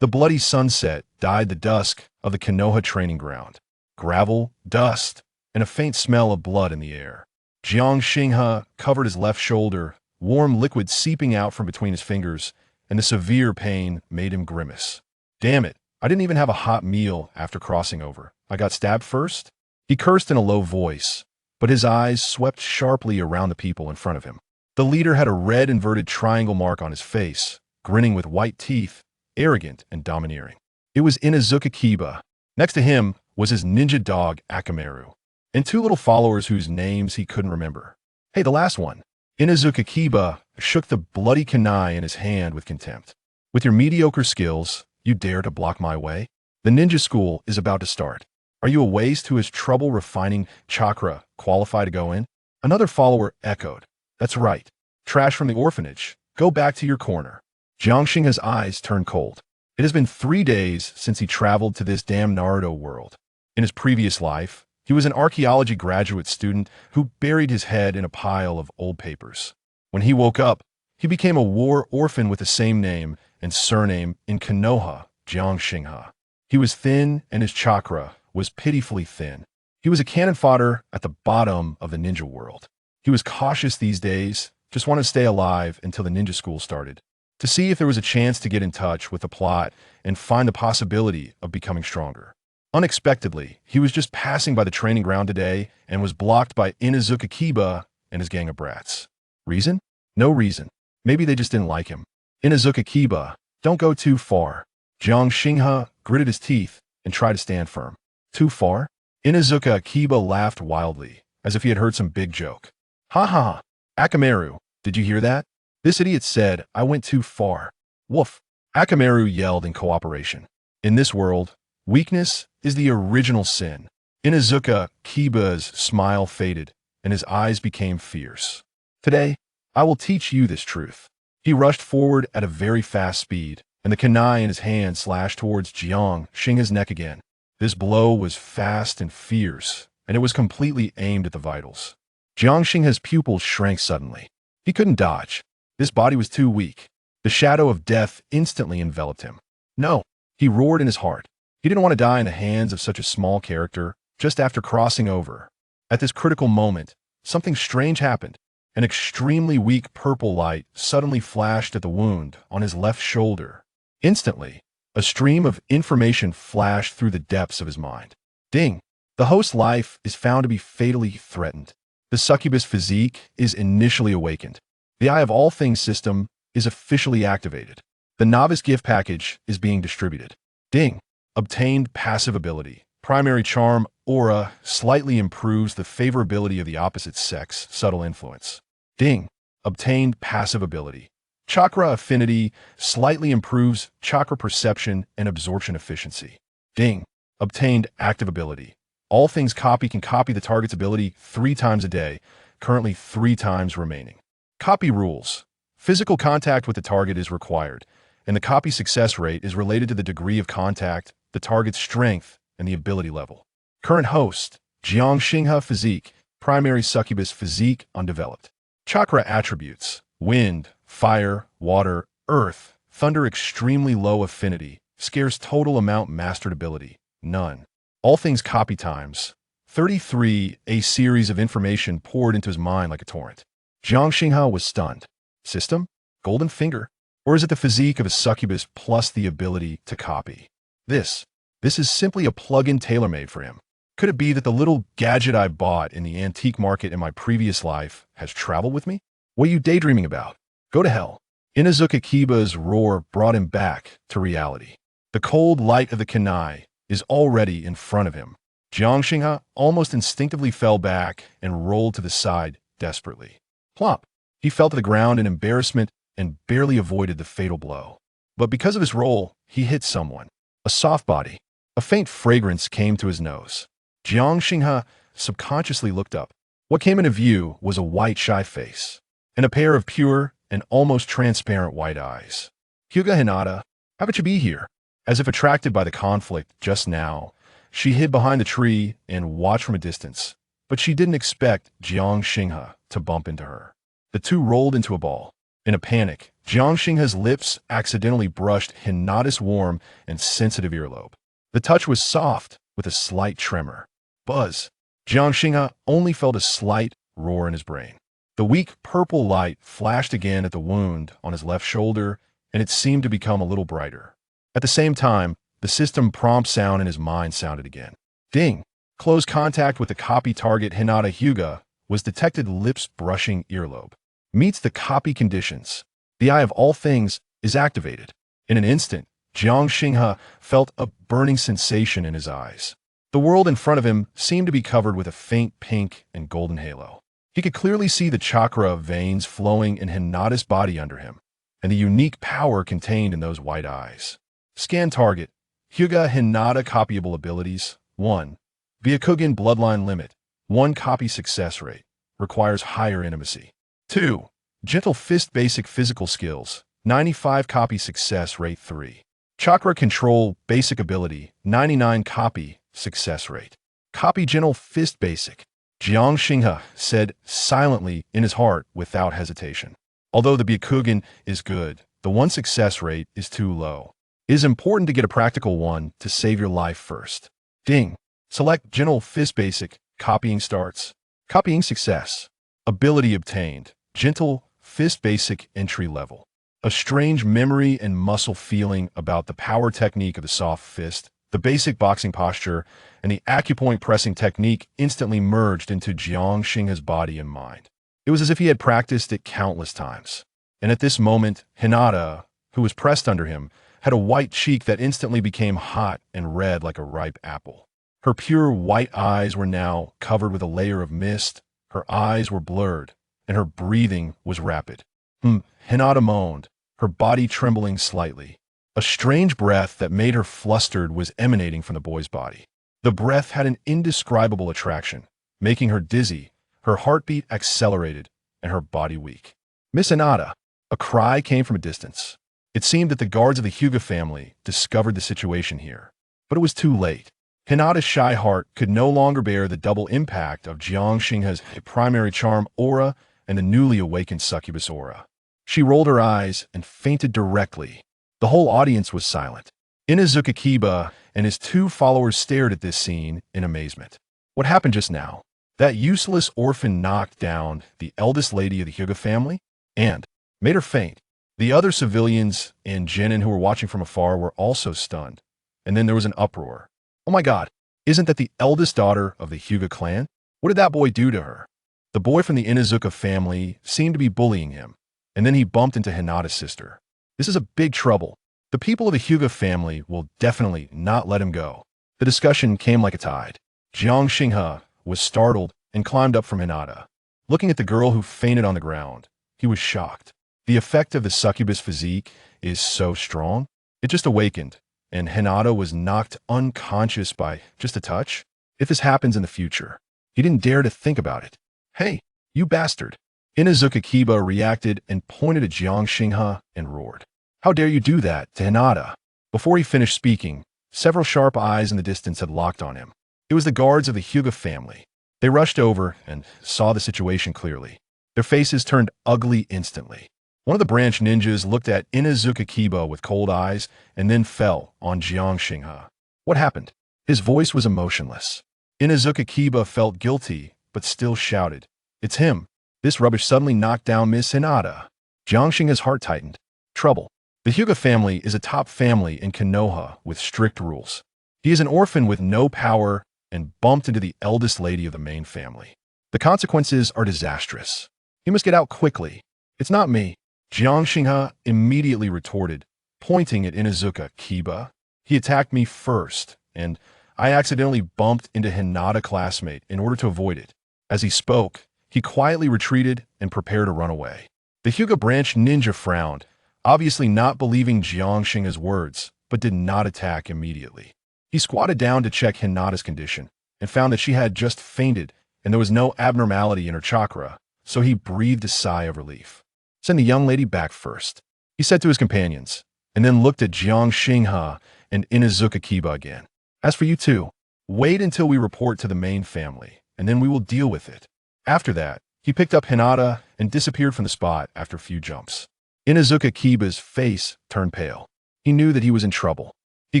The bloody sunset dyed the dusk of the Konoha training ground. Gravel, dust, and a faint smell of blood in the air. Jiang Xinghe covered his left shoulder, warm liquid seeping out from between his fingers, and the severe pain made him grimace. Damn it, I didn't even have a hot meal after crossing over. I got stabbed first? He cursed in a low voice, but his eyes swept sharply around the people in front of him. The leader had a red inverted triangle mark on his face, grinning with white teeth, arrogant and domineering. It was Inazuka Kiba. Next to him was his ninja dog Akamaru, and two little followers whose names he couldn't remember. Hey, the last one. Inazuka Kiba shook the bloody kunai in his hand with contempt. With your mediocre skills, you dare to block my way? The ninja school is about to start. Are you a waste who has trouble refining chakra qualify to go in? Another follower echoed. That's right. Trash from the orphanage. Go back to your corner. Jiang Xinghe's eyes turned cold. It has been 3 days since he traveled to this damn Naruto world. In his previous life, he was an archaeology graduate student who buried his head in a pile of old papers. When he woke up, he became a war orphan with the same name and surname in Konoha, Jiang Xinghe. He was thin and his chakra was pitifully thin. He was a cannon fodder at the bottom of the ninja world. He was cautious these days, just wanted to stay alive until the ninja school started, to see if there was a chance to get in touch with the plot and find the possibility of becoming stronger. Unexpectedly, he was just passing by the training ground today and was blocked by Inazuka Kiba and his gang of brats. Reason? No reason. Maybe they just didn't like him. Inazuka Kiba, don't go too far. Jiang Xinghe gritted his teeth and tried to stand firm. Too far? Inazuka Kiba laughed wildly, as if he had heard some big joke. Ha ha ha. Akamaru, did you hear that? This idiot said I went too far. Woof. Akamaru yelled in cooperation. In this world, weakness is the original sin. Inazuka Kiba's smile faded, and his eyes became fierce. Today, I will teach you this truth. He rushed forward at a very fast speed, and the kunai in his hand slashed towards Jiang Xinghe's neck again. This blow was fast and fierce, and it was completely aimed at the vitals. Jiang Xinghe's pupils shrank suddenly. He couldn't dodge. This body was too weak. The shadow of death instantly enveloped him. No, he roared in his heart. He didn't want to die in the hands of such a small character just after crossing over. At this critical moment, something strange happened. An extremely weak purple light suddenly flashed at the wound on his left shoulder. Instantly, a stream of information flashed through the depths of his mind. Ding! The host's life is found to be fatally threatened. The succubus physique is initially awakened. The Eye of All Things system is officially activated. The novice gift package is being distributed. Ding! Obtained passive ability. Primary charm aura slightly improves the favorability of the opposite sex, subtle influence. Ding! Obtained passive ability. Chakra affinity slightly improves chakra perception and absorption efficiency. Ding! Obtained active ability. All Things Copy can copy the target's ability 3 times a day, currently 3 times remaining. Copy rules. Physical contact with the target is required, and the copy success rate is related to the degree of contact, the target's strength, and the ability level. Current host, Jiang Xinghe Physique, primary succubus physique undeveloped. Chakra attributes, wind, fire, water, earth, thunder extremely low affinity, scarce total amount mastered ability, none. All Things Copy times, 33, a series of information poured into his mind like a torrent. Jiang Xinghe was stunned. System? Golden finger? Or is it the physique of a succubus plus the ability to copy? This is simply a plug-in tailor-made for him. Could it be that the little gadget I bought in the antique market in my previous life has traveled with me? What are you daydreaming about? Go to hell. Inazuka Kiba's roar brought him back to reality. The cold light of the kunai is already in front of him. Jiang Xinghe almost instinctively fell back and rolled to the side desperately. Plop! He fell to the ground in embarrassment and barely avoided the fatal blow. But because of his roll, he hit someone. A soft body. A faint fragrance came to his nose. Jiang Xinghe subconsciously looked up. What came into view was a white, shy face, and a pair of pure and almost transparent white eyes. Hyuga Hinata, how about you be here? As if attracted by the conflict just now, she hid behind the tree and watched from a distance, but she didn't expect Jiang Xinghe to bump into her. The two rolled into a ball. In a panic, Jiang Xinghe's lips accidentally brushed Hinata's warm and sensitive earlobe. The touch was soft, with a slight tremor. Buzz. Jiang Xinghe only felt a slight roar in his brain. The weak purple light flashed again at the wound on his left shoulder, and it seemed to become a little brighter. At the same time, the system prompt sound in his mind sounded again. Ding! Close contact with the copy target Hinata Hyuga was detected, lips brushing earlobe. Meets the copy conditions. The eye of all things is activated. In an instant, Jiang Xinghe felt a burning sensation in his eyes. The world in front of him seemed to be covered with a faint pink and golden halo. He could clearly see the chakra veins flowing in Hinata's body under him, and the unique power contained in those white eyes. Scan target. Hyuga Hinata copyable abilities. 1. Byakugan bloodline limit. 1 copy success rate. Requires higher intimacy. 2. Gentle fist basic physical skills. 95 copy success rate. 3. Chakra control basic ability. 99 copy success rate. Copy gentle fist basic. Jiang Xinghe said silently in his heart without hesitation. Although the Byakugan is good, the 1 success rate is too low. It is important to get a practical one to save your life first. Ding. Select gentle fist basic. Copying starts. Copying success. Ability obtained. Gentle fist basic entry level. A strange memory and muscle feeling about the power technique of the soft fist, the basic boxing posture, and the acupoint pressing technique instantly merged into Jiang Xinghe's body and mind. It was as if he had practiced it countless times. And at this moment, Hinata, who was pressed under him, had a white cheek that instantly became hot and red like a ripe apple. Her pure white eyes were now covered with a layer of mist, her eyes were blurred, and her breathing was rapid. Hinata moaned, her body trembling slightly. A strange breath that made her flustered was emanating from the boy's body. The breath had an indescribable attraction, making her dizzy, her heartbeat accelerated, and her body weak. Miss Hinata! A cry came from a distance. It seemed that the guards of the Hyuga family discovered the situation here. But it was too late. Hinata's shy heart could no longer bear the double impact of Jiang Xinghe's primary charm aura and the newly awakened succubus aura. She rolled her eyes and fainted directly. The whole audience was silent. Inuzuka Kiba and his 2 followers stared at this scene in amazement. What happened just now? That useless orphan knocked down the eldest lady of the Hyuga family and made her faint. The other civilians and genin who were watching from afar were also stunned. And then there was an uproar. Oh my God, isn't that the eldest daughter of the Hyuga clan? What did that boy do to her? The boy from the Inuzuka family seemed to be bullying him, and then he bumped into Hinata's sister. This is a big trouble. The people of the Hyuga family will definitely not let him go. The discussion came like a tide. Jiang Xinghe was startled and climbed up from Hinata. Looking at the girl who fainted on the ground, he was shocked. The effect of the succubus physique is so strong. It just awakened, and Hinata was knocked unconscious by just a touch. If this happens in the future, he didn't dare to think about it. Hey, you bastard! Inuzuka Kiba reacted and pointed at Jiang Xinghe and roared. How dare you do that to Hinata? Before he finished speaking, several sharp eyes in the distance had locked on him. It was the guards of the Hyuga family. They rushed over and saw the situation clearly. Their faces turned ugly instantly. One of the branch ninjas looked at Inuzuka Kiba with cold eyes and then fell on Jiang Xinghe. What happened? His voice was emotionless. Inuzuka Kiba felt guilty, but still shouted, It's him. This rubbish suddenly knocked down Miss Hinata. Jiang Xinghe's heart tightened. Trouble. The Hyuga family is a top family in Konoha with strict rules. He is an orphan with no power and bumped into the eldest lady of the main family. The consequences are disastrous. He must get out quickly. It's not me. Jiang Xinghe immediately retorted, pointing at Inuzuka Kiba. He attacked me first, and I accidentally bumped into Hinata classmate in order to avoid it. As he spoke, he quietly retreated and prepared to run away. The Hyuga branch ninja frowned, obviously not believing Jiang Xinghe's words, but did not attack immediately. He squatted down to check Hinata's condition and found that she had just fainted and there was no abnormality in her chakra, so he breathed a sigh of relief. Send the young lady back first, he said to his companions, and then looked at Jiang Xinghe and Inuzuka Kiba again. As for you two, wait until we report to the main family, and then we will deal with it. After that, he picked up Hinata and disappeared from the spot after a few jumps. Inazuka Kiba's face turned pale. He knew that he was in trouble. He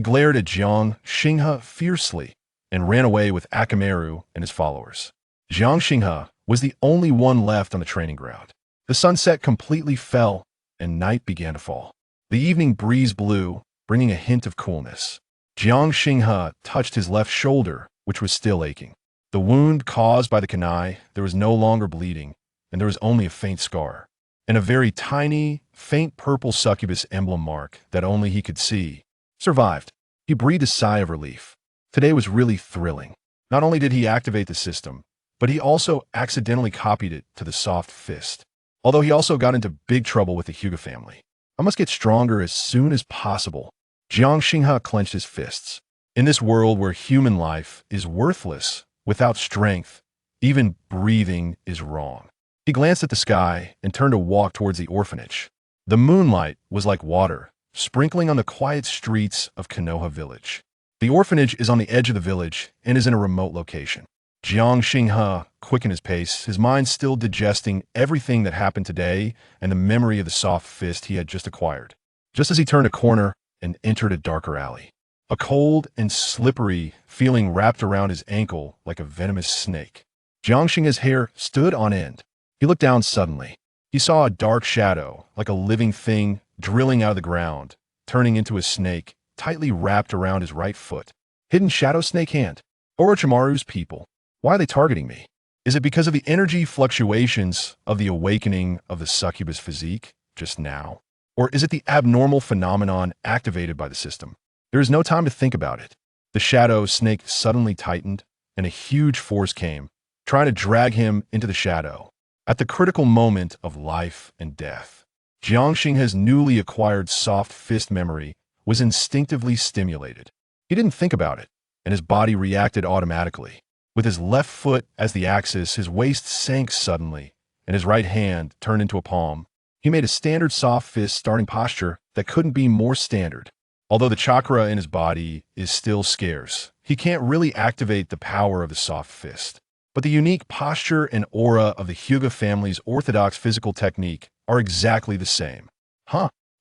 glared at Jiang Xinghe fiercely and ran away with Akamaru and his followers. Jiang Xinghe was the only one left on the training ground. The sunset completely fell, and night began to fall. The evening breeze blew, bringing a hint of coolness. Jiang Xinghe touched his left shoulder, which was still aching. The wound caused by the kunai, there was no longer bleeding, and there was only a faint scar, and a very tiny, faint purple succubus emblem mark that only he could see. Survived. He breathed a sigh of relief. Today was really thrilling. Not only did he activate the system, but he also accidentally copied it to the soft fist. Although he also got into big trouble with the Hyuga family. I must get stronger as soon as possible. Jiang Xinghe clenched his fists. In this world where human life is worthless, without strength, even breathing is wrong. He glanced at the sky and turned to walk towards the orphanage. The moonlight was like water, sprinkling on the quiet streets of Konoha village. The orphanage is on the edge of the village and is in a remote location. Jiang Xinghe quickened his pace, his mind still digesting everything that happened today and the memory of the soft fist he had just acquired. Just as he turned a corner and entered a darker alley, a cold and slippery feeling wrapped around his ankle like a venomous snake. Jiang Xinghe's hair stood on end. He looked down suddenly. He saw a dark shadow, like a living thing, drilling out of the ground, turning into a snake, tightly wrapped around his right foot. Hidden shadow snake hand. Orochimaru's people. Why are they targeting me? Is it because of the energy fluctuations of the awakening of the succubus physique just now? Or is it the abnormal phenomenon activated by the system? There is no time to think about it. The shadow snake suddenly tightened, and a huge force came, trying to drag him into the shadow. At the critical moment of life and death, Jiang Xinghe's newly acquired soft fist memory was instinctively stimulated. He didn't think about it, and his body reacted automatically. With his left foot as the axis, his waist sank suddenly, and his right hand turned into a palm. He made a standard soft fist starting posture that couldn't be more standard. Although the chakra in his body is still scarce, he can't really activate the power of the soft fist. But the unique posture and aura of the Hyuga family's orthodox physical technique are exactly the same.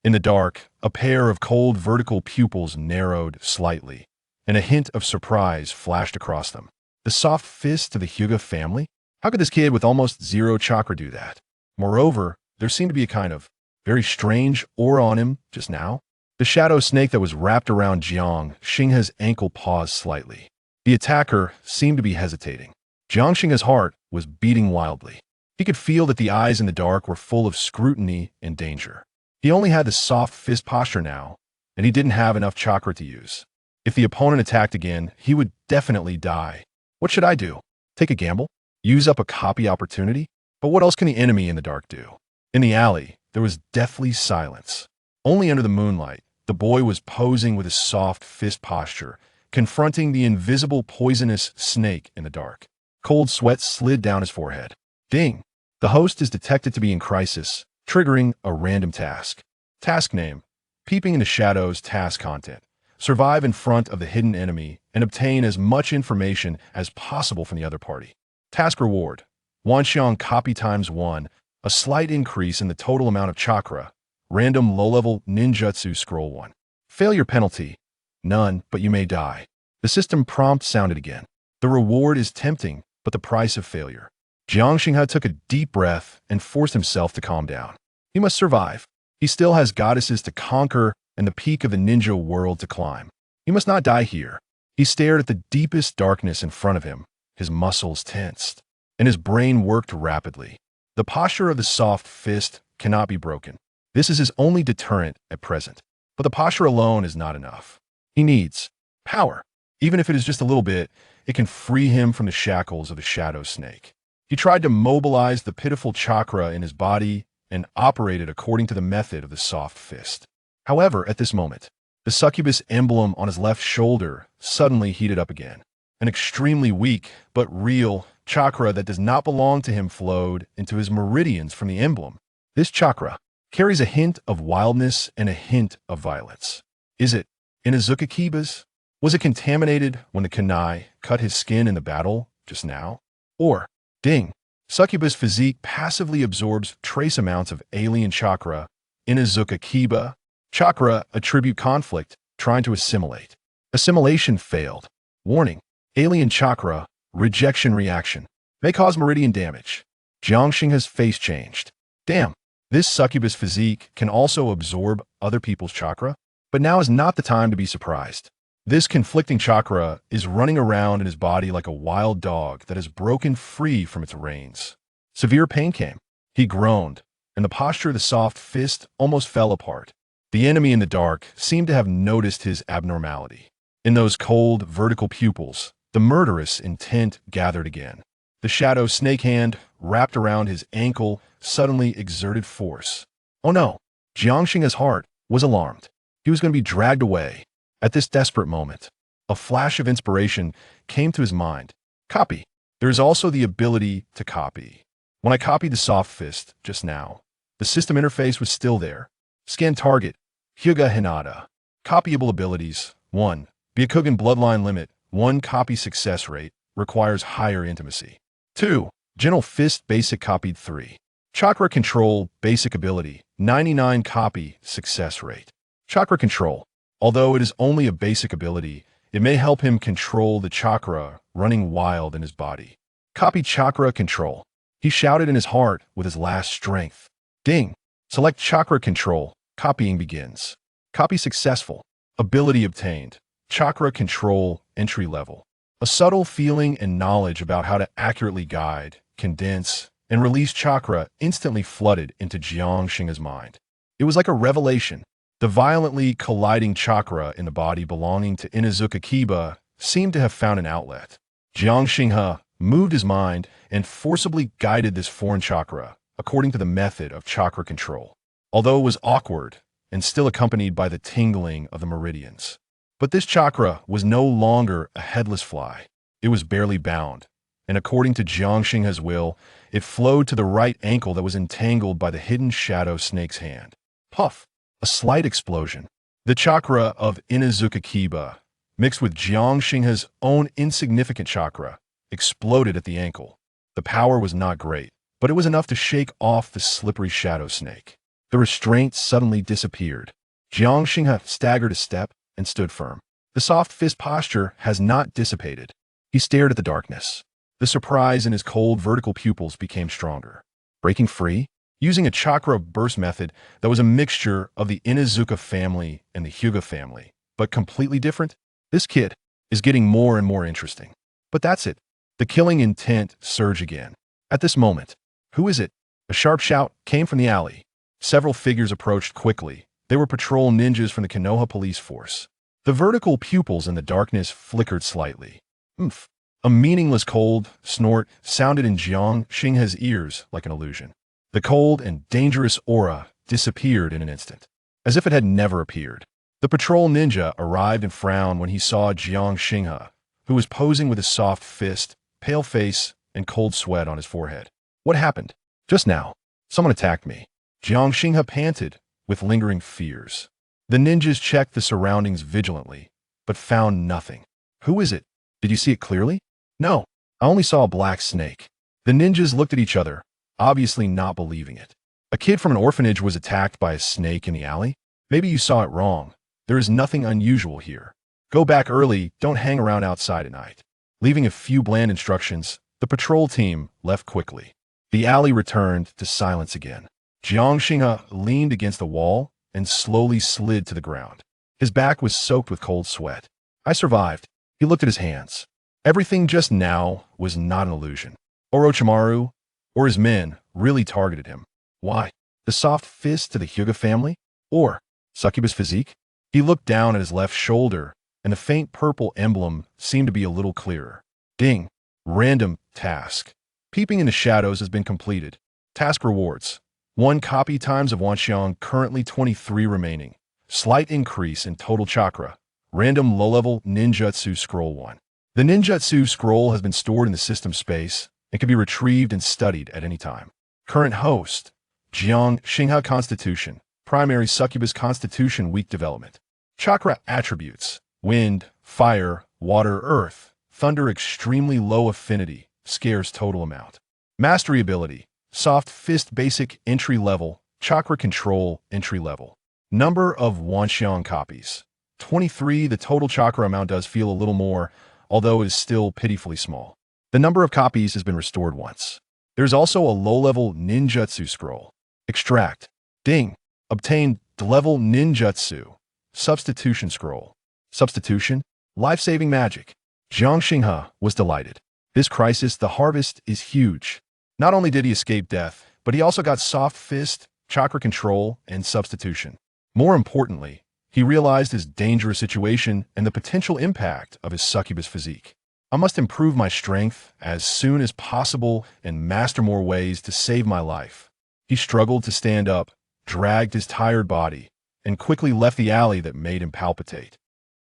In the dark, a pair of cold vertical pupils narrowed slightly, and a hint of surprise flashed across them. The soft fist to the Hyuga family? How could this kid with almost zero chakra do that? Moreover, there seemed to be a kind of very strange aura on him just now. The shadow snake that was wrapped around Jiang Xinghe's ankle paused slightly. The attacker seemed to be hesitating. Jiang Xinghe's heart was beating wildly. He could feel that the eyes in the dark were full of scrutiny and danger. He only had the soft fist posture now, and he didn't have enough chakra to use. If the opponent attacked again, he would definitely die. What should I do? Take a gamble? Use up a copy opportunity? But what else can the enemy in the dark do? In the alley, there was deathly silence. Only under the moonlight, the boy was posing with his soft fist posture, confronting the invisible poisonous snake in the dark. Cold sweat slid down his forehead. Ding! The host is detected to be in crisis, triggering a random task. Task name: Peeping into Shadows task content. Survive in front of the hidden enemy and obtain as much information as possible from the other party. Task reward: Wanxiang copy times 1, a slight increase in the total amount of chakra. Random low-level ninjutsu scroll 1. Failure penalty: none, but you may die. The system prompt sounded again. The reward is tempting, but the price of failure. Jiang Xinghe took a deep breath and forced himself to calm down. He must survive. He still has goddesses to conquer and the peak of the ninja world to climb. He must not die here. He stared at the deepest darkness in front of him, his muscles tensed, and his brain worked rapidly. The posture of the soft fist cannot be broken. This is his only deterrent at present. But the posture alone is not enough. He needs power. Even if it is just a little bit, it can free him from the shackles of the shadow snake. He tried to mobilize the pitiful chakra in his body and operated according to the method of the soft fist. However, at this moment, the succubus emblem on his left shoulder suddenly heated up again. An extremely weak, but real, chakra that does not belong to him flowed into his meridians from the emblem. This chakra carries a hint of wildness and a hint of violence. Is it Inazuka Kiba's? Was it contaminated when the kunai cut his skin in the battle just now? Or, ding, succubus physique passively absorbs trace amounts of alien chakra Inazuka Kiba. Chakra, attribute conflict, trying to assimilate. Assimilation failed. Warning, alien chakra, rejection reaction. May cause meridian damage. Jiangxing's face changed. Damn, this succubus physique can also absorb other people's chakra? But now is not the time to be surprised. This conflicting chakra is running around in his body like a wild dog that has broken free from its reins. Severe pain came. He groaned, and the posture of the soft fist almost fell apart. The enemy in the dark seemed to have noticed his abnormality. In those cold, vertical pupils, the murderous intent gathered again. The shadow snake hand, wrapped around his ankle, suddenly exerted force. Oh no! Jiangxing's heart was alarmed. He was going to be dragged away. At this desperate moment, a flash of inspiration came to his mind. Copy. There is also the ability to copy. When I copied the soft fist just now, the system interface was still there. Scan target. Hyuga Hinata. Copyable abilities. 1. Byakugan bloodline limit. 1 copy success rate. Requires higher intimacy. 2. Gentle fist basic copied 3. Chakra control basic ability. 99 copy success rate. Chakra control. Although it is only a basic ability, it may help him control the chakra running wild in his body. Copy chakra control. He shouted in his heart with his last strength. Ding! Select chakra control. Copying begins. Copy successful. Ability obtained. Chakra control entry level. A subtle feeling and knowledge about how to accurately guide, condense, and release chakra instantly flooded into Jiangxing's mind. It was like a revelation. The violently colliding chakra in the body belonging to Inazuka Kiba seemed to have found an outlet. Jiangxing moved his mind and forcibly guided this foreign chakra according to the method of chakra control, although it was awkward and still accompanied by the tingling of the meridians. But this chakra was no longer a headless fly. It was barely bound, and according to Jiangxing's will, it flowed to the right ankle that was entangled by the hidden shadow snake's hand. Puff! A slight explosion. The chakra of Inazuka Kiba, mixed with Jiangxing's own insignificant chakra, exploded at the ankle. The power was not great, but it was enough to shake off the slippery shadow snake. The restraint suddenly disappeared. Jiangxing staggered a step and stood firm. The soft fist posture has not dissipated. He stared at the darkness. The surprise in his cold vertical pupils became stronger. Breaking free? Using a chakra burst method that was a mixture of the Inazuka family and the Hyuga family, but completely different, this kid is getting more and more interesting. But that's it. The killing intent surged again. At this moment, who is it? A sharp shout came from the alley. Several figures approached quickly. They were patrol ninjas from the Konoha police force. The vertical pupils in the darkness flickered slightly. Oomph. A meaningless cold snort sounded in Jiangxing's ears like an illusion. The cold and dangerous aura disappeared in an instant, as if it had never appeared. The patrol ninja arrived and frowned when he saw Jiangxing, who was posing with his soft fist, pale face, and cold sweat on his forehead. What happened? Just now. Someone attacked me. Jiangxing panted, with lingering fears. The ninjas checked the surroundings vigilantly, but found nothing. Who is it? Did you see it clearly? No, I only saw a black snake. The ninjas looked at each other, obviously not believing it. A kid from an orphanage was attacked by a snake in the alley? Maybe you saw it wrong. There is nothing unusual here. Go back early, don't hang around outside at night. Leaving a few bland instructions, the patrol team left quickly. The alley returned to silence again. Jiangxing leaned against the wall and slowly slid to the ground. His back was soaked with cold sweat. I survived. He looked at his hands. Everything just now was not an illusion. Orochimaru or his men really targeted him. Why? The soft fist to the Hyuga family? Or succubus physique? He looked down at his left shoulder, and the faint purple emblem seemed to be a little clearer. Ding. Random task. Peeping in the shadows has been completed. Task rewards. 1 copy times of Wanxiang, currently 23 remaining. Slight increase in total chakra. Random low-level ninjutsu scroll 1. The ninjutsu scroll has been stored in the system space and can be retrieved and studied at any time. Current host, Jiangxing Constitution, primary succubus constitution weak development. Chakra attributes, wind, fire, water, earth, thunder extremely low affinity, scarce total amount. Mastery ability, soft fist basic entry level, Chakra Control Entry Level. Number of Wanxiang copies. 23. The total chakra amount does feel a little more, although it is still pitifully small. The number of copies has been restored once. There's also a low-level ninjutsu scroll. Extract. Ding. Obtained level ninjutsu. Substitution scroll. Substitution? Life-saving magic. Jiang Xinghe was delighted. This crisis, the harvest, is huge. Not only did he escape death, but he also got soft fist, chakra control, and substitution. More importantly, he realized his dangerous situation and the potential impact of his succubus physique. I must improve my strength as soon as possible and master more ways to save my life. He struggled to stand up, dragged his tired body, and quickly left the alley that made him palpitate.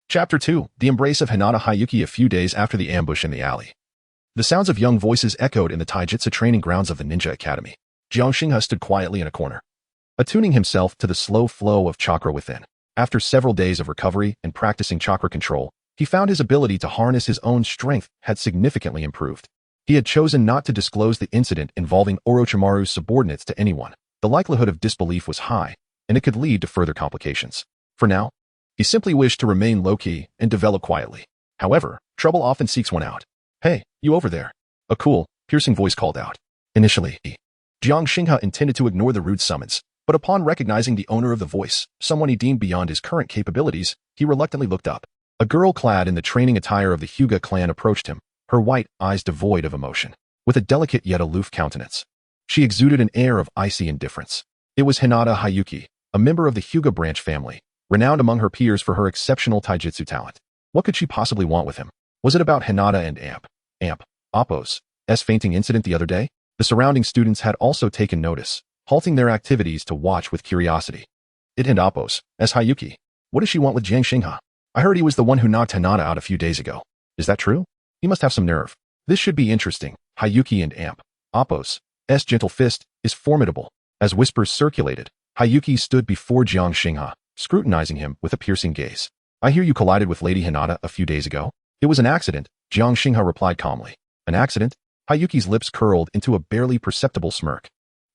Chapter 2. The Embrace of Hinata Hayuki. A few days after the ambush in the alley, the sounds of young voices echoed in the taijutsu training grounds of the Ninja Academy. Jiang Xinghe stood quietly in a corner, attuning himself to the slow flow of chakra within. After several days of recovery and practicing chakra control, he found his ability to harness his own strength had significantly improved. He had chosen not to disclose the incident involving Orochimaru's subordinates to anyone. The likelihood of disbelief was high, and it could lead to further complications. For now, he simply wished to remain low-key and develop quietly. However, trouble often seeks one out. "Hey, you over there," a cool, piercing voice called out. Initially, Jiang Xinghe intended to ignore the rude summons, but upon recognizing the owner of the voice, someone he deemed beyond his current capabilities, he reluctantly looked up. A girl clad in the training attire of the Hyuga clan approached him, her white eyes devoid of emotion, with a delicate yet aloof countenance. She exuded an air of icy indifference. It was Hinata Hayuki, a member of the Hyuga branch family, renowned among her peers for her exceptional taijutsu talent. What could she possibly want with him? Was it about Hinata and Appo's fainting incident the other day? The surrounding students had also taken notice, halting their activities to watch with curiosity. It and Appo's Hayuki. What does she want with Jiang Xinghe? I heard he was the one who knocked Hinata out a few days ago. Is that true? He must have some nerve. This should be interesting. Hayuki and Appo's gentle fist is formidable. As whispers circulated, Hayuki stood before Jiang Xinghe, scrutinizing him with a piercing gaze. I hear you collided with Lady Hinata a few days ago. It was an accident, Jiang Xinghe replied calmly. An accident? Hayuki's lips curled into a barely perceptible smirk.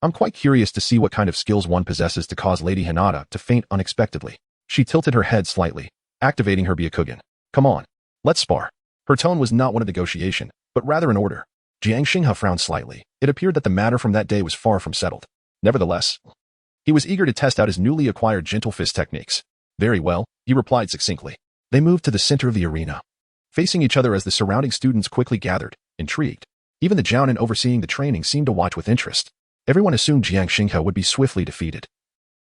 I'm quite curious to see what kind of skills one possesses to cause Lady Hinata to faint unexpectedly. She tilted her head slightly, activating her Byakugan. Come on, let's spar. Her tone was not one of negotiation, but rather an order. Jiang Xinghe frowned slightly. It appeared that the matter from that day was far from settled. Nevertheless, he was eager to test out his newly acquired gentle fist techniques. Very well, he replied succinctly. They moved to the center of the arena, facing each other as the surrounding students quickly gathered, intrigued. Even the Jounin overseeing the training seemed to watch with interest. Everyone assumed Jiang Xinghe would be swiftly defeated.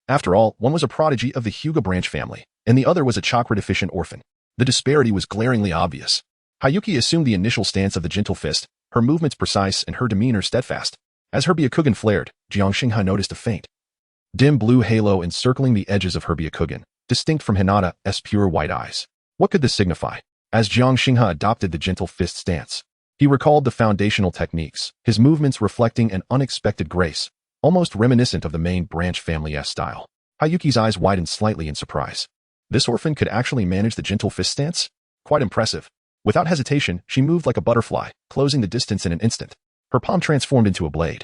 After all, one was a prodigy of the Hyuga branch family, and the other was a chakra-deficient orphan. The disparity was glaringly obvious. Hayuki assumed the initial stance of the gentle fist, her movements precise and her demeanor steadfast. As her Byakugan flared, Jiang Xinghe noticed a faint, dim blue halo encircling the edges of her Byakugan, distinct from Hinata's pure white eyes. What could this signify? As Jiang Xinghe adopted the gentle fist stance, he recalled the foundational techniques, his movements reflecting an unexpected grace, almost reminiscent of the main branch family's style. Hayuki's eyes widened slightly in surprise. This orphan could actually manage the gentle fist stance? Quite impressive. Without hesitation, she moved like a butterfly, closing the distance in an instant. Her palm transformed into a blade,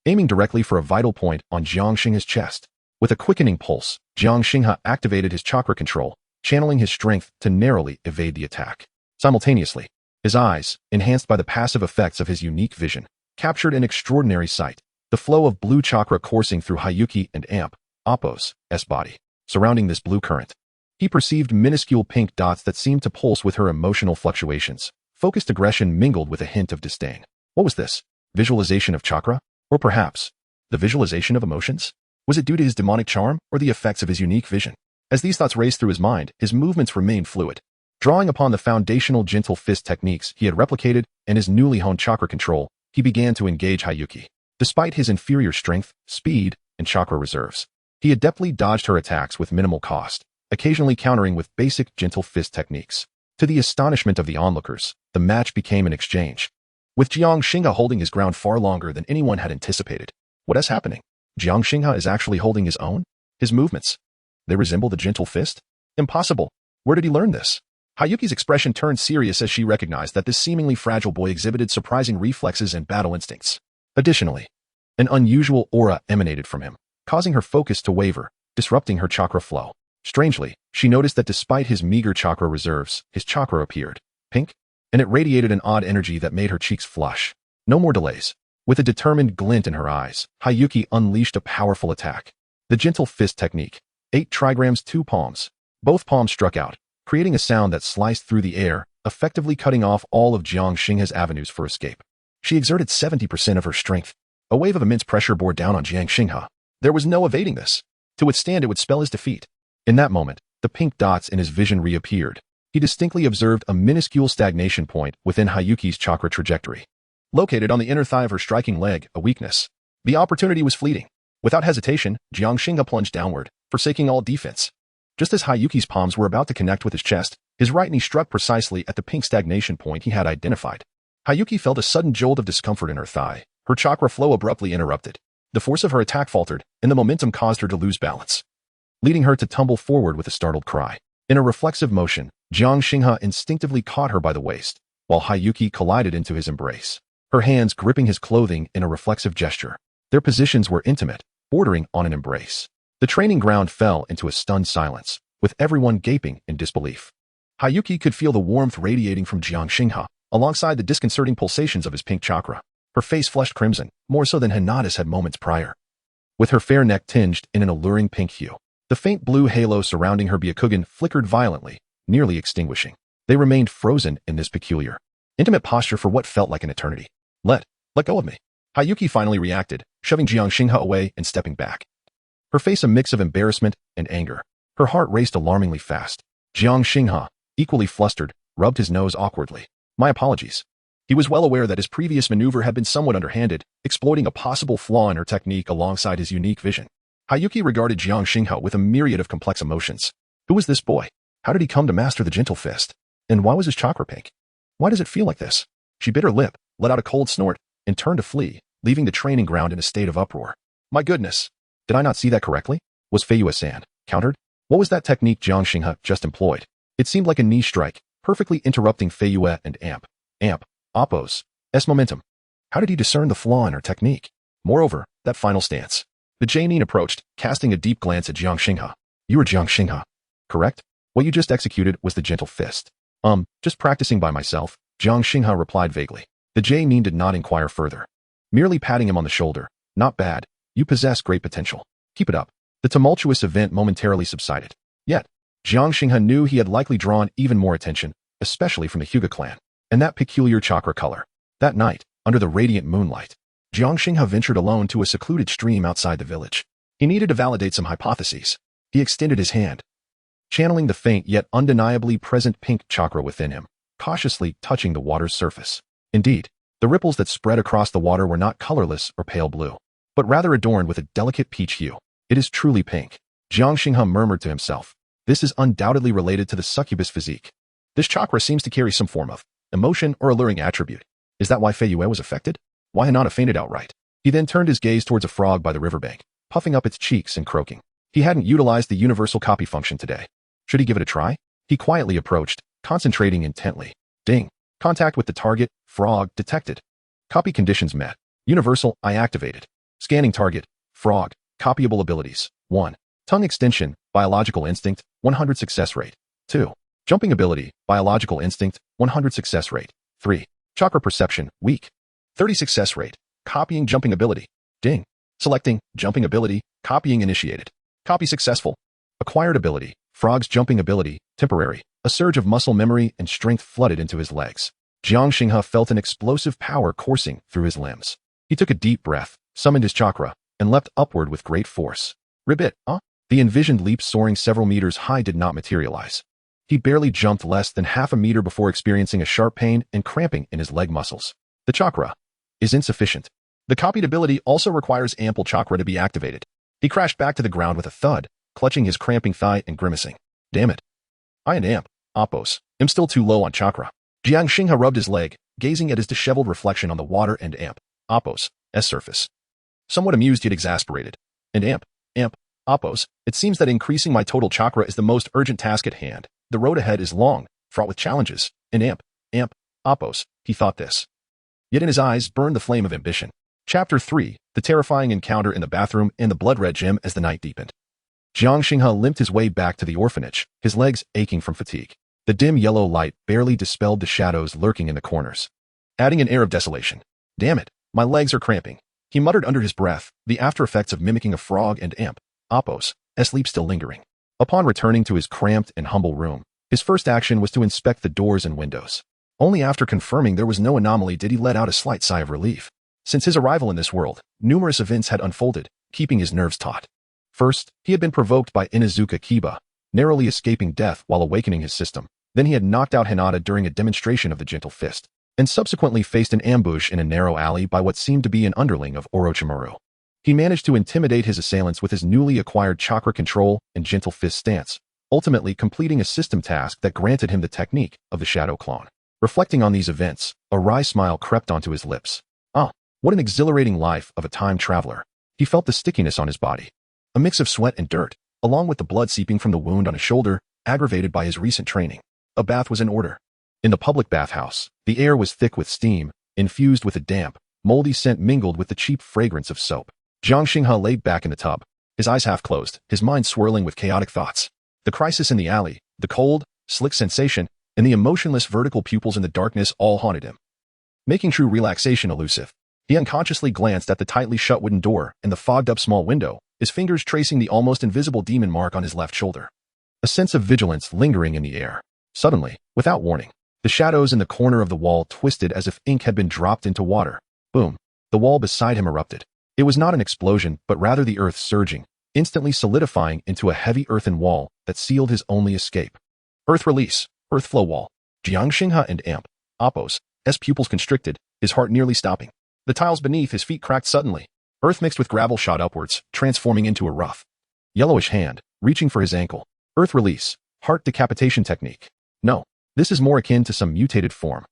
aiming directly for a vital point on Jiang Xinghe's chest. With a quickening pulse, Jiang Xinghe activated his chakra control, channeling his strength to narrowly evade the attack. Simultaneously, his eyes, enhanced by the passive effects of his unique vision, captured an extraordinary sight. The flow of blue chakra coursing through Hayuki and Appo's body. Surrounding this blue current, he perceived minuscule pink dots that seemed to pulse with her emotional fluctuations. Focused aggression mingled with a hint of disdain. What was this? Visualization of chakra? Or perhaps, the visualization of emotions? Was it due to his demonic charm or the effects of his unique vision? As these thoughts raced through his mind, his movements remained fluid. Drawing upon the foundational gentle fist techniques he had replicated and his newly honed chakra control, he began to engage Hayuki. Despite his inferior strength, speed, and chakra reserves, he adeptly dodged her attacks with minimal cost, occasionally countering with basic gentle fist techniques. To the astonishment of the onlookers, the match became an exchange, with Jiang Xinghe holding his ground far longer than anyone had anticipated. What is happening? Jiang Xinghe is actually holding his own? His movements, they resemble the gentle fist? Impossible. Where did he learn this? Hayuki's expression turned serious as she recognized that this seemingly fragile boy exhibited surprising reflexes and battle instincts. Additionally, an unusual aura emanated from him. causing her focus to waver, disrupting her chakra flow. Strangely, she noticed that despite his meager chakra reserves, his chakra appeared pink, and it radiated an odd energy that made her cheeks flush. No more delays. With a determined glint in her eyes, Hayuki unleashed a powerful attack. The gentle fist technique. 8 trigrams 2 palms. Both palms struck out, creating a sound that sliced through the air, effectively cutting off all of Jiang Xinghe's avenues for escape. She exerted 70% of her strength. A wave of immense pressure bore down on Jiang Xinghe. There was no evading this. To withstand it would spell his defeat. In that moment, the pink dots in his vision reappeared. He distinctly observed a minuscule stagnation point within Hayuki's chakra trajectory. Located on the inner thigh of her striking leg, a weakness. The opportunity was fleeting. Without hesitation, Jiang Xinghe plunged downward, forsaking all defense. Just as Hayuki's palms were about to connect with his chest, his right knee struck precisely at the pink stagnation point he had identified. Hayuki felt a sudden jolt of discomfort in her thigh. Her chakra flow abruptly interrupted. The force of her attack faltered, and the momentum caused her to lose balance, leading her to tumble forward with a startled cry. In a reflexive motion, Jiang Xinghe instinctively caught her by the waist, while Hayuki collided into his embrace, her hands gripping his clothing in a reflexive gesture. Their positions were intimate, bordering on an embrace. The training ground fell into a stunned silence, with everyone gaping in disbelief. Hayuki could feel the warmth radiating from Jiang Xinghe, alongside the disconcerting pulsations of his pink chakra. Her face flushed crimson, more so than Hinata's had moments prior, with her fair neck tinged in an alluring pink hue. The faint blue halo surrounding her Byakugan flickered violently, nearly extinguishing. They remained frozen in this peculiar, intimate posture for what felt like an eternity. Let go of me. Hayuki finally reacted, shoving Jiang Xinghe away and stepping back. Her face a mix of embarrassment and anger. Her heart raced alarmingly fast. Jiang Xinghe, equally flustered, rubbed his nose awkwardly. My apologies. He was well aware that his previous maneuver had been somewhat underhanded, exploiting a possible flaw in her technique alongside his unique vision. Hayuki regarded Jiang Xinghe with a myriad of complex emotions. Who was this boy? How did he come to master the gentle fist? And why was his chakra pink? Why does it feel like this? She bit her lip, let out a cold snort, and turned to flee, leaving the training ground in a state of uproar. My goodness! Did I not see that correctly? Was Feiyue-san countered? What was that technique Jiang Xinghe just employed? It seemed like a knee strike, perfectly interrupting Feiyue and Appo's momentum. How did he discern the flaw in her technique? Moreover, that final stance. The Jainin approached, casting a deep glance at Jiang Xinghe. You are Jiang Xinghe, correct? What you just executed was the gentle fist. Just practicing by myself, Jiang Xinghe replied vaguely. The Jainin did not inquire further, merely patting him on the shoulder. Not bad. You possess great potential. Keep it up. The tumultuous event momentarily subsided. Yet, Jiang Xinghe knew he had likely drawn even more attention, especially from the Hyuga clan, and that peculiar chakra color. That night, under the radiant moonlight, Jiang Xinghe ventured alone to a secluded stream outside the village. He needed to validate some hypotheses. He extended his hand, channeling the faint yet undeniably present pink chakra within him, cautiously touching the water's surface. Indeed, the ripples that spread across the water were not colorless or pale blue, but rather adorned with a delicate peach hue. It is truly pink. Jiang Xinghe murmured to himself. This is undoubtedly related to the succubus physique. This chakra seems to carry some form of emotion or alluring attribute. Is that why Feiyue was affected? Why Hinata fainted outright? He then turned his gaze towards a frog by the riverbank, puffing up its cheeks and croaking. He hadn't utilized the universal copy function today. Should he give it a try? He quietly approached, concentrating intently. Ding. Contact with the target, frog, detected. Copy conditions met. Universal, I activated. Scanning target, frog, copyable abilities. 1. Tongue extension, biological instinct, 100 success rate. 2. Jumping ability, biological instinct, 100 success rate. 3. Chakra perception, weak. 30 success rate. Copying jumping ability. Ding. Selecting, jumping ability, copying initiated. Copy successful. Acquired ability, frog's jumping ability, temporary. A surge of muscle memory and strength flooded into his legs. Jiang Xinghe felt an explosive power coursing through his limbs. He took a deep breath, summoned his chakra, and leapt upward with great force. Ribbit, huh? The envisioned leap soaring several meters high did not materialize. He barely jumped less than half a meter before experiencing a sharp pain and cramping in his leg muscles. The chakra is insufficient. The copied ability also requires ample chakra to be activated. He crashed back to the ground with a thud, clutching his cramping thigh and grimacing. Damn it. I and Appo's am still too low on chakra. Jiang Xinghe rubbed his leg, gazing at his disheveled reflection on the water and Appo's surface. Somewhat amused yet exasperated. And Appo's, it seems that increasing my total chakra is the most urgent task at hand. The road ahead is long, fraught with challenges. And Appo's, he thought this. Yet in his eyes burned the flame of ambition. Chapter 3, the terrifying encounter in the bathroom, and the blood-red gym as the night deepened. Jiang Xinghe limped his way back to the orphanage, his legs aching from fatigue. The dim yellow light barely dispelled the shadows lurking in the corners, adding an air of desolation. Damn it, my legs are cramping, he muttered under his breath, the after-effects of mimicking a frog and amp, Appos, sleep still lingering. Upon returning to his cramped and humble room, his first action was to inspect the doors and windows. Only after confirming there was no anomaly did he let out a slight sigh of relief. Since his arrival in this world, numerous events had unfolded, keeping his nerves taut. First, he had been provoked by Inuzuka Kiba, narrowly escaping death while awakening his system. Then he had knocked out Hinata during a demonstration of the gentle fist, and subsequently faced an ambush in a narrow alley by what seemed to be an underling of Orochimaru. He managed to intimidate his assailants with his newly acquired chakra control and gentle fist stance, ultimately completing a system task that granted him the technique of the shadow clone. Reflecting on these events, a wry smile crept onto his lips. Ah, what an exhilarating life of a time traveler. He felt the stickiness on his body, a mix of sweat and dirt, along with the blood seeping from the wound on his shoulder, aggravated by his recent training. A bath was in order. In the public bathhouse, the air was thick with steam, infused with a damp, moldy scent mingled with the cheap fragrance of soap. Jiang Xinghe lay back in the tub, his eyes half closed, his mind swirling with chaotic thoughts. The crisis in the alley, the cold, slick sensation, and the emotionless vertical pupils in the darkness all haunted him, making true relaxation elusive. He unconsciously glanced at the tightly shut wooden door and the fogged-up small window, his fingers tracing the almost invisible demon mark on his left shoulder. A sense of vigilance lingering in the air. Suddenly, without warning, the shadows in the corner of the wall twisted as if ink had been dropped into water. Boom. The wall beside him erupted. It was not an explosion, but rather the earth surging, instantly solidifying into a heavy earthen wall that sealed his only escape. Earth release. Earth flow wall. Jiang Xinghe and amp, Appos, pupils constricted, his heart nearly stopping. The tiles beneath his feet cracked suddenly. Earth mixed with gravel shot upwards, transforming into a rough, yellowish hand, reaching for his ankle. Earth release. Heart decapitation technique. No, this is more akin to some mutated form.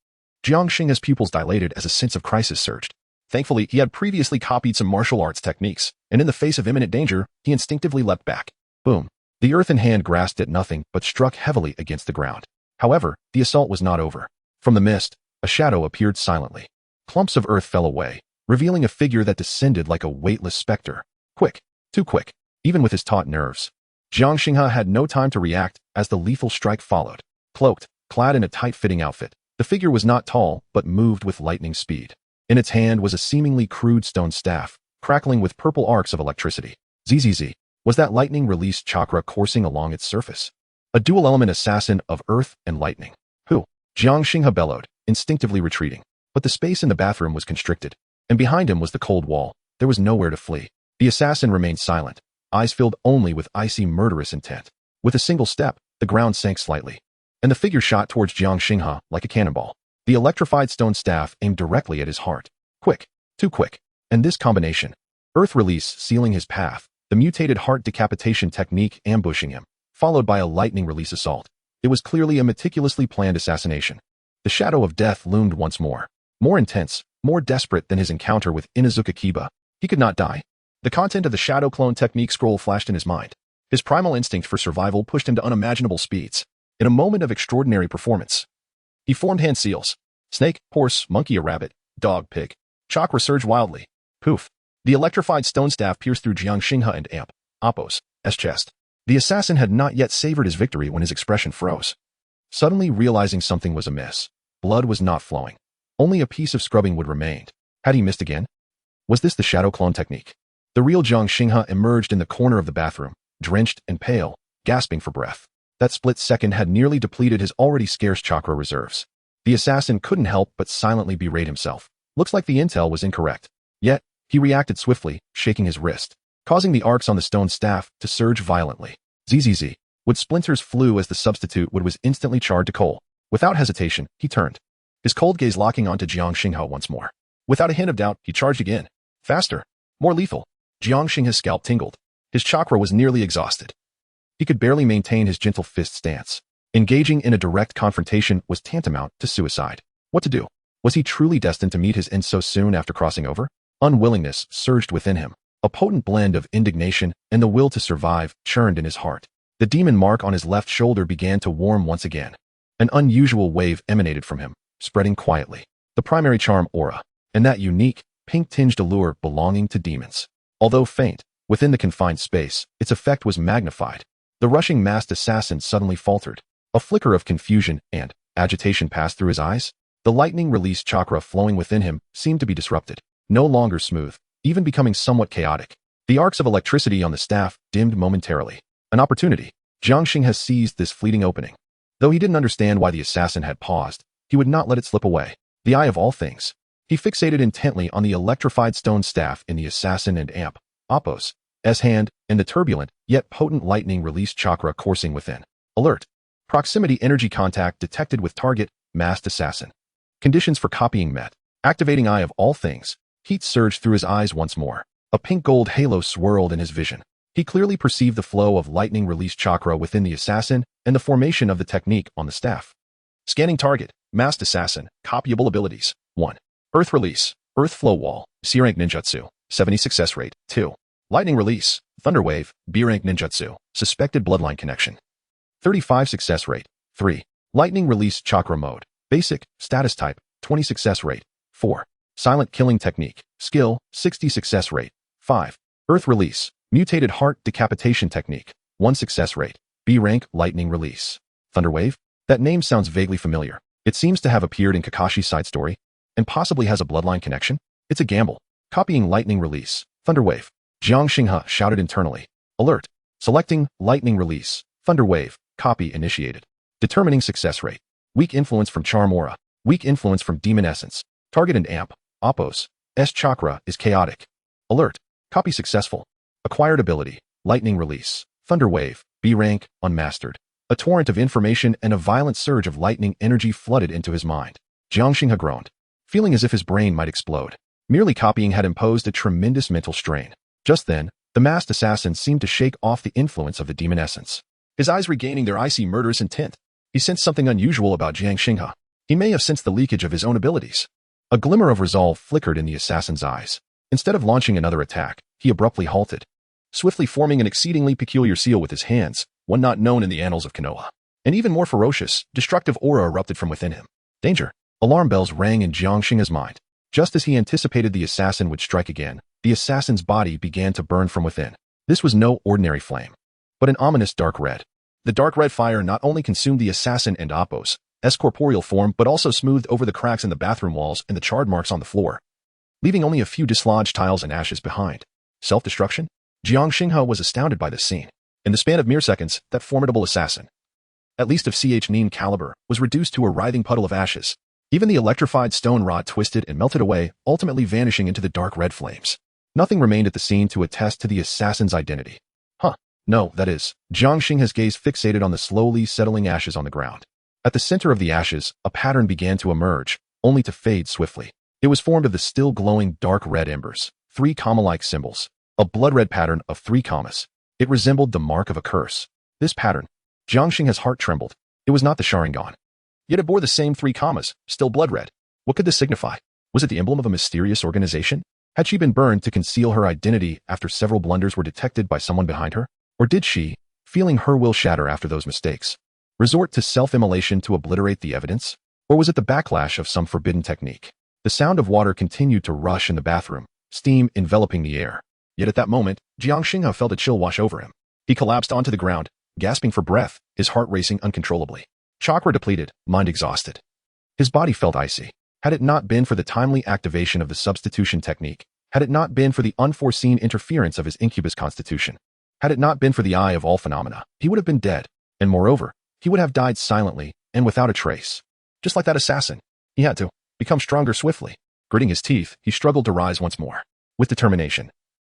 Jiang Xinghe's pupils dilated as a sense of crisis surged. Thankfully, he had previously copied some martial arts techniques, and in the face of imminent danger, he instinctively leapt back. Boom. The earthen hand grasped at nothing but struck heavily against the ground. However, the assault was not over. From the mist, a shadow appeared silently. Clumps of earth fell away, revealing a figure that descended like a weightless specter. Quick. Too quick. Even with his taut nerves. Jiang Xinghe had no time to react as the lethal strike followed. Cloaked, clad in a tight-fitting outfit, the figure was not tall, but moved with lightning speed. In its hand was a seemingly crude stone staff, crackling with purple arcs of electricity. ZZZ. Was that lightning-released chakra coursing along its surface? A dual-element assassin of earth and lightning. Who? Jiang Xinghe bellowed, instinctively retreating. But the space in the bathroom was constricted, and behind him was the cold wall. There was nowhere to flee. The assassin remained silent, eyes filled only with icy murderous intent. With a single step, the ground sank slightly, and the figure shot towards Jiang Xinghe like a cannonball. The electrified stone staff aimed directly at his heart. Quick. Too quick. And this combination. Earth release sealing his path, the mutated heart decapitation technique ambushing him, followed by a lightning release assault. It was clearly a meticulously planned assassination. The shadow of death loomed once more. More intense, more desperate than his encounter with Inuzuka Kiba. He could not die. The content of the shadow clone technique scroll flashed in his mind. His primal instinct for survival pushed him to unimaginable speeds. In a moment of extraordinary performance, he formed hand seals. Snake, horse, monkey, a rabbit, dog, pig. Chakra surged wildly. Poof. The electrified stone staff pierced through Jiang Xinghe and amp, Appos' chest. The assassin had not yet savored his victory when his expression froze. Suddenly realizing something was amiss, blood was not flowing. Only a piece of scrubbing would remain. Had he missed again? Was this the shadow clone technique? The real Jiang Xinghe emerged in the corner of the bathroom, drenched and pale, gasping for breath. That split second had nearly depleted his already scarce chakra reserves. The assassin couldn't help but silently berate himself. Looks like the intel was incorrect. Yet, he reacted swiftly, shaking his wrist, causing the arcs on the stone staff to surge violently. ZZZ. Wood splinters flew as the substitute wood was instantly charred to coal. Without hesitation, he turned, his cold gaze locking onto Jiang Xinghe once more. Without a hint of doubt, he charged again. Faster. More lethal. Jiang Xinghe's scalp tingled. His chakra was nearly exhausted. He could barely maintain his gentle fist stance. Engaging in a direct confrontation was tantamount to suicide. What to do? Was he truly destined to meet his end so soon after crossing over? Unwillingness surged within him. A potent blend of indignation and the will to survive churned in his heart. The demon mark on his left shoulder began to warm once again. An unusual wave emanated from him, spreading quietly. The primary charm aura, and that unique, pink-tinged allure belonging to demons. Although faint, within the confined space, its effect was magnified. The rushing masked assassin suddenly faltered. A flicker of confusion and agitation passed through his eyes. The lightning release chakra flowing within him seemed to be disrupted, no longer smooth, even becoming somewhat chaotic. The arcs of electricity on the staff dimmed momentarily. An opportunity. Jiang Xing has seized this fleeting opening. Though he didn't understand why the assassin had paused, he would not let it slip away. The eye of all things. He fixated intently on the electrified stone staff in the assassin and amp, Apos, S hand, and the turbulent, yet potent lightning release chakra coursing within. Alert. Proximity energy contact detected with target, masked assassin. Conditions for copying met. Activating eye of all things. Heat surged through his eyes once more. A pink-gold halo swirled in his vision. He clearly perceived the flow of lightning release chakra within the assassin and the formation of the technique on the staff. Scanning target, masked assassin, copyable abilities. 1. Earth release, earth flow wall, C-rank ninjutsu, 70 success rate. 2. Lightning release, thunder wave, B-rank ninjutsu, suspected bloodline connection. 35 success rate. 3. Lightning release chakra mode, basic, status type, 20 success rate. 4. Silent killing technique, skill, 60 success rate. 5. Earth release, mutated heart decapitation technique, 1 success rate. B-rank lightning release. Thunderwave? That name sounds vaguely familiar. It seems to have appeared in Kakashi's side story, and possibly has a bloodline connection. It's a gamble. Copying lightning release, Thunderwave. Jiang Xinghe shouted internally. Alert. Selecting lightning release, Thunderwave, copy initiated. Determining success rate. Weak influence from charm aura. Weak influence from demon essence. Target and amp, Apos, S chakra is chaotic. Alert. Copy successful. Acquired ability, lightning release, Thunderwave, B rank, unmastered. A torrent of information and a violent surge of lightning energy flooded into his mind. Jiang Xinghe groaned, feeling as if his brain might explode. Merely copying had imposed a tremendous mental strain. Just then, the masked assassin seemed to shake off the influence of the demon essence. His eyes regaining their icy murderous intent. He sensed something unusual about Jiang Xinghe. He may have sensed the leakage of his own abilities. A glimmer of resolve flickered in the assassin's eyes. Instead of launching another attack, he abruptly halted, swiftly forming an exceedingly peculiar seal with his hands, one not known in the annals of Konoha. An even more ferocious, destructive aura erupted from within him. Danger! Alarm bells rang in Jiang Xinghe's mind. Just as he anticipated the assassin would strike again, the assassin's body began to burn from within. This was no ordinary flame, but an ominous dark red. The dark red fire not only consumed the assassin and Apos' corporeal form, but also smoothed over the cracks in the bathroom walls and the charred marks on the floor, leaving only a few dislodged tiles and ashes behind. Self-destruction? Jiang Xinghe was astounded by this scene. In the span of mere seconds, that formidable assassin, at least of Ch-9 caliber, was reduced to a writhing puddle of ashes. Even the electrified stone rod twisted and melted away, ultimately vanishing into the dark red flames. Nothing remained at the scene to attest to the assassin's identity. No, that is. Jiang Xinghe's gaze fixated on the slowly settling ashes on the ground. At the center of the ashes, a pattern began to emerge, only to fade swiftly. It was formed of the still glowing dark red embers, 3 comma-like symbols, a blood red pattern of 3 commas. It resembled the mark of a curse. This pattern, Jiang Xinghe's heart trembled. It was not the Sharingan. Yet it bore the same 3 commas, still blood red. What could this signify? Was it the emblem of a mysterious organization? Had she been burned to conceal her identity after several blunders were detected by someone behind her? Or did she, feeling her will shatter after those mistakes, resort to self-immolation to obliterate the evidence? Or was it the backlash of some forbidden technique? The sound of water continued to rush in the bathroom, steam enveloping the air. Yet at that moment, Jiang Xinghe felt a chill wash over him. He collapsed onto the ground, gasping for breath, his heart racing uncontrollably. Chakra depleted, mind exhausted. His body felt icy. Had it not been for the timely activation of the substitution technique, had it not been for the unforeseen interference of his incubus constitution, had it not been for the eye of all phenomena, he would have been dead, and moreover, he would have died silently and without a trace. Just like that assassin, he had to become stronger swiftly. Gritting his teeth, he struggled to rise once more. With determination,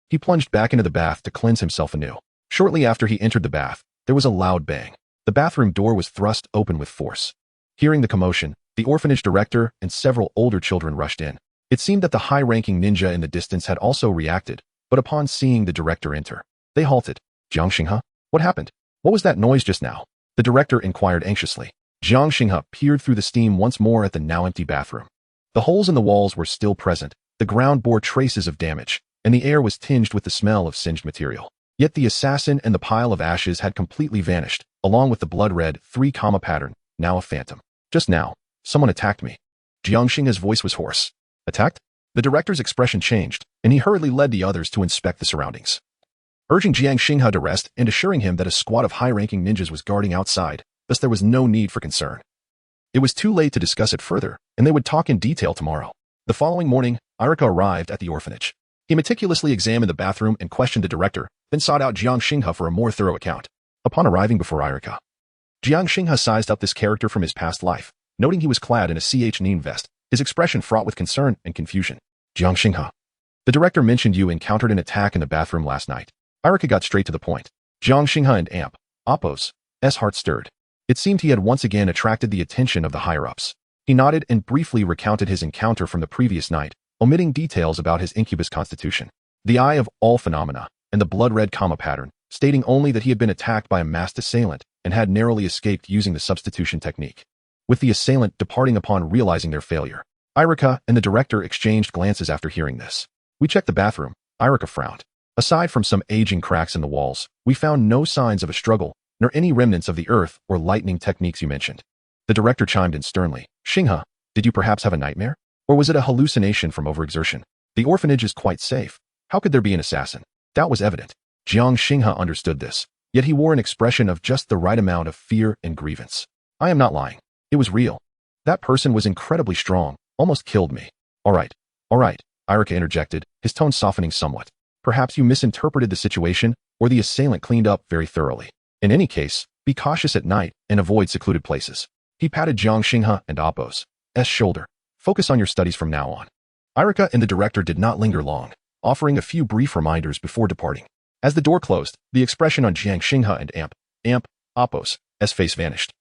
he plunged back into the bath to cleanse himself anew. Shortly after he entered the bath, there was a loud bang. The bathroom door was thrust open with force. Hearing the commotion, the orphanage director and several older children rushed in. It seemed that the high-ranking ninja in the distance had also reacted, but upon seeing the director enter, they halted. Jiang Xinghe? What happened? What was that noise just now? The director inquired anxiously. Jiang Xinghe peered through the steam once more at the now empty bathroom. The holes in the walls were still present, the ground bore traces of damage, and the air was tinged with the smell of singed material. Yet the assassin and the pile of ashes had completely vanished, along with the blood-red 3 comma pattern, now a phantom. Just now, someone attacked me. Jiang Xinghe's voice was hoarse. Attacked? The director's expression changed, and he hurriedly led the others to inspect the surroundings. Urging Jiang Xinghe to rest and assuring him that a squad of high-ranking ninjas was guarding outside, thus there was no need for concern. It was too late to discuss it further, and they would talk in detail tomorrow. The following morning, Irika arrived at the orphanage. He meticulously examined the bathroom and questioned the director, then sought out Jiang Xinghe for a more thorough account. Upon arriving before Irika, Jiang Xinghe sized up this character from his past life, noting he was clad in a nin vest, his expression fraught with concern and confusion. Jiang Xinghe, the director mentioned you encountered an attack in the bathroom last night. Irika got straight to the point. Jiang Xinghe and Amp, Appo's heart stirred. It seemed he had once again attracted the attention of the higher-ups. He nodded and briefly recounted his encounter from the previous night, omitting details about his incubus constitution, the eye of all phenomena, and the blood-red comma pattern, stating only that he had been attacked by a masked assailant and had narrowly escaped using the substitution technique. With the assailant departing upon realizing their failure, Irika and the director exchanged glances after hearing this. We checked the bathroom. Irika frowned. Aside from some aging cracks in the walls, we found no signs of a struggle, nor any remnants of the earth or lightning techniques you mentioned. The director chimed in sternly. Xinghe, did you perhaps have a nightmare? Or was it a hallucination from overexertion? The orphanage is quite safe. How could there be an assassin? Doubt was evident. Jiang Xinghe understood this, yet he wore an expression of just the right amount of fear and grievance. I am not lying. It was real. That person was incredibly strong, almost killed me. All right, Irika interjected, his tone softening somewhat. Perhaps you misinterpreted the situation, or the assailant cleaned up very thoroughly. In any case, be cautious at night and avoid secluded places. He patted Jiang Xinghe and Appo's shoulder. Focus on your studies from now on. Irika and the director did not linger long, offering a few brief reminders before departing. As the door closed, the expression on Jiang Xinghe and Appo's face vanished,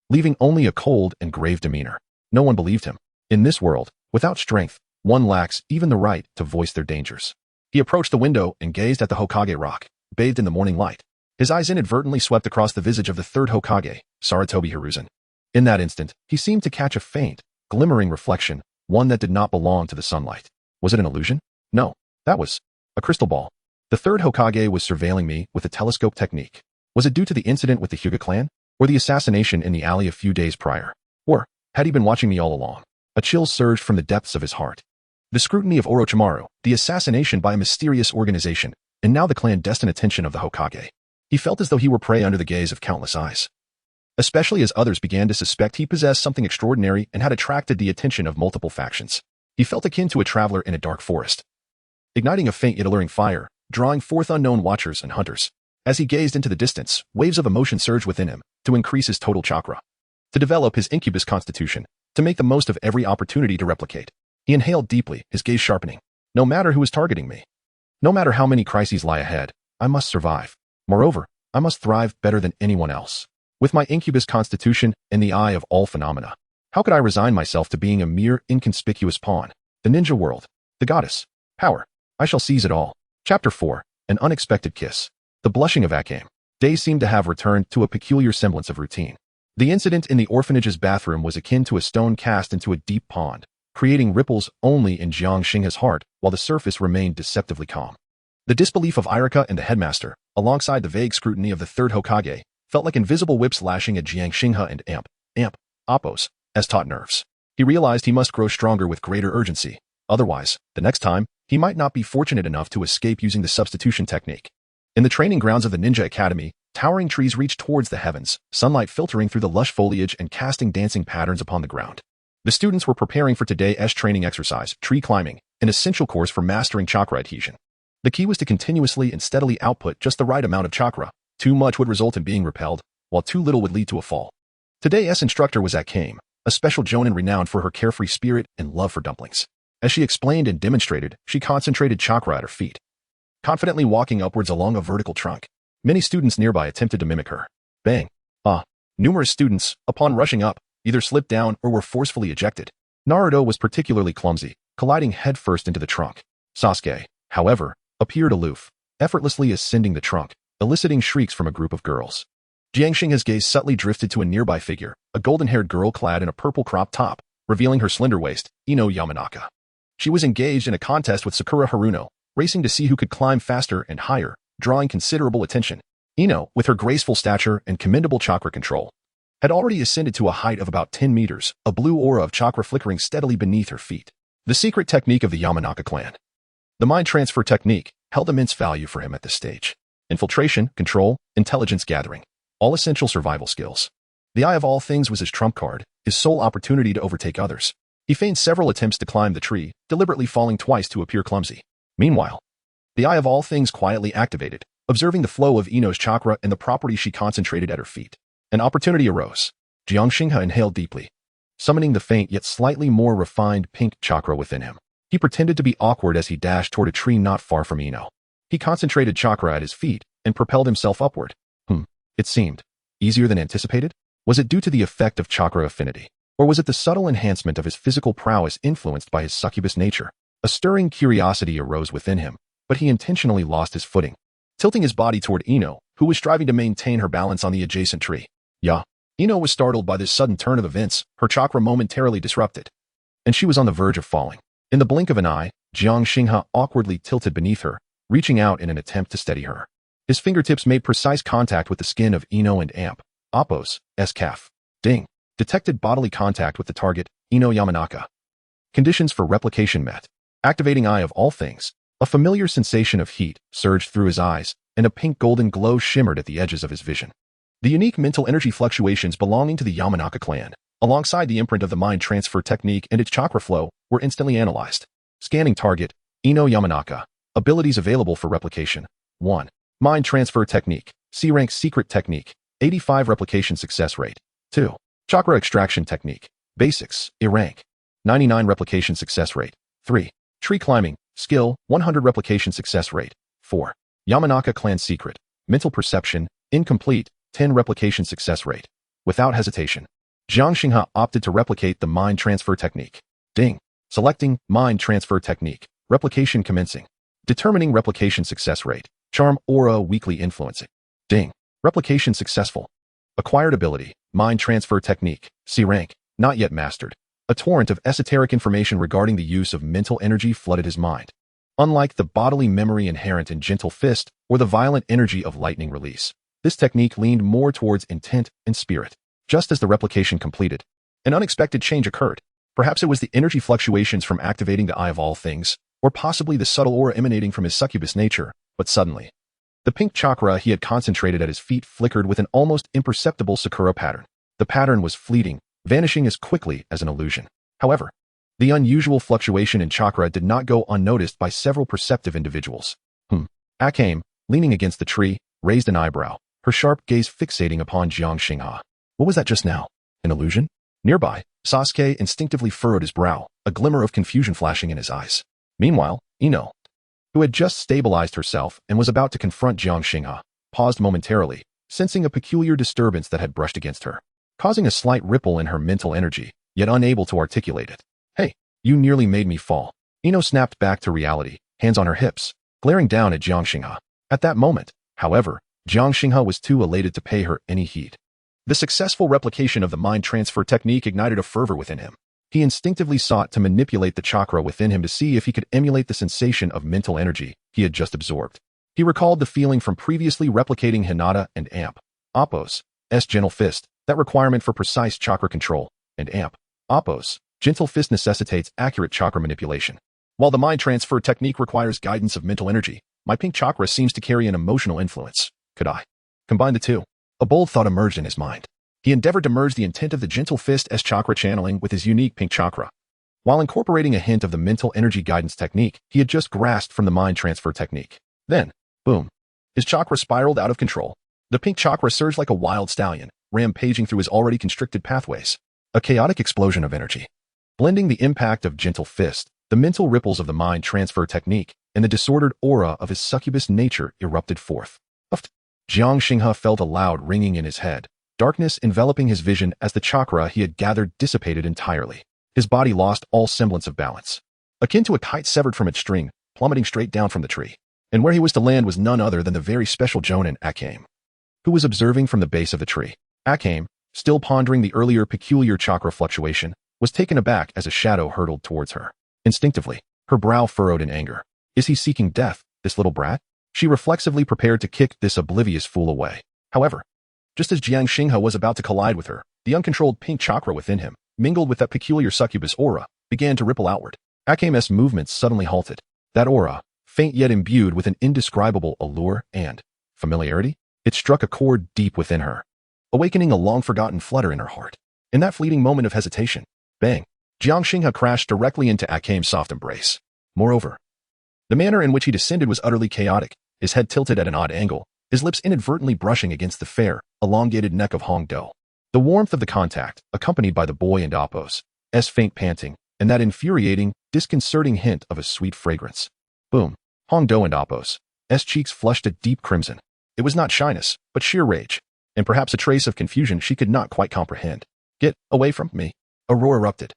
leaving only a cold and grave demeanor. No one believed him. In this world, without strength, one lacks even the right to voice their dangers. He approached the window and gazed at the Hokage rock, bathed in the morning light. His eyes inadvertently swept across the visage of the third Hokage, Sarutobi Hiruzen. In that instant, he seemed to catch a faint, glimmering reflection, one that did not belong to the sunlight. Was it an illusion? No, that was a crystal ball. The third Hokage was surveilling me with a telescope technique. Was it due to the incident with the Hyuga clan? Or the assassination in the alley a few days prior? Or had he been watching me all along? A chill surged from the depths of his heart. The scrutiny of Orochimaru, the assassination by a mysterious organization, and now the clandestine attention of the Hokage. He felt as though he were prey under the gaze of countless eyes. Especially as others began to suspect he possessed something extraordinary and had attracted the attention of multiple factions. He felt akin to a traveler in a dark forest, igniting a faint yet alluring fire, drawing forth unknown watchers and hunters. As he gazed into the distance, waves of emotion surged within him to increase his total chakra, to develop his incubus constitution, to make the most of every opportunity to replicate. He inhaled deeply, his gaze sharpening. No matter who is targeting me, no matter how many crises lie ahead, I must survive. Moreover, I must thrive better than anyone else. With my incubus constitution and the eye of all phenomena, how could I resign myself to being a mere inconspicuous pawn? The ninja world, the goddess, power. I shall seize it all. Chapter 4, An Unexpected Kiss. The blushing of Akame. Days seemed to have returned to a peculiar semblance of routine. The incident in the orphanage's bathroom was akin to a stone cast into a deep pond, creating ripples only in Jiang Xinghe's heart while the surface remained deceptively calm. The disbelief of Irika and the headmaster, alongside the vague scrutiny of the third Hokage, felt like invisible whips lashing at Jiang Xinghe and Appo's taut nerves. He realized he must grow stronger with greater urgency. Otherwise, the next time, he might not be fortunate enough to escape using the substitution technique. In the training grounds of the Ninja Academy, towering trees reached towards the heavens, sunlight filtering through the lush foliage and casting dancing patterns upon the ground. The students were preparing for today's training exercise, tree climbing, an essential course for mastering chakra adhesion. The key was to continuously and steadily output just the right amount of chakra. Too much would result in being repelled, while too little would lead to a fall. Today's instructor was Akame, a special jonin renowned for her carefree spirit and love for dumplings. As she explained and demonstrated, she concentrated chakra at her feet, confidently walking upwards along a vertical trunk. Many students nearby attempted to mimic her. Bang! Numerous students, upon rushing up, either slipped down or were forcefully ejected. Naruto was particularly clumsy, colliding headfirst into the trunk. Sasuke, however, appeared aloof, effortlessly ascending the trunk, eliciting shrieks from a group of girls. Jiang Xinghe's gaze subtly drifted to a nearby figure, a golden-haired girl clad in a purple crop top, revealing her slender waist, Ino Yamanaka. She was engaged in a contest with Sakura Haruno, racing to see who could climb faster and higher, drawing considerable attention. Ino, with her graceful stature and commendable chakra control, had already ascended to a height of about 10 meters, a blue aura of chakra flickering steadily beneath her feet. The secret technique of the Yamanaka clan. The mind transfer technique held immense value for him at this stage. Infiltration, control, intelligence gathering, all essential survival skills. The eye of all things was his trump card, his sole opportunity to overtake others. He feigned several attempts to climb the tree, deliberately falling twice to appear clumsy. Meanwhile, the eye of all things quietly activated, observing the flow of Ino's chakra and the properties she concentrated at her feet. An opportunity arose. Jiang Xinghe inhaled deeply, summoning the faint yet slightly more refined pink chakra within him. He pretended to be awkward as he dashed toward a tree not far from Ino. He concentrated chakra at his feet and propelled himself upward. It seemed easier than anticipated. Was it due to the effect of chakra affinity? Or was it the subtle enhancement of his physical prowess influenced by his succubus nature? A stirring curiosity arose within him, but he intentionally lost his footing, tilting his body toward Ino, who was striving to maintain her balance on the adjacent tree. Ino was startled by this sudden turn of events, her chakra momentarily disrupted, and she was on the verge of falling. In the blink of an eye, Jiang Xinghe awkwardly tilted beneath her, reaching out in an attempt to steady her. His fingertips made precise contact with the skin of Ino and Amp. Oppos, S-Calf. Ding. Detected bodily contact with the target, Ino Yamanaka. Conditions for replication met. Activating eye of all things. A familiar sensation of heat surged through his eyes, and a pink-golden glow shimmered at the edges of his vision. The unique mental energy fluctuations belonging to the Yamanaka clan, alongside the imprint of the mind transfer technique and its chakra flow, were instantly analyzed. Scanning target, Ino Yamanaka. Abilities available for replication. 1. Mind transfer technique. C-rank secret technique. 85 replication success rate. 2. Chakra extraction technique. Basics, A-rank. 99 replication success rate. 3. Tree climbing, skill, 100 replication success rate. 4. Yamanaka clan secret. Mental perception, incomplete, 10 replication success rate. Without hesitation, Jiang Xinghe opted to replicate the mind transfer technique. Ding. Selecting mind transfer technique. Replication commencing. Determining replication success rate. Charm aura weakly influencing. Ding. Replication successful. Acquired ability, mind transfer technique, C-rank, not yet mastered. A torrent of esoteric information regarding the use of mental energy flooded his mind. Unlike the bodily memory inherent in gentle fist or the violent energy of lightning release, this technique leaned more towards intent and spirit. Just as the replication completed, an unexpected change occurred. Perhaps it was the energy fluctuations from activating the eye of all things, or possibly the subtle aura emanating from his succubus nature, but suddenly, the pink chakra he had concentrated at his feet flickered with an almost imperceptible sakura pattern. The pattern was fleeting, vanishing as quickly as an illusion. However, the unusual fluctuation in chakra did not go unnoticed by several perceptive individuals. Akame, leaning against the tree, raised an eyebrow, her sharp gaze fixating upon Jiang Xinghe. What was that just now? An illusion? Nearby, Sasuke instinctively furrowed his brow, a glimmer of confusion flashing in his eyes. Meanwhile, Ino, who had just stabilized herself and was about to confront Jiang Xinghe, paused momentarily, sensing a peculiar disturbance that had brushed against her, causing a slight ripple in her mental energy, yet unable to articulate it. Hey, you nearly made me fall. Ino snapped back to reality, hands on her hips, glaring down at Jiang Xinghe. At that moment, however, Jiang Xinghe was too elated to pay her any heed. The successful replication of the mind transfer technique ignited a fervor within him. He instinctively sought to manipulate the chakra within him to see if he could emulate the sensation of mental energy he had just absorbed. He recalled the feeling from previously replicating Hinata and Amp. Oppos, S gentle fist, that requirement for precise chakra control, and Amp. Oppos, gentle fist necessitates accurate chakra manipulation. While the mind transfer technique requires guidance of mental energy, my pink chakra seems to carry an emotional influence. Could I combine the two? A bold thought emerged in his mind. He endeavored to merge the intent of the gentle fist S chakra channeling with his unique pink chakra, while incorporating a hint of the mental energy guidance technique he had just grasped from the mind transfer technique. Then, boom, his chakra spiraled out of control. The pink chakra surged like a wild stallion, rampaging through his already constricted pathways. A chaotic explosion of energy. Blending the impact of gentle fist, the mental ripples of the mind transfer technique, and the disordered aura of his succubus nature erupted forth. Jiang Xinghe felt a loud ringing in his head, darkness enveloping his vision as the chakra he had gathered dissipated entirely. His body lost all semblance of balance, akin to a kite severed from its string, plummeting straight down from the tree. And where he was to land was none other than the very special Jonin Akame, who was observing from the base of the tree. Akame, still pondering the earlier peculiar chakra fluctuation, was taken aback as a shadow hurtled towards her. Instinctively, her brow furrowed in anger. Is he seeking death, this little brat? She reflexively prepared to kick this oblivious fool away. However, just as Jiang Xinghe was about to collide with her, the uncontrolled pink chakra within him, mingled with that peculiar succubus aura, began to ripple outward. Akame's movements suddenly halted. That aura, faint yet imbued with an indescribable allure and familiarity, it struck a chord deep within her, awakening a long-forgotten flutter in her heart. In that fleeting moment of hesitation, bang, Jiang Xinghe crashed directly into Akame's soft embrace. Moreover, the manner in which he descended was utterly chaotic, his head tilted at an odd angle, his lips inadvertently brushing against the fair, elongated neck of Hong Do. The warmth of the contact, accompanied by the boy and Appo's faint panting, and that infuriating, disconcerting hint of a sweet fragrance. Boom. Hong Do and Appo's cheeks flushed a deep crimson. It was not shyness, but sheer rage, and perhaps a trace of confusion she could not quite comprehend. Get away from me. A roar erupted,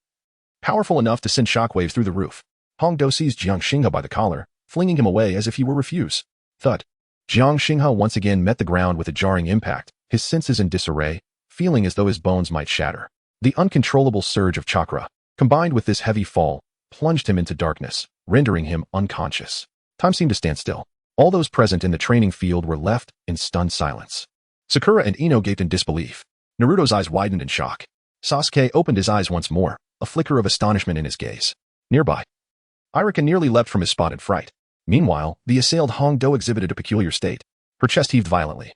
powerful enough to send shockwaves through the roof. Hong Do seized Jiang Xinghe by the collar, flinging him away as if he were refuse. Thud. Jiang Xinghe once again met the ground with a jarring impact, his senses in disarray, feeling as though his bones might shatter. The uncontrollable surge of chakra, combined with this heavy fall, plunged him into darkness, rendering him unconscious. Time seemed to stand still. All those present in the training field were left in stunned silence. Sakura and Ino gaped in disbelief. Naruto's eyes widened in shock. Sasuke opened his eyes once more, a flicker of astonishment in his gaze. Nearby, Irika nearly leapt from his spot in fright. Meanwhile, the assailed Hong Do exhibited a peculiar state. Her chest heaved violently.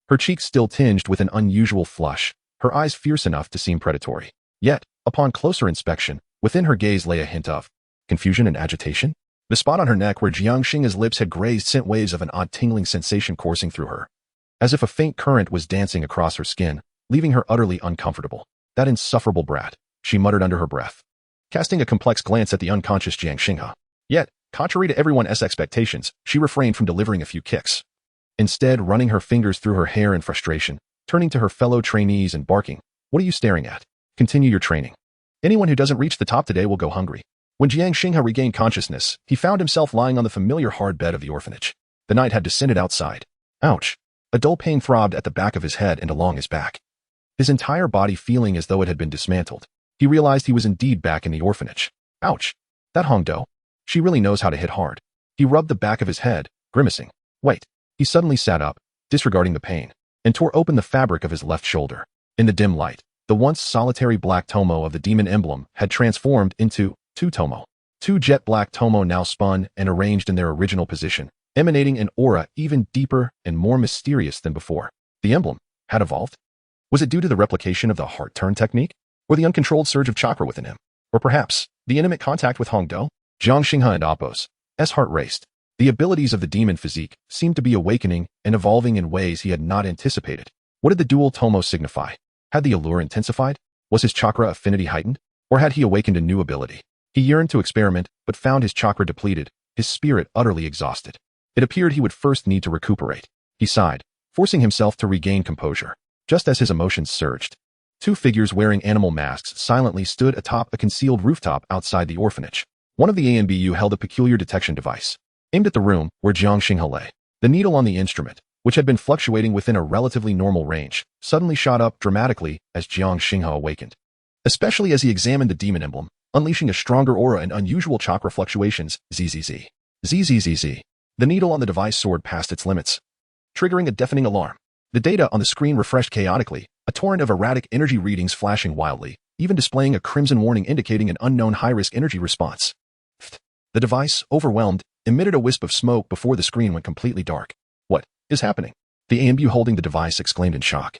Her cheeks still tinged with an unusual flush, her eyes fierce enough to seem predatory. Yet, upon closer inspection, within her gaze lay a hint of confusion and agitation. The spot on her neck where Jiang Xinghe's lips had grazed sent waves of an odd tingling sensation coursing through her, as if a faint current was dancing across her skin, leaving her utterly uncomfortable. That insufferable brat, she muttered under her breath, casting a complex glance at the unconscious Jiang Xinghe. Yet, contrary to everyone's expectations, she refrained from delivering a few kicks. Instead, running her fingers through her hair in frustration, turning to her fellow trainees and barking, "What are you staring at? Continue your training. Anyone who doesn't reach the top today will go hungry." When Jiang Xinghe regained consciousness, he found himself lying on the familiar hard bed of the orphanage. The night had descended outside. Ouch! A dull pain throbbed at the back of his head and along his back, his entire body feeling as though it had been dismantled. He realized he was indeed back in the orphanage. Ouch! That Hong Do. She really knows how to hit hard. He rubbed the back of his head, grimacing. Wait. He suddenly sat up, disregarding the pain, and tore open the fabric of his left shoulder. In the dim light, the once solitary black tomo of the demon emblem had transformed into two tomo. Two jet black tomo now spun and arranged in their original position, emanating an aura even deeper and more mysterious than before. The emblem had evolved? Was it due to the replication of the heart turn technique? Or the uncontrolled surge of chakra within him? Or perhaps the intimate contact with Hong Do? Jiang Xinghe and Appo's heart raced. The abilities of the demon physique seemed to be awakening and evolving in ways he had not anticipated. What did the dual tomo signify? Had the allure intensified? Was his chakra affinity heightened? Or had he awakened a new ability? He yearned to experiment, but found his chakra depleted, his spirit utterly exhausted. It appeared he would first need to recuperate. He sighed, forcing himself to regain composure. Just as his emotions surged, two figures wearing animal masks silently stood atop a concealed rooftop outside the orphanage. One of the ANBU held a peculiar detection device, aimed at the room where Jiang Xinghe lay. The needle on the instrument, which had been fluctuating within a relatively normal range, suddenly shot up dramatically as Jiang Xinghe awakened. Especially as he examined the demon emblem, unleashing a stronger aura and unusual chakra fluctuations. ZZZ. ZZZZ. The needle on the device soared past its limits, triggering a deafening alarm. The data on the screen refreshed chaotically, a torrent of erratic energy readings flashing wildly, even displaying a crimson warning indicating an unknown high-risk energy response. The device, overwhelmed, emitted a wisp of smoke before the screen went completely dark. What is happening? The ANBU holding the device exclaimed in shock,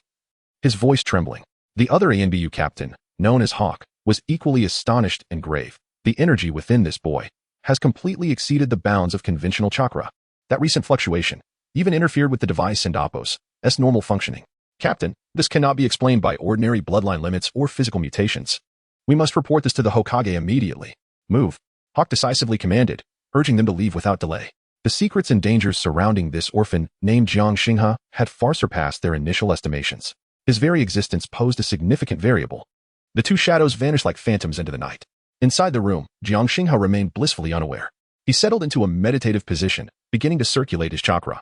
his voice trembling. The other ANBU captain, known as Hawk, was equally astonished and grave. The energy within this boy has completely exceeded the bounds of conventional chakra. That recent fluctuation even interfered with the device and Appo's normal functioning. Captain, this cannot be explained by ordinary bloodline limits or physical mutations. We must report this to the Hokage immediately. Move. Hawk decisively commanded, urging them to leave without delay. The secrets and dangers surrounding this orphan named Jiang Xinghe had far surpassed their initial estimations. His very existence posed a significant variable. The two shadows vanished like phantoms into the night. Inside the room, Jiang Xinghe remained blissfully unaware. He settled into a meditative position, beginning to circulate his chakra,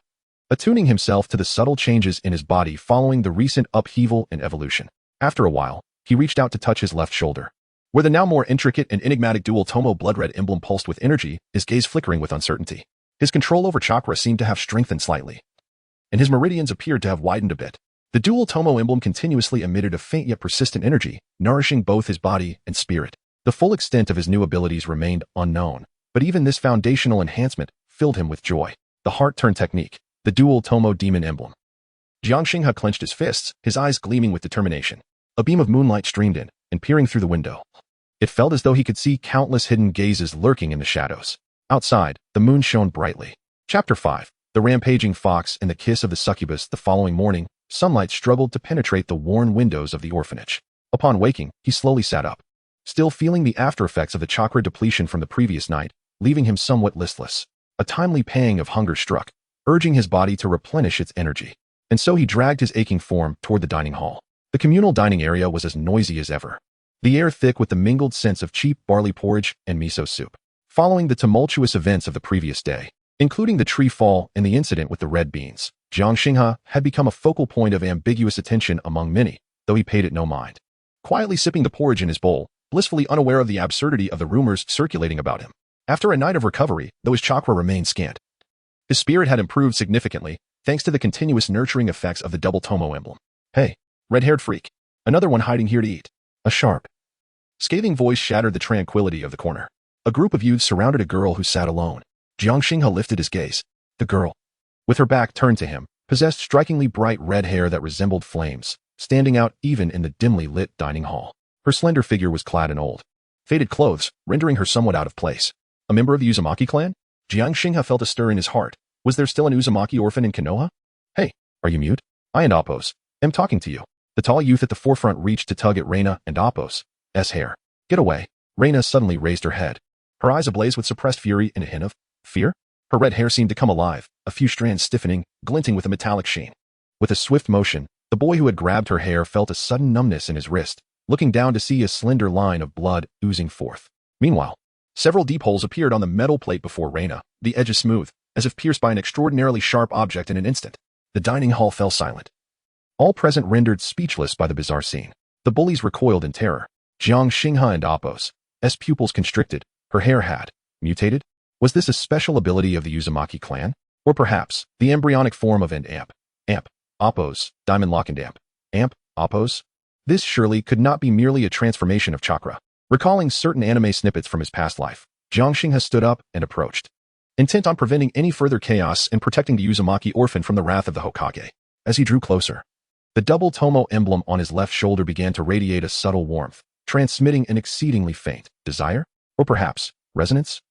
attuning himself to the subtle changes in his body following the recent upheaval and evolution. After a while, he reached out to touch his left shoulder, where the now more intricate and enigmatic dual tomo blood-red emblem pulsed with energy, his gaze flickering with uncertainty. His control over chakra seemed to have strengthened slightly, and his meridians appeared to have widened a bit. The dual tomo emblem continuously emitted a faint yet persistent energy, nourishing both his body and spirit. The full extent of his new abilities remained unknown, but even this foundational enhancement filled him with joy. The heart-turn technique, the dual Tomo demon emblem. Jiang Xinghe clenched his fists, his eyes gleaming with determination. A beam of moonlight streamed in, and peering through the window. It felt as though he could see countless hidden gazes lurking in the shadows. Outside, the moon shone brightly. Chapter 5. The Rampaging Fox and the Kiss of the Succubus. The following morning, sunlight struggled to penetrate the worn windows of the orphanage. Upon waking, he slowly sat up, still feeling the after-effects of the chakra depletion from the previous night, leaving him somewhat listless. A timely pang of hunger struck, urging his body to replenish its energy. And so he dragged his aching form toward the dining hall. The communal dining area was as noisy as ever, the air thick with the mingled scents of cheap barley porridge and miso soup. Following the tumultuous events of the previous day, including the tree fall and the incident with the red beans, Jiang Xinghe had become a focal point of ambiguous attention among many, though he paid it no mind. Quietly sipping the porridge in his bowl, blissfully unaware of the absurdity of the rumors circulating about him. After a night of recovery, though his chakra remained scant, his spirit had improved significantly, thanks to the continuous nurturing effects of the double Tomo emblem. Hey, red-haired freak. Another one hiding here to eat. A sharp, scathing voice shattered the tranquility of the corner. A group of youths surrounded a girl who sat alone. Jiang Xinghe lifted his gaze. The girl, with her back turned to him, possessed strikingly bright red hair that resembled flames, standing out even in the dimly lit dining hall. Her slender figure was clad in old, faded clothes, rendering her somewhat out of place. A member of the Uzumaki clan? Jiang Xinghe felt a stir in his heart. Was there still an Uzumaki orphan in Konoha? Hey, are you mute? I and Appos am talking to you. The tall youth at the forefront reached to tug at Reina and Appos' hair. Get away. Reina suddenly raised her head, her eyes ablaze with suppressed fury and a hint of fear. Her red hair seemed to come alive, a few strands stiffening, glinting with a metallic sheen. With a swift motion, the boy who had grabbed her hair felt a sudden numbness in his wrist, looking down to see a slender line of blood oozing forth. Meanwhile, several deep holes appeared on the metal plate before Reina, the edges smooth, as if pierced by an extraordinarily sharp object in an instant. The dining hall fell silent, all present rendered speechless by the bizarre scene. The bullies recoiled in terror. Jiang Xinghe and Appos' pupils constricted. Her hair had mutated. Was this a special ability of the Uzumaki clan? Or perhaps the embryonic form of an amp? Appos, Diamond Lock and Amp, Appos? This surely could not be merely a transformation of chakra. Recalling certain anime snippets from his past life, Jiang Xinghe stood up and approached, intent on preventing any further chaos and protecting the Uzumaki orphan from the wrath of the Hokage. As he drew closer, the double Tomo emblem on his left shoulder began to radiate a subtle warmth, transmitting an exceedingly faint desire, or perhaps resonance.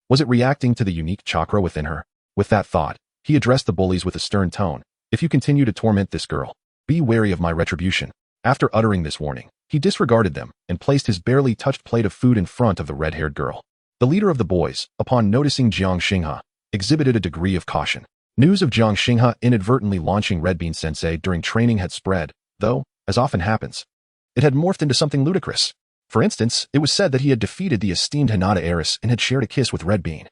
Was it reacting to the unique chakra within her? With that thought, he addressed the bullies with a stern tone. If you continue to torment this girl, be wary of my retribution. After uttering this warning, he disregarded them and placed his barely touched plate of food in front of the red-haired girl. The leader of the boys, upon noticing Jiang Xinghe, exhibited a degree of caution. News of Jiang Xinghe inadvertently launching Red Bean Sensei during training had spread, though, as often happens, it had morphed into something ludicrous. For instance, it was said that he had defeated the esteemed Hinata heiress and had shared a kiss with Red Bean,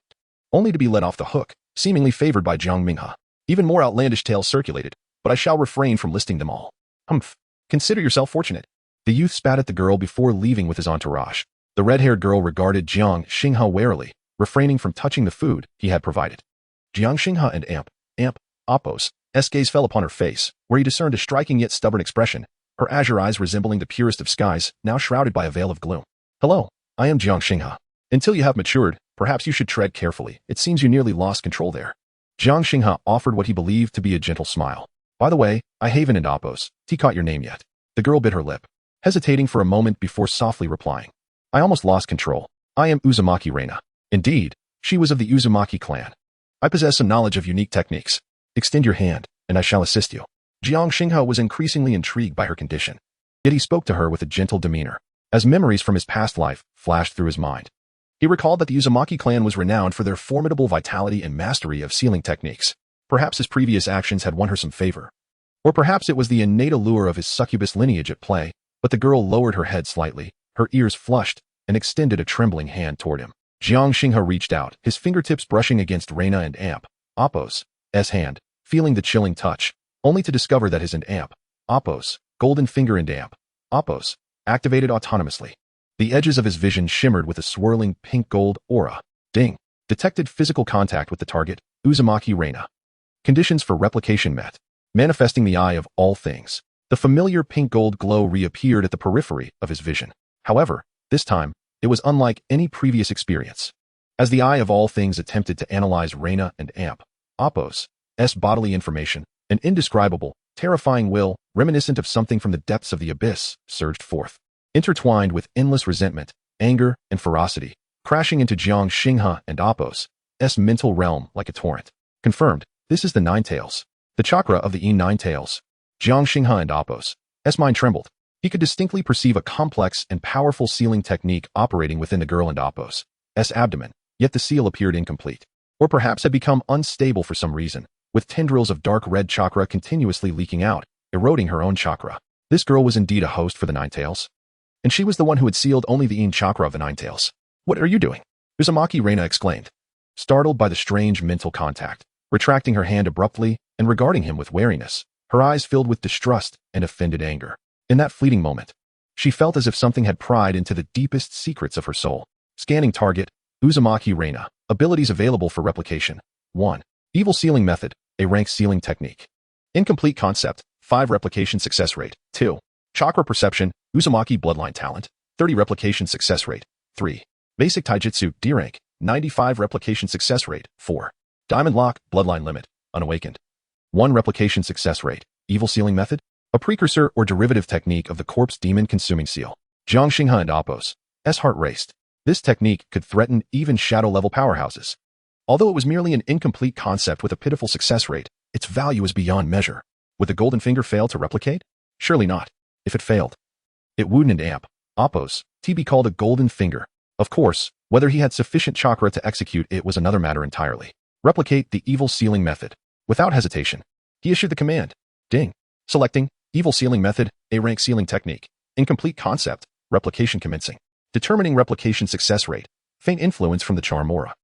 only to be let off the hook, seemingly favored by Jiang Minghe. Even more outlandish tales circulated, but I shall refrain from listing them all. Humph. Consider yourself fortunate. The youth spat at the girl before leaving with his entourage. The red-haired girl regarded Jiang Xinghe warily, refraining from touching the food he had provided. Jiang Xinghe and Appos' gaze fell upon her face, where he discerned a striking yet stubborn expression, her azure eyes resembling the purest of skies, now shrouded by a veil of gloom. Hello, I am Jiang Xinghe. Until you have matured, perhaps you should tread carefully. It seems you nearly lost control there. Jiang Xinghe offered what he believed to be a gentle smile. By the way, I haven't and Appos, caught your name yet. The girl bit her lip, hesitating for a moment before softly replying. I almost lost control. I am Uzumaki Reina. Indeed, she was of the Uzumaki clan. I possess some knowledge of unique techniques. Extend your hand, and I shall assist you. Jiang Xinghe was increasingly intrigued by her condition. Yet he spoke to her with a gentle demeanor, as memories from his past life flashed through his mind. He recalled that the Uzumaki clan was renowned for their formidable vitality and mastery of sealing techniques. Perhaps his previous actions had won her some favor. Or perhaps it was the innate allure of his succubus lineage at play, but the girl lowered her head slightly, her ears flushed, and extended a trembling hand toward him. Jiang Xinghe reached out, his fingertips brushing against Reina and Appos' hand, feeling the chilling touch, only to discover that his and Appos' golden finger and Appos' activated autonomously. The edges of his vision shimmered with a swirling pink-gold aura. Ding! Detected physical contact with the target, Uzumaki Reina. Conditions for replication met. Manifesting the eye of all things, the familiar pink-gold glow reappeared at the periphery of his vision. However, this time, It was unlike any previous experience. As the eye of all things attempted to analyze Reina and Amp, Apos' bodily information, an indescribable, terrifying will, reminiscent of something from the depths of the abyss, surged forth. Intertwined with endless resentment, anger, and ferocity, crashing into Jiang Xinghe and Apos' mental realm like a torrent. Confirmed, this is the Nine Tails. The chakra of the Nine Tails. Jiang Xinghe and Apos' mind trembled. He could distinctly perceive a complex and powerful sealing technique operating within the girl and Apos' abdomen, yet the seal appeared incomplete. Or perhaps had become unstable for some reason, with tendrils of dark red chakra continuously leaking out, eroding her own chakra. This girl was indeed a host for the Nine Tails. And she was the one who had sealed only the chakra of the Nine Tails. What are you doing? Uzumaki Reina exclaimed, startled by the strange mental contact, retracting her hand abruptly and regarding him with wariness, her eyes filled with distrust and offended anger. In that fleeting moment, she felt as if something had pried into the deepest secrets of her soul. Scanning target, Uzumaki Reina. Abilities available for replication. 1. Evil sealing method, a rank sealing technique. Incomplete concept, 5 replication success rate. 2. Chakra perception, Uzumaki bloodline talent, 30 replication success rate. 3. Basic taijutsu, D rank, 95 replication success rate. 4. Diamond lock, bloodline limit, unawakened. 1 replication success rate. Evil sealing method, a precursor or derivative technique of the corpse demon consuming seal. Jiang Xinghe and Apos' heart raced. This technique could threaten even shadow-level powerhouses. Although it was merely an incomplete concept with a pitiful success rate, its value is beyond measure. Would the golden finger fail to replicate? Surely not. If it failed, it wouldn't Amp, Apos' be called a golden finger. Of course, whether he had sufficient chakra to execute it was another matter entirely. Replicate the evil sealing method. Without hesitation, he issued the command. Ding. Selecting evil sealing method, a rank sealing technique. Incomplete concept, replication commencing. Determining replication success rate. Faint influence from the charm aura.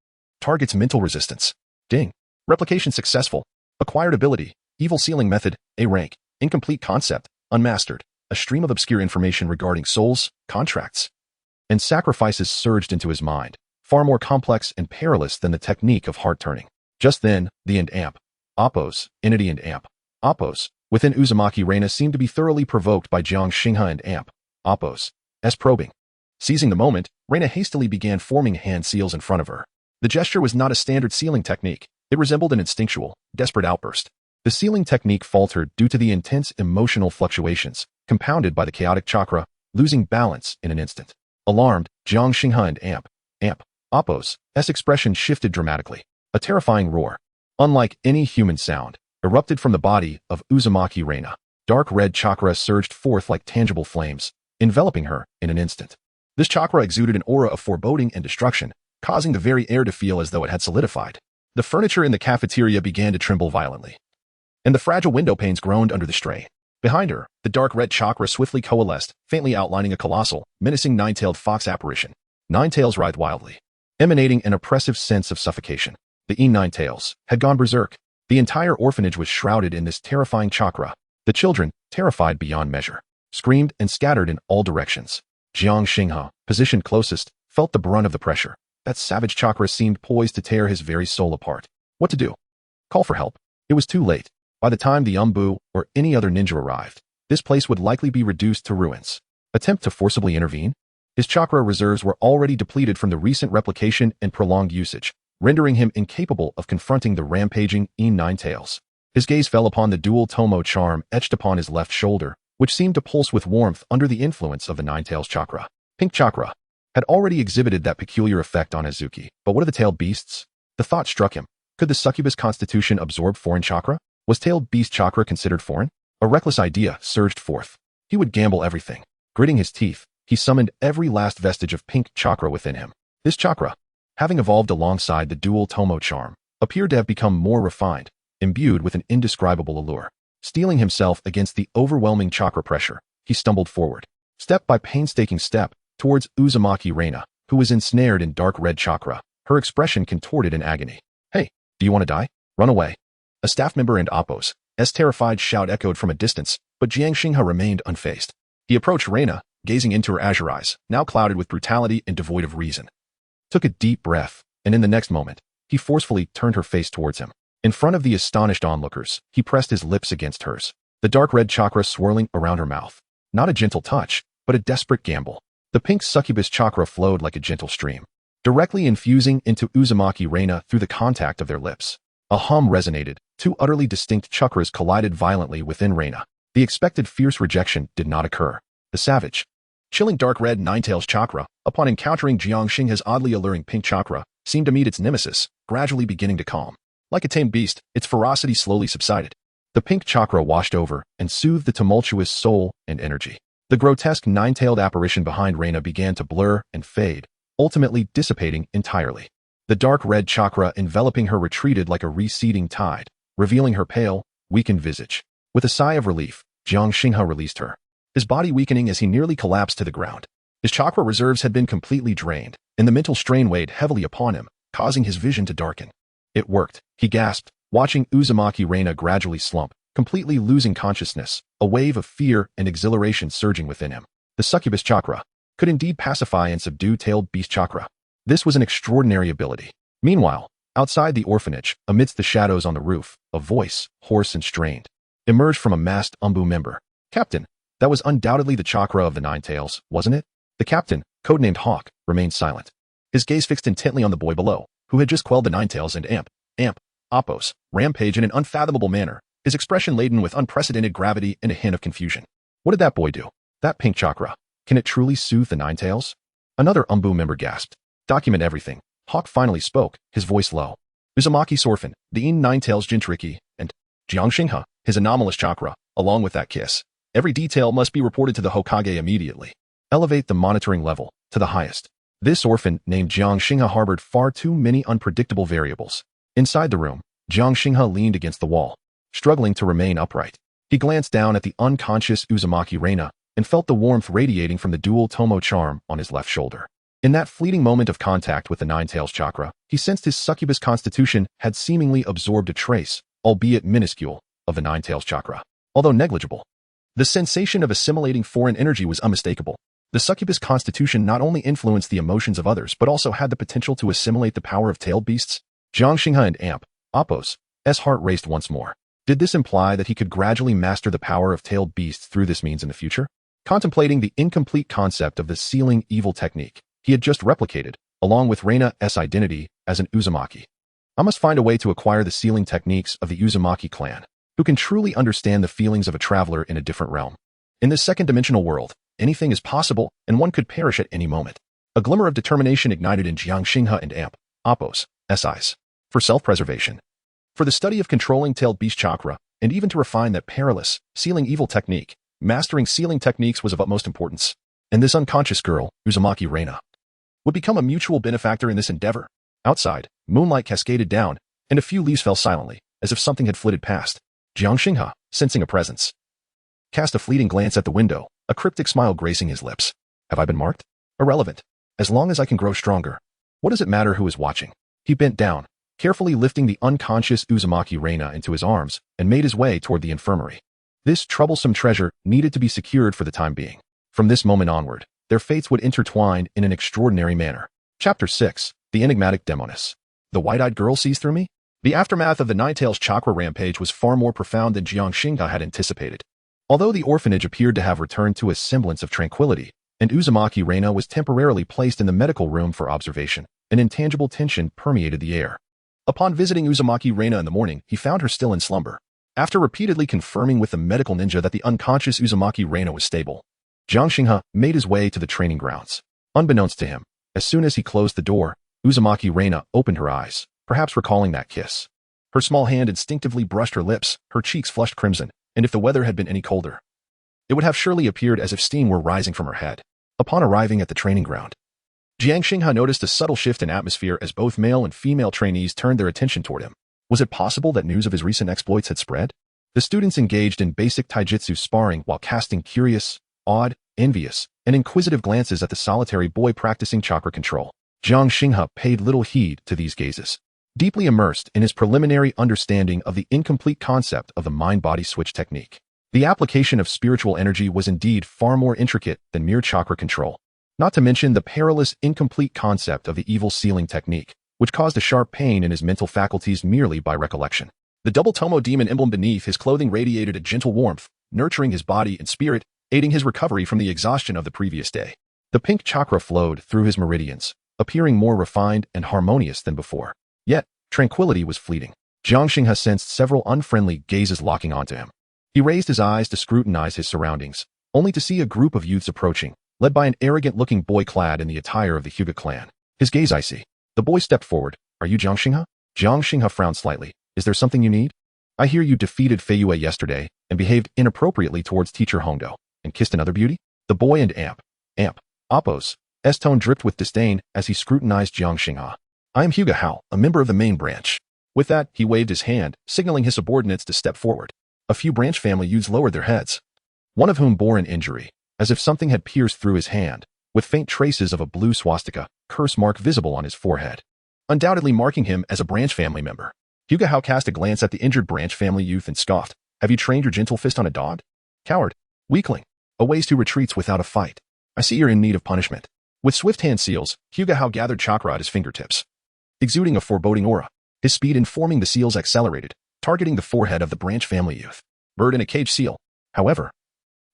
Target's mental resistance. Ding. Replication successful. Acquired ability. Evil sealing method. A rank. Incomplete concept. Unmastered. A stream of obscure information regarding souls, contracts, and sacrifices surged into his mind, far more complex and perilous than the technique of heart turning. Just then, the Amp, Apos' entity and Amp, Apos' within Uzumaki Reina seemed to be thoroughly provoked by Jiang Xinghe and Amp, Apos' probing. Seizing the moment, Reina hastily began forming hand seals in front of her. The gesture was not a standard sealing technique. It resembled an instinctual, desperate outburst. The sealing technique faltered due to the intense emotional fluctuations, compounded by the chaotic chakra, losing balance in an instant. Alarmed, Jiang Xinghe and Amp, Apos' expression shifted dramatically. A terrifying roar, unlike any human sound, erupted from the body of Uzumaki Reina. Dark red chakra surged forth like tangible flames, enveloping her in an instant. This chakra exuded an aura of foreboding and destruction, causing the very air to feel as though it had solidified. The furniture in the cafeteria began to tremble violently, and the fragile window panes groaned under the strain. Behind her, the dark red chakra swiftly coalesced, faintly outlining a colossal, menacing nine-tailed fox apparition. Nine tails writhed wildly, emanating an oppressive sense of suffocation. The Nine Tails had gone berserk. The entire orphanage was shrouded in this terrifying chakra. The children, terrified beyond measure, screamed and scattered in all directions. Jiang Xinghe, positioned closest, felt the brunt of the pressure. That savage chakra seemed poised to tear his very soul apart. What to do? Call for help. It was too late. By the time the Umbu or any other ninja arrived, this place would likely be reduced to ruins. Attempt to forcibly intervene? His chakra reserves were already depleted from the recent replication and prolonged usage, rendering him incapable of confronting the rampaging Nine Tails. His gaze fell upon the dual Tomo charm etched upon his left shoulder, which seemed to pulse with warmth under the influence of the Nine Tails chakra. Pink chakra had already exhibited that peculiar effect on Azuki, but what of the tailed beasts? The thought struck him. Could the succubus constitution absorb foreign chakra? Was tailed beast chakra considered foreign? A reckless idea surged forth. He would gamble everything. Gritting his teeth, he summoned every last vestige of pink chakra within him. This chakra, having evolved alongside the dual Tomo charm, appeared to have become more refined, imbued with an indescribable allure. Steeling himself against the overwhelming chakra pressure, he stumbled forward, step by painstaking step, towards Uzumaki Reina, who was ensnared in dark red chakra, her expression contorted in agony. Hey, do you want to die? Run away. A staff member and Apos' terrified shout echoed from a distance, but Jiang Xinghe remained unfazed. He approached Reina, gazing into her azure eyes, now clouded with brutality and devoid of reason. Took a deep breath, and in the next moment, he forcefully turned her face towards him. In front of the astonished onlookers, he pressed his lips against hers, the dark red chakra swirling around her mouth. Not a gentle touch, but a desperate gamble. The pink succubus chakra flowed like a gentle stream, directly infusing into Uzumaki Reina through the contact of their lips. A hum resonated. Two utterly distinct chakras collided violently within Reina. The expected fierce rejection did not occur. The savage, chilling dark red Ninetales chakra, upon encountering Jiang Xingha's oddly alluring pink chakra, seemed to meet its nemesis, gradually beginning to calm. Like a tamed beast, its ferocity slowly subsided. The pink chakra washed over and soothed the tumultuous soul and energy. The grotesque nine-tailed apparition behind Reina began to blur and fade, ultimately dissipating entirely. The dark red chakra enveloping her retreated like a receding tide, revealing her pale, weakened visage. With a sigh of relief, Jiang Xingha released her, his body weakening as he nearly collapsed to the ground. His chakra reserves had been completely drained, and the mental strain weighed heavily upon him, causing his vision to darken. It worked, he gasped, watching Uzumaki Reina gradually slump, completely losing consciousness, a wave of fear and exhilaration surging within him. The succubus chakra could indeed pacify and subdue tailed beast chakra. This was an extraordinary ability. Meanwhile, outside the orphanage, amidst the shadows on the roof, a voice, hoarse and strained, emerged from a masked Umbu member. "Captain, that was undoubtedly the chakra of the Ninetales, wasn't it?" The captain, codenamed Hawk, remained silent, his gaze fixed intently on the boy below, who had just quelled the Ninetales and Appos rampage in an unfathomable manner, his expression laden with unprecedented gravity and a hint of confusion. "What did that boy do? That pink chakra, can it truly soothe the Ninetales?" Another Umbu member gasped. "Document everything." Hawk finally spoke, his voice low. "Uzumaki Sorfin, the Ninetales Jinchuriki, and Jiang Xingha, his anomalous chakra, along with that kiss. Every detail must be reported to the Hokage immediately. Elevate the monitoring level to the highest." This orphan named Jiang Xingha harbored far too many unpredictable variables. Inside the room, Jiang Xingha leaned against the wall, struggling to remain upright. He glanced down at the unconscious Uzumaki Reina and felt the warmth radiating from the dual Tomo charm on his left shoulder. In that fleeting moment of contact with the Ninetales chakra, he sensed his succubus constitution had seemingly absorbed a trace, albeit minuscule, of the Ninetales chakra. Although negligible, the sensation of assimilating foreign energy was unmistakable. The succubus constitution not only influenced the emotions of others but also had the potential to assimilate the power of tailed beasts. Jiang Xingha and Appos' heart raced once more. Did this imply that he could gradually master the power of tailed beasts through this means in the future? Contemplating the incomplete concept of the sealing evil technique he had just replicated, along with Reina's identity as an Uzumaki. I must find a way to acquire the sealing techniques of the Uzumaki clan, who can truly understand the feelings of a traveler in a different realm. In this second-dimensional world, anything is possible, and one could perish at any moment. A glimmer of determination ignited in Jiang Xingha and Appos' eyes. For self-preservation, for the study of controlling tailed beast chakra, and even to refine that perilous, sealing evil technique, mastering sealing techniques was of utmost importance. And this unconscious girl, Uzumaki Reina, would become a mutual benefactor in this endeavor. Outside, moonlight cascaded down, and a few leaves fell silently, as if something had flitted past. Jiang Xingha, sensing a presence, cast a fleeting glance at the window, a cryptic smile gracing his lips. Have I been marked? Irrelevant. As long as I can grow stronger. What does it matter who is watching? He bent down, carefully lifting the unconscious Uzumaki Reina into his arms, and made his way toward the infirmary. This troublesome treasure needed to be secured for the time being. From this moment onward, their fates would intertwine in an extraordinary manner. Chapter 6. The Enigmatic Demoness. The white-eyed girl sees through me? The aftermath of the Ninetales chakra rampage was far more profound than Jiang Xingha had anticipated. Although the orphanage appeared to have returned to a semblance of tranquility, and Uzumaki Reina was temporarily placed in the medical room for observation, an intangible tension permeated the air. Upon visiting Uzumaki Reina in the morning, he found her still in slumber. After repeatedly confirming with the medical ninja that the unconscious Uzumaki Reina was stable, Jiang Xingha made his way to the training grounds. Unbeknownst to him, as soon as he closed the door, Uzumaki Reina opened her eyes, perhaps recalling that kiss. Her small hand instinctively brushed her lips, her cheeks flushed crimson, and if the weather had been any colder, it would have surely appeared as if steam were rising from her head. Upon arriving at the training ground, Jiang Xingha noticed a subtle shift in atmosphere as both male and female trainees turned their attention toward him. Was it possible that news of his recent exploits had spread? The students engaged in basic taijutsu sparring while casting curious, awed, envious, and inquisitive glances at the solitary boy practicing chakra control. Jiang Xingha paid little heed to these gazes, deeply immersed in his preliminary understanding of the incomplete concept of the mind-body switch technique. The application of spiritual energy was indeed far more intricate than mere chakra control, not to mention the perilous, incomplete concept of the evil sealing technique, which caused a sharp pain in his mental faculties merely by recollection. The double Tomo demon emblem beneath his clothing radiated a gentle warmth, nurturing his body and spirit, aiding his recovery from the exhaustion of the previous day. The pink chakra flowed through his meridians, appearing more refined and harmonious than before. Yet, tranquility was fleeting. Jiang Xinghe sensed several unfriendly gazes locking onto him. He raised his eyes to scrutinize his surroundings, only to see a group of youths approaching, led by an arrogant-looking boy clad in the attire of the Hyuga clan. His gaze icy. The boy stepped forward. Are you Jiang Xinghe? Jiang Xinghe frowned slightly. Is there something you need? I hear you defeated Fei Yue yesterday and behaved inappropriately towards teacher Hongdo and kissed another beauty? The boy and Appo's tone dripped with disdain as he scrutinized Jiang Xinghe. I am Hyuga Hao, a member of the main branch. With that, he waved his hand, signaling his subordinates to step forward. A few branch family youths lowered their heads, one of whom bore an injury, as if something had pierced through his hand, with faint traces of a blue swastika curse mark visible on his forehead, undoubtedly marking him as a branch family member. Hyuga Hao cast a glance at the injured branch family youth and scoffed. Have you trained your gentle fist on a dog? Coward. Weakling. A waste who retreats without a fight. I see you're in need of punishment. With swift hand seals, Hyuga Hao gathered chakra at his fingertips, exuding a foreboding aura. His speed in forming the seals accelerated, targeting the forehead of the branch family youth. Bird in a cage seal. However,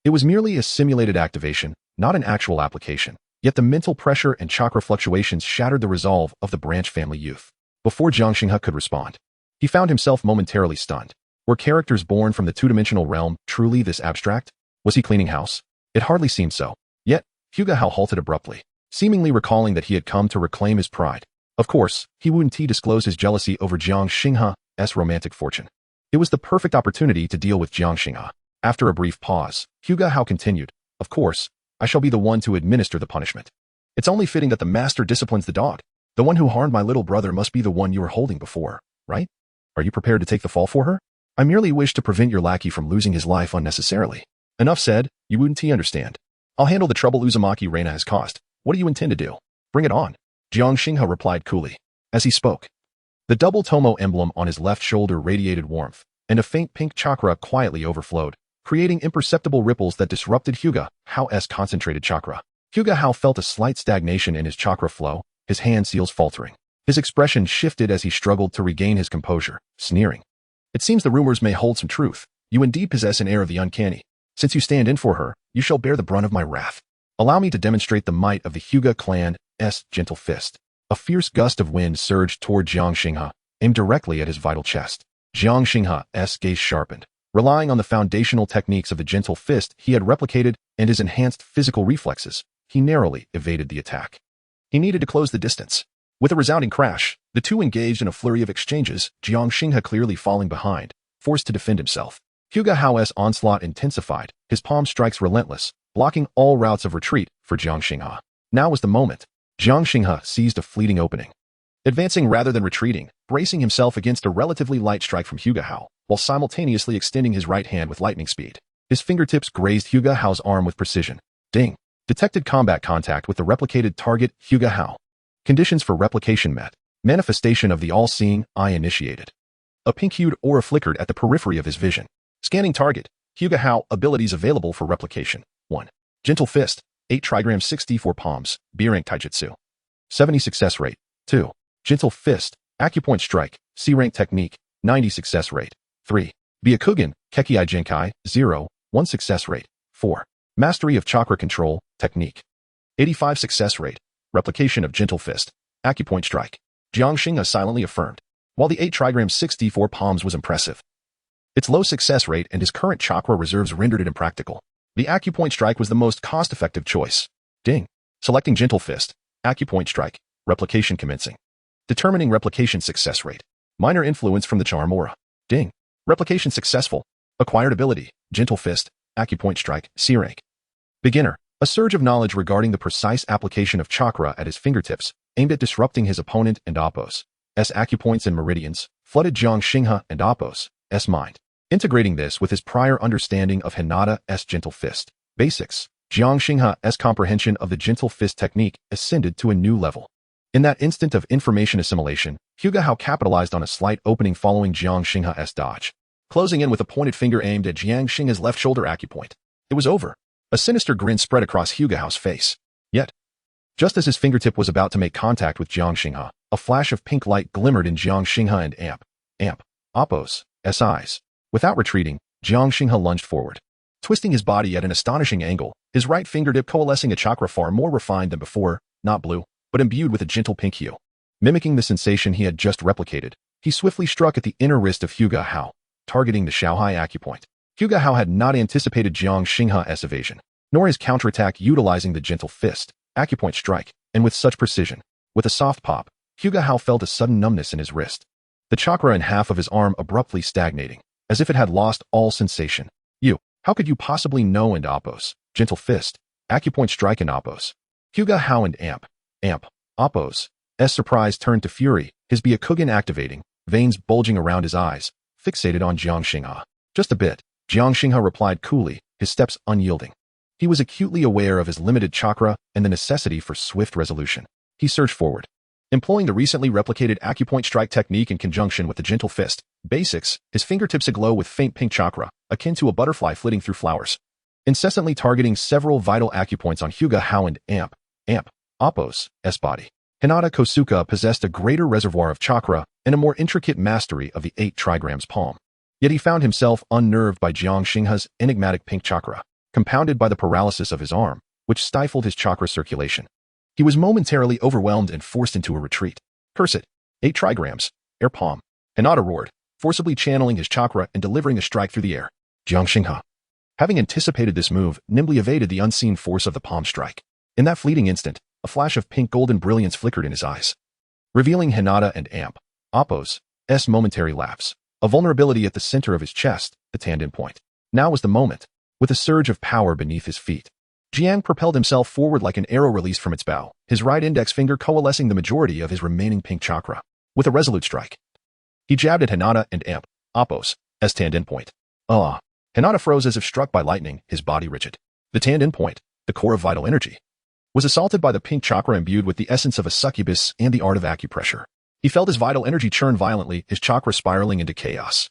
it was merely a simulated activation, not an actual application. Yet the mental pressure and chakra fluctuations shattered the resolve of the branch family youth. Before Jiang Xinghe could respond, he found himself momentarily stunned. Were characters born from the two-dimensional realm truly this abstract? Was he cleaning house? It hardly seemed so. Yet, Hyuga Hao halted abruptly, seemingly recalling that he had come to reclaim his pride. Of course, he wouldn't disclose his jealousy over Jiang Xinghe's romantic fortune. It was the perfect opportunity to deal with Jiang Xinghe. After a brief pause, Hyuga Hao continued, Of course, I shall be the one to administer the punishment. It's only fitting that the master disciplines the dog. The one who harmed my little brother must be the one you were holding before, right? Are you prepared to take the fall for her? I merely wish to prevent your lackey from losing his life unnecessarily. Enough said, you wouldn't understand. I'll handle the trouble Uzumaki Reina has caused. What do you intend to do? Bring it on. Jiang Xinghe replied coolly. As he spoke, the double tomo emblem on his left shoulder radiated warmth, and a faint pink chakra quietly overflowed, creating imperceptible ripples that disrupted Hyuga Hao's concentrated chakra. Hyuga Hao felt a slight stagnation in his chakra flow, his hand seals faltering. His expression shifted as he struggled to regain his composure, sneering. It seems the rumors may hold some truth. You indeed possess an air of the uncanny. Since you stand in for her, you shall bear the brunt of my wrath. Allow me to demonstrate the might of the Hyuga clan's gentle fist. A fierce gust of wind surged toward Jiang Xinghe, aimed directly at his vital chest. Jiang Xinghe's gaze sharpened. Relying on the foundational techniques of the gentle fist he had replicated and his enhanced physical reflexes, he narrowly evaded the attack. He needed to close the distance. With a resounding crash, the two engaged in a flurry of exchanges, Jiang Xinghe clearly falling behind, forced to defend himself. Hyuga Hao's onslaught intensified, his palm strikes relentless, blocking all routes of retreat for Jiang Xinghe. Now was the moment. Jiang Xinghe seized a fleeting opening, advancing rather than retreating, bracing himself against a relatively light strike from Hyuga Hao, while simultaneously extending his right hand with lightning speed. His fingertips grazed Hyuga Hao's arm with precision. Ding! Detected combat contact with the replicated target, Hyuga Hao. Conditions for replication met. Manifestation of the all-seeing eye initiated. A pink-hued aura flickered at the periphery of his vision. Scanning target. Hyuga Hao. Abilities available for replication. 1. Gentle Fist. 8 trigrams 64 palms. B-rank Taijutsu. 70 success rate. 2. Gentle Fist. Acupoint Strike. C-rank technique. 90 success rate. 3. Byakugan. Kekkei Genkai. 0. 1 success rate. 4. Mastery of Chakra Control. Technique. 85 success rate. Replication of Gentle Fist. Acupoint Strike. Jiang Xinghe silently affirmed. While the 8 trigrams 64 palms was impressive, its low success rate and his current chakra reserves rendered it impractical. The Acupoint Strike was the most cost-effective choice. Ding. Selecting Gentle Fist. Acupoint Strike. Replication commencing. Determining replication success rate. Minor influence from the charm aura. Ding. Replication successful. Acquired ability. Gentle Fist. Acupoint Strike. C-rank. Beginner. A surge of knowledge regarding the precise application of chakra at his fingertips, aimed at disrupting his opponent and Appo's acupoints and meridians, flooded Jiang Xinghe and Appo's mind. Integrating this with his prior understanding of Hinata's Gentle Fist basics, Jiang Xinghe's comprehension of the Gentle Fist technique ascended to a new level. In that instant of information assimilation, Hyuga Hao capitalized on a slight opening following Jiang Xinghe's dodge, closing in with a pointed finger aimed at Jiang Xinghe's left shoulder acupoint. It was over. A sinister grin spread across Hyuga Hao's face. Yet, just as his fingertip was about to make contact with Jiang Xinghe, a flash of pink light glimmered in Jiang Xinghe and Appo's eyes. Without retreating, Jiang Xinghe lunged forward, twisting his body at an astonishing angle, his right fingertip coalescing a chakra far more refined than before, not blue, but imbued with a gentle pink hue. Mimicking the sensation he had just replicated, he swiftly struck at the inner wrist of Huga Hao, targeting the Shaohai acupoint. Huga Hao had not anticipated Jiang Xingha's evasion, nor his counterattack utilizing the gentle fist, acupoint strike, and with such precision. With a soft pop, Huga Hao felt a sudden numbness in his wrist, the chakra in half of his arm abruptly stagnating, as if it had lost all sensation. You, how could you possibly know? And Oppos, gentle fist, acupoint strike and Oppos. Huga Hao and Amp, Oppos, surprise turned to fury, his Byakugan activating, veins bulging around his eyes, fixated on Jiang Xingha. Just a bit, Jiang Xingha replied coolly, his steps unyielding. He was acutely aware of his limited chakra and the necessity for swift resolution. He surged forward, employing the recently replicated acupoint strike technique in conjunction with the gentle fist. Basics, his fingertips aglow with faint pink chakra, akin to a butterfly flitting through flowers, incessantly targeting several vital acupoints on Huga Hao and Amp, Oppos' body. Hinata Kosuke possessed a greater reservoir of chakra and a more intricate mastery of the 8 trigrams palm. Yet he found himself unnerved by Jiang Xingha's enigmatic pink chakra, compounded by the paralysis of his arm, which stifled his chakra circulation. He was momentarily overwhelmed and forced into a retreat. Curse it! 8 trigrams, air palm. Hinata roared, forcibly channeling his chakra and delivering a strike through the air. Jiang Xingha, having anticipated this move, nimbly evaded the unseen force of the palm strike. In that fleeting instant, a flash of pink golden brilliance flickered in his eyes, revealing Hinata and Amp, Oppos' momentary lapse, a vulnerability at the center of his chest, the tendon point. Now was the moment. With a surge of power beneath his feet, Jiang propelled himself forward like an arrow released from its bow, his right index finger coalescing the majority of his remaining pink chakra. With a resolute strike, he jabbed at Hinata and Amp, Oppos' tendon point. Hinata froze as if struck by lightning, his body rigid. The tendon point, the core of vital energy, was assaulted by the pink chakra imbued with the essence of a succubus and the art of acupressure. He felt his vital energy churn violently, his chakra spiraling into chaos.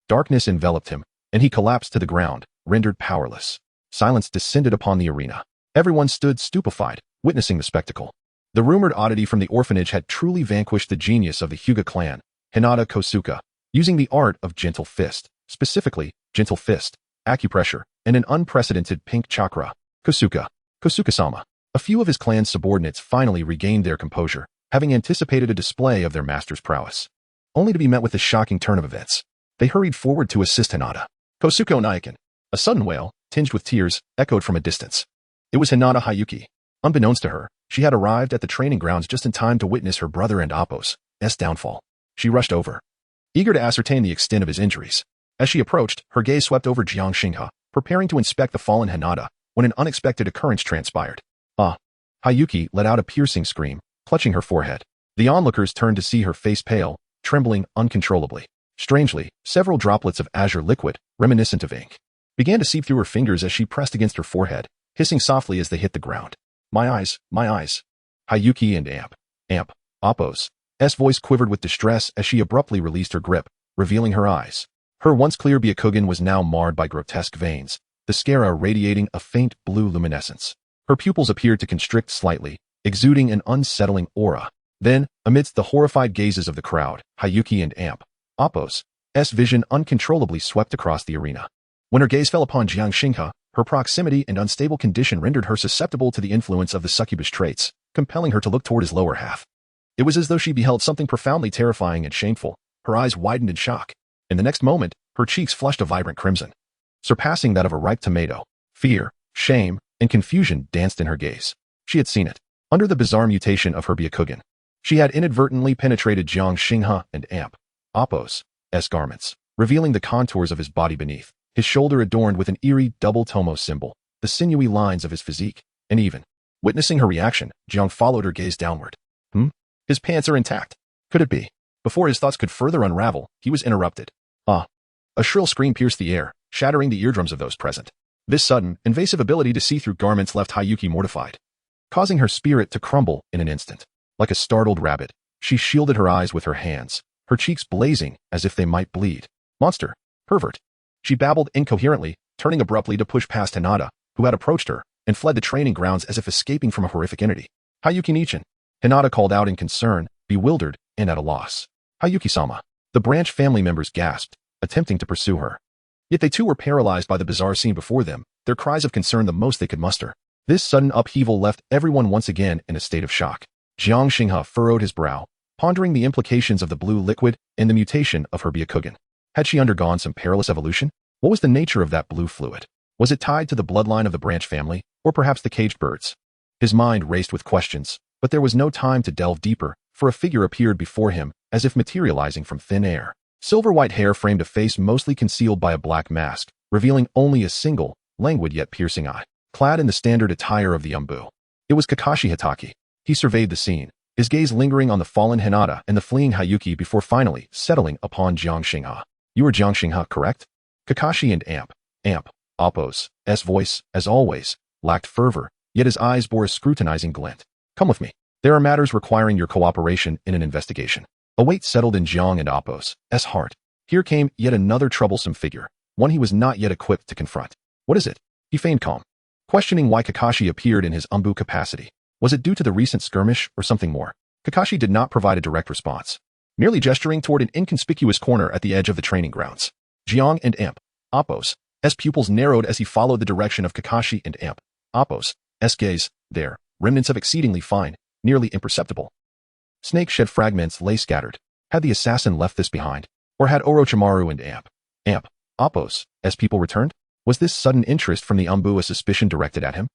Darkness enveloped him, and he collapsed to the ground, rendered powerless. Silence descended upon the arena. Everyone stood stupefied, witnessing the spectacle. The rumored oddity from the orphanage had truly vanquished the genius of the Hyuga clan, Hinata Kosuke, using the art of gentle fist, specifically, gentle fist, acupressure, and an unprecedented pink chakra. Kosuke-sama. A few of his clan's subordinates finally regained their composure, having anticipated a display of their master's prowess, only to be met with a shocking turn of events. They hurried forward to assist Hinata. Kosuke Onaiken. A sudden wail, tinged with tears, echoed from a distance. It was Hinata Hayuki. Unbeknownst to her, she had arrived at the training grounds just in time to witness her brother and Oppos' downfall. She rushed over, eager to ascertain the extent of his injuries. As she approached, her gaze swept over Jiang Xingha, preparing to inspect the fallen Hinata, when an unexpected occurrence transpired. Hayuki let out a piercing scream, clutching her forehead. The onlookers turned to see her face pale, trembling uncontrollably. Strangely, several droplets of azure liquid, reminiscent of ink, began to seep through her fingers as she pressed against her forehead, hissing softly as they hit the ground. My eyes, my eyes. Hayuki and Amp, Oppos' voice quivered with distress as she abruptly released her grip, revealing her eyes. Her once clear Byakugan was now marred by grotesque veins, the sclera radiating a faint blue luminescence. Her pupils appeared to constrict slightly, exuding an unsettling aura. Then, amidst the horrified gazes of the crowd, Hayuki and Amp, Oppos' vision uncontrollably swept across the arena. When her gaze fell upon Jiang Xingha, her proximity and unstable condition rendered her susceptible to the influence of the succubus traits, compelling her to look toward his lower half. It was as though she beheld something profoundly terrifying and shameful. Her eyes widened in shock. In the next moment, her cheeks flushed a vibrant crimson, surpassing that of a ripe tomato. Fear, shame, and confusion danced in her gaze. She had seen it. Under the bizarre mutation of her Byakugan, she had inadvertently penetrated Jiang Xingha and Amp, Oppos' garments, revealing the contours of his body beneath, his shoulder adorned with an eerie double tomo symbol, the sinewy lines of his physique, and even. Witnessing her reaction, Jiang followed her gaze downward. His pants are intact. Could it be? Before his thoughts could further unravel, he was interrupted. A shrill scream pierced the air, shattering the eardrums of those present. This sudden, invasive ability to see through garments left Hayuki mortified, causing her spirit to crumble in an instant. Like a startled rabbit, she shielded her eyes with her hands, her cheeks blazing as if they might bleed. Monster! Pervert! She babbled incoherently, turning abruptly to push past Hinata, who had approached her, and fled the training grounds as if escaping from a horrific entity. Hayuki Nichin! Hinata called out in concern, bewildered, and at a loss. Hayuki-sama! The branch family members gasped, attempting to pursue her. Yet they too were paralyzed by the bizarre scene before them, their cries of concern the most they could muster. This sudden upheaval left everyone once again in a state of shock. Jiang Xinghe furrowed his brow, pondering the implications of the blue liquid and the mutation of her Byakugan. Had she undergone some perilous evolution? What was the nature of that blue fluid? Was it tied to the bloodline of the branch family, or perhaps the caged birds? His mind raced with questions, but there was no time to delve deeper, for a figure appeared before him, as if materializing from thin air. Silver-white hair framed a face mostly concealed by a black mask, revealing only a single, languid yet piercing eye. Clad in the standard attire of the Umbu, it was Kakashi Hitaki. He surveyed the scene, his gaze lingering on the fallen Hinata and the fleeing Hayuki before finally settling upon Jiang Xinghe. You are Jiang Xinghe, correct? Kakashi and Appo's voice, as always, lacked fervor, yet his eyes bore a scrutinizing glint. Come with me. There are matters requiring your cooperation in an investigation. A weight settled in Jiang and Appo's heart. Here came yet another troublesome figure, one he was not yet equipped to confront. What is it? He feigned calm, questioning why Kakashi appeared in his Umbu capacity. Was it due to the recent skirmish or something more? Kakashi did not provide a direct response, merely gesturing toward an inconspicuous corner at the edge of the training grounds. Jiang and Appo's pupils narrowed as he followed the direction of Kakashi and Appo's gaze. There, remnants of exceedingly fine, nearly imperceptible snake-shed fragments lay scattered. Had the assassin left this behind? Or had Orochimaru and Appo's people returned? Was this sudden interest from the Umbu a suspicion directed at him?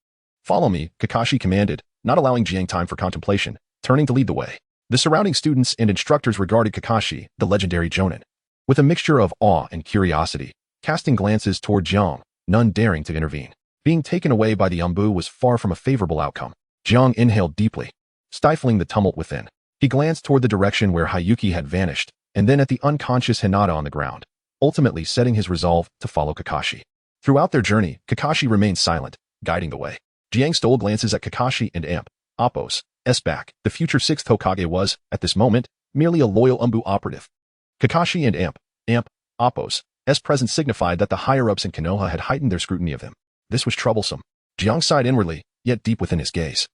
Follow me, Kakashi commanded, not allowing Jiang time for contemplation, turning to lead the way. The surrounding students and instructors regarded Kakashi, the legendary Jonin, with a mixture of awe and curiosity, casting glances toward Jiang, none daring to intervene. Being taken away by the Umbu was far from a favorable outcome. Jiang inhaled deeply, stifling the tumult within. He glanced toward the direction where Hayuki had vanished, and then at the unconscious Hinata on the ground, ultimately setting his resolve to follow Kakashi. Throughout their journey, Kakashi remained silent, guiding the way. Jiang stole glances at Kakashi and Appo's back. The future 6th Hokage was, at this moment, merely a loyal Umbu operative. Kakashi and Appo's presence signified that the higher-ups in Konoha had heightened their scrutiny of him. This was troublesome. Jiang sighed inwardly, yet deep within his gaze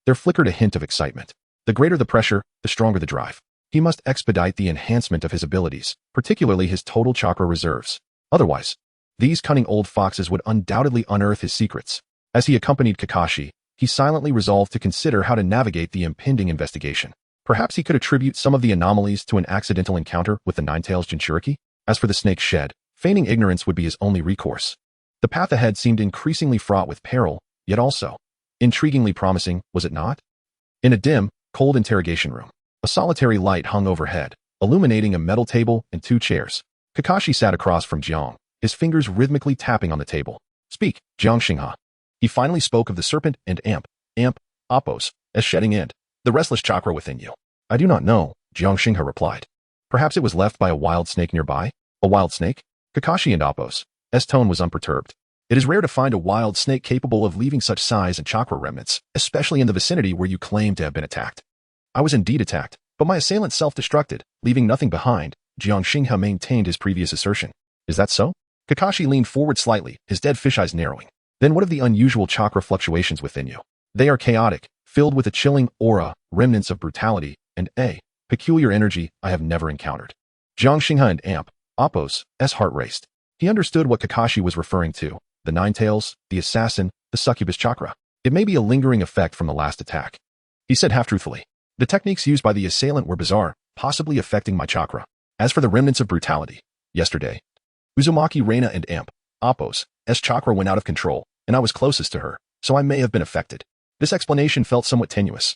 there flickered a hint of excitement. The greater the pressure, the stronger the drive. He must expedite the enhancement of his abilities, particularly his total chakra reserves. Otherwise, these cunning old foxes would undoubtedly unearth his secrets. As he accompanied Kakashi, he silently resolved to consider how to navigate the impending investigation. Perhaps he could attribute some of the anomalies to an accidental encounter with the Nine-Tails Jinchuriki. As for the snake's shed, feigning ignorance would be his only recourse. The path ahead seemed increasingly fraught with peril, yet also intriguingly promising, was it not? In a dim, cold interrogation room, a solitary light hung overhead, illuminating a metal table and 2 chairs. Kakashi sat across from Jiang, his fingers rhythmically tapping on the table. Speak, Jiang Xinghe. He finally spoke of the serpent and Appo's shedding end, the restless chakra within you. I do not know, Jiang Xinghe replied. Perhaps it was left by a wild snake nearby? A wild snake? Kakashi and Appo's tone was unperturbed. It is rare to find a wild snake capable of leaving such size and chakra remnants, especially in the vicinity where you claim to have been attacked. I was indeed attacked, but my assailant self-destructed, leaving nothing behind. Jiang Xinghe maintained his previous assertion. Is that so? Kakashi leaned forward slightly, his dead fish eyes narrowing. Then what of the unusual chakra fluctuations within you? They are chaotic, filled with a chilling aura, remnants of brutality, and a peculiar energy I have never encountered. Jiang Xinghe and Appo's heart raced. He understood what Kakashi was referring to. The Nine-Tails, the assassin, the succubus chakra. It may be a lingering effect from the last attack. He said half-truthfully. The techniques used by the assailant were bizarre, possibly affecting my chakra. As for the remnants of brutality, yesterday, Uzumaki Reina and Appo's chakra went out of control, and I was closest to her, so I may have been affected. This explanation felt somewhat tenuous,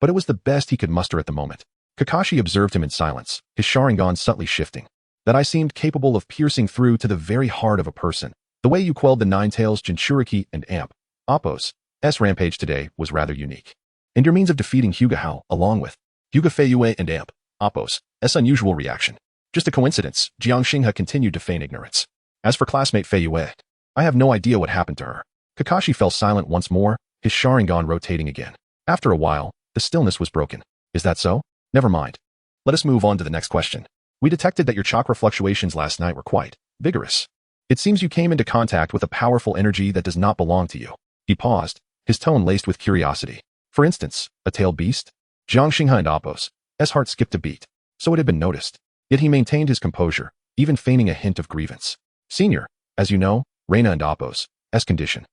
but it was the best he could muster at the moment. Kakashi observed him in silence, his Sharingan subtly shifting. That I seemed capable of piercing through to the very heart of a person. The way you quelled the Nine-Tails Jinchuriki and Appo's rampage today was rather unique. And your means of defeating Hyuga Hao, along with Hyuga Feiyue and Appo's unusual reaction. Just a coincidence, Jiang Xinghe continued to feign ignorance. As for classmate Feiyue, I have no idea what happened to her. Kakashi fell silent once more, his Sharingan rotating again. After a while, the stillness was broken. Is that so? Never mind. Let us move on to the next question. We detected that your chakra fluctuations last night were quite vigorous. It seems you came into contact with a powerful energy that does not belong to you. He paused, his tone laced with curiosity. For instance, a tailed beast? Jiang Xinghe and Appo's heart skipped a beat, so it had been noticed. Yet he maintained his composure, even feigning a hint of grievance. Senior, as you know, Reina and Appo's condition.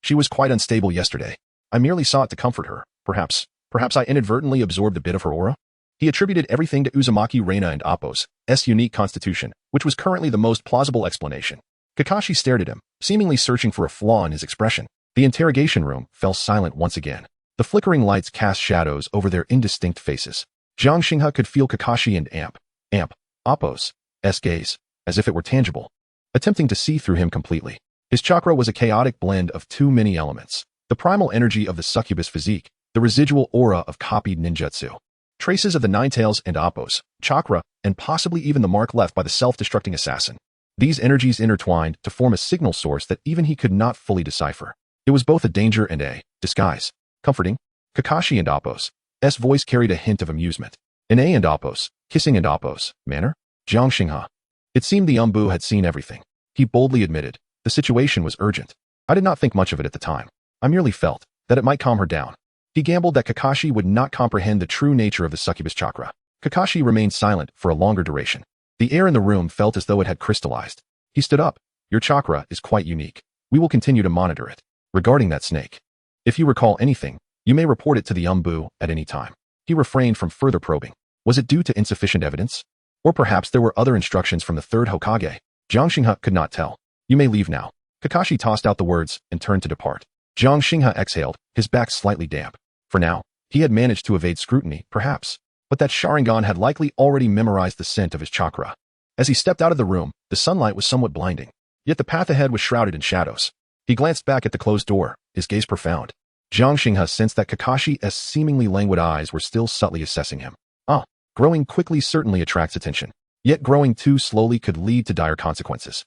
She was quite unstable yesterday. I merely sought to comfort her. Perhaps I inadvertently absorbed a bit of her aura? He attributed everything to Uzumaki Reina and Appo's unique constitution, which was currently the most plausible explanation. Kakashi stared at him, seemingly searching for a flaw in his expression. The interrogation room fell silent once again. The flickering lights cast shadows over their indistinct faces. Jiang Xinghe could feel Kakashi and Appo's gaze, as if it were tangible, attempting to see through him completely. His chakra was a chaotic blend of too many elements. The primal energy of the succubus physique, the residual aura of copied ninjutsu, traces of the Nine Tails and Appo's chakra, and possibly even the mark left by the self-destructing assassin. These energies intertwined to form a signal source that even he could not fully decipher. It was both a danger and a disguise. Comforting. Kakashi and Appo's voice carried a hint of amusement. In and Appo's, kissing and Appo's manner? Jiang Xinghe. It seemed the Umbu had seen everything. He boldly admitted, the situation was urgent. I did not think much of it at the time. I merely felt that it might calm her down. He gambled that Kakashi would not comprehend the true nature of the succubus chakra. Kakashi remained silent for a longer duration. The air in the room felt as though it had crystallized. He stood up. Your chakra is quite unique. We will continue to monitor it. Regarding that snake, if you recall anything, you may report it to the Umbu at any time. He refrained from further probing. Was it due to insufficient evidence? Or perhaps there were other instructions from the third Hokage? Jiang Xinghe could not tell. You may leave now. Kakashi tossed out the words and turned to depart. Jiang Xinghe exhaled, his back slightly damp. For now, he had managed to evade scrutiny, perhaps, but that Sharingan had likely already memorized the scent of his chakra. As he stepped out of the room, the sunlight was somewhat blinding, yet the path ahead was shrouded in shadows. He glanced back at the closed door, his gaze profound. Jiang Xinghe sensed that Kakashi's seemingly languid eyes were still subtly assessing him. Growing quickly certainly attracts attention, yet growing too slowly could lead to dire consequences.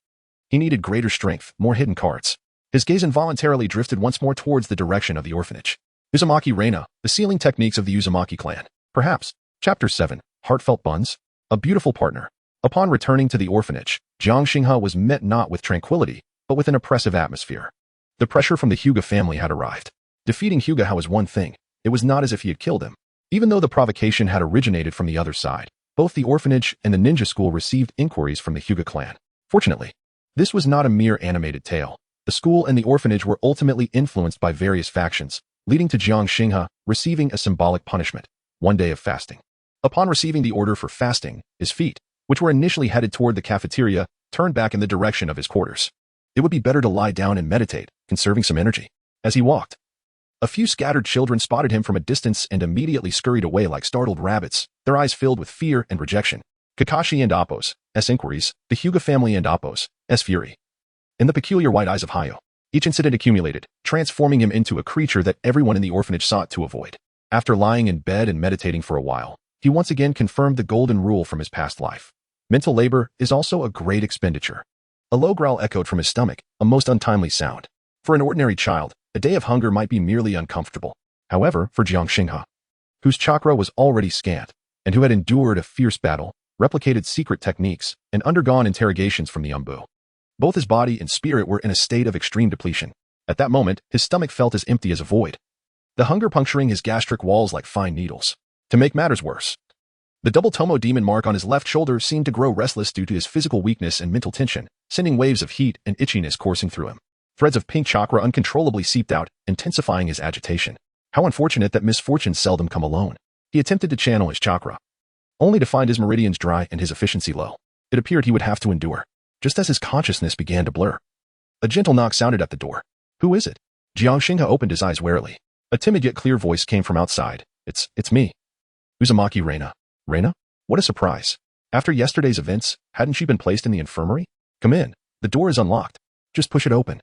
He needed greater strength, more hidden cards. His gaze involuntarily drifted once more towards the direction of the orphanage. Uzumaki Reina, the sealing techniques of the Uzumaki clan. Perhaps. Chapter 7. Heartfelt Buns. A beautiful partner. Upon returning to the orphanage, Jiang Xinghe was met not with tranquility, but with an oppressive atmosphere. The pressure from the Hyuga family had arrived. Defeating Hyuga was one thing. It was not as if he had killed him. Even though the provocation had originated from the other side, both the orphanage and the ninja school received inquiries from the Hyuga clan. Fortunately, this was not a mere animated tale. The school and the orphanage were ultimately influenced by various factions, leading to Jiang Xinghe receiving a symbolic punishment, 1 day of fasting. Upon receiving the order for fasting, his feet, which were initially headed toward the cafeteria, turned back in the direction of his quarters. It would be better to lie down and meditate, conserving some energy. As he walked, a few scattered children spotted him from a distance and immediately scurried away like startled rabbits, their eyes filled with fear and rejection. Kakashi and Appo's inquiries, the Hyuga family and Appo's fury. In the peculiar white eyes of Hayo, each incident accumulated, transforming him into a creature that everyone in the orphanage sought to avoid. After lying in bed and meditating for a while, he once again confirmed the golden rule from his past life. Mental labor is also a great expenditure. A low growl echoed from his stomach, a most untimely sound. For an ordinary child, a day of hunger might be merely uncomfortable. However, for Jiang Xinghe, whose chakra was already scant, and who had endured a fierce battle, replicated secret techniques, and undergone interrogations from the Umbu, both his body and spirit were in a state of extreme depletion. At that moment, his stomach felt as empty as a void, the hunger puncturing his gastric walls like fine needles. To make matters worse, the double Tomo demon mark on his left shoulder seemed to grow restless due to his physical weakness and mental tension, sending waves of heat and itchiness coursing through him. Threads of pink chakra uncontrollably seeped out, intensifying his agitation. How unfortunate that misfortunes seldom come alone. He attempted to channel his chakra, only to find his meridians dry and his efficiency low. It appeared he would have to endure. Just as his consciousness began to blur, a gentle knock sounded at the door. Who is it? Jiang Xinghe opened his eyes warily. A timid yet clear voice came from outside. It's me. Uzumaki Reina. Reina? What a surprise. After yesterday's events, hadn't she been placed in the infirmary? Come in. The door is unlocked. Just push it open.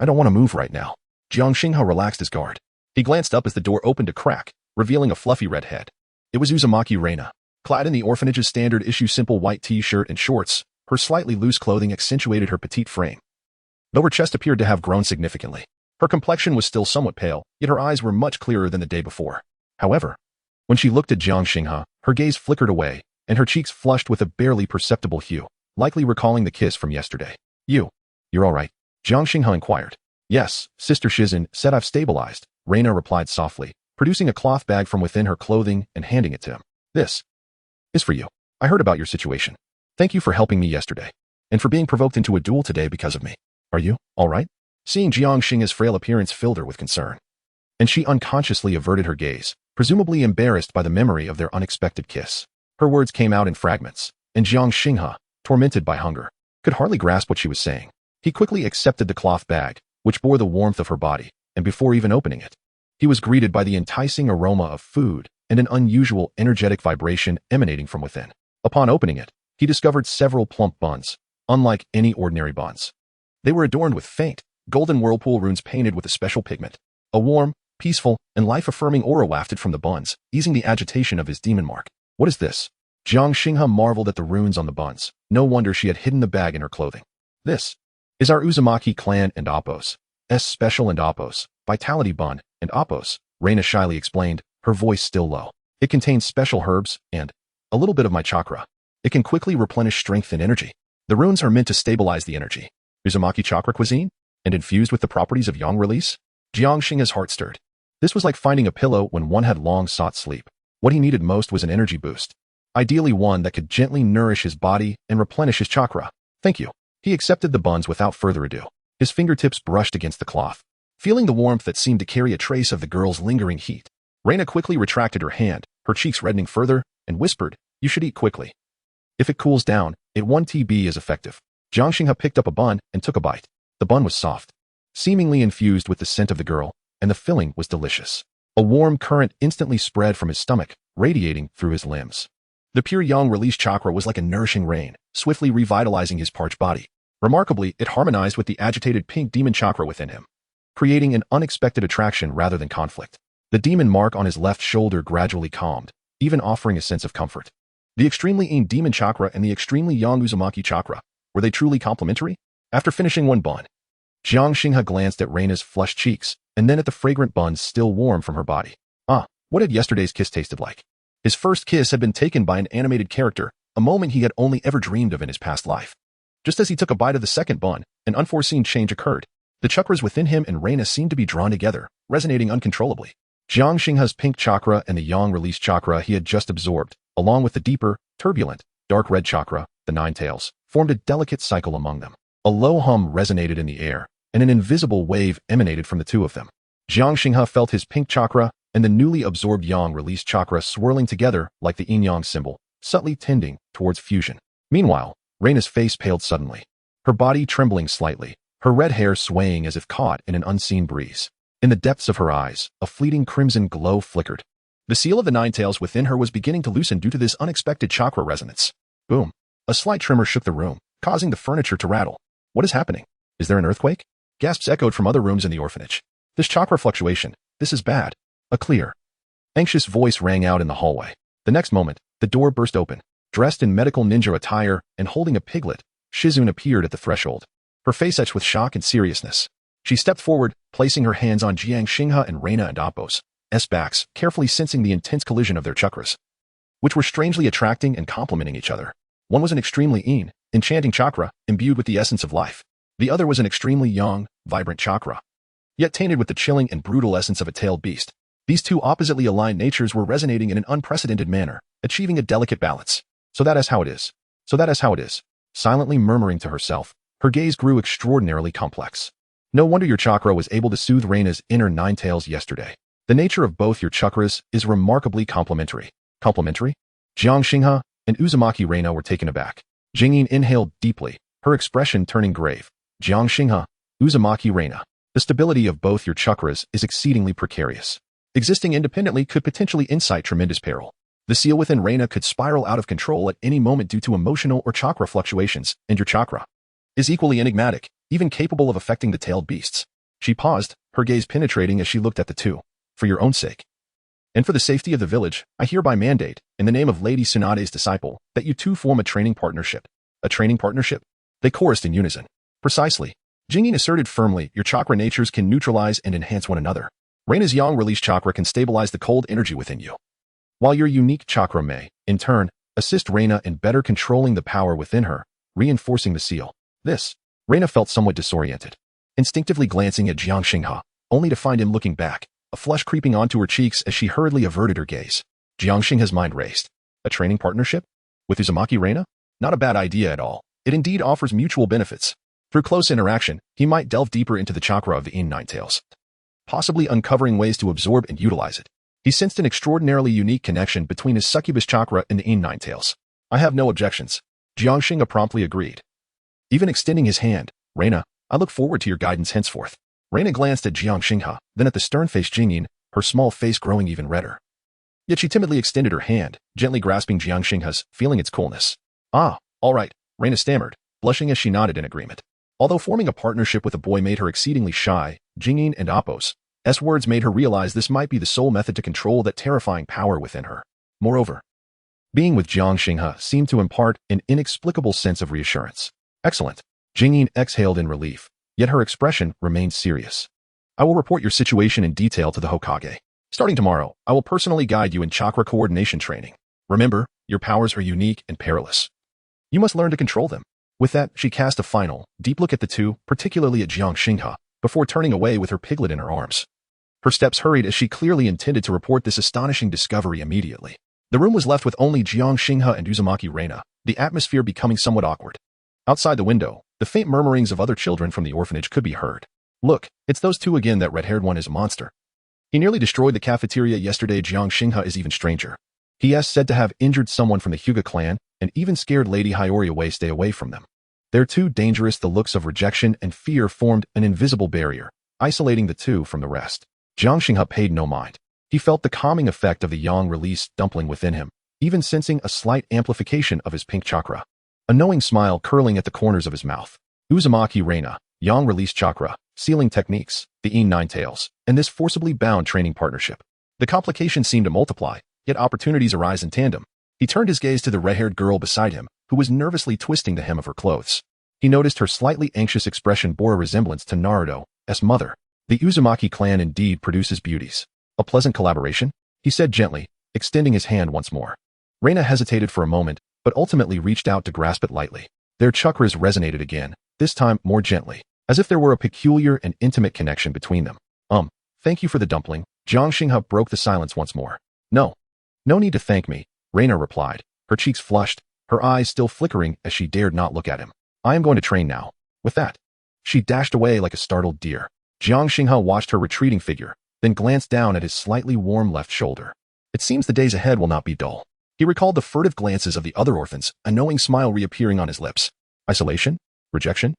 I don't want to move right now. Jiang Xinghe relaxed his guard. He glanced up as the door opened a crack, revealing a fluffy red head. It was Uzumaki Reina. Clad in the orphanage's standard-issue simple white t-shirt and shorts, her slightly loose clothing accentuated her petite frame, though her chest appeared to have grown significantly. Her complexion was still somewhat pale, yet her eyes were much clearer than the day before. However, when she looked at Jiang Xinghe, her gaze flickered away, and her cheeks flushed with a barely perceptible hue, likely recalling the kiss from yesterday. You're all right? Jiang Xinghe inquired. Yes, Sister Shizen said I've stabilized, Reina replied softly, producing a cloth bag from within her clothing and handing it to him. This is for you. I heard about your situation. Thank you for helping me yesterday, and for being provoked into a duel today because of me. Are you all right? Seeing Jiang Xingha's frail appearance filled her with concern, and she unconsciously averted her gaze, presumably embarrassed by the memory of their unexpected kiss. Her words came out in fragments, and Jiang Xingha, tormented by hunger, could hardly grasp what she was saying. He quickly accepted the cloth bag, which bore the warmth of her body, and before even opening it, he was greeted by the enticing aroma of food and an unusual energetic vibration emanating from within. Upon opening it, he discovered several plump buns, unlike any ordinary buns. They were adorned with faint, golden whirlpool runes painted with a special pigment. A warm, peaceful, and life-affirming aura wafted from the buns, easing the agitation of his demon mark. What is this? Jiang Xingha marveled at the runes on the buns. No wonder she had hidden the bag in her clothing. This is our Uzumaki clan and Appos. Special and Appos, Vitality Bun, and Appos, Reina shyly explained, her voice still low. It contains special herbs and a little bit of my chakra. It can quickly replenish strength and energy. The runes are meant to stabilize the energy. Uzumaki chakra cuisine? And infused with the properties of yang release? Jiang Xingha's heart stirred. This was like finding a pillow when one had long sought sleep. What he needed most was an energy boost. Ideally one that could gently nourish his body and replenish his chakra. Thank you. He accepted the buns without further ado. His fingertips brushed against the cloth. Feeling the warmth that seemed to carry a trace of the girl's lingering heat, Reina quickly retracted her hand, her cheeks reddening further, and whispered, "You should eat quickly. If it cools down, it won't be as effective." Jiang Xingha picked up a bun and took a bite. The bun was soft, seemingly infused with the scent of the girl, and the filling was delicious. A warm current instantly spread from his stomach, radiating through his limbs. The pure yang release chakra was like a nourishing rain, swiftly revitalizing his parched body. Remarkably, it harmonized with the agitated pink demon chakra within him, creating an unexpected attraction rather than conflict. The demon mark on his left shoulder gradually calmed, even offering a sense of comfort. The extremely yin demon chakra and the extremely yang Uzumaki chakra, were they truly complementary? After finishing one bun, Jiang Xingha glanced at Reina's flushed cheeks, and then at the fragrant buns still warm from her body. What had yesterday's kiss tasted like? His first kiss had been taken by an animated character, a moment he had only ever dreamed of in his past life. Just as he took a bite of the second bun, an unforeseen change occurred. The chakras within him and Reina seemed to be drawn together, resonating uncontrollably. Jiang Xingha's pink chakra and the yang release chakra he had just absorbed, along with the deeper, turbulent, dark red chakra, the nine tails, formed a delicate cycle among them. A low hum resonated in the air, and an invisible wave emanated from the two of them. Jiang Xingha felt his pink chakra and the newly absorbed yang release chakra swirling together like the yin-yang symbol, subtly tending towards fusion. Meanwhile, Reina's face paled suddenly, her body trembling slightly, her red hair swaying as if caught in an unseen breeze. In the depths of her eyes, a fleeting crimson glow flickered. The seal of the nine tails within her was beginning to loosen due to this unexpected chakra resonance. Boom. A slight tremor shook the room, causing the furniture to rattle. What is happening? Is there an earthquake? Gasps echoed from other rooms in the orphanage. This chakra fluctuation, this is bad. A clear, anxious voice rang out in the hallway. The next moment, the door burst open. Dressed in medical ninja attire and holding a piglet, Shizune appeared at the threshold, her face etched with shock and seriousness. She stepped forward, placing her hands on Jiang Xingha and Reina and Appos' backs, carefully sensing the intense collision of their chakras, which were strangely attracting and complementing each other. One was an extremely yin, enchanting chakra, imbued with the essence of life. The other was an extremely yang, vibrant chakra, yet tainted with the chilling and brutal essence of a tailed beast. These two oppositely aligned natures were resonating in an unprecedented manner, achieving a delicate balance. So that is how it is. So that is how it is. Silently murmuring to herself, her gaze grew extraordinarily complex. No wonder your chakra was able to soothe Reina's inner nine tails yesterday. The nature of both your chakras is remarkably complementary. Complementary? Jiang Xingha and Uzumaki Reina were taken aback. Jingyin inhaled deeply, her expression turning grave. Jiang Xingha, Uzumaki Reina. The stability of both your chakras is exceedingly precarious. Existing independently could potentially incite tremendous peril. The seal within Reina could spiral out of control at any moment due to emotional or chakra fluctuations, and your chakra is equally enigmatic, even capable of affecting the tailed beasts. She paused, her gaze penetrating as she looked at the two. For your own sake, and for the safety of the village, I hereby mandate, in the name of Lady Tsunade's disciple, that you two form a training partnership. A training partnership? They chorused in unison. Precisely. Jingyin asserted firmly, your chakra natures can neutralize and enhance one another. Reina's yang release chakra can stabilize the cold energy within you, while your unique chakra may, in turn, assist Reina in better controlling the power within her, reinforcing the seal. Reina felt somewhat disoriented, instinctively glancing at Jiang Xingha, only to find him looking back, a flush creeping onto her cheeks as she hurriedly averted her gaze. Jiang Xingha's mind raced. A training partnership? With Uzumaki Reina? Not a bad idea at all. It indeed offers mutual benefits. Through close interaction, he might delve deeper into the chakra of the Ninetales, possibly uncovering ways to absorb and utilize it. He sensed an extraordinarily unique connection between his succubus chakra and the Ninetales. I have no objections. Jiang Xinghe promptly agreed, even extending his hand. Reina, I look forward to your guidance henceforth. Reina glanced at Jiang Xinghe, then at the stern-faced Jingyin, her small face growing even redder. Yet she timidly extended her hand, gently grasping Jiang Xinghe's, feeling its coolness. Ah, all right, Reina stammered, blushing as she nodded in agreement. Although forming a partnership with a boy made her exceedingly shy, Jingyin and Apos' words made her realize this might be the sole method to control that terrifying power within her. Moreover, being with Jiang Xinghe seemed to impart an inexplicable sense of reassurance. Excellent. Jingyin exhaled in relief, yet her expression remained serious. I will report your situation in detail to the Hokage. Starting tomorrow, I will personally guide you in chakra coordination training. Remember, your powers are unique and perilous. You must learn to control them. With that, she cast a final, deep look at the two, particularly at Jiang Xinghe, before turning away with her piglet in her arms. Her steps hurried as she clearly intended to report this astonishing discovery immediately. The room was left with only Jiang Xinghe and Uzumaki Reina, the atmosphere becoming somewhat awkward. Outside the window, the faint murmurings of other children from the orphanage could be heard. Look, it's those two again. That red-haired one is a monster. He nearly destroyed the cafeteria yesterday. Jiang Xinghe is even stranger. He is said to have injured someone from the Hyuga clan and even scared Lady Hiyori away. Stay away from them. They're too dangerous. The looks of rejection and fear formed an invisible barrier, isolating the two from the rest. Jiang Xinghe paid no mind. He felt the calming effect of the yang-released dumpling within him, even sensing a slight amplification of his pink chakra. A knowing smile curling at the corners of his mouth. Uzumaki Reina, yang-released chakra, sealing techniques, the Ninetales, and this forcibly bound training partnership. The complications seemed to multiply, yet opportunities arise in tandem. He turned his gaze to the red-haired girl beside him, who was nervously twisting the hem of her clothes. He noticed her slightly anxious expression bore a resemblance to Naruto's mother. The Uzumaki clan indeed produces beauties. A pleasant collaboration? He said gently, extending his hand once more. Reina hesitated for a moment, but ultimately reached out to grasp it lightly. Their chakras resonated again, this time more gently, as if there were a peculiar and intimate connection between them. Thank you for the dumpling. Jiang Xinghe broke the silence once more. No need to thank me, Reina replied, her cheeks flushed, her eyes still flickering as she dared not look at him. I am going to train now. With that, she dashed away like a startled deer. Jiang Xinghe watched her retreating figure, then glanced down at his slightly warm left shoulder. It seems the days ahead will not be dull. He recalled the furtive glances of the other orphans, a knowing smile reappearing on his lips. Isolation? Rejection?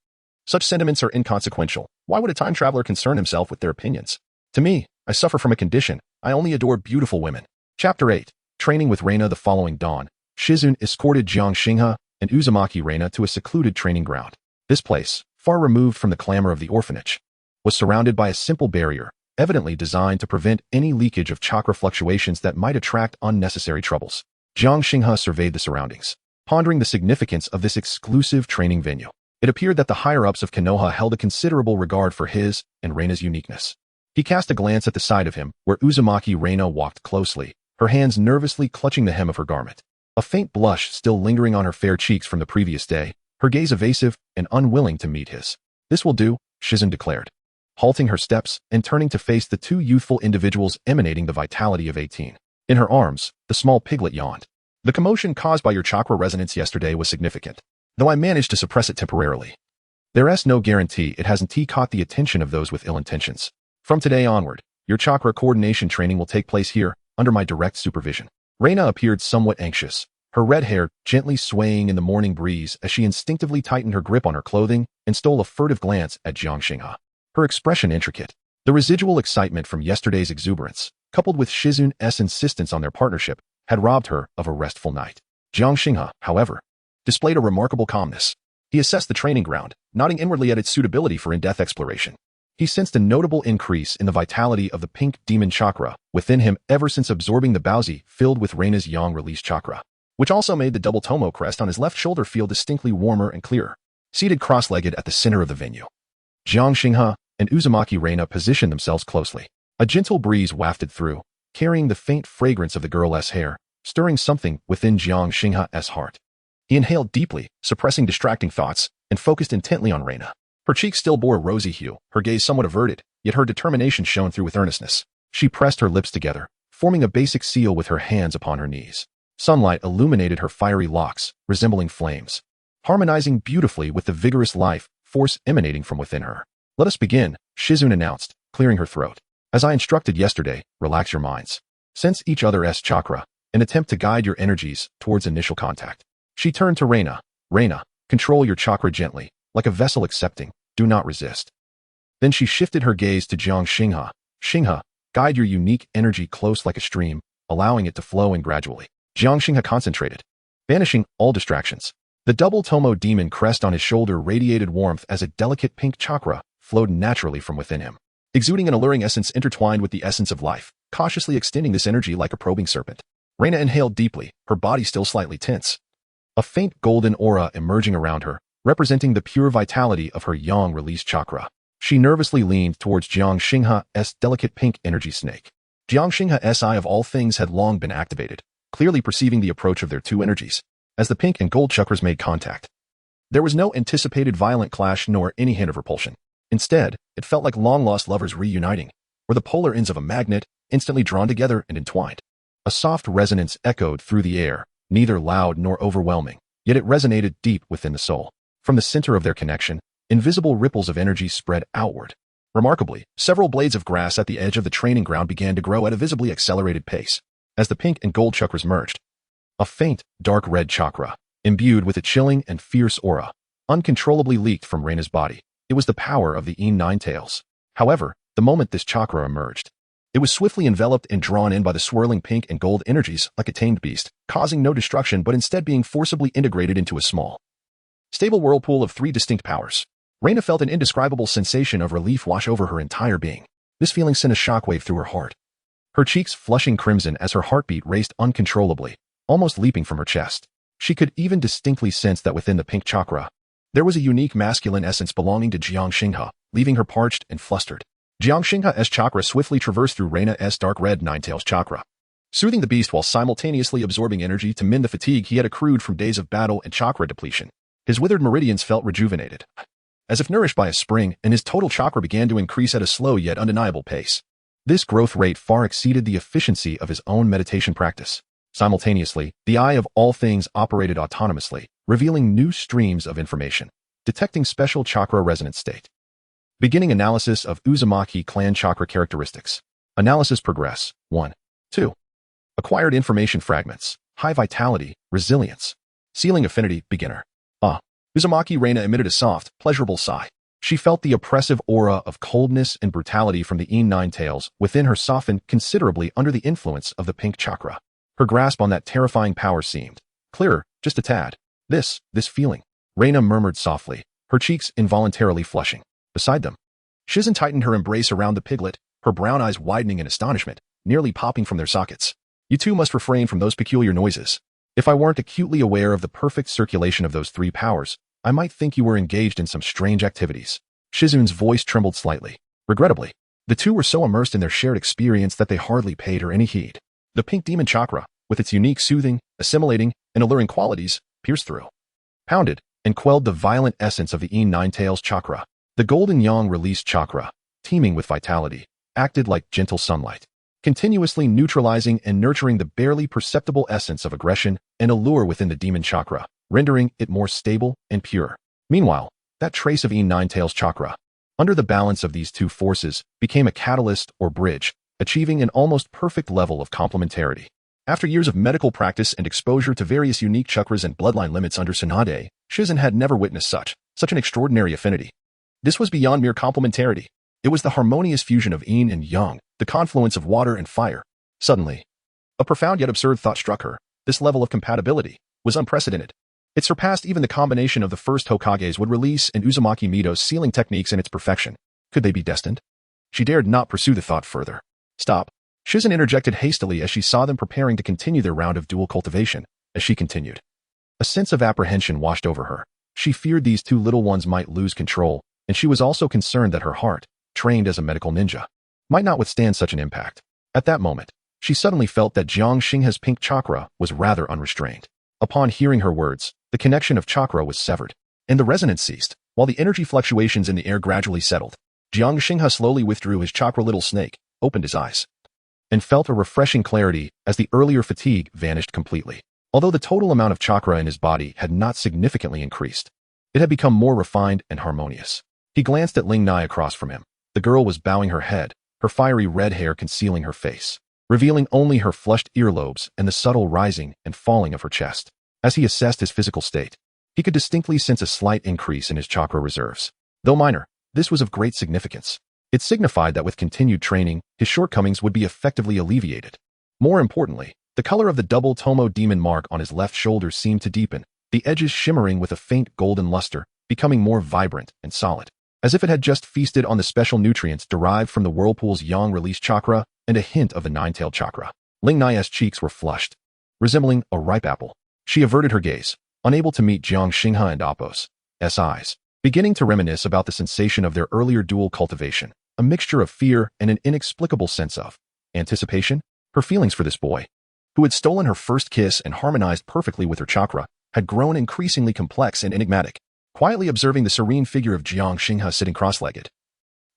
Such sentiments are inconsequential. Why would a time traveler concern himself with their opinions? To me, I suffer from a condition. I only adore beautiful women. Chapter 8. Training with Reina. The following dawn, Shizun escorted Jiang Xinghe and Uzumaki Reina to a secluded training ground. This place, far removed from the clamor of the orphanage, was surrounded by a simple barrier, evidently designed to prevent any leakage of chakra fluctuations that might attract unnecessary troubles. Jiang Xinghe surveyed the surroundings, pondering the significance of this exclusive training venue. It appeared that the higher-ups of Konoha held a considerable regard for his and Reina's uniqueness. He cast a glance at the side of him, where Uzumaki Reina walked closely, her hands nervously clutching the hem of her garment. A faint blush still lingering on her fair cheeks from the previous day, her gaze evasive and unwilling to meet his. This will do, Shizun declared, halting her steps and turning to face the two youthful individuals emanating the vitality of 18. In her arms, the small piglet yawned. The commotion caused by your chakra resonance yesterday was significant, though I managed to suppress it temporarily. There's no guarantee it hasn't caught the attention of those with ill intentions. From today onward, your chakra coordination training will take place here, under my direct supervision. Reina appeared somewhat anxious, her red hair gently swaying in the morning breeze as she instinctively tightened her grip on her clothing and stole a furtive glance at Jiang Xinghe. Her expression intricate. The residual excitement from yesterday's exuberance, coupled with Shizun's insistence on their partnership, had robbed her of a restful night. Jiang Xinghe, however, displayed a remarkable calmness. He assessed the training ground, nodding inwardly at its suitability for in-depth exploration. He sensed a notable increase in the vitality of the pink demon chakra within him ever since absorbing the Baozi filled with Reina's yang-released chakra, which also made the double Tomo crest on his left shoulder feel distinctly warmer and clearer. Seated cross-legged at the center of the venue, Jiang Xinghe and Uzumaki Reina positioned themselves closely. A gentle breeze wafted through, carrying the faint fragrance of the girl's hair, stirring something within Jiang Xinghe's heart. He inhaled deeply, suppressing distracting thoughts, and focused intently on Reina. Her cheeks still bore a rosy hue, her gaze somewhat averted, yet her determination shone through with earnestness. She pressed her lips together, forming a basic seal with her hands upon her knees. Sunlight illuminated her fiery locks, resembling flames, harmonizing beautifully with the vigorous life force emanating from within her. "Let us begin," Shizune announced, clearing her throat. "As I instructed yesterday, relax your minds. Sense each other's chakra and attempt to guide your energies towards initial contact." She turned to Reina. "Reina, control your chakra gently, like a vessel accepting. Do not resist." Then she shifted her gaze to Jiang Xinghe. "Xinghe, guide your unique energy close like a stream, allowing it to flow in gradually." Jiang Xinghe concentrated, banishing all distractions. The double Tomo demon crest on his shoulder radiated warmth as a delicate pink chakra flowed naturally from within him, exuding an alluring essence intertwined with the essence of life, cautiously extending this energy like a probing serpent. Reina inhaled deeply, her body still slightly tense. A faint golden aura emerging around her, representing the pure vitality of her yang release chakra. She nervously leaned towards Jiang Xinghe's delicate pink energy snake. Jiang Xinghe's eye of all things had long been activated, clearly perceiving the approach of their two energies, as the pink and gold chakras made contact. There was no anticipated violent clash nor any hint of repulsion. Instead, it felt like long-lost lovers reuniting, or the polar ends of a magnet instantly drawn together and entwined. A soft resonance echoed through the air, neither loud nor overwhelming, yet it resonated deep within the soul. From the center of their connection, invisible ripples of energy spread outward. Remarkably, several blades of grass at the edge of the training ground began to grow at a visibly accelerated pace. As the pink and gold chakras merged, a faint, dark red chakra, imbued with a chilling and fierce aura, uncontrollably leaked from Reina's body. It was the power of the Yin Nine Tails. However, the moment this chakra emerged, it was swiftly enveloped and drawn in by the swirling pink and gold energies like a tamed beast, causing no destruction but instead being forcibly integrated into a small, stable whirlpool of three distinct powers. Reina felt an indescribable sensation of relief wash over her entire being. This feeling sent a shockwave through her heart, her cheeks flushing crimson as her heartbeat raced uncontrollably, almost leaping from her chest. She could even distinctly sense that within the pink chakra, there was a unique masculine essence belonging to Jiang Xinghe, leaving her parched and flustered. Jiang Xinghe's chakra swiftly traversed through Reina's dark red Nine-Tails chakra, soothing the beast while simultaneously absorbing energy to mend the fatigue he had accrued from days of battle and chakra depletion. His withered meridians felt rejuvenated, as if nourished by a spring, and his total chakra began to increase at a slow yet undeniable pace. This growth rate far exceeded the efficiency of his own meditation practice. Simultaneously, the eye of all things operated autonomously, revealing new streams of information, detecting special chakra resonance state. Beginning analysis of Uzumaki clan chakra characteristics. Analysis progress. 1. 2. Acquired information fragments. High vitality, resilience. Ceiling affinity, beginner. Uzumaki Reina emitted a soft, pleasurable sigh. She felt the oppressive aura of coldness and brutality from the Yin Nine Tails within her soften considerably under the influence of the pink chakra. Her grasp on that terrifying power seemed clearer, just a tad. This feeling, Reina murmured softly, her cheeks involuntarily flushing. Beside them, Shizune tightened her embrace around the piglet, her brown eyes widening in astonishment, nearly popping from their sockets. "You two must refrain from those peculiar noises. If I weren't acutely aware of the perfect circulation of those three powers, I might think you were engaged in some strange activities." Shizune's voice trembled slightly. Regrettably, the two were so immersed in their shared experience that they hardly paid her any heed. The pink demon chakra, with its unique soothing, assimilating, and alluring qualities, pierced through, pounded, and quelled the violent essence of the Yin Nine Tails chakra. The golden yang release chakra, teeming with vitality, acted like gentle sunlight, continuously neutralizing and nurturing the barely perceptible essence of aggression and allure within the demon chakra, rendering it more stable and pure. Meanwhile, that trace of Yin Nine Tails chakra, under the balance of these two forces, became a catalyst or bridge, achieving an almost perfect level of complementarity. After years of medical practice and exposure to various unique chakras and bloodline limits under Tsunade, Shizune had never witnessed such an extraordinary affinity. This was beyond mere complementarity. It was the harmonious fusion of yin and yang, the confluence of water and fire. Suddenly, a profound yet absurd thought struck her. This level of compatibility was unprecedented. It surpassed even the combination of the first Hokages would release and Uzumaki Mido's sealing techniques in its perfection. Could they be destined? She dared not pursue the thought further. "Stop." Shizune interjected hastily as she saw them preparing to continue their round of dual cultivation. As she continued, a sense of apprehension washed over her. She feared these two little ones might lose control, and she was also concerned that her heart, trained as a medical ninja, might not withstand such an impact. At that moment, she suddenly felt that Jiang Xinghe's pink chakra was rather unrestrained. Upon hearing her words, the connection of chakra was severed, and the resonance ceased, while the energy fluctuations in the air gradually settled. Jiang Xinghe slowly withdrew his chakra little snake, opened his eyes, and felt a refreshing clarity as the earlier fatigue vanished completely. Although the total amount of chakra in his body had not significantly increased, It had become more refined and harmonious. He glanced at Ling Nai across from him. The girl was bowing her head, her fiery red hair concealing her face, revealing only her flushed earlobes and the subtle rising and falling of her chest. As he assessed his physical state, he could distinctly sense a slight increase in his chakra reserves. Though minor, this was of great significance. It signified that with continued training, his shortcomings would be effectively alleviated. More importantly, the color of the double Tomo demon mark on his left shoulder seemed to deepen, the edges shimmering with a faint golden luster, becoming more vibrant and solid, as if it had just feasted on the special nutrients derived from the whirlpool's yang release chakra and a hint of the nine-tailed chakra. Ling Nai's cheeks were flushed, resembling a ripe apple. She averted her gaze, unable to meet Jiang Xinghe and Apos' eyes, beginning to reminisce about the sensation of their earlier dual cultivation, a mixture of fear and an inexplicable sense of anticipation. Her feelings for this boy, who had stolen her first kiss and harmonized perfectly with her chakra, had grown increasingly complex and enigmatic, quietly observing the serene figure of Jiang Xinghe sitting cross-legged,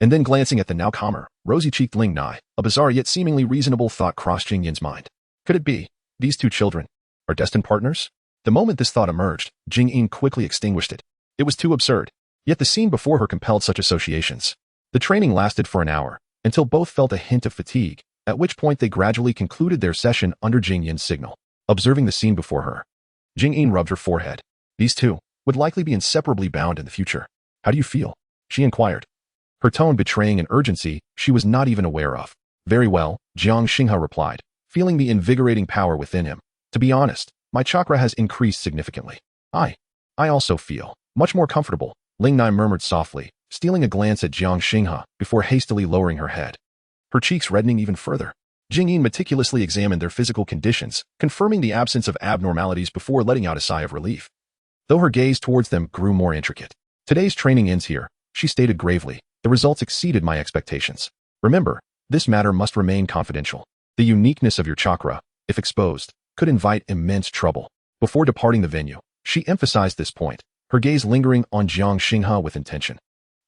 and then glancing at the now calmer, rosy-cheeked Ling Nai. A bizarre yet seemingly reasonable thought crossed Jing Yin's mind. Could it be these two children are destined partners? The moment this thought emerged, Jing Yin quickly extinguished it. It was too absurd, yet the scene before her compelled such associations. The training lasted for an hour, until both felt a hint of fatigue, at which point they gradually concluded their session under Jing Yin's signal. Observing the scene before her, Jing Yin rubbed her forehead. These two would likely be inseparably bound in the future. How do you feel? She inquired, her tone betraying an urgency she was not even aware of. Very well, Jiang Xinghe replied, feeling the invigorating power within him. To be honest, my chakra has increased significantly. I also feel much more comfortable, Ling Nai murmured softly, stealing a glance at Jiang Xinghe before hastily lowering her head, her cheeks reddening even further. Jing Yin meticulously examined their physical conditions, confirming the absence of abnormalities before letting out a sigh of relief, though her gaze towards them grew more intricate. Today's training ends here, she stated gravely. The results exceeded my expectations. Remember, this matter must remain confidential. The uniqueness of your chakra, if exposed, could invite immense trouble. Before departing the venue, she emphasized this point, her gaze lingering on Jiang Xinghe with intention.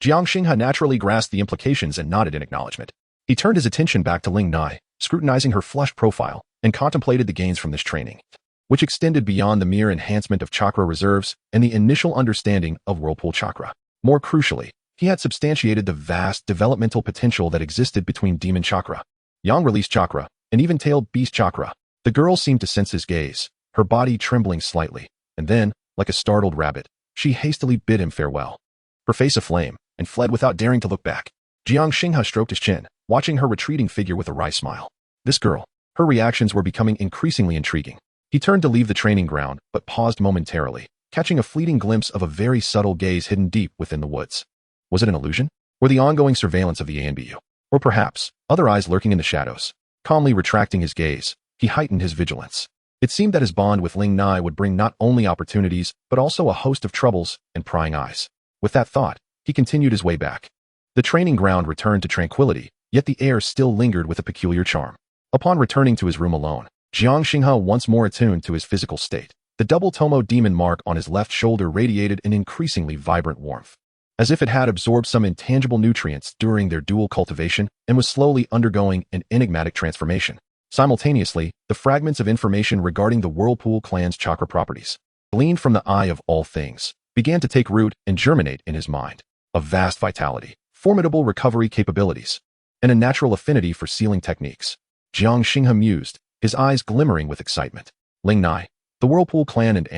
Jiang Xinghe naturally grasped the implications and nodded in acknowledgement. He turned his attention back to Ling Nai, scrutinizing her flushed profile, and contemplated the gains from this training, which extended beyond the mere enhancement of chakra reserves and the initial understanding of whirlpool chakra. More crucially, he had substantiated the vast developmental potential that existed between demon chakra, yang release chakra, and even tailed beast chakra. The girl seemed to sense his gaze, her body trembling slightly, and then, like a startled rabbit, she hastily bid him farewell, her face aflame, and fled without daring to look back. Jiang Xinghe stroked his chin, watching her retreating figure with a wry smile. This girl, her reactions were becoming increasingly intriguing. He turned to leave the training ground, but paused momentarily, catching a fleeting glimpse of a very subtle gaze hidden deep within the woods. Was it an illusion? Or the ongoing surveillance of the ANBU? Or perhaps, other eyes lurking in the shadows? Calmly retracting his gaze, he heightened his vigilance. It seemed that his bond with Ling Nai would bring not only opportunities, but also a host of troubles and prying eyes. With that thought, he continued his way back. The training ground returned to tranquility, yet the air still lingered with a peculiar charm. Upon returning to his room alone, Jiang Xinghe once more attuned to his physical state. The double Tomo demon mark on his left shoulder radiated an increasingly vibrant warmth, as if it had absorbed some intangible nutrients during their dual cultivation and was slowly undergoing an enigmatic transformation. Simultaneously, the fragments of information regarding the Whirlpool clan's chakra properties, gleaned from the eye of all things, began to take root and germinate in his mind. A vast vitality, formidable recovery capabilities, and a natural affinity for sealing techniques. Jiang Xinghe mused, his eyes glimmering with excitement. Ling Nai, the Whirlpool clan and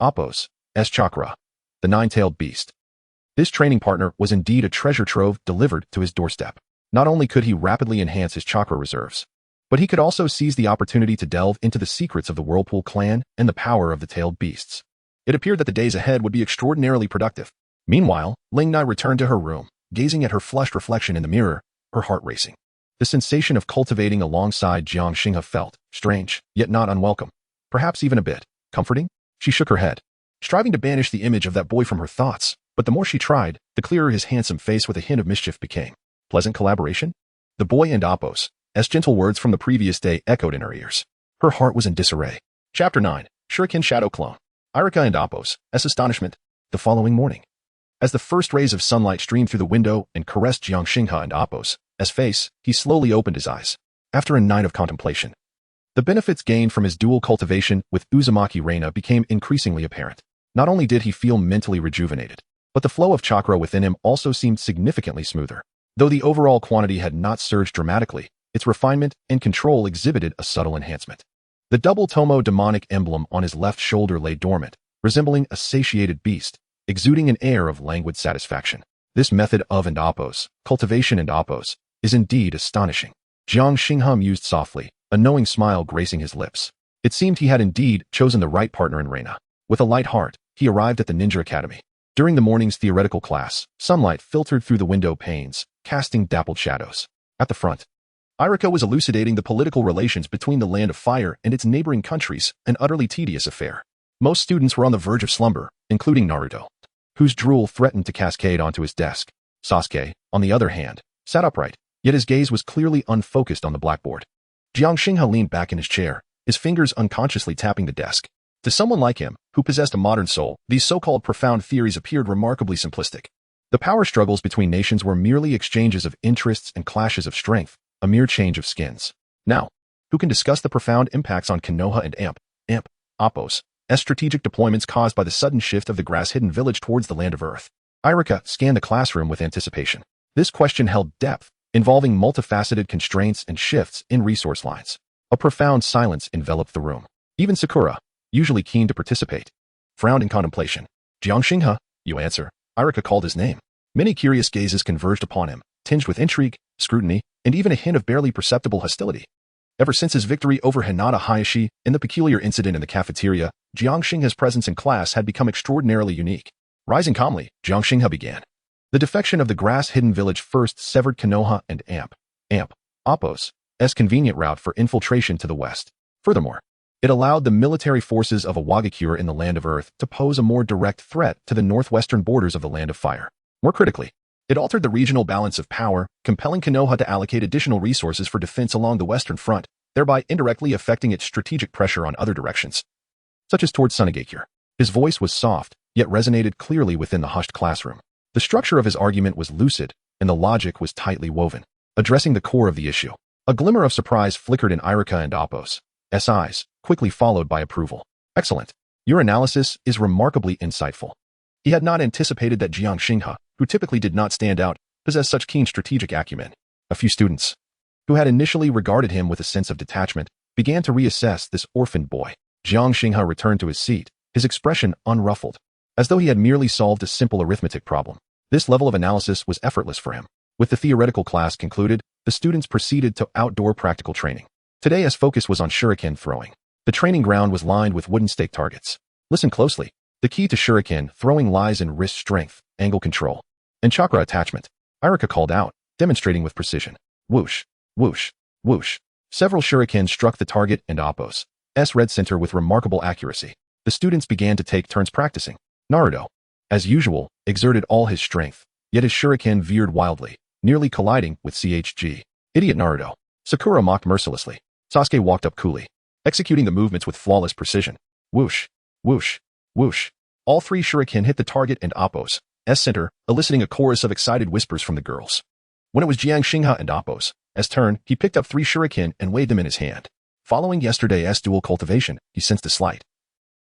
Apos' chakra, the nine-tailed beast. This training partner was indeed a treasure trove delivered to his doorstep. Not only could he rapidly enhance his chakra reserves, but he could also seize the opportunity to delve into the secrets of the Whirlpool clan and the power of the tailed beasts. It appeared that the days ahead would be extraordinarily productive. Meanwhile, Ling Nai returned to her room, gazing at her flushed reflection in the mirror, her heart racing. The sensation of cultivating alongside Jiang Xinghe felt strange, yet not unwelcome. Perhaps even a bit comforting? She shook her head, striving to banish the image of that boy from her thoughts, but the more she tried, the clearer his handsome face with a hint of mischief became. Pleasant collaboration? The boy and Apos' gentle words from the previous day echoed in her ears. Her heart was in disarray. Chapter 9. Shuriken Shadow Clone. Irika and Apos' astonishment. The following morning, as the first rays of sunlight streamed through the window and caressed Jiang Xinghe and Apos' face, he slowly opened his eyes. After a night of contemplation, the benefits gained from his dual cultivation with Uzumaki Reina became increasingly apparent. Not only did he feel mentally rejuvenated, but the flow of chakra within him also seemed significantly smoother. Though the overall quantity had not surged dramatically, its refinement and control exhibited a subtle enhancement. The double tomo demonic emblem on his left shoulder lay dormant, resembling a satiated beast, exuding an air of languid satisfaction. This method of and oppos, cultivation and oppos, is indeed astonishing. Jiang Xinghe mused softly, a knowing smile gracing his lips. It seemed he had indeed chosen the right partner in Reina. With a light heart, he arrived at the Ninja Academy. During the morning's theoretical class, sunlight filtered through the window panes, casting dappled shadows. At the front, Irika was elucidating the political relations between the Land of Fire and its neighboring countries, an utterly tedious affair. Most students were on the verge of slumber, including Naruto, whose drool threatened to cascade onto his desk. Sasuke, on the other hand, sat upright, yet his gaze was clearly unfocused on the blackboard. Jiang Xinghe leaned back in his chair, his fingers unconsciously tapping the desk. To someone like him, who possessed a modern soul, these so-called profound theories appeared remarkably simplistic. The power struggles between nations were merely exchanges of interests and clashes of strength, a mere change of skins. Now, who can discuss the profound impacts on Konoha and Oppos, as strategic deployments caused by the sudden shift of the grass-hidden village towards the land of Earth? Irika scanned the classroom with anticipation. This question held depth, involving multifaceted constraints and shifts in resource lines. A profound silence enveloped the room. Even Sakura, usually keen to participate, frowned in contemplation. Jiang Xinghe, you answer. Irika called his name. Many curious gazes converged upon him, tinged with intrigue, scrutiny, and even a hint of barely perceptible hostility. Ever since his victory over Hinata Hayashi and the peculiar incident in the cafeteria, Jiang Xinghe's presence in class had become extraordinarily unique. Rising calmly, Jiang Xinghe began. The defection of the grass-hidden village first severed Konoha and Oppos' convenient route for infiltration to the west. Furthermore, it allowed the military forces of Awagakure in the Land of Earth to pose a more direct threat to the northwestern borders of the Land of Fire. More critically, it altered the regional balance of power, compelling Konoha to allocate additional resources for defense along the western front, thereby indirectly affecting its strategic pressure on other directions, such as towards Sunagakure. His voice was soft, yet resonated clearly within the hushed classroom. The structure of his argument was lucid, and the logic was tightly woven, addressing the core of the issue. A glimmer of surprise flickered in Irika and Oppos' eyes, quickly followed by approval. Excellent. Your analysis is remarkably insightful. He had not anticipated that Jiang Xinghe, who typically did not stand out, possessed such keen strategic acumen. A few students, who had initially regarded him with a sense of detachment, began to reassess this orphaned boy. Jiang Xinghe returned to his seat, his expression unruffled, as though he had merely solved a simple arithmetic problem. This level of analysis was effortless for him. With the theoretical class concluded, the students proceeded to outdoor practical training. Today, his focus was on shuriken throwing. The training ground was lined with wooden stake targets. Listen closely. The key to shuriken throwing lies in wrist strength, angle control, and chakra attachment. Irika called out, demonstrating with precision. Whoosh, whoosh, whoosh. Several shurikens struck the target and Oppos' red center with remarkable accuracy. The students began to take turns practicing. Naruto, as usual, exerted all his strength, yet his shuriken veered wildly, nearly colliding with CHG. Idiot Naruto. Sakura mocked mercilessly. Sasuke walked up coolly, executing the movements with flawless precision. Whoosh, whoosh, whoosh. All three shuriken hit the target and Oppos' center, eliciting a chorus of excited whispers from the girls. When it was Jiang Xinghe and Oppos' turn, he picked up 3 shuriken and weighed them in his hand. Following yesterday's dual cultivation, he sensed a slight,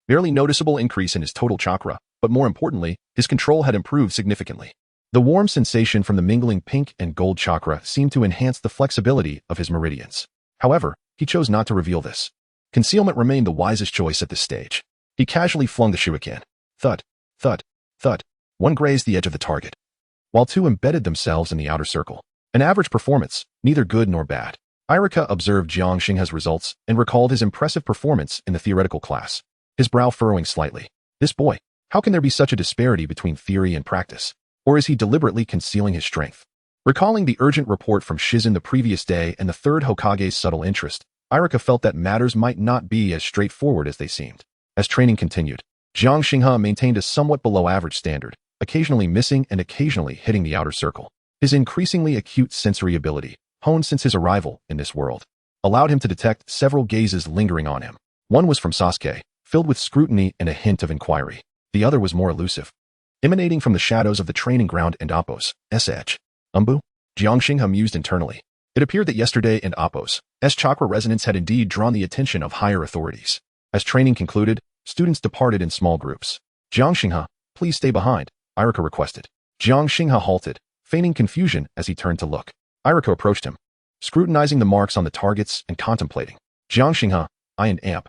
barely noticeable increase in his total chakra, but more importantly, his control had improved significantly. The warm sensation from the mingling pink and gold chakra seemed to enhance the flexibility of his meridians. However, he chose not to reveal this. Concealment remained the wisest choice at this stage. He casually flung the shuriken. Thud, thud, thud. One grazed the edge of the target, while 2 embedded themselves in the outer circle. An average performance, neither good nor bad. Irika observed Jiang Xinghe's results and recalled his impressive performance in the theoretical class, his brow furrowing slightly. This boy, how can there be such a disparity between theory and practice? Or is he deliberately concealing his strength? Recalling the urgent report from Shizen the previous day and the third Hokage's subtle interest, Irika felt that matters might not be as straightforward as they seemed. As training continued, Jiang Xinghe maintained a somewhat below-average standard, occasionally missing and occasionally hitting the outer circle. His increasingly acute sensory ability, honed since his arrival in this world, allowed him to detect several gazes lingering on him. One was from Sasuke, filled with scrutiny and a hint of inquiry. The other was more elusive, emanating from the shadows of the training ground and Oppos' edge. Jiang Xinghe mused internally. It appeared that yesterday and Oppos' chakra resonance had indeed drawn the attention of higher authorities. As training concluded, students departed in small groups. Jiang Xinghe, please stay behind, Irika requested. Jiang Xinghe halted, feigning confusion as he turned to look. Irika approached him, scrutinizing the marks on the targets and contemplating. Jiang Xinghe, I and Amp.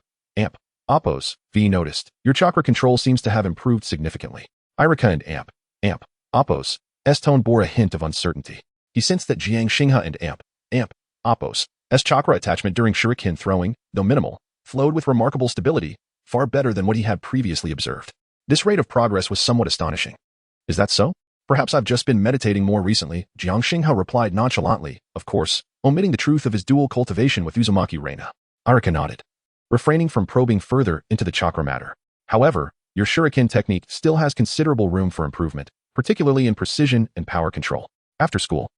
Oppos, V noticed. Your chakra control seems to have improved significantly. Irika and Amp. Oppos. S tone bore a hint of uncertainty. He sensed that Jiang Xinghe and Amp. Oppos. S chakra attachment during shuriken throwing, though minimal, flowed with remarkable stability, far better than what he had previously observed. This rate of progress was somewhat astonishing. Is that so? Perhaps I've just been meditating more recently, Jiang Xinghe replied nonchalantly, of course, omitting the truth of his dual cultivation with Uzumaki Reina. Irika nodded, refraining from probing further into the chakra matter. However, your shuriken technique still has considerable room for improvement, particularly in precision and power control. After school,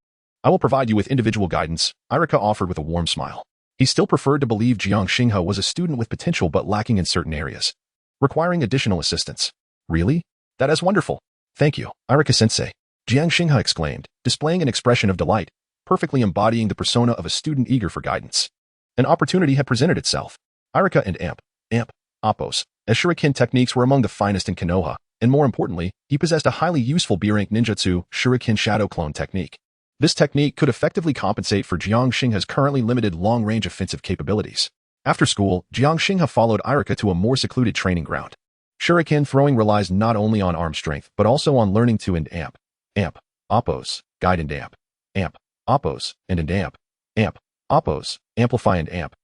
I will provide you with individual guidance, Irika offered with a warm smile. He still preferred to believe Jiang Xinghe was a student with potential but lacking in certain areas, requiring additional assistance. Really? That is wonderful. Thank you, Irika-sensei, Jiang Xinghe exclaimed, displaying an expression of delight, perfectly embodying the persona of a student eager for guidance. An opportunity had presented itself. Irika and Amp, Oppos, as shuriken techniques were among the finest in Konoha, and more importantly, he possessed a highly useful B-rank ninjutsu shuriken shadow clone technique. This technique could effectively compensate for Jiang Xinghe's currently limited long-range offensive capabilities. After school, Jiang Xinghe followed Irika to a more secluded training ground. Shuriken throwing relies not only on arm strength, but also on learning to and Amp, Oppos, guide and Amp, Oppos, and Amp, Oppos, amplify and Amp,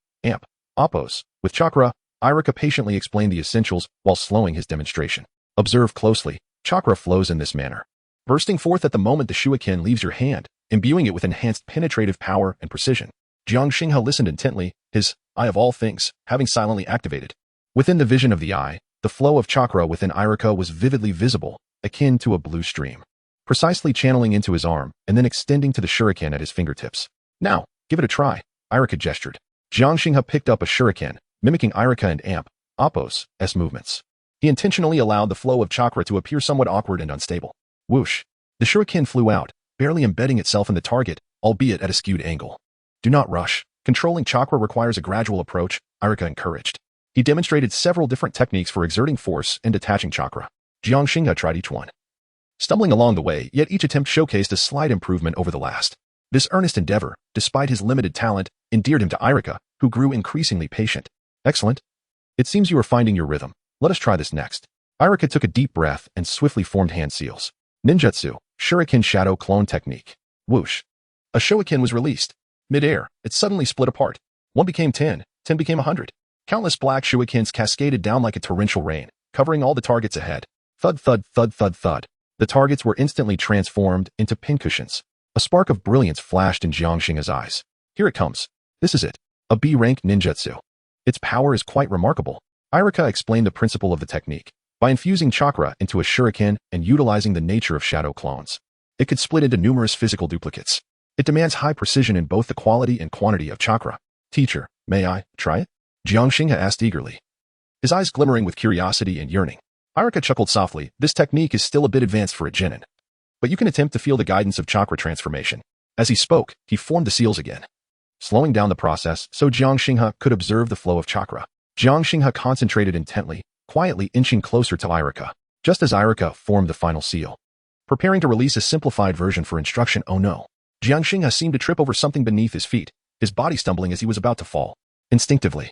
Oppos. With chakra, Irika patiently explained the essentials while slowing his demonstration. Observe closely, chakra flows in this manner, bursting forth at the moment the shuriken leaves your hand, imbuing it with enhanced penetrative power and precision. Jiang Xinghe listened intently, his eye of all things having silently activated. Within the vision of the eye, the flow of chakra within Irika was vividly visible, akin to a blue stream, precisely channeling into his arm and then extending to the shuriken at his fingertips. Now, give it a try, Irika gestured. Jiang Xinghe picked up a shuriken, mimicking Irika and Amp, Oppos, S movements. He intentionally allowed the flow of chakra to appear somewhat awkward and unstable. Whoosh! The shuriken flew out, barely embedding itself in the target, albeit at a skewed angle. Do not rush. Controlling chakra requires a gradual approach, Irika encouraged. He demonstrated several different techniques for exerting force and detaching chakra. Jiang Xinghe tried each one, stumbling along the way, yet each attempt showcased a slight improvement over the last. This earnest endeavor, despite his limited talent, endeared him to Irika, who grew increasingly patient. Excellent. It seems you are finding your rhythm. Let us try this next. Irika took a deep breath and swiftly formed hand seals. Ninjutsu, Shuriken Shadow Clone Technique. Whoosh. A shuriken was released. Mid-air, it suddenly split apart. 1 became 10, 10 became 100. Countless black shurikens cascaded down like a torrential rain, covering all the targets ahead. Thud, thud, thud, thud, thud. The targets were instantly transformed into pincushions. A spark of brilliance flashed in Jiang Xinghe's eyes. Here it comes. This is it. A B-rank ninjutsu. Its power is quite remarkable. Irika explained the principle of the technique. By infusing chakra into a shuriken and utilizing the nature of shadow clones, it could split into numerous physical duplicates. It demands high precision in both the quality and quantity of chakra. Teacher, may I try it? Jiang Xinghe asked eagerly, his eyes glimmering with curiosity and yearning. Irika chuckled softly. This technique is still a bit advanced for a genin, but you can attempt to feel the guidance of chakra transformation. As he spoke, he formed the seals again, slowing down the process so Jiang Xinghe could observe the flow of chakra. Jiang Xinghe concentrated intently, quietly inching closer to Irika, just as Irika formed the final seal, preparing to release a simplified version for instruction. Oh no. Jiang Xinghe seemed to trip over something beneath his feet, his body stumbling as he was about to fall. Instinctively,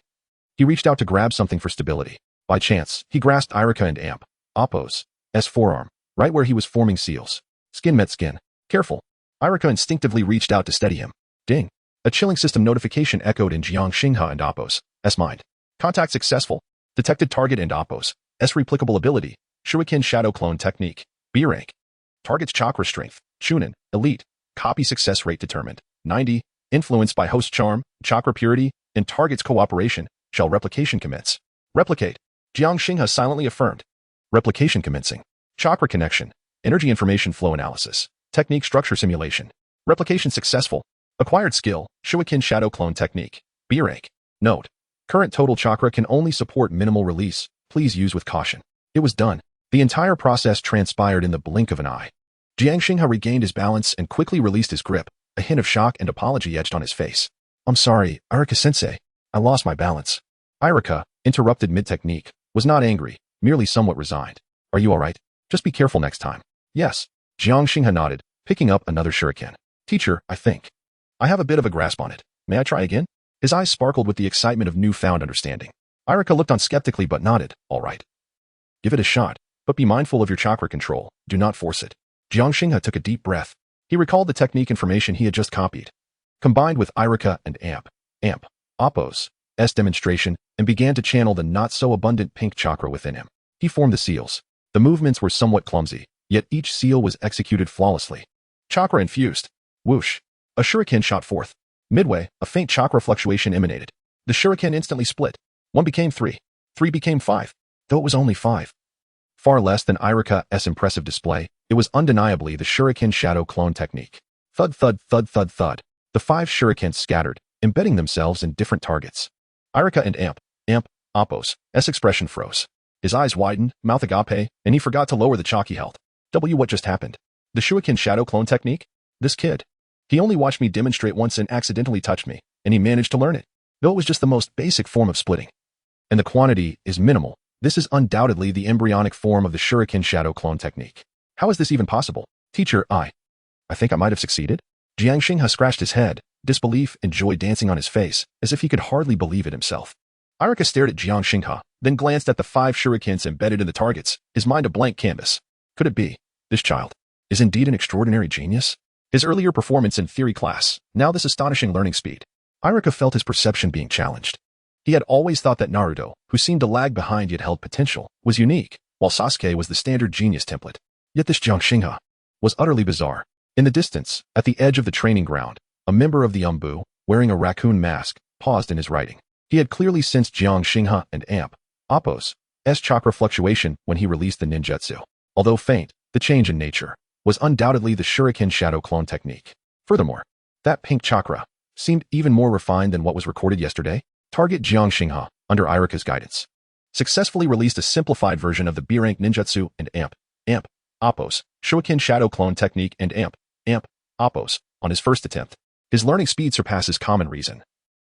he reached out to grab something for stability. By chance, he grasped Irika and Amp, Oppos, S forearm, right where he was forming seals. Skin met skin. Careful. Irika instinctively reached out to steady him. Ding. A chilling system notification echoed in Jiang Xinghe and Oppos' mind. Contact successful. Detected target and Oppos' replicable ability. Shuriken Shadow Clone Technique. B rank. Target's chakra strength. Chunin. Elite. Copy success rate determined. 90. Influenced by host charm, chakra purity, and target's cooperation. Shall replication commence? Replicate. Jiang Xinghe silently affirmed. Replication commencing. Chakra connection. Energy information flow analysis. Technique structure simulation. Replication successful. Acquired skill. Shuriken Shadow Clone Technique. B rank. Note. Current total chakra can only support minimal release. Please use with caution. It was done. The entire process transpired in the blink of an eye. Jiang Xinghe regained his balance and quickly released his grip, a hint of shock and apology etched on his face. I'm sorry, Irika-sensei. I lost my balance. Irika, interrupted mid-technique, was not angry, merely somewhat resigned. Are you alright? Just be careful next time. Yes. Jiang Xinghe nodded, picking up another shuriken. Teacher, I think I have a bit of a grasp on it. May I try again? His eyes sparkled with the excitement of newfound understanding. Irika looked on skeptically but nodded. All right. Give it a shot, but be mindful of your chakra control. Do not force it. Jiang Xinghe took a deep breath. He recalled the technique information he had just copied, combined with Irika and Appo's demonstration, and began to channel the not-so-abundant pink chakra within him. He formed the seals. The movements were somewhat clumsy, yet each seal was executed flawlessly. Chakra infused. Whoosh. A shuriken shot forth. Midway, a faint chakra fluctuation emanated. The shuriken instantly split. 1 became 3. 3 became 5. Though it was only 5. Far less than Irika's impressive display, it was undeniably the shuriken shadow clone technique. Thud thud thud thud thud. The 5 shurikens scattered, embedding themselves in different targets. Irika and Appo's expression froze. His eyes widened, mouth agape, and he forgot to lower the chalk he held. What just happened? The shuriken shadow clone technique? This kid. He only watched me demonstrate once and accidentally touched me, and he managed to learn it. Though it was just the most basic form of splitting. And the quantity is minimal. This is undoubtedly the embryonic form of the shuriken shadow clone technique. How is this even possible? Teacher, I think I might have succeeded? Jiang Xinghe scratched his head, disbelief and joy dancing on his face, as if he could hardly believe it himself. Irika stared at Jiang Xinghe, then glanced at the 5 shurikens embedded in the targets, his mind a blank canvas. Could it be? This child is indeed an extraordinary genius? His earlier performance in theory class, now this astonishing learning speed. Irika felt his perception being challenged. He had always thought that Naruto, who seemed to lag behind yet held potential, was unique, while Sasuke was the standard genius template. Yet this Jiang Xinghe was utterly bizarre. In the distance, at the edge of the training ground, a member of the Umbu, wearing a raccoon mask, paused in his writing. He had clearly sensed Jiang Xinghe and Appo's chakra fluctuation when he released the ninjutsu. Although faint, the change in nature was undoubtedly the shuriken shadow clone technique. Furthermore, that pink chakra seemed even more refined than what was recorded yesterday. Target Jiang Xinghe, under Irika's guidance, successfully released a simplified version of the B-rank ninjutsu and Appo's shuriken shadow clone technique and Appo's on his first attempt. His learning speed surpasses common reason.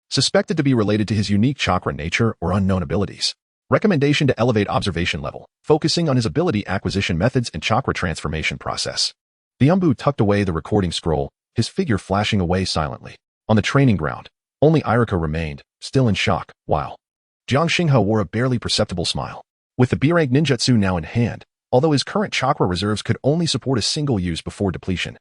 Suspected to be related to his unique chakra nature or unknown abilities. Recommendation to elevate observation level, focusing on his ability acquisition methods and chakra transformation process. The Umbu tucked away the recording scroll, his figure flashing away silently. On the training ground, only Irika remained, still in shock, while Jiang Xinghe wore a barely perceptible smile. With the B-rank ninjutsu now in hand, although his current chakra reserves could only support a single use before depletion,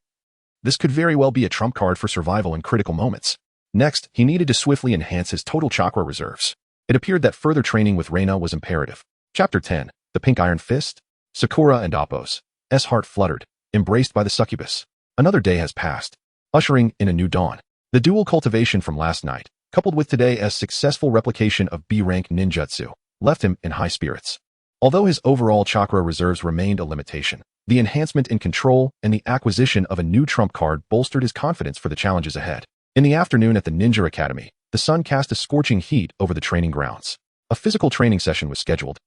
this could very well be a trump card for survival in critical moments. Next, he needed to swiftly enhance his total chakra reserves. It appeared that further training with Reina was imperative. Chapter 10. The Pink Iron Fist. Sakura and Appo's heart fluttered, embraced by the succubus. Another day has passed, ushering in a new dawn. The dual cultivation from last night, coupled with today's successful replication of B-rank ninjutsu, left him in high spirits. Although his overall chakra reserves remained a limitation, the enhancement in control and the acquisition of a new trump card bolstered his confidence for the challenges ahead. In the afternoon at the Ninja Academy, the sun cast a scorching heat over the training grounds. A physical training session was scheduled,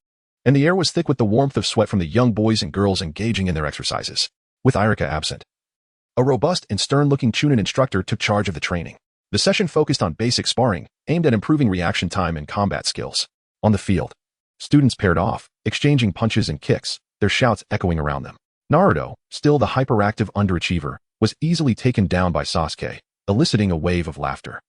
and the air was thick with the warmth of sweat from the young boys and girls engaging in their exercises. With Irika absent, a robust and stern-looking Chunin instructor took charge of the training. The session focused on basic sparring, aimed at improving reaction time and combat skills. On the field, students paired off, exchanging punches and kicks, their shouts echoing around them. Naruto, still the hyperactive underachiever, was easily taken down by Sasuke, eliciting a wave of laughter.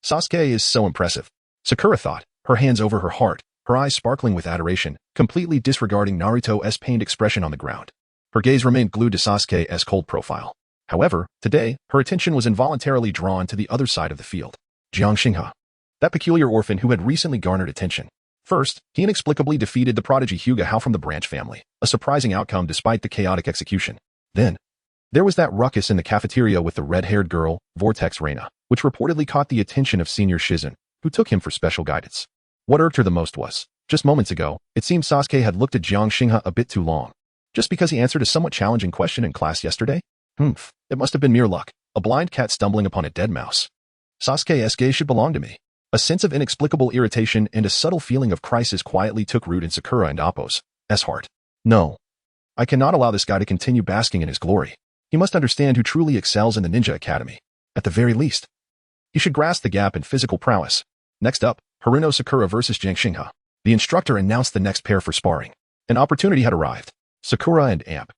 Sasuke is so impressive, Sakura thought, her hands over her heart, her eyes sparkling with adoration, completely disregarding Naruto's pained expression on the ground. Her gaze remained glued to Sasuke's cold profile. However, today, her attention was involuntarily drawn to the other side of the field. Jiang Xinghe, that peculiar orphan who had recently garnered attention. First, he inexplicably defeated the prodigy Hyuga Hao from the Branch family, a surprising outcome despite the chaotic execution. Then, there was that ruckus in the cafeteria with the red-haired girl, Vortex Reina, which reportedly caught the attention of Senior Shizen, who took him for special guidance. What irked her the most was, just moments ago, it seemed Sasuke had looked at Jiang Xinghe a bit too long. Just because he answered a somewhat challenging question in class yesterday? It must have been mere luck, a blind cat stumbling upon a dead mouse. Sasuke's gaze should belong to me. A sense of inexplicable irritation and a subtle feeling of crisis quietly took root in Sakura and Appo's heart. No. I cannot allow this guy to continue basking in his glory. He must understand who truly excels in the Ninja Academy. At the very least, he should grasp the gap in physical prowess. Next up, Haruno Sakura versus Jiang Xinghe. The instructor announced the next pair for sparring. An opportunity had arrived. Sakura and Amp.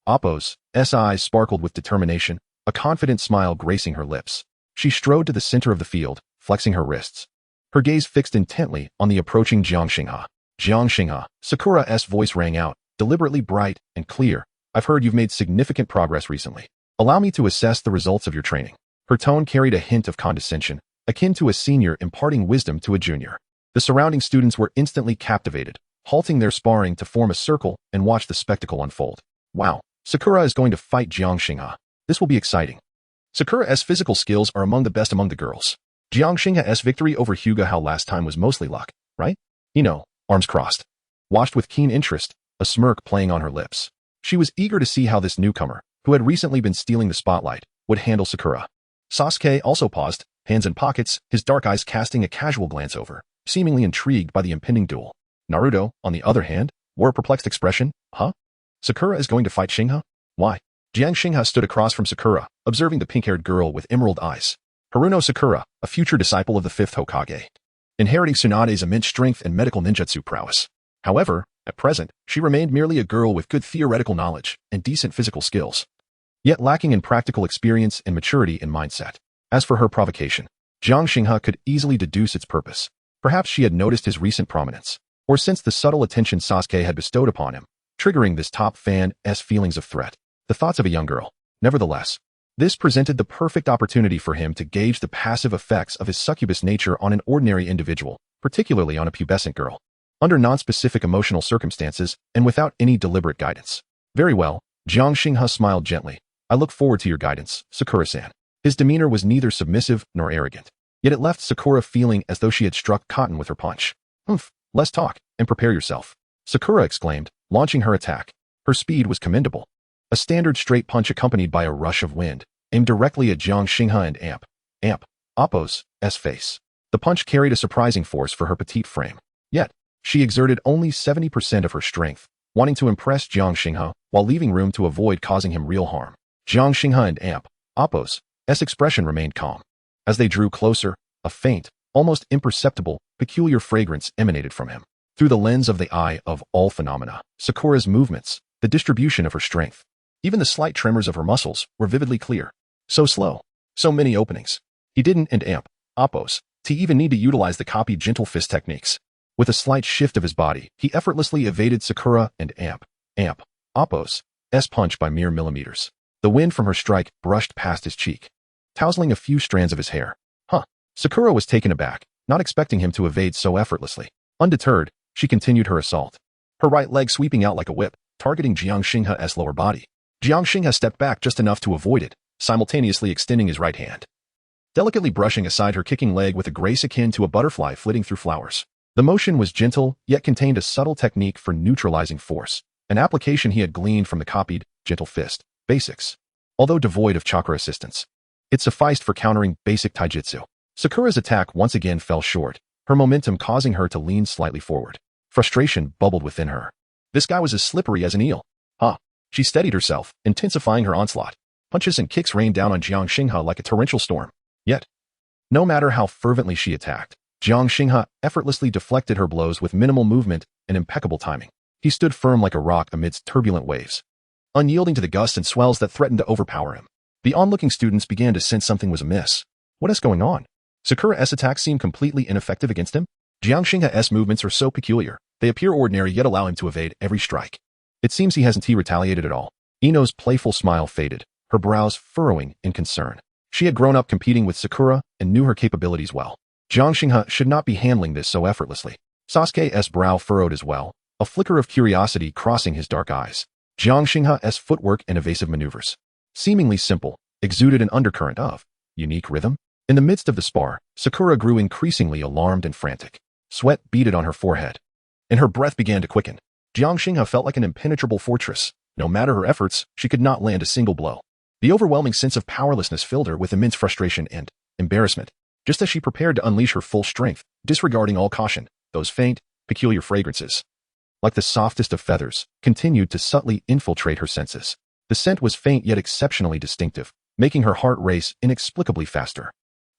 Appo's eyes sparkled with determination, a confident smile gracing her lips. She strode to the center of the field, flexing her wrists. Her gaze fixed intently on the approaching Jiang Xinghe. Jiang Xinghe, Sakura's voice rang out, deliberately bright and clear. I've heard you've made significant progress recently. Allow me to assess the results of your training. Her tone carried a hint of condescension, akin to a senior imparting wisdom to a junior. The surrounding students were instantly captivated, halting their sparring to form a circle and watch the spectacle unfold. Wow, Sakura is going to fight Jiang Xinghe. This will be exciting. Sakura's physical skills are among the best among the girls. Jiang Xinghe's victory over Hyuga Hao last time was mostly luck, right? Arms crossed. Watched with keen interest, a smirk playing on her lips. She was eager to see how this newcomer, who had recently been stealing the spotlight, would handle Sakura. Sasuke also paused, hands in pockets, his dark eyes casting a casual glance over, seemingly intrigued by the impending duel. Naruto, on the other hand, wore a perplexed expression. Huh? Sakura is going to fight Xinghe? Why? Jiang Xinghe stood across from Sakura, observing the pink-haired girl with emerald eyes. Haruno Sakura, a future disciple of the 5th Hokage, inheriting Tsunade's immense strength and medical ninjutsu prowess. However, at present, she remained merely a girl with good theoretical knowledge and decent physical skills, yet lacking in practical experience and maturity in mindset. As for her provocation, Jiang Xinghe could easily deduce its purpose. Perhaps she had noticed his recent prominence, or sensed the subtle attention Sasuke had bestowed upon him, triggering this top fan's feelings of threat. The thoughts of a young girl. Nevertheless, this presented the perfect opportunity for him to gauge the passive effects of his succubus nature on an ordinary individual, particularly on a pubescent girl, under non-specific emotional circumstances and without any deliberate guidance. Very well, Jiang Xinghe smiled gently. I look forward to your guidance, Sakura-san. His demeanor was neither submissive nor arrogant, yet it left Sakura feeling as though she had struck cotton with her punch. Less talk, and prepare yourself, Sakura exclaimed, launching her attack. Her speed was commendable. A standard straight punch accompanied by a rush of wind, aimed directly at Jiang Xinghe and Appo's face. The punch carried a surprising force for her petite frame. Yet, she exerted only 70% of her strength, wanting to impress Jiang Xinghe while leaving room to avoid causing him real harm. Jiang Xinghe and Appo's expression remained calm. As they drew closer, a faint, almost imperceptible, peculiar fragrance emanated from him. Through the lens of the eye of all phenomena, Sakura's movements, the distribution of her strength, even the slight tremors of her muscles were vividly clear. So slow. So many openings. He didn't and Appo's to even need to utilize the copied gentle fist techniques. With a slight shift of his body, he effortlessly evaded Sakura and Appo's punch by mere millimeters. The wind from her strike brushed past his cheek, tousling a few strands of his hair. Sakura was taken aback, not expecting him to evade so effortlessly. Undeterred, she continued her assault, her right leg sweeping out like a whip, targeting Jiang Xinghe's lower body. Jiang Xinghe stepped back just enough to avoid it, simultaneously extending his right hand, delicately brushing aside her kicking leg with a grace akin to a butterfly flitting through flowers. The motion was gentle, yet contained a subtle technique for neutralizing force, an application he had gleaned from the copied gentle fist basics. Although devoid of chakra assistance, it sufficed for countering basic taijutsu. Sakura's attack once again fell short, her momentum causing her to lean slightly forward. Frustration bubbled within her. This guy was as slippery as an eel. She steadied herself, intensifying her onslaught. Punches and kicks rained down on Jiang Xinghe like a torrential storm. Yet, no matter how fervently she attacked, Jiang Xinghe effortlessly deflected her blows with minimal movement and impeccable timing. He stood firm like a rock amidst turbulent waves, unyielding to the gusts and swells that threatened to overpower him. The onlooking students began to sense something was amiss. What is going on? Sakura's attacks seem completely ineffective against him? Jiang Xinghe's movements are so peculiar, they appear ordinary yet allow him to evade every strike. It seems he hasn't retaliated at all. Ino's playful smile faded, her brows furrowing in concern. She had grown up competing with Sakura and knew her capabilities well. Jiang Xinghe should not be handling this so effortlessly. Sasuke's brow furrowed as well, a flicker of curiosity crossing his dark eyes. Jiang Xinghe's footwork and evasive maneuvers, seemingly simple, exuded an undercurrent of unique rhythm. In the midst of the spar, Sakura grew increasingly alarmed and frantic. Sweat beaded on her forehead, and her breath began to quicken. Jiang Xinghe felt like an impenetrable fortress. No matter her efforts, she could not land a single blow. The overwhelming sense of powerlessness filled her with immense frustration and embarrassment. Just as she prepared to unleash her full strength, disregarding all caution, those faint, peculiar fragrances, like the softest of feathers, continued to subtly infiltrate her senses. The scent was faint yet exceptionally distinctive, making her heart race inexplicably faster.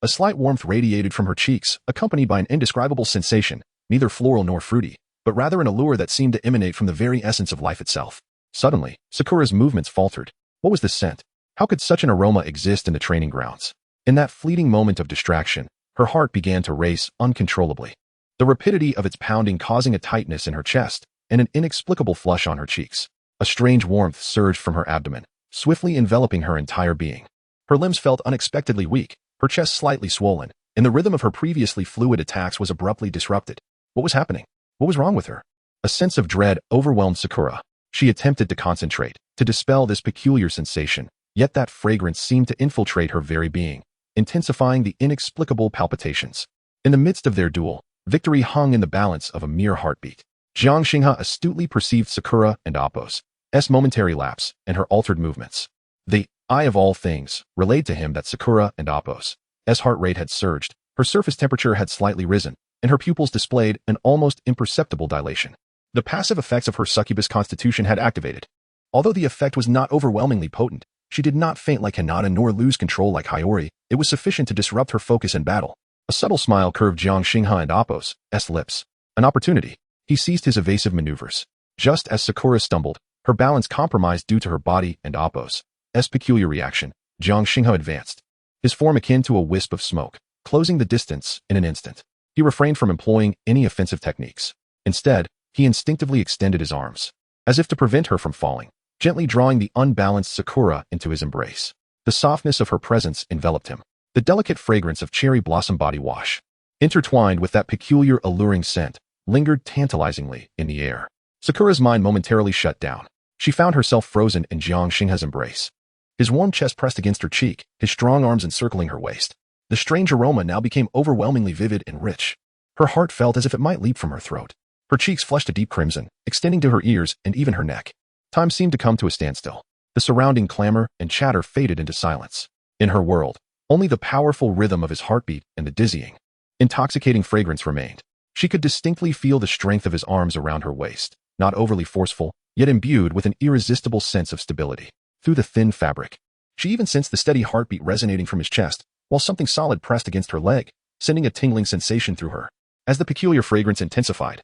A slight warmth radiated from her cheeks, accompanied by an indescribable sensation, neither floral nor fruity, but rather an allure that seemed to emanate from the very essence of life itself. Suddenly, Sakura's movements faltered. What was the scent? How could such an aroma exist in the training grounds? In that fleeting moment of distraction, her heart began to race uncontrollably. The rapidity of its pounding causing a tightness in her chest and an inexplicable flush on her cheeks. A strange warmth surged from her abdomen, swiftly enveloping her entire being. Her limbs felt unexpectedly weak, her chest slightly swollen, and the rhythm of her previously fluid attacks was abruptly disrupted. What was happening? What was wrong with her? A sense of dread overwhelmed Sakura. She attempted to concentrate, to dispel this peculiar sensation, yet that fragrance seemed to infiltrate her very being, intensifying the inexplicable palpitations. In the midst of their duel, victory hung in the balance of a mere heartbeat. Jiang Xinghe astutely perceived Sakura and Appo's momentary lapse and her altered movements. The eye of all things relayed to him that Sakura and Appo's heart rate had surged, her surface temperature had slightly risen, and her pupils displayed an almost imperceptible dilation. The passive effects of her succubus constitution had activated. Although the effect was not overwhelmingly potent, she did not faint like Hinata nor lose control like Hiyori. It was sufficient to disrupt her focus in battle. A subtle smile curved Jiang Xinghe and Appo's lips. An opportunity. He ceased his evasive maneuvers. Just as Sakura stumbled, her balance compromised due to her body and Appo's peculiar reaction, Jiang Xinghe advanced, his form akin to a wisp of smoke, closing the distance in an instant. He refrained from employing any offensive techniques. Instead, he instinctively extended his arms, as if to prevent her from falling, gently drawing the unbalanced Sakura into his embrace. The softness of her presence enveloped him. The delicate fragrance of cherry blossom body wash, intertwined with that peculiar alluring scent, lingered tantalizingly in the air. Sakura's mind momentarily shut down. She found herself frozen in Jiang Xinghe's embrace. His warm chest pressed against her cheek, his strong arms encircling her waist. The strange aroma now became overwhelmingly vivid and rich. Her heart felt as if it might leap from her throat. Her cheeks flushed a deep crimson, extending to her ears and even her neck. Time seemed to come to a standstill. The surrounding clamor and chatter faded into silence. In her world, only the powerful rhythm of his heartbeat and the dizzying, intoxicating fragrance remained. She could distinctly feel the strength of his arms around her waist, not overly forceful, yet imbued with an irresistible sense of stability. Through the thin fabric, she even sensed the steady heartbeat resonating from his chest, while something solid pressed against her leg, sending a tingling sensation through her. As the peculiar fragrance intensified,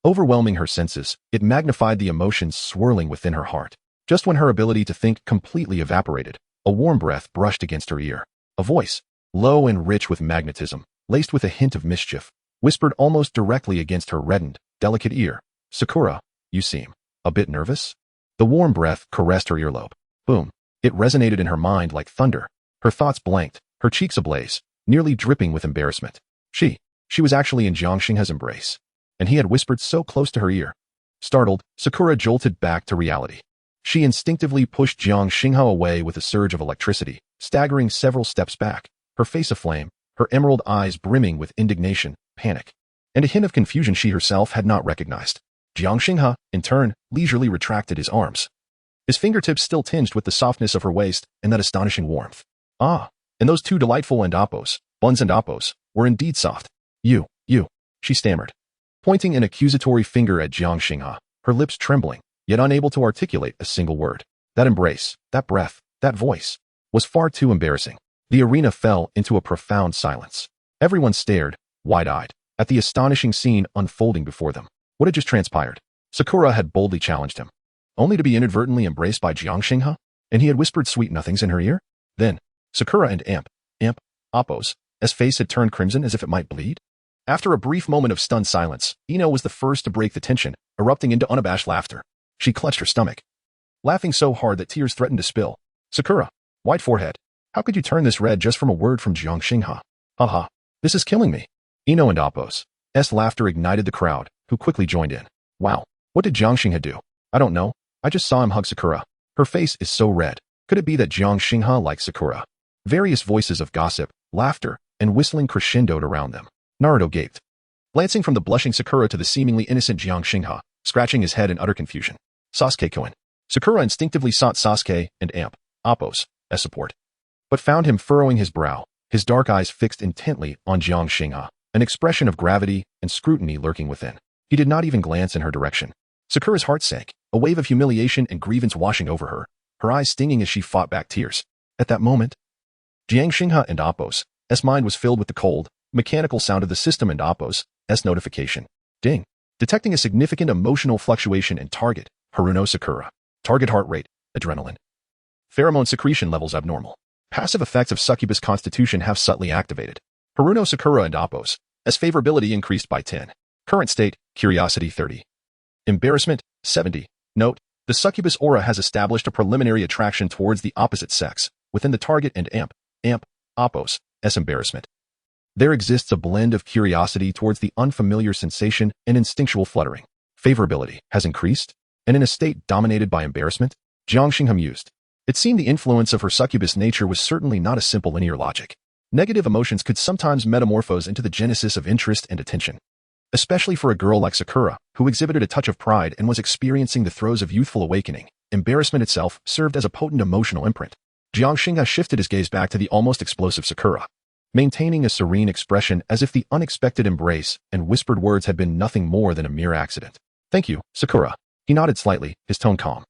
overwhelming her senses, it magnified the emotions swirling within her heart. Just when her ability to think completely evaporated, a warm breath brushed against her ear. A voice, low and rich with magnetism, laced with a hint of mischief, whispered almost directly against her reddened, delicate ear. Sakura, you seem a bit nervous? The warm breath caressed her earlobe. Boom. It resonated in her mind like thunder. Her thoughts blanked, her cheeks ablaze, nearly dripping with embarrassment. She was actually in Jiang Xinghe's embrace, and he had whispered so close to her ear. Startled, Sakura jolted back to reality. She instinctively pushed Jiang Xinghe away with a surge of electricity, staggering several steps back, her face aflame, her emerald eyes brimming with indignation, panic, and a hint of confusion she herself had not recognized. Jiang Xinghe, in turn, leisurely retracted his arms, his fingertips still tinged with the softness of her waist and that astonishing warmth. Ah, and those two delightful buns and Appo's, were indeed soft. You, she stammered, pointing an accusatory finger at Jiang Xinghe, her lips trembling, yet unable to articulate a single word. That embrace, that breath, that voice, was far too embarrassing. The arena fell into a profound silence. Everyone stared, wide-eyed, at the astonishing scene unfolding before them. What had just transpired? Sakura had boldly challenged him, only to be inadvertently embraced by Jiang Xinghe, and he had whispered sweet nothings in her ear? Then, Sakura and Appo's face had turned crimson as if it might bleed. After a brief moment of stunned silence, Ino was the first to break the tension, erupting into unabashed laughter. She clutched her stomach, laughing so hard that tears threatened to spill. Sakura, white forehead, how could you turn this red just from a word from Jiang Xinghe? Haha, this is killing me. Ino and Appo's laughter ignited the crowd, who quickly joined in. Wow, what did Jiang Xinghe do? I don't know. I just saw him hug Sakura. Her face is so red. Could it be that Jiang Xinghe likes Sakura? Various voices of gossip, laughter, and whistling crescendoed around them. Naruto gaped, glancing from the blushing Sakura to the seemingly innocent Jiang Xinghe, scratching his head in utter confusion. Sasuke-kun. Sakura instinctively sought Sasuke and Appo's support, but found him furrowing his brow, his dark eyes fixed intently on Jiang Xinghe, an expression of gravity and scrutiny lurking within. He did not even glance in her direction. Sakura's heart sank, a wave of humiliation and grievance washing over her, her eyes stinging as she fought back tears. At that moment, Jiang Xinghe and Appo's mind was filled with the cold, mechanical sound of the system and Appo's notification. Ding. detecting a significant emotional fluctuation in target, Haruno Sakura. Target heart rate, adrenaline. Pheromone secretion levels abnormal. Passive effects of succubus constitution have subtly activated. Haruno Sakura and Appos. As favorability increased by 10. Current state, curiosity 30. Embarrassment, 70. Note, the succubus aura has established a preliminary attraction towards the opposite sex, within the target and Appos, S embarrassment. There exists a blend of curiosity towards the unfamiliar sensation and instinctual fluttering. Favorability has increased, and in a state dominated by embarrassment, Jiang Xinghe mused. It seemed the influence of her succubus nature was certainly not a simple linear logic. Negative emotions could sometimes metamorphose into the genesis of interest and attention. Especially for a girl like Sakura, who exhibited a touch of pride and was experiencing the throes of youthful awakening, embarrassment itself served as a potent emotional imprint. Jiang Xinghe shifted his gaze back to the almost explosive Sakura, maintaining a serene expression as if the unexpected embrace and whispered words had been nothing more than a mere accident. Thank you, Sakura. He nodded slightly, his tone calm.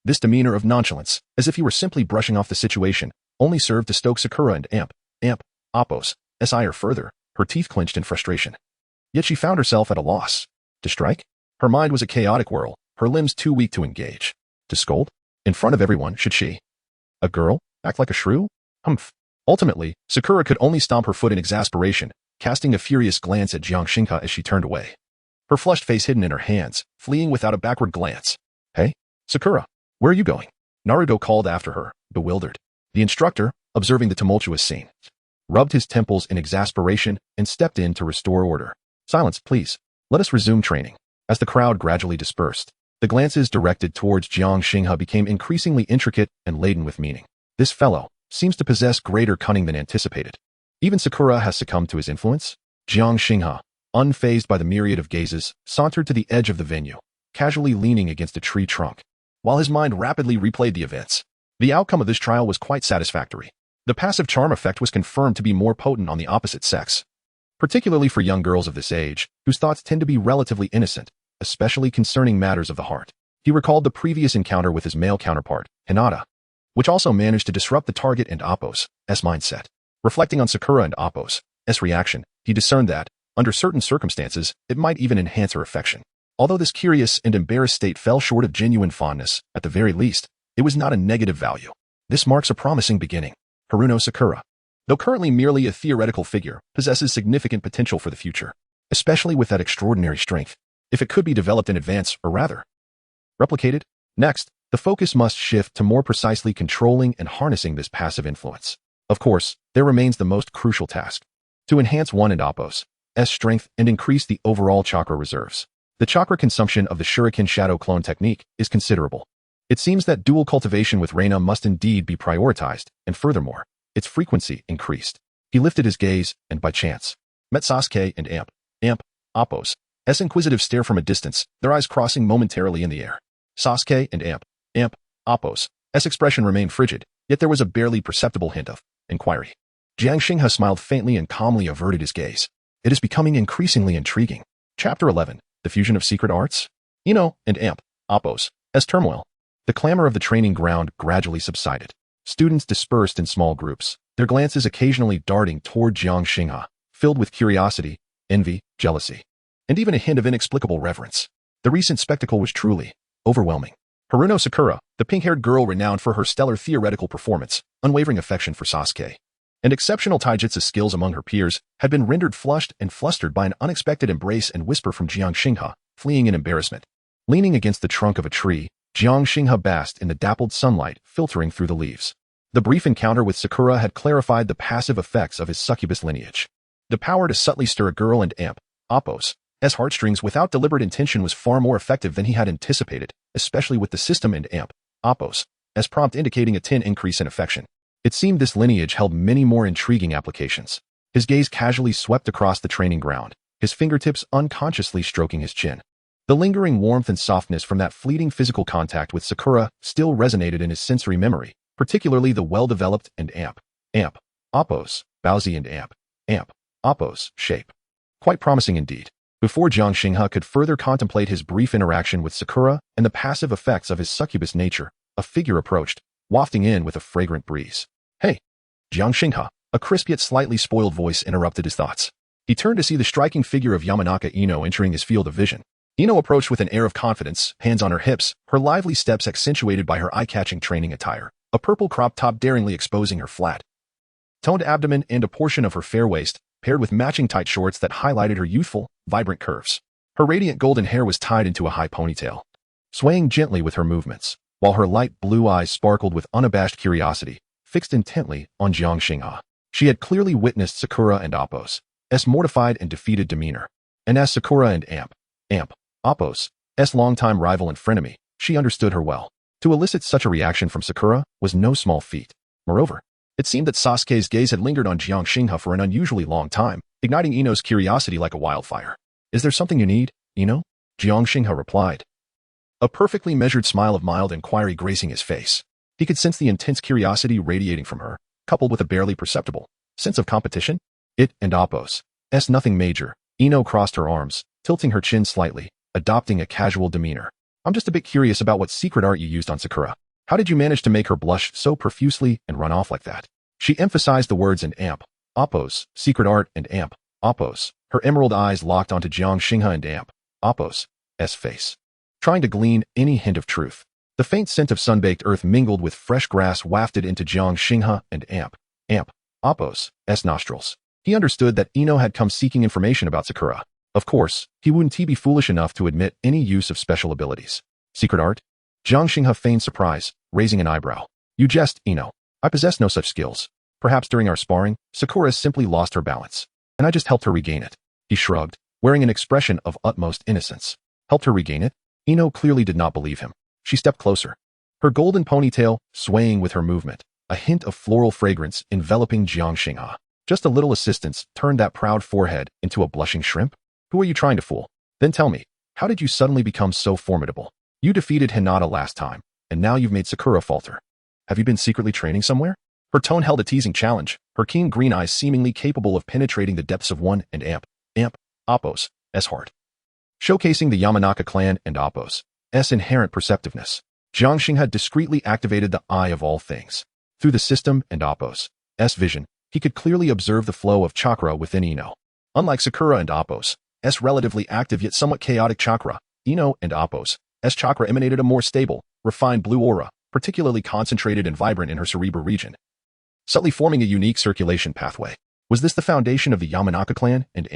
This demeanor of nonchalance, as if he were simply brushing off the situation, only served to stoke Sakura and Appos' ire further, her teeth clenched in frustration. Yet she found herself at a loss. To strike? Her mind was a chaotic whirl, her limbs too weak to engage. To scold? In front of everyone, should she? A girl? Act like a shrew? Humph. Ultimately, Sakura could only stomp her foot in exasperation, casting a furious glance at Jiang Xinghe as she turned away. Her flushed face hidden in her hands, fleeing without a backward glance. Hey, Sakura, where are you going? Naruto called after her, bewildered. The instructor, observing the tumultuous scene, rubbed his temples in exasperation and stepped in to restore order. Silence, please. Let us resume training. As the crowd gradually dispersed, the glances directed towards Jiang Xinghe became increasingly intricate and laden with meaning. This fellow seems to possess greater cunning than anticipated. Even Sakura has succumbed to his influence? Jiang Xinghe, unfazed by the myriad of gazes, sauntered to the edge of the venue, casually leaning against a tree trunk, while his mind rapidly replayed the events. The outcome of this trial was quite satisfactory. The passive charm effect was confirmed to be more potent on the opposite sex, particularly for young girls of this age, whose thoughts tend to be relatively innocent, especially concerning matters of the heart. He recalled the previous encounter with his male counterpart, Hinata, which also managed to disrupt the target and Appos' mindset. Reflecting on Sakura and Appos' reaction, he discerned that, under certain circumstances, it might even enhance her affection. Although this curious and embarrassed state fell short of genuine fondness, at the very least, it was not a negative value. This marks a promising beginning. Haruno Sakura, though currently merely a theoretical figure, possesses significant potential for the future, especially with that extraordinary strength, if it could be developed in advance, or rather, replicated. Next, the focus must shift to more precisely controlling and harnessing this passive influence. Of course, there remains the most crucial task: to enhance one and Appos' strength and increase the overall chakra reserves. The chakra consumption of the Shuriken Shadow Clone technique is considerable. It seems that dual cultivation with Reina must indeed be prioritized, and furthermore, its frequency increased. He lifted his gaze, and by chance, met Sasuke and Appos' inquisitive stare from a distance, their eyes crossing momentarily in the air. Sasuke and Appos' expression remained frigid, yet there was a barely perceptible hint of inquiry. Jiang Xinghe smiled faintly and calmly averted his gaze. It is becoming increasingly intriguing. Chapter 11. The Fusion of Secret Arts? Ino and Appos' turmoil. The clamor of the training ground gradually subsided. Students dispersed in small groups, their glances occasionally darting toward Jiang Xinghe, filled with curiosity, envy, jealousy, and even a hint of inexplicable reverence. The recent spectacle was truly overwhelming. Haruno Sakura, the pink-haired girl renowned for her stellar theoretical performance, unwavering affection for Sasuke, and exceptional taijutsu skills among her peers, had been rendered flushed and flustered by an unexpected embrace and whisper from Jiang Xinghe, fleeing in embarrassment. Leaning against the trunk of a tree, Jiang Xinghe basked in the dappled sunlight filtering through the leaves. The brief encounter with Sakura had clarified the passive effects of his succubus lineage. The power to subtly stir a girl and Appos' heartstrings without deliberate intention was far more effective than he had anticipated, especially with the system and Appos' prompt indicating a 10 increase in affection. It seemed this lineage held many more intriguing applications. His gaze casually swept across the training ground, his fingertips unconsciously stroking his chin. The lingering warmth and softness from that fleeting physical contact with Sakura still resonated in his sensory memory, particularly the well-developed and Appos' Bowsy and Appos' shape. Quite promising indeed. Before Jiang Xinghe could further contemplate his brief interaction with Sakura and the passive effects of his succubus nature, a figure approached, wafting in with a fragrant breeze. Hey! Jiang Xinghe, a crisp yet slightly spoiled voice interrupted his thoughts. He turned to see the striking figure of Yamanaka Ino entering his field of vision. Ino approached with an air of confidence, hands on her hips, her lively steps accentuated by her eye-catching training attire, a purple crop top daringly exposing her flat, toned abdomen and a portion of her fair waist, paired with matching tight shorts that highlighted her youthful, vibrant curves. Her radiant golden hair was tied into a high ponytail, swaying gently with her movements, while her light blue eyes sparkled with unabashed curiosity, fixed intently on Jiang Xinghe. She had clearly witnessed Sakura and Appo's mortified and defeated demeanor, and as Sakura and Appo's longtime rival and frenemy, she understood her well. To elicit such a reaction from Sakura was no small feat. Moreover, it seemed that Sasuke's gaze had lingered on Jiang Xinghe for an unusually long time, igniting Ino's curiosity like a wildfire. "Is there something you need, Ino?" Jiang Xinghe replied, a perfectly measured smile of mild inquiry gracing his face. He could sense the intense curiosity radiating from her, coupled with a barely perceptible sense of competition. It and Appo's nothing major. Ino crossed her arms, tilting her chin slightly, adopting a casual demeanor. "I'm just a bit curious about what secret art you used on Sakura. How did you manage to make her blush so profusely and run off like that?" She emphasized the words in Appo's secret art and Appo's. Her emerald eyes locked onto Jiang Xinghe and Appo's face, trying to glean any hint of truth. The faint scent of sun-baked earth mingled with fresh grass wafted into Jiang Xinghe and Appo's nostrils. He understood that Ino had come seeking information about Sakura. Of course, he wouldn't be foolish enough to admit any use of special abilities. "Secret art?" Jiang Xinghe feigned surprise, raising an eyebrow. "You jest, Ino. I possess no such skills. Perhaps during our sparring, Sakura simply lost her balance, and I just helped her regain it." He shrugged, wearing an expression of utmost innocence. "Helped her regain it?" Ino clearly did not believe him. She stepped closer, her golden ponytail swaying with her movement, a hint of floral fragrance enveloping Jiang Xinghe. Just a little assistance turned that proud forehead into a blushing shrimp. "Who are you trying to fool? Then tell me, how did you suddenly become so formidable? You defeated Hinata last time, and now you've made Sakura falter. Have you been secretly training somewhere?" Her tone held a teasing challenge, her keen green eyes seemingly capable of penetrating the depths of one and Appo's heart, showcasing the Yamanaka clan and Appo's inherent perceptiveness. Jiang Xinghe discreetly activated the eye of all things. Through the system and Appo's vision, he could clearly observe the flow of chakra within Ino. Unlike Sakura and Appo's relatively active yet somewhat chaotic chakra, Ino and Appo's chakra emanated a more stable, refined blue aura, particularly concentrated and vibrant in her cerebral region, subtly forming a unique circulation pathway. Was this the foundation of the Yamanaka clan and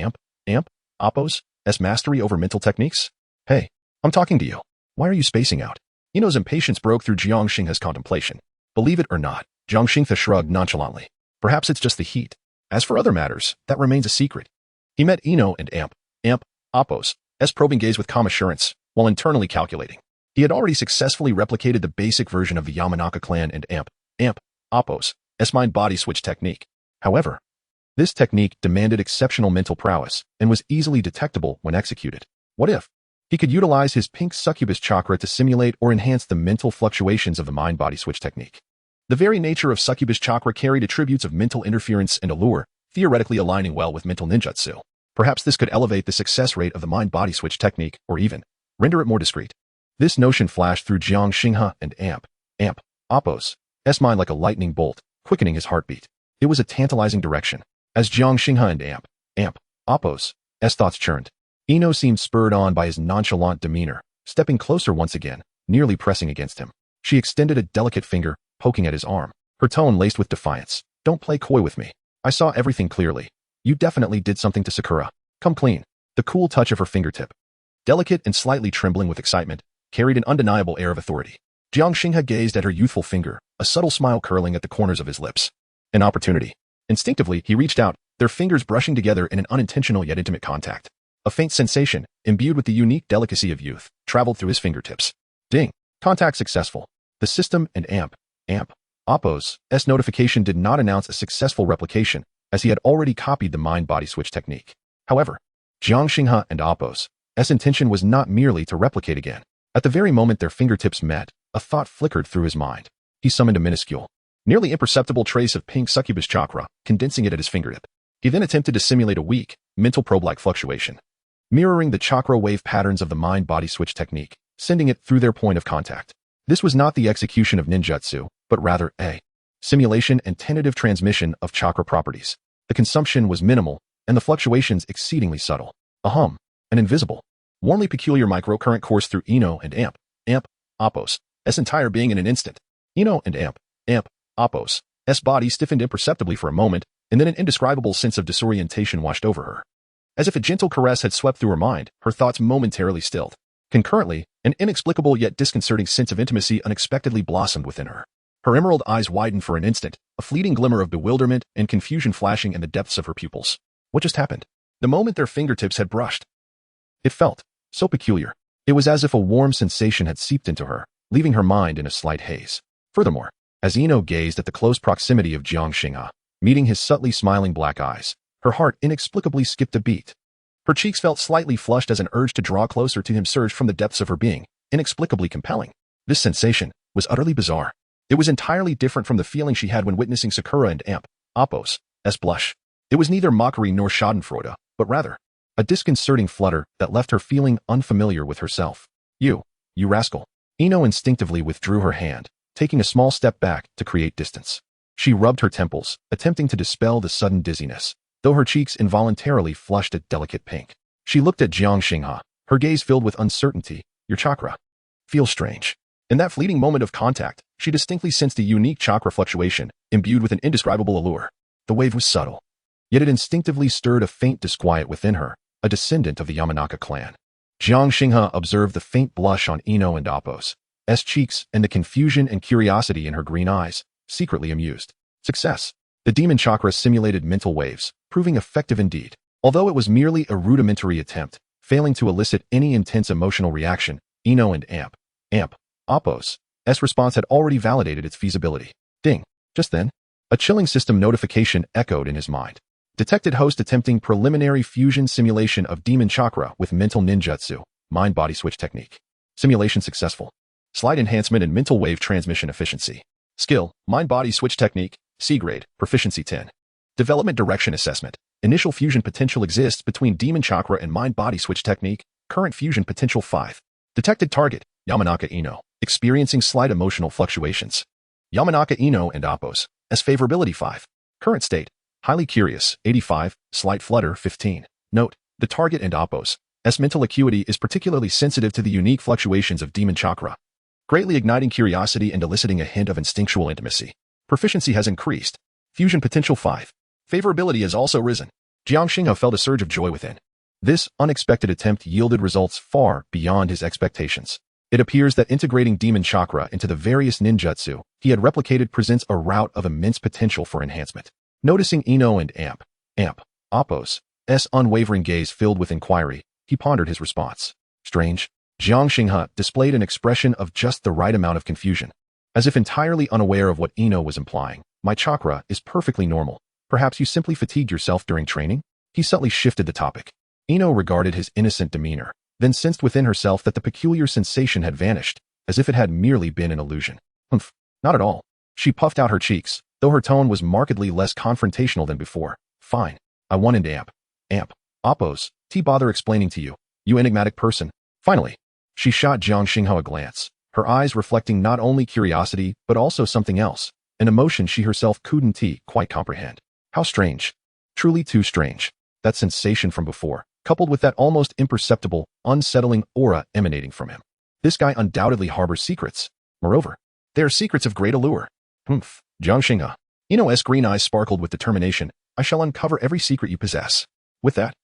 Appo's mastery over mental techniques? "Hey, I'm talking to you. Why are you spacing out?" Ino's impatience broke through Jiang Xinghe's contemplation. "Believe it or not," Jiang Xinghe shrugged nonchalantly. "Perhaps it's just the heat. As for other matters, that remains a secret." He met Ino and Appo's probing gaze with calm assurance, while internally calculating. He had already successfully replicated the basic version of the Yamanaka clan and Appo's mind-body switch technique. However, this technique demanded exceptional mental prowess and was easily detectable when executed. What if he could utilize his pink succubus chakra to simulate or enhance the mental fluctuations of the mind-body switch technique? The very nature of succubus chakra carried attributes of mental interference and allure, theoretically aligning well with mental ninjutsu. Perhaps this could elevate the success rate of the mind-body switch technique, or even render it more discreet. This notion flashed through Jiang Xinghe and Appo's mind like a lightning bolt, quickening his heartbeat. It was a tantalizing direction. As Jiang Xinghe and Appo's thoughts churned, Ino seemed spurred on by his nonchalant demeanor, stepping closer once again, nearly pressing against him. She extended a delicate finger, poking at his arm, her tone laced with defiance. "Don't play coy with me. I saw everything clearly. You definitely did something to Sakura. Come clean." The cool touch of her fingertip, delicate and slightly trembling with excitement, carried an undeniable air of authority. Jiang Xinghe gazed at her youthful finger, a subtle smile curling at the corners of his lips. An opportunity. Instinctively, he reached out, their fingers brushing together in an unintentional yet intimate contact. A faint sensation, imbued with the unique delicacy of youth, traveled through his fingertips. Ding. Contact successful. The system and Appo's notification did not announce a successful replication, as he had already copied the mind-body switch technique. However, Jiang Xinghe and Appo's intention was not merely to replicate again. At the very moment their fingertips met, a thought flickered through his mind. He summoned a minuscule, nearly imperceptible trace of pink succubus chakra, condensing it at his fingertip. He then attempted to simulate a weak, mental probe-like fluctuation, mirroring the chakra wave patterns of the mind-body switch technique, sending it through their point of contact. This was not the execution of ninjutsu, but rather a simulation and tentative transmission of chakra properties. The consumption was minimal, and the fluctuations exceedingly subtle. An invisible Warmly peculiar microcurrent coursed through Ino and Amp, Appos, S entire being in an instant. Ino and Amp, Appos, S body stiffened imperceptibly for a moment, and then an indescribable sense of disorientation washed over her. As if a gentle caress had swept through her mind, her thoughts momentarily stilled. Concurrently, an inexplicable yet disconcerting sense of intimacy unexpectedly blossomed within her. Her emerald eyes widened for an instant, a fleeting glimmer of bewilderment and confusion flashing in the depths of her pupils. What just happened? The moment their fingertips had brushed. It felt so peculiar. It was as if a warm sensation had seeped into her, leaving her mind in a slight haze. Furthermore, as Ino gazed at the close proximity of Jiang Xinghe, meeting his subtly smiling black eyes, her heart inexplicably skipped a beat. Her cheeks felt slightly flushed as an urge to draw closer to him surged from the depths of her being, inexplicably compelling. This sensation was utterly bizarre. It was entirely different from the feeling she had when witnessing Sakura and Appos' blush. It was neither mockery nor schadenfreude, but rather a disconcerting flutter that left her feeling unfamiliar with herself. You rascal. Ino instinctively withdrew her hand, taking a small step back to create distance. She rubbed her temples, attempting to dispel the sudden dizziness, though her cheeks involuntarily flushed a delicate pink. She looked at Jiang Xinghe, her gaze filled with uncertainty. Your chakra feels strange. In that fleeting moment of contact, she distinctly sensed a unique chakra fluctuation, imbued with an indescribable allure. The wave was subtle, yet it instinctively stirred a faint disquiet within her, a descendant of the Yamanaka clan. Jiang Xinghe observed the faint blush on Ino and Appos' cheeks and the confusion and curiosity in her green eyes, secretly amused. Success. The demon chakra simulated mental waves, proving effective indeed. Although it was merely a rudimentary attempt, failing to elicit any intense emotional reaction, Ino and Appos' response had already validated its feasibility. Ding. Just then, a chilling system notification echoed in his mind. Detected host attempting preliminary fusion simulation of demon chakra with mental ninjutsu, mind-body switch technique. Simulation successful. Slight enhancement in mental wave transmission efficiency. Skill, mind-body switch technique, C grade, proficiency 10. Development direction assessment. Initial fusion potential exists between demon chakra and mind-body switch technique, current fusion potential 5. Detected target, Yamanaka Ino, experiencing slight emotional fluctuations. Yamanaka Ino and Appos' favorability 5. Current state, highly curious, 85, slight flutter 15. Note, the target and Appos' mental acuity is particularly sensitive to the unique fluctuations of demon chakra, greatly igniting curiosity and eliciting a hint of instinctual intimacy. Proficiency has increased. Fusion potential 5. Favorability has also risen. Jiang Xinghe felt a surge of joy within. This unexpected attempt yielded results far beyond his expectations. It appears that integrating demon chakra into the various ninjutsu he had replicated presents a route of immense potential for enhancement. Noticing Ino and Appos' unwavering gaze filled with inquiry, he pondered his response. Strange. Jiang Xinghe displayed an expression of just the right amount of confusion. As if entirely unaware of what Ino was implying, my chakra is perfectly normal. Perhaps you simply fatigued yourself during training? He subtly shifted the topic. Ino regarded his innocent demeanor, then sensed within herself that the peculiar sensation had vanished, as if it had merely been an illusion. Humph, not at all. She puffed out her cheeks, though her tone was markedly less confrontational than before. Fine. I want into Appos' bother explaining to you, you enigmatic person. Finally, she shot Jiang Xinghe a glance, her eyes reflecting not only curiosity but also something else, an emotion she herself couldn't quite comprehend. How strange. Truly too strange. That sensation from before, coupled with that almost imperceptible, unsettling aura emanating from him. This guy undoubtedly harbors secrets. Moreover, they are secrets of great allure. Humph. Jiang Xinghe. Ino's green eyes sparkled with determination. I shall uncover every secret you possess. With that,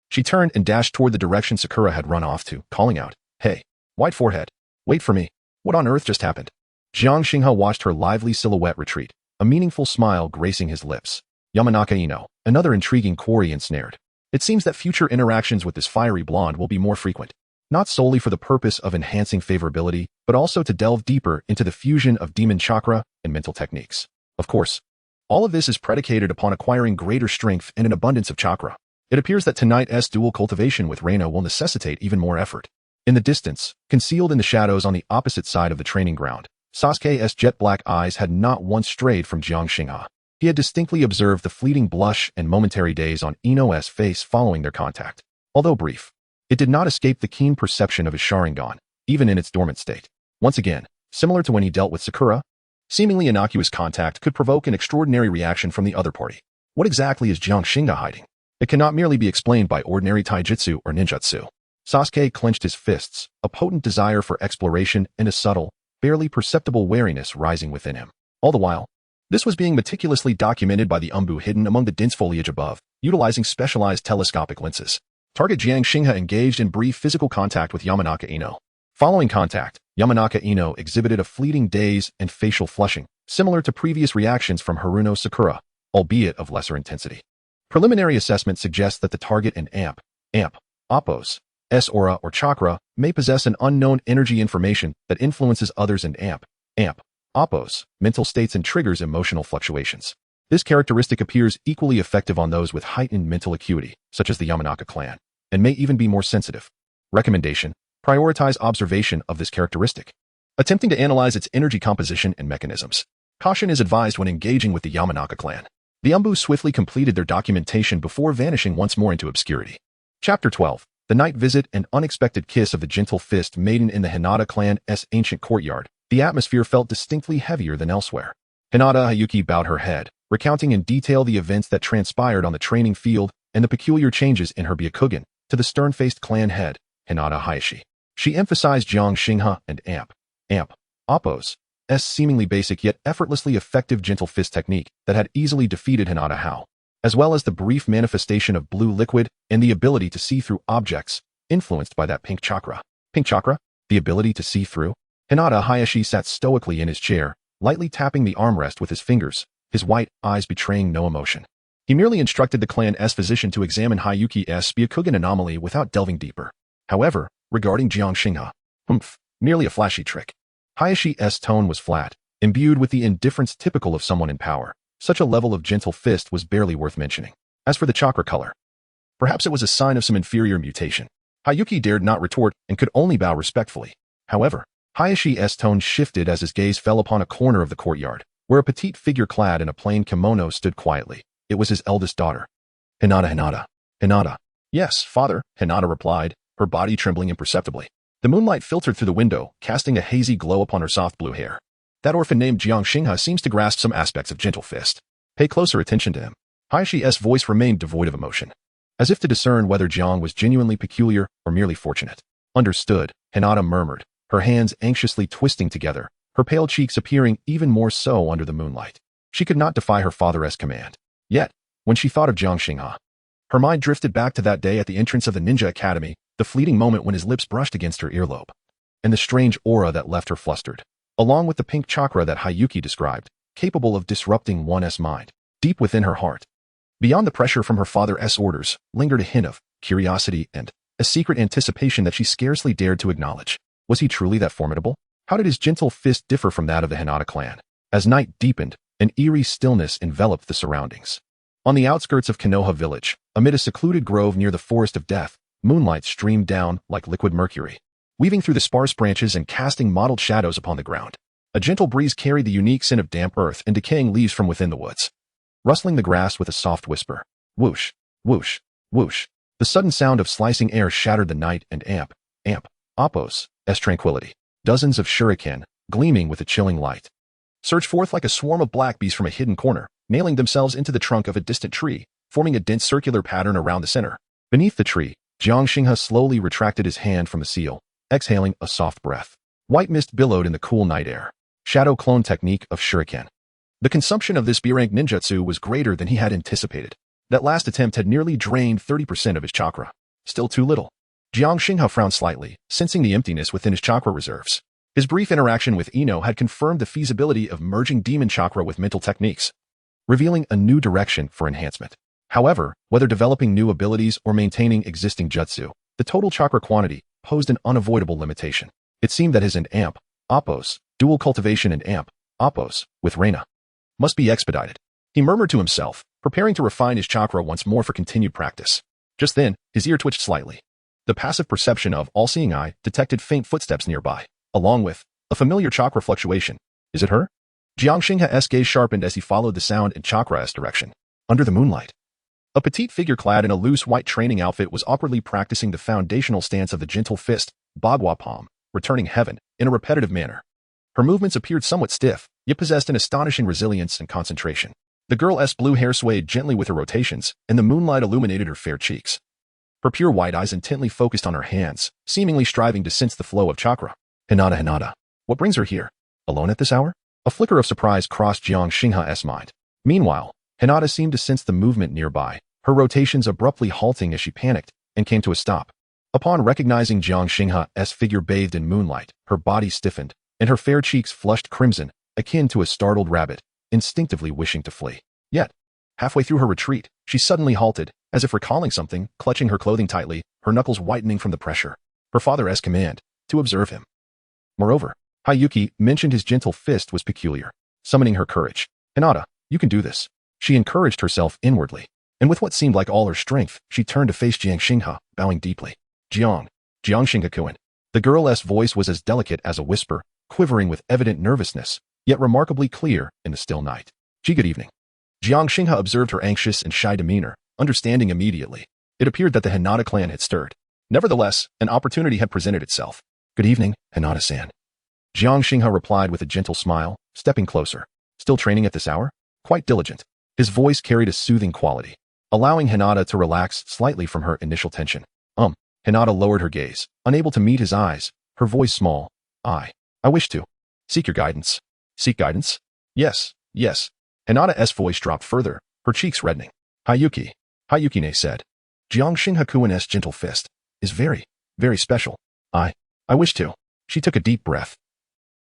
she turned and dashed toward the direction Sakura had run off to, calling out, Hey, white forehead. Wait for me. What on earth just happened? Jiang Xinghe watched her lively silhouette retreat, a meaningful smile gracing his lips. Yamanaka Ino, another intriguing quarry ensnared. It seems that future interactions with this fiery blonde will be more frequent, not solely for the purpose of enhancing favorability, but also to delve deeper into the fusion of demon chakra and mental techniques. Of course, all of this is predicated upon acquiring greater strength and an abundance of chakra. It appears that tonight's dual cultivation with Reina will necessitate even more effort. In the distance, concealed in the shadows on the opposite side of the training ground, Sasuke's jet-black eyes had not once strayed from Jiang Xinghe. He had distinctly observed the fleeting blush and momentary daze on Ino's face following their contact. Although brief, it did not escape the keen perception of his Sharingan, even in its dormant state. Once again, similar to when he dealt with Sakura, seemingly innocuous contact could provoke an extraordinary reaction from the other party. What exactly is Jiang Xinghe hiding? It cannot merely be explained by ordinary taijutsu or ninjutsu. Sasuke clenched his fists, a potent desire for exploration and a subtle, barely perceptible wariness rising within him. All the while, this was being meticulously documented by the Umbu hidden among the dense foliage above, utilizing specialized telescopic lenses. Target Jiang Xinghe engaged in brief physical contact with Yamanaka Ino. Following contact, Yamanaka Ino exhibited a fleeting daze and facial flushing, similar to previous reactions from Haruno Sakura, albeit of lesser intensity. Preliminary assessment suggests that the target in AMP, Appos, S aura or chakra may possess an unknown energy information that influences others in AMP, Appos, mental states and triggers emotional fluctuations. This characteristic appears equally effective on those with heightened mental acuity, such as the Yamanaka clan, and may even be more sensitive. Recommendation: prioritize observation of this characteristic, attempting to analyze its energy composition and mechanisms. Caution is advised when engaging with the Yamanaka clan. The Umbu swiftly completed their documentation before vanishing once more into obscurity. Chapter 12. The night visit and unexpected kiss of the gentle fist maiden in the Hinata clan's ancient courtyard. The atmosphere felt distinctly heavier than elsewhere. Hinata Hayuki bowed her head, recounting in detail the events that transpired on the training field and the peculiar changes in her Byakugan, to the stern-faced clan head, Hinata Hayashi. She emphasized Jiang Xinghe and Appos' seemingly basic yet effortlessly effective gentle fist technique that had easily defeated Hinata Hao, as well as the brief manifestation of blue liquid and the ability to see through objects, influenced by that pink chakra. Pink chakra? The ability to see through? Hinata Hayashi sat stoically in his chair, lightly tapping the armrest with his fingers, his white eyes betraying no emotion. He merely instructed the clan's physician to examine Hayuki's Byakugan anomaly without delving deeper. However, regarding Jiang Xinghe, merely a flashy trick. Hayashi's tone was flat, imbued with the indifference typical of someone in power. Such a level of gentle fist was barely worth mentioning. As for the chakra color, perhaps it was a sign of some inferior mutation. Hayuki dared not retort and could only bow respectfully. However, Hayashi's tone shifted as his gaze fell upon a corner of the courtyard, where a petite figure clad in a plain kimono stood quietly. It was his eldest daughter. Hinata. Yes, father, Hinata replied, her body trembling imperceptibly. The moonlight filtered through the window, casting a hazy glow upon her soft blue hair. That orphan named Jiang Xinghe seems to grasp some aspects of gentle fist. Pay closer attention to him. Hayashi's voice remained devoid of emotion, as if to discern whether Jiang was genuinely peculiar or merely fortunate. Understood, Hinata murmured, her hands anxiously twisting together, her pale cheeks appearing even more so under the moonlight. She could not defy her father's command. Yet, when she thought of Jiang Xinghe, her mind drifted back to that day at the entrance of the ninja academy, the fleeting moment when his lips brushed against her earlobe, and the strange aura that left her flustered, along with the pink chakra that Hayuki described, capable of disrupting one's mind. Deep within her heart, beyond the pressure from her father's orders, lingered a hint of curiosity and a secret anticipation that she scarcely dared to acknowledge. Was he truly that formidable? How did his gentle fist differ from that of the Hinata clan? As night deepened, an eerie stillness enveloped the surroundings. On the outskirts of Konoha village, amid a secluded grove near the Forest of Death, moonlight streamed down like liquid mercury, weaving through the sparse branches and casting mottled shadows upon the ground. A gentle breeze carried the unique scent of damp earth and decaying leaves from within the woods, rustling the grass with a soft whisper. Whoosh, whoosh, whoosh. The sudden sound of slicing air shattered the night and Appos' tranquility. Dozens of shuriken, gleaming with a chilling light, surged forth like a swarm of black bees from a hidden corner, nailing themselves into the trunk of a distant tree, forming a dense circular pattern around the center. Beneath the tree, Jiang Xinghe slowly retracted his hand from the seal, exhaling a soft breath. White mist billowed in the cool night air. Shadow clone technique of shuriken. The consumption of this B-rank ninjutsu was greater than he had anticipated. That last attempt had nearly drained 30% of his chakra. Still too little. Jiang Xinghe frowned slightly, sensing the emptiness within his chakra reserves. His brief interaction with Ino had confirmed the feasibility of merging demon chakra with mental techniques, revealing a new direction for enhancement. However, whether developing new abilities or maintaining existing jutsu, the total chakra quantity posed an unavoidable limitation. It seemed that his Appos, dual cultivation and Appos, with Reina, must be expedited. He murmured to himself, preparing to refine his chakra once more for continued practice. Just then, his ear twitched slightly. The passive perception of all-seeing eye detected faint footsteps nearby, along with a familiar chakra fluctuation. Is it her? Jiang Xinghe's gaze sharpened as he followed the sound in chakra's direction. Under the moonlight, a petite figure clad in a loose white training outfit was awkwardly practicing the foundational stance of the gentle fist, Bagua palm, returning heaven, in a repetitive manner. Her movements appeared somewhat stiff, yet possessed an astonishing resilience and concentration. The girl's blue hair swayed gently with her rotations, and the moonlight illuminated her fair cheeks. her pure white eyes intently focused on her hands, seemingly striving to sense the flow of chakra. Hinata, what brings her here? Alone at this hour? A flicker of surprise crossed Jiang Xingha's mind. Meanwhile, Hinata seemed to sense the movement nearby, her rotations abruptly halting as she panicked and came to a stop. Upon recognizing Jiang Xingha's figure bathed in moonlight, her body stiffened, and her fair cheeks flushed crimson, akin to a startled rabbit, instinctively wishing to flee. Yet, halfway through her retreat, she suddenly halted, as if recalling something, clutching her clothing tightly, her knuckles whitening from the pressure. Her father's command, to observe him. Moreover, Hayuki mentioned his gentle fist was peculiar, summoning her courage. Hinata, you can do this. She encouraged herself inwardly, and with what seemed like all her strength, she turned to face Jiang Xingha, bowing deeply. Jiang Xingha-kun. The girl's voice was as delicate as a whisper, quivering with evident nervousness, yet remarkably clear in the still night. Good evening. Jiang Xingha observed her anxious and shy demeanor, understanding immediately. It appeared that the Hinata clan had stirred. Nevertheless, an opportunity had presented itself. Good evening, Hinata-san. Jiang Xingha replied with a gentle smile, stepping closer. Still training at this hour? Quite diligent. His voice carried a soothing quality, allowing Hinata to relax slightly from her initial tension. Hinata lowered her gaze, unable to meet his eyes, her voice small. I wish to. Seek your guidance. Seek guidance? Yes. Hinata's voice dropped further, her cheeks reddening. Hayuki-ne said. Jiang Xingha-kun's gentle fist is very, very special. I wish to. She took a deep breath.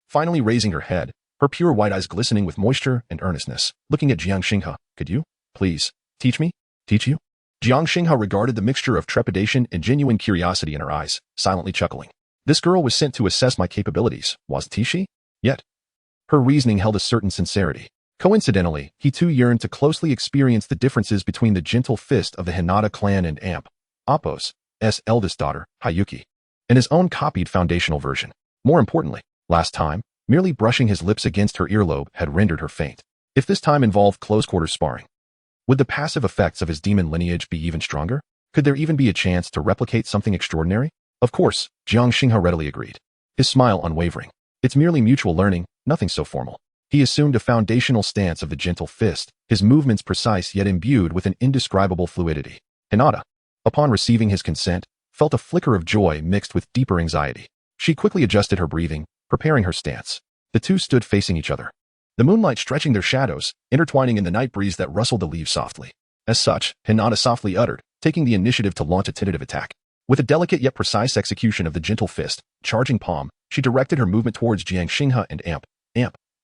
Finally raising her head, her pure white eyes glistening with moisture and earnestness, looking at Jiang Xingha. Could you, please, teach me? Teach you? Jiang Xingha regarded the mixture of trepidation and genuine curiosity in her eyes, silently chuckling. This girl was sent to assess my capabilities, wasn't she? Yet, her reasoning held a certain sincerity. Coincidentally, he too yearned to closely experience the differences between the gentle fist of the Hinata clan and Appo's eldest daughter, Hayuki, and his own copied foundational version. More importantly, last time, merely brushing his lips against her earlobe had rendered her faint. If this time involved close-quarters sparring, would the passive effects of his demon lineage be even stronger? Could there even be a chance to replicate something extraordinary? Of course, Jiang Xingha readily agreed, his smile unwavering. It's merely mutual learning, nothing so formal. He assumed a foundational stance of the gentle fist, his movements precise yet imbued with an indescribable fluidity. Hinata, upon receiving his consent, felt a flicker of joy mixed with deeper anxiety. She quickly adjusted her breathing, preparing her stance. The two stood facing each other, the moonlight stretching their shadows, intertwining in the night breeze that rustled the leaves softly. As such, Hinata softly uttered, taking the initiative to launch a tentative attack. With a delicate yet precise execution of the gentle fist, charging palm, she directed her movement towards Jiang Xingha and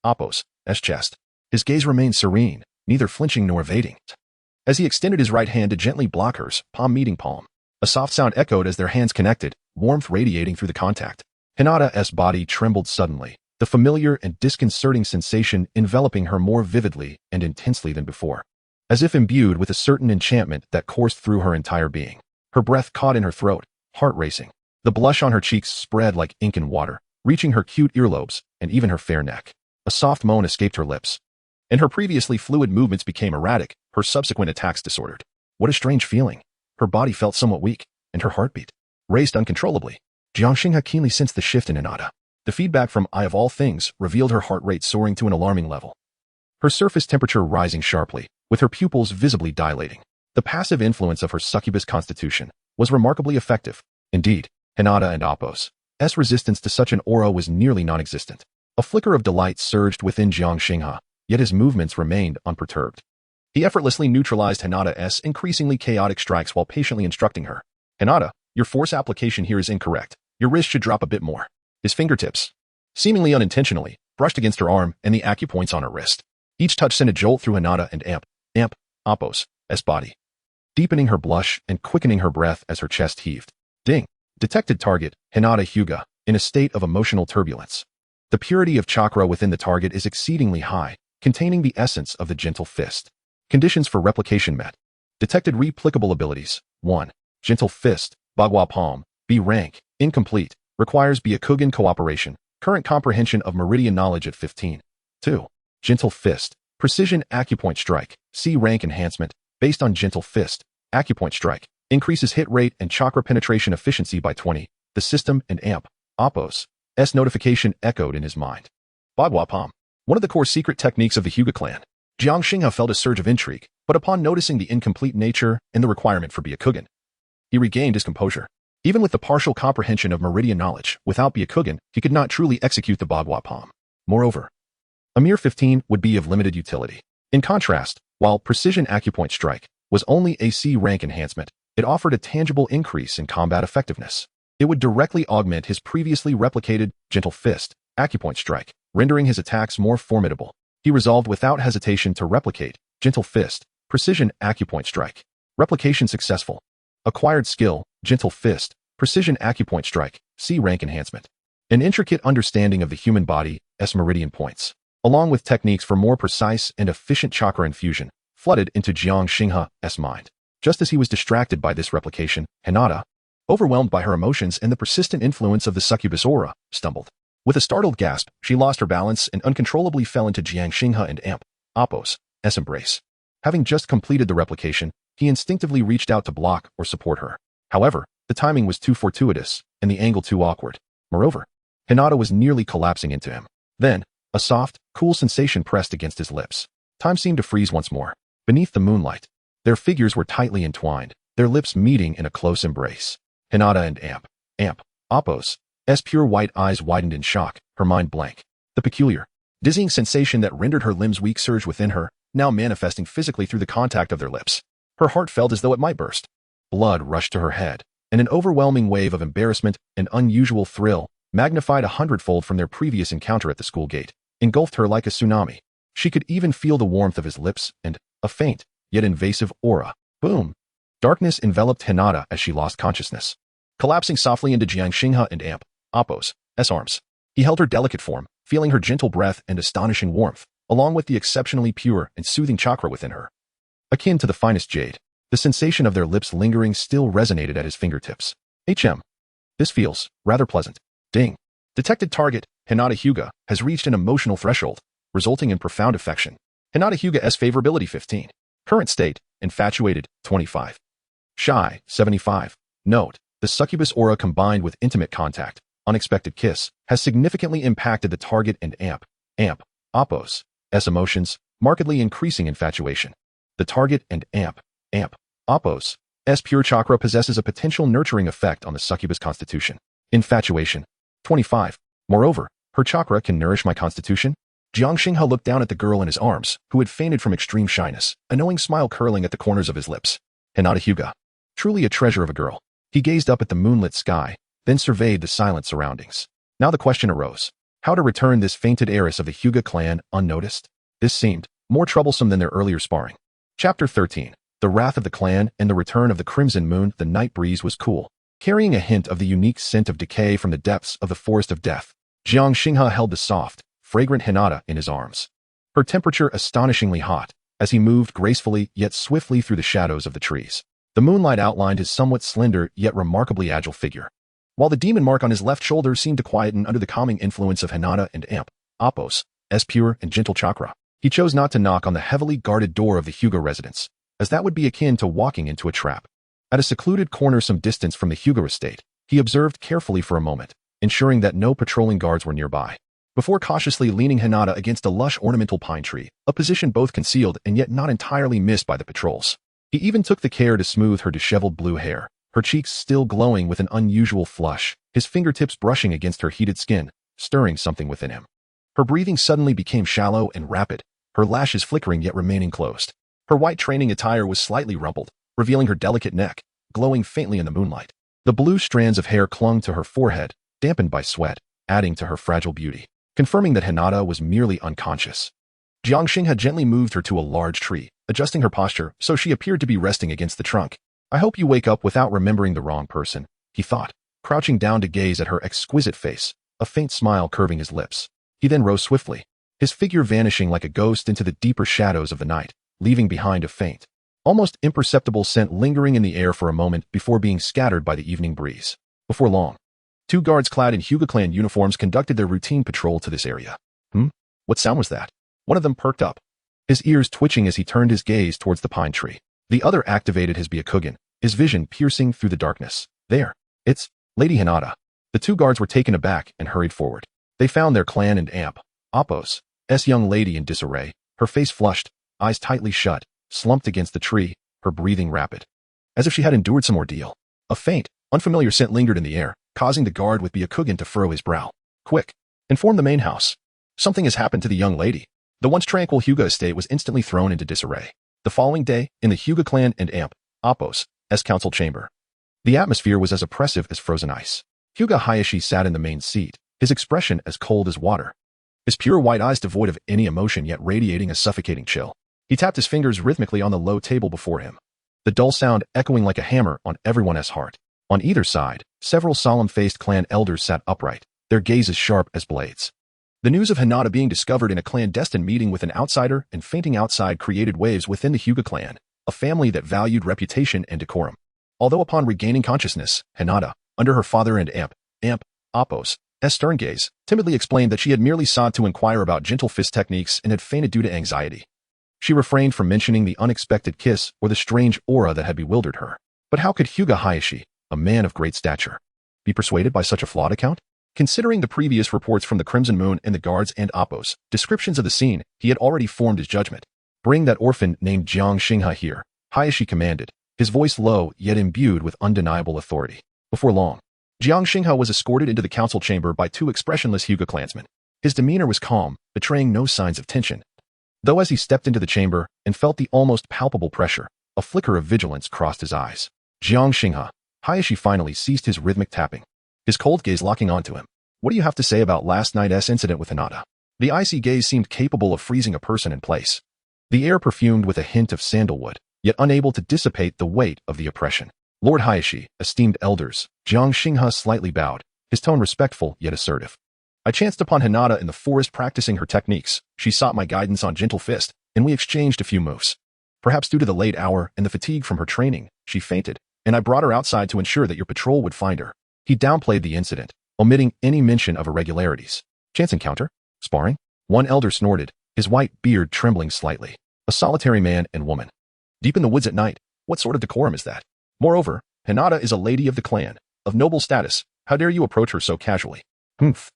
Appo's chest. His gaze remained serene, neither flinching nor evading. As he extended his right hand to gently block hers, palm meeting palm, a soft sound echoed as their hands connected, warmth radiating through the contact. Hinata's body trembled suddenly, the familiar and disconcerting sensation enveloping her more vividly and intensely than before, as if imbued with a certain enchantment that coursed through her entire being. Her breath caught in her throat, heart racing. The blush on her cheeks spread like ink in water, reaching her cute earlobes and even her fair neck. A soft moan escaped her lips, and her previously fluid movements became erratic, her subsequent attacks disordered. What a strange feeling. Her body felt somewhat weak, and her heartbeat raced uncontrollably. Jiang Xingha keenly sensed the shift in Hinata. The feedback from Eye of all things revealed her heart rate soaring to an alarming level, her surface temperature rising sharply, with her pupils visibly dilating. The passive influence of her succubus constitution was remarkably effective. Indeed, Hinata and Appo's resistance to such an aura was nearly non-existent. A flicker of delight surged within Jiang Xingha, yet his movements remained unperturbed. He effortlessly neutralized Hinata's increasingly chaotic strikes while patiently instructing her. Hinata, your force application here is incorrect. Your wrist should drop a bit more. His fingertips, seemingly unintentionally, brushed against her arm and the acupoints on her wrist. Each touch sent a jolt through Hinata and Appo's body, deepening her blush and quickening her breath as her chest heaved. Ding! Detected target, Hinata Hyuga, in a state of emotional turbulence. The purity of chakra within the target is exceedingly high, containing the essence of the gentle fist. Conditions for replication met. Detected replicable abilities. 1. Gentle fist, Bagua palm, B rank, incomplete, requires Byakugan cooperation, current comprehension of meridian knowledge at 15. 2. Gentle fist, precision acupoint strike, C rank enhancement, based on gentle fist, acupoint strike, increases hit rate and chakra penetration efficiency by 20. The system and Appo's notification echoed in his mind. Bagua palm, one of the core secret techniques of the Hyuga clan. Jiang Xingha felt a surge of intrigue, but upon noticing the incomplete nature and the requirement for Byakugan, he regained his composure. Even with the partial comprehension of meridian knowledge, without Byakugan, he could not truly execute the Bagua Palm. Moreover, a mere 15 would be of limited utility. In contrast, while Precision Acupoint Strike was only a C rank enhancement, it offered a tangible increase in combat effectiveness. It would directly augment his previously replicated Gentle Fist, Acupoint Strike, rendering his attacks more formidable. He resolved without hesitation to replicate Gentle Fist, Precision Acupoint Strike. Replication successful. Acquired skill, Gentle Fist, Precision Acupoint Strike, C rank enhancement. An intricate understanding of the human body, S meridian points, along with techniques for more precise and efficient chakra infusion, flooded into Jiang Xinghe's mind. Just as he was distracted by this replication, Hinata, overwhelmed by her emotions and the persistent influence of the succubus aura, stumbled. With a startled gasp, she lost her balance and uncontrollably fell into Jiang Xinghe and Appo's embrace. Having just completed the replication, he instinctively reached out to block or support her. However, the timing was too fortuitous and the angle too awkward. Moreover, Hinata was nearly collapsing into him. Then, a soft, cool sensation pressed against his lips. Time seemed to freeze once more. Beneath the moonlight, their figures were tightly entwined, their lips meeting in a close embrace. Hinata and Appo's pure white eyes widened in shock, her mind blank. The peculiar, dizzying sensation that rendered her limbs weak surged within her, now manifesting physically through the contact of their lips. Her heart felt as though it might burst. Blood rushed to her head, and an overwhelming wave of embarrassment and unusual thrill, magnified 100-fold from their previous encounter at the school gate, engulfed her like a tsunami. She could even feel the warmth of his lips and a faint, yet invasive aura. Boom! Darkness enveloped Hinata as she lost consciousness. Collapsing softly into Jiang Xinghe and Appo's arms. He held her delicate form, feeling her gentle breath and astonishing warmth, along with the exceptionally pure and soothing chakra within her. Akin to the finest jade, the sensation of their lips lingering still resonated at his fingertips. This feels rather pleasant. Ding. Detected target, Hinata Hyuga, has reached an emotional threshold, resulting in profound affection. Hinata Hyuga's favorability 15. Current state, infatuated, 25. Shy, 75. Note, the succubus aura combined with intimate contact, unexpected kiss, has significantly impacted the target and Appo's emotions, markedly increasing infatuation. The target and Appo's pure chakra possesses a potential nurturing effect on the succubus constitution. Infatuation, 25. Moreover, her chakra can nourish my constitution? Jiang Xinghe looked down at the girl in his arms, who had fainted from extreme shyness, a knowing smile curling at the corners of his lips. Hinata Hyuga. Truly a treasure of a girl. He gazed up at the moonlit sky, then surveyed the silent surroundings. Now the question arose. How to return this fainted heiress of the Hyuga clan unnoticed? This seemed more troublesome than their earlier sparring. Chapter 13. The Wrath of the Clan and the Return of the Crimson Moon. The night breeze was cool, carrying a hint of the unique scent of decay from the depths of the Forest of Death. Jiang Xinghe held the soft, fragrant Hinata in his arms. Her temperature astonishingly hot, as he moved gracefully yet swiftly through the shadows of the trees. The moonlight outlined his somewhat slender yet remarkably agile figure, while the demon mark on his left shoulder seemed to quieten under the calming influence of Hinata and Appo's pure and gentle chakra. He chose not to knock on the heavily guarded door of the Hyuga residence, as that would be akin to walking into a trap. At a secluded corner some distance from the Hyuga estate, he observed carefully for a moment, ensuring that no patrolling guards were nearby, before cautiously leaning Hinata against a lush ornamental pine tree, a position both concealed and yet not entirely missed by the patrols. He even took the care to smooth her disheveled blue hair, her cheeks still glowing with an unusual flush, his fingertips brushing against her heated skin, stirring something within him. Her breathing suddenly became shallow and rapid, her lashes flickering yet remaining closed. Her white training attire was slightly rumpled, revealing her delicate neck, glowing faintly in the moonlight. The blue strands of hair clung to her forehead, dampened by sweat, adding to her fragile beauty, confirming that Hinata was merely unconscious. Jiang Xing had gently moved her to a large tree, adjusting her posture so she appeared to be resting against the trunk. I hope you wake up without remembering the wrong person, he thought, crouching down to gaze at her exquisite face, a faint smile curving his lips. He then rose swiftly, his figure vanishing like a ghost into the deeper shadows of the night, leaving behind a faint, almost imperceptible scent lingering in the air for a moment before being scattered by the evening breeze. Before long, two guards clad in Hyuga clan uniforms conducted their routine patrol to this area. What sound was that? One of them perked up, his ears twitching as he turned his gaze towards the pine tree. The other activated his Byakugan, his vision piercing through the darkness. There, it's Lady Hinata. The two guards were taken aback and hurried forward. They found their clan and Appo's young lady in disarray, her face flushed, eyes tightly shut, slumped against the tree, her breathing rapid, as if she had endured some ordeal. A faint, unfamiliar scent lingered in the air, causing the guard with Byakugan to furrow his brow. Quick! Inform the main house. Something has happened to the young lady. The once tranquil Hyuga estate was instantly thrown into disarray. The following day, in the Hyuga clan and Appos' council chamber, the atmosphere was as oppressive as frozen ice. Hyuga Hayashi sat in the main seat, his expression as cold as water. His pure white eyes devoid of any emotion yet radiating a suffocating chill. He tapped his fingers rhythmically on the low table before him, the dull sound echoing like a hammer on everyone's heart. On either side, several solemn-faced clan elders sat upright, their gazes sharp as blades. The news of Hinata being discovered in a clandestine meeting with an outsider and fainting outside created waves within the Hyuga clan, a family that valued reputation and decorum. Although upon regaining consciousness, Hinata, under her father and Appos' stern gaze, timidly explained that she had merely sought to inquire about gentle fist techniques and had fainted due to anxiety. She refrained from mentioning the unexpected kiss or the strange aura that had bewildered her. But how could Hyuga Hayashi, a man of great stature, be persuaded by such a flawed account? Considering the previous reports from the Crimson Moon and the guards and Appos' descriptions of the scene, he had already formed his judgment. Bring that orphan named Jiang Xinghe here, Hayashi commanded, his voice low yet imbued with undeniable authority. Before long, Jiang Xinghe was escorted into the council chamber by two expressionless Hyuga clansmen. His demeanor was calm, betraying no signs of tension. Though as he stepped into the chamber and felt the almost palpable pressure, a flicker of vigilance crossed his eyes. Jiang Xinghe, Hayashi finally ceased his rhythmic tapping, his cold gaze locking onto him. What do you have to say about last night's incident with Hinata? The icy gaze seemed capable of freezing a person in place. The air perfumed with a hint of sandalwood, yet unable to dissipate the weight of the oppression. Lord Hayashi, esteemed elders, Jiang Xinghe slightly bowed, his tone respectful yet assertive. I chanced upon Hinata in the forest practicing her techniques. She sought my guidance on gentle fist, and we exchanged a few moves. Perhaps due to the late hour and the fatigue from her training, she fainted, and I brought her outside to ensure that your patrol would find her. He downplayed the incident, omitting any mention of irregularities. Chance encounter? Sparring? One elder snorted, his white beard trembling slightly. A solitary man and woman. Deep in the woods at night, what sort of decorum is that? Moreover, Hinata is a lady of the clan, of noble status. How dare you approach her so casually? Humph.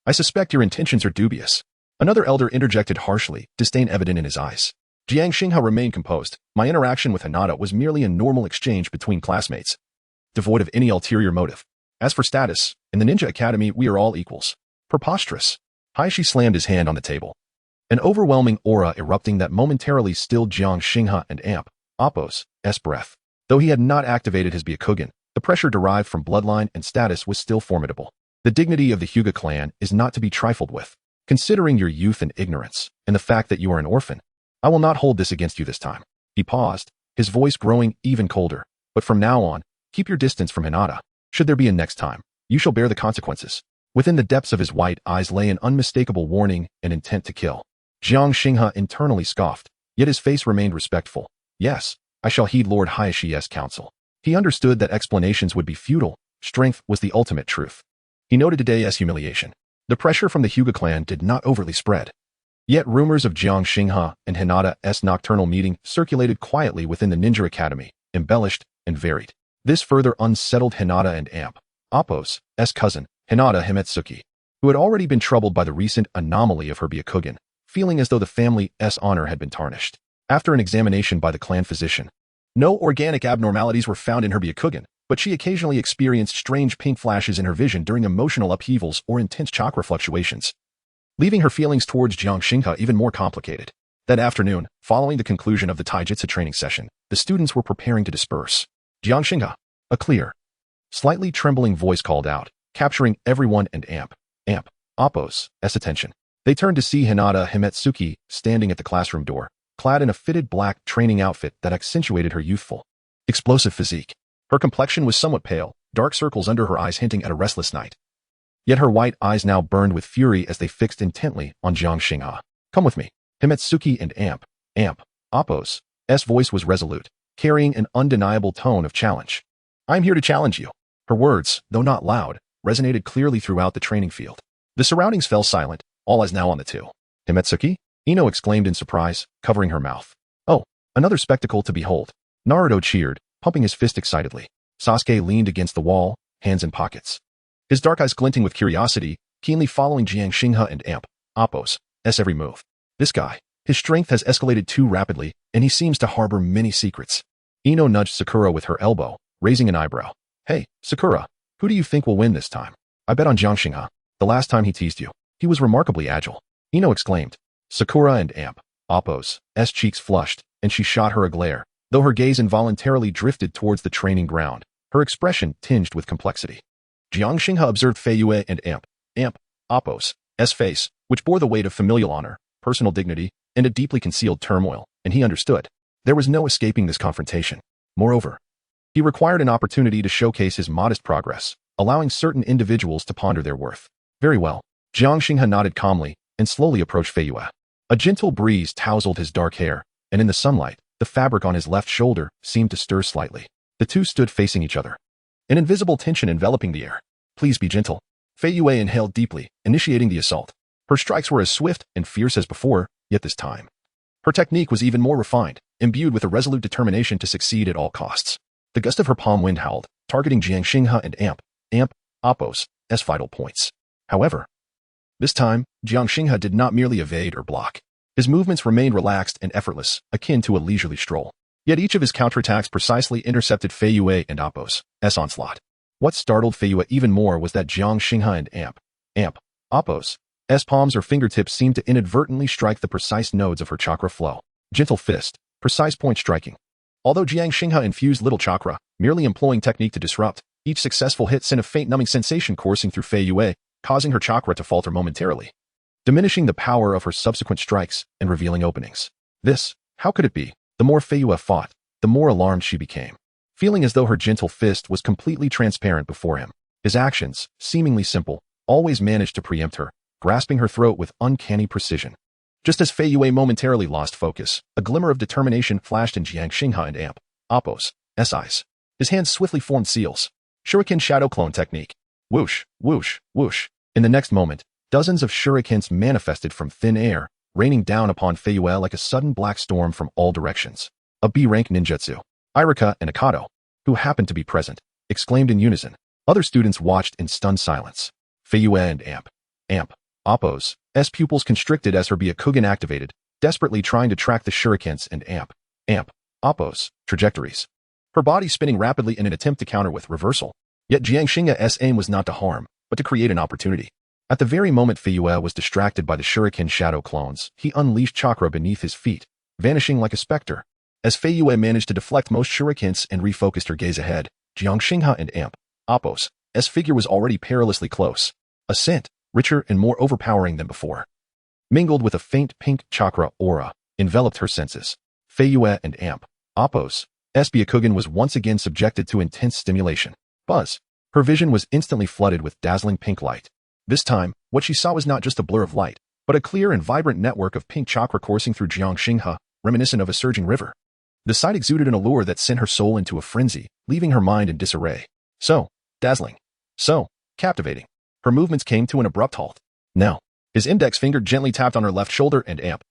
I suspect your intentions are dubious. Another elder interjected harshly, disdain evident in his eyes. Jiang Xinghe remained composed. My interaction with Hinata was merely a normal exchange between classmates, devoid of any ulterior motive. As for status, in the Ninja Academy we are all equals. Preposterous. Hayashi slammed his hand on the table. An overwhelming aura erupting that momentarily stilled Jiang Xinghe and Appos' breath. Though he had not activated his Byakugan, the pressure derived from bloodline and status was still formidable. The dignity of the Hyuga clan is not to be trifled with. Considering your youth and ignorance, and the fact that you are an orphan, I will not hold this against you this time. He paused, his voice growing even colder. But from now on, keep your distance from Hinata. Should there be a next time, you shall bear the consequences. Within the depths of his white eyes lay an unmistakable warning and intent to kill. Jiang Xinghe internally scoffed, yet his face remained respectful. Yes, I shall heed Lord Hayashi's counsel. He understood that explanations would be futile. Strength was the ultimate truth. He noted today's humiliation. The pressure from the Hyuga clan did not overly spread. Yet rumors of Jiang Xinghe and Hinata's nocturnal meeting circulated quietly within the Ninja Academy, embellished and varied. This further unsettled Hinata and Appos' cousin, Hinata Himetsuki, who had already been troubled by the recent anomaly of her Byakugan, feeling as though the family's honor had been tarnished. After an examination by the clan physician, no organic abnormalities were found in her Byakugan, but she occasionally experienced strange pink flashes in her vision during emotional upheavals or intense chakra fluctuations, leaving her feelings towards Jiang Xinghe even more complicated. That afternoon, following the conclusion of the Taijutsu training session, the students were preparing to disperse. Jiang Xinghe, a clear, slightly trembling voice called out, capturing everyone and Appos' attention. They turned to see Hinata Himetsuki standing at the classroom door, clad in a fitted black training outfit that accentuated her youthful, explosive physique. Her complexion was somewhat pale, dark circles under her eyes hinting at a restless night. Yet her white eyes now burned with fury as they fixed intently on Jiang Xinghe. Come with me. Himetsuki and Appos' voice was resolute, carrying an undeniable tone of challenge. I'm here to challenge you. Her words, though not loud, resonated clearly throughout the training field. The surroundings fell silent, all eyes now on the two. Himetsuki? Ino exclaimed in surprise, covering her mouth. Oh, another spectacle to behold. Naruto cheered, pumping his fist excitedly. Sasuke leaned against the wall, hands in pockets, his dark eyes glinting with curiosity, keenly following Jiang Xinghe and Appos' every move. This guy, his strength has escalated too rapidly, and he seems to harbor many secrets. Ino nudged Sakura with her elbow, raising an eyebrow. Hey, Sakura, who do you think will win this time? I bet on Jiang Xinghe. The last time he teased you, he was remarkably agile. Ino exclaimed. Sakura and Amp, Oppo's cheeks flushed, and she shot her a glare, though her gaze involuntarily drifted towards the training ground, her expression tinged with complexity. Jiang Xinghe observed Fei Yue and Amp, Oppo's face, which bore the weight of familial honor, personal dignity, and a deeply concealed turmoil, and he understood. There was no escaping this confrontation. Moreover, he required an opportunity to showcase his modest progress, allowing certain individuals to ponder their worth. Very well. Jiang Xinghe nodded calmly and slowly approached Fei Yue. A gentle breeze tousled his dark hair, and in the sunlight, the fabric on his left shoulder seemed to stir slightly. The two stood facing each other, an invisible tension enveloping the air. Please be gentle. Fei Yue inhaled deeply, initiating the assault. Her strikes were as swift and fierce as before, yet this time her technique was even more refined, imbued with a resolute determination to succeed at all costs. The gust of her palm wind howled, targeting Jiang Xinghe and Amp, Oppo's vital points. However, this time, Jiang Xinghe did not merely evade or block. His movements remained relaxed and effortless, akin to a leisurely stroll. Yet each of his counterattacks precisely intercepted Fei Yue and Oppo's onslaught. What startled Fei Yue even more was that Jiang Xinghe and Amp, Oppo's palms or fingertips seemed to inadvertently strike the precise nodes of her chakra flow. Gentle fist, precise point striking. Although Jiang Xinghe infused little chakra, merely employing technique to disrupt, each successful hit sent a faint numbing sensation coursing through Fei Yue, causing her chakra to falter momentarily, diminishing the power of her subsequent strikes and revealing openings. How could it be? The more Fei Yue fought, the more alarmed she became, feeling as though her gentle fist was completely transparent before him. His actions, seemingly simple, always managed to preempt her, grasping her throat with uncanny precision. Just as Fei Yue momentarily lost focus, a glimmer of determination flashed in Jiang Xinghe and Amp, Oppo's eyes. His hands swiftly formed seals. Shuriken Shadow Clone Technique. Whoosh, whoosh, whoosh. In the next moment, dozens of shurikens manifested from thin air, raining down upon Fei Yue like a sudden black storm from all directions. A B-rank ninjutsu. Irika and Akado, who happened to be present, exclaimed in unison. Other students watched in stunned silence. Fei Yue and Amp, Oppo's pupils constricted as her Byakugan activated, desperately trying to track the shurikens and Amp, Oppo's trajectories. Her body spinning rapidly in an attempt to counter with reversal. Yet Jiang Xinghe's aim was not to harm, but to create an opportunity. At the very moment Fei Yue was distracted by the shuriken shadow clones, he unleashed chakra beneath his feet, vanishing like a specter. As Fei Yue managed to deflect most shurikens and refocused her gaze ahead, Jiang Xinghe and Amp, Oppo's figure was already perilously close. A scent, richer and more overpowering than before, mingled with a faint pink chakra aura, enveloped her senses. Fei Yue and Amp, Oppo's Byakugan was once again subjected to intense stimulation. Buzz. Her vision was instantly flooded with dazzling pink light. This time, what she saw was not just a blur of light, but a clear and vibrant network of pink chakra coursing through Jiang Xinghe, reminiscent of a surging river. The sight exuded an allure that sent her soul into a frenzy, leaving her mind in disarray. So dazzling. So captivating. Her movements came to an abrupt halt. Now, his index finger gently tapped on her left shoulder and Amp,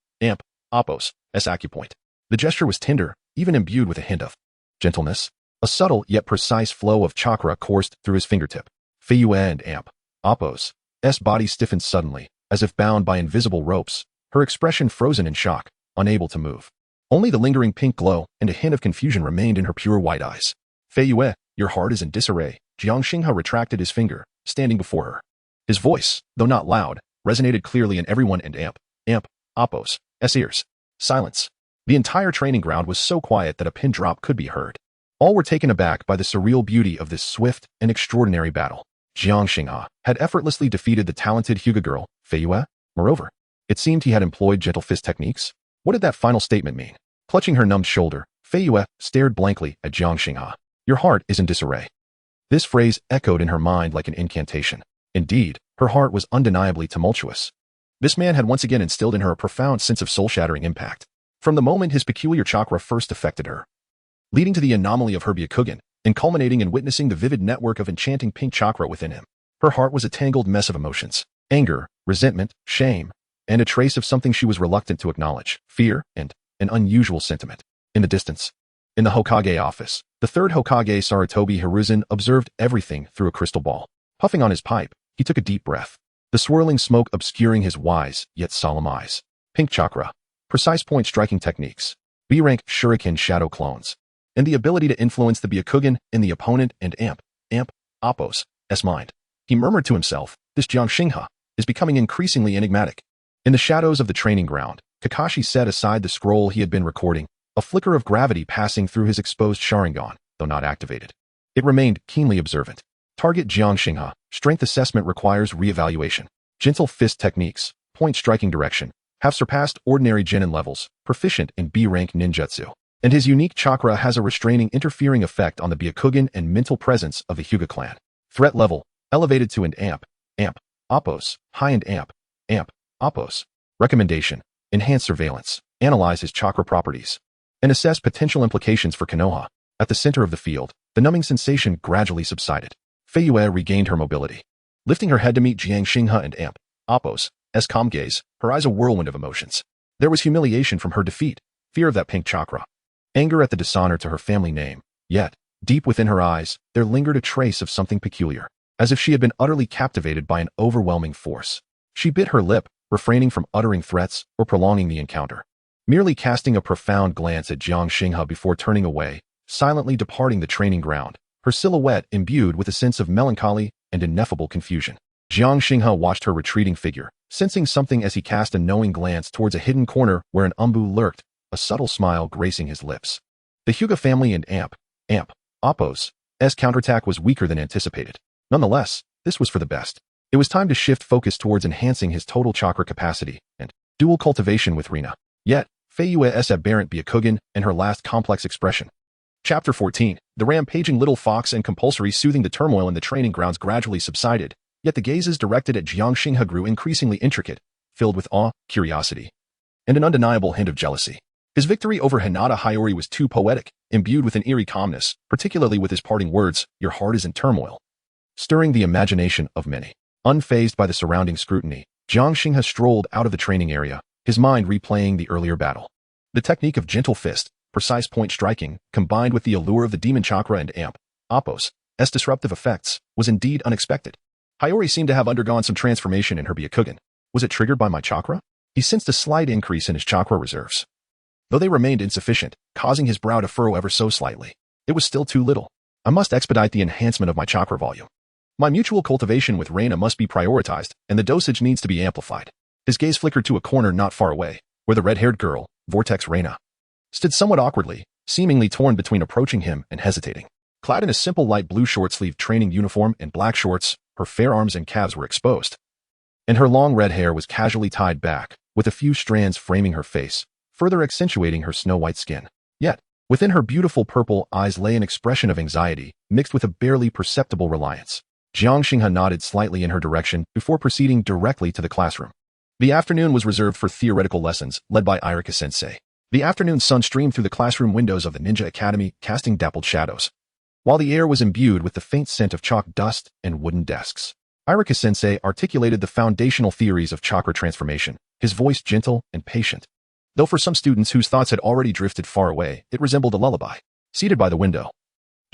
Oppo's acupoint. The gesture was tender, even imbued with a hint of gentleness. A subtle yet precise flow of chakra coursed through his fingertip. Fei Yue and Amp, Oppo's body stiffened suddenly, as if bound by invisible ropes, her expression frozen in shock, unable to move. Only the lingering pink glow and a hint of confusion remained in her pure white eyes. Fei Yue, your heart is in disarray. Jiang Xinghe retracted his finger, standing before her. His voice, though not loud, resonated clearly in everyone and Amp, Oppo's ears. Silence. The entire training ground was so quiet that a pin drop could be heard. All were taken aback by the surreal beauty of this swift and extraordinary battle. Jiang Xinghe had effortlessly defeated the talented Hyuga girl, Fei Yue. Moreover, it seemed he had employed gentle fist techniques. What did that final statement mean? Clutching her numbed shoulder, Fei Yue stared blankly at Jiang Xinghe. Your heart is in disarray. This phrase echoed in her mind like an incantation. Indeed, her heart was undeniably tumultuous. This man had once again instilled in her a profound sense of soul-shattering impact. From the moment his peculiar chakra first affected her, leading to the anomaly of her Byakugan, and culminating in witnessing the vivid network of enchanting pink chakra within him, her heart was a tangled mess of emotions. Anger, resentment, shame, and a trace of something she was reluctant to acknowledge, fear, and an unusual sentiment. In the distance, in the Hokage office, the third Hokage Sarutobi Hiruzen observed everything through a crystal ball. Puffing on his pipe, he took a deep breath, the swirling smoke obscuring his wise yet solemn eyes. Pink chakra, precise point striking techniques, B-rank shuriken shadow clones, and the ability to influence the Byakugan in the opponent and Amp, Amp, Appos, S mind. He murmured to himself, this Jiang Xinghe is becoming increasingly enigmatic. In the shadows of the training ground, Kakashi set aside the scroll he had been recording, a flicker of gravity passing through his exposed Sharingan, though not activated. It remained keenly observant. Target Jiang Xinghe, strength assessment requires re-evaluation. Gentle fist techniques, point striking direction, have surpassed ordinary genin levels, proficient in B-rank ninjutsu. And his unique chakra has a restraining interfering effect on the Byakugan and mental presence of the Hyuga clan. Threat level, elevated to an amp, Appos, high-end amp, Appos. Recommendation, enhance surveillance, analyze his chakra properties, and assess potential implications for Konoha. At the center of the field, the numbing sensation gradually subsided. Fei Yue regained her mobility. Lifting her head to meet Jiang Xinghe and Amp, Appos, calm gaze, her eyes a whirlwind of emotions. There was humiliation from her defeat, fear of that pink chakra, anger at the dishonor to her family name. Yet, deep within her eyes, there lingered a trace of something peculiar, as if she had been utterly captivated by an overwhelming force. She bit her lip, refraining from uttering threats or prolonging the encounter. Merely casting a profound glance at Jiang Xinghe before turning away, silently departing the training ground, her silhouette imbued with a sense of melancholy and ineffable confusion. Jiang Xinghe watched her retreating figure, sensing something as he cast a knowing glance towards a hidden corner where an umbu lurked, a subtle smile gracing his lips. The Hyuga family and Appos' counterattack was weaker than anticipated. Nonetheless, this was for the best. It was time to shift focus towards enhancing his total chakra capacity and dual cultivation with Rina. Yet, Fei Yue's aberrant Byakugan and her last complex expression. Chapter 14. The rampaging little fox and compulsory soothing the turmoil in the training grounds gradually subsided, yet the gazes directed at Jiang Xinghe grew increasingly intricate, filled with awe, curiosity, and an undeniable hint of jealousy. His victory over Hinata Hiyori was too poetic, imbued with an eerie calmness, particularly with his parting words, "Your heart is in turmoil," stirring the imagination of many. Unfazed by the surrounding scrutiny, Jiang Xinghe strolled out of the training area, his mind replaying the earlier battle. The technique of gentle fist, precise point striking, combined with the allure of the demon chakra and Appos' disruptive effects, was indeed unexpected. Hiyori seemed to have undergone some transformation in her Byakugan. Was it triggered by my chakra? He sensed a slight increase in his chakra reserves, though they remained insufficient, causing his brow to furrow ever so slightly. It was still too little. I must expedite the enhancement of my chakra volume. My mutual cultivation with Reina must be prioritized, and the dosage needs to be amplified. His gaze flickered to a corner not far away, where the red-haired girl, Vortex Reina, stood somewhat awkwardly, seemingly torn between approaching him and hesitating. Clad in a simple light blue short-sleeved training uniform and black shorts, her fair arms and calves were exposed, and her long red hair was casually tied back, with a few strands framing her face, further accentuating her snow-white skin. Yet, within her beautiful purple eyes lay an expression of anxiety, mixed with a barely perceptible reliance. Jiang Xinghe nodded slightly in her direction before proceeding directly to the classroom. The afternoon was reserved for theoretical lessons, led by Irika-sensei. The afternoon sun streamed through the classroom windows of the Ninja Academy, casting dappled shadows, while the air was imbued with the faint scent of chalk dust and wooden desks. Irika-sensei articulated the foundational theories of chakra transformation, his voice gentle and patient. Though for some students whose thoughts had already drifted far away, it resembled a lullaby. Seated by the window,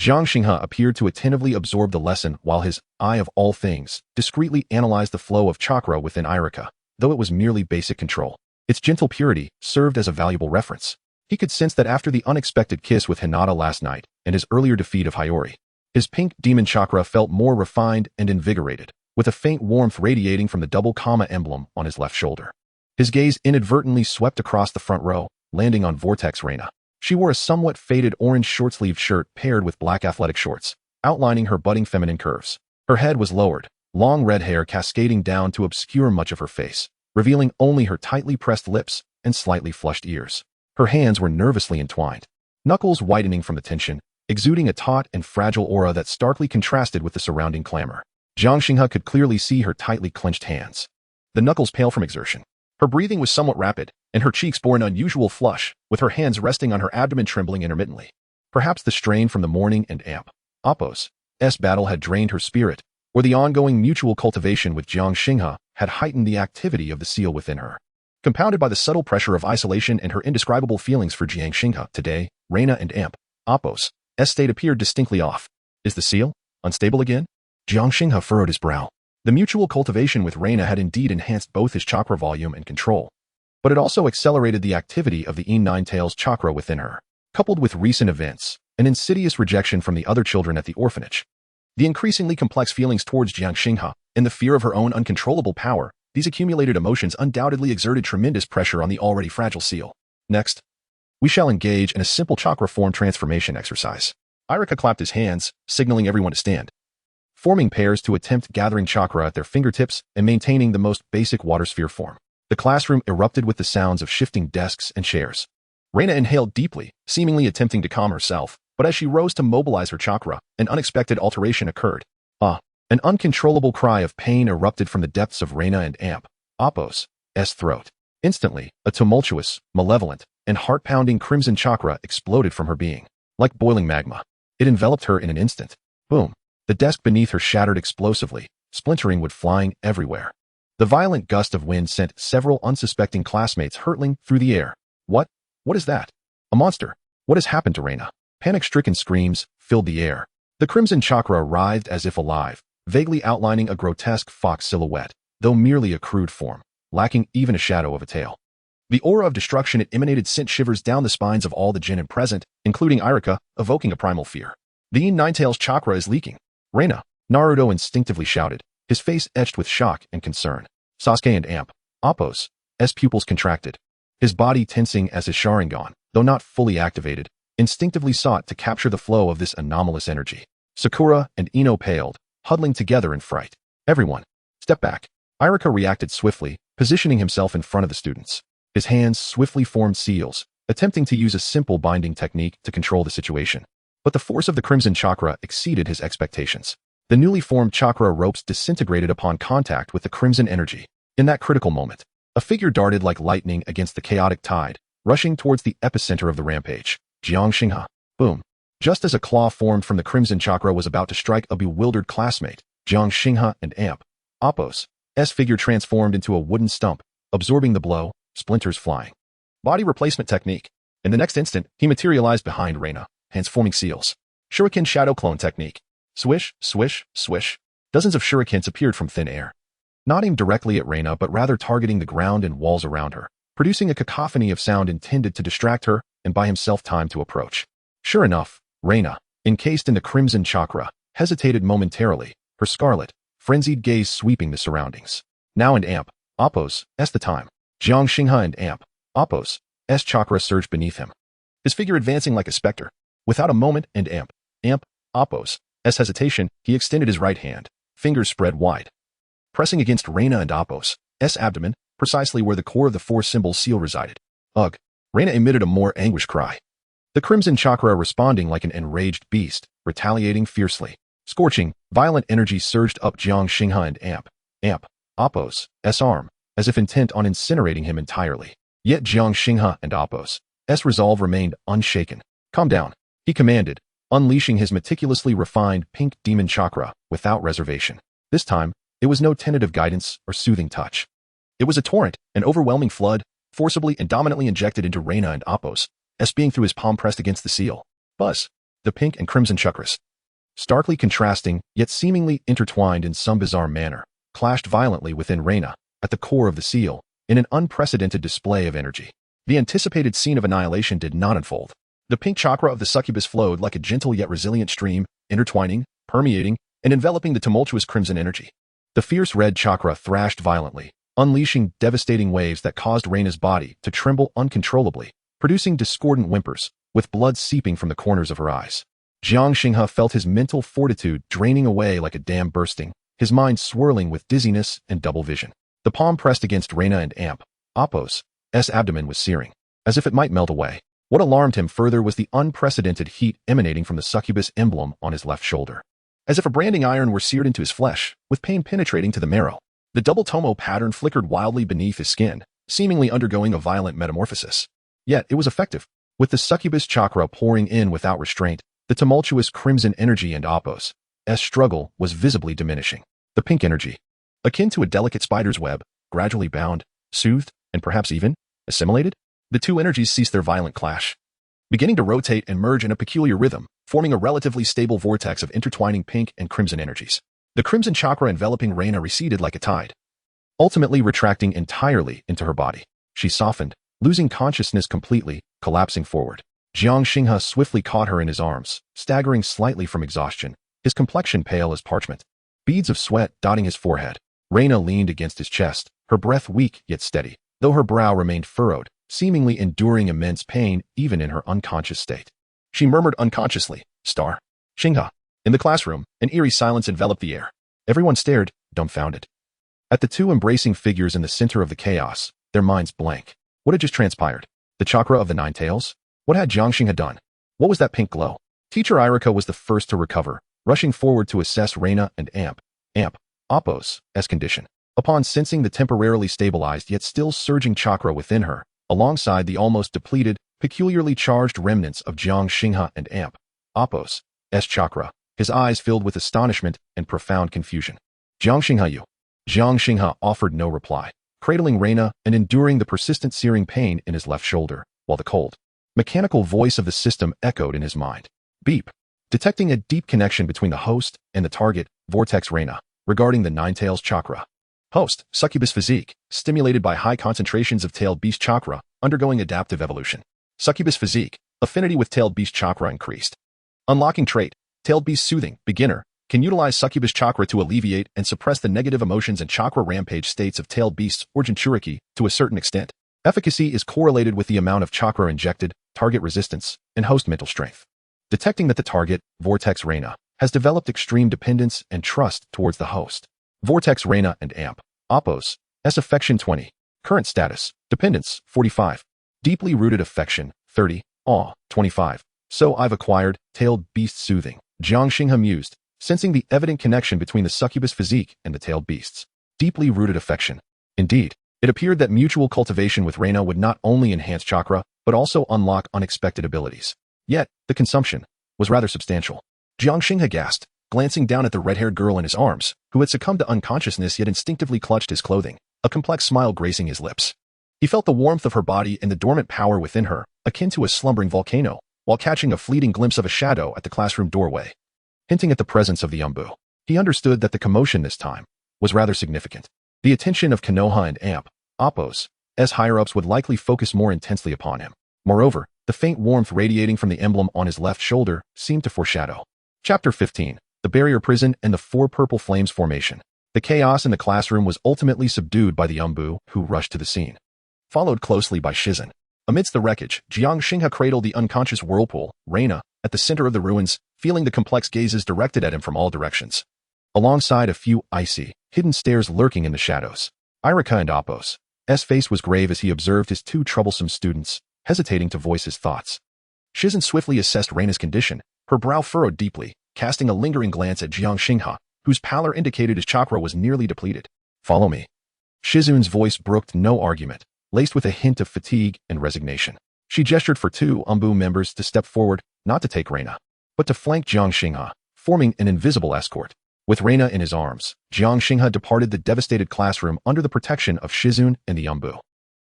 Jiang Xinghe appeared to attentively absorb the lesson while his eye of all things discreetly analyzed the flow of chakra within Irika, though it was merely basic control. Its gentle purity served as a valuable reference. He could sense that after the unexpected kiss with Hinata last night and his earlier defeat of Hiyori, his pink demon chakra felt more refined and invigorated, with a faint warmth radiating from the double comma emblem on his left shoulder. His gaze inadvertently swept across the front row, landing on Vortex Reina. She wore a somewhat faded orange short-sleeved shirt paired with black athletic shorts, outlining her budding feminine curves. Her head was lowered, long red hair cascading down to obscure much of her face, revealing only her tightly pressed lips and slightly flushed ears. Her hands were nervously entwined, knuckles whitening from the tension, exuding a taut and fragile aura that starkly contrasted with the surrounding clamor. Jiang Xinghe could clearly see her tightly clenched hands, the knuckles pale from exertion. Her breathing was somewhat rapid, and her cheeks bore an unusual flush, with her hands resting on her abdomen trembling intermittently. Perhaps the strain from the morning and Appos' battle had drained her spirit, or the ongoing mutual cultivation with Jiang Xinghe had heightened the activity of the seal within her. Compounded by the subtle pressure of isolation and her indescribable feelings for Jiang Xinghe, today, Reina and Appos' state appeared distinctly off. Is the seal unstable again? Jiang Xinghe furrowed his brow. The mutual cultivation with Reina had indeed enhanced both his chakra volume and control, but it also accelerated the activity of the Nine Tails chakra within her. Coupled with recent events, an insidious rejection from the other children at the orphanage, The increasingly complex feelings towards Jiang Xinghe and the fear of her own uncontrollable power, these accumulated emotions undoubtedly exerted tremendous pressure on the already fragile seal. Next, we shall engage in a simple chakra form transformation exercise. Irika clapped his hands, signaling everyone to stand, forming pairs to attempt gathering chakra at their fingertips and maintaining the most basic water sphere form. The classroom erupted with the sounds of shifting desks and chairs. Reina inhaled deeply, seemingly attempting to calm herself, but as she rose to mobilize her chakra, an unexpected alteration occurred. An uncontrollable cry of pain erupted from the depths of Reina and Amp, Appo's throat. Instantly, a tumultuous, malevolent, and heart-pounding crimson chakra exploded from her being. Like boiling magma, it enveloped her in an instant. Boom. The desk beneath her shattered explosively, splintering wood flying everywhere. The violent gust of wind sent several unsuspecting classmates hurtling through the air. What? What is that? A monster. What has happened to Reina? Panic-stricken screams filled the air. The crimson chakra writhed as if alive, vaguely outlining a grotesque fox silhouette, though merely a crude form, lacking even a shadow of a tail. The aura of destruction it emanated sent shivers down the spines of all the genin present, including Irika, evoking a primal fear. The Ninetail's chakra is leaking. Reina, Naruto instinctively shouted, his face etched with shock and concern. Sasuke and Amp, Appo's pupils contracted. His body tensing as his Sharingan, though not fully activated, instinctively sought to capture the flow of this anomalous energy. Sakura and Ino paled, huddling together in fright. Everyone, step back. Irika reacted swiftly, positioning himself in front of the students. His hands swiftly formed seals, attempting to use a simple binding technique to control the situation. But the force of the crimson chakra exceeded his expectations. The newly formed chakra ropes disintegrated upon contact with the crimson energy. In that critical moment, a figure darted like lightning against the chaotic tide, rushing towards the epicenter of the rampage. Jiang Xinghe. Boom. Just as a claw formed from the crimson chakra was about to strike a bewildered classmate, Jiang Xinghe and Amp, Appo's figure transformed into a wooden stump, absorbing the blow, splinters flying. Body replacement technique. In the next instant, he materialized behind Reina, hands forming seals. Shuriken shadow clone technique. Swish, swish, swish. Dozens of shurikens appeared from thin air, not aimed directly at Reina but rather targeting the ground and walls around her, producing a cacophony of sound intended to distract her and buy himself time to approach. Sure enough, Reina, encased in the crimson chakra, hesitated momentarily, her scarlet, frenzied gaze sweeping the surroundings. Now and Amp, Appo's the time. Jiang Xinghe and Amp, Appo's chakra surged beneath him, his figure advancing like a specter. Without a moment and Amp, Appo's hesitation, he extended his right hand, fingers spread wide, pressing against Reina and Appo's abdomen, precisely where the core of the four symbol seal resided. Ugh! Reina emitted a more anguished cry. The crimson chakra responding like an enraged beast, retaliating fiercely. Scorching, violent energy surged up Jiang Xinghe and Amp, Appo's arm, as if intent on incinerating him entirely. Yet Jiang Xinghe and Appo's resolve remained unshaken. Calm down, he commanded, unleashing his meticulously refined pink demon chakra without reservation. This time, it was no tentative guidance or soothing touch. It was a torrent, an overwhelming flood, forcibly and dominantly injected into Reina and Appo's being through his palm pressed against the seal. Buzz. The pink and crimson chakras, starkly contrasting, yet seemingly intertwined in some bizarre manner, clashed violently within Reina, at the core of the seal, in an unprecedented display of energy. The anticipated scene of annihilation did not unfold. The pink chakra of the succubus flowed like a gentle yet resilient stream, intertwining, permeating, and enveloping the tumultuous crimson energy. The fierce red chakra thrashed violently, unleashing devastating waves that caused Reina's body to tremble uncontrollably, producing discordant whimpers, with blood seeping from the corners of her eyes. Jiang Xinghe felt his mental fortitude draining away like a dam bursting, his mind swirling with dizziness and double vision. The palm pressed against Reina and Amp, Appo's abdomen was searing, as if it might melt away. What alarmed him further was the unprecedented heat emanating from the succubus emblem on his left shoulder, as if a branding iron were seared into his flesh, with pain penetrating to the marrow. The double tomo pattern flickered wildly beneath his skin, seemingly undergoing a violent metamorphosis. Yet it was effective. With the succubus chakra pouring in without restraint, the tumultuous crimson energy and Appo's struggle was visibly diminishing. The pink energy, akin to a delicate spider's web, gradually bound, soothed, and perhaps even assimilated. The two energies ceased their violent clash, beginning to rotate and merge in a peculiar rhythm, forming a relatively stable vortex of intertwining pink and crimson energies. The crimson chakra enveloping Reina receded like a tide, ultimately retracting entirely into her body. She softened, losing consciousness completely, collapsing forward. Jiang Xinghe swiftly caught her in his arms, staggering slightly from exhaustion, his complexion pale as parchment. Beads of sweat dotting his forehead. Reina leaned against his chest, her breath weak yet steady, though her brow remained furrowed, seemingly enduring immense pain even in her unconscious state. She murmured unconsciously, "Star." Xinghe. In the classroom, an eerie silence enveloped the air. Everyone stared, dumbfounded. At the two embracing figures in the center of the chaos, their minds blank. What had just transpired? The chakra of the Nine Tails? What had Jiang Xinghe done? What was that pink glow? Teacher Irika was the first to recover, rushing forward to assess Reina and Appo's condition. Upon sensing the temporarily stabilized yet still surging chakra within her, alongside the almost depleted, peculiarly charged remnants of Jiang Xinghe and Appo's chakra, his eyes filled with astonishment and profound confusion. "Jiang Xinghe, you." Jiang Xinghe offered no reply, cradling Reina and enduring the persistent searing pain in his left shoulder, while the cold, mechanical voice of the system echoed in his mind. Beep. Detecting a deep connection between the host and the target, Vortex Reina, regarding the Nine Tails chakra. Host, succubus physique, stimulated by high concentrations of tailed beast chakra, undergoing adaptive evolution. Succubus physique, affinity with tailed beast chakra increased. Unlocking trait, tailed beast soothing, beginner, can utilize succubus chakra to alleviate and suppress the negative emotions and chakra rampage states of tailed beasts or jinchuriki to a certain extent. Efficacy is correlated with the amount of chakra injected, target resistance, and host mental strength. Detecting that the target, Vortex Reina, has developed extreme dependence and trust towards the host. Vortex Reina and Appo's affection 20. Current status, dependence 45. Deeply rooted affection 30. Awe 25. So I've acquired, tailed beast soothing. Jiang Xinghe mused, sensing the evident connection between the succubus physique and the tailed beasts. Deeply rooted affection. Indeed, it appeared that mutual cultivation with Reina would not only enhance chakra, but also unlock unexpected abilities. Yet, the consumption was rather substantial. Jiang Xinghe gasped, glancing down at the red-haired girl in his arms, who had succumbed to unconsciousness yet instinctively clutched his clothing, a complex smile gracing his lips. He felt the warmth of her body and the dormant power within her, akin to a slumbering volcano, while catching a fleeting glimpse of a shadow at the classroom doorway, hinting at the presence of the umbu. He understood that the commotion this time was rather significant. The attention of Konoha and Appo's higher-ups would likely focus more intensely upon him. Moreover, the faint warmth radiating from the emblem on his left shoulder seemed to foreshadow. Chapter 15. The Barrier Prison and the Four Purple Flames Formation. The chaos in the classroom was ultimately subdued by the umbu, who rushed to the scene. Followed closely by Shizun. Amidst the wreckage, Jiang Xinghe cradled the unconscious whirlpool, Reina, at the center of the ruins, feeling the complex gazes directed at him from all directions. Alongside a few icy, hidden stares lurking in the shadows. Irika and Appo's face was grave as he observed his two troublesome students, hesitating to voice his thoughts. Shizun swiftly assessed Reina's condition, her brow furrowed deeply, casting a lingering glance at Jiang Xinghe, whose pallor indicated his chakra was nearly depleted. "Follow me." Shizun's voice brooked no argument, laced with a hint of fatigue and resignation. She gestured for two umbu members to step forward, not to take Reina, but to flank Jiang Xinghe, forming an invisible escort. With Reina in his arms, Jiang Xinghe departed the devastated classroom under the protection of Shizun and the umbu.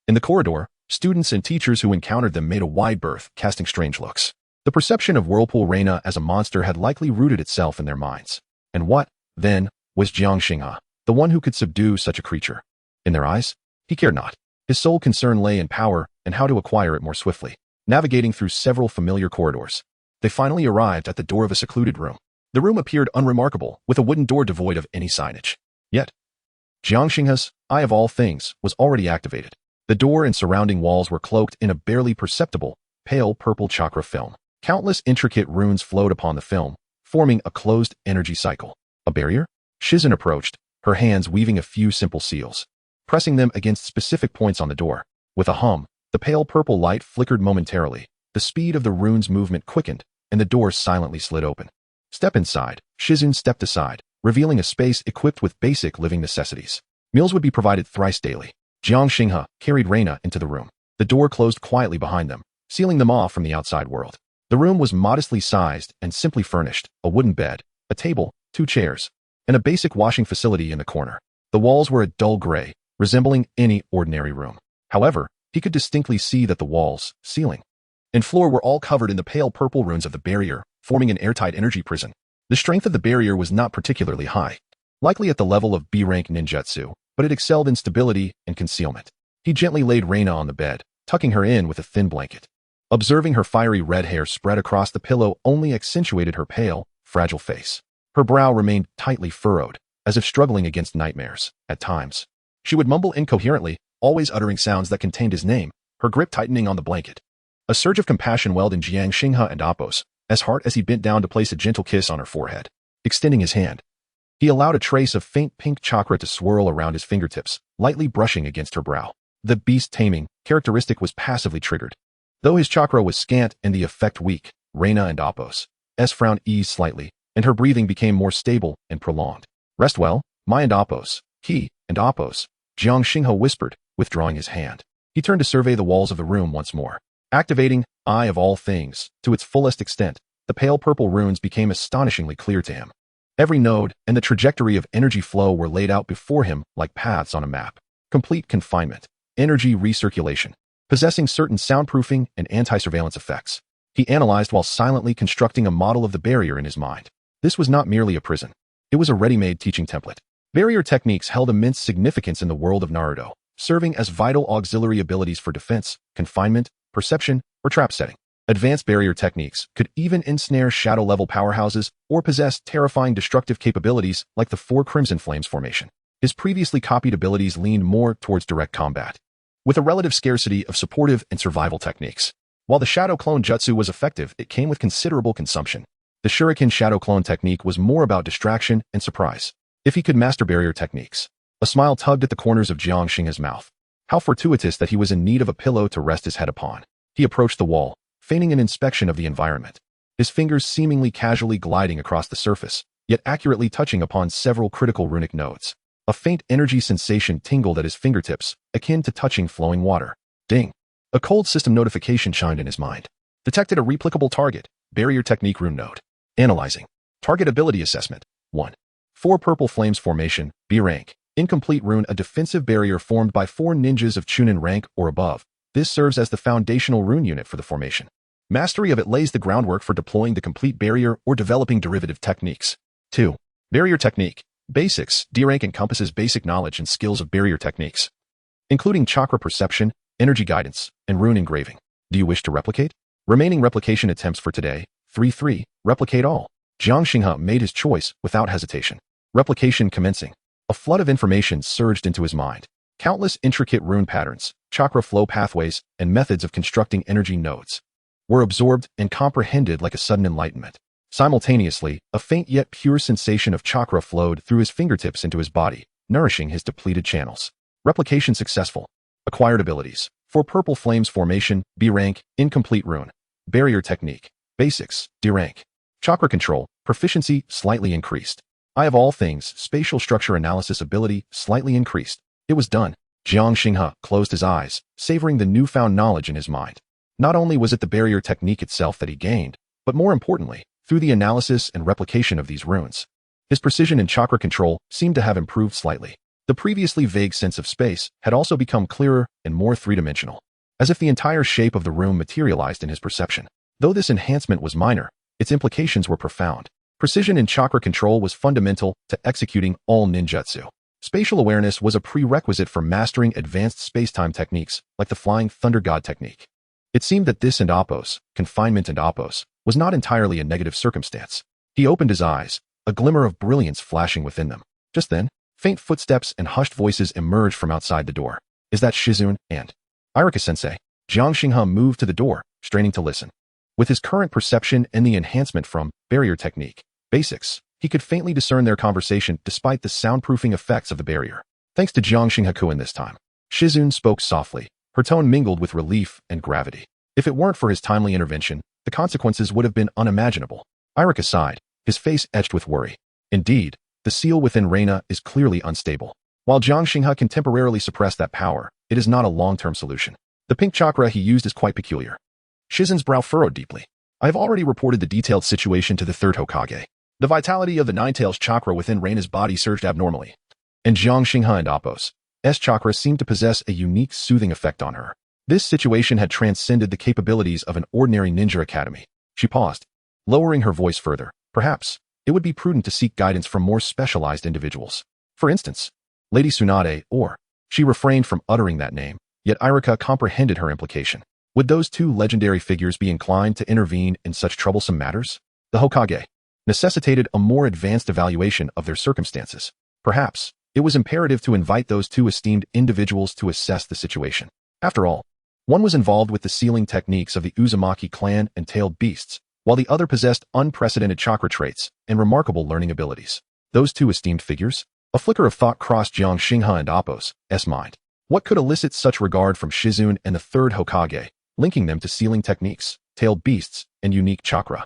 In the corridor, students and teachers who encountered them made a wide berth, casting strange looks. The perception of Whirlpool Reina as a monster had likely rooted itself in their minds. And what, then, was Jiang Xinghe, the one who could subdue such a creature? In their eyes, he cared not. His sole concern lay in power and how to acquire it more swiftly. Navigating through several familiar corridors, they finally arrived at the door of a secluded room. The room appeared unremarkable, with a wooden door devoid of any signage. Yet, Jiang Xinghe's eye of all things was already activated. The door and surrounding walls were cloaked in a barely perceptible, pale purple chakra film. Countless intricate runes flowed upon the film, forming a closed energy cycle. A barrier? Shizun approached, her hands weaving a few simple seals, pressing them against specific points on the door. With a hum, the pale purple light flickered momentarily, the speed of the rune's movement quickened, and the door silently slid open. Step inside. Shizun stepped aside, revealing a space equipped with basic living necessities. Meals would be provided thrice daily. Jiang Xinghe carried Reina into the room. The door closed quietly behind them, sealing them off from the outside world. The room was modestly sized and simply furnished, a wooden bed, a table, 2 chairs, and a basic washing facility in the corner. The walls were a dull gray, resembling any ordinary room. However, he could distinctly see that the walls, ceiling, and floor were all covered in the pale purple runes of the barrier, forming an airtight energy prison. The strength of the barrier was not particularly high, likely at the level of B-rank ninjutsu, but it excelled in stability and concealment. He gently laid Reina on the bed, tucking her in with a thin blanket. Observing her fiery red hair spread across the pillow only accentuated her pale, fragile face. Her brow remained tightly furrowed, as if struggling against nightmares. At times, she would mumble incoherently, always uttering sounds that contained his name, her grip tightening on the blanket. A surge of compassion welled in Jiang Xinghe and Apos, as hard as he bent down to place a gentle kiss on her forehead. Extending his hand, he allowed a trace of faint pink chakra to swirl around his fingertips, lightly brushing against her brow. The beast-taming characteristic was passively triggered. Though his chakra was scant and the effect weak, Reina and Apos' frown eased slightly, and her breathing became more stable and prolonged. Rest well, my and Apos. He and Apos, Jiang Xinghe whispered, withdrawing his hand. He turned to survey the walls of the room once more. Activating Eye of All Things to its fullest extent, the pale purple runes became astonishingly clear to him. Every node and the trajectory of energy flow were laid out before him like paths on a map. Complete confinement, energy recirculation, possessing certain soundproofing and anti-surveillance effects. He analyzed while silently constructing a model of the barrier in his mind. This was not merely a prison. It was a ready-made teaching template. Barrier techniques held immense significance in the world of Naruto, serving as vital auxiliary abilities for defense, confinement, perception, or trap setting. Advanced barrier techniques could even ensnare shadow-level powerhouses or possess terrifying destructive capabilities like the 4 Crimson Flames formation. His previously copied abilities leaned more towards direct combat, with a relative scarcity of supportive and survival techniques. While the Shadow Clone Jutsu was effective, it came with considerable consumption. The Shuriken Shadow Clone technique was more about distraction and surprise. If he could master barrier techniques, a smile tugged at the corners of Jiang Xinghe's mouth. How fortuitous that he was in need of a pillow to rest his head upon. He approached the wall, feigning an inspection of the environment, his fingers seemingly casually gliding across the surface, yet accurately touching upon several critical runic nodes. A faint energy sensation tingled at his fingertips, akin to touching flowing water. Ding! A cold system notification chimed in his mind. Detected a replicable target, barrier technique rune node. Analyzing. Target ability assessment. 1. 4 Purple Flames formation, B rank. Incomplete rune, a defensive barrier formed by 4 ninjas of Chunin rank or above. This serves as the foundational rune unit for the formation. Mastery of it lays the groundwork for deploying the complete barrier or developing derivative techniques. 2. Barrier technique. Basics. D rank encompasses basic knowledge and skills of barrier techniques, including chakra perception, energy guidance, and rune engraving. Do you wish to replicate? Remaining replication attempts for today. 3-3. Replicate all. Jiang Xinghe made his choice without hesitation. Replication commencing. A flood of information surged into his mind. Countless intricate rune patterns, chakra flow pathways, and methods of constructing energy nodes were absorbed and comprehended like a sudden enlightenment. Simultaneously, a faint yet pure sensation of chakra flowed through his fingertips into his body, nourishing his depleted channels. Replication successful. Acquired abilities. For Purple Flames formation, B rank, incomplete rune. Barrier technique. Basics, D rank. Chakra control, proficiency slightly increased. Eye of All Things, spatial structure analysis ability slightly increased. It was done. Jiang Xinghe closed his eyes, savoring the newfound knowledge in his mind. Not only was it the barrier technique itself that he gained, but more importantly, through the analysis and replication of these runes, his precision in chakra control seemed to have improved slightly. The previously vague sense of space had also become clearer and more three-dimensional, as if the entire shape of the room materialized in his perception. Though this enhancement was minor, its implications were profound. Precision in chakra control was fundamental to executing all ninjutsu. Spatial awareness was a prerequisite for mastering advanced space-time techniques like the Flying Thunder God technique. It seemed that this and Apos, confinement and Apos, was not entirely a negative circumstance. He opened his eyes, a glimmer of brilliance flashing within them. Just then, faint footsteps and hushed voices emerged from outside the door. Is that Shizune and Irika-sensei? Jiang Xinghe moved to the door, straining to listen. With his current perception and the enhancement from barrier technique, basics, he could faintly discern their conversation despite the soundproofing effects of the barrier. Thanks to Jiang Xinghe this time. Shizune spoke softly, her tone mingled with relief and gravity. If it weren't for his timely intervention, the consequences would have been unimaginable. Irika sighed, his face etched with worry. Indeed, the seal within Reina is clearly unstable. While Jiang Xinghe can temporarily suppress that power, it is not a long-term solution. The pink chakra he used is quite peculiar. Shizune's brow furrowed deeply. I have already reported the detailed situation to the third Hokage. The vitality of the Ninetails chakra within Reina's body surged abnormally, and Jiang Xinghe and Apos' chakra seemed to possess a unique soothing effect on her. This situation had transcended the capabilities of an ordinary ninja academy. She paused, lowering her voice further. Perhaps, it would be prudent to seek guidance from more specialized individuals. For instance, Lady Tsunade, or... She refrained from uttering that name, yet Irika comprehended her implication. Would those two legendary figures be inclined to intervene in such troublesome matters? The Hokage, necessitated a more advanced evaluation of their circumstances. Perhaps, it was imperative to invite those two esteemed individuals to assess the situation. After all, one was involved with the sealing techniques of the Uzumaki clan and tailed beasts, while the other possessed unprecedented chakra traits and remarkable learning abilities. Those two esteemed figures? A flicker of thought crossed Jiang Xinghe and Appo's mind. What could elicit such regard from Shizune and the third Hokage, linking them to sealing techniques, tailed beasts, and unique chakra?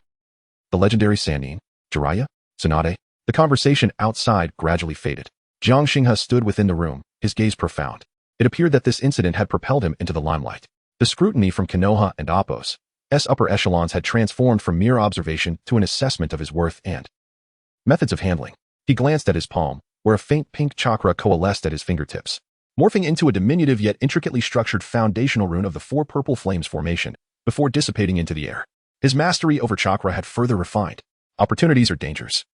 The legendary Sannin, Jiraiya, Tsunade? The conversation outside gradually faded. Jiang Xinghe stood within the room, his gaze profound. It appeared that this incident had propelled him into the limelight. The scrutiny from Konoha and Appo's upper echelons had transformed from mere observation to an assessment of his worth and methods of handling. He glanced at his palm, where a faint pink chakra coalesced at his fingertips, morphing into a diminutive yet intricately structured foundational rune of the four purple flames formation, before dissipating into the air. His mastery over chakra had further refined. Opportunities or dangers?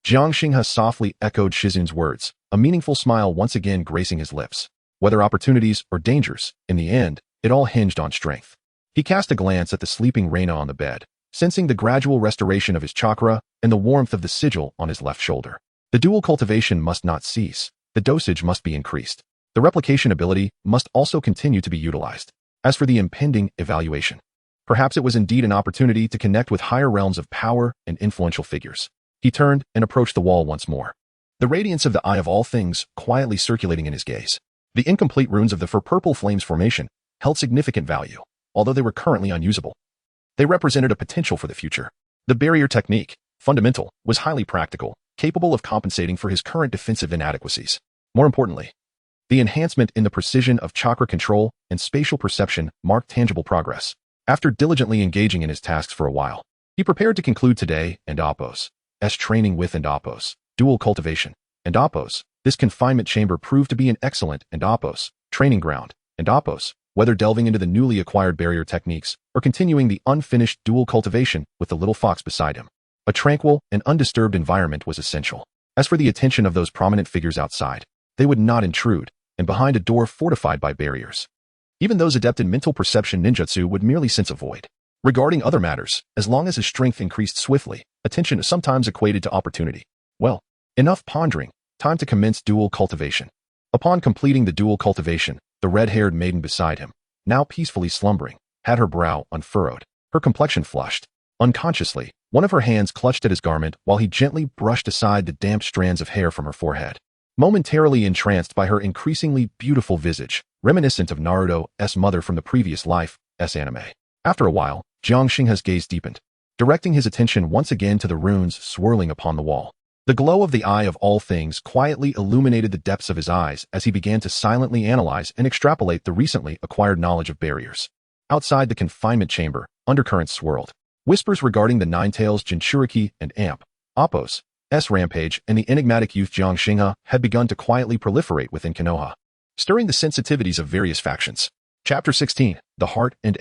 Jiang Xinghe softly echoed Shizune's words, a meaningful smile once again gracing his lips. Whether opportunities or dangers, in the end, it all hinged on strength. He cast a glance at the sleeping Reina on the bed, sensing the gradual restoration of his chakra and the warmth of the sigil on his left shoulder. The dual cultivation must not cease. The dosage must be increased. The replication ability must also continue to be utilized. As for the impending evaluation, perhaps it was indeed an opportunity to connect with higher realms of power and influential figures. He turned and approached the wall once more, the radiance of the Eye of All Things quietly circulating in his gaze. The incomplete runes of the four purple flames formation held significant value, although they were currently unusable. They represented a potential for the future. The barrier technique, fundamental, was highly practical, capable of compensating for his current defensive inadequacies. More importantly, the enhancement in the precision of chakra control and spatial perception marked tangible progress. After diligently engaging in his tasks for a while, he prepared to conclude today and Appo's training with and Appo's dual cultivation. And Appo's, this confinement chamber proved to be an excellent and Appo's training ground. And Appo's, whether delving into the newly acquired barrier techniques or continuing the unfinished dual cultivation with the little fox beside him, a tranquil and undisturbed environment was essential. As for the attention of those prominent figures outside, they would not intrude, and behind a door fortified by barriers. Even those adept in mental perception ninjutsu would merely sense a void. Regarding other matters, as long as his strength increased swiftly, attention is sometimes equated to opportunity. Well, enough pondering, time to commence dual cultivation. Upon completing the dual cultivation, the red-haired maiden beside him, now peacefully slumbering, had her brow unfurrowed, her complexion flushed. Unconsciously, one of her hands clutched at his garment while he gently brushed aside the damp strands of hair from her forehead. Momentarily entranced by her increasingly beautiful visage, reminiscent of Naruto's mother from the previous life's anime. After a while, Jiang Xinghe's gaze deepened, directing his attention once again to the runes swirling upon the wall. The glow of the Eye of All Things quietly illuminated the depths of his eyes as he began to silently analyze and extrapolate the recently acquired knowledge of barriers. Outside the confinement chamber, undercurrents swirled. Whispers regarding the Ninetales Jinchuriki and Appo's rampage and the enigmatic youth Jiang Xinghe had begun to quietly proliferate within Konoha, stirring the sensitivities of various factions. Chapter 16, The Heart and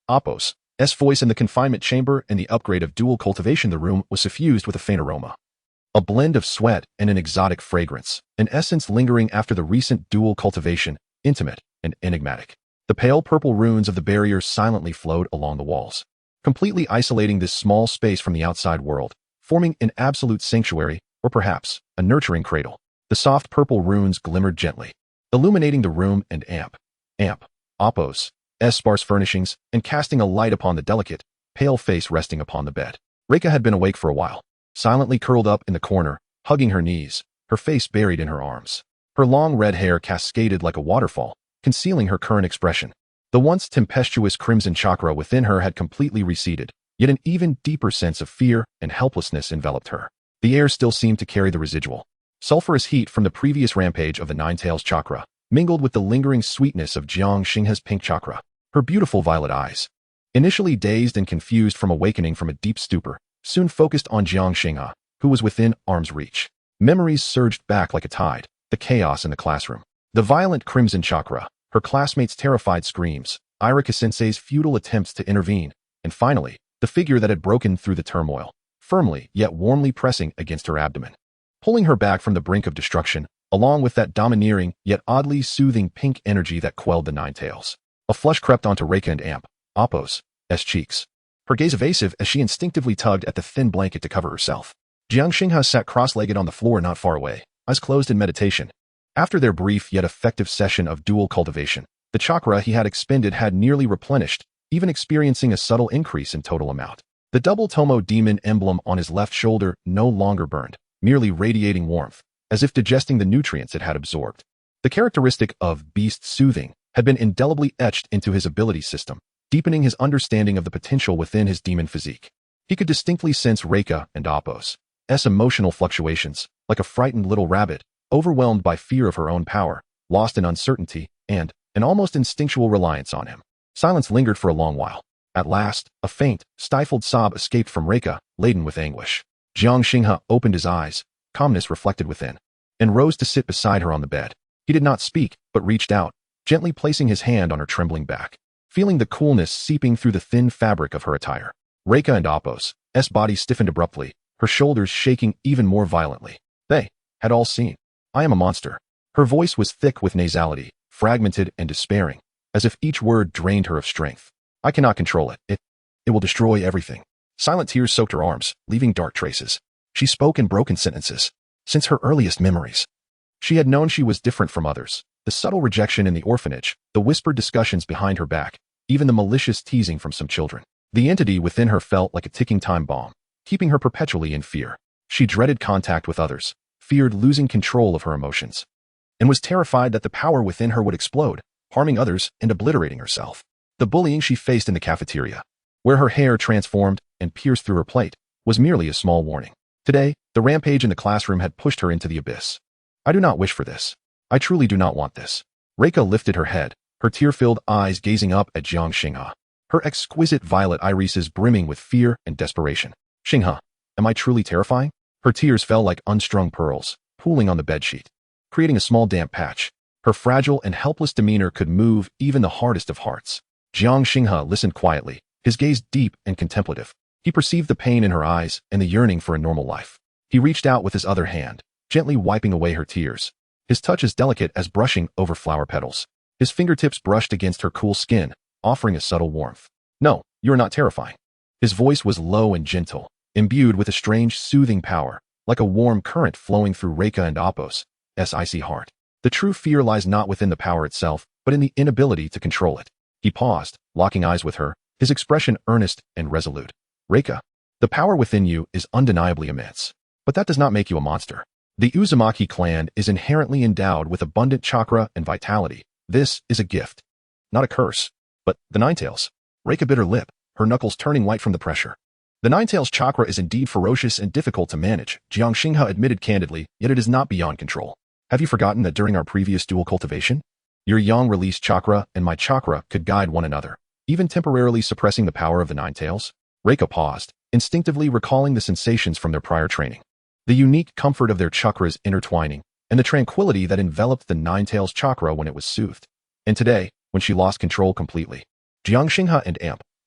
Appo's voice in the confinement chamber and the upgrade of dual cultivation. The room was suffused with a faint aroma, a blend of sweat and an exotic fragrance, an essence lingering after the recent dual cultivation, intimate and enigmatic. The pale purple runes of the barriers silently flowed along the walls, completely isolating this small space from the outside world, forming an absolute sanctuary, or perhaps a nurturing cradle. The soft purple runes glimmered gently, illuminating the room and Appo's sparse furnishings and casting a light upon the delicate, pale face resting upon the bed. Reika had been awake for a while, silently curled up in the corner, hugging her knees, her face buried in her arms. Her long red hair cascaded like a waterfall, concealing her current expression. The once tempestuous crimson chakra within her had completely receded, yet an even deeper sense of fear and helplessness enveloped her. The air still seemed to carry the residual sulfurous heat from the previous rampage of the Ninetales chakra, mingled with the lingering sweetness of Jiang Xinghe's pink chakra. Her beautiful violet eyes, initially dazed and confused from awakening from a deep stupor, soon focused on Jiang Xinghe, who was within arm's reach. Memories surged back like a tide, the chaos in the classroom, the violent crimson chakra, her classmates' terrified screams, Irika-sensei's futile attempts to intervene, and finally, the figure that had broken through the turmoil, firmly yet warmly pressing against her abdomen, pulling her back from the brink of destruction, along with that domineering yet oddly soothing pink energy that quelled the Ninetales. A flush crept onto Reika and Appo's cheeks. her gaze evasive as she instinctively tugged at the thin blanket to cover herself. Jiang Xinghe sat cross-legged on the floor not far away, eyes closed in meditation. After their brief yet effective session of dual cultivation, the chakra he had expended had nearly replenished, even experiencing a subtle increase in total amount. The double Tomo demon emblem on his left shoulder no longer burned, merely radiating warmth, as if digesting the nutrients it had absorbed. The characteristic of beast soothing had been indelibly etched into his ability system, deepening his understanding of the potential within his demon physique. He could distinctly sense Reika and Apos' emotional fluctuations, like a frightened little rabbit, overwhelmed by fear of her own power, lost in uncertainty, and an almost instinctual reliance on him. Silence lingered for a long while. At last, a faint, stifled sob escaped from Reika, laden with anguish. Jiang Xinghe opened his eyes, calmness reflected within, and rose to sit beside her on the bed. He did not speak, but reached out, gently placing his hand on her trembling back, feeling the coolness seeping through the thin fabric of her attire. Reika and Apos' body stiffened abruptly, her shoulders shaking even more violently. They had all seen. I am a monster. Her voice was thick with nasality, fragmented and despairing, as if each word drained her of strength. I cannot control it. It will destroy everything. Silent tears soaked her arms, leaving dark traces. She spoke in broken sentences. Since her earliest memories, she had known she was different from others. The subtle rejection in the orphanage, the whispered discussions behind her back, even the malicious teasing from some children. The entity within her felt like a ticking time bomb, keeping her perpetually in fear. She dreaded contact with others, feared losing control of her emotions, and was terrified that the power within her would explode, harming others and obliterating herself. The bullying she faced in the cafeteria, where her hair transformed and pierced through her plate, was merely a small warning. Today, the rampage in the classroom had pushed her into the abyss. I do not wish for this. I truly do not want this. Reika lifted her head, her tear-filled eyes gazing up at Jiang Xinghe, her exquisite violet irises brimming with fear and desperation. Xinghe, am I truly terrifying? Her tears fell like unstrung pearls, pooling on the bedsheet, creating a small damp patch. Her fragile and helpless demeanor could move even the hardest of hearts. Jiang Xinghe listened quietly, his gaze deep and contemplative. He perceived the pain in her eyes and the yearning for a normal life. He reached out with his other hand, gently wiping away her tears. His touch as delicate as brushing over flower petals. His fingertips brushed against her cool skin, offering a subtle warmth. No, you are not terrifying. His voice was low and gentle, imbued with a strange soothing power, like a warm current flowing through Reika and Apos' icy heart. The true fear lies not within the power itself, but in the inability to control it. He paused, locking eyes with her, his expression earnest and resolute. Reika, the power within you is undeniably immense, but that does not make you a monster. The Uzumaki clan is inherently endowed with abundant chakra and vitality. This is a gift, not a curse. But the Ninetails. Reika bit her lip, her knuckles turning white from the pressure. The Ninetails chakra is indeed ferocious and difficult to manage, Jiang Xinghe admitted candidly, yet it is not beyond control. Have you forgotten that during our previous dual cultivation, your yang released chakra and my chakra could guide one another, even temporarily suppressing the power of the Ninetails? Reika paused, instinctively recalling the sensations from their prior training. The unique comfort of their chakras intertwining, and the tranquility that enveloped the Ninetails chakra when it was soothed. And today, when she lost control completely, Jiang Xinghe and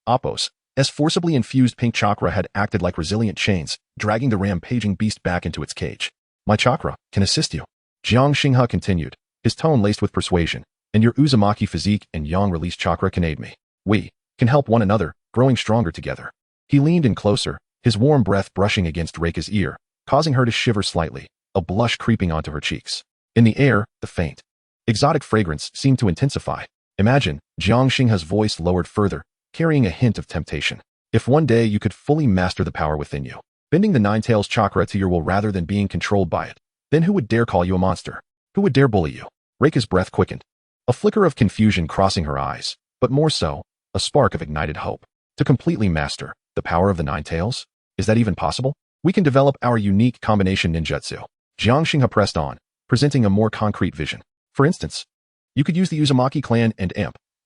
Apos' forcibly infused pink chakra had acted like resilient chains, dragging the rampaging beast back into its cage. My chakra can assist you. Jiang Xinghe continued, his tone laced with persuasion, and your Uzumaki physique and yang release chakra can aid me. We can help one another, growing stronger together. He leaned in closer, his warm breath brushing against Reika's ear, causing her to shiver slightly, a blush creeping onto her cheeks. In the air, the faint, exotic fragrance seemed to intensify. Imagine, Jiang Xinghe's voice lowered further, carrying a hint of temptation. If one day you could fully master the power within you, bending the Ninetails chakra to your will rather than being controlled by it, then who would dare call you a monster? Who would dare bully you? Reika's breath quickened, a flicker of confusion crossing her eyes, but more so, a spark of ignited hope. To completely master the power of the Ninetails? Is that even possible? We can develop our unique combination ninjutsu. Jiang Xinghe pressed on, presenting a more concrete vision. For instance, you could use the Uzumaki clan and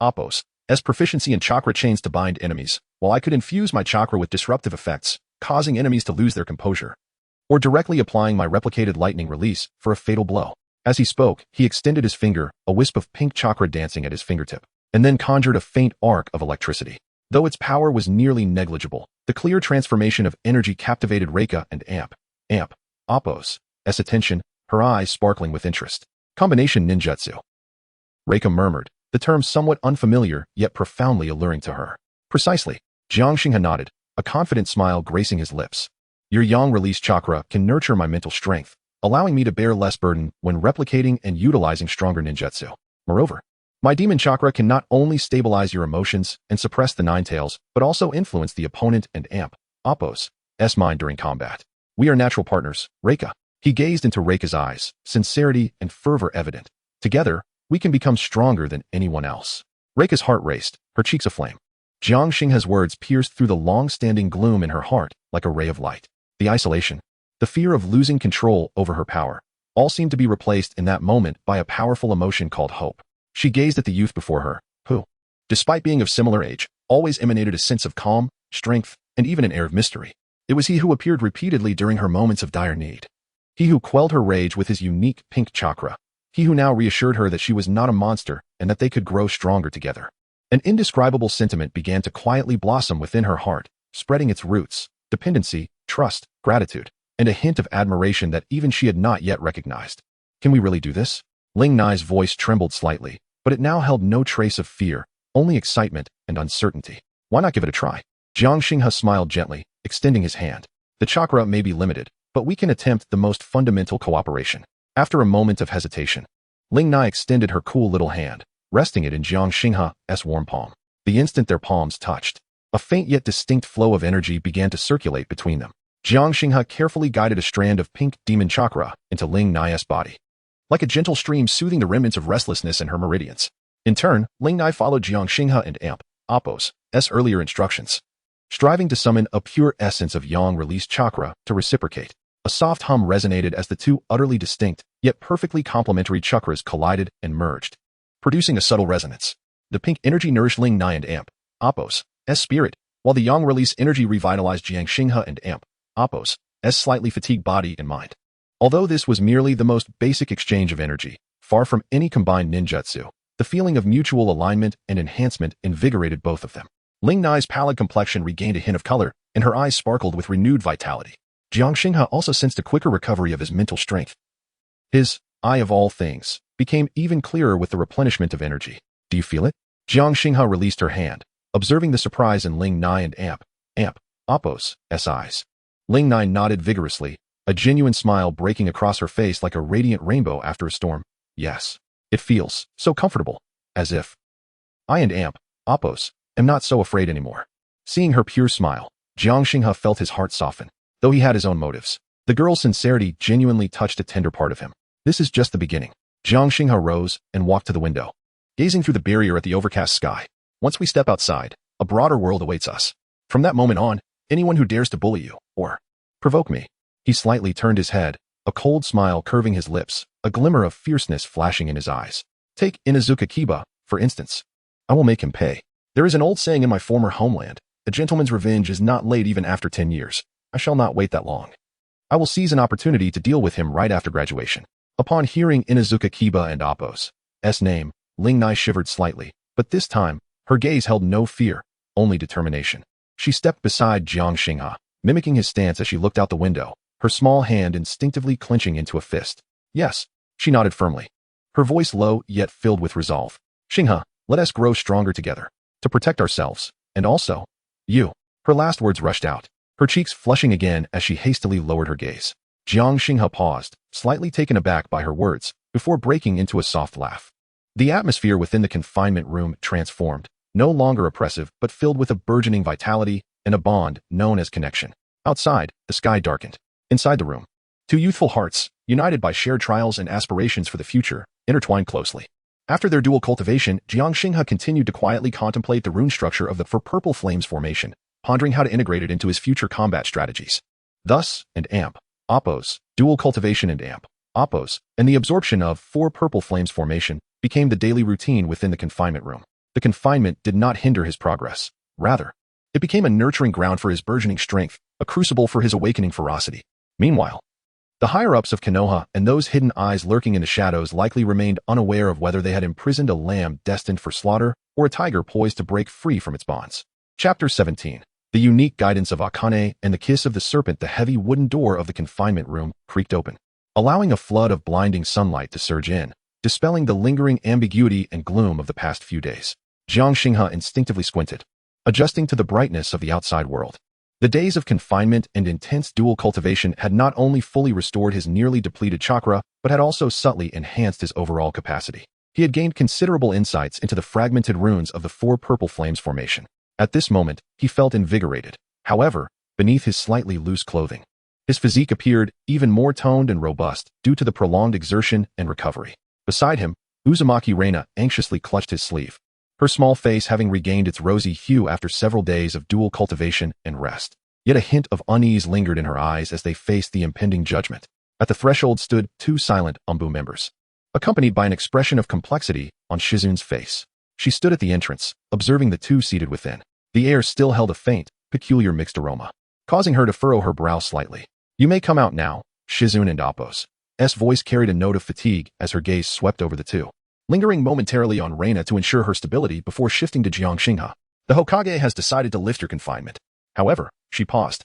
Apos' proficiency in chakra chains to bind enemies, while I could infuse my chakra with disruptive effects, causing enemies to lose their composure. Or directly applying my replicated lightning release for a fatal blow. As he spoke, he extended his finger, a wisp of pink chakra dancing at his fingertip, and then conjured a faint arc of electricity. Though its power was nearly negligible, the clear transformation of energy captivated Reika and Apos' attention, her eyes sparkling with interest. Combination ninjutsu. Reika murmured, the term somewhat unfamiliar yet profoundly alluring to her. Precisely. Jiang Xinghe nodded, a confident smile gracing his lips. Your yang release chakra can nurture my mental strength, allowing me to bear less burden when replicating and utilizing stronger ninjutsu. Moreover, my demon chakra can not only stabilize your emotions and suppress the nine tails, but also influence the opponent and Oppo's mind during combat. We are natural partners, Reika. He gazed into Reika's eyes, sincerity and fervor evident. Together, we can become stronger than anyone else. Reika's heart raced, her cheeks aflame. Jiang Xinghe's words pierced through the long-standing gloom in her heart like a ray of light. The isolation, the fear of losing control over her power, all seemed to be replaced in that moment by a powerful emotion called hope. She gazed at the youth before her, who, despite being of similar age, always emanated a sense of calm, strength, and even an air of mystery. It was he who appeared repeatedly during her moments of dire need. He who quelled her rage with his unique pink chakra. He who now reassured her that she was not a monster and that they could grow stronger together. An indescribable sentiment began to quietly blossom within her heart, spreading its roots, dependency, trust, gratitude, and a hint of admiration that even she had not yet recognized. Can we really do this? Ling Nai's voice trembled slightly, but it now held no trace of fear, only excitement and uncertainty. Why not give it a try? Jiang Xinghe smiled gently, extending his hand. The chakra may be limited, but we can attempt the most fundamental cooperation. After a moment of hesitation, Ling Nai extended her cool little hand, resting it in Jiang Xinghe's warm palm. The instant their palms touched, a faint yet distinct flow of energy began to circulate between them. Jiang Xinghe carefully guided a strand of pink demon chakra into Ling Nai's body, like a gentle stream soothing the remnants of restlessness in her meridians. In turn, Ling Nai followed Jiang Xinghe and Oppo's earlier instructions, striving to summon a pure essence of yang release chakra to reciprocate. A soft hum resonated as the two utterly distinct, yet perfectly complementary chakras collided and merged, producing a subtle resonance. The pink energy nourished Ling Nai and Oppo's spirit, while the yang release energy revitalized Jiang Xinghe and Oppo's slightly fatigued body and mind. Although this was merely the most basic exchange of energy, far from any combined ninjutsu, the feeling of mutual alignment and enhancement invigorated both of them. Ling Nai's pallid complexion regained a hint of color, and her eyes sparkled with renewed vitality. Jiang Xinghe also sensed a quicker recovery of his mental strength. His eye of all things became even clearer with the replenishment of energy. Do you feel it? Jiang Xinghe released her hand, observing the surprise in Ling Nai and Oppo's eyes. Ling Nai nodded vigorously, a genuine smile breaking across her face like a radiant rainbow after a storm. Yes, it feels so comfortable, as if I and Oppo's am not so afraid anymore. Seeing her pure smile, Jiang Xinghe felt his heart soften. Though he had his own motives, the girl's sincerity genuinely touched a tender part of him. This is just the beginning. Jiang Xinghe rose and walked to the window, gazing through the barrier at the overcast sky. Once we step outside, a broader world awaits us. From that moment on, anyone who dares to bully you or provoke me. He slightly turned his head, a cold smile curving his lips, a glimmer of fierceness flashing in his eyes. Take Inuzuka Kiba, for instance. I will make him pay. There is an old saying in my former homeland, a gentleman's revenge is not late even after 10 years. I shall not wait that long. I will seize an opportunity to deal with him right after graduation. Upon hearing Inuzuka Kiba and Oppo's name, Ling Nai shivered slightly, but this time, her gaze held no fear, only determination. She stepped beside Jiang Xinghe, mimicking his stance as she looked out the window, her small hand instinctively clenching into a fist. Yes, she nodded firmly, her voice low yet filled with resolve. Xinghe, let us grow stronger together, to protect ourselves, and also, you. Her last words rushed out, her cheeks flushing again as she hastily lowered her gaze. Jiang Xinghe paused, slightly taken aback by her words, before breaking into a soft laugh. The atmosphere within the confinement room transformed, no longer oppressive but filled with a burgeoning vitality and a bond known as connection. Outside, the sky darkened. Inside the room, two youthful hearts, united by shared trials and aspirations for the future, intertwined closely. After their dual cultivation, Jiang Xinghe continued to quietly contemplate the rune structure of the Purple Flames formation, pondering how to integrate it into his future combat strategies. Thus, and Oppo's, dual cultivation and Oppo's, and the absorption of 4 Purple Flames formation became the daily routine within the confinement room. The confinement did not hinder his progress. Rather, it became a nurturing ground for his burgeoning strength, a crucible for his awakening ferocity. Meanwhile, the higher-ups of Konoha and those hidden eyes lurking in the shadows likely remained unaware of whether they had imprisoned a lamb destined for slaughter or a tiger poised to break free from its bonds. Chapter 17. The unique guidance of Akane and the kiss of the serpent. The heavy wooden door of the confinement room creaked open, allowing a flood of blinding sunlight to surge in, dispelling the lingering ambiguity and gloom of the past few days. Jiang Xinghe instinctively squinted, adjusting to the brightness of the outside world. The days of confinement and intense dual cultivation had not only fully restored his nearly depleted chakra, but had also subtly enhanced his overall capacity. He had gained considerable insights into the fragmented runes of the Four Purple Flames formation. At this moment, he felt invigorated. However, beneath his slightly loose clothing, his physique appeared even more toned and robust due to the prolonged exertion and recovery. Beside him, Uzumaki Reina anxiously clutched his sleeve, her small face having regained its rosy hue after several days of dual cultivation and rest. Yet a hint of unease lingered in her eyes as they faced the impending judgment. At the threshold stood two silent Umbu members, accompanied by an expression of complexity on Shizun's face. She stood at the entrance, observing the two seated within. The air still held a faint, peculiar mixed aroma, causing her to furrow her brow slightly. "You may come out now," Shizun and Appo's voice carried a note of fatigue as her gaze swept over the two, lingering momentarily on Reina to ensure her stability before shifting to Jiang Xinghe. "The Hokage has decided to lift your confinement." However, she paused,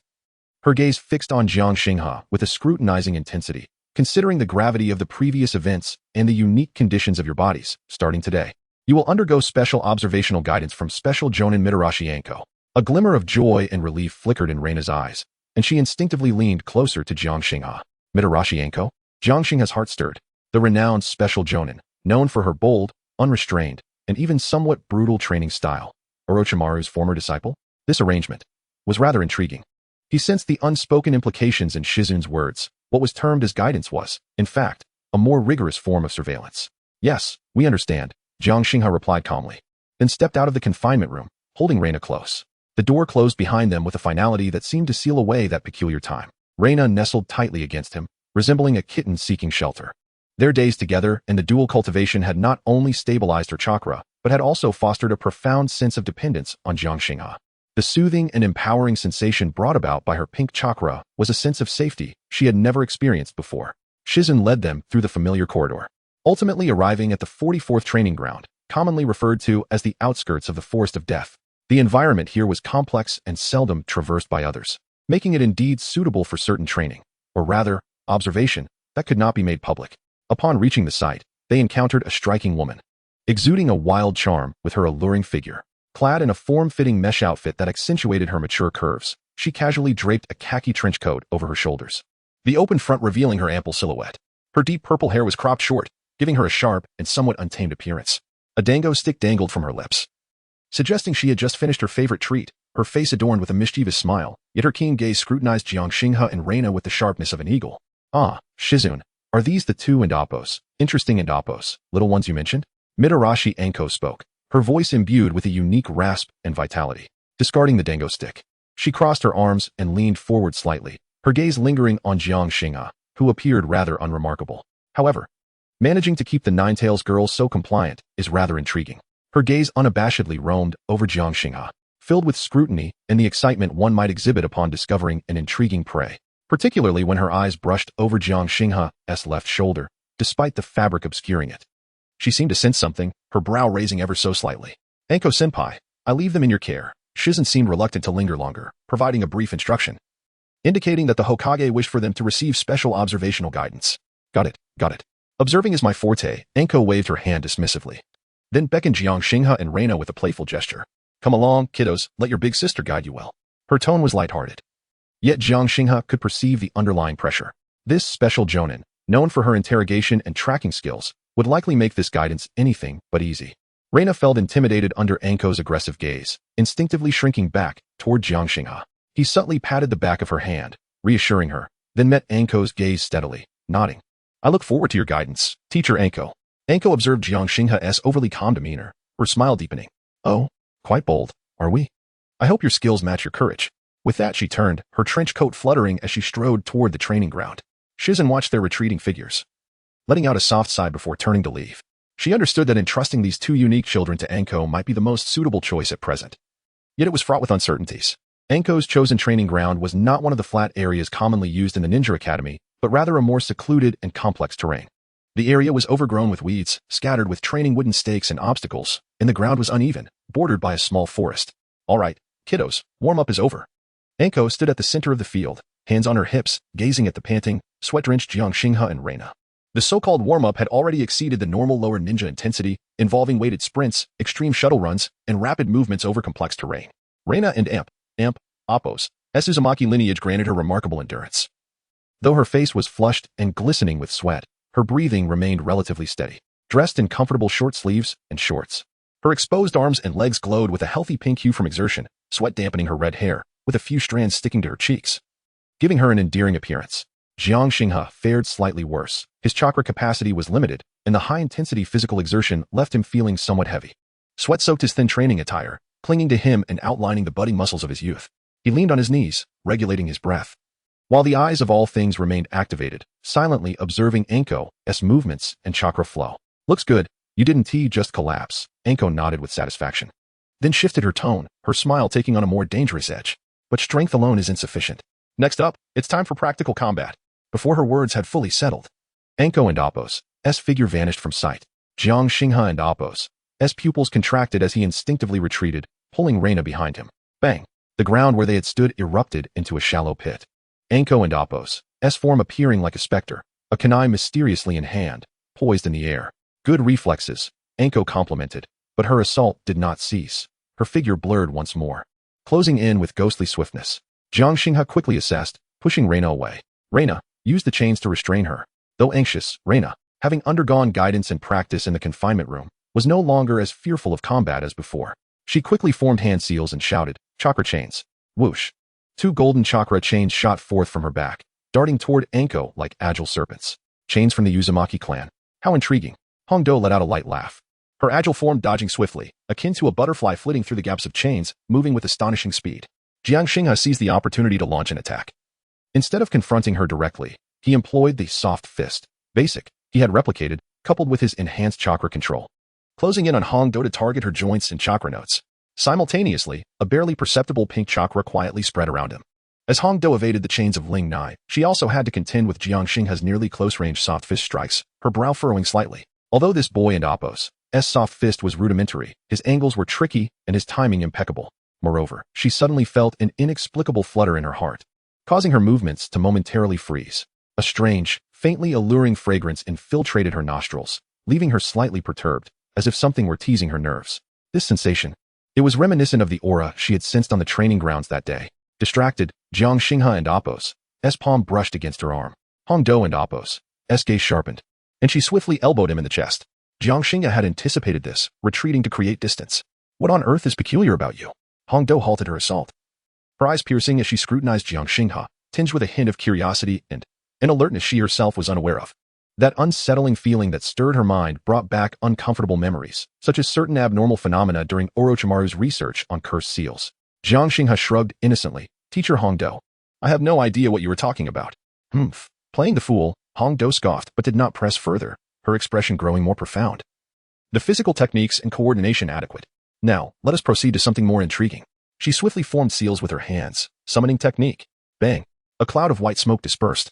her gaze fixed on Jiang Xinghe with a scrutinizing intensity. "Considering the gravity of the previous events and the unique conditions of your bodies, starting today, you will undergo special observational guidance from Special Jonin Mitarashi Anko." A glimmer of joy and relief flickered in Reina's eyes, and she instinctively leaned closer to Jiang Xinghe. Mitarashi Anko? Jiang Xinghe's heart stirred. The renowned Special Jonin, known for her bold, unrestrained, and even somewhat brutal training style, Orochimaru's former disciple? This arrangement was rather intriguing. He sensed the unspoken implications in Shizun's words. What was termed as guidance was, in fact, a more rigorous form of surveillance. "Yes, we understand," Jiang Xinghe replied calmly, then stepped out of the confinement room, holding Reina close. The door closed behind them with a finality that seemed to seal away that peculiar time. Reina nestled tightly against him, resembling a kitten seeking shelter. Their days together and the dual cultivation had not only stabilized her chakra, but had also fostered a profound sense of dependence on Jiang Xinghe. The soothing and empowering sensation brought about by her pink chakra was a sense of safety she had never experienced before. Shizun led them through the familiar corridor, ultimately arriving at the 44th training ground, commonly referred to as the outskirts of the Forest of Death. The environment here was complex and seldom traversed by others, making it indeed suitable for certain training, or rather, observation, that could not be made public. Upon reaching the site, they encountered a striking woman, exuding a wild charm with her alluring figure. Clad in a form-fitting mesh outfit that accentuated her mature curves, she casually draped a khaki trench coat over her shoulders, the open front revealing her ample silhouette. Her deep purple hair was cropped short, giving her a sharp and somewhat untamed appearance. A dango stick dangled from her lips, suggesting she had just finished her favorite treat, her face adorned with a mischievous smile, yet her keen gaze scrutinized Jiang Xinghe and Reina with the sharpness of an eagle. "Ah, Shizun, are these the two Appo's? Interesting Appo's, little ones you mentioned?" Mitarashi Anko spoke, her voice imbued with a unique rasp and vitality. Discarding the dango stick, she crossed her arms and leaned forward slightly, her gaze lingering on Jiang Xinghe, who appeared rather unremarkable. However, managing to keep the Ninetales girl so compliant is rather intriguing. Her gaze unabashedly roamed over Jiang Xinghe, filled with scrutiny and the excitement one might exhibit upon discovering an intriguing prey, particularly when her eyes brushed over Jiang Xinghe's left shoulder, despite the fabric obscuring it. She seemed to sense something, her brow raising ever so slightly. "Anko-senpai, I leave them in your care." Shizun seemed reluctant to linger longer, providing a brief instruction, indicating that the Hokage wished for them to receive special observational guidance. Got it. Observing is my forte, Anko waved her hand dismissively, then beckoned Jiang Xinghe and Reina with a playful gesture. "Come along, kiddos, let your big sister guide you well." Her tone was lighthearted, yet Jiang Xinghe could perceive the underlying pressure. This Special Jonin, known for her interrogation and tracking skills, would likely make this guidance anything but easy. Reina felt intimidated under Anko's aggressive gaze, instinctively shrinking back toward Jiang Xinghe. He subtly patted the back of her hand, reassuring her, then met Anko's gaze steadily, nodding. "I look forward to your guidance, Teacher Anko." Anko observed Jiang Xinghe's overly calm demeanor, her smile deepening. "Oh, quite bold, are we? I hope your skills match your courage." With that she turned, her trench coat fluttering as she strode toward the training ground. Shizun watched their retreating figures, letting out a soft sigh before turning to leave. She understood that entrusting these two unique children to Anko might be the most suitable choice at present. Yet it was fraught with uncertainties. Anko's chosen training ground was not one of the flat areas commonly used in the Ninja Academy, but rather a more secluded and complex terrain. The area was overgrown with weeds, scattered with training wooden stakes and obstacles, and the ground was uneven, bordered by a small forest. "All right, kiddos, warm-up is over." Anko stood at the center of the field, hands on her hips, gazing at the panting, sweat-drenched Jiang Xinghe and Reina. The so-called warm-up had already exceeded the normal lower ninja intensity, involving weighted sprints, extreme shuttle runs, and rapid movements over complex terrain. Reina and Amp, Appos, Uzumaki lineage granted her remarkable endurance. Though her face was flushed and glistening with sweat, her breathing remained relatively steady. Dressed in comfortable short sleeves and shorts, her exposed arms and legs glowed with a healthy pink hue from exertion, sweat dampening her red hair, with a few strands sticking to her cheeks, giving her an endearing appearance. Jiang Xinghe fared slightly worse. His chakra capacity was limited, and the high-intensity physical exertion left him feeling somewhat heavy. Sweat soaked his thin training attire, clinging to him and outlining the budding muscles of his youth. He leaned on his knees, regulating his breath, while the eyes of all things remained activated, silently observing Anko's movements and chakra flow. Looks good. You didn't just collapse. Anko nodded with satisfaction, then shifted her tone, her smile taking on a more dangerous edge. But strength alone is insufficient. Next up, it's time for practical combat. Before her words had fully settled, Anko and Appos' figure vanished from sight. Jiang Xinghe and Appos' pupils contracted as he instinctively retreated, pulling Reina behind him. Bang! The ground where they had stood erupted into a shallow pit. Anko and Appos' form appearing like a specter, a kunai mysteriously in hand, poised in the air. Good reflexes, Anko complimented, but her assault did not cease. Her figure blurred once more, closing in with ghostly swiftness. Jiang Xinghe quickly assessed, pushing Reina away. Reina used the chains to restrain her. Though anxious, Reina, having undergone guidance and practice in the confinement room, was no longer as fearful of combat as before. She quickly formed hand seals and shouted, "Chakra chains!" Whoosh! 2 golden chakra chains shot forth from her back, darting toward Anko like agile serpents. Chains from the Uzumaki clan. How intriguing. Hongdo let out a light laugh, her agile form dodging swiftly, akin to a butterfly flitting through the gaps of chains, moving with astonishing speed. Jiang Xinghe seized the opportunity to launch an attack. Instead of confronting her directly, he employed the soft fist, basic, he had replicated, coupled with his enhanced chakra control, closing in on Hongdo to target her joints and chakra nodes. Simultaneously, a barely perceptible pink chakra quietly spread around him. As Hongdo evaded the chains of Ling Nai, she also had to contend with Jiang Xinghe's nearly close-range soft fist strikes, her brow furrowing slightly. Although this boy and Appos' soft fist was rudimentary, his angles were tricky and his timing impeccable. Moreover, she suddenly felt an inexplicable flutter in her heart, causing her movements to momentarily freeze. A strange, faintly alluring fragrance infiltrated her nostrils, leaving her slightly perturbed, as if something were teasing her nerves. This sensation, it was reminiscent of the aura she had sensed on the training grounds that day. Distracted, Jiang Xinghe and Appos' palm brushed against her arm. Hongdo and Appos' gaze sharpened, and she swiftly elbowed him in the chest. Jiang Xinghe had anticipated this, retreating to create distance. What on earth is peculiar about you? Hongdo halted her assault, her eyes piercing as she scrutinized Jiang Xinghe, tinged with a hint of curiosity and an alertness she herself was unaware of. That unsettling feeling that stirred her mind brought back uncomfortable memories, such as certain abnormal phenomena during Orochimaru's research on cursed seals. Jiang Xinghe shrugged innocently. Teacher Hongdo, I have no idea what you were talking about. Humph. Playing the fool, Hongdo scoffed but did not press further, her expression growing more profound. The physical techniques and coordination adequate. Now, let us proceed to something more intriguing. She swiftly formed seals with her hands, summoning technique. Bang! A cloud of white smoke dispersed,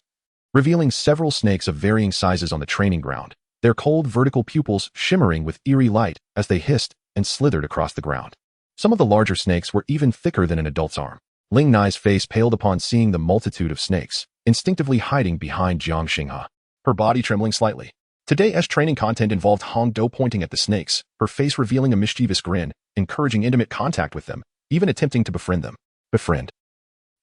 revealing several snakes of varying sizes on the training ground, their cold vertical pupils shimmering with eerie light as they hissed and slithered across the ground. Some of the larger snakes were even thicker than an adult's arm. Ling Nai's face paled upon seeing the multitude of snakes, instinctively hiding behind Jiang Xinghe, her body trembling slightly. Today's training content involved Hongdo pointing at the snakes, her face revealing a mischievous grin, encouraging intimate contact with them, even attempting to befriend them. Befriend?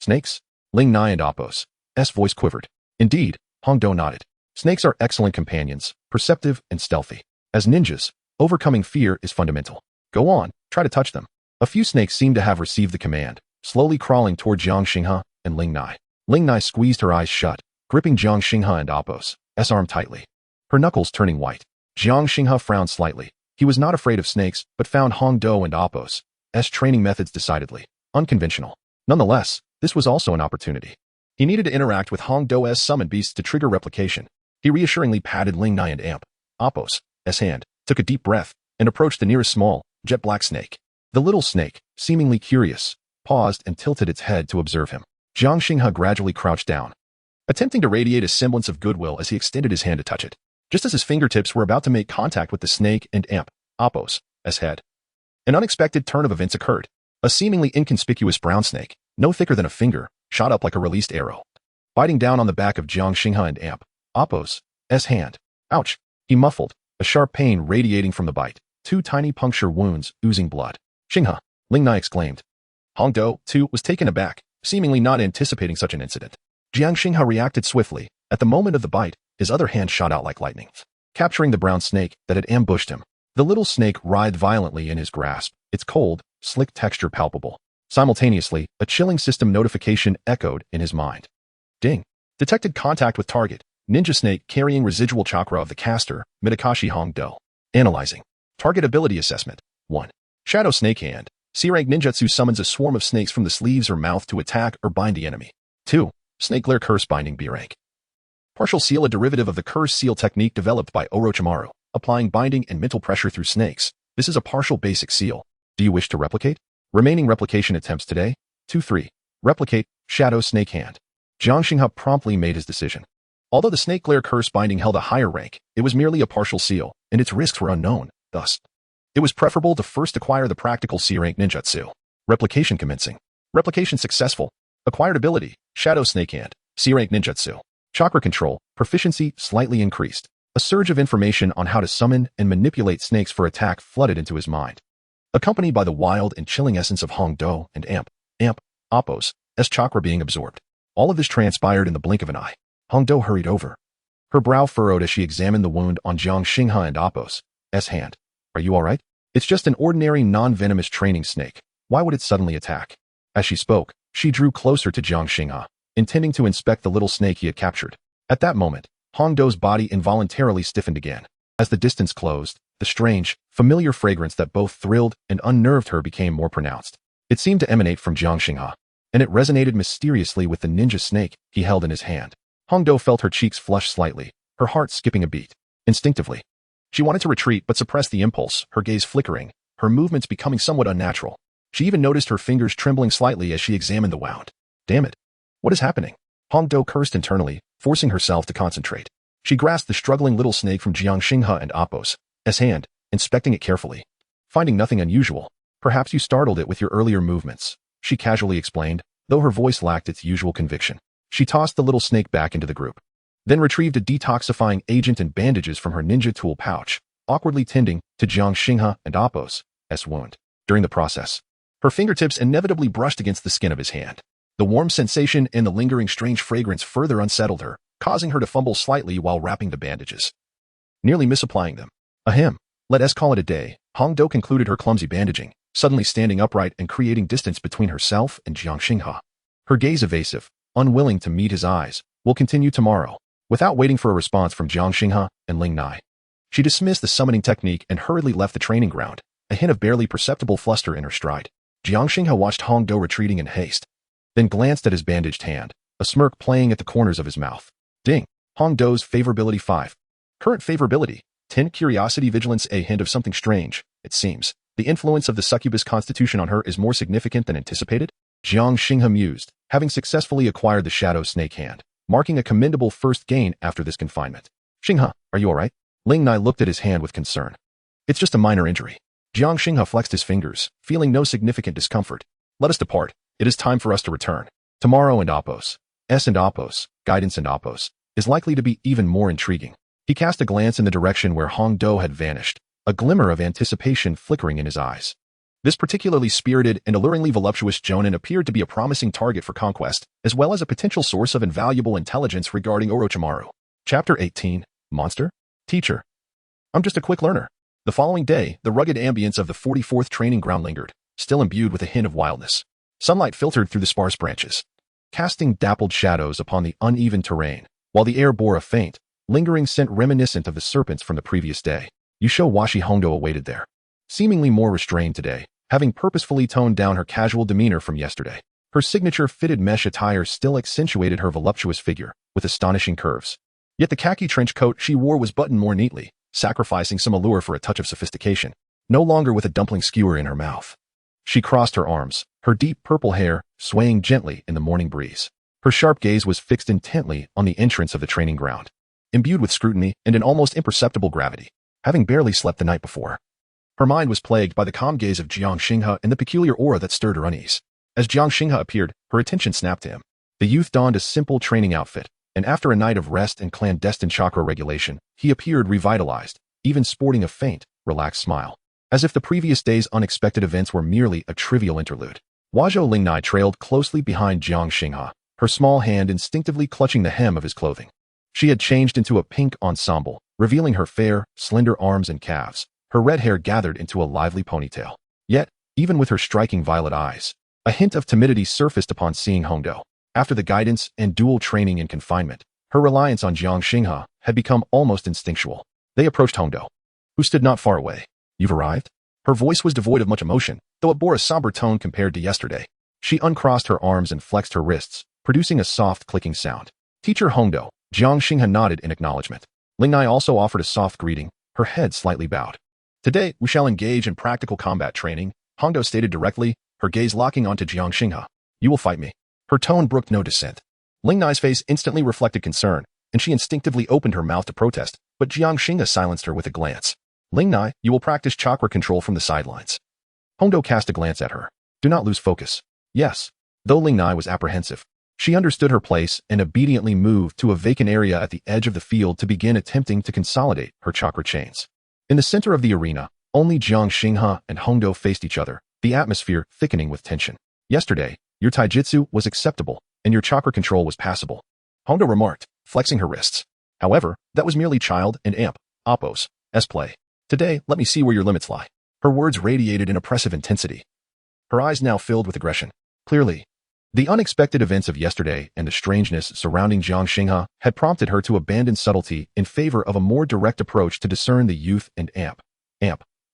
Snakes? Ling Nai and Appos' voice quivered. Indeed, Hongdo nodded. Snakes are excellent companions, perceptive and stealthy. As ninjas, overcoming fear is fundamental. Go on, try to touch them. A few snakes seemed to have received the command, slowly crawling toward Jiang Xinghe and Ling Nai. Ling Nai squeezed her eyes shut, gripping Jiang Xinghe and Appos' arm tightly, her knuckles turning white. Jiang Xinghe frowned slightly. He was not afraid of snakes, but found Hongdo and Appos' training methods decidedly unconventional. Nonetheless, this was also an opportunity. He needed to interact with Hongdo's summoned beasts to trigger replication. He reassuringly patted Ling Nai and Appos' hand, took a deep breath, and approached the nearest small, jet black snake. The little snake, seemingly curious, paused and tilted its head to observe him. Jiang Xinghe gradually crouched down, attempting to radiate a semblance of goodwill as he extended his hand to touch it. Just as his fingertips were about to make contact with the snake and Appos' head, an unexpected turn of events occurred. A seemingly inconspicuous brown snake, no thicker than a finger, shot up like a released arrow, biting down on the back of Jiang Xinghe and Appos' hand. Ouch! He muffled, a sharp pain radiating from the bite, 2 tiny puncture wounds oozing blood. Xinghe, Ling Nai exclaimed. Hong Do, too, was taken aback, seemingly not anticipating such an incident. Jiang Xinghe reacted swiftly. At the moment of the bite, his other hand shot out like lightning, capturing the brown snake that had ambushed him. The little snake writhed violently in his grasp, its cold, slick texture palpable. Simultaneously, a chilling system notification echoed in his mind. Ding. Detected contact with target. Ninja snake carrying residual chakra of the caster, Mitakashi Hong Do. Analyzing. Target ability assessment. 1. Shadow Snake Hand. C-rank ninjutsu summons a swarm of snakes from the sleeves or mouth to attack or bind the enemy. 2. Snake Glare Curse Binding B-rank. Partial Seal, a derivative of the Curse Seal technique developed by Orochimaru, applying binding and mental pressure through snakes. This is a partial basic seal. Do you wish to replicate? Remaining replication attempts today. 2-3. Replicate, Shadow Snake Hand. Jiang Xinghe promptly made his decision. Although the Snake Glare Curse Binding held a higher rank, it was merely a partial seal, and its risks were unknown. Thus, it was preferable to first acquire the practical C-rank ninjutsu. Replication commencing. Replication successful. Acquired ability, Shadow Snake Hand, C-rank ninjutsu. Chakra control, proficiency slightly increased. A surge of information on how to summon and manipulate snakes for attack flooded into his mind, accompanied by the wild and chilling essence of Hong Do and Appos, as chakra being absorbed. All of this transpired in the blink of an eye. Hong Do hurried over. Her brow furrowed as she examined the wound on Jiang Xinghe and Appos' hand. Are you all right? It's just an ordinary non-venomous training snake. Why would it suddenly attack? As she spoke, she drew closer to Jiang Xinghe, intending to inspect the little snake he had captured. At that moment, Hong Do's body involuntarily stiffened again. As the distance closed, the strange, familiar fragrance that both thrilled and unnerved her became more pronounced. It seemed to emanate from Jiang Xinghe, and it resonated mysteriously with the ninja snake he held in his hand. Hong Do felt her cheeks flush slightly, her heart skipping a beat. Instinctively, she wanted to retreat but suppressed the impulse, her gaze flickering, her movements becoming somewhat unnatural. She even noticed her fingers trembling slightly as she examined the wound. Damn it. What is happening? Hong Do cursed internally, forcing herself to concentrate. She grasped the struggling little snake from Jiang Xinghe and Appos' hand, inspecting it carefully. Finding nothing unusual. Perhaps you startled it with your earlier movements, she casually explained, though her voice lacked its usual conviction. She tossed the little snake back into the group, then retrieved a detoxifying agent and bandages from her ninja tool pouch, awkwardly tending to Jiang Xinghe and Appos' wound. During the process, her fingertips inevitably brushed against the skin of his hand. The warm sensation and the lingering strange fragrance further unsettled her, causing her to fumble slightly while wrapping the bandages, nearly misapplying them. Ahem. Let us call it a day. Hong Do concluded her clumsy bandaging, suddenly standing upright and creating distance between herself and Jiang Xinghe. Her gaze evasive, unwilling to meet his eyes. Will continue tomorrow. Without waiting for a response from Jiang Xinghe and Ling Nai, she dismissed the summoning technique and hurriedly left the training ground, a hint of barely perceptible fluster in her stride. Jiang Xinghe watched Hong Do retreating in haste, then glanced at his bandaged hand, a smirk playing at the corners of his mouth. Ding. Hong Do's favorability 5. Current favorability 10. Curiosity vigilance, a hint of something strange. It seems the influence of the succubus constitution on her is more significant than anticipated. Jiang Xinghe mused, having successfully acquired the shadow snake hand, marking a commendable first gain after this confinement. Xinghe, are you all right? Ling Nai looked at his hand with concern. It's just a minor injury. Jiang Xinghe flexed his fingers, feeling no significant discomfort. Let us depart. It is time for us to return. Tomorrow and Appos' guidance and Appos' is likely to be even more intriguing. He cast a glance in the direction where Hong Do had vanished, a glimmer of anticipation flickering in his eyes. This particularly spirited and alluringly voluptuous jonin appeared to be a promising target for conquest, as well as a potential source of invaluable intelligence regarding Orochimaru. Chapter 18. Monster? Teacher. I'm just a quick learner. The following day, the rugged ambience of the 44th training ground lingered, still imbued with a hint of wildness. Sunlight filtered through the sparse branches, casting dappled shadows upon the uneven terrain, while the air bore a faint, lingering scent reminiscent of the serpents from the previous day. Yusho Washi Hong Do awaited there, seemingly more restrained today, having purposefully toned down her casual demeanor from yesterday. Her signature fitted mesh attire still accentuated her voluptuous figure, with astonishing curves. Yet the khaki trench coat she wore was buttoned more neatly, sacrificing some allure for a touch of sophistication, no longer with a dumpling skewer in her mouth. She crossed her arms, her deep purple hair swaying gently in the morning breeze. Her sharp gaze was fixed intently on the entrance of the training ground, imbued with scrutiny and an almost imperceptible gravity. Having barely slept the night before, her mind was plagued by the calm gaze of Jiang Xinghe and the peculiar aura that stirred her unease. As Jiang Xinghe appeared, her attention snapped to him. The youth donned a simple training outfit, and after a night of rest and clandestine chakra regulation, he appeared revitalized, even sporting a faint, relaxed smile, as if the previous day's unexpected events were merely a trivial interlude. Huazhou Lingnai trailed closely behind Jiang Xinghe, her small hand instinctively clutching the hem of his clothing. She had changed into a pink ensemble, revealing her fair, slender arms and calves, her red hair gathered into a lively ponytail. Yet, even with her striking violet eyes, a hint of timidity surfaced upon seeing Hongdou. After the guidance and dual training in confinement, her reliance on Jiang Xinghe had become almost instinctual. They approached Hongdou, who stood not far away. "You've arrived?" Her voice was devoid of much emotion, though it bore a somber tone compared to yesterday. She uncrossed her arms and flexed her wrists, producing a soft clicking sound. "Teacher Hongdou." Jiang Xinghe nodded in acknowledgement. Lingnai also offered a soft greeting, her head slightly bowed. "Today, we shall engage in practical combat training," Hongdou stated directly, her gaze locking onto Jiang Xinghe. "You will fight me." Her tone brooked no dissent. Lingnai's face instantly reflected concern, and she instinctively opened her mouth to protest, but Jiang Xinghe silenced her with a glance. "Lingnai, you will practice chakra control from the sidelines." Hongdou cast a glance at her. "Do not lose focus." "Yes." Though Lingnai was apprehensive, she understood her place and obediently moved to a vacant area at the edge of the field to begin attempting to consolidate her chakra chains. In the center of the arena, only Jiang Xinghe and Hongdou faced each other, the atmosphere thickening with tension. "Yesterday, your taijutsu was acceptable, and your chakra control was passable," Hongdou remarked, flexing her wrists. "However, that was merely child and Appo's play. Today, let me see where your limits lie." Her words radiated an oppressive intensity. Her eyes now filled with aggression. Clearly, the unexpected events of yesterday and the strangeness surrounding Jiang Xinghe had prompted her to abandon subtlety in favor of a more direct approach to discern the youth and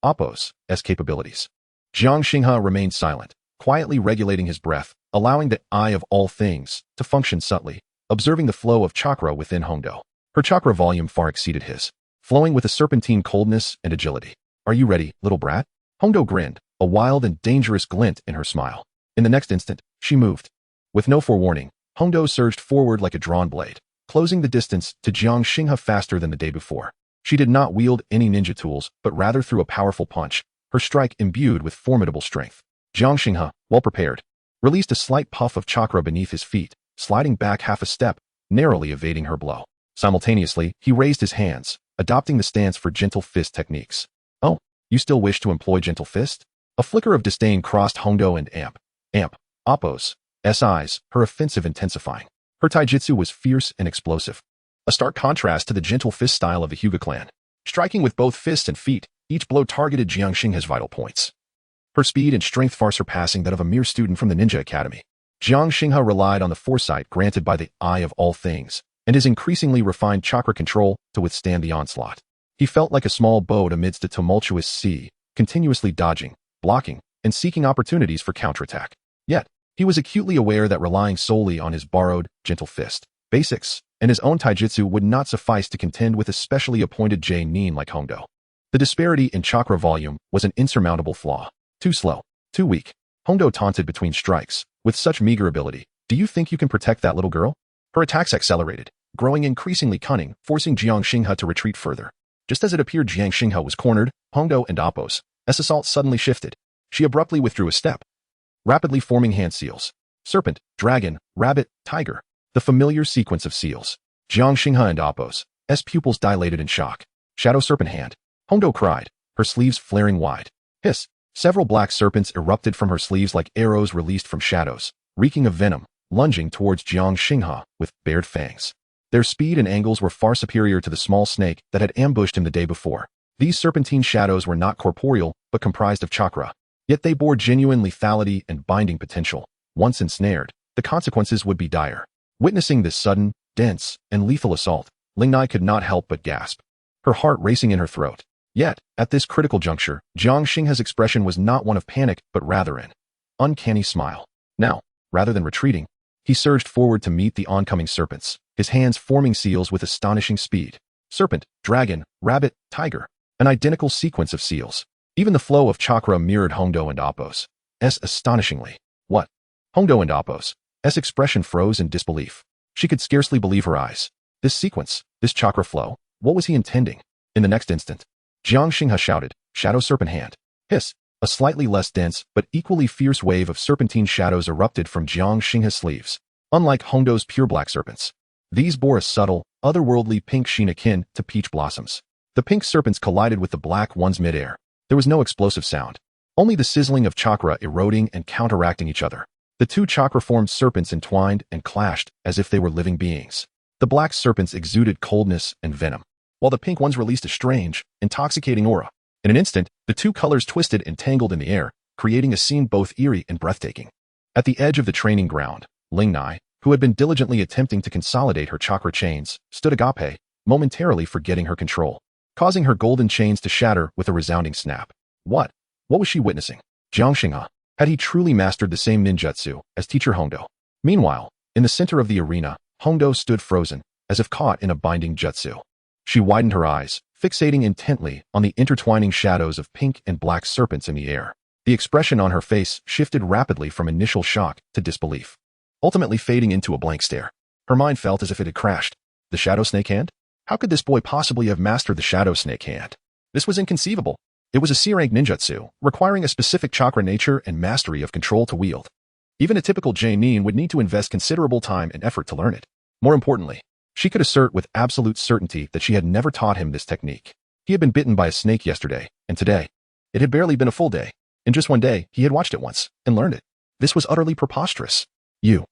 Appo's capabilities. Jiang Xinghe remained silent, quietly regulating his breath, allowing the eye of all things to function subtly, observing the flow of chakra within Hongdou. Her chakra volume far exceeded his, flowing with a serpentine coldness and agility. "Are you ready, little brat?" Hongdou grinned, a wild and dangerous glint in her smile. In the next instant, she moved. With no forewarning, Hongdou surged forward like a drawn blade, closing the distance to Jiang Xinghe faster than the day before. She did not wield any ninja tools, but rather threw a powerful punch, her strike imbued with formidable strength. Jiang Xinghe, well prepared, released a slight puff of chakra beneath his feet, sliding back half a step, narrowly evading her blow. Simultaneously, he raised his hands, adopting the stance for gentle fist techniques. "Oh, you still wish to employ gentle fist?" A flicker of disdain crossed Hongdou and Appo's eyes, her offensive intensifying. Her taijutsu was fierce and explosive, a stark contrast to the gentle fist style of the Hyuga clan. Striking with both fists and feet, each blow targeted Jiang Xinghe's vital points, her speed and strength far surpassing that of a mere student from the Ninja Academy. Jiang Xinghe relied on the foresight granted by the Eye of All Things, and his increasingly refined chakra control to withstand the onslaught. He felt like a small boat amidst a tumultuous sea, continuously dodging, blocking, and seeking opportunities for counterattack. Yet, he was acutely aware that relying solely on his borrowed, gentle fist, basics, and his own taijutsu would not suffice to contend with a specially appointed Nin like Hongdou. The disparity in chakra volume was an insurmountable flaw. Too slow, too weak. Hongdou taunted between strikes. "With such meager ability, do you think you can protect that little girl?" Her attacks accelerated, growing increasingly cunning, forcing Jiang Xinghe to retreat further. Just as it appeared Jiang Xinghe was cornered, Hongdou and Appo's assault suddenly shifted. She abruptly withdrew a step, rapidly forming hand seals. Serpent, dragon, rabbit, tiger. The familiar sequence of seals. Jiang Xinghe and Appo's pupils dilated in shock. "Shadow serpent hand." Hongdou cried, her sleeves flaring wide. Hiss. Several black serpents erupted from her sleeves like arrows released from shadows, reeking of venom, lunging towards Jiang Xinghe with bared fangs. Their speed and angles were far superior to the small snake that had ambushed him the day before. These serpentine shadows were not corporeal, but comprised of chakra. Yet they bore genuine lethality and binding potential. Once ensnared, the consequences would be dire. Witnessing this sudden, dense, and lethal assault, Lingnai could not help but gasp, her heart racing in her throat. Yet, at this critical juncture, Jiang Xinghe's expression was not one of panic, but rather an uncanny smile. Now, rather than retreating, he surged forward to meet the oncoming serpents, his hands forming seals with astonishing speed. Serpent, dragon, rabbit, tiger. An identical sequence of seals. Even the flow of chakra mirrored Hongdou and Appo's astonishingly. "What?" Hongdou and Appo's expression froze in disbelief. She could scarcely believe her eyes. This sequence, this chakra flow, what was he intending? In the next instant, Jiang Xinghe shouted, "Shadow serpent hand." Hiss. A slightly less dense, but equally fierce wave of serpentine shadows erupted from Jiang Xinghe's sleeves. Unlike Hongdou's pure black serpents, these bore a subtle, otherworldly pink sheen akin to peach blossoms. The pink serpents collided with the black ones mid-air. There was no explosive sound, only the sizzling of chakra eroding and counteracting each other. The two chakra-formed serpents entwined and clashed as if they were living beings. The black serpents exuded coldness and venom, while the pink ones released a strange, intoxicating aura. In an instant, the two colors twisted and tangled in the air, creating a scene both eerie and breathtaking. At the edge of the training ground, Ling Nai, who had been diligently attempting to consolidate her chakra chains, stood agape, momentarily forgetting her control, causing her golden chains to shatter with a resounding snap. What was she witnessing? Jiang Xinghe. Had he truly mastered the same ninjutsu as teacher Hongdo? Meanwhile, in the center of the arena, Hongdo stood frozen, as if caught in a binding jutsu. She widened her eyes, fixating intently on the intertwining shadows of pink and black serpents in the air. The expression on her face shifted rapidly from initial shock to disbelief, ultimately fading into a blank stare. Her mind felt as if it had crashed. The Shadow Snake Hand? How could this boy possibly have mastered the Shadow Snake Hand? This was inconceivable. It was a C-rank ninjutsu, requiring a specific chakra nature and mastery of control to wield. Even a typical Jainin would need to invest considerable time and effort to learn it. More importantly, she could assert with absolute certainty that she had never taught him this technique. He had been bitten by a snake yesterday, and today. It had barely been a full day. In just one day, he had watched it once, and learned it. This was utterly preposterous. You.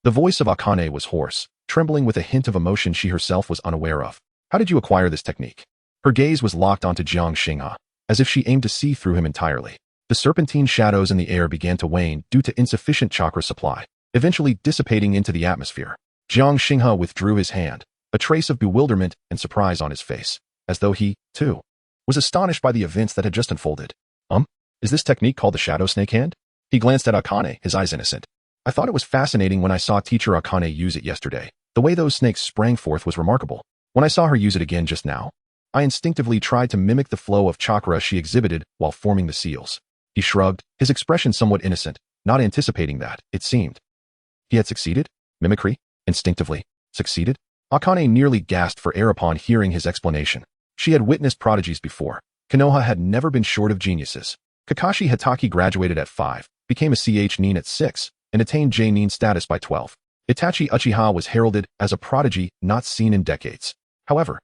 The voice of Akane was hoarse, trembling with a hint of emotion she herself was unaware of. How did you acquire this technique? Her gaze was locked onto Jiang Xinghe, as if she aimed to see through him entirely. The serpentine shadows in the air began to wane due to insufficient chakra supply, eventually dissipating into the atmosphere. Jiang Xinghe withdrew his hand, a trace of bewilderment and surprise on his face, as though he, too, was astonished by the events that had just unfolded. Is this technique called the Shadow Snake Hand? He glanced at Akane, his eyes innocent. I thought it was fascinating when I saw teacher Akane use it yesterday. The way those snakes sprang forth was remarkable. When I saw her use it again just now, I instinctively tried to mimic the flow of chakra she exhibited while forming the seals. He shrugged, his expression somewhat innocent, not anticipating that, it seemed. He had succeeded? Mimicry? Instinctively. Succeeded? Akane nearly gasped for air upon hearing his explanation. She had witnessed prodigies before. Konoha had never been short of geniuses. Kakashi Hatake graduated at 5, became a CH Nin at 6, and attained J-Nin status by 12. Itachi Uchiha was heralded as a prodigy not seen in decades. However,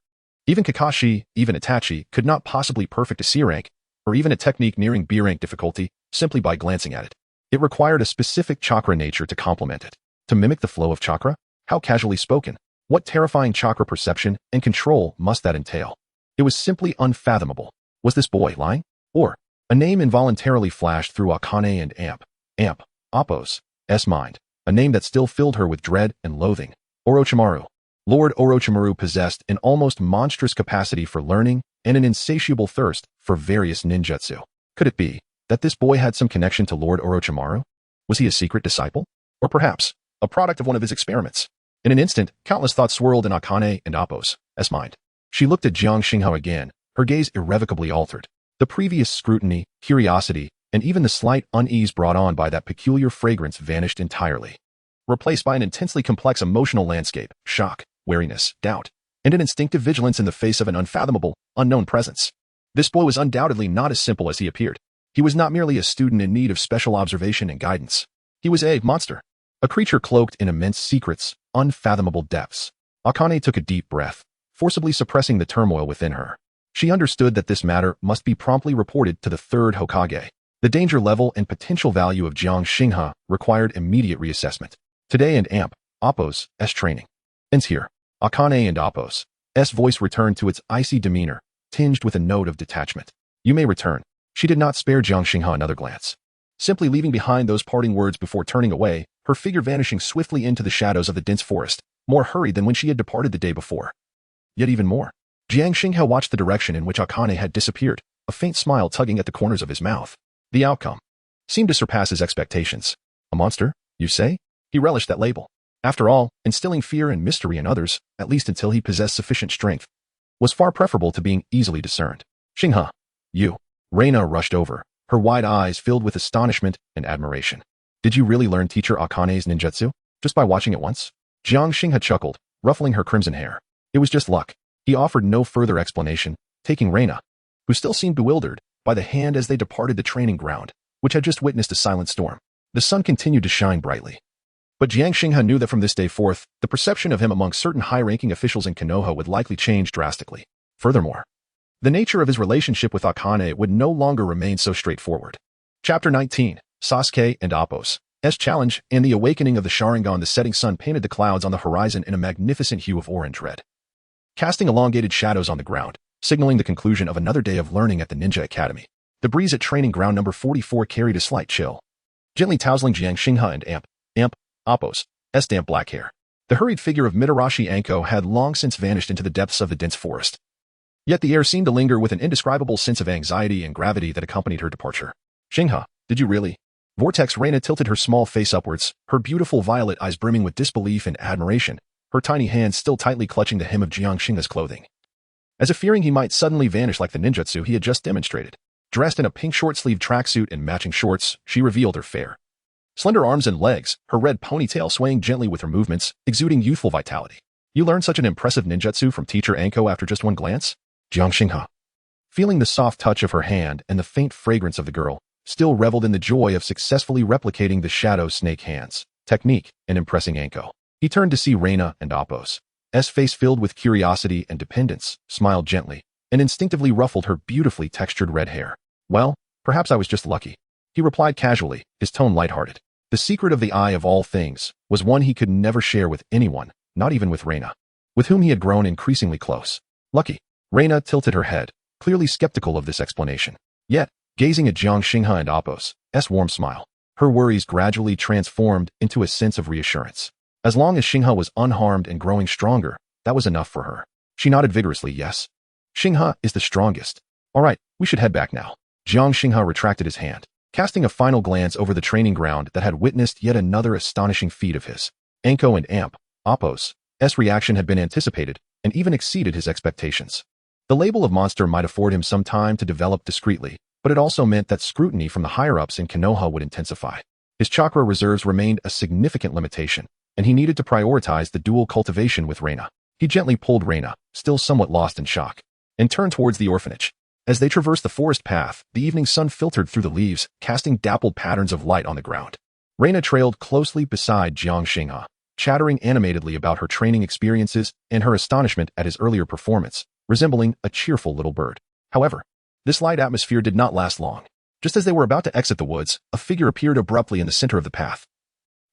even Kakashi, even Itachi, could not possibly perfect a C rank, or even a technique nearing B rank difficulty, simply by glancing at it. It required a specific chakra nature to complement it. To mimic the flow of chakra? How casually spoken. What terrifying chakra perception and control must that entail? It was simply unfathomable. Was this boy lying? Or, a name involuntarily flashed through Akane and Appo's mind, a name that still filled her with dread and loathing. Orochimaru. Lord Orochimaru possessed an almost monstrous capacity for learning and an insatiable thirst for various ninjutsu. Could it be that this boy had some connection to Lord Orochimaru? Was he a secret disciple? Or perhaps, a product of one of his experiments? In an instant, countless thoughts swirled in Akane and Appo's mind. She looked at Jiang Xinghe again, her gaze irrevocably altered. The previous scrutiny, curiosity, and even the slight unease brought on by that peculiar fragrance vanished entirely, replaced by an intensely complex emotional landscape, shock, wariness, doubt, and an instinctive vigilance in the face of an unfathomable, unknown presence. This boy was undoubtedly not as simple as he appeared. He was not merely a student in need of special observation and guidance. He was a monster, a creature cloaked in immense secrets, unfathomable depths. Akane took a deep breath, forcibly suppressing the turmoil within her. She understood that this matter must be promptly reported to the third Hokage. The danger level and potential value of Jiang Xinghe required immediate reassessment. Today and Appo's training ends here. Akane and Appo's voice returned to its icy demeanor, tinged with a note of detachment. You may return. She did not spare Jiang Xinghe another glance. Simply leaving behind those parting words before turning away, her figure vanishing swiftly into the shadows of the dense forest, more hurried than when she had departed the day before. Yet even more. Jiang Xinghe watched the direction in which Akane had disappeared, a faint smile tugging at the corners of his mouth. The outcome seemed to surpass his expectations. A monster, you say? He relished that label. After all, instilling fear and mystery in others, at least until he possessed sufficient strength, was far preferable to being easily discerned. Xinghe, you. Reina rushed over, her wide eyes filled with astonishment and admiration. Did you really learn teacher Akane's ninjutsu? Just by watching it once? Jiang Xinghe chuckled, ruffling her crimson hair. It was just luck. He offered no further explanation, taking Reina, who still seemed bewildered, by the hand as they departed the training ground, which had just witnessed a silent storm. The sun continued to shine brightly. But Jiang Xinghe knew that from this day forth, the perception of him among certain high-ranking officials in Konoha would likely change drastically. Furthermore, the nature of his relationship with Akane would no longer remain so straightforward. Chapter 19, Sasuke and Appo's Challenge and the Awakening of the Sharingan. The setting sun painted the clouds on the horizon in a magnificent hue of orange red, casting elongated shadows on the ground, signaling the conclusion of another day of learning at the Ninja Academy. The breeze at training ground number 44 carried a slight chill, gently tousling Jiang Xinghe and Appo's damp black hair. The hurried figure of Mitarashi Anko had long since vanished into the depths of the dense forest. Yet the air seemed to linger with an indescribable sense of anxiety and gravity that accompanied her departure. Xinghe, did you really? Vortex Reina tilted her small face upwards, her beautiful violet eyes brimming with disbelief and admiration, her tiny hands still tightly clutching the hem of Jiang Xinghe's clothing, as if fearing he might suddenly vanish like the ninjutsu he had just demonstrated. Dressed in a pink short-sleeved tracksuit and matching shorts, she revealed her fair, slender arms and legs, her red ponytail swaying gently with her movements, exuding youthful vitality. You learned such an impressive ninjutsu from teacher Anko after just one glance? Jiang Xinghe, feeling the soft touch of her hand and the faint fragrance of the girl, still reveled in the joy of successfully replicating the shadow snake hands technique and impressing Anko. He turned to see Reina and Appo's face filled with curiosity and dependence, smiled gently, and instinctively ruffled her beautifully textured red hair. Well, perhaps I was just lucky, he replied casually, his tone lighthearted. The secret of the eye of all things was one he could never share with anyone, not even with Reina, with whom he had grown increasingly close. Lucky. Reina tilted her head, clearly skeptical of this explanation. Yet, gazing at Jiang Xinghe and Appo's warm smile, her worries gradually transformed into a sense of reassurance. As long as Xinghe was unharmed and growing stronger, that was enough for her. She nodded vigorously, yes. Xinghe is the strongest. All right, we should head back now. Jiang Xinghe retracted his hand, casting a final glance over the training ground that had witnessed yet another astonishing feat of his. Anko and Appo's reaction had been anticipated and even exceeded his expectations. The label of monster might afford him some time to develop discreetly, but it also meant that scrutiny from the higher-ups in Konoha would intensify. His chakra reserves remained a significant limitation, and he needed to prioritize the dual cultivation with Reina. He gently pulled Reina, still somewhat lost in shock, and turned towards the orphanage. As they traversed the forest path, the evening sun filtered through the leaves, casting dappled patterns of light on the ground. Reina trailed closely beside Jiang Xinghe, chattering animatedly about her training experiences and her astonishment at his earlier performance, resembling a cheerful little bird. However, this light atmosphere did not last long. Just as they were about to exit the woods, a figure appeared abruptly in the center of the path,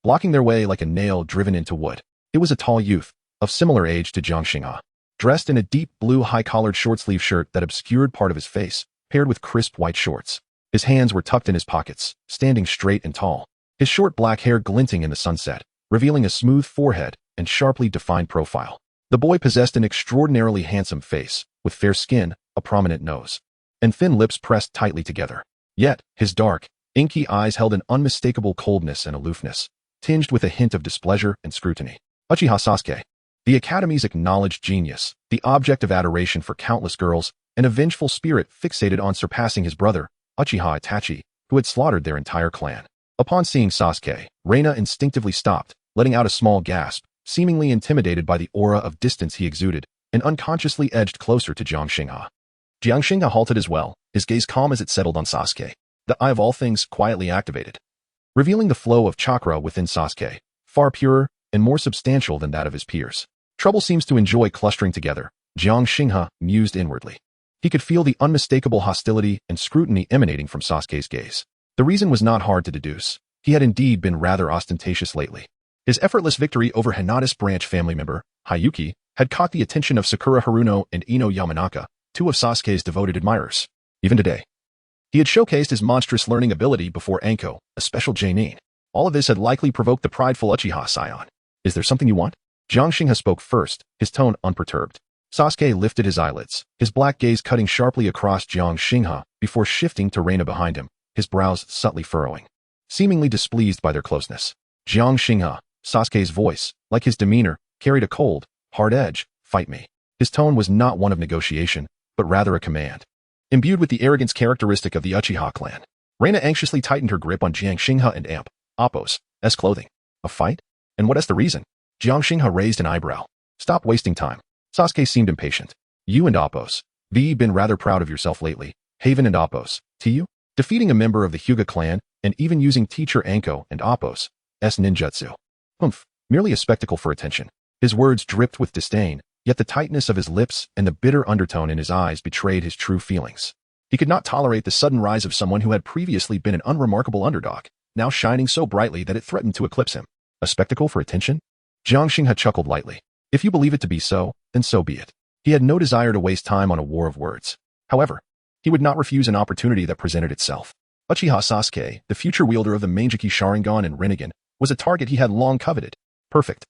blocking their way like a nail driven into wood. It was a tall youth, of similar age to Jiang Xinghe, dressed in a deep blue high-collared short-sleeve shirt that obscured part of his face, paired with crisp white shorts. His hands were tucked in his pockets, standing straight and tall, his short black hair glinting in the sunset, revealing a smooth forehead and sharply defined profile. The boy possessed an extraordinarily handsome face, with fair skin, a prominent nose, and thin lips pressed tightly together. Yet, his dark, inky eyes held an unmistakable coldness and aloofness, tinged with a hint of displeasure and scrutiny. Uchiha Sasuke, the Academy's acknowledged genius, the object of adoration for countless girls, and a vengeful spirit fixated on surpassing his brother, Uchiha Itachi, who had slaughtered their entire clan. Upon seeing Sasuke, Reina instinctively stopped, letting out a small gasp, seemingly intimidated by the aura of distance he exuded, and unconsciously edged closer to Jiang Xinghe. Jiang Xinghe halted as well, his gaze calm as it settled on Sasuke, the eye of all things quietly activated, revealing the flow of chakra within Sasuke, far purer and more substantial than that of his peers. Trouble seems to enjoy clustering together, Jiang Xinghe mused inwardly. He could feel the unmistakable hostility and scrutiny emanating from Sasuke's gaze. The reason was not hard to deduce. He had indeed been rather ostentatious lately. His effortless victory over Hinata's branch family member, Hayuki, had caught the attention of Sakura Haruno and Ino Yamanaka, two of Sasuke's devoted admirers. Even today, he had showcased his monstrous learning ability before Anko, a special Genin. All of this had likely provoked the prideful Uchiha scion. Is there something you want? Jiang Xinghe spoke first, his tone unperturbed. Sasuke lifted his eyelids, his black gaze cutting sharply across Jiang Xinghe before shifting to Reina behind him, his brows subtly furrowing, seemingly displeased by their closeness. Jiang Xinghe, Sasuke's voice, like his demeanor, carried a cold, hard edge. Fight me. His tone was not one of negotiation, but rather a command, imbued with the arrogance characteristic of the Uchiha clan. Reina anxiously tightened her grip on Jiang Xinghe and Appo's clothing. A fight? And what is the reason? Jiang Xinghe raised an eyebrow. Stop wasting time. Sasuke seemed impatient. You and Appo's been rather proud of yourself lately. Haven and Appo's you? Defeating a member of the Hyuga clan, and even using teacher Anko and Appo's ninjutsu. Merely a spectacle for attention. His words dripped with disdain, yet the tightness of his lips and the bitter undertone in his eyes betrayed his true feelings. He could not tolerate the sudden rise of someone who had previously been an unremarkable underdog, now shining so brightly that it threatened to eclipse him. A spectacle for attention? Jiang Xinghe chuckled lightly. If you believe it to be so, then so be it. He had no desire to waste time on a war of words. However, he would not refuse an opportunity that presented itself. Uchiha Sasuke, the future wielder of the Mangekyo Sharingan and Rinnegan, was a target he had long coveted. Perfect.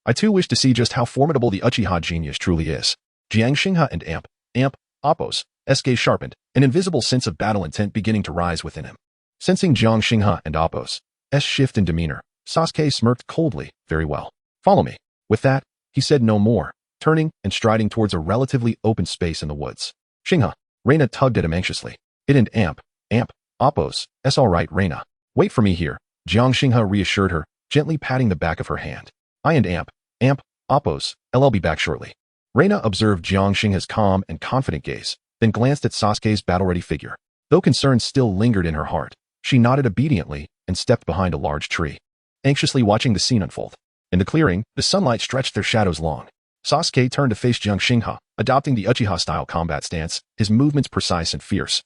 I too wish to see just how formidable the Uchiha genius truly is. Jiang Xinghe and Amp, Appo's gaze sharpened, an invisible sense of battle intent beginning to rise within him. Sensing Jiang Xinghe and Appo's shift in demeanor, Sasuke smirked coldly. Very well. Follow me. With that, he said no more, turning and striding towards a relatively open space in the woods. Xinghe, Reina tugged at him anxiously. It and Amp, Appo's all right, Reina. Wait for me here, Jiang Xinghe reassured her, gently patting the back of her hand. I and Amp, Appo's I'll be back shortly. Reina observed Jiang Xinghe's calm and confident gaze, then glanced at Sasuke's battle-ready figure. Though concern still lingered in her heart, she nodded obediently and stepped behind a large tree, anxiously watching the scene unfold. In the clearing, the sunlight stretched their shadows long. Sasuke turned to face Jiang Xinghe, adopting the Uchiha-style combat stance, his movements precise and fierce.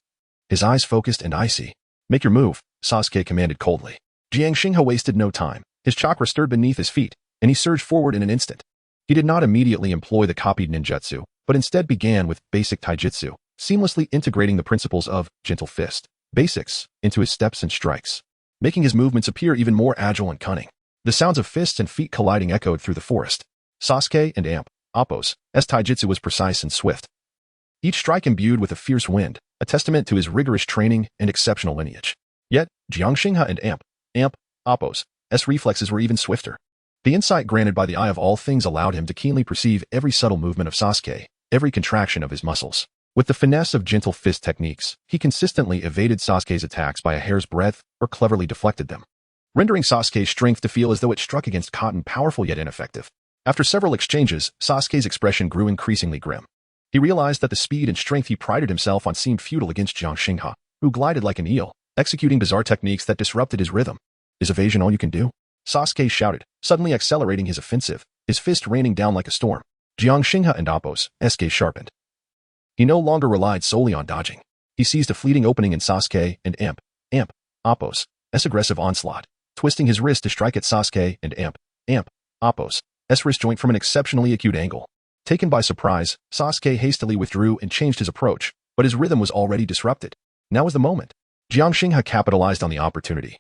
His eyes focused and icy. Make your move, Sasuke commanded coldly. Jiang Xinghe wasted no time. His chakra stirred beneath his feet, and he surged forward in an instant. He did not immediately employ the copied ninjutsu, but instead began with basic taijutsu, seamlessly integrating the principles of gentle fist basics into his steps and strikes, making his movements appear even more agile and cunning. The sounds of fists and feet colliding echoed through the forest. Sasuke and Appo's taijutsu was precise and swift, each strike imbued with a fierce wind, a testament to his rigorous training and exceptional lineage. Yet, Jiang Xinghe and Appo's reflexes were even swifter. The insight granted by the eye of all things allowed him to keenly perceive every subtle movement of Sasuke, every contraction of his muscles. With the finesse of gentle fist techniques, he consistently evaded Sasuke's attacks by a hair's breadth or cleverly deflected them, rendering Sasuke's strength to feel as though it struck against cotton, powerful yet ineffective. After several exchanges, Sasuke's expression grew increasingly grim. He realized that the speed and strength he prided himself on seemed futile against Jiang Xinghe, who glided like an eel, executing bizarre techniques that disrupted his rhythm. Is evasion all you can do? Sasuke shouted, suddenly accelerating his offensive, his fist raining down like a storm. Jiang Xinghe and Appo's gaze sharpened. He no longer relied solely on dodging. He seized a fleeting opening in Sasuke and Appo's aggressive onslaught, twisting his wrist to strike at Sasuke and Appo's wrist joint from an exceptionally acute angle. Taken by surprise, Sasuke hastily withdrew and changed his approach, but his rhythm was already disrupted. Now was the moment. Jiang Xinghe capitalized on the opportunity,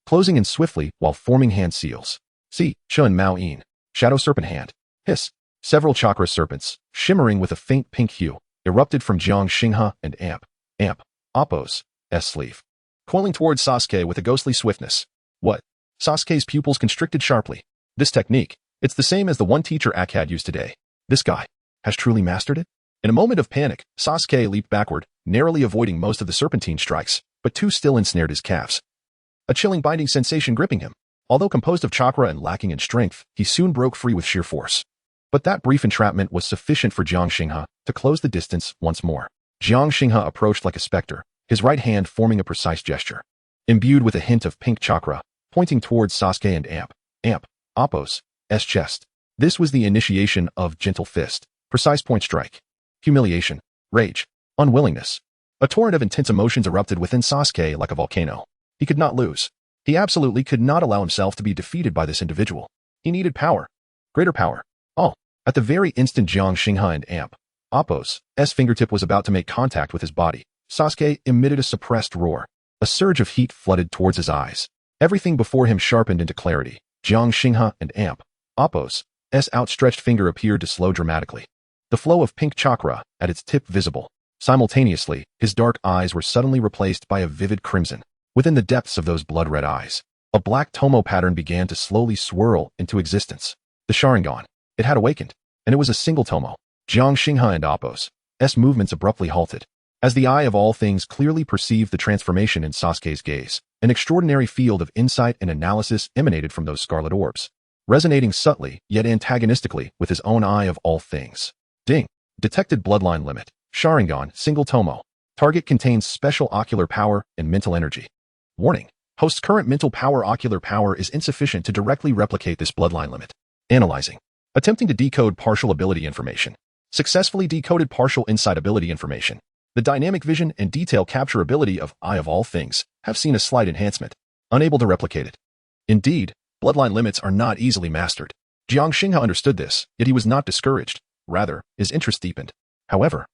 closing in swiftly while forming hand seals. See, Chun Mao Yin, Shadow Serpent Hand. Hiss. Several chakra serpents, shimmering with a faint pink hue, erupted from Jiang Xinghe and Appo's sleeve, coiling towards Sasuke with a ghostly swiftness. What? Sasuke's pupils constricted sharply. This technique, it's the same as the one teacher Ak had used today. This guy has truly mastered it? In a moment of panic, Sasuke leaped backward, narrowly avoiding most of the serpentine strikes, but two still ensnared his calves, a chilling binding sensation gripping him. Although composed of chakra and lacking in strength, he soon broke free with sheer force. But that brief entrapment was sufficient for Jiang Xinghe to close the distance once more. Jiang Xinghe approached like a specter, his right hand forming a precise gesture, imbued with a hint of pink chakra, pointing towards Sasuke and Appo's chest. This was the initiation of gentle fist, precise point strike, humiliation, rage, unwillingness. A torrent of intense emotions erupted within Sasuke like a volcano. He could not lose. He absolutely could not allow himself to be defeated by this individual. He needed power. Greater power. All. At the very instant Jiang Xinghe and Appo's fingertip was about to make contact with his body, Sasuke emitted a suppressed roar. A surge of heat flooded towards his eyes. Everything before him sharpened into clarity. Jiang Xinghe and Appo's outstretched finger appeared to slow dramatically, the flow of pink chakra at its tip visible. Simultaneously, his dark eyes were suddenly replaced by a vivid crimson. Within the depths of those blood-red eyes, a black tomo pattern began to slowly swirl into existence. The Sharingan. It had awakened, and it was a single tomo. Jiang Xinghe and Appo's movements abruptly halted. As the eye of all things clearly perceived the transformation in Sasuke's gaze, an extraordinary field of insight and analysis emanated from those scarlet orbs, resonating subtly yet antagonistically with his own eye of all things. Ding. Detected bloodline limit. Sharingan, single tomo. Target contains special ocular power and mental energy. Warning. Host's current mental power ocular power is insufficient to directly replicate this bloodline limit. Analyzing. Attempting to decode partial ability information. Successfully decoded partial insight ability information. The dynamic vision and detail capture ability of Eye of All Things have seen a slight enhancement, unable to replicate it. Indeed, bloodline limits are not easily mastered. Jiang Xinghe understood this, yet he was not discouraged. Rather, his interest deepened. However,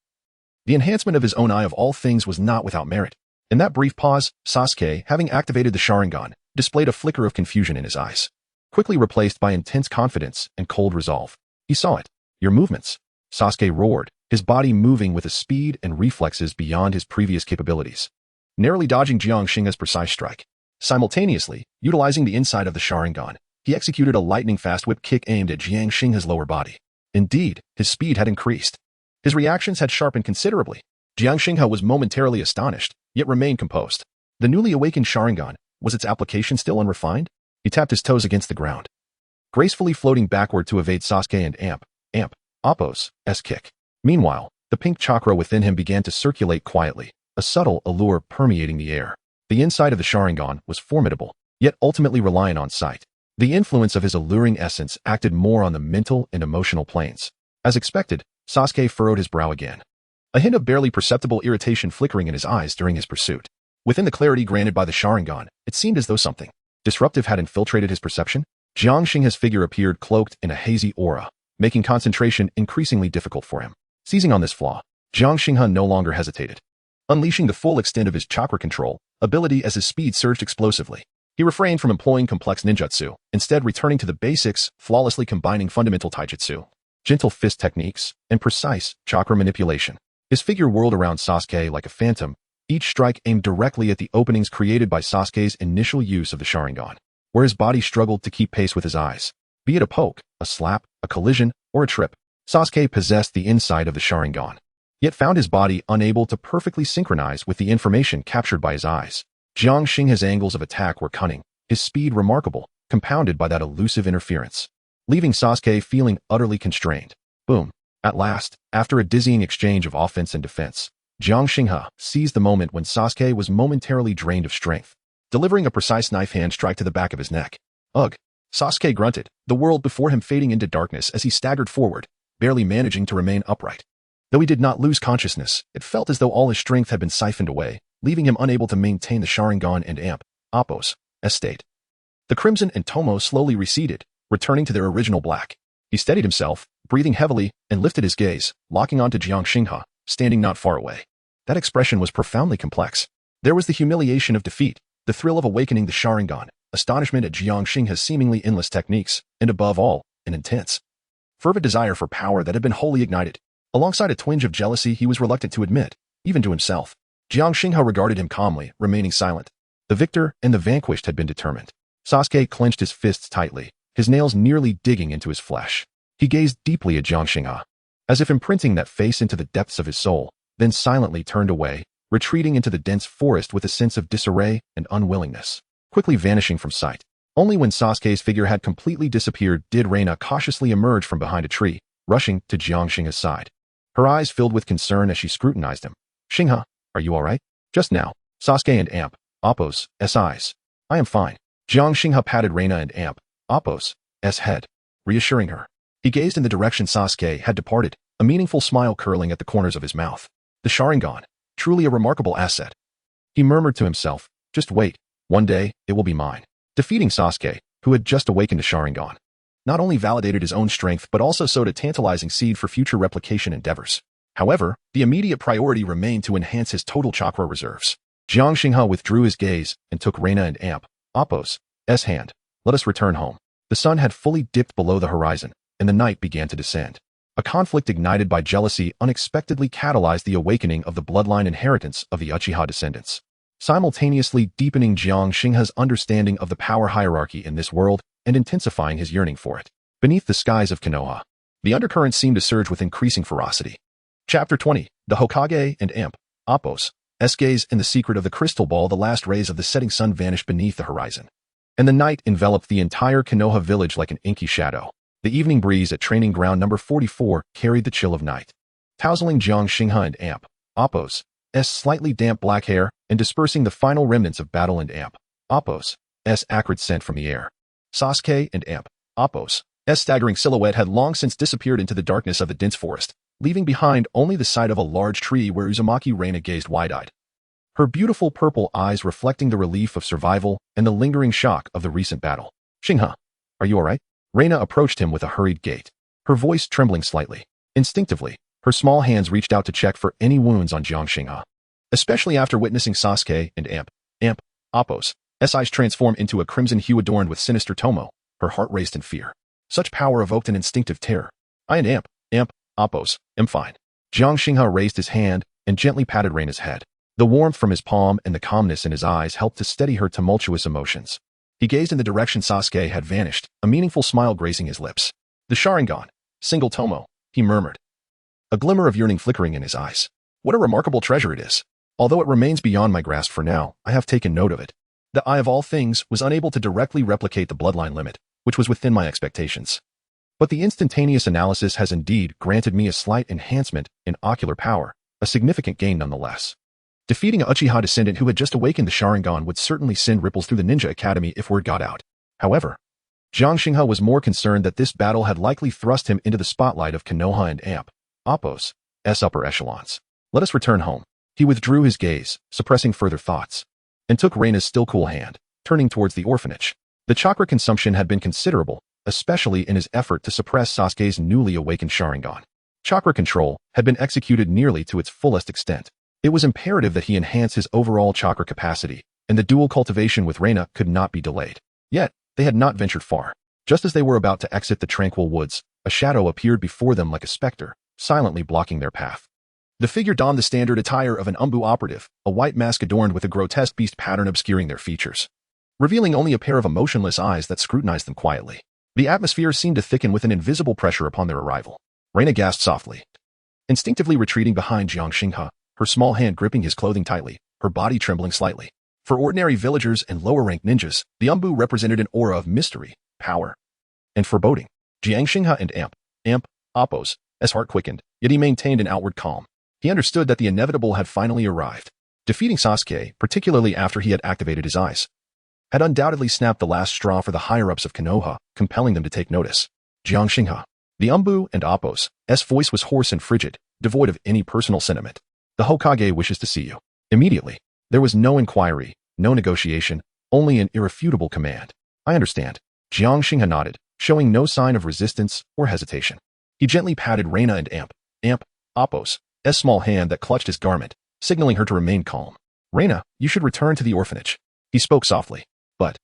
the enhancement of his own Eye of All Things was not without merit. In that brief pause, Sasuke, having activated the Sharingan, displayed a flicker of confusion in his eyes, quickly replaced by intense confidence and cold resolve. He saw it. Your movements. Sasuke roared, his body moving with a speed and reflexes beyond his previous capabilities, narrowly dodging Jiang Xinghe's precise strike. Simultaneously, utilizing the inside of the Sharingan, he executed a lightning-fast whip kick aimed at Jiang Xinghe's lower body. Indeed, his speed had increased. His reactions had sharpened considerably. Jiang Xinghe was momentarily astonished, yet remained composed. The newly awakened Sharingan, was its application still unrefined? He tapped his toes against the ground, gracefully floating backward to evade Sasuke and Appo's kick. Meanwhile, the pink chakra within him began to circulate quietly, a subtle allure permeating the air. The inside of the Sharingan was formidable, yet ultimately reliant on sight. The influence of his alluring essence acted more on the mental and emotional planes. As expected, Sasuke furrowed his brow again, a hint of barely perceptible irritation flickering in his eyes during his pursuit. Within the clarity granted by the Sharingan, it seemed as though something disruptive had infiltrated his perception. Jiang Xinghe's figure appeared cloaked in a hazy aura, making concentration increasingly difficult for him. Seizing on this flaw, Jiang Xinghe no longer hesitated, unleashing the full extent of his chakra control ability as his speed surged explosively. He refrained from employing complex ninjutsu, instead returning to the basics, flawlessly combining fundamental taijutsu, gentle fist techniques, and precise chakra manipulation. His figure whirled around Sasuke like a phantom, each strike aimed directly at the openings created by Sasuke's initial use of the Sharingan, where his body struggled to keep pace with his eyes. Be it a poke, a slap, a collision, or a trip, Sasuke possessed the inside of the Sharingan, yet found his body unable to perfectly synchronize with the information captured by his eyes. Jiang Xinghe's angles of attack were cunning, his speed remarkable, compounded by that elusive interference, leaving Sasuke feeling utterly constrained. Boom. At last, after a dizzying exchange of offense and defense, Jiang Xinghe seized the moment when Sasuke was momentarily drained of strength, delivering a precise knife hand strike to the back of his neck. Ugh! Sasuke grunted, the world before him fading into darkness as he staggered forward, barely managing to remain upright. Though he did not lose consciousness, it felt as though all his strength had been siphoned away, leaving him unable to maintain the Sharingan and Appo's state. The crimson and Tomo slowly receded, returning to their original black. He steadied himself, breathing heavily, and lifted his gaze, locking onto Jiang Xinghe, standing not far away. That expression was profoundly complex. There was the humiliation of defeat, the thrill of awakening the Sharingan, astonishment at Jiang Xinghe's seemingly endless techniques, and above all, an intense, fervent desire for power that had been wholly ignited. Alongside a twinge of jealousy he was reluctant to admit, even to himself. Jiang Xinghe regarded him calmly, remaining silent. The victor and the vanquished had been determined. Sasuke clenched his fists tightly, his nails nearly digging into his flesh. He gazed deeply at Jiang Xinghe, as if imprinting that face into the depths of his soul, then silently turned away, retreating into the dense forest with a sense of disarray and unwillingness, quickly vanishing from sight. Only when Sasuke's figure had completely disappeared did Reina cautiously emerge from behind a tree, rushing to Jiang Xinghe's side. Her eyes filled with concern as she scrutinized him. Xinghe, are you all right? Just now, Sasuke and Appo's eyes. I am fine. Jiang Xinghe patted Reina and Appo's head, reassuring her. He gazed in the direction Sasuke had departed, a meaningful smile curling at the corners of his mouth. The Sharingan, truly a remarkable asset. He murmured to himself, just wait, one day, it will be mine. Defeating Sasuke, who had just awakened a Sharingan, not only validated his own strength but also sowed a tantalizing seed for future replication endeavors. However, the immediate priority remained to enhance his total chakra reserves. Jiang Xinghe withdrew his gaze and took Reina and Appo's hand. Let us return home. The sun had fully dipped below the horizon, and the night began to descend. A conflict ignited by jealousy unexpectedly catalyzed the awakening of the bloodline inheritance of the Uchiha descendants, simultaneously deepening Jiang Xinghe's understanding of the power hierarchy in this world and intensifying his yearning for it. Beneath the skies of Konoha, the undercurrent seemed to surge with increasing ferocity. Chapter 20. The Hokage and Appo's gaze in the secret of the crystal ball. The last rays of the setting sun vanished beneath the horizon, and the night enveloped the entire Konoha village like an inky shadow. The evening breeze at training ground number 44 carried the chill of night, tousling Jiang Xinghe and Appo's slightly damp black hair and dispersing the final remnants of battle and Appo's acrid scent from the air. Sasuke and Appo's staggering silhouette had long since disappeared into the darkness of the dense forest, leaving behind only the sight of a large tree where Uzumaki Reina gazed wide-eyed, her beautiful purple eyes reflecting the relief of survival and the lingering shock of the recent battle. Xinghe, are you all right? Reina approached him with a hurried gait, her voice trembling slightly. Instinctively, her small hands reached out to check for any wounds on Jiang Xinghe. Especially after witnessing Sasuke and Appo's eyes transform into a crimson hue adorned with sinister tomo, her heart raced in fear. Such power evoked an instinctive terror. I and Appo's, am fine. Jiang Xinghe raised his hand and gently patted Reina's head. The warmth from his palm and the calmness in his eyes helped to steady her tumultuous emotions. He gazed in the direction Sasuke had vanished, a meaningful smile gracing his lips. The Sharingan, single tomo, he murmured, a glimmer of yearning flickering in his eyes. What a remarkable treasure it is. Although it remains beyond my grasp for now, I have taken note of it. The Eye of all things was unable to directly replicate the bloodline limit, which was within my expectations. But the instantaneous analysis has indeed granted me a slight enhancement in ocular power, a significant gain nonetheless. Defeating a Uchiha descendant who had just awakened the Sharingan would certainly send ripples through the ninja academy if word got out. However, Jiang Xinghe was more concerned that this battle had likely thrust him into the spotlight of Konoha and Appo's upper echelons. Let us return home. He withdrew his gaze, suppressing further thoughts, and took Reina's still cool hand, turning towards the orphanage. The chakra consumption had been considerable, especially in his effort to suppress Sasuke's newly awakened Sharingan. Chakra control had been executed nearly to its fullest extent. It was imperative that he enhance his overall chakra capacity, and the dual cultivation with Reina could not be delayed. Yet, they had not ventured far. Just as they were about to exit the tranquil woods, a shadow appeared before them like a specter, silently blocking their path. The figure donned the standard attire of an Umbu operative, a white mask adorned with a grotesque beast pattern obscuring their features, revealing only a pair of emotionless eyes that scrutinized them quietly. The atmosphere seemed to thicken with an invisible pressure upon their arrival. Reina gasped softly, instinctively retreating behind Jiang Xinghe, her small hand gripping his clothing tightly, her body trembling slightly. For ordinary villagers and lower-ranked ninjas, the Umbu represented an aura of mystery, power, and foreboding. Jiang Xinghe and Appo's heart quickened, yet he maintained an outward calm. He understood that the inevitable had finally arrived. Defeating Sasuke, particularly after he had activated his eyes, had undoubtedly snapped the last straw for the higher-ups of Konoha, compelling them to take notice. Jiang Xinghe, the Umbu and Appo's voice was hoarse and frigid, devoid of any personal sentiment. The Hokage wishes to see you. Immediately. There was no inquiry, no negotiation, only an irrefutable command. I understand. Jiang Xinghe nodded, showing no sign of resistance or hesitation. He gently patted Reina and Appo's small hand that clutched his garment, signaling her to remain calm. Reina, you should return to the orphanage. He spoke softly, but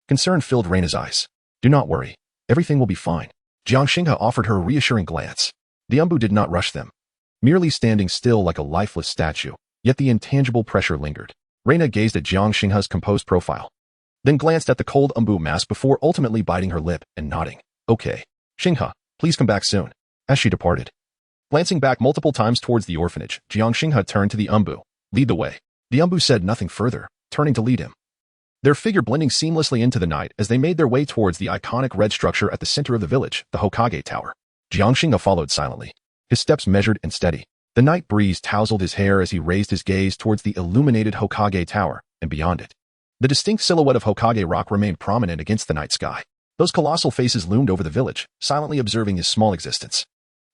concern filled Reina's eyes. Do not worry. Everything will be fine. Jiang Xinghe offered her a reassuring glance. The Umbu did not rush them, merely standing still like a lifeless statue, yet the intangible pressure lingered. Reina gazed at Jiang Xinghe's composed profile, then glanced at the cold Umbu mask before ultimately biting her lip and nodding. Okay. Xinghe, please come back soon. As she departed, glancing back multiple times towards the orphanage, Jiang Xinghe turned to the Umbu. Lead the way. The Umbu said nothing further, turning to lead him, their figure blending seamlessly into the night as they made their way towards the iconic red structure at the center of the village, the Hokage Tower. Jiang Xinghe followed silently, his steps measured and steady. The night breeze tousled his hair as he raised his gaze towards the illuminated Hokage Tower, and beyond it, the distinct silhouette of Hokage Rock remained prominent against the night sky. Those colossal faces loomed over the village, silently observing his small existence.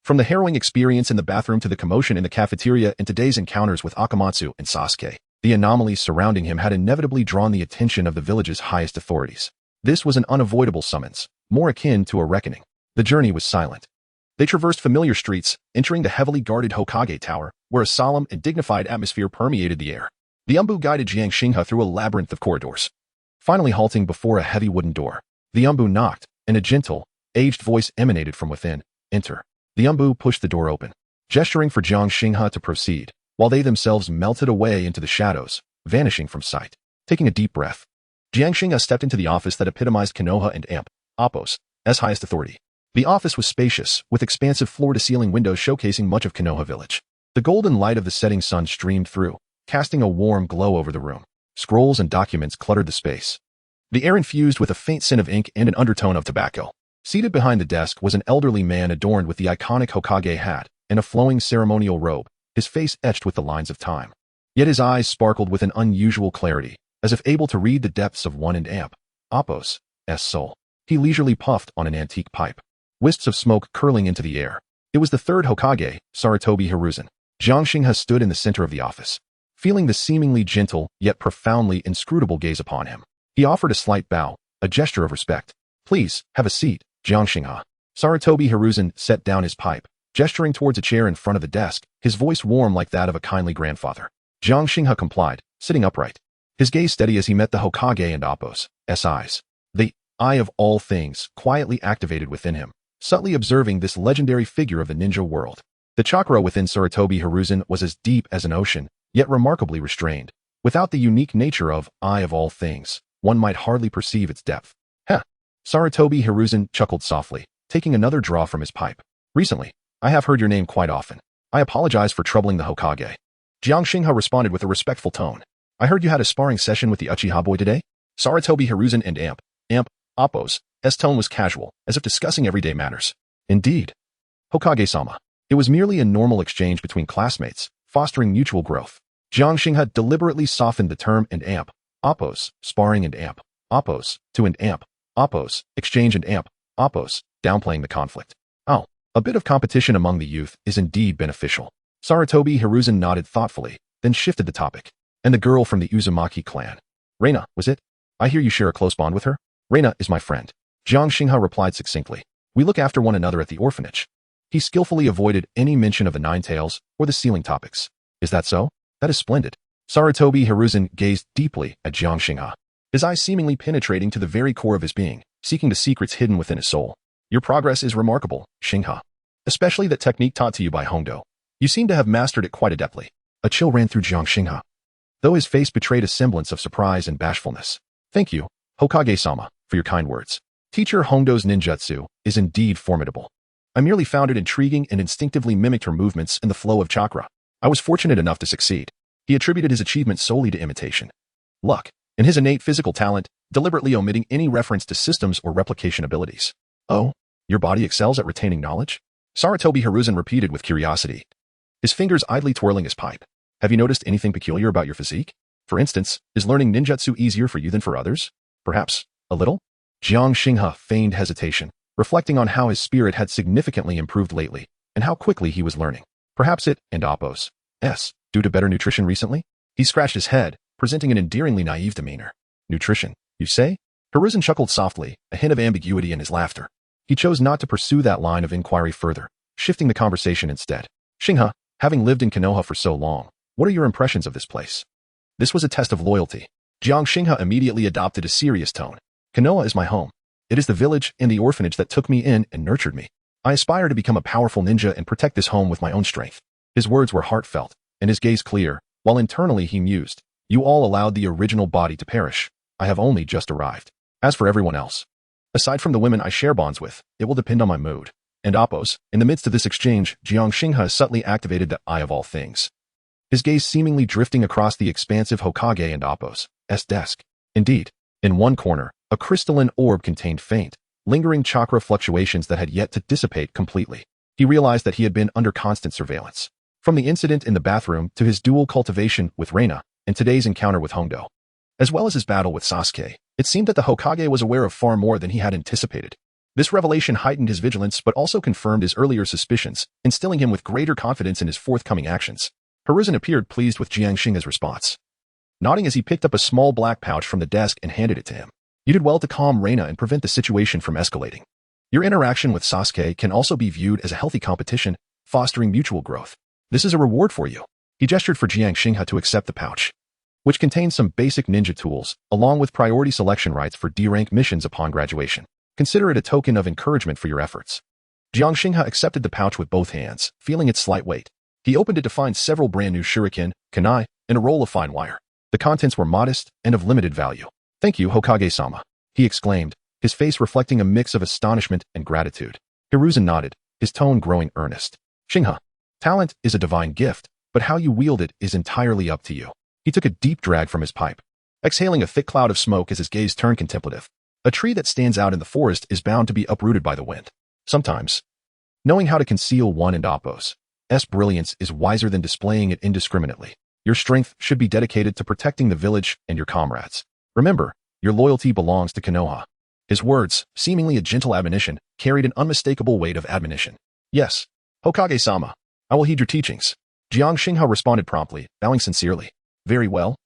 From the harrowing experience in the bathroom to the commotion in the cafeteria and today's encounters with Akamatsu and Sasuke, the anomalies surrounding him had inevitably drawn the attention of the village's highest authorities. This was an unavoidable summons, more akin to a reckoning. The journey was silent. They traversed familiar streets, entering the heavily guarded Hokage Tower, where a solemn and dignified atmosphere permeated the air. The Umbu guided Jiang Xinghe through a labyrinth of corridors, finally halting before a heavy wooden door. The Umbu knocked, and a gentle, aged voice emanated from within. Enter. The Umbu pushed the door open, gesturing for Jiang Xinghe to proceed, while they themselves melted away into the shadows, vanishing from sight. Taking a deep breath, Jiang Xinghe stepped into the office that epitomized Konoha and Appo's highest authority. The office was spacious, with expansive floor-to-ceiling windows showcasing much of Konoha village. The golden light of the setting sun streamed through, casting a warm glow over the room. Scrolls and documents cluttered the space, the air infused with a faint scent of ink and an undertone of tobacco. Seated behind the desk was an elderly man adorned with the iconic Hokage hat and a flowing ceremonial robe, his face etched with the lines of time. Yet his eyes sparkled with an unusual clarity, as if able to read the depths of one and Appo's soul. He leisurely puffed on an antique pipe, wisps of smoke curling into the air, It was the third Hokage, Sarutobi Hiruzen. Jiang Xinghe stood in the center of the office, feeling the seemingly gentle yet profoundly inscrutable gaze upon him. He offered a slight bow, a gesture of respect. Please, have a seat, Jiang Xinghe. Sarutobi Hiruzen set down his pipe, gesturing towards a chair in front of the desk, his voice warm like that of a kindly grandfather. Jiang Xinghe complied, sitting upright, his gaze steady as he met the Hokage and Appo's eyes. The eye of all things quietly activated within him, subtly observing this legendary figure of the ninja world. The chakra within Sarutobi Hiruzen was as deep as an ocean, yet remarkably restrained. Without the unique nature of eye of all things, one might hardly perceive its depth. Heh! Sarutobi Hiruzen chuckled softly, taking another draw from his pipe. Recently, I have heard your name quite often. I apologize for troubling the Hokage. Jiang Xinghe responded with a respectful tone. I heard you had a sparring session with the Uchiha boy today? Sarutobi Hiruzen and Appo's tone was casual, as if discussing everyday matters. Indeed. Hokage-sama. It was merely a normal exchange between classmates, fostering mutual growth. Jiang Xinghe deliberately softened the term and Appo's, sparring and Appo's, to and Appo's, exchange and Appo's, downplaying the conflict. Oh, a bit of competition among the youth is indeed beneficial. Sarutobi Hiruzen nodded thoughtfully, then shifted the topic. And the girl from the Uzumaki clan. Reina, was it? I hear you share a close bond with her? Reina is my friend. Jiang Xinghe replied succinctly. We look after one another at the orphanage. He skillfully avoided any mention of the Nine Tails or the ceiling topics. Is that so? That is splendid. Sarutobi Hiruzen gazed deeply at Jiang Xinghe, his eyes seemingly penetrating to the very core of his being, seeking the secrets hidden within his soul. Your progress is remarkable, Xinghe. Especially that technique taught to you by Hongdo. You seem to have mastered it quite adeptly. A chill ran through Jiang Xinghe, though his face betrayed a semblance of surprise and bashfulness. Thank you, Hokage-sama, for your kind words. Teacher Hongdo's ninjutsu is indeed formidable. I merely found it intriguing and instinctively mimicked her movements and the flow of chakra. I was fortunate enough to succeed. He attributed his achievement solely to imitation, luck, and his innate physical talent, deliberately omitting any reference to systems or replication abilities. Oh, your body excels at retaining knowledge? Sarutobi Hiruzen repeated with curiosity, his fingers idly twirling his pipe. Have you noticed anything peculiar about your physique? For instance, is learning ninjutsu easier for you than for others? Perhaps, a little? Jiang Xinghe feigned hesitation, reflecting on how his spirit had significantly improved lately, and how quickly he was learning. Perhaps it, and Appo's, due to better nutrition recently? He scratched his head, presenting an endearingly naive demeanor. Nutrition, you say? Hiruzen chuckled softly, a hint of ambiguity in his laughter. He chose not to pursue that line of inquiry further, shifting the conversation instead. Xinghe, having lived in Konoha for so long, what are your impressions of this place? This was a test of loyalty. Jiang Xinghe immediately adopted a serious tone. Konoha is my home. It is the village and the orphanage that took me in and nurtured me. I aspire to become a powerful ninja and protect this home with my own strength. His words were heartfelt, and his gaze clear, while internally he mused. You all allowed the original body to perish. I have only just arrived. As for everyone else, aside from the women I share bonds with, it will depend on my mood. And Appo's, in the midst of this exchange, Jiang Xinghe subtly activated the eye of all things, his gaze seemingly drifting across the expansive Hokage and Appo's desk. Indeed, in one corner, a crystalline orb contained faint, lingering chakra fluctuations that had yet to dissipate completely. He realized that he had been under constant surveillance. From the incident in the bathroom to his dual cultivation with Reina and today's encounter with Hongdo, as well as his battle with Sasuke, it seemed that the Hokage was aware of far more than he had anticipated. This revelation heightened his vigilance but also confirmed his earlier suspicions, instilling him with greater confidence in his forthcoming actions. Hiruzen appeared pleased with Jiang Xinghe's response, nodding as he picked up a small black pouch from the desk and handed it to him. You did well to calm Reina and prevent the situation from escalating. Your interaction with Sasuke can also be viewed as a healthy competition, fostering mutual growth. This is a reward for you. He gestured for Jiang Xinghe to accept the pouch, which contained some basic ninja tools, along with priority selection rights for D-rank missions upon graduation. Consider it a token of encouragement for your efforts. Jiang Xinghe accepted the pouch with both hands, feeling its slight weight. He opened it to find several brand new shuriken, kunai, and a roll of fine wire. The contents were modest and of limited value. Thank you, Hokage-sama, he exclaimed, his face reflecting a mix of astonishment and gratitude. Hiruzen nodded, his tone growing earnest. Xinghe, talent is a divine gift, but how you wield it is entirely up to you. He took a deep drag from his pipe, exhaling a thick cloud of smoke as his gaze turned contemplative. A tree that stands out in the forest is bound to be uprooted by the wind. Sometimes, knowing how to conceal one and Appo's brilliance is wiser than displaying it indiscriminately. Your strength should be dedicated to protecting the village and your comrades. Remember, your loyalty belongs to Konoha. His words, seemingly a gentle admonition, carried an unmistakable weight of admonition. Yes, Hokage-sama, I will heed your teachings. Jiang Xinghe responded promptly, bowing sincerely. Very well.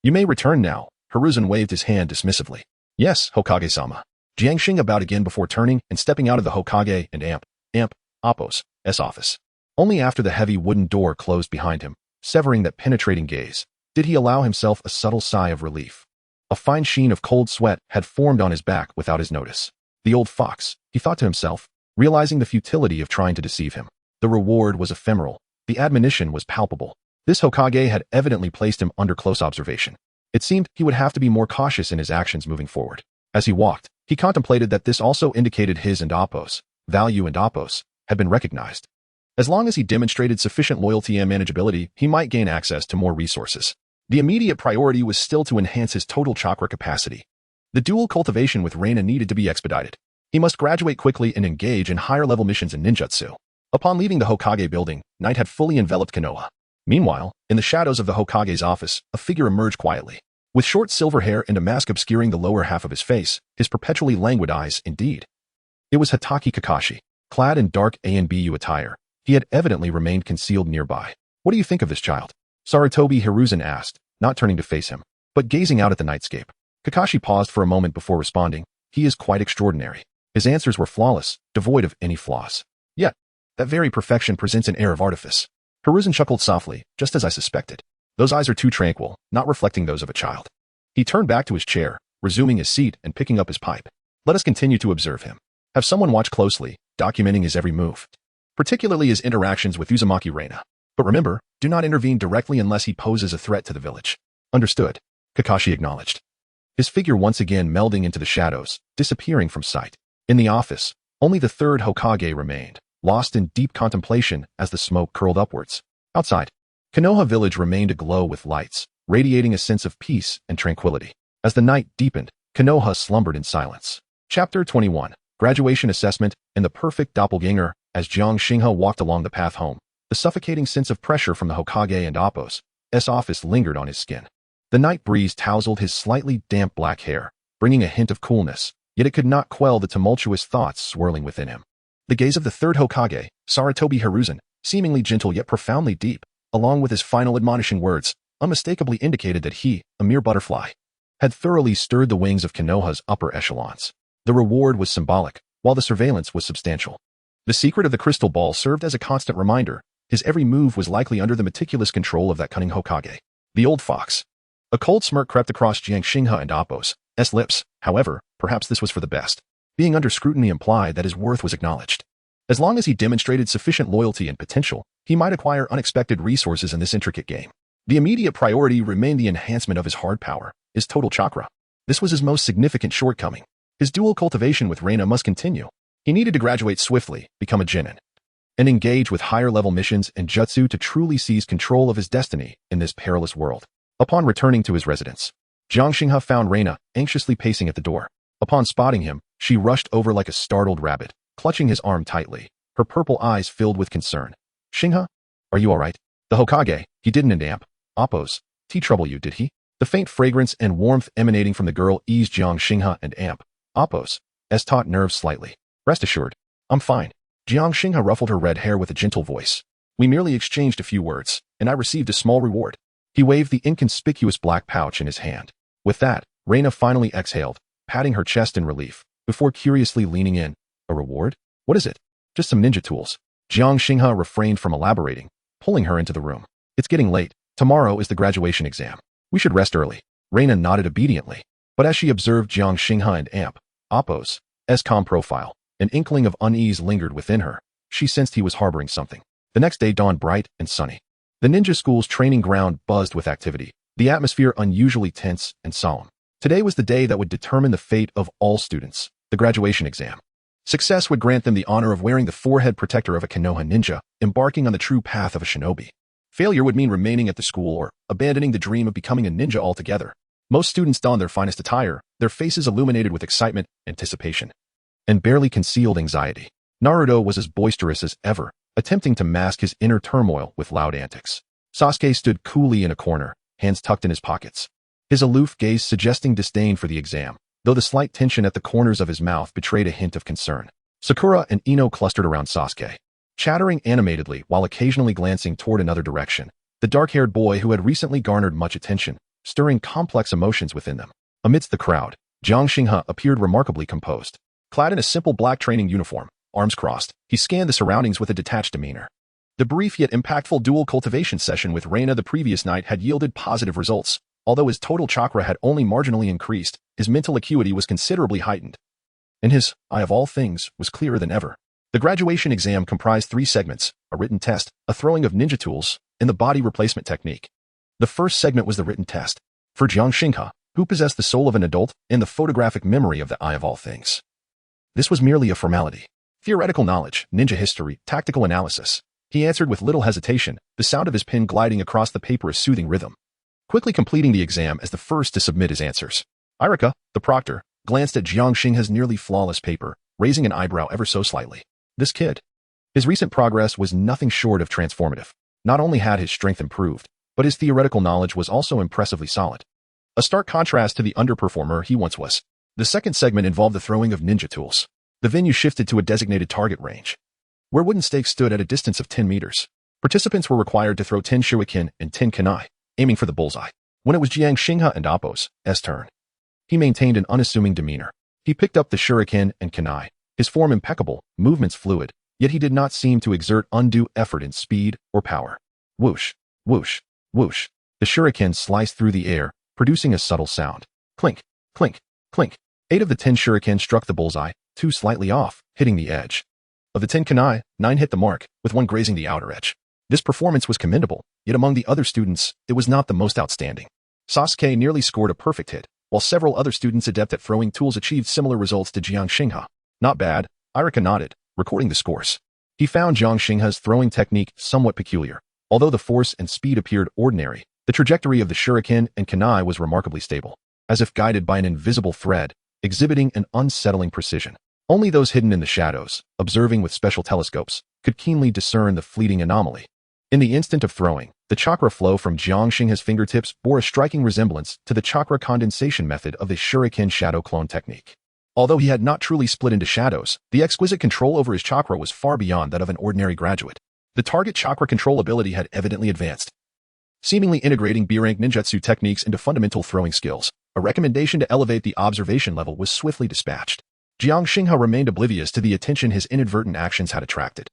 You may return now. Hiruzen waved his hand dismissively. Yes, Hokage-sama. Jiang Xinghe bowed again before turning and stepping out of the Hokage and Appo's office. Only after the heavy wooden door closed behind him, severing that penetrating gaze, did he allow himself a subtle sigh of relief. A fine sheen of cold sweat had formed on his back without his notice. The old fox, he thought to himself, realizing the futility of trying to deceive him. The reward was ephemeral. The admonition was palpable. This Hokage had evidently placed him under close observation. It seemed he would have to be more cautious in his actions moving forward. As he walked, he contemplated that this also indicated his and Appo's value and Appo's had been recognized. As long as he demonstrated sufficient loyalty and manageability, he might gain access to more resources. The immediate priority was still to enhance his total chakra capacity. The dual cultivation with Reina needed to be expedited. He must graduate quickly and engage in higher-level missions in ninjutsu. Upon leaving the Hokage building, night had fully enveloped Konoha. Meanwhile, in the shadows of the Hokage's office, a figure emerged quietly. With short silver hair and a mask obscuring the lower half of his face, his perpetually languid eyes, indeed. It was Hatake Kakashi. Clad in dark A&BU attire, he had evidently remained concealed nearby. What do you think of this child? Sarutobi Hiruzen asked, not turning to face him, but gazing out at the nightscape. Kakashi paused for a moment before responding. He is quite extraordinary. His answers were flawless, devoid of any flaws. Yet, that very perfection presents an air of artifice. Hiruzen chuckled softly, just as I suspected. Those eyes are too tranquil, not reflecting those of a child. He turned back to his chair, resuming his seat and picking up his pipe. Let us continue to observe him. Have someone watch closely, documenting his every move, particularly his interactions with Uzumaki Reina. But remember, do not intervene directly unless he poses a threat to the village. Understood, Kakashi acknowledged. His figure once again melding into the shadows, disappearing from sight. In the office, only the third Hokage remained, lost in deep contemplation as the smoke curled upwards. Outside, Konoha village remained aglow with lights, radiating a sense of peace and tranquility. As the night deepened, Konoha slumbered in silence. Chapter 21. Graduation Assessment and the Perfect Doppelganger. As Jiang Xinghe walked along the path home, the suffocating sense of pressure from the Hokage and Appo's office lingered on his skin. The night breeze tousled his slightly damp black hair, bringing a hint of coolness, yet it could not quell the tumultuous thoughts swirling within him. The gaze of the third Hokage, Sarutobi Hiruzen, seemingly gentle yet profoundly deep, along with his final admonishing words, unmistakably indicated that he, a mere butterfly, had thoroughly stirred the wings of Konoha's upper echelons. The reward was symbolic, while the surveillance was substantial. The secret of the crystal ball served as a constant reminder. His every move was likely under the meticulous control of that cunning Hokage. The old fox. A cold smirk crept across Jiang Xinghe and Appo's lips. However, perhaps this was for the best. Being under scrutiny implied that his worth was acknowledged. As long as he demonstrated sufficient loyalty and potential, he might acquire unexpected resources in this intricate game. The immediate priority remained the enhancement of his hard power, his total chakra. This was his most significant shortcoming. His dual cultivation with Reina must continue. He needed to graduate swiftly, become a genin, and engage with higher-level missions and jutsu to truly seize control of his destiny in this perilous world. Upon returning to his residence, Jiang Xinghe found Reina anxiously pacing at the door. Upon spotting him, she rushed over like a startled rabbit, clutching his arm tightly, her purple eyes filled with concern. Xinghe, are you all right? The Hokage, he didn't Appo's trouble you, did he? The faint fragrance and warmth emanating from the girl eased Jiang Xinghe and Appo's taut nerves slightly. Rest assured, I'm fine. Jiang Xinghe ruffled her red hair with a gentle voice. We merely exchanged a few words, and I received a small reward. He waved the inconspicuous black pouch in his hand. With that, Reina finally exhaled, patting her chest in relief, before curiously leaning in. A reward? What is it? Just some ninja tools. Jiang Xinghe refrained from elaborating, pulling her into the room. It's getting late. Tomorrow is the graduation exam. We should rest early. Reina nodded obediently, but as she observed Jiang Xinghe and Appo's calm profile, an inkling of unease lingered within her. She sensed he was harboring something. The next day dawned bright and sunny. The ninja school's training ground buzzed with activity, the atmosphere unusually tense and solemn. Today was the day that would determine the fate of all students, the graduation exam. Success would grant them the honor of wearing the forehead protector of a Konoha ninja, embarking on the true path of a shinobi. Failure would mean remaining at the school or abandoning the dream of becoming a ninja altogether. Most students donned their finest attire, their faces illuminated with excitement, anticipation, and barely concealed anxiety. Naruto was as boisterous as ever, attempting to mask his inner turmoil with loud antics. Sasuke stood coolly in a corner, hands tucked in his pockets, his aloof gaze suggesting disdain for the exam, though the slight tension at the corners of his mouth betrayed a hint of concern. Sakura and Ino clustered around Sasuke, chattering animatedly while occasionally glancing toward another direction. The dark-haired boy who had recently garnered much attention, stirring complex emotions within them. Amidst the crowd, Jiang Xinghe appeared remarkably composed. Clad in a simple black training uniform, arms crossed, he scanned the surroundings with a detached demeanor. The brief yet impactful dual cultivation session with Reina the previous night had yielded positive results. Although his total chakra had only marginally increased, his mental acuity was considerably heightened. And his eye of all things was clearer than ever. The graduation exam comprised 3 segments, a written test, a throwing of ninja tools, and the body replacement technique. The first segment was the written test. For Jiang Xinghe, who possessed the soul of an adult and the photographic memory of the eye of all things. This was merely a formality. Theoretical knowledge, ninja history, tactical analysis. He answered with little hesitation, the sound of his pen gliding across the paper a soothing rhythm. Quickly completing the exam as the first to submit his answers. Irika, the proctor, glanced at Jiang Xinghe's nearly flawless paper, raising an eyebrow ever so slightly. This kid. His recent progress was nothing short of transformative. Not only had his strength improved, but his theoretical knowledge was also impressively solid. A stark contrast to the underperformer he once was. The second segment involved the throwing of ninja tools. The venue shifted to a designated target range, where wooden stakes stood at a distance of 10 meters. Participants were required to throw 10 shuriken and 10 kunai, aiming for the bullseye. When it was Jiang Xinghe and Appo's turn, he maintained an unassuming demeanor. He picked up the shuriken and kunai, his form impeccable, movements fluid, yet he did not seem to exert undue effort in speed or power. Whoosh, whoosh, whoosh. The shuriken sliced through the air, producing a subtle sound. Clink, clink, clink. 8 of the 10 shuriken struck the bullseye, 2 slightly off, hitting the edge. Of the 10 kunai, 9 hit the mark, with 1 grazing the outer edge. This performance was commendable, yet among the other students, it was not the most outstanding. Sasuke nearly scored a perfect hit, while several other students adept at throwing tools achieved similar results to Jiang Xinghe. Not bad, Irika nodded, recording the scores. He found Jiang Xinghe's throwing technique somewhat peculiar. Although the force and speed appeared ordinary, the trajectory of the shuriken and kunai was remarkably stable, as if guided by an invisible thread, exhibiting an unsettling precision. Only those hidden in the shadows, observing with special telescopes, could keenly discern the fleeting anomaly. In the instant of throwing, the chakra flow from Jiang Xinghe's fingertips bore a striking resemblance to the chakra condensation method of the shuriken shadow clone technique. Although he had not truly split into shadows, the exquisite control over his chakra was far beyond that of an ordinary graduate. The target chakra control ability had evidently advanced, seemingly integrating B-rank ninjutsu techniques into fundamental throwing skills. A recommendation to elevate the observation level was swiftly dispatched. Jiang Xinghe remained oblivious to the attention his inadvertent actions had attracted.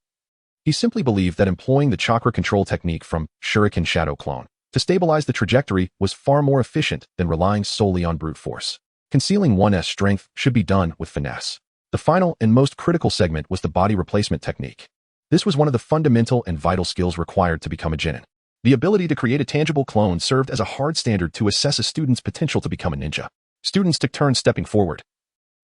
He simply believed that employing the chakra control technique from Shuriken Shadow Clone to stabilize the trajectory was far more efficient than relying solely on brute force. Concealing one's strength should be done with finesse. The final and most critical segment was the body replacement technique. This was one of the fundamental and vital skills required to become a genin. The ability to create a tangible clone served as a hard standard to assess a student's potential to become a ninja. Students took turns stepping forward,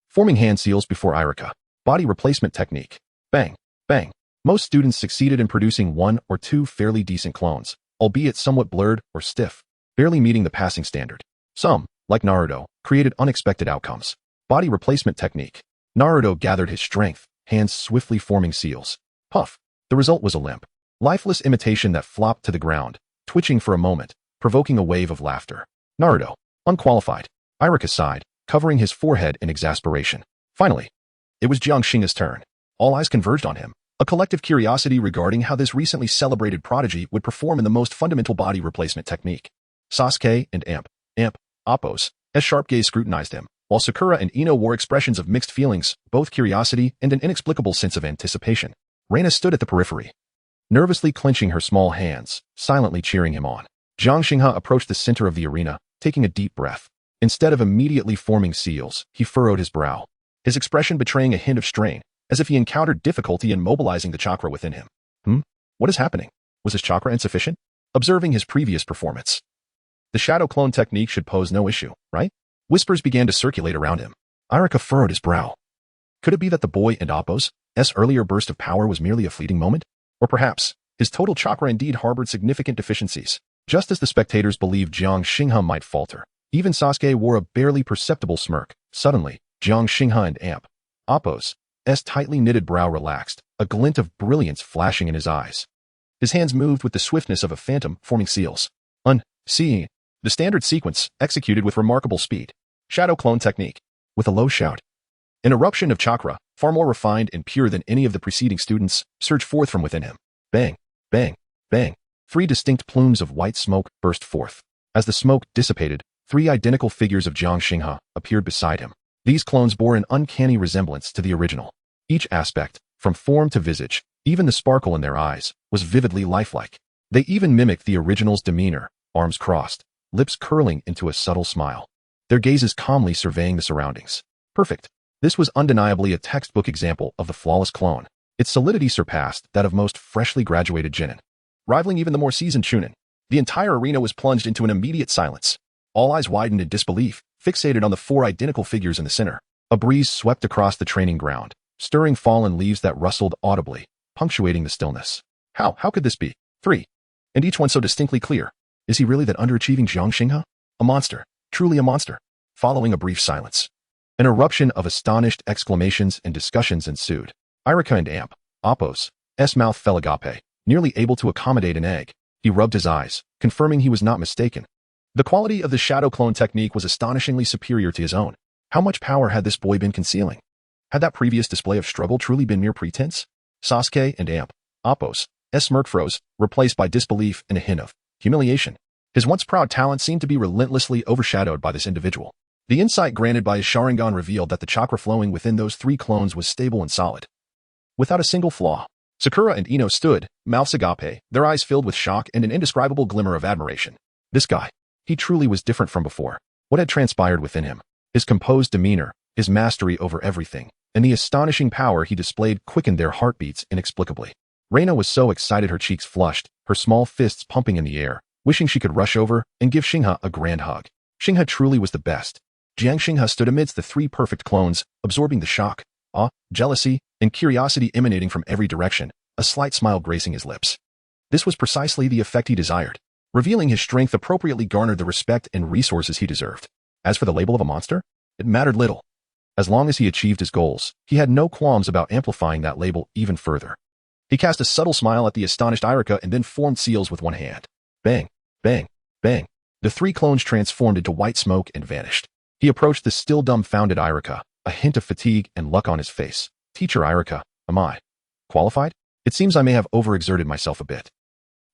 forming hand seals before Irika. Body replacement technique. Bang, bang. Most students succeeded in producing 1 or 2 fairly decent clones, albeit somewhat blurred or stiff, barely meeting the passing standard. Some, like Naruto, created unexpected outcomes. Body replacement technique. Naruto gathered his strength, hands swiftly forming seals. Puff. The result was a limp, lifeless imitation that flopped to the ground, twitching for a moment, provoking a wave of laughter. Naruto. Unqualified. Irika sighed, covering his forehead in exasperation. Finally, it was Jiang Xinghe's turn. All eyes converged on him. A collective curiosity regarding how this recently celebrated prodigy would perform in the most fundamental body replacement technique. Sasuke and Appo's sharp gaze scrutinized him, while Sakura and Ino wore expressions of mixed feelings, both curiosity and an inexplicable sense of anticipation. Reina stood at the periphery, nervously clenching her small hands, silently cheering him on. Jiang Xinghe approached the center of the arena, taking a deep breath. Instead of immediately forming seals, he furrowed his brow, his expression betraying a hint of strain, as if he encountered difficulty in mobilizing the chakra within him. What is happening? Was his chakra insufficient? Observing his previous performance, the shadow clone technique should pose no issue, right? Whispers began to circulate around him. Irika furrowed his brow. Could it be that the boy and Appo's earlier burst of power was merely a fleeting moment? Or perhaps, his total chakra indeed harbored significant deficiencies. Just as the spectators believed Jiang Xinghe might falter, even Sasuke wore a barely perceptible smirk. Suddenly, Jiang Xinghe and Appo's tightly knitted brow relaxed, a glint of brilliance flashing in his eyes. His hands moved with the swiftness of a phantom, forming seals. Seeing the standard sequence, executed with remarkable speed. Shadow clone technique. With a low shout, an eruption of chakra far more refined and pure than any of the preceding students, surged forth from within him. Bang, bang, bang. 3 distinct plumes of white smoke burst forth. As the smoke dissipated, 3 identical figures of Jiang Xinghe appeared beside him. These clones bore an uncanny resemblance to the original. Each aspect, from form to visage, even the sparkle in their eyes, was vividly lifelike. They even mimicked the original's demeanor, arms crossed, lips curling into a subtle smile. Their gazes calmly surveying the surroundings. Perfect. This was undeniably a textbook example of the flawless clone. Its solidity surpassed that of most freshly graduated Genin, rivaling even the more seasoned Chunin. The entire arena was plunged into an immediate silence. All eyes widened in disbelief, fixated on the 4 identical figures in the center. A breeze swept across the training ground, stirring fallen leaves that rustled audibly, punctuating the stillness. How could this be? 3. And each one so distinctly clear. Is he really that underachieving Jiang Xinghe? A monster, truly a monster. Following a brief silence, an eruption of astonished exclamations and discussions ensued. Irika and Amp, Apos, mouth fell agape, nearly able to accommodate an egg. He rubbed his eyes, confirming he was not mistaken. The quality of the shadow clone technique was astonishingly superior to his own. How much power had this boy been concealing? Had that previous display of struggle truly been mere pretense? Sasuke and Amp, Apos, smirk froze, replaced by disbelief and a hint of humiliation. His once proud talent seemed to be relentlessly overshadowed by this individual. The insight granted by his Sharingan revealed that the chakra flowing within those 3 clones was stable and solid, without a single flaw. Sakura and Ino stood, mouths agape, their eyes filled with shock and an indescribable glimmer of admiration. This guy, he truly was different from before. What had transpired within him? His composed demeanor, his mastery over everything, and the astonishing power he displayed quickened their heartbeats inexplicably. Reina was so excited her cheeks flushed, her small fists pumping in the air, wishing she could rush over and give Xinghe a grand hug. Xinghe truly was the best. Jiang Xinghe stood amidst the 3 perfect clones, absorbing the shock, awe, jealousy, and curiosity emanating from every direction, a slight smile gracing his lips. This was precisely the effect he desired. Revealing his strength appropriately garnered the respect and resources he deserved. As for the label of a monster, it mattered little. As long as he achieved his goals, he had no qualms about amplifying that label even further. He cast a subtle smile at the astonished Irika and then formed seals with one hand. Bang, bang, bang. The 3 clones transformed into white smoke and vanished. He approached the still dumbfounded Irika, a hint of fatigue and luck on his face. Teacher Irika, am I qualified? It seems I may have overexerted myself a bit.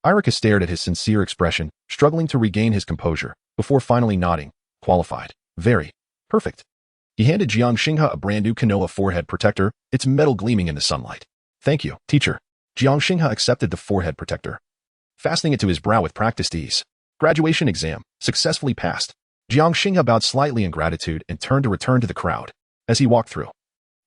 Irika stared at his sincere expression, struggling to regain his composure, before finally nodding. Qualified. Very. Perfect. He handed Jiang Xinghe a brand new Konoha forehead protector, its metal gleaming in the sunlight. Thank you, teacher. Jiang Xinghe accepted the forehead protector, fastening it to his brow with practiced ease. Graduation exam, successfully passed. Jiang Xinghe bowed slightly in gratitude and turned to return to the crowd. As he walked through,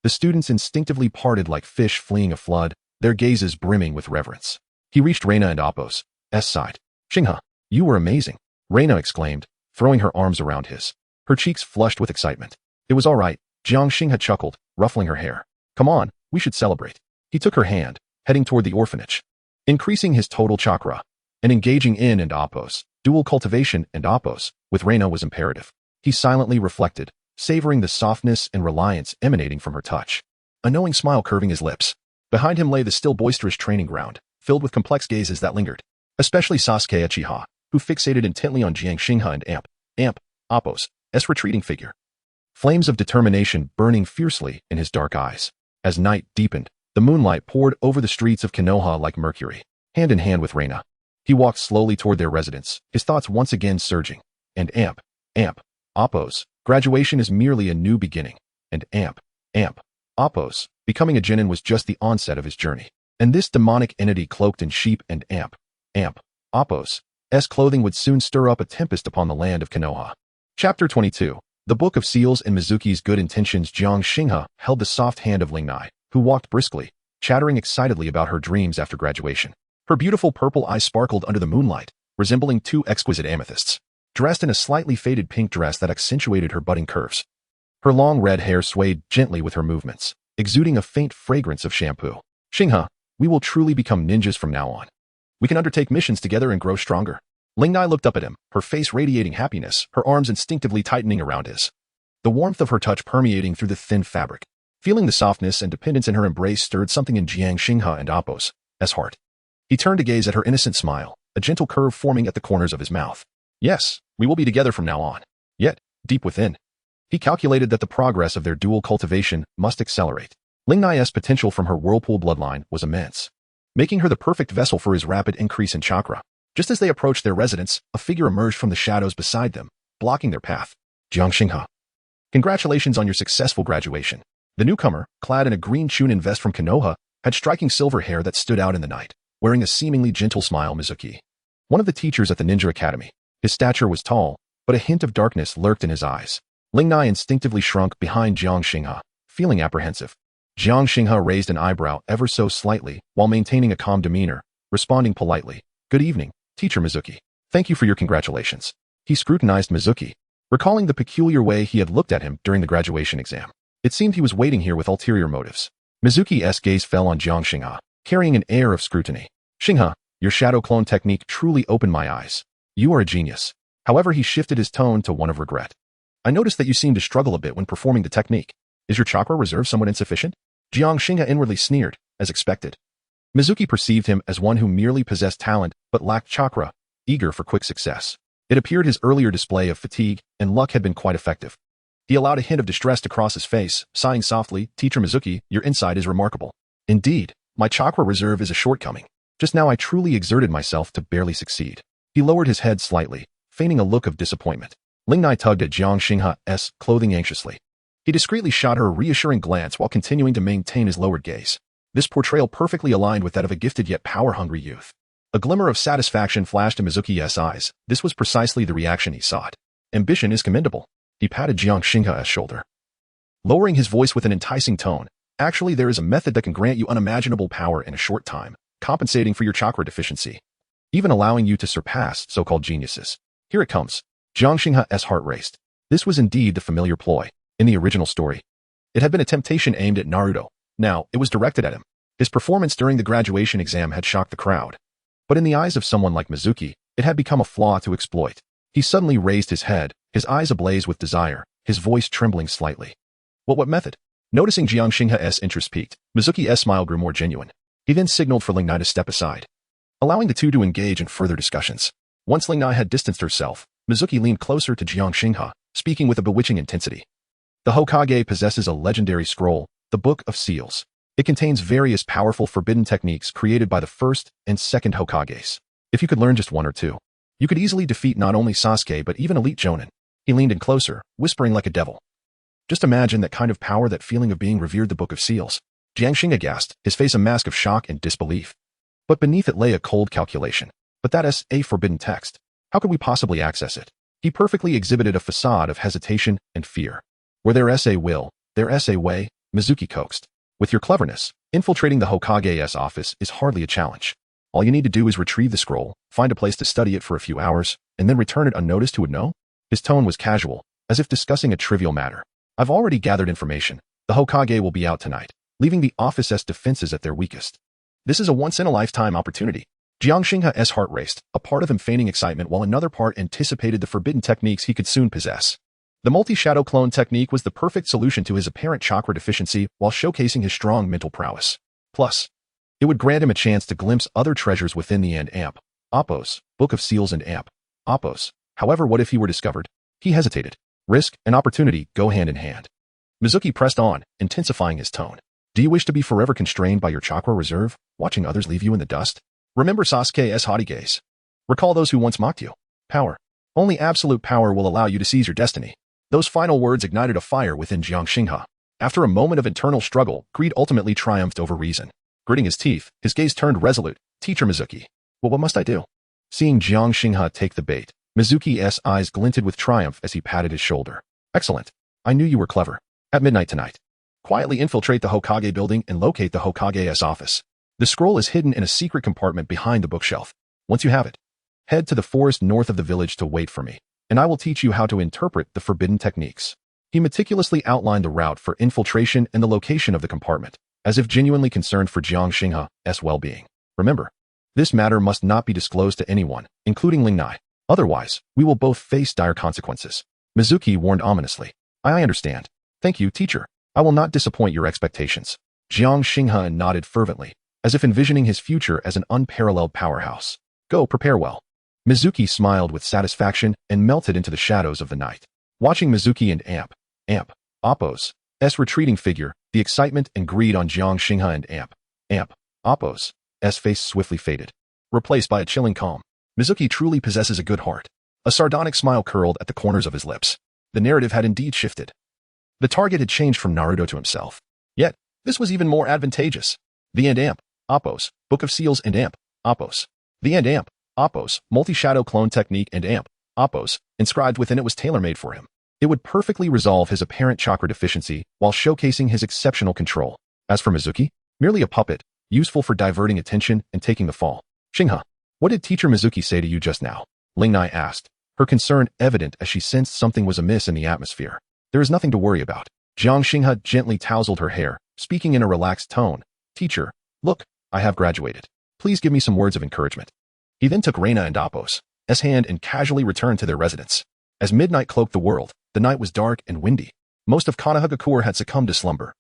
the students instinctively parted like fish fleeing a flood, their gazes brimming with reverence. He reached Reina and Apos' side. Xinghe, you were amazing, Reina exclaimed, throwing her arms around his. Her cheeks flushed with excitement. It was all right, Jiang Xinghe chuckled, ruffling her hair. Come on, we should celebrate. He took her hand, heading toward the orphanage. Increasing his total chakra and engaging in and Apos, dual cultivation and Apos, with Reina was imperative. He silently reflected, savoring the softness and reliance emanating from her touch. A knowing smile curving his lips. Behind him lay the still boisterous training ground, filled with complex gazes that lingered. Especially Sasuke Uchiha, who fixated intently on Jiang Xinghe and Amp, Apos' retreating figure. Flames of determination burning fiercely in his dark eyes. As night deepened, the moonlight poured over the streets of Konoha like mercury. Hand in hand with Reina, he walked slowly toward their residence, his thoughts once again surging. And Amp, Apos, graduation is merely a new beginning. And Amp, Apos, becoming a genin was just the onset of his journey. And this demonic entity cloaked in sheep and Amp, Apos' clothing would soon stir up a tempest upon the land of Konoha. Chapter 22. The Book of Seals and Mizuki's Good Intentions. Jiang Xinghe held the soft hand of Lingnai, who walked briskly, chattering excitedly about her dreams after graduation. Her beautiful purple eyes sparkled under the moonlight, resembling 2 exquisite amethysts. Dressed in a slightly faded pink dress that accentuated her budding curves. Her long red hair swayed gently with her movements, exuding a faint fragrance of shampoo. Xinghe, we will truly become ninjas from now on. We can undertake missions together and grow stronger. Lingnai looked up at him, her face radiating happiness, her arms instinctively tightening around his. The warmth of her touch permeating through the thin fabric. Feeling the softness and dependence in her embrace stirred something in Jiang Xinghe and Apos' heart. He turned to gaze at her innocent smile, a gentle curve forming at the corners of his mouth. Yes, we will be together from now on. Yet, deep within, he calculated that the progress of their dual cultivation must accelerate. Lingnai's potential from her whirlpool bloodline was immense, making her the perfect vessel for his rapid increase in chakra. Just as they approached their residence, a figure emerged from the shadows beside them, blocking their path. Jiang Xinghe. Congratulations on your successful graduation. The newcomer, clad in a green chunin vest from Konoha, had striking silver hair that stood out in the night, wearing a seemingly gentle smile. Mizuki, one of the teachers at the ninja academy. His stature was tall, but a hint of darkness lurked in his eyes. Lingnai instinctively shrunk behind Jiang Xinghe, feeling apprehensive. Jiang Xinghe raised an eyebrow ever so slightly while maintaining a calm demeanor, responding politely. Good evening, Teacher Mizuki. Thank you for your congratulations. He scrutinized Mizuki, recalling the peculiar way he had looked at him during the graduation exam. It seemed he was waiting here with ulterior motives. Mizuki's gaze fell on Jiang Xinghe, carrying an air of scrutiny. Xinghe, your shadow clone technique truly opened my eyes. You are a genius. However, he shifted his tone to one of regret. I noticed that you seemed to struggle a bit when performing the technique. Is your chakra reserve somewhat insufficient? Jiang Xinghe inwardly sneered, as expected. Mizuki perceived him as one who merely possessed talent but lacked chakra, eager for quick success. It appeared his earlier display of fatigue and luck had been quite effective. He allowed a hint of distress to cross his face, sighing softly, Teacher Mizuki, your insight is remarkable. Indeed, my chakra reserve is a shortcoming. Just now I truly exerted myself to barely succeed. He lowered his head slightly, feigning a look of disappointment. Lingnai tugged at Jiang Xinghe's clothing anxiously. He discreetly shot her a reassuring glance while continuing to maintain his lowered gaze. This portrayal perfectly aligned with that of a gifted yet power-hungry youth. A glimmer of satisfaction flashed in Mizuki's eyes. This was precisely the reaction he sought. Ambition is commendable. He patted Jiang Xinghe's shoulder, lowering his voice with an enticing tone. Actually, there is a method that can grant you unimaginable power in a short time, compensating for your chakra deficiency, even allowing you to surpass so-called geniuses. Here it comes. Jiang Xinghe's heart raced. This was indeed the familiar ploy. In the original story, it had been a temptation aimed at Naruto. Now, it was directed at him. His performance during the graduation exam had shocked the crowd. But in the eyes of someone like Mizuki, it had become a flaw to exploit. He suddenly raised his head, his eyes ablaze with desire, his voice trembling slightly. What method? Noticing Jiang Xinghe's interest peaked, Mizuki's smile grew more genuine. He then signaled for Lingnai to step aside, allowing the two to engage in further discussions. Once Lingnai had distanced herself, Mizuki leaned closer to Jiang Xinghe, speaking with a bewitching intensity. The Hokage possesses a legendary scroll, the Book of Seals. It contains various powerful forbidden techniques created by the first and second Hokages. If you could learn just one or two, you could easily defeat not only Sasuke but even elite Jonin. He leaned in closer, whispering like a devil. Just imagine that kind of power, that feeling of being revered. The Book of Seals. Jiang Xinghe gasped, his face a mask of shock and disbelief. But beneath it lay a cold calculation. But that is a forbidden text. How could we possibly access it? He perfectly exhibited a facade of hesitation and fear. Where there is a will, there is a way, Mizuki coaxed. With your cleverness, infiltrating the Hokage's office is hardly a challenge. All you need to do is retrieve the scroll, find a place to study it for a few hours, and then return it unnoticed. Who would know? His tone was casual, as if discussing a trivial matter. I've already gathered information. The Hokage will be out tonight, leaving the office's defenses at their weakest. This is a once-in-a-lifetime opportunity. Jiang Xinghe's heart raced, a part of him feigning excitement while another part anticipated the forbidden techniques he could soon possess. The multi-shadow clone technique was the perfect solution to his apparent chakra deficiency while showcasing his strong mental prowess. Plus, it would grant him a chance to glimpse other treasures within the Amp. Appos, Book of Seals and Amp. Appos. However, what if he were discovered? He hesitated. Risk and opportunity go hand in hand. Mizuki pressed on, intensifying his tone. Do you wish to be forever constrained by your chakra reserve, watching others leave you in the dust? Remember Sasuke's haughty gaze. Recall those who once mocked you. Power. Only absolute power will allow you to seize your destiny. Those final words ignited a fire within Jiang Xinghe. After a moment of internal struggle, greed ultimately triumphed over reason. Gritting his teeth, his gaze turned resolute. Teacher Mizuki. Well, what must I do? Seeing Jiang Xinghe take the bait, Mizuki's eyes glinted with triumph as he patted his shoulder. Excellent. I knew you were clever. At midnight tonight, quietly infiltrate the Hokage building and locate the Hokage's office. The scroll is hidden in a secret compartment behind the bookshelf. Once you have it, head to the forest north of the village to wait for me, and I will teach you how to interpret the forbidden techniques. He meticulously outlined the route for infiltration and the location of the compartment, as if genuinely concerned for Jiang Xinghe's well-being. Remember, this matter must not be disclosed to anyone, including Lingnai. Otherwise, we will both face dire consequences. Mizuki warned ominously. I understand. Thank you, teacher. I will not disappoint your expectations. Jiang Xinghe nodded fervently, as if envisioning his future as an unparalleled powerhouse. Go prepare well. Mizuki smiled with satisfaction and melted into the shadows of the night. Watching Mizuki and Appos retreating figure, the excitement and greed on Jiang Xinghe and Amp, Appo's face swiftly faded, replaced by a chilling calm. Mizuki truly possesses a good heart. A sardonic smile curled at the corners of his lips. The narrative had indeed shifted. The target had changed from Naruto to himself. Yet, this was even more advantageous. The Amp, Appo's Book of Seals and Amp, Appo's. The Amp, Appo's multi-shadow clone technique and Amp, Appo's inscribed within it was tailor-made for him. It would perfectly resolve his apparent chakra deficiency while showcasing his exceptional control. As for Mizuki, merely a puppet, useful for diverting attention and taking the fall. Xinghe, what did teacher Mizuki say to you just now? Lingnai asked, her concern evident as she sensed something was amiss in the atmosphere. There is nothing to worry about. Jiang Xinghe gently tousled her hair, speaking in a relaxed tone. Teacher, look, I have graduated. Please give me some words of encouragement. He then took Reina and Appo's hand and casually returned to their residence. As midnight cloaked the world, the night was dark and windy. Most of Konohagakure had succumbed to slumber,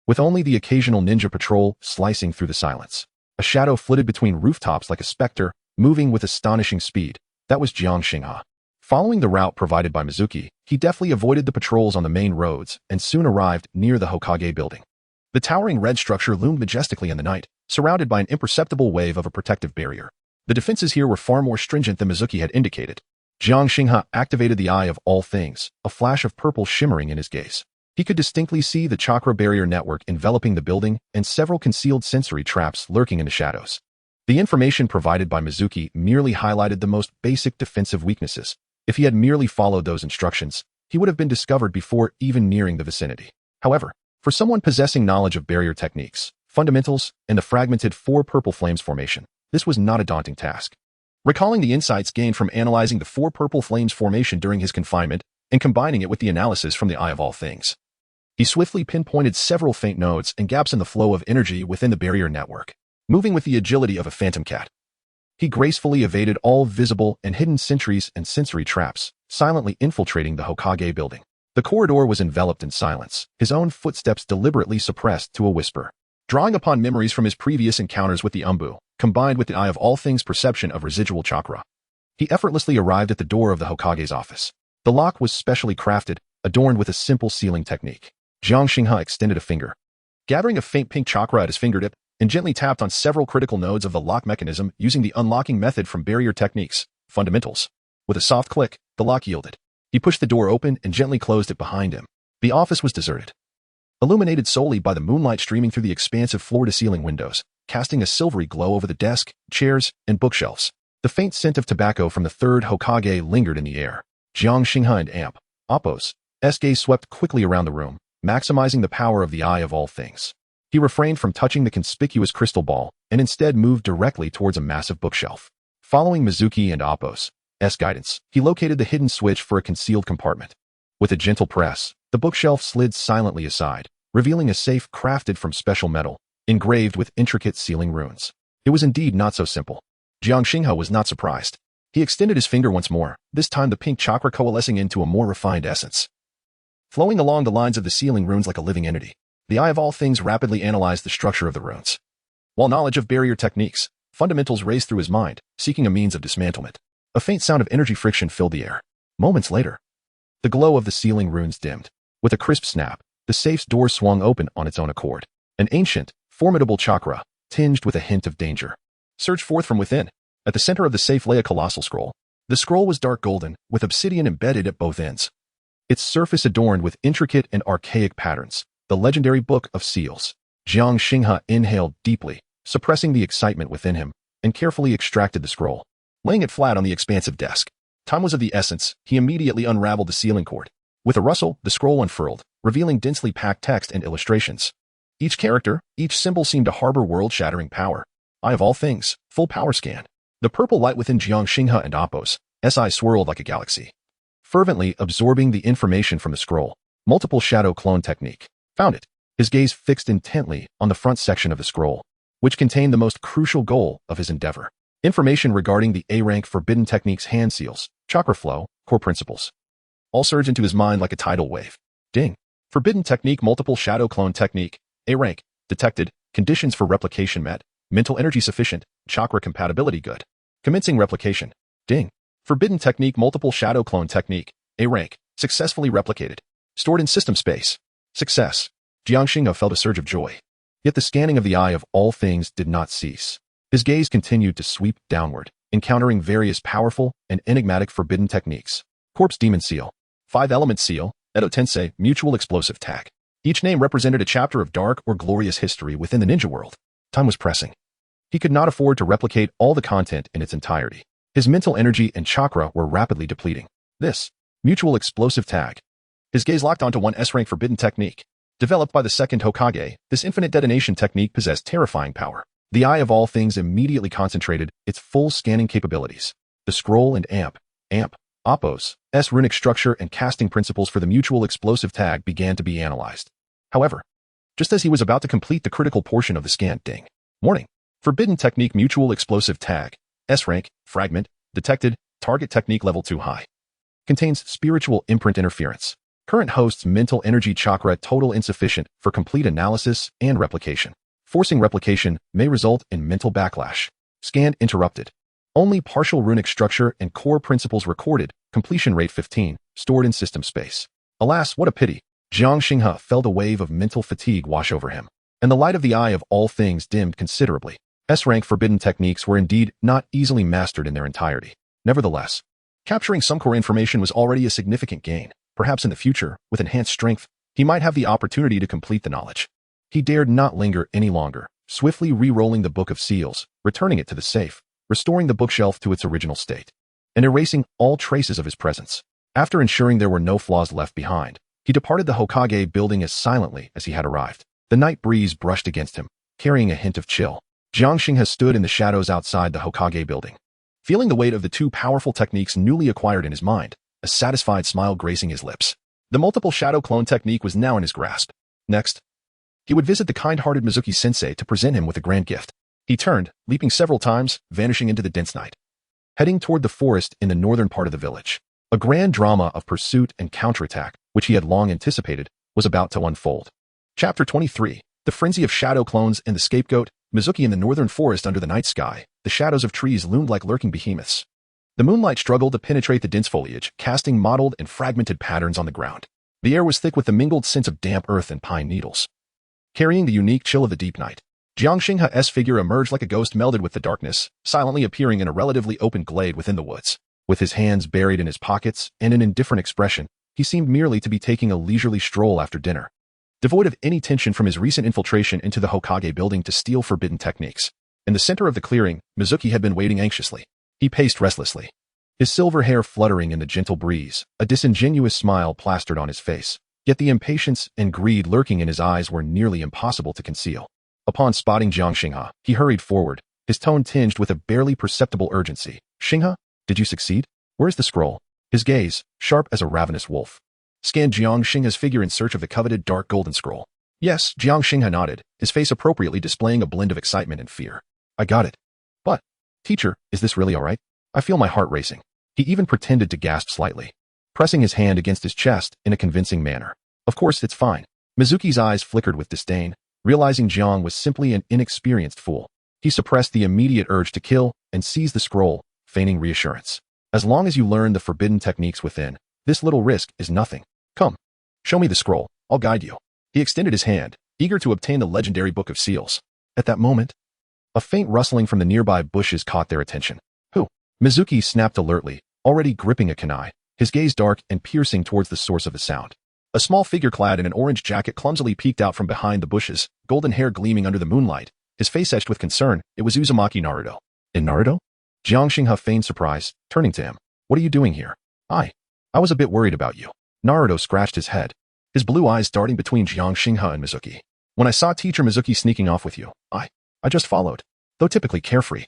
with only the occasional ninja patrol slicing through the silence. A shadow flitted between rooftops like a specter, moving with astonishing speed. That was Jiang Xinghe. Following the route provided by Mizuki, he deftly avoided the patrols on the main roads and soon arrived near the Hokage building. The towering red structure loomed majestically in the night, surrounded by an imperceptible wave of a protective barrier. The defenses here were far more stringent than Mizuki had indicated. Jiang Xinghe activated the Eye of All Things, a flash of purple shimmering in his gaze. He could distinctly see the chakra barrier network enveloping the building and several concealed sensory traps lurking in the shadows. The information provided by Mizuki merely highlighted the most basic defensive weaknesses. If he had merely followed those instructions, he would have been discovered before even nearing the vicinity. However, for someone possessing knowledge of barrier techniques, fundamentals, and the fragmented four purple flames formation, this was not a daunting task. Recalling the insights gained from analyzing the four purple flames formation during his confinement and combining it with the analysis from the Eye of All Things, he swiftly pinpointed several faint nodes and gaps in the flow of energy within the barrier network. Moving with the agility of a phantom cat, he gracefully evaded all visible and hidden sentries and sensory traps, silently infiltrating the Hokage building. The corridor was enveloped in silence, his own footsteps deliberately suppressed to a whisper. Drawing upon memories from his previous encounters with the Umbu, combined with the Eye of All Things' perception of residual chakra, he effortlessly arrived at the door of the Hokage's office. The lock was specially crafted, adorned with a simple sealing technique. Jiang Xinghe extended a finger, gathering a faint pink chakra at his fingertip, and gently tapped on several critical nodes of the lock mechanism using the unlocking method from barrier techniques, fundamentals. With a soft click, the lock yielded. He pushed the door open and gently closed it behind him. The office was deserted, illuminated solely by the moonlight streaming through the expansive floor-to-ceiling windows, casting a silvery glow over the desk, chairs, and bookshelves. The faint scent of tobacco from the third Hokage lingered in the air. Jiang Xinghe and Appo's gaze swept quickly around the room, maximizing the power of the Eye of All Things. He refrained from touching the conspicuous crystal ball and instead moved directly towards a massive bookshelf. Following Mizuki and Appo's guidance, he located the hidden switch for a concealed compartment. With a gentle press, the bookshelf slid silently aside, revealing a safe crafted from special metal, engraved with intricate sealing runes. It was indeed not so simple. Jiang Xinghe was not surprised. He extended his finger once more, this time the pink chakra coalescing into a more refined essence, flowing along the lines of the sealing runes like a living entity. The Eye of All Things rapidly analyzed the structure of the runes. While knowledge of barrier techniques, fundamentals raced through his mind, seeking a means of dismantlement. A faint sound of energy friction filled the air. Moments later, the glow of the sealing runes dimmed. With a crisp snap, the safe's door swung open on its own accord. An ancient, formidable chakra, tinged with a hint of danger, surged forth from within. At the center of the safe lay a colossal scroll. The scroll was dark golden, with obsidian embedded at both ends. Its surface adorned with intricate and archaic patterns. The legendary Book of Seals. Jiang Xinghe inhaled deeply, suppressing the excitement within him, and carefully extracted the scroll, laying it flat on the expansive desk. Time was of the essence. He immediately unraveled the sealing cord. With a rustle, the scroll unfurled, revealing densely packed text and illustrations. Each character, each symbol seemed to harbor world-shattering power. Eye of All Things, full power scan. The purple light within Jiang Xinghe and Appo's eye swirled like a galaxy, fervently absorbing the information from the scroll. Multiple shadow clone technique. Found it. His gaze fixed intently on the front section of the scroll, which contained the most crucial goal of his endeavor. Information regarding the A-rank forbidden techniques, hand seals, chakra flow, core principles. All surged into his mind like a tidal wave. Ding. Forbidden technique, multiple shadow clone technique. A-rank. Detected. Conditions for replication met. Mental energy sufficient. Chakra compatibility good. Commencing replication. Ding. Forbidden technique, multiple shadow clone technique. A-rank. Successfully replicated. Stored in system space. Success. Jiang Xinghe felt a surge of joy. Yet the scanning of the eye of all things did not cease. His gaze continued to sweep downward, encountering various powerful and enigmatic forbidden techniques. Corpse Demon Seal, 5-Element Seal, Edo Tensei, Mutual Explosive Tag. Each name represented a chapter of dark or glorious history within the ninja world. Time was pressing. He could not afford to replicate all the content in its entirety. His mental energy and chakra were rapidly depleting. This Mutual Explosive Tag. His gaze locked onto one S-rank forbidden technique. Developed by the second Hokage, this infinite detonation technique possessed terrifying power. The eye of all things immediately concentrated its full scanning capabilities. The scroll and amp, Oppos, S runic structure and casting principles for the Mutual Explosive Tag began to be analyzed. However, just as he was about to complete the critical portion of the scan, ding. Warning. Forbidden technique Mutual Explosive Tag. S rank, fragment, detected, target technique level 2 high. Contains spiritual imprint interference. Current host's mental energy chakra total insufficient for complete analysis and replication. Forcing replication may result in mental backlash. Scan interrupted. Only partial runic structure and core principles recorded. Completion rate 15, stored in system space. Alas, what a pity. Jiang Xinghe felt a wave of mental fatigue wash over him, and the light of the eye of all things dimmed considerably. S-rank forbidden techniques were indeed not easily mastered in their entirety. Nevertheless, capturing some core information was already a significant gain. Perhaps in the future, with enhanced strength, he might have the opportunity to complete the knowledge. He dared not linger any longer, swiftly re-rolling the Book of Seals, returning it to the safe, restoring the bookshelf to its original state, and erasing all traces of his presence. After ensuring there were no flaws left behind, he departed the Hokage building as silently as he had arrived. The night breeze brushed against him, carrying a hint of chill. Jiang Xinghe stood in the shadows outside the Hokage building. Feeling the weight of the two powerful techniques newly acquired in his mind, a satisfied smile gracing his lips. The multiple shadow clone technique was now in his grasp. Next, he would visit the kind-hearted Mizuki-sensei to present him with a grand gift. He turned, leaping several times, vanishing into the dense night. Heading toward the forest in the northern part of the village. A grand drama of pursuit and counterattack, which he had long anticipated, was about to unfold. Chapter 23. The Frenzy of Shadow Clones and the Scapegoat. Mizuki in the northern forest under the night sky. The shadows of trees loomed like lurking behemoths. The moonlight struggled to penetrate the dense foliage, casting mottled and fragmented patterns on the ground. The air was thick with the mingled scents of damp earth and pine needles. Carrying the unique chill of the deep night, Jiang Xinghe's figure emerged like a ghost melded with the darkness, silently appearing in a relatively open glade within the woods. With his hands buried in his pockets and an indifferent expression, he seemed merely to be taking a leisurely stroll after dinner. Devoid of any tension from his recent infiltration into the Hokage building to steal forbidden techniques. In the center of the clearing, Mizuki had been waiting anxiously. He paced restlessly, his silver hair fluttering in the gentle breeze, a disingenuous smile plastered on his face. Yet the impatience and greed lurking in his eyes were nearly impossible to conceal. Upon spotting Jiang Xinghe, he hurried forward, his tone tinged with a barely perceptible urgency. Xinghe, did you succeed? Where's the scroll? His gaze, sharp as a ravenous wolf, scanned Jiang Xinghe's figure in search of the coveted dark golden scroll. Yes, Jiang Xinghe nodded, his face appropriately displaying a blend of excitement and fear. I got it. But, teacher, is this really all right? I feel my heart racing. He even pretended to gasp slightly, pressing his hand against his chest in a convincing manner. Of course, it's fine. Mizuki's eyes flickered with disdain, realizing Jiang was simply an inexperienced fool. He suppressed the immediate urge to kill and seized the scroll, feigning reassurance. As long as you learn the forbidden techniques within, this little risk is nothing. Come, show me the scroll. I'll guide you. He extended his hand, eager to obtain the legendary Book of Seals. At that moment, a faint rustling from the nearby bushes caught their attention. Who? Mizuki snapped alertly, already gripping a kunai, his gaze dark and piercing towards the source of the sound. A small figure clad in an orange jacket clumsily peeked out from behind the bushes, golden hair gleaming under the moonlight, his face etched with concern. It was Uzumaki Naruto. In Naruto? Jiang Xinghe feigned surprise, turning to him. What are you doing here? I was a bit worried about you. Naruto scratched his head, his blue eyes darting between Jiang Xinghe and Mizuki. When I saw teacher Mizuki sneaking off with you, I just followed, though typically carefree.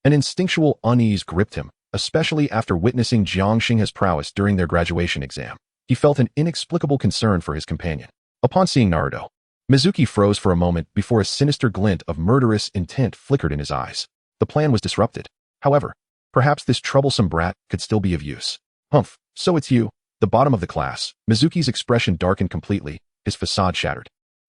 An instinctual unease gripped him, especially after witnessing Jiang Xinghe's prowess during their graduation exam. He felt an inexplicable concern for his companion. Upon seeing Naruto, Mizuki froze for a moment before a sinister glint of murderous intent flickered in his eyes. The plan was disrupted. However, perhaps this troublesome brat could still be of use. Humph, so it's you. The bottom of the class, Mizuki's expression darkened completely, his facade shattered.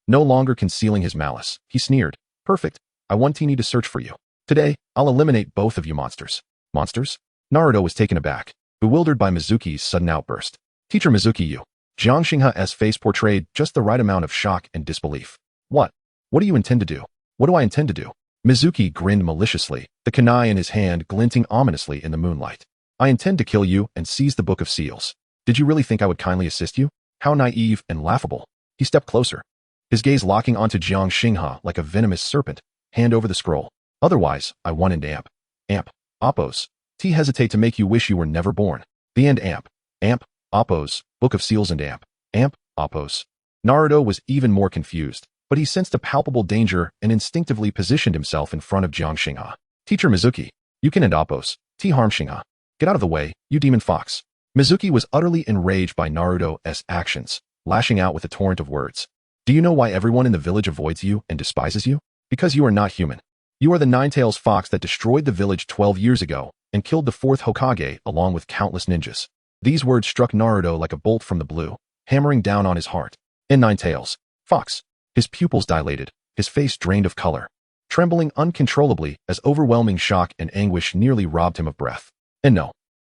No longer concealing his malice, he sneered. Perfect. I want Teeny to search for you. Today, I'll eliminate both of you monsters. Monsters? Naruto was taken aback, bewildered by Mizuki's sudden outburst. Teacher Mizuki, you Jiang Xinghe's face portrayed just the right amount of shock and disbelief. What? What do you intend to do? What do I intend to do? Mizuki grinned maliciously, the kunai in his hand glinting ominously in the moonlight. I intend to kill you and seize the Book of Seals. Did you really think I would kindly assist you? How naive and laughable. He stepped closer, his gaze locking onto Jiang Xinghe like a venomous serpent. Hand over the scroll. Otherwise, I want an amp. Amp. Oppos. T hesitate to make you wish you were never born. The end amp. Amp. Oppos. Book of Seals and amp. Amp. Oppos. Naruto was even more confused, but he sensed a palpable danger and instinctively positioned himself in front of Jiang Xinghe. Teacher Mizuki, you can end Oppos. T harm Xinghe. Get out of the way, you demon fox. Mizuki was utterly enraged by Naruto's actions, lashing out with a torrent of words. Do you know why everyone in the village avoids you and despises you? Because you are not human. You are the Nine-Tails Fox that destroyed the village 12 years ago and killed the 4th Hokage along with countless ninjas. These words struck Naruto like a bolt from the blue, hammering down on his heart. In Nine-Tails Fox. His pupils dilated, his face drained of color, trembling uncontrollably as overwhelming shock and anguish nearly robbed him of breath. And no,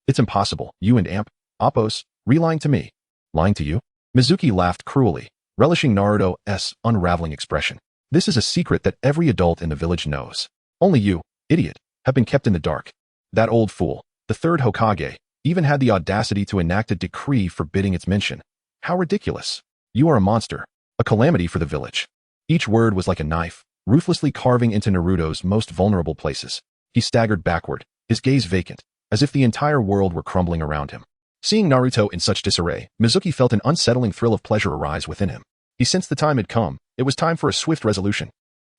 it's impossible. You and Amp, Oppos, lying to me. Lying to you? Mizuki laughed cruelly, relishing Naruto's unraveling expression. This is a secret that every adult in the village knows. Only you, idiot, have been kept in the dark. That old fool, the 3rd Hokage, even had the audacity to enact a decree forbidding its mention. How ridiculous. You are a monster, a calamity for the village. Each word was like a knife, ruthlessly carving into Naruto's most vulnerable places. He staggered backward, his gaze vacant, as if the entire world were crumbling around him. Seeing Naruto in such disarray, Mizuki felt an unsettling thrill of pleasure arise within him. He sensed the time had come. It was time for a swift resolution.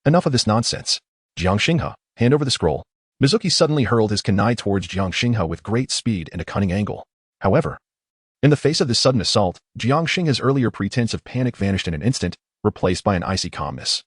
Enough of this nonsense. Jiang Xinghe, hand over the scroll. Mizuki suddenly hurled his kunai towards Jiang Xinghe with great speed and a cunning angle. However, in the face of this sudden assault, Jiang Xinghe's earlier pretense of panic vanished in an instant, replaced by an icy calmness.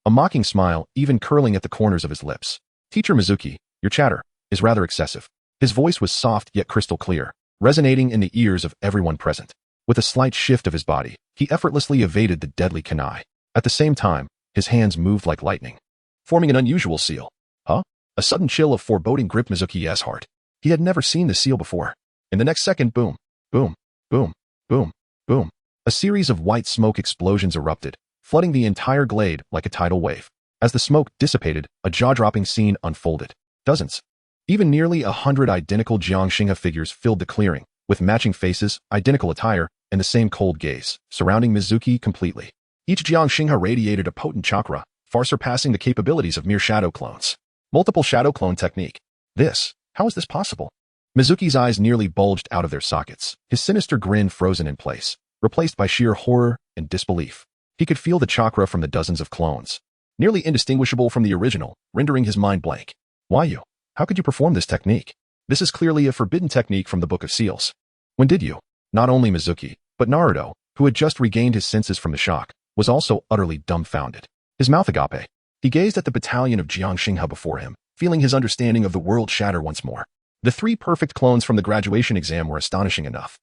A mocking smile even curling at the corners of his lips. Teacher Mizuki, your chatter is rather excessive. His voice was soft yet crystal clear, resonating in the ears of everyone present. With a slight shift of his body, he effortlessly evaded the deadly kunai. At the same time, his hands moved like lightning, forming an unusual seal. Huh? A sudden chill of foreboding gripped Mizuki's heart. He had never seen the seal before. In the next second, boom, boom, boom, boom, boom. A series of white smoke explosions erupted, flooding the entire glade like a tidal wave. As the smoke dissipated, a jaw-dropping scene unfolded. Dozens, even nearly 100 identical Jiang Xinghe figures filled the clearing, with matching faces, identical attire, and the same cold gaze, surrounding Mizuki completely. Each Jiang Xinghe radiated a potent chakra, far surpassing the capabilities of mere shadow clones. Multiple shadow clone technique. How is this possible? Mizuki's eyes nearly bulged out of their sockets, his sinister grin frozen in place, replaced by sheer horror and disbelief. He could feel the chakra from the dozens of clones, nearly indistinguishable from the original, rendering his mind blank. Why you? How could you perform this technique? This is clearly a forbidden technique from the Book of Seals. When did you? Not only Mizuki, but Naruto, who had just regained his senses from the shock, was also utterly dumbfounded. His mouth agape. He gazed at the battalion of Jiang Xinghe before him, feeling his understanding of the world shatter once more. The 3 perfect clones from the graduation exam were astonishing enough.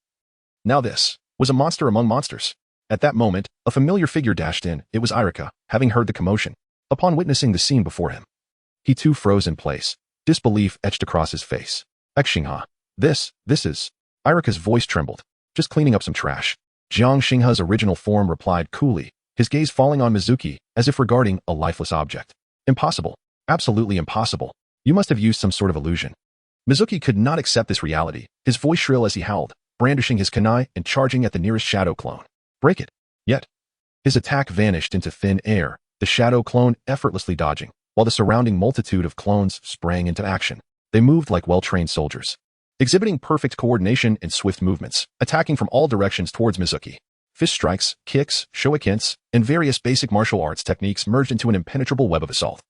Now this was a monster among monsters. At that moment, a familiar figure dashed in. It was Irika, having heard the commotion. Upon witnessing the scene before him, he too froze in place, disbelief etched across his face. Xinghe, this is... Irika's voice trembled. Just cleaning up some trash. Jiang Xinghe's original form replied coolly, his gaze falling on Mizuki, as if regarding a lifeless object. Impossible. Absolutely impossible. You must have used some sort of illusion. Mizuki could not accept this reality, his voice shrill as he howled, brandishing his kunai and charging at the nearest shadow clone. Break it. Yet, his attack vanished into thin air, the shadow clone effortlessly dodging, while the surrounding multitude of clones sprang into action. They moved like well-trained soldiers, exhibiting perfect coordination and swift movements, attacking from all directions towards Mizuki. Fist strikes, kicks, shurikens, and various basic martial arts techniques merged into an impenetrable web of assault.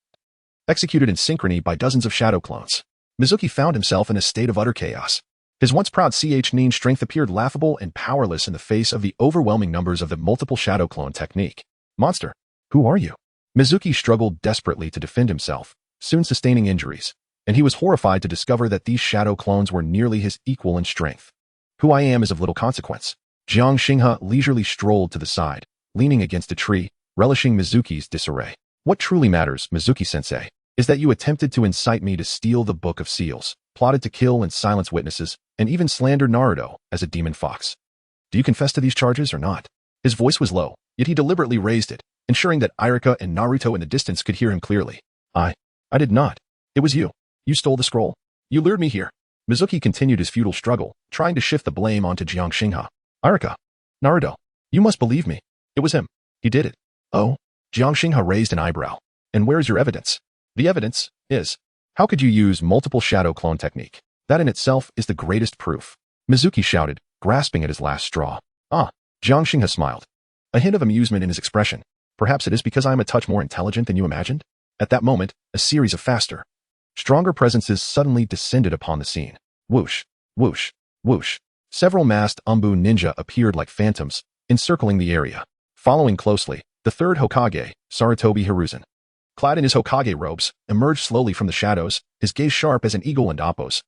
Executed in synchrony by dozens of shadow clones, Mizuki found himself in a state of utter chaos. His once proud nin strength appeared laughable and powerless in the face of the overwhelming numbers of the multiple shadow clone technique. Monster, who are you? Mizuki struggled desperately to defend himself, soon sustaining injuries, and he was horrified to discover that these shadow clones were nearly his equal in strength. Who I am is of little consequence. Jiang Xinghe leisurely strolled to the side, leaning against a tree, relishing Mizuki's disarray. What truly matters, Mizuki-sensei, is that you attempted to incite me to steal the Book of Seals, plotted to kill and silence witnesses, and even slander Naruto as a demon fox. Do you confess to these charges or not? His voice was low, yet he deliberately raised it, ensuring that Irika and Naruto in the distance could hear him clearly. I did not. It was you. You stole the scroll. You lured me here. Mizuki continued his futile struggle, trying to shift the blame onto Jiang Xinghe. Irika. Naruto. You must believe me. It was him. He did it. Oh? Jiang Xinghe raised an eyebrow. And where's your evidence? The evidence is, how could you use multiple shadow clone technique? That in itself is the greatest proof. Mizuki shouted, grasping at his last straw. Jiang Xinghe smiled. A hint of amusement in his expression. Perhaps it is because I am a touch more intelligent than you imagined? At that moment, a series of faster, stronger presences suddenly descended upon the scene. Whoosh, whoosh, whoosh. Several masked Umbu ninja appeared like phantoms, encircling the area. Following closely, the third Hokage, Sarutobi Hiruzen, clad in his Hokage robes, emerged slowly from the shadows, his gaze sharp as an eagle and Appo's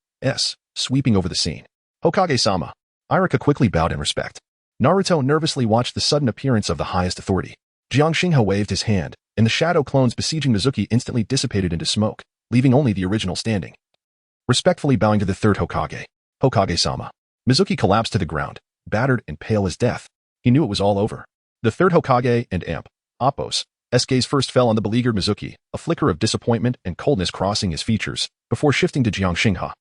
sweeping over the scene. Hokage-sama. Irika quickly bowed in respect. Naruto nervously watched the sudden appearance of the highest authority. Jiang Xinghe waved his hand, and the shadow clones besieging Mizuki instantly dissipated into smoke, leaving only the original standing. Respectfully bowing to the third Hokage, Hokage-sama. Mizuki collapsed to the ground, battered and pale as death. He knew it was all over. The third Hokage and Appo's gaze first fell on the beleaguered Mizuki, a flicker of disappointment and coldness crossing his features, before shifting to Jiang Xinghe,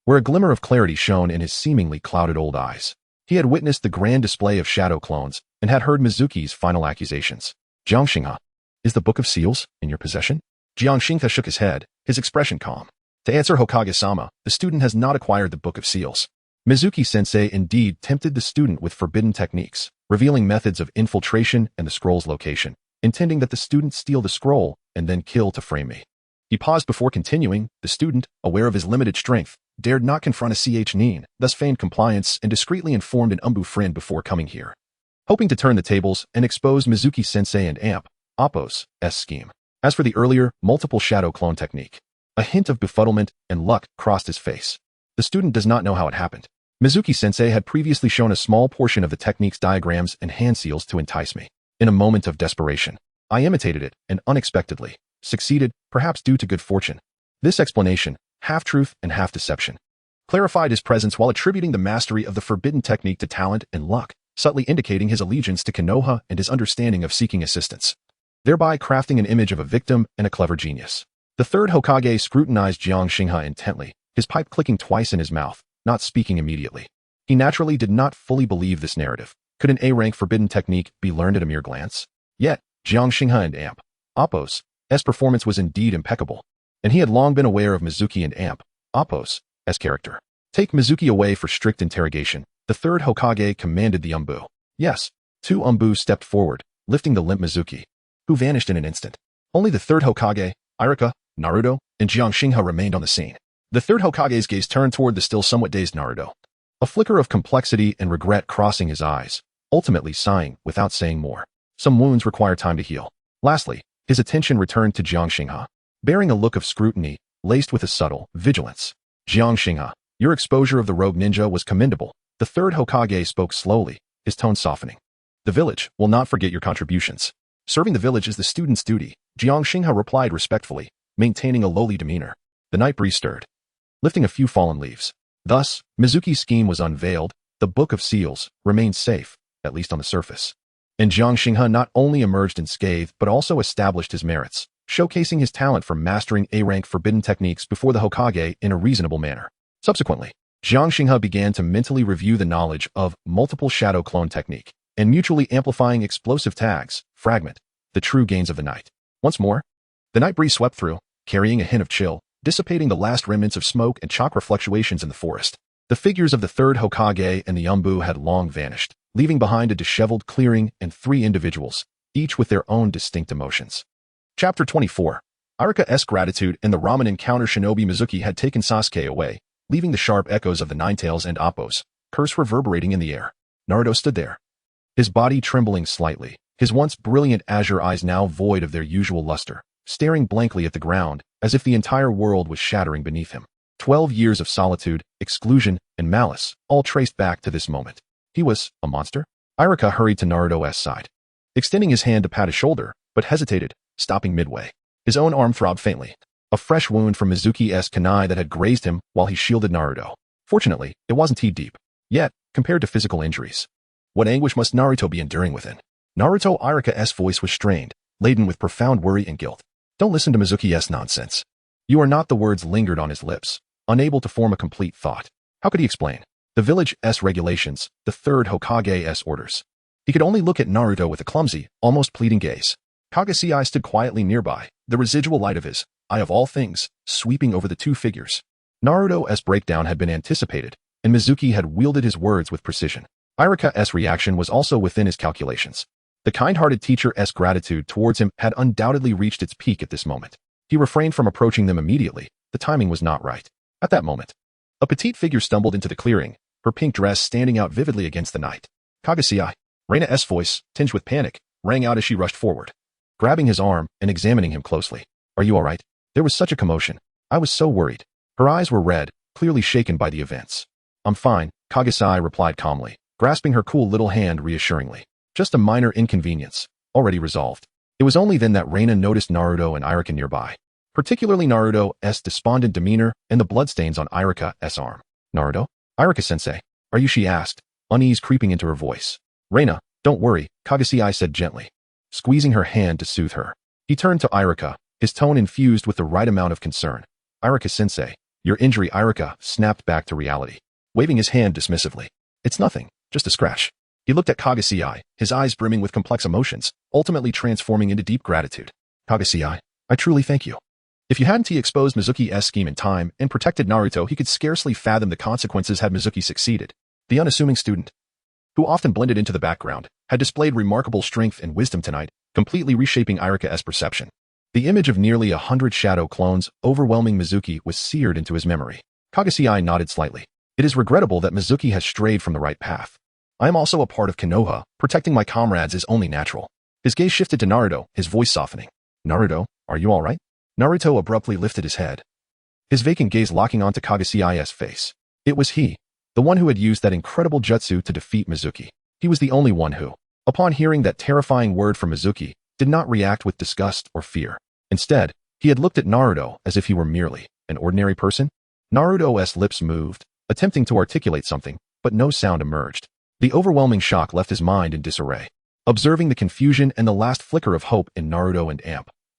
where a glimmer of clarity shone in his seemingly clouded old eyes. He had witnessed the grand display of shadow clones and had heard Mizuki's final accusations. Jiang Xinghe, is the Book of Seals in your possession? Jiang Xinghe shook his head, his expression calm. To answer Hokage-sama, the student has not acquired the Book of Seals. Mizuki-sensei indeed tempted the student with forbidden techniques, revealing methods of infiltration and the scroll's location, intending that the student steal the scroll and then kill to frame me. He paused before continuing. The student, aware of his limited strength, dared not confront a Nin, thus feigned compliance and discreetly informed an Umbu friend before coming here, hoping to turn the tables and expose Mizuki-sensei and Appo's scheme. As for the earlier, multiple shadow clone technique, a hint of befuddlement and luck crossed his face. The student does not know how it happened. Mizuki-sensei had previously shown a small portion of the technique's diagrams and hand seals to entice me. In a moment of desperation, I imitated it and unexpectedly succeeded, perhaps due to good fortune. This explanation, half truth and half deception, clarified his presence while attributing the mastery of the forbidden technique to talent and luck, subtly indicating his allegiance to Konoha and his understanding of seeking assistance, thereby crafting an image of a victim and a clever genius. The third Hokage scrutinized Jiang Xinghe intently, his pipe clicking twice in his mouth, not speaking immediately. He naturally did not fully believe this narrative. Could an A-rank forbidden technique be learned at a mere glance? Yet, Jiang Xinghe and Appo's performance was indeed impeccable, and he had long been aware of Mizuki and Appo's character. Take Mizuki away for strict interrogation. The third Hokage commanded the Umbu. Yes, two Umbu stepped forward, lifting the limp Mizuki, who vanished in an instant. Only the third Hokage, Irika, Naruto, and Jiang Xinghe remained on the scene. The third Hokage's gaze turned toward the still somewhat dazed Naruto, a flicker of complexity and regret crossing his eyes, ultimately sighing without saying more. Some wounds require time to heal. Lastly, his attention returned to Jiang Xinghe, bearing a look of scrutiny, laced with a subtle vigilance. Jiang Xinghe, your exposure of the rogue ninja was commendable. The third Hokage spoke slowly, his tone softening. The village will not forget your contributions. Serving the village is the student's duty, Jiang Xinghe replied respectfully, maintaining a lowly demeanor. The night breeze stirred, lifting a few fallen leaves. Thus, Mizuki's scheme was unveiled. The Book of Seals remained safe, at least on the surface. And Jiang Xinghe not only emerged unscathed but also established his merits, showcasing his talent for mastering A-rank forbidden techniques before the Hokage in a reasonable manner. Subsequently, Jiang Xinghe began to mentally review the knowledge of multiple shadow clone technique and mutually amplifying explosive tags, fragment, the true gains of the night. Once more, the night breeze swept through, carrying a hint of chill, dissipating the last remnants of smoke and chakra fluctuations in the forest. The figures of the third Hokage and the Umbu had long vanished, leaving behind a disheveled clearing and three individuals, each with their own distinct emotions. Chapter 24. Irika's gratitude and the ramen encounter. Shinobi Mizuki had taken Sasuke away, leaving the sharp echoes of the Ninetales and Appo's curse reverberating in the air. Naruto stood there, his body trembling slightly, his once brilliant azure eyes now void of their usual luster, staring blankly at the ground, as if the entire world was shattering beneath him. 12 years of solitude, exclusion, and malice, all traced back to this moment. He was a monster? Irika hurried to Naruto's side, extending his hand to pat his shoulder, but hesitated, stopping midway. His own arm throbbed faintly, a fresh wound from Mizuki's kunai that had grazed him while he shielded Naruto. Fortunately, it wasn't too deep. Yet, compared to physical injuries, What anguish must Naruto be enduring within? Naruto Irika's voice was strained, laden with profound worry and guilt. Don't listen to Mizuki's nonsense. You are not. The words lingered on his lips, unable to form a complete thought. How could he explain the village's regulations, the third Hokage's orders? He could only look at Naruto with a clumsy, almost pleading gaze. Kagase stood quietly nearby, the residual light of his eye of all things, sweeping over the two figures. Naruto's breakdown had been anticipated, and Mizuki had wielded his words with precision. Irika's reaction was also within his calculations. The kind-hearted teacher's gratitude towards him had undoubtedly reached its peak at this moment. He refrained from approaching them immediately. The timing was not right. At that moment, a petite figure stumbled into the clearing, her pink dress standing out vividly against the night. Kagase. Reina's voice, tinged with panic, rang out as she rushed forward, grabbing his arm and examining him closely. Are you all right? There was such a commotion. I was so worried. Her eyes were red, clearly shaken by the events. I'm fine, Kagase replied calmly, grasping her cool little hand reassuringly. Just a minor inconvenience, already resolved. It was only then that Reina noticed Naruto and Irika nearby, particularly Naruto's despondent demeanor and the bloodstains on Irika's arm. Naruto? Irika-sensei, are you? She asked, unease creeping into her voice. Reina, don't worry, Kagase said gently, squeezing her hand to soothe her. He turned to Irika, his tone infused with the right amount of concern. Irika-sensei, your injury. Irika snapped back to reality, waving his hand dismissively. It's nothing, just a scratch. He looked at Kagase, his eyes brimming with complex emotions, ultimately transforming into deep gratitude. Kagase, I truly thank you. If you hadn't exposed Mizuki's scheme in time and protected Naruto, he could scarcely fathom the consequences had Mizuki succeeded. The unassuming student, who often blended into the background, had displayed remarkable strength and wisdom tonight, completely reshaping Irika's perception. The image of nearly 100 shadow clones overwhelming Mizuki was seared into his memory. Kagase nodded slightly. It is regrettable that Mizuki has strayed from the right path. I am also a part of Konoha. Protecting my comrades is only natural. His gaze shifted to Naruto, his voice softening. Naruto, are you all right? Naruto abruptly lifted his head, his vacant gaze locking onto Kagase's face. It was he, the one who had used that incredible jutsu to defeat Mizuki. He was the only one who, upon hearing that terrifying word from Mizuki, did not react with disgust or fear. Instead, he had looked at Naruto as if he were merely an ordinary person. Naruto's lips moved, attempting to articulate something, but no sound emerged. The overwhelming shock left his mind in disarray. Observing the confusion and the last flicker of hope in Naruto and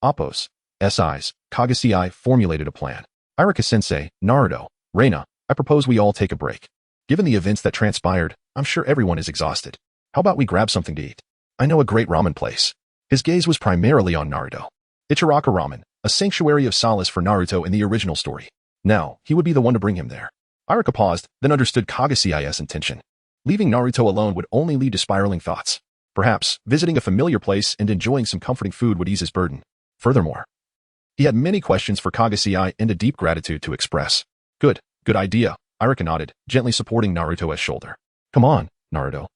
Appo's eyes, Kagase formulated a plan. Irika-sensei, Naruto, Reina, I propose we all take a break. Given the events that transpired, I'm sure everyone is exhausted. How about we grab something to eat? I know a great ramen place. His gaze was primarily on Naruto. Ichiraka Ramen, a sanctuary of solace for Naruto in the original story. Now, he would be the one to bring him there. Irika paused, then understood Kagase's intention. Leaving Naruto alone would only lead to spiraling thoughts. Perhaps, visiting a familiar place and enjoying some comforting food would ease his burden. Furthermore, he had many questions for Kagase and a deep gratitude to express. Good idea, Irika nodded, gently supporting Naruto's shoulder. Come on, Naruto.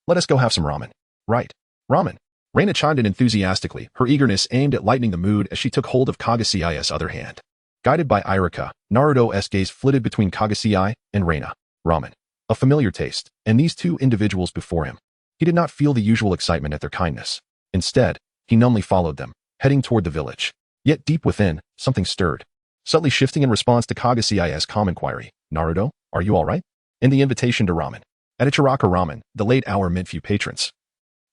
Let us go have some ramen. Right, ramen. Reina chimed in enthusiastically, her eagerness aimed at lightening the mood as she took hold of Kagase's other hand. Guided by Irika, Naruto's gaze flitted between Kagase and Reina. Ramen. A familiar taste, and these two individuals before him. He did not feel the usual excitement at their kindness. Instead, he numbly followed them, heading toward the village. Yet deep within, something stirred, subtly shifting in response to Kagase's calm inquiry. Naruto, are you all right? And the invitation to ramen. At Ichiraka Ramen, the late hour meant few patrons.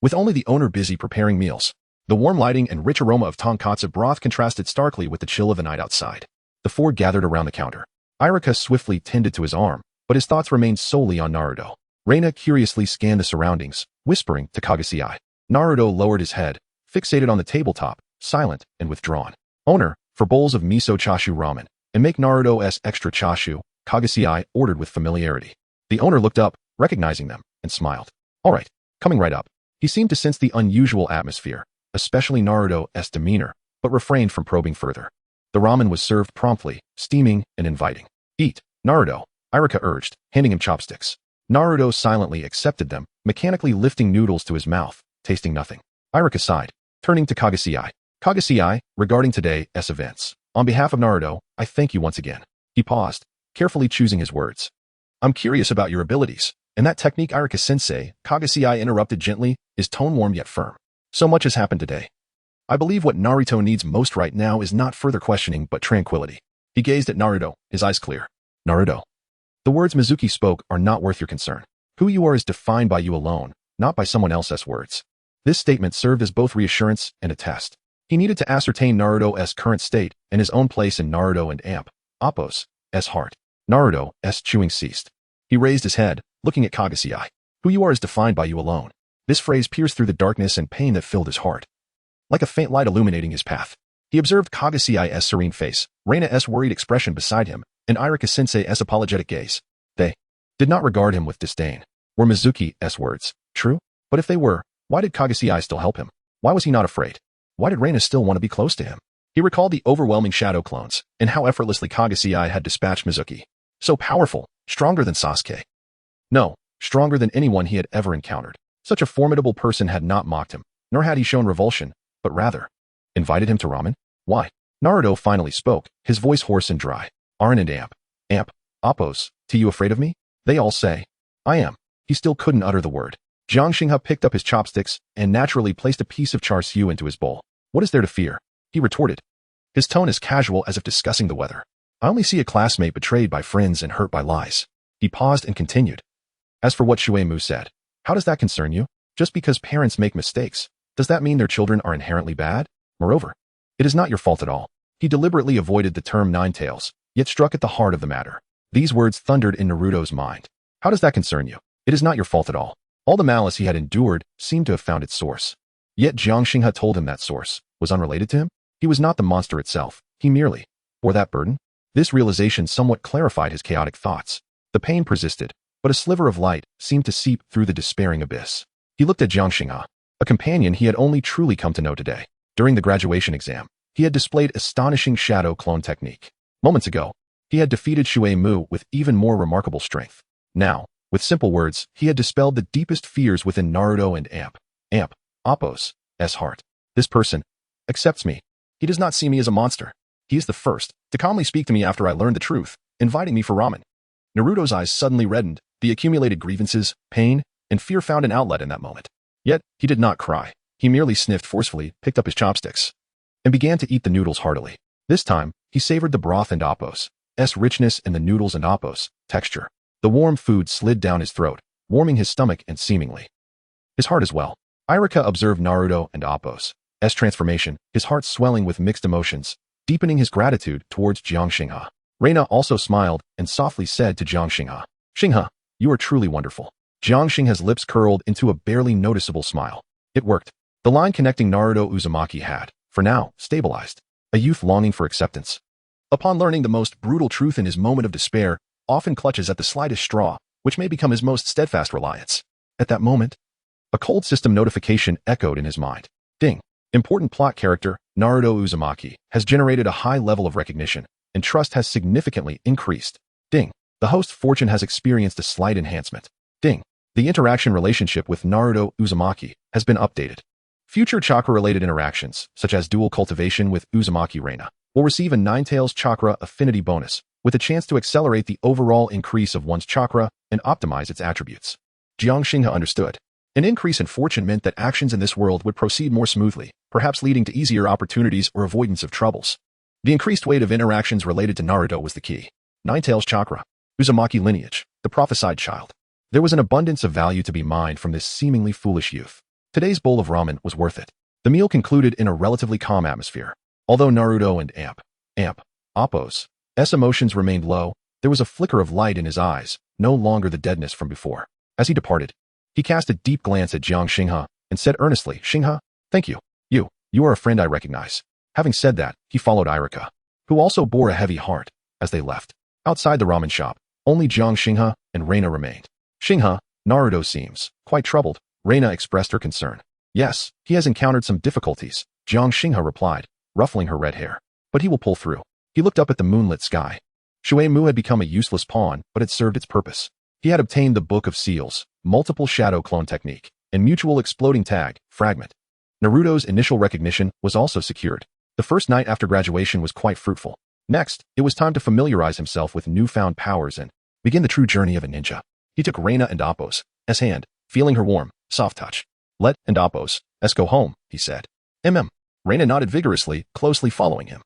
With only the owner busy preparing meals, the warm lighting and rich aroma of tonkatsu broth contrasted starkly with the chill of the night outside. The four gathered around the counter. Irika swiftly tended to his arm, but his thoughts remained solely on Naruto. Reina curiously scanned the surroundings, whispering to Kagase. Naruto lowered his head, fixated on the tabletop, silent and withdrawn. Owner, for bowls of miso chashu ramen, and make Naruto's extra chashu, Kagase ordered with familiarity. The owner looked up, recognizing them, and smiled. All right, coming right up. He seemed to sense the unusual atmosphere, especially Naruto's demeanor, but refrained from probing further. The ramen was served promptly, steaming and inviting. Eat, Naruto, Irika urged, handing him chopsticks. Naruto silently accepted them, mechanically lifting noodles to his mouth, tasting nothing. Irika sighed, turning to Kagase. Kagase, regarding today's events, on behalf of Naruto, I thank you once again. He paused, carefully choosing his words. I'm curious about your abilities, and that technique. Irika-sensei, Kagase interrupted gently, his tone warm yet firm. So much has happened today. I believe what Naruto needs most right now is not further questioning but tranquility. He gazed at Naruto, his eyes clear. Naruto. The words Mizuki spoke are not worth your concern. Who you are is defined by you alone, not by someone else's words. This statement served as both reassurance and a test. He needed to ascertain Naruto's current state and his own place in Naruto and Appo's heart. Naruto's chewing ceased. He raised his head, looking at Kagase. Who you are is defined by you alone. This phrase pierced through the darkness and pain that filled his heart. Like a faint light illuminating his path. He observed Kagase's serene face, Reina's worried expression beside him, and Irika-sensei's apologetic gaze. They did not regard him with disdain. Were Mizuki's words true? But if they were, why did Kagase still help him? Why was he not afraid? Why did Reina still want to be close to him? He recalled the overwhelming shadow clones, and how effortlessly Kagase had dispatched Mizuki. So powerful, stronger than Sasuke. No, stronger than anyone he had ever encountered. Such a formidable person had not mocked him, nor had he shown revulsion, but rather invited him to ramen? Why? Naruto finally spoke, his voice hoarse and dry. Aren't and Appos, to you afraid of me? They all say. I am. He still couldn't utter the word. Jiang Xinghe picked up his chopsticks and naturally placed a piece of char siu into his bowl. What is there to fear? He retorted. His tone as casual as if discussing the weather. I only see a classmate betrayed by friends and hurt by lies. He paused and continued. As for what Shuei-mu said, how does that concern you? Just because parents make mistakes, does that mean their children are inherently bad? Moreover, it is not your fault at all. He deliberately avoided the term nine tails, yet struck at the heart of the matter. These words thundered in Naruto's mind. How does that concern you? It is not your fault at all. All the malice he had endured seemed to have found its source. Yet Jiang Xinghe told him that source was unrelated to him. He was not the monster itself. He merely bore that burden. This realization somewhat clarified his chaotic thoughts. The pain persisted, but a sliver of light seemed to seep through the despairing abyss. He looked at Jiang Xinghe, a companion he had only truly come to know today. During the graduation exam, he had displayed astonishing shadow clone technique. Moments ago, he had defeated Shuei-mu with even more remarkable strength. Now, with simple words, he had dispelled the deepest fears within Naruto and Appo's heart. This person accepts me. He does not see me as a monster. He is the first to calmly speak to me after I learned the truth, inviting me for ramen. Naruto's eyes suddenly reddened. The accumulated grievances, pain, and fear found an outlet in that moment. Yet, he did not cry. He merely sniffed forcefully, picked up his chopsticks, and began to eat the noodles heartily. This time, he savored the broth and Appo's richness and the noodles and Appo's texture. The warm food slid down his throat, warming his stomach and seemingly his heart as well. Irika observed Naruto and Appo's transformation, his heart swelling with mixed emotions, deepening his gratitude towards Jiang Xinghe. Reina also smiled and softly said to Jiang Xinghe, Xinghe, you are truly wonderful. Jiang Xinghe's lips curled into a barely noticeable smile. It worked. The line connecting Naruto Uzumaki had, for now, stabilized. A youth longing for acceptance. Upon learning the most brutal truth in his moment of despair, often clutches at the slightest straw, which may become his most steadfast reliance. At that moment, a cold system notification echoed in his mind. Ding. Important plot character, Naruto Uzumaki, has generated a high level of recognition, and trust has significantly increased. Ding. The host's fortune has experienced a slight enhancement. Ding. The interaction relationship with Naruto Uzumaki has been updated. Future chakra-related interactions, such as dual cultivation with Uzumaki Reina, will receive a Nine-Tails chakra affinity bonus, with a chance to accelerate the overall increase of one's chakra and optimize its attributes. Jiang Xinghe understood. An increase in fortune meant that actions in this world would proceed more smoothly, perhaps leading to easier opportunities or avoidance of troubles. The increased weight of interactions related to Naruto was the key. Nine-Tails chakra, Uzumaki lineage, the prophesied child. There was an abundance of value to be mined from this seemingly foolish youth. Today's bowl of ramen was worth it. The meal concluded in a relatively calm atmosphere. Although Naruto and Appo's emotions remained low, there was a flicker of light in his eyes, no longer the deadness from before. As he departed, he cast a deep glance at Jiang Xinghe and said earnestly, Xinghe, thank you. You are a friend I recognize. Having said that, he followed Irika, who also bore a heavy heart, as they left. Outside the ramen shop, only Jiang Xinghe and Reina remained. Xinghe, Naruto seems quite troubled. Reina expressed her concern. Yes, he has encountered some difficulties, Jiang Xinghe replied, ruffling her red hair. But he will pull through. He looked up at the moonlit sky. Shuei-mu had become a useless pawn, but it served its purpose. He had obtained the Book of Seals, multiple shadow clone technique, and mutual exploding tag, fragment. Naruto's initial recognition was also secured. The first night after graduation was quite fruitful. Next, it was time to familiarize himself with newfound powers and begin the true journey of a ninja. He took Reina and Appo's hand, feeling her warm, soft touch. Let and Appo's go home, he said. Reina nodded vigorously, closely following him.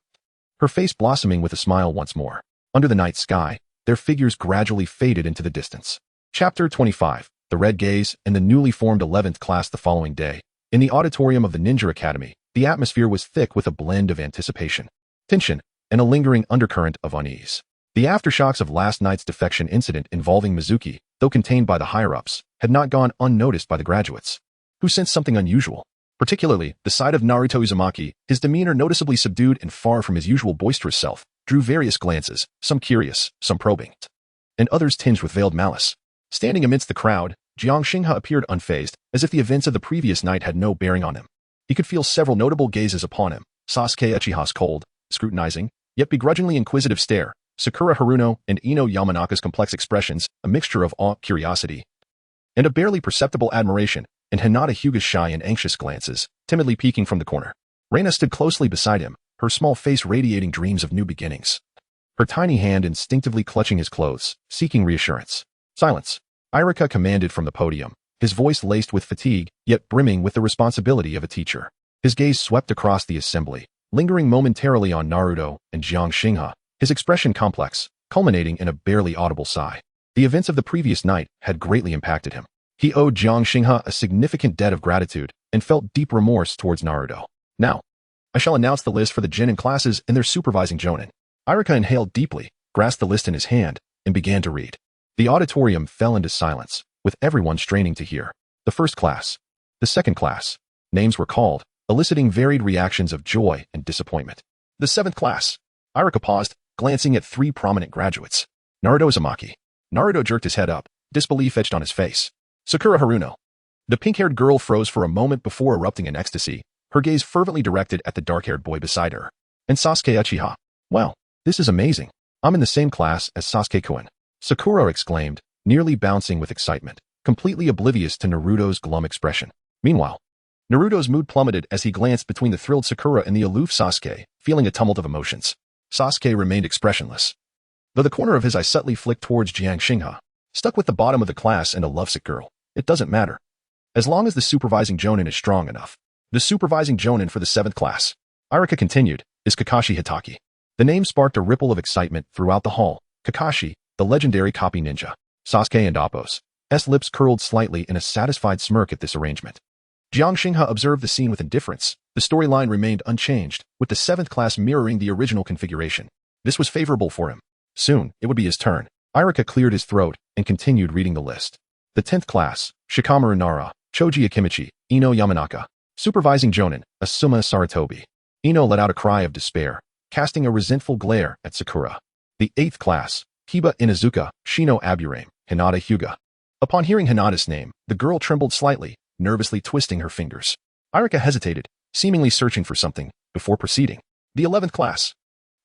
Her face blossoming with a smile once more. Under the night sky, their figures gradually faded into the distance. Chapter 25. the red gaze, and the newly formed 11th class the following day. In the auditorium of the Ninja Academy, the atmosphere was thick with a blend of anticipation, tension, and a lingering undercurrent of unease. The aftershocks of last night's defection incident involving Mizuki, though contained by the higher-ups, had not gone unnoticed by the graduates, who sensed something unusual. Particularly, the sight of Naruto Uzumaki, his demeanor noticeably subdued and far from his usual boisterous self, drew various glances, some curious, some probing, and others tinged with veiled malice. Standing amidst the crowd, Jiang Xinghe appeared unfazed, as if the events of the previous night had no bearing on him. He could feel several notable gazes upon him: Sasuke Uchiha's cold, scrutinizing, yet begrudgingly inquisitive stare, Sakura Haruno and Ino Yamanaka's complex expressions, a mixture of awe, curiosity, and a barely perceptible admiration, and Hinata Hyuga's shy and anxious glances, timidly peeking from the corner. Reina stood closely beside him, her small face radiating dreams of new beginnings, her tiny hand instinctively clutching his clothes, seeking reassurance. Silence, Irika commanded from the podium, his voice laced with fatigue, yet brimming with the responsibility of a teacher. His gaze swept across the assembly, lingering momentarily on Naruto and Jiang Xinghe, his expression complex, culminating in a barely audible sigh. The events of the previous night had greatly impacted him. He owed Jiang Xinghe a significant debt of gratitude and felt deep remorse towards Naruto. Now, I shall announce the list for the Genin classes and their supervising jonin. Irika inhaled deeply, grasped the list in his hand, and began to read. The auditorium fell into silence, with everyone straining to hear. The first class, the second class. Names were called, eliciting varied reactions of joy and disappointment. The seventh class. Irika paused, glancing at three prominent graduates. Naruto Uzumaki. Naruto jerked his head up, disbelief etched on his face. Sakura Haruno. The pink-haired girl froze for a moment before erupting in ecstasy, her gaze fervently directed at the dark-haired boy beside her. And Sasuke Uchiha. Well, this is amazing. I'm in the same class as Sasuke-kun. Sakura exclaimed, nearly bouncing with excitement, completely oblivious to Naruto's glum expression. Meanwhile, Naruto's mood plummeted as he glanced between the thrilled Sakura and the aloof Sasuke, feeling a tumult of emotions. Sasuke remained expressionless, though the corner of his eye subtly flicked towards Jiang Xinghe. Stuck with the bottom of the class and a lovesick girl, it doesn't matter, as long as the supervising jonin is strong enough. The supervising jonin for the 7th class, Irika continued, is Kakashi Hitaki. The name sparked a ripple of excitement throughout the hall. Kakashi, the legendary copy ninja. Sasuke and Appo's lips curled slightly in a satisfied smirk at this arrangement. Jiang Xinghe observed the scene with indifference. The storyline remained unchanged, with the 7th class mirroring the original configuration. This was favorable for him. Soon, it would be his turn. Irika cleared his throat and continued reading the list. The 10th class, Shikamaru Nara, Choji Akimichi, Ino Yamanaka. Supervising jonin, Asuma Saratobi. Ino let out a cry of despair, casting a resentful glare at Sakura. The 8th class, Hiba Inuzuka, Shino Aburame, Hinata Hyuga. Upon hearing Hinata's name, the girl trembled slightly, nervously twisting her fingers. Irika hesitated, seemingly searching for something, before proceeding. The 11th class,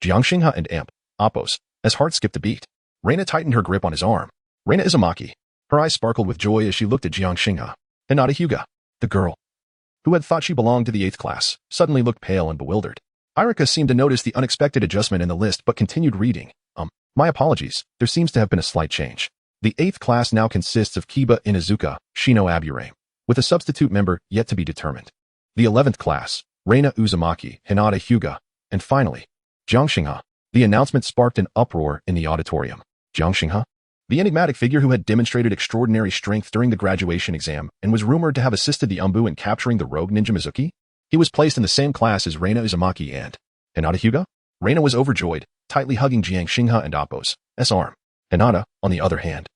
Jiang Xinghe and Appo's, as heart skipped a beat. Reina tightened her grip on his arm. Reina Uzumaki. Her eyes sparkled with joy as she looked at Jiang Xinghe. Hinata Hyuga. The girl, who had thought she belonged to the 8th class, suddenly looked pale and bewildered. Irika seemed to notice the unexpected adjustment in the list but continued reading. My apologies, there seems to have been a slight change. The 8th class now consists of Kiba Inuzuka, Shino Aburame, with a substitute member yet to be determined. The 11th class, Reina Uzumaki, Hinata Hyuga, and finally, Jiang Xinghe. The announcement sparked an uproar in the auditorium. Jiang Xinghe? The enigmatic figure who had demonstrated extraordinary strength during the graduation exam and was rumored to have assisted the Umbu in capturing the rogue ninja Mizuki? He was placed in the same class as Reina Uzumaki and Hinata Hyuga? Reina was overjoyed, tightly hugging Jiang Xinghe and Appo's arm. Hinata, on the other hand,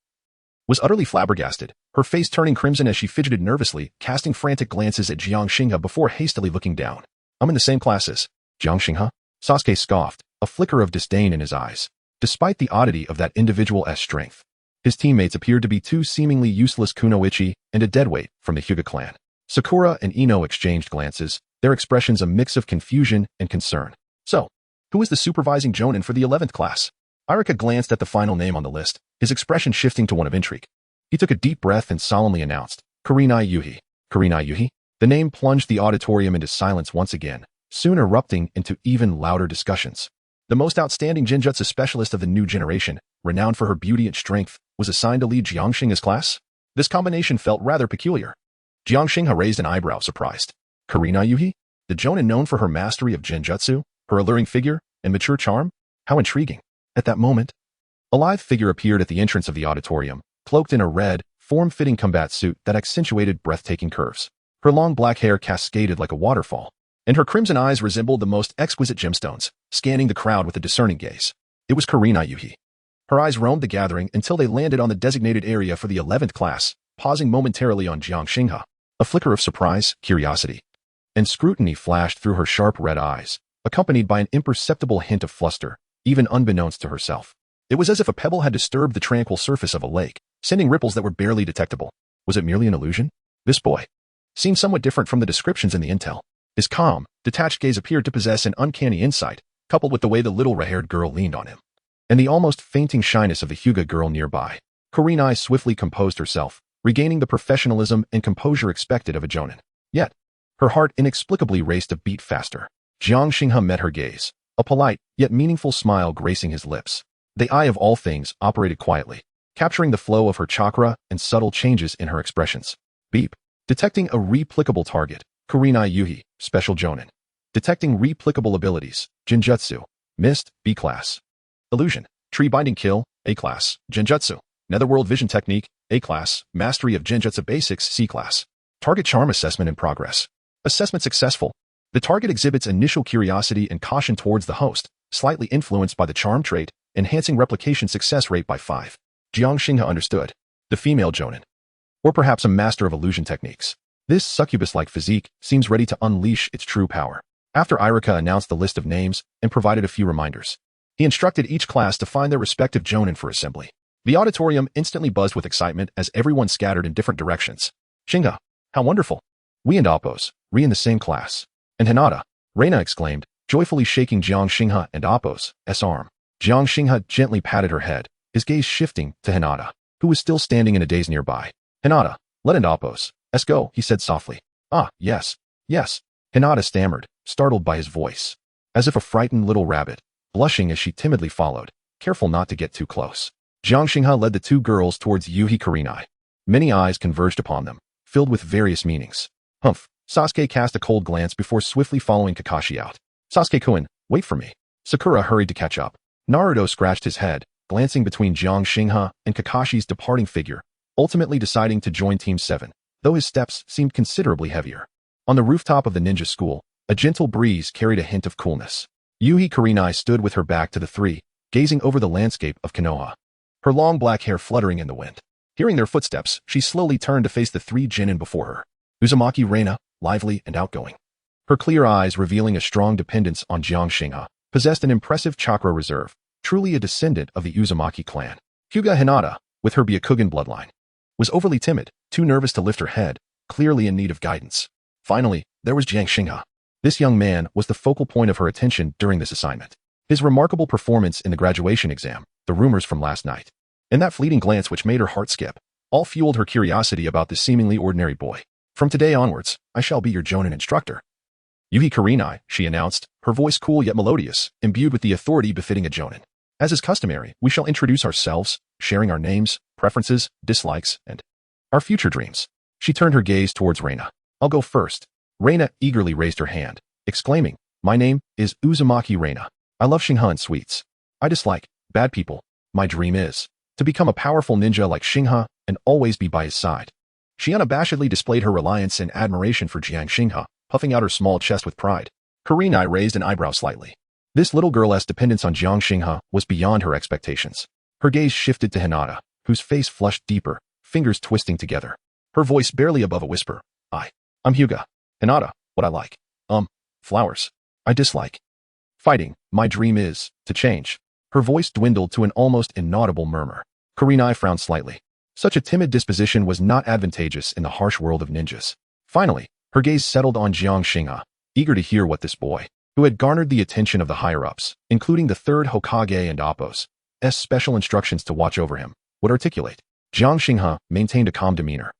was utterly flabbergasted, her face turning crimson as she fidgeted nervously, casting frantic glances at Jiang Xinghe before hastily looking down. I'm in the same class as Jiang Xinghe? Sasuke scoffed, a flicker of disdain in his eyes. Despite the oddity of that individual's strength, his teammates appeared to be two seemingly useless kunoichi and a deadweight from the Hyuga clan. Sakura and Ino exchanged glances, their expressions a mix of confusion and concern. So, who is the supervising jonin for the 11th class? Irika glanced at the final name on the list, his expression shifting to one of intrigue. He took a deep breath and solemnly announced, Kurenai Yuhi. Kurenai Yuhi? The name plunged the auditorium into silence once again, soon erupting into even louder discussions. The most outstanding Genjutsu specialist of the new generation, renowned for her beauty and strength, was assigned to lead Jiang Xinghe's class? This combination felt rather peculiar. Jiang Xinghe raised an eyebrow, surprised. Kurenai Yuhi? The jonin known for her mastery of Genjutsu, her alluring figure, and mature charm? How intriguing. At that moment, a lithe figure appeared at the entrance of the auditorium, cloaked in a red, form-fitting combat suit that accentuated breathtaking curves. Her long black hair cascaded like a waterfall, and her crimson eyes resembled the most exquisite gemstones, scanning the crowd with a discerning gaze. It was Kurenai Yuhi. Her eyes roamed the gathering until they landed on the designated area for the 11th class, pausing momentarily on Jiang Xinghe. A flicker of surprise, curiosity, and scrutiny flashed through her sharp red eyes, accompanied by an imperceptible hint of fluster, even unbeknownst to herself. It was as if a pebble had disturbed the tranquil surface of a lake, sending ripples that were barely detectable. Was it merely an illusion? This boy seemed somewhat different from the descriptions in the intel. His calm, detached gaze appeared to possess an uncanny insight, coupled with the way the little red-haired girl leaned on him, and the almost fainting shyness of the Hyuga girl nearby. Kurenai swiftly composed herself, regaining the professionalism and composure expected of a jonin. Yet, her heart inexplicably raced a beat faster. Jiang Xinghe met her gaze, a polite, yet meaningful smile gracing his lips. The eye of all things operated quietly, capturing the flow of her chakra and subtle changes in her expressions. Beep. Detecting a replicable target. Kurenai Yuhi, Special Jonin. Detecting replicable abilities. Genjutsu. Mist, B class. Illusion. Tree Binding Kill, A class. Genjutsu. Netherworld Vision Technique, A class. Mastery of Genjutsu Basics, C class. Target Charm Assessment in progress. Assessment successful. The target exhibits initial curiosity and caution towards the host, slightly influenced by the charm trait, enhancing replication success rate by 5. Jiang Xinghe understood. The female Jonin. Or perhaps a master of illusion techniques. This succubus-like physique seems ready to unleash its true power. After Irika announced the list of names and provided a few reminders, he instructed each class to find their respective Jonin for assembly. The auditorium instantly buzzed with excitement as everyone scattered in different directions. Xinghe, how wonderful! We and Appos, in the same class. And Hinata, Reina exclaimed, joyfully shaking Jiang Xinghe and Appos' arm. Jiang Xinghe gently patted her head, his gaze shifting to Hinata, who was still standing in a daze nearby. Hinata, let in Appos. Let's go, he said softly. Ah, yes, yes. Hinata stammered, startled by his voice, as if a frightened little rabbit, blushing as she timidly followed, careful not to get too close. Jiang Xinghe led the two girls towards Yuhi Kurenai. Many eyes converged upon them, filled with various meanings. Humph. Sasuke cast a cold glance before swiftly following Kakashi out. Sasuke-kun, wait for me. Sakura hurried to catch up. Naruto scratched his head, glancing between Jiang Xinghe and Kakashi's departing figure, ultimately deciding to join Team 7, though his steps seemed considerably heavier. On the rooftop of the ninja school, a gentle breeze carried a hint of coolness. Yuhi Kurenai stood with her back to the three, gazing over the landscape of Konoha, her long black hair fluttering in the wind. Hearing their footsteps, she slowly turned to face the three genin before her. Uzumaki Reina, lively and outgoing. Her clear eyes, revealing a strong dependence on Jiang Xinghe, possessed an impressive chakra reserve, truly a descendant of the Uzumaki clan. Hyuga Hinata, with her Byakugan bloodline, was overly timid, too nervous to lift her head, clearly in need of guidance. Finally, there was Jiang Xinghe. This young man was the focal point of her attention during this assignment. His remarkable performance in the graduation exam, the rumors from last night, and that fleeting glance which made her heart skip, all fueled her curiosity about this seemingly ordinary boy. From today onwards, I shall be your Jonin instructor. Yuhi Kurenai, she announced, her voice cool yet melodious, imbued with the authority befitting a Jonin. As is customary, we shall introduce ourselves, sharing our names, preferences, dislikes, and our future dreams. She turned her gaze towards Reina. I'll go first. Reina eagerly raised her hand, exclaiming, my name is Uzumaki Reina. I love Xinghe and sweets. I dislike bad people. My dream is to become a powerful ninja like Xinghe and always be by his side. She unabashedly displayed her reliance and admiration for Jiang Xinghe, puffing out her small chest with pride. Kurenai raised an eyebrow slightly. This little girl's dependence on Jiang Xinghe was beyond her expectations. Her gaze shifted to Hinata, whose face flushed deeper, fingers twisting together. Her voice barely above a whisper. I'm Hyuga. Hinata, what I like. Flowers. I dislike. Fighting. My dream is to change. Her voice dwindled to an almost inaudible murmur. Kurenai frowned slightly. Such a timid disposition was not advantageous in the harsh world of ninjas. Finally, her gaze settled on Jiang Xinghe, eager to hear what this boy, who had garnered the attention of the higher-ups, including the third Hokage and Appos' special instructions to watch over him, would articulate. Jiang Xinghe maintained a calm demeanor,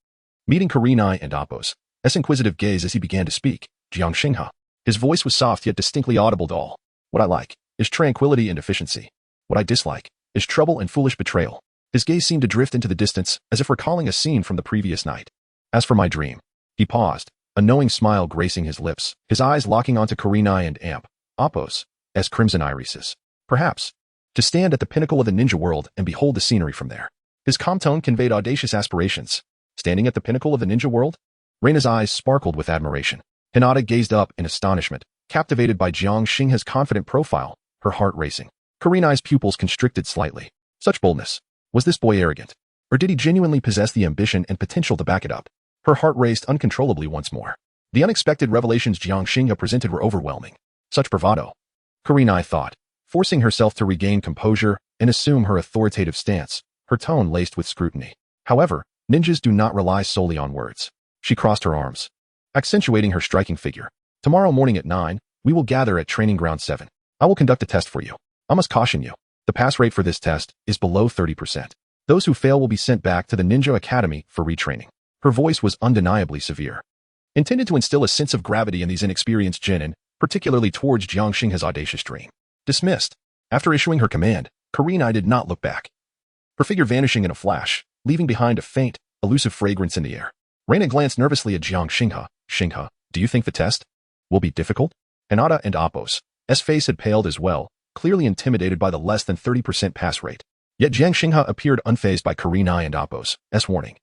meeting Kurenai and Appos' inquisitive gaze as he began to speak. Jiang Xinghe. His voice was soft yet distinctly audible to all. What I like is tranquility and efficiency. What I dislike is trouble and foolish betrayal. His gaze seemed to drift into the distance, as if recalling a scene from the previous night. As for my dream, he paused, a knowing smile gracing his lips, his eyes locking onto Kurenai and Appos' crimson irises. Perhaps, to stand at the pinnacle of the ninja world and behold the scenery from there. His calm tone conveyed audacious aspirations. Standing at the pinnacle of the ninja world? Reina's eyes sparkled with admiration. Hinata gazed up in astonishment, captivated by Jiang Xinghe's confident profile, her heart racing. Karinai's pupils constricted slightly. Such boldness. Was this boy arrogant? Or did he genuinely possess the ambition and potential to back it up? Her heart raced uncontrollably once more. The unexpected revelations Jiang Xinghe presented were overwhelming. Such bravado. Karinai thought, forcing herself to regain composure and assume her authoritative stance, her tone laced with scrutiny. However, ninjas do not rely solely on words. She crossed her arms, accentuating her striking figure. Tomorrow morning at 9, we will gather at Training Ground 7. I will conduct a test for you. I must caution you. The pass rate for this test is below 30%. Those who fail will be sent back to the Ninja Academy for retraining. Her voice was undeniably severe, intended to instill a sense of gravity in these inexperienced genin, particularly towards Jiang Xinghe's audacious dream. Dismissed. After issuing her command, Karinai did not look back, her figure vanishing in a flash, leaving behind a faint, elusive fragrance in the air. Reina glanced nervously at Jiang Xinghe. Xinghe, do you think the test will be difficult? Hinata and Appo's face had paled as well, clearly intimidated by the less than 30% pass rate. Yet Jiang Xinghe appeared unfazed by Karinai and Appo's warning.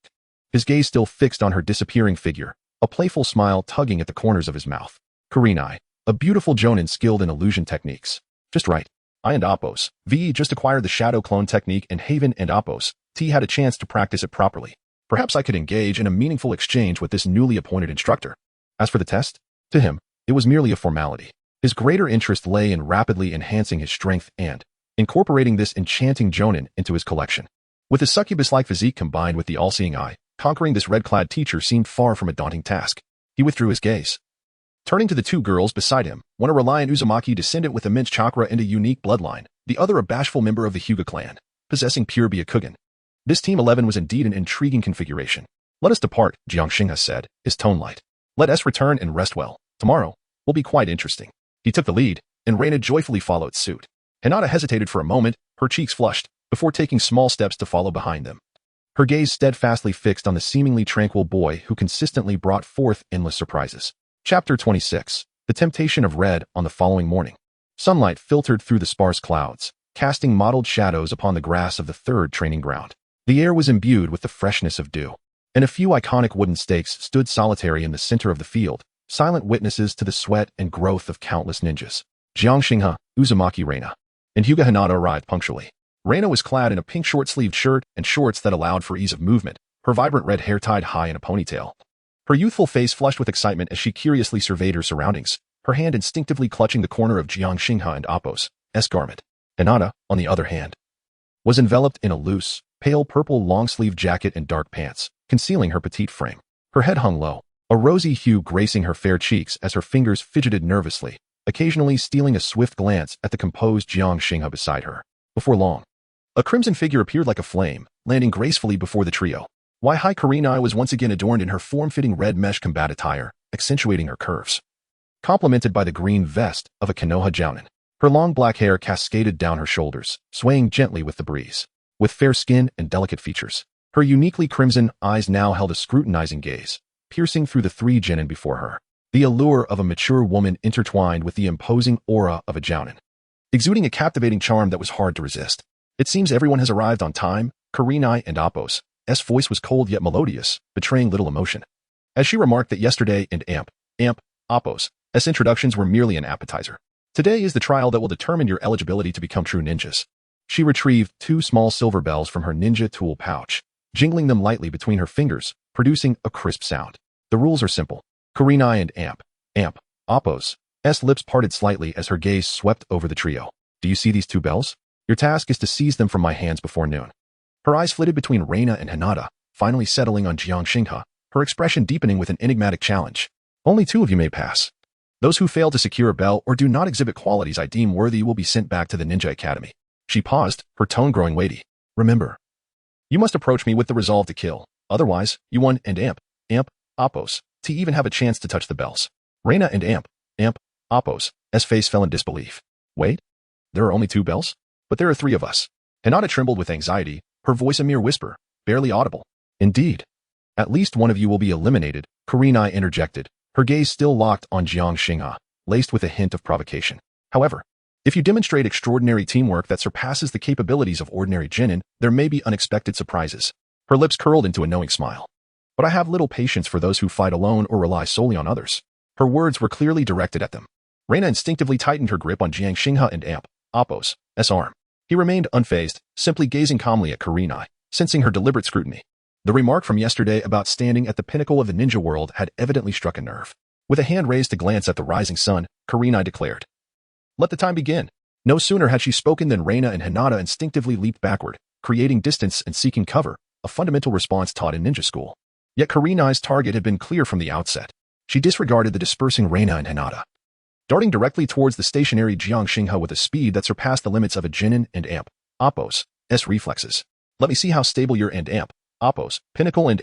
His gaze still fixed on her disappearing figure, a playful smile tugging at the corners of his mouth. Karinai, a beautiful jonin skilled in illusion techniques. Just right. I and Appo's just acquired the shadow clone technique, and Haven and Appo's had a chance to practice it properly. Perhaps I could engage in a meaningful exchange with this newly appointed instructor. As for the test, to him, it was merely a formality. His greater interest lay in rapidly enhancing his strength and incorporating this enchanting jonin into his collection. With his succubus-like physique combined with the all-seeing eye, conquering this red-clad teacher seemed far from a daunting task. He withdrew his gaze, turning to the two girls beside him, one a reliant Uzumaki descendant with immense chakra and a unique bloodline, the other a bashful member of the Hyuga clan, possessing pure Byakugan. This Team 11 was indeed an intriguing configuration. Let us depart, Jiang Xinghe said, his tone light. Let us return and rest well. Tomorrow will be quite interesting. He took the lead, and Reina joyfully followed suit. Hinata hesitated for a moment, her cheeks flushed, before taking small steps to follow behind them. Her gaze steadfastly fixed on the seemingly tranquil boy who consistently brought forth endless surprises. Chapter 26. The Temptation of Red. On the following morning, sunlight filtered through the sparse clouds, casting mottled shadows upon the grass of the third training ground. The air was imbued with the freshness of dew, and a few iconic wooden stakes stood solitary in the center of the field, silent witnesses to the sweat and growth of countless ninjas. Jiang Xinghe, Uzumaki Reina, and Hyuga Hinata arrived punctually. Reina was clad in a pink short-sleeved shirt and shorts that allowed for ease of movement, her vibrant red hair tied high in a ponytail. Her youthful face flushed with excitement as she curiously surveyed her surroundings, her hand instinctively clutching the corner of Jiang Xinghe and Appo's garment. Hinata, on the other hand, was enveloped in a loose, pale purple long-sleeved jacket and dark pants, concealing her petite frame. Her head hung low, a rosy hue gracing her fair cheeks as her fingers fidgeted nervously, occasionally stealing a swift glance at the composed Jiang Xinghe beside her. Before long, a crimson figure appeared like a flame, landing gracefully before the trio. Wai-Hai Karinai was once again adorned in her form-fitting red mesh combat attire, accentuating her curves, complemented by the green vest of a Konoha jounin. Her long black hair cascaded down her shoulders, swaying gently with the breeze. With fair skin and delicate features, her uniquely crimson eyes now held a scrutinizing gaze, piercing through the three genin before her. The allure of a mature woman intertwined with the imposing aura of a jounin, exuding a captivating charm that was hard to resist. It seems everyone has arrived on time. Karinai and Appo's voice was cold yet melodious, betraying little emotion. As she remarked that yesterday and Appo's introductions were merely an appetizer. Today is the trial that will determine your eligibility to become true ninjas. She retrieved 2 small silver bells from her ninja tool pouch, jingling them lightly between her fingers, producing a crisp sound. The rules are simple. Karinai and Appo's lips parted slightly as her gaze swept over the trio. Do you see these 2 bells? Your task is to seize them from my hands before noon. Her eyes flitted between Reina and Hinata, finally settling on Jiang Xinghe, her expression deepening with an enigmatic challenge. Only 2 of you may pass. Those who fail to secure a bell or do not exhibit qualities I deem worthy will be sent back to the Ninja Academy. She paused, her tone growing weighty. Remember, you must approach me with the resolve to kill. Otherwise, you won and Appo's to even have a chance to touch the bells. Reina and Appo's face fell in disbelief. Wait, there are only 2 bells? But there are 3 of us. Hinata trembled with anxiety, her voice a mere whisper, barely audible. Indeed. At least one of you will be eliminated, Karinai interjected, her gaze still locked on Jiang Xinghe, laced with a hint of provocation. However, If you demonstrate extraordinary teamwork that surpasses the capabilities of ordinary genin, there may be unexpected surprises. Her lips curled into a knowing smile. But I have little patience for those who fight alone or rely solely on others. Her words were clearly directed at them. Reina instinctively tightened her grip on Jiang Xinghe and Appo's arm. He remained unfazed, simply gazing calmly at Kurenai, sensing her deliberate scrutiny. The remark from yesterday about standing at the pinnacle of the ninja world had evidently struck a nerve. With a hand raised to glance at the rising sun, Kurenai declared, "Let the time begin." No sooner had she spoken than Reina and Hinata instinctively leaped backward, creating distance and seeking cover, a fundamental response taught in ninja school. Yet Kurenai's target had been clear from the outset. She disregarded the dispersing Reina and Hinata, darting directly towards the stationary Jiang Xinghe with a speed that surpassed the limits of a genin and Appo's reflexes. "Let me see how stable your and Appo's, pinnacle and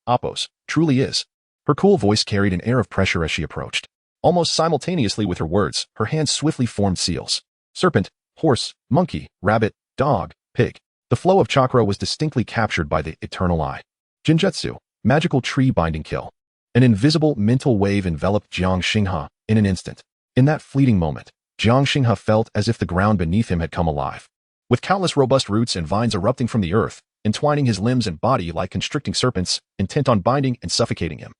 Appo's, truly is." Her cool voice carried an air of pressure as she approached. Almost simultaneously with her words, her hands swiftly formed seals. Serpent, horse, monkey, rabbit, dog, pig. The flow of chakra was distinctly captured by the eternal eye. Jinjutsu, magical tree binding kill. An invisible mental wave enveloped Jiang Xinghe in an instant. In that fleeting moment, Jiang Xinghe felt as if the ground beneath him had come alive. With countless robust roots and vines erupting from the earth, entwining his limbs and body like constricting serpents, intent on binding and suffocating him.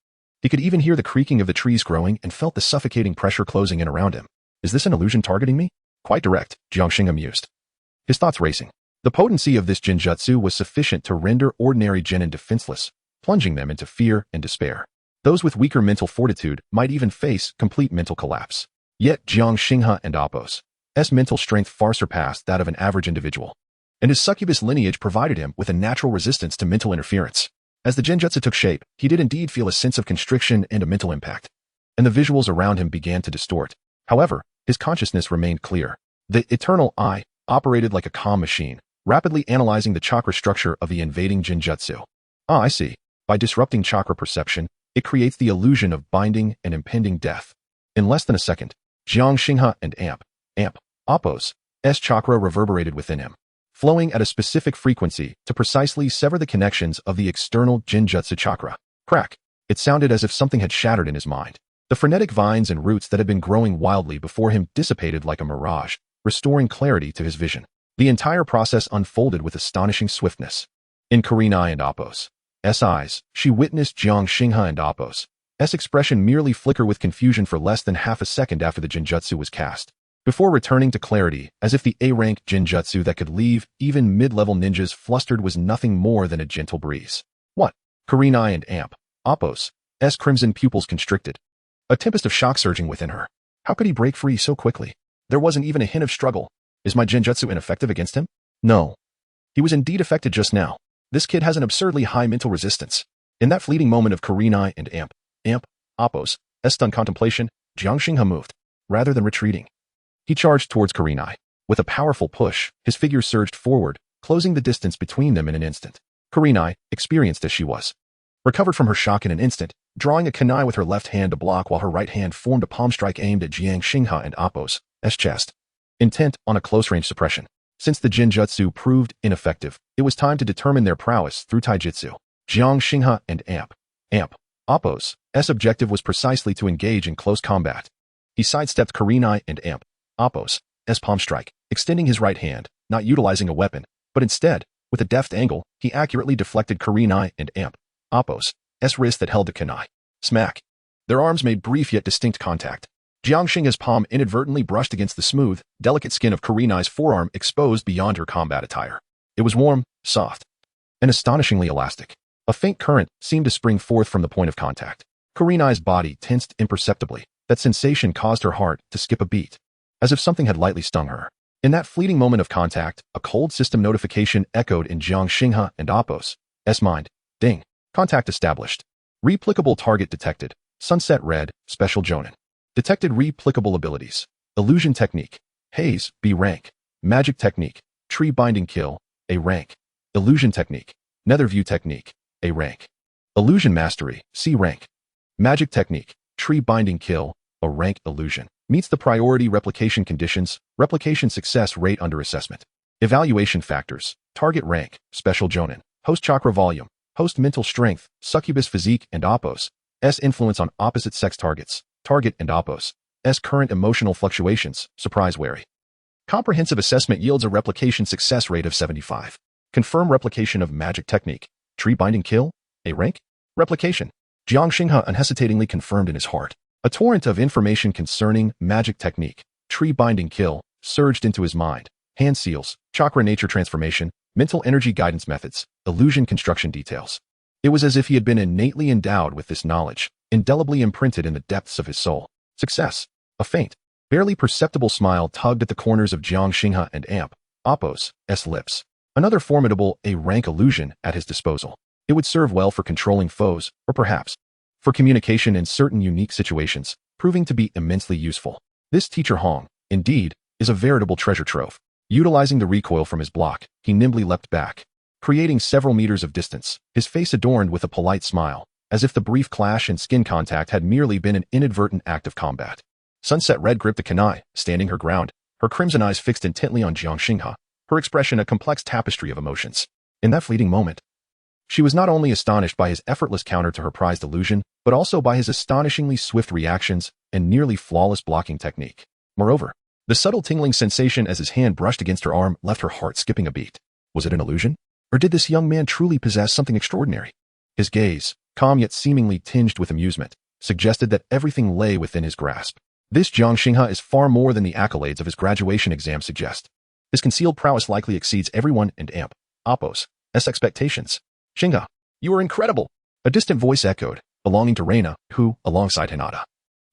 He could even hear the creaking of the trees growing and felt the suffocating pressure closing in around him. Is this an illusion targeting me? Quite direct, Jiang Xinghe mused. His thoughts racing. The potency of this jinjutsu was sufficient to render ordinary genin defenseless, plunging them into fear and despair. Those with weaker mental fortitude might even face complete mental collapse. Yet Jiang Xinghe and Appo's mental strength far surpassed that of an average individual, and his succubus lineage provided him with a natural resistance to mental interference. As the genjutsu took shape, he did indeed feel a sense of constriction and a mental impact, and the visuals around him began to distort. However, his consciousness remained clear. The eternal eye operated like a calm machine, rapidly analyzing the chakra structure of the invading jinjutsu. Ah, I see. By disrupting chakra perception, it creates the illusion of binding and impending death. In less than a second, Jiang Xinghe and Appo's chakra reverberated within him, flowing at a specific frequency to precisely sever the connections of the external jinjutsu chakra. Crack! It sounded as if something had shattered in his mind. The frenetic vines and roots that had been growing wildly before him dissipated like a mirage, restoring clarity to his vision. The entire process unfolded with astonishing swiftness. In Kurenai and Appo's eyes, she witnessed Jiang Xinghe and Appo's expression merely flicker with confusion for less than half a second after the jinjutsu was cast, before returning to clarity, as if the A-rank jinjutsu that could leave even mid-level ninjas flustered was nothing more than a gentle breeze. What? Kurenai and Appo's crimson pupils constricted, a tempest of shock surging within her. How could he break free so quickly? There wasn't even a hint of struggle. Is my jinjutsu ineffective against him? No. He was indeed affected just now. This kid has an absurdly high mental resistance. In that fleeting moment of Kurenai and Appo's stunned contemplation, Jiang Xinghe moved, rather than retreating. He charged towards Kurenai. With a powerful push, his figure surged forward, closing the distance between them in an instant. Kurenai, experienced as she was, recovered from her shock in an instant, drawing a kunai with her left hand to block while her right hand formed a palm strike aimed at Jiang Xinghe and Appo's chest, intent on a close-range suppression. Since the jinjutsu proved ineffective, it was time to determine their prowess through taijutsu. Jiang Xinghe and Appo's objective was precisely to engage in close combat. He sidestepped Kurenai and Appo's palm strike, extending his right hand, not utilizing a weapon, but instead, with a deft angle, he accurately deflected Kurenai and Appo's wrist that held the kunai. Smack! Their arms made brief yet distinct contact. Jiang Xinghe's palm inadvertently brushed against the smooth, delicate skin of Kurenai's forearm exposed beyond her combat attire. It was warm, soft, and astonishingly elastic. A faint current seemed to spring forth from the point of contact. Kurenai's body tensed imperceptibly. That sensation caused her heart to skip a beat, as if something had lightly stung her. In that fleeting moment of contact, a cold system notification echoed in Jiang Xinghe and Appo's mind. Ding. Contact established. Replicable target detected. Sunset red, special Jonin. Detected replicable abilities. Illusion technique. Haze, B rank. Magic technique. Tree binding kill, A rank. Illusion technique. Nether view technique, A rank. Illusion mastery, C rank. Magic technique. Tree binding kill, A rank. Illusion. Meets the priority replication conditions. Replication success rate under assessment. Evaluation factors. Target rank, special Jonin. Host chakra volume. Host mental strength, succubus physique and Appo's influence on opposite sex targets. Target and Appo's current emotional fluctuations, surprise wary. Comprehensive assessment yields a replication success rate of 75. Confirm replication of magic technique. Tree binding kill? A rank? Replication. Jiang Xinghe unhesitatingly confirmed in his heart. A torrent of information concerning magic technique, tree binding kill, surged into his mind. Hand seals, chakra nature transformation, mental energy guidance methods, illusion construction details. It was as if he had been innately endowed with this knowledge, indelibly imprinted in the depths of his soul. Success. A faint, barely perceptible smile tugged at the corners of Jiang Xinghe and Amp Appo's lips. Another formidable A-rank illusion at his disposal. It would serve well for controlling foes, or perhaps for communication in certain unique situations, proving to be immensely useful. This teacher Hong, indeed, is a veritable treasure trove. Utilizing the recoil from his block, he nimbly leapt back, creating several meters of distance, his face adorned with a polite smile, as if the brief clash and skin contact had merely been an inadvertent act of combat. Sunset Red gripped the kunai, standing her ground, her crimson eyes fixed intently on Jiang Xinghe, her expression a complex tapestry of emotions. In that fleeting moment, she was not only astonished by his effortless counter to her prized illusion, but also by his astonishingly swift reactions and nearly flawless blocking technique. Moreover, the subtle tingling sensation as his hand brushed against her arm left her heart skipping a beat. Was it an illusion? Or did this young man truly possess something extraordinary? His gaze, calm yet seemingly tinged with amusement, suggested that everything lay within his grasp. This Jiang Xinghe is far more than the accolades of his graduation exam suggest. His concealed prowess likely exceeds everyone and Amp Appo's expectations. Xinghe, you are incredible! A distant voice echoed, belonging to Reina, who, alongside Hinata,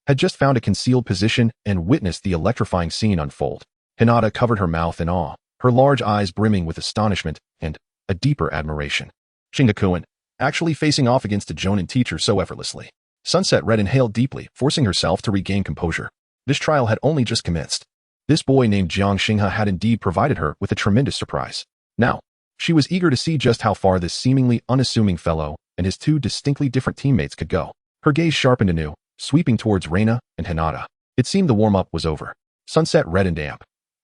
had just found a concealed position and witnessed the electrifying scene unfold. Hinata covered her mouth in awe, her large eyes brimming with astonishment and a deeper admiration. Xinghe-kun, actually facing off against a Jonin teacher so effortlessly. Sunset Red inhaled deeply, forcing herself to regain composure. This trial had only just commenced. This boy named Jiang Xinghe had indeed provided her with a tremendous surprise. Now, she was eager to see just how far this seemingly unassuming fellow and his two distinctly different teammates could go. Her gaze sharpened anew, sweeping towards Reina and Hinata. It seemed the warm-up was over. Sunset Red and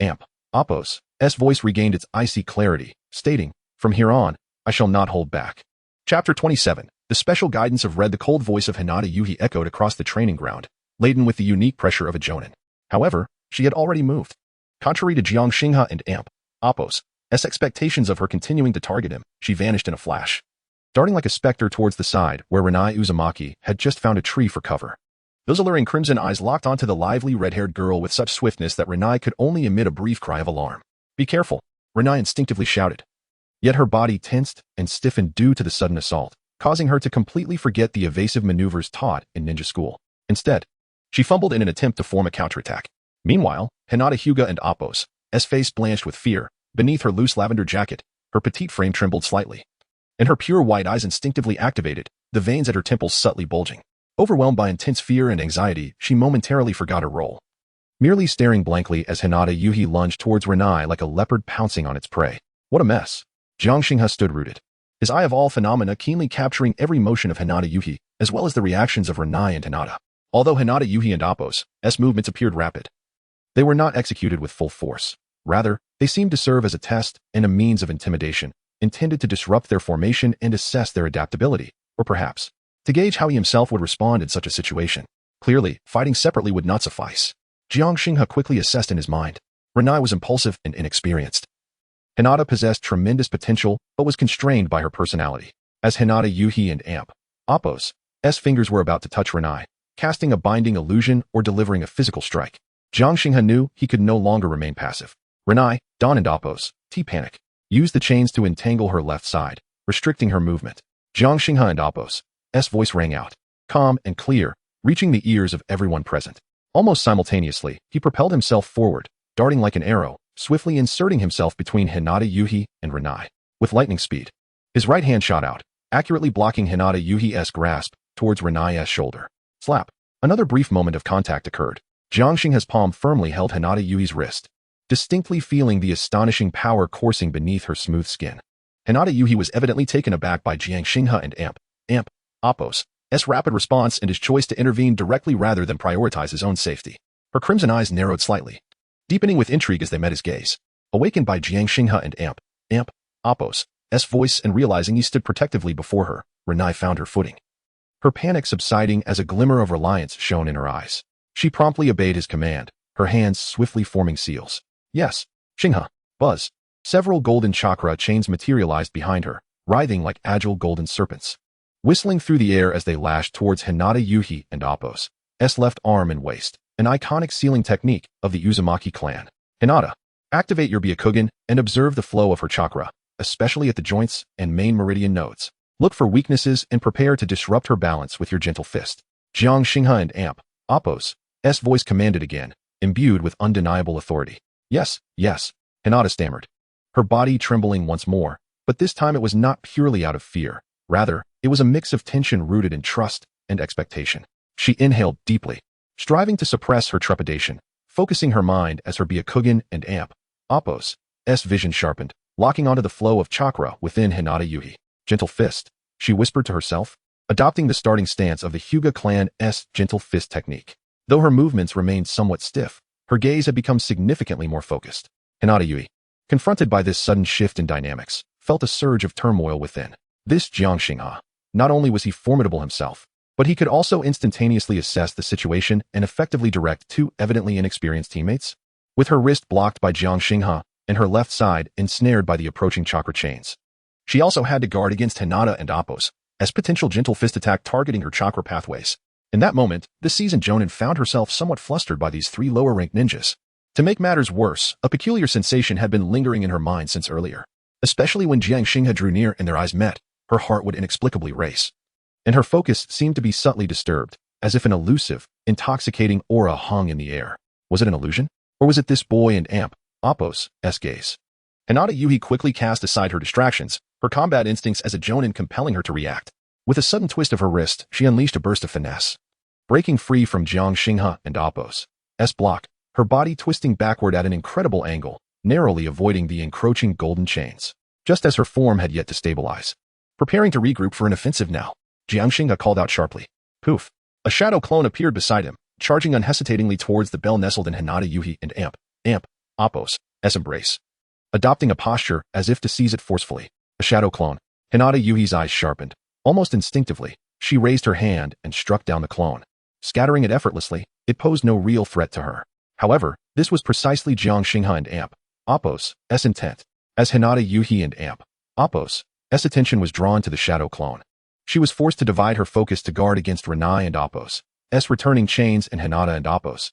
Amp Appo's voice regained its icy clarity, stating, "From here on, I shall not hold back." Chapter 27. The special guidance of Red. The cold voice of Hinata Yuhi echoed across the training ground, laden with the unique pressure of a Jonin. However, she had already moved. Contrary to Jiang Xinghe and Amp Appo's expectations of her continuing to target him, she vanished in a flash, darting like a specter towards the side where Renai Uzumaki had just found a tree for cover. Those alluring crimson eyes locked onto the lively red-haired girl with such swiftness that Renai could only emit a brief cry of alarm. "Be careful," Renai instinctively shouted. Yet her body tensed and stiffened due to the sudden assault, causing her to completely forget the evasive maneuvers taught in ninja school. Instead, she fumbled in an attempt to form a counterattack. Meanwhile, Hinata Hyuga and Appo's face blanched with fear. Beneath her loose lavender jacket, her petite frame trembled slightly, and her pure white eyes instinctively activated, the veins at her temples subtly bulging. Overwhelmed by intense fear and anxiety, she momentarily forgot her role, merely staring blankly as Hinata Yuhi lunged towards Renai like a leopard pouncing on its prey. What a mess! Jiang Xinghe stood rooted, his eye of all phenomena keenly capturing every motion of Hinata Yuhi, as well as the reactions of Renai and Hinata. Although Hinata Yuhi and Appo's movements appeared rapid, they were not executed with full force. Rather, they seemed to serve as a test and a means of intimidation, intended to disrupt their formation and assess their adaptability, or perhaps, to gauge how he himself would respond in such a situation. Clearly, fighting separately would not suffice. Jiang Xinghe quickly assessed in his mind. Renai was impulsive and inexperienced. Hinata possessed tremendous potential, but was constrained by her personality. As Hinata Yuhi and Amp Appo's fingers were about to touch Renai, casting a binding illusion or delivering a physical strike, Jiang Xinghe knew he could no longer remain passive. Renai, Don and Appo's panic, used the chains to entangle her left side, restricting her movement. Jiang Xinghe and Appo's voice rang out, calm and clear, reaching the ears of everyone present. Almost simultaneously, he propelled himself forward, darting like an arrow, swiftly inserting himself between Hinata Yuhi and Renai. With lightning speed, his right hand shot out, accurately blocking Hinata Yuhi's grasp towards Renai's shoulder. Slap. Another brief moment of contact occurred. Jiang Xinghe's palm firmly held Hinata Yuhi's wrist, distinctly feeling the astonishing power coursing beneath her smooth skin. Hinata Yuhi was evidently taken aback by Jiang Xinghe and Amp Appo's rapid response and his choice to intervene directly rather than prioritize his own safety. Her crimson eyes narrowed slightly, deepening with intrigue as they met his gaze. Awakened by Jiang Xinghe and Amp Appo's voice and realizing he stood protectively before her, Renai found her footing, her panic subsiding as a glimmer of reliance shone in her eyes. She promptly obeyed his command, her hands swiftly forming seals. Yes. Shingha. Buzz. Several golden chakra chains materialized behind her, writhing like agile golden serpents, whistling through the air as they lashed towards Hinata Yuhi and Appo's left arm and waist, an iconic sealing technique of the Uzumaki clan. Hinata, activate your Byakugan and observe the flow of her chakra, especially at the joints and main meridian nodes. Look for weaknesses and prepare to disrupt her balance with your gentle fist. Jiang Xinghe and Appo's voice commanded again, imbued with undeniable authority. Yes, yes, Hinata stammered, her body trembling once more, but this time it was not purely out of fear. Rather, it was a mix of tension rooted in trust and expectation. She inhaled deeply, striving to suppress her trepidation, focusing her mind as her Byakugan and Appo's vision sharpened, locking onto the flow of chakra within Hinata Yuhi. Gentle fist, she whispered to herself, adopting the starting stance of the Hyuga clan's gentle fist technique. Though her movements remained somewhat stiff, her gaze had become significantly more focused. Hinata Yuhi, confronted by this sudden shift in dynamics, felt a surge of turmoil within. This Jiang Xinghe, not only was he formidable himself, but he could also instantaneously assess the situation and effectively direct two evidently inexperienced teammates. With her wrist blocked by Jiang Xinghe and her left side ensnared by the approaching chakra chains, she also had to guard against Hinata and Appo's potential gentle fist attack targeting her chakra pathways. In that moment, the seasoned Jonin found herself somewhat flustered by these three lower-ranked ninjas. To make matters worse, a peculiar sensation had been lingering in her mind since earlier. Especially when Jiang Xinghe drew near and their eyes met, her heart would inexplicably race. And her focus seemed to be subtly disturbed, as if an elusive, intoxicating aura hung in the air. Was it an illusion? Or was it this boy and Appo's gaze? Hinata Yuhi quickly cast aside her distractions, her combat instincts as a Jonin compelling her to react. With a sudden twist of her wrist, she unleashed a burst of finesse. Breaking free from Jiang Xinghe and Appo's block, her body twisting backward at an incredible angle, narrowly avoiding the encroaching golden chains, just as her form had yet to stabilize. Preparing to regroup for an offensive now, Jiang Xinghe called out sharply. Poof! A shadow clone appeared beside him, charging unhesitatingly towards the bell nestled in Hinata Yuhi and Appo's embrace. Adopting a posture as if to seize it forcefully, a shadow clone, Hinata Yuhi's eyes sharpened. Almost instinctively, she raised her hand and struck down the clone. Scattering it effortlessly, it posed no real threat to her. However, this was precisely Jiang Xinghe and Appo's intent. As Hinata Yuhi and Appo's attention was drawn to the shadow clone, she was forced to divide her focus to guard against Renai and Appo's returning chains and Hinata and Appo's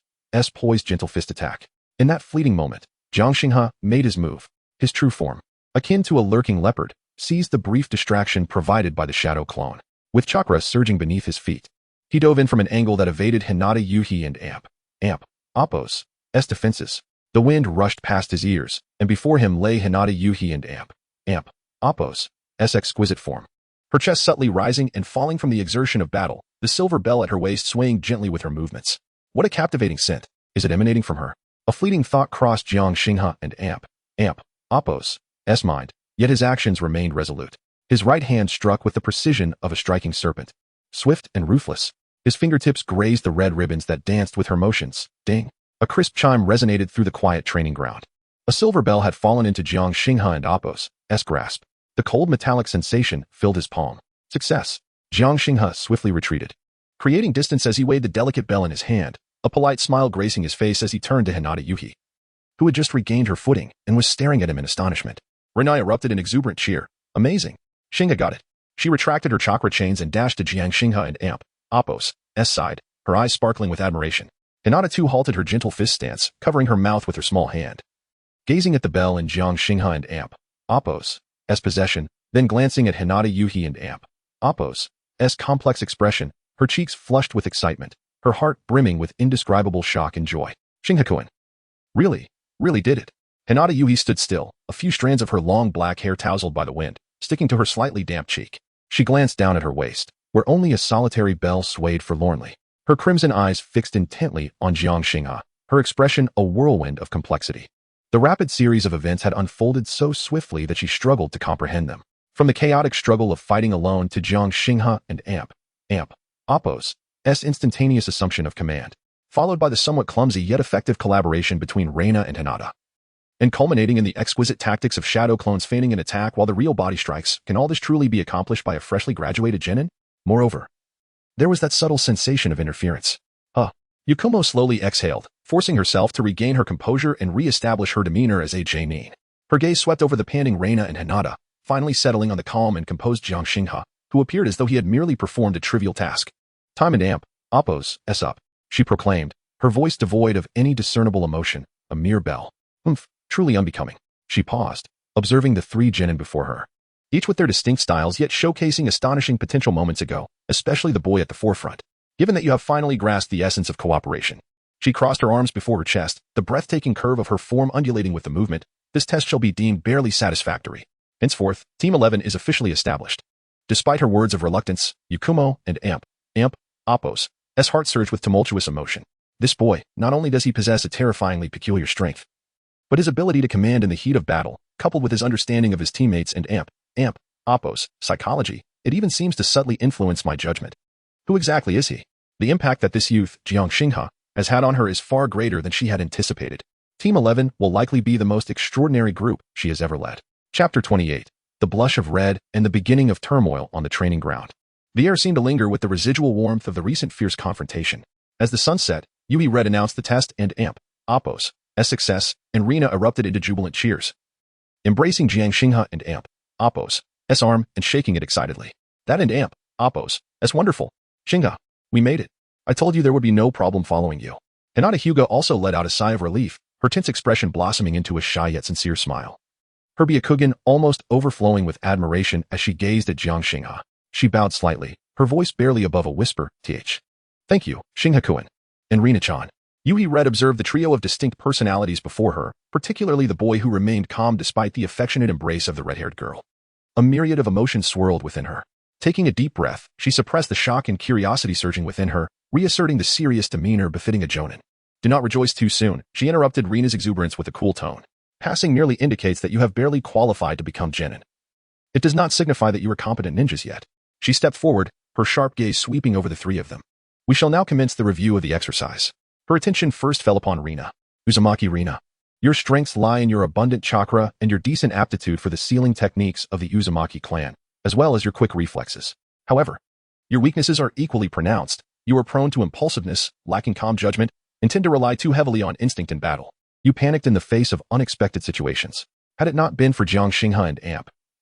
poised gentle fist attack. In that fleeting moment, Jiang Xinghe made his move. His true form, akin to a lurking leopard, seized the brief distraction provided by the shadow clone. With chakra surging beneath his feet, he dove in from an angle that evaded Hinata Yuhi and Appo's defenses. The wind rushed past his ears, and before him lay Hinata Yuhi and Appo's exquisite form. Her chest subtly rising and falling from the exertion of battle, the silver bell at her waist swaying gently with her movements. What a captivating scent! Is it emanating from her? A fleeting thought crossed Jiang Xinghe and Appo's mind, yet his actions remained resolute. His right hand struck with the precision of a striking serpent. Swift and ruthless, his fingertips grazed the red ribbons that danced with her motions. Ding! A crisp chime resonated through the quiet training ground. A silver bell had fallen into Jiang Xinghe and Appo's grasp. The cold metallic sensation filled his palm. Success! Jiang Xinghe swiftly retreated, creating distance as he weighed the delicate bell in his hand, a polite smile gracing his face as he turned to Hinata Yuhi, who had just regained her footing and was staring at him in astonishment. Renai erupted in exuberant cheer. Amazing! Xinghe got it. She retracted her chakra chains and dashed to Jiang Xinghe and Appo's side, her eyes sparkling with admiration. Hinata too halted her gentle fist stance, covering her mouth with her small hand. Gazing at the bell in Jiang Xinghe and Appo's possession, then glancing at Hinata Yuhi and Appo's complex expression, her cheeks flushed with excitement, her heart brimming with indescribable shock and joy. Xinghe-kun. Really did it. Hinata Yuhi stood still, a few strands of her long black hair tousled by the wind, sticking to her slightly damp cheek. She glanced down at her waist, where only a solitary bell swayed forlornly. Her crimson eyes fixed intently on Jiang Xinghe, her expression a whirlwind of complexity. The rapid series of events had unfolded so swiftly that she struggled to comprehend them. From the chaotic struggle of fighting alone to Jiang Xinghe and Appo's instantaneous assumption of command, followed by the somewhat clumsy yet effective collaboration between Reina and Hinata, and culminating in the exquisite tactics of shadow clones feigning an attack while the real body strikes. Can all this truly be accomplished by a freshly graduated genin? Moreover, there was that subtle sensation of interference. Yakumo slowly exhaled, forcing herself to regain her composure and re-establish her demeanor as a Janine. Her gaze swept over the panting Reina and Hinata, finally settling on the calm and composed Jiang Xinghe, who appeared as though he had merely performed a trivial task. Time and amp, Oppos, S up, she proclaimed, her voice devoid of any discernible emotion, a mere bell. Truly unbecoming. She paused, observing the three genin before her, each with their distinct styles yet showcasing astonishing potential moments ago, especially the boy at the forefront. Given that you have finally grasped the essence of cooperation. She crossed her arms before her chest, the breathtaking curve of her form undulating with the movement. This test shall be deemed barely satisfactory. Henceforth, Team 11 is officially established. Despite her words of reluctance, Yakumo and Amp, Oppos, S heart surged with tumultuous emotion. This boy, not only does he possess a terrifyingly peculiar strength, but his ability to command in the heat of battle, coupled with his understanding of his teammates and Oppos, psychology, it even seems to subtly influence my judgment. Who exactly is he? The impact that this youth, Jiang Xinghe, has had on her is far greater than she had anticipated. Team 11 will likely be the most extraordinary group she has ever led. Chapter 28. The blush of red and the beginning of turmoil on the training ground. The air seemed to linger with the residual warmth of the recent fierce confrontation. As the sun set, Yui Red announced the test and Oppos, S success, and Rina erupted into jubilant cheers. Embracing Jiang Xinghe and Oppos, S arm and shaking it excitedly. That and Oppos, S wonderful. Xinghe, we made it. I told you there would be no problem following you. Hinata Hyuga also let out a sigh of relief, her tense expression blossoming into a shy yet sincere smile. Her Byakugan almost overflowing with admiration as she gazed at Jiang Xinghe. She bowed slightly, her voice barely above a whisper, Th. Thank you, Xinghe-kun. And Rina-chan. Yui Red observed the trio of distinct personalities before her, particularly the boy who remained calm despite the affectionate embrace of the red-haired girl. A myriad of emotions swirled within her. Taking a deep breath, she suppressed the shock and curiosity surging within her, reasserting the serious demeanor befitting a jonin. Do not rejoice too soon, she interrupted Rina's exuberance with a cool tone. Passing merely indicates that you have barely qualified to become genin. It does not signify that you are competent ninjas yet. She stepped forward, her sharp gaze sweeping over the three of them. We shall now commence the review of the exercise. Her attention first fell upon Rina. Uzumaki Rina. Your strengths lie in your abundant chakra and your decent aptitude for the sealing techniques of the Uzumaki clan, as well as your quick reflexes. However, your weaknesses are equally pronounced. You are prone to impulsiveness, lacking calm judgment, and tend to rely too heavily on instinct in battle. You panicked in the face of unexpected situations. Had it not been for Jiang Xinghe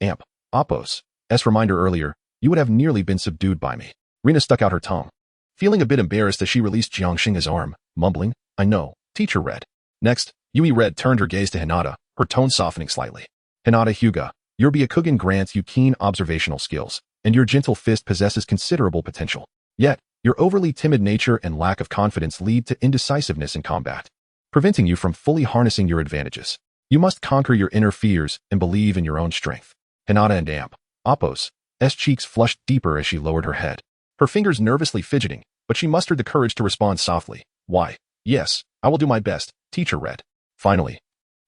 and Oppos, S reminder earlier, you would have nearly been subdued by me. Rina stuck out her tongue, feeling a bit embarrassed as she released Jiang Xinghe's arm, mumbling, I know, Teacher Red. Next, Yui Red turned her gaze to Hinata, her tone softening slightly. Hinata Hyuga, your Byakugan grants you keen observational skills, and your gentle fist possesses considerable potential. Yet, your overly timid nature and lack of confidence lead to indecisiveness in combat, preventing you from fully harnessing your advantages. You must conquer your inner fears and believe in your own strength. Hinata and Oppos, S cheeks flushed deeper as she lowered her head, her fingers nervously fidgeting, but she mustered the courage to respond softly. Why, yes, I will do my best, Teacher Red. Finally,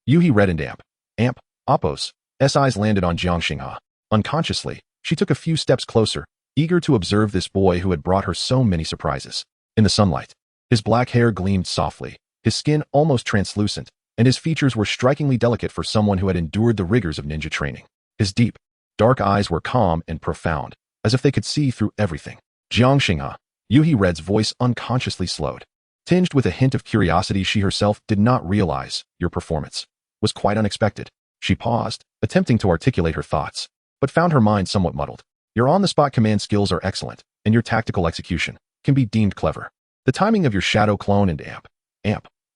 Yui Red and Oppos, S eyes landed on Jiang Xinghe. Unconsciously, she took a few steps closer, eager to observe this boy who had brought her so many surprises. In the sunlight, his black hair gleamed softly, his skin almost translucent, and his features were strikingly delicate for someone who had endured the rigors of ninja training. His deep, dark eyes were calm and profound, as if they could see through everything. Jiang Xinghe, Yui Red's voice unconsciously slowed. Tinged with a hint of curiosity she herself did not realize, your performance was quite unexpected. She paused, attempting to articulate her thoughts, but found her mind somewhat muddled. Your on-the-spot command skills are excellent, and your tactical execution can be deemed clever. The timing of your shadow clone and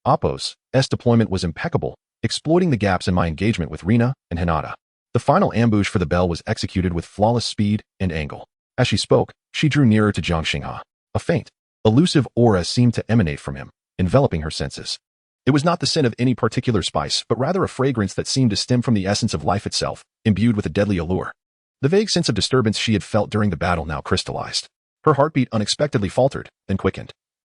Oppos' deployment was impeccable, exploiting the gaps in my engagement with Rina and Hinata. The final ambush for the bell was executed with flawless speed and angle. As she spoke, she drew nearer to Jiang Xinghe. A faint, elusive aura seemed to emanate from him, enveloping her senses. It was not the scent of any particular spice, but rather a fragrance that seemed to stem from the essence of life itself, imbued with a deadly allure. The vague sense of disturbance she had felt during the battle now crystallized. Her heartbeat unexpectedly faltered, then quickened,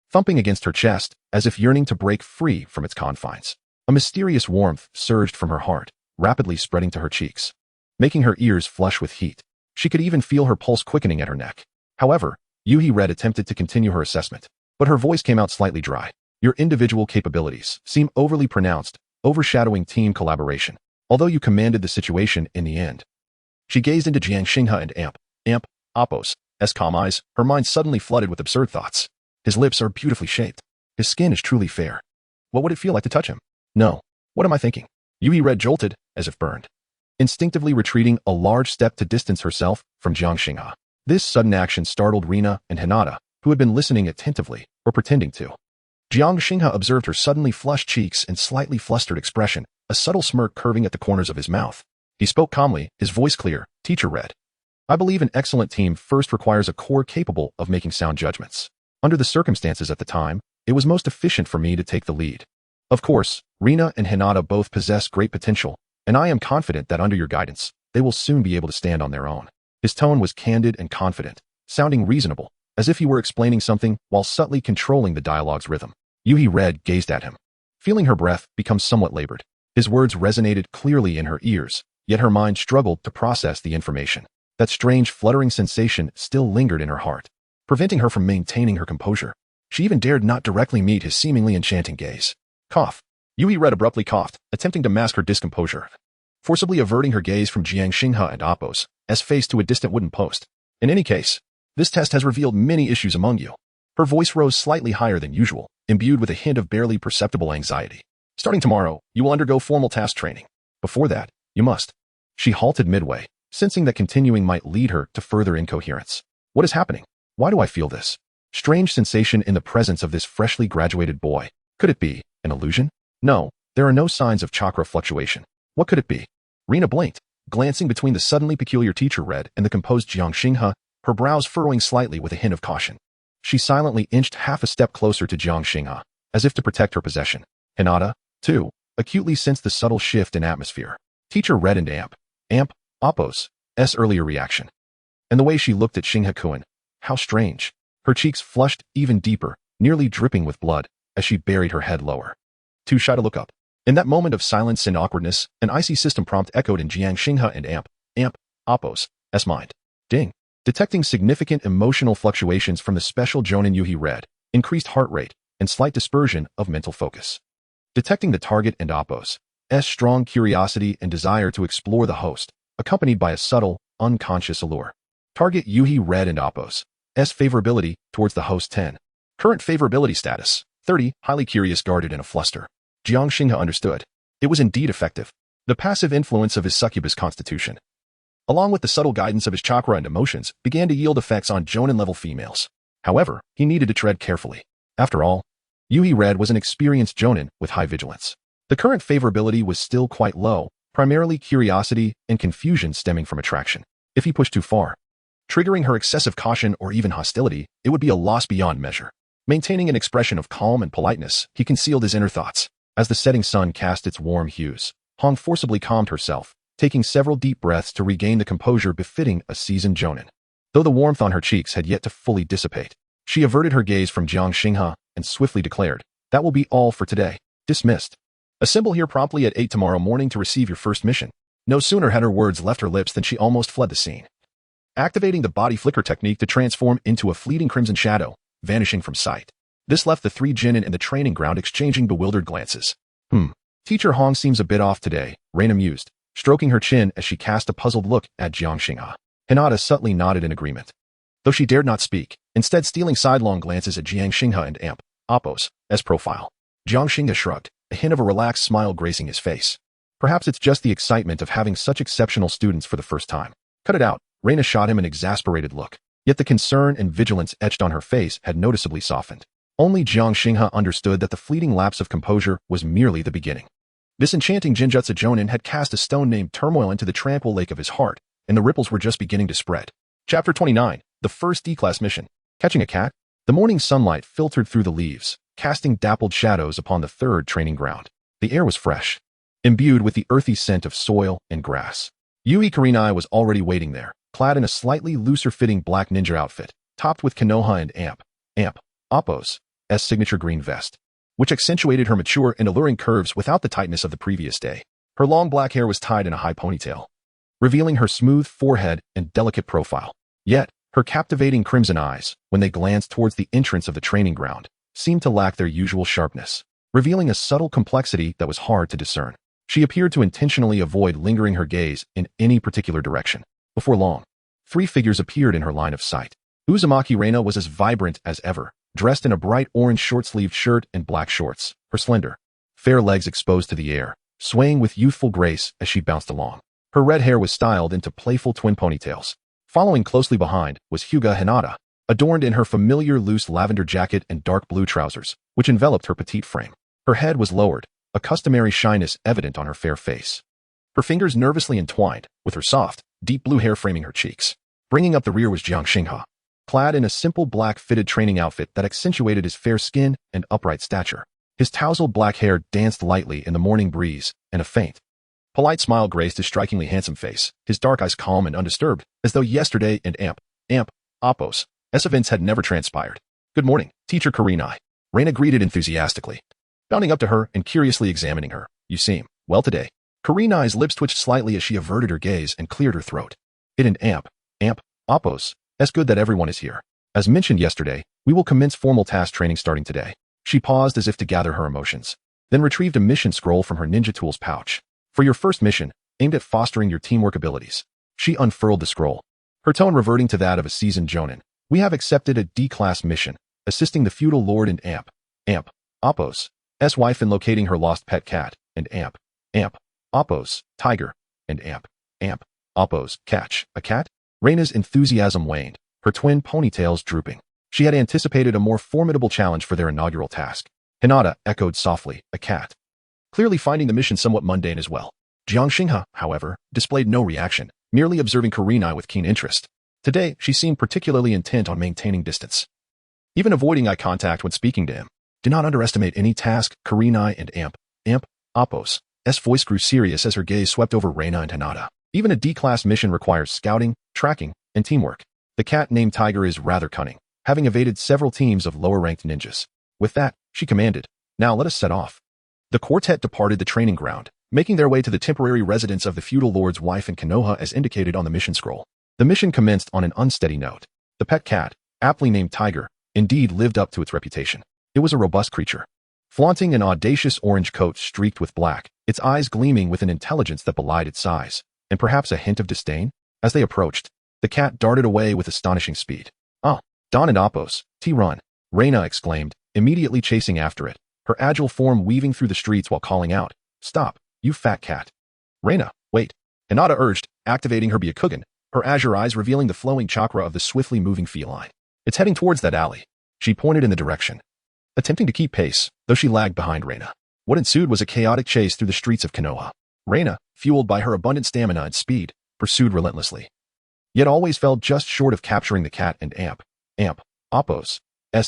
thumping against her chest, as if yearning to break free from its confines. A mysterious warmth surged from her heart, rapidly spreading to her cheeks, making her ears flush with heat. She could even feel her pulse quickening at her neck. However, Yui Red attempted to continue her assessment, but her voice came out slightly dry. Your individual capabilities seem overly pronounced, overshadowing team collaboration, although you commanded the situation in the end. She gazed into Jiang Xinghe and Oppos' calm eyes, her mind suddenly flooded with absurd thoughts. His lips are beautifully shaped. His skin is truly fair. What would it feel like to touch him? No. What am I thinking? Yui Red jolted, as if burned, instinctively retreating a large step to distance herself from Jiang Xinghe. This sudden action startled Rina and Hinata, who had been listening attentively, or pretending to. Jiang Xinghe observed her suddenly flushed cheeks and slightly flustered expression, a subtle smirk curving at the corners of his mouth. He spoke calmly, his voice clear. Teacher Red, I believe an excellent team first requires a core capable of making sound judgments. Under the circumstances at the time, it was most efficient for me to take the lead. Of course, Rina and Hinata both possess great potential, and I am confident that under your guidance, they will soon be able to stand on their own. His tone was candid and confident, sounding reasonable, as if he were explaining something while subtly controlling the dialogue's rhythm. Yui Red gazed at him, feeling her breath become somewhat labored. His words resonated clearly in her ears, yet her mind struggled to process the information. That strange fluttering sensation still lingered in her heart, preventing her from maintaining her composure. She even dared not directly meet his seemingly enchanting gaze. Cough. Yui Red abruptly coughed, attempting to mask her discomposure, forcibly averting her gaze from Jiang Xinghe and Appos, as face to a distant wooden post. In any case, this test has revealed many issues among you. Her voice rose slightly higher than usual, imbued with a hint of barely perceptible anxiety. Starting tomorrow, you will undergo formal task training. Before that, you must. She halted midway, sensing that continuing might lead her to further incoherence. What is happening? Why do I feel this strange sensation in the presence of this freshly graduated boy? Could it be an illusion? No, there are no signs of chakra fluctuation. What could it be? Rina blinked, glancing between the suddenly peculiar Teacher Red and the composed Jiang Xinghe, her brows furrowing slightly with a hint of caution. She silently inched half a step closer to Jiang Xinghe, as if to protect her possession. Hinata, too, acutely sensed the subtle shift in atmosphere. Teacher Red and Appos' earlier reaction. And the way she looked at Xinghe-kun. How strange. Her cheeks flushed even deeper, nearly dripping with blood, as she buried her head lower. Too shy to look up. In that moment of silence and awkwardness, an icy system prompt echoed in Jiang Xinghe and Appos' mind. Ding. Detecting significant emotional fluctuations from the special Jonin Yui Red, increased heart rate, and slight dispersion of mental focus. Detecting the target and Appos' strong curiosity and desire to explore the host, accompanied by a subtle, unconscious allure. Target Yui Red and Appos' favorability towards the host 10. Current favorability status, 30, highly curious, guarded in a fluster. Jiang Xinghe understood. It was indeed effective. The passive influence of his succubus constitution, along with the subtle guidance of his chakra and emotions, began to yield effects on Jonin-level females. However, he needed to tread carefully. After all, Yui Red was an experienced Jonin with high vigilance. The current favorability was still quite low, primarily curiosity and confusion stemming from attraction. If he pushed too far, triggering her excessive caution or even hostility, it would be a loss beyond measure. Maintaining an expression of calm and politeness, he concealed his inner thoughts. As the setting sun cast its warm hues, Hong forcibly calmed herself, taking several deep breaths to regain the composure befitting a seasoned Jonin. Though the warmth on her cheeks had yet to fully dissipate, she averted her gaze from Jiang Xinghe and swiftly declared, "That will be all for today. Dismissed. Assemble here promptly at 8 tomorrow morning to receive your first mission." No sooner had her words left her lips than she almost fled the scene, activating the body flicker technique to transform into a fleeting crimson shadow, vanishing from sight. This left the three Jinin in the training ground exchanging bewildered glances. Teacher Hong seems a bit off today, Reina mused, stroking her chin as she cast a puzzled look at Jiang Xinghe. Hinata subtly nodded in agreement, though she dared not speak, instead stealing sidelong glances at Jiang Xinghe and Appos' profile. Jiang Xinghe shrugged, a hint of a relaxed smile gracing his face. Perhaps it's just the excitement of having such exceptional students for the first time. Cut it out. Reina shot him an exasperated look, yet the concern and vigilance etched on her face had noticeably softened. Only Jiang Xinghe understood that the fleeting lapse of composure was merely the beginning. This enchanting Jinjutsu Jonin had cast a stone named Turmoil into the tranquil lake of his heart, and the ripples were just beginning to spread. Chapter 29, the first D-class mission. Catching a cat? The morning sunlight filtered through the leaves, casting dappled shadows upon the third training ground. The air was fresh, imbued with the earthy scent of soil and grass. Yui Kurenai was already waiting there, clad in a slightly looser-fitting black ninja outfit, topped with Konoha and Appos' signature green vest, which accentuated her mature and alluring curves without the tightness of the previous day. Her long black hair was tied in a high ponytail, revealing her smooth forehead and delicate profile. Yet, her captivating crimson eyes, when they glanced towards the entrance of the training ground, seemed to lack their usual sharpness, revealing a subtle complexity that was hard to discern. She appeared to intentionally avoid lingering her gaze in any particular direction. Before long, three figures appeared in her line of sight. Uzumaki Reina was as vibrant as ever, dressed in a bright orange short-sleeved shirt and black shorts. Her slender, fair legs exposed to the air, swaying with youthful grace as she bounced along. Her red hair was styled into playful twin ponytails. Following closely behind was Hyuga Hinata, adorned in her familiar loose lavender jacket and dark blue trousers, which enveloped her petite frame. Her head was lowered, a customary shyness evident on her fair face. Her fingers nervously entwined, with her soft, deep blue hair framing her cheeks. Bringing up the rear was Jiang Xinghe, clad in a simple black fitted training outfit that accentuated his fair skin and upright stature. His tousled black hair danced lightly in the morning breeze, and a faint, polite smile graced his strikingly handsome face, his dark eyes calm and undisturbed, as though yesterday and Appos' events had never transpired. "Good morning, Teacher Kurenai," Reina greeted enthusiastically, bounding up to her and curiously examining her. "You seem well today." Kurenai's lips twitched slightly as she averted her gaze and cleared her throat. "It and Appos, it's good that everyone is here. As mentioned yesterday, we will commence formal task training starting today." She paused as if to gather her emotions, then retrieved a mission scroll from her ninja tools pouch. "For your first mission, aimed at fostering your teamwork abilities." She unfurled the scroll, her tone reverting to that of a seasoned jonin. "We have accepted a D-class mission, assisting the feudal lord and Appos' wife in locating her lost pet cat, and Appos' tiger, and Appos' catch a cat." Reina's enthusiasm waned, her twin ponytails drooping. She had anticipated a more formidable challenge for their inaugural task. Hinata echoed softly, "A cat," clearly finding the mission somewhat mundane as well. Jiang Xinghe, however, displayed no reaction, merely observing Kurenai with keen interest. Today, she seemed particularly intent on maintaining distance, even avoiding eye contact when speaking to him. "Do not underestimate any task," Kurenai and Appos' voice grew serious as her gaze swept over Reina and Hinata. "Even a D-class mission requires scouting, tracking, and teamwork. The cat named Tiger is rather cunning, having evaded several teams of lower-ranked ninjas." With that, she commanded, "Now let us set off." The quartet departed the training ground, making their way to the temporary residence of the feudal lord's wife in Konoha as indicated on the mission scroll. The mission commenced on an unsteady note. The pet cat, aptly named Tiger, indeed lived up to its reputation. It was a robust creature, flaunting an audacious orange coat streaked with black, its eyes gleaming with an intelligence that belied its size, and perhaps a hint of disdain. As they approached, the cat darted away with astonishing speed. "Ah, Don and Appos, run!" Reina exclaimed, immediately chasing after it, her agile form weaving through the streets while calling out, "Stop, you fat cat!" "Reina, wait!" Hinata urged, activating her Byakugan, her azure eyes revealing the flowing chakra of the swiftly moving feline. "It's heading towards that alley." She pointed in the direction, attempting to keep pace, though she lagged behind Reina. What ensued was a chaotic chase through the streets of Konoha. Reina, fueled by her abundant stamina and speed, pursued relentlessly, yet always fell just short of capturing the cat and Appos'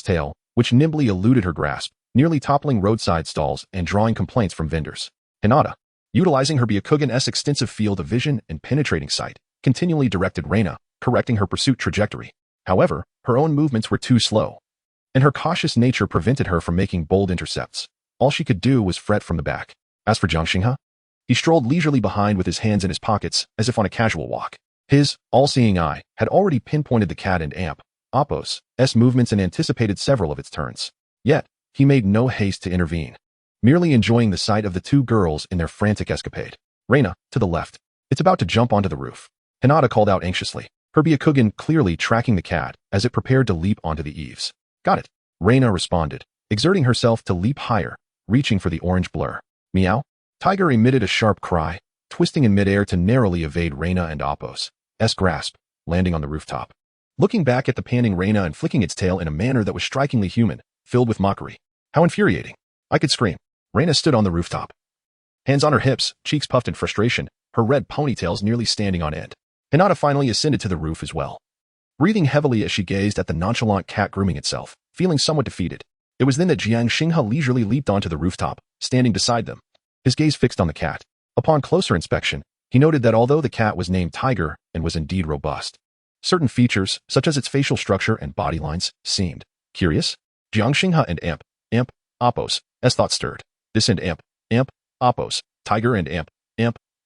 tail, which nimbly eluded her grasp, nearly toppling roadside stalls and drawing complaints from vendors. Hinata, utilizing her Byakugan's extensive field of vision and penetrating sight, continually directed Reina, correcting her pursuit trajectory. However, her own movements were too slow, and her cautious nature prevented her from making bold intercepts. All she could do was fret from the back. As for Jiang Xinghe, he strolled leisurely behind with his hands in his pockets, as if on a casual walk. His all-seeing eye had already pinpointed the cat and Appos' movements and anticipated several of its turns. Yet, he made no haste to intervene, merely enjoying the sight of the two girls in their frantic escapade. "Reina, to the left. It's about to jump onto the roof," Hinata called out anxiously, her Byakugan clearly tracking the cat as it prepared to leap onto the eaves. "Got it," Reina responded, exerting herself to leap higher, reaching for the orange blur. "Meow." Tiger emitted a sharp cry, twisting in midair to narrowly evade Reina and Appos' grasp, landing on the rooftop. Looking back at the panting Reina and flicking its tail in a manner that was strikingly human, filled with mockery. How infuriating. I could scream. Reina stood on the rooftop, hands on her hips, cheeks puffed in frustration, her red ponytails nearly standing on end. Hinata finally ascended to the roof as well, breathing heavily as she gazed at the nonchalant cat grooming itself, feeling somewhat defeated. It was then that Jiang Xinghe leisurely leaped onto the rooftop, standing beside them, his gaze fixed on the cat. Upon closer inspection, he noted that although the cat was named Tiger and was indeed robust, certain features, such as its facial structure and body lines, seemed curious. Jiang Xinghe and Appos' thoughts stirred. This and Appos', Tiger and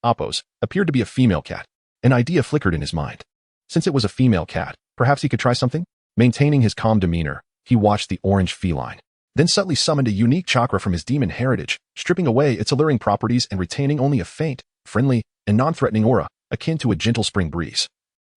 Appos' appeared to be a female cat. An idea flickered in his mind. Since it was a female cat, perhaps he could try something? Maintaining his calm demeanor, he watched the orange feline, then subtly summoned a unique chakra from his demon heritage, stripping away its alluring properties and retaining only a faint, friendly, and non-threatening aura, akin to a gentle spring breeze,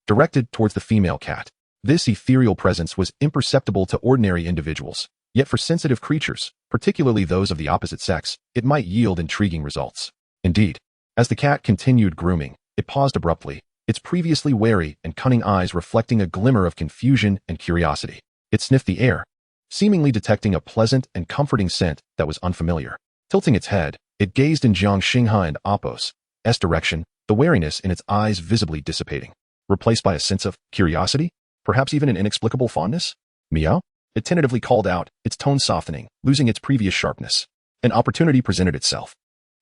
directed towards the female cat. This ethereal presence was imperceptible to ordinary individuals, yet for sensitive creatures, particularly those of the opposite sex, it might yield intriguing results. Indeed, as the cat continued grooming, it paused abruptly, its previously wary and cunning eyes reflecting a glimmer of confusion and curiosity. It sniffed the air, seemingly detecting a pleasant and comforting scent that was unfamiliar. Tilting its head, it gazed in Jiang Xinghe and Apos' direction, the wariness in its eyes visibly dissipating, replaced by a sense of curiosity, perhaps even an inexplicable fondness. Meow? It tentatively called out, its tone softening, losing its previous sharpness. An opportunity presented itself.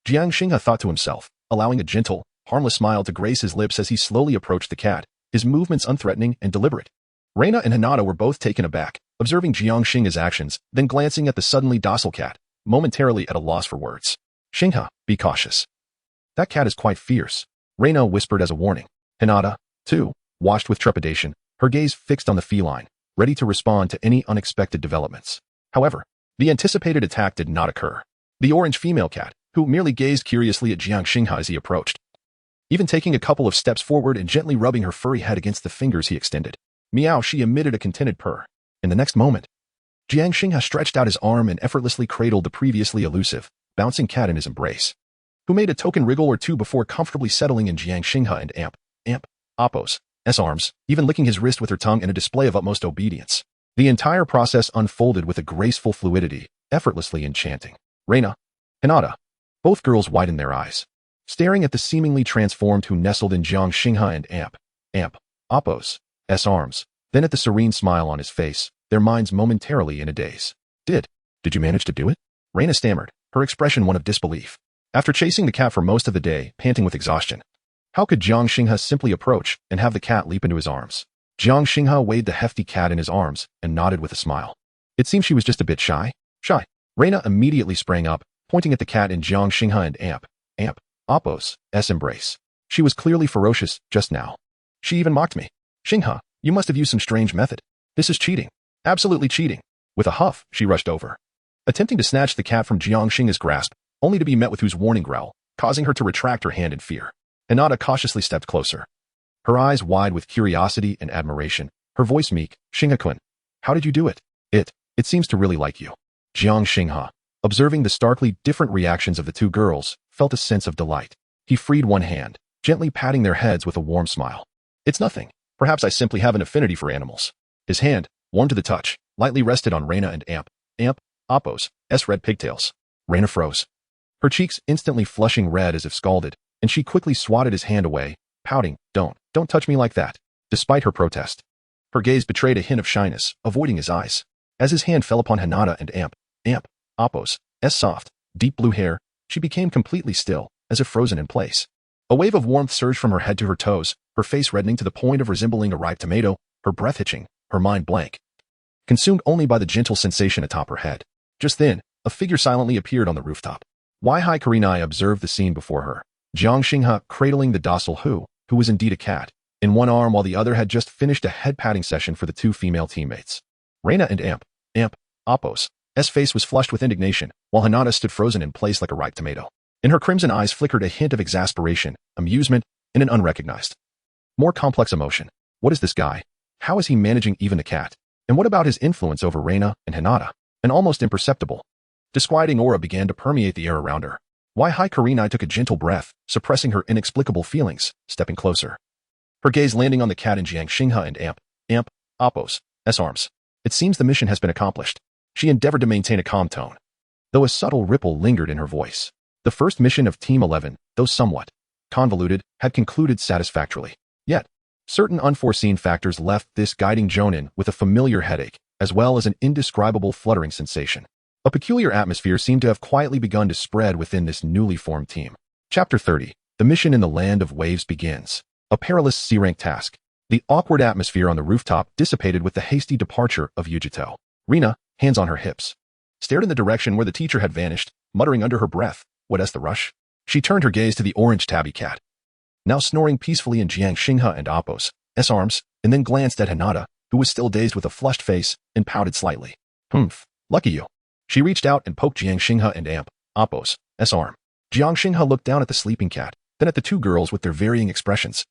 Jiang Xinghe thought to himself, allowing a gentle, harmless smile to grace his lips as he slowly approached the cat, his movements unthreatening and deliberate. Reina and Hinata were both taken aback, observing Jiang Xinghe's actions, then glancing at the suddenly docile cat, momentarily at a loss for words. Xinghe, be cautious. That cat is quite fierce, Reina whispered as a warning. Hinata, too, watched with trepidation, her gaze fixed on the feline, ready to respond to any unexpected developments. However, the anticipated attack did not occur. The orange female cat, who merely gazed curiously at Jiang Xinghe as he approached, even taking a couple of steps forward and gently rubbing her furry head against the fingers he extended. Meow, she emitted a contented purr. In the next moment, Jiang Xinghe stretched out his arm and effortlessly cradled the previously elusive, bouncing cat in his embrace, who made a token wriggle or two before comfortably settling in Jiang Xinghe and Apos' arms, even licking his wrist with her tongue in a display of utmost obedience. The entire process unfolded with a graceful fluidity, effortlessly enchanting. Reina, Hinata, both girls widened their eyes, staring at the seemingly transformed who nestled in Jiang Xinghe and Apos' arms, then at the serene smile on his face, their minds momentarily in a daze. Did you manage to do it? Reina stammered, her expression one of disbelief. After chasing the cat for most of the day, panting with exhaustion, how could Jiang Xinghe simply approach and have the cat leap into his arms? Jiang Xinghe weighed the hefty cat in his arms and nodded with a smile. It seemed she was just a bit shy. Reina immediately sprang up, pointing at the cat in Jiang Xinghe and Apos' embrace. She was clearly ferocious just now. She even mocked me. Xinghe, you must have used some strange method. This is cheating. Absolutely cheating. With a huff, she rushed over, attempting to snatch the cat from Jiang Xinghe's grasp, only to be met with whose warning growl, causing her to retract her hand in fear. Hinata cautiously stepped closer, her eyes wide with curiosity and admiration, her voice meek. Xinghe-kun, how did you do it? It seems to really like you. Jiang Xinghe, observing the starkly different reactions of the two girls, felt a sense of delight. He freed one hand, gently patting their heads with a warm smile. It's nothing. Perhaps I simply have an affinity for animals. His hand, warm to the touch, lightly rested on Reina and Apos' red pigtails. Reina froze, her cheeks instantly flushing red as if scalded, and she quickly swatted his hand away, pouting, Don't touch me like that. Despite her protest, her gaze betrayed a hint of shyness, avoiding his eyes. As his hand fell upon Hinata and Apos' soft, deep blue hair, she became completely still, as if frozen in place. A wave of warmth surged from her head to her toes, her face reddening to the point of resembling a ripe tomato, her breath hitching, her mind blank, consumed only by the gentle sensation atop her head. Just then, a figure silently appeared on the rooftop. Wai-Hai Kurenai observed the scene before her, Jiang Xinghe cradling the docile who was indeed a cat, in one arm while the other had just finished a head-patting session for the two female teammates. Reina and Apos' face was flushed with indignation, while Hinata stood frozen in place like a ripe tomato. In her crimson eyes flickered a hint of exasperation, amusement, and an unrecognized, more complex emotion. What is this guy? How is he managing even the cat? And what about his influence over Reina and Hinata? An almost imperceptible, disquieting aura began to permeate the air around her. Wai-Hai Kurenai took a gentle breath, suppressing her inexplicable feelings, stepping closer, her gaze landing on the cat in Jiang Xinghe and Apos' arms. It seems the mission has been accomplished. She endeavored to maintain a calm tone, though a subtle ripple lingered in her voice. The first mission of Team 11, though somewhat convoluted, had concluded satisfactorily. Yet, certain unforeseen factors left this guiding Jonin with a familiar headache, as well as an indescribable fluttering sensation. A peculiar atmosphere seemed to have quietly begun to spread within this newly formed team. Chapter 30. The mission in the Land of Waves begins. A perilous C-rank task. The awkward atmosphere on the rooftop dissipated with the hasty departure of Yujito. Rina, hands on her hips, stared in the direction where the teacher had vanished, muttering under her breath, "What's the rush?" She turned her gaze to the orange tabby cat, now snoring peacefully in Jiang Xinghe and Apos' arms, and then glanced at Hinata, who was still dazed with a flushed face, and pouted slightly. "Humph, lucky you." She reached out and poked Jiang Xinghe and Apos' arm. Jiang Xinghe looked down at the sleeping cat, then at the two girls with their varying expressions,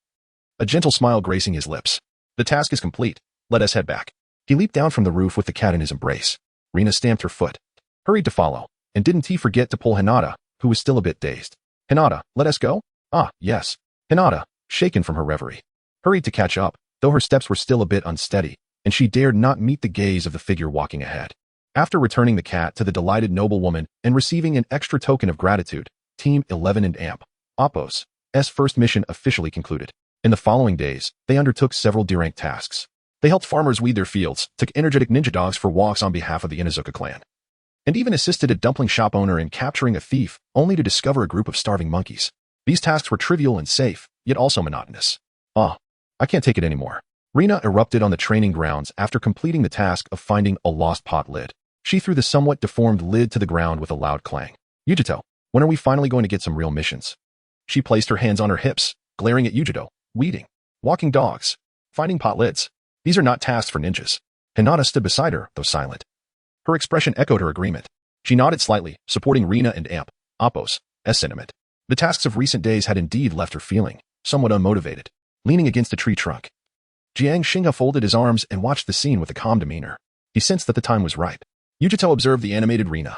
a gentle smile gracing his lips. "The task is complete. Let us head back." He leaped down from the roof with the cat in his embrace. Rina stamped her foot, hurried to follow, and didn't he forget to pull Hinata, who was still a bit dazed. Hinata, let us go? Ah, yes. Hinata, shaken from her reverie, hurried to catch up, though her steps were still a bit unsteady, and she dared not meet the gaze of the figure walking ahead. After returning the cat to the delighted noblewoman and receiving an extra token of gratitude, Team 11 and AMP, Oppos, first mission officially concluded. In the following days, they undertook several D-rank tasks. They helped farmers weed their fields, took energetic ninja dogs for walks on behalf of the Inazuka clan, and even assisted a dumpling shop owner in capturing a thief, only to discover a group of starving monkeys. These tasks were trivial and safe, yet also monotonous. Ah, I can't take it anymore. Rina erupted on the training grounds after completing the task of finding a lost pot lid. She threw the somewhat deformed lid to the ground with a loud clang. Yujito, when are we finally going to get some real missions? She placed her hands on her hips, glaring at Yujito, weeding, walking dogs, finding pot lids. These are not tasks for ninjas. Hinata stood beside her, though silent. Her expression echoed her agreement. She nodded slightly, supporting Rina and AMP, Oppos' sentiment. The tasks of recent days had indeed left her feeling somewhat unmotivated, leaning against a tree trunk. Jiang Xinghe folded his arms and watched the scene with a calm demeanor. He sensed that the time was ripe. Yujito observed the animated Rina,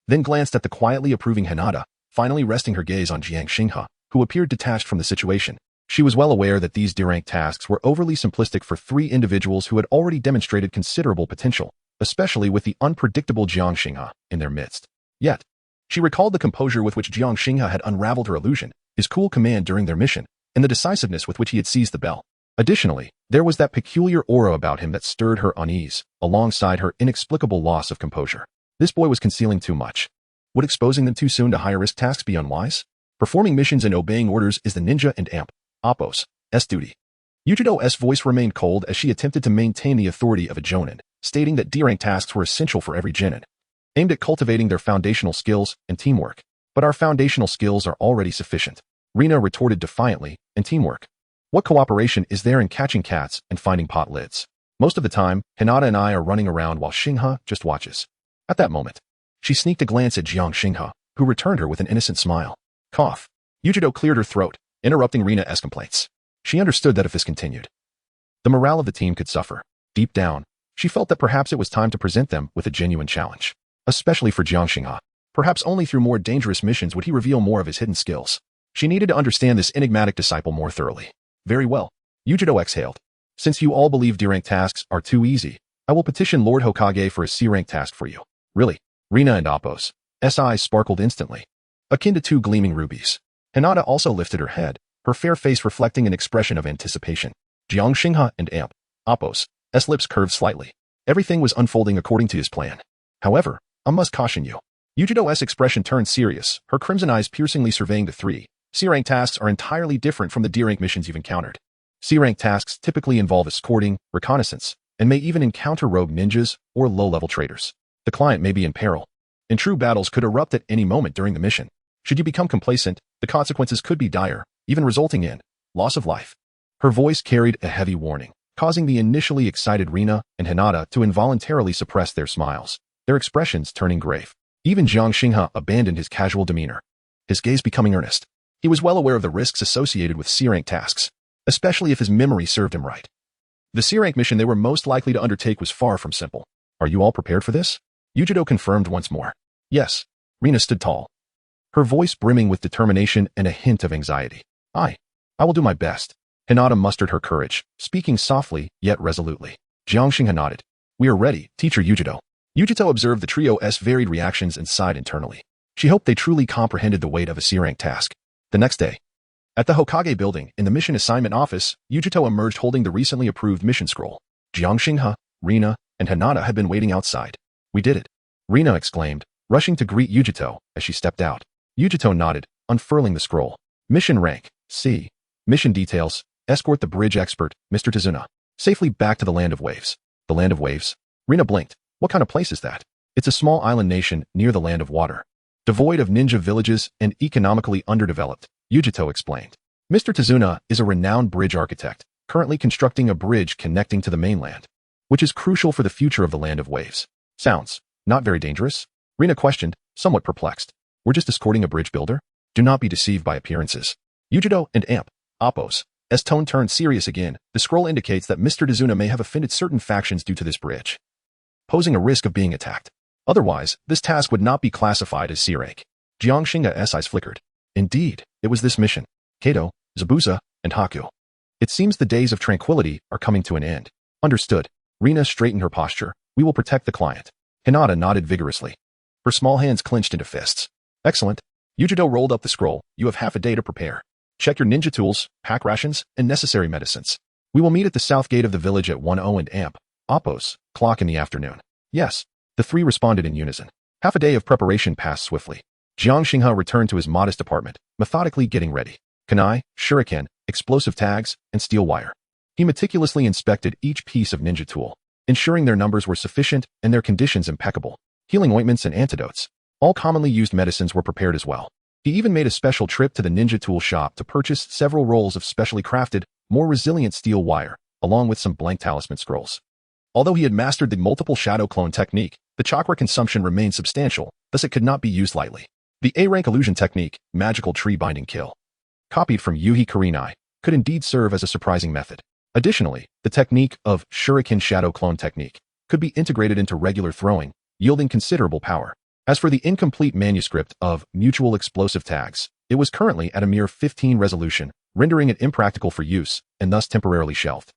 then glanced at the quietly approving Hinata, finally resting her gaze on Jiang Xinghe, who appeared detached from the situation. She was well aware that these D-rank tasks were overly simplistic for three individuals who had already demonstrated considerable potential, especially with the unpredictable Jiang Xinghe in their midst. Yet, she recalled the composure with which Jiang Xinghe had unraveled her illusion, his cool command during their mission, and the decisiveness with which he had seized the bell. Additionally, there was that peculiar aura about him that stirred her unease, alongside her inexplicable loss of composure. This boy was concealing too much. Would exposing them too soon to higher-risk tasks be unwise? Performing missions and obeying orders is the ninja and AMP, Oppos' duty. Yujito's voice remained cold as she attempted to maintain the authority of a jonin, stating that D-rank tasks were essential for every genin, aimed at cultivating their foundational skills and teamwork. But our foundational skills are already sufficient, Rina retorted defiantly, and teamwork. What cooperation is there in catching cats and finding pot lids? Most of the time, Hinata and I are running around while Xinghe just watches. At that moment, she sneaked a glance at Jiang Xinghe, who returned her with an innocent smile. Cough. Yujito cleared her throat, interrupting Rina's complaints. She understood that if this continued, the morale of the team could suffer. Deep down, she felt that perhaps it was time to present them with a genuine challenge. Especially for Jiang Xinghe. Perhaps only through more dangerous missions would he reveal more of his hidden skills. She needed to understand this enigmatic disciple more thoroughly. Very well. Yujito exhaled. Since you all believe D-rank tasks are too easy, I will petition Lord Hokage for a C-rank task for you. Really? Rina and Oppos' eyes sparkled instantly, akin to two gleaming rubies. Hinata also lifted her head, her fair face reflecting an expression of anticipation. Jiang Xinghe and AMP, Oppos' lips curved slightly. Everything was unfolding according to his plan. However, I must caution you. Yujito's expression turned serious, her crimson eyes piercingly surveying the three. C-rank tasks are entirely different from the D-rank missions you've encountered. C-rank tasks typically involve escorting, reconnaissance, and may even encounter rogue ninjas or low-level traders. The client may be in peril, and true battles could erupt at any moment during the mission. Should you become complacent, the consequences could be dire, even resulting in loss of life. Her voice carried a heavy warning, causing the initially excited Rina and Hinata to involuntarily suppress their smiles, their expressions turning grave. Even Jiang Xinghe abandoned his casual demeanor, his gaze becoming earnest. He was well aware of the risks associated with C-rank tasks, especially if his memory served him right. The C-rank mission they were most likely to undertake was far from simple. Are you all prepared for this? Yujito confirmed once more. Yes. Rina stood tall, her voice brimming with determination and a hint of anxiety. I will do my best. Hinata mustered her courage, speaking softly yet resolutely. Jiang Xinghe nodded. We are ready, Teacher Yujito. Yujito observed the trio's varied reactions and sighed internally. She hoped they truly comprehended the weight of a C-rank task. The next day, at the Hokage building in the mission assignment office, Yujito emerged holding the recently approved mission scroll. Jiang Xinghe, Rina, and Hinata had been waiting outside. We did it, Rina exclaimed, rushing to greet Yujito as she stepped out. Yujito nodded, unfurling the scroll. Mission rank, C. Mission details, escort the bridge expert, Mr. Tazuna, safely back to the Land of Waves. The Land of Waves? Rina blinked. What kind of place is that? It's a small island nation near the Land of Water, devoid of ninja villages and economically underdeveloped, Yujito explained. Mr. Tazuna is a renowned bridge architect, currently constructing a bridge connecting to the mainland, which is crucial for the future of the Land of Waves. Sounds not very dangerous? Rina questioned, somewhat perplexed. We're just escorting a bridge builder? Do not be deceived by appearances. Yujito and AMP, Oppos' tone turned serious again. The scroll indicates that Mr. Tazuna may have offended certain factions due to this bridge, posing a risk of being attacked. Otherwise, this task would not be classified as sea rank. Jiang Xingha's eyes flickered. Indeed, it was this mission. Kato, Zabuza, and Haku. It seems the days of tranquility are coming to an end. Understood. Rina straightened her posture. We will protect the client. Hinata nodded vigorously. Her small hands clenched into fists. Excellent. Yujido rolled up the scroll. You have half a day to prepare. Check your ninja tools, pack rations, and necessary medicines. We will meet at the south gate of the village at 10 and amp. Oppos, clock in the afternoon. Yes. The three responded in unison. Half a day of preparation passed swiftly. Jiang Xingha returned to his modest apartment, methodically getting ready. Kunai, shuriken, explosive tags, and steel wire. He meticulously inspected each piece of ninja tool, ensuring their numbers were sufficient and their conditions impeccable. Healing ointments and antidotes. All commonly used medicines were prepared as well. He even made a special trip to the ninja tool shop to purchase several rolls of specially crafted, more resilient steel wire, along with some blank talisman scrolls. Although he had mastered the multiple shadow clone technique, the chakra consumption remained substantial, thus it could not be used lightly. The A-rank illusion technique, magical tree binding kill, copied from Yuhi Kurenai, could indeed serve as a surprising method. Additionally, the technique of shuriken shadow clone technique could be integrated into regular throwing, yielding considerable power. As for the incomplete manuscript of mutual explosive tags, it was currently at a mere 15 resolution, rendering it impractical for use, and thus temporarily shelved.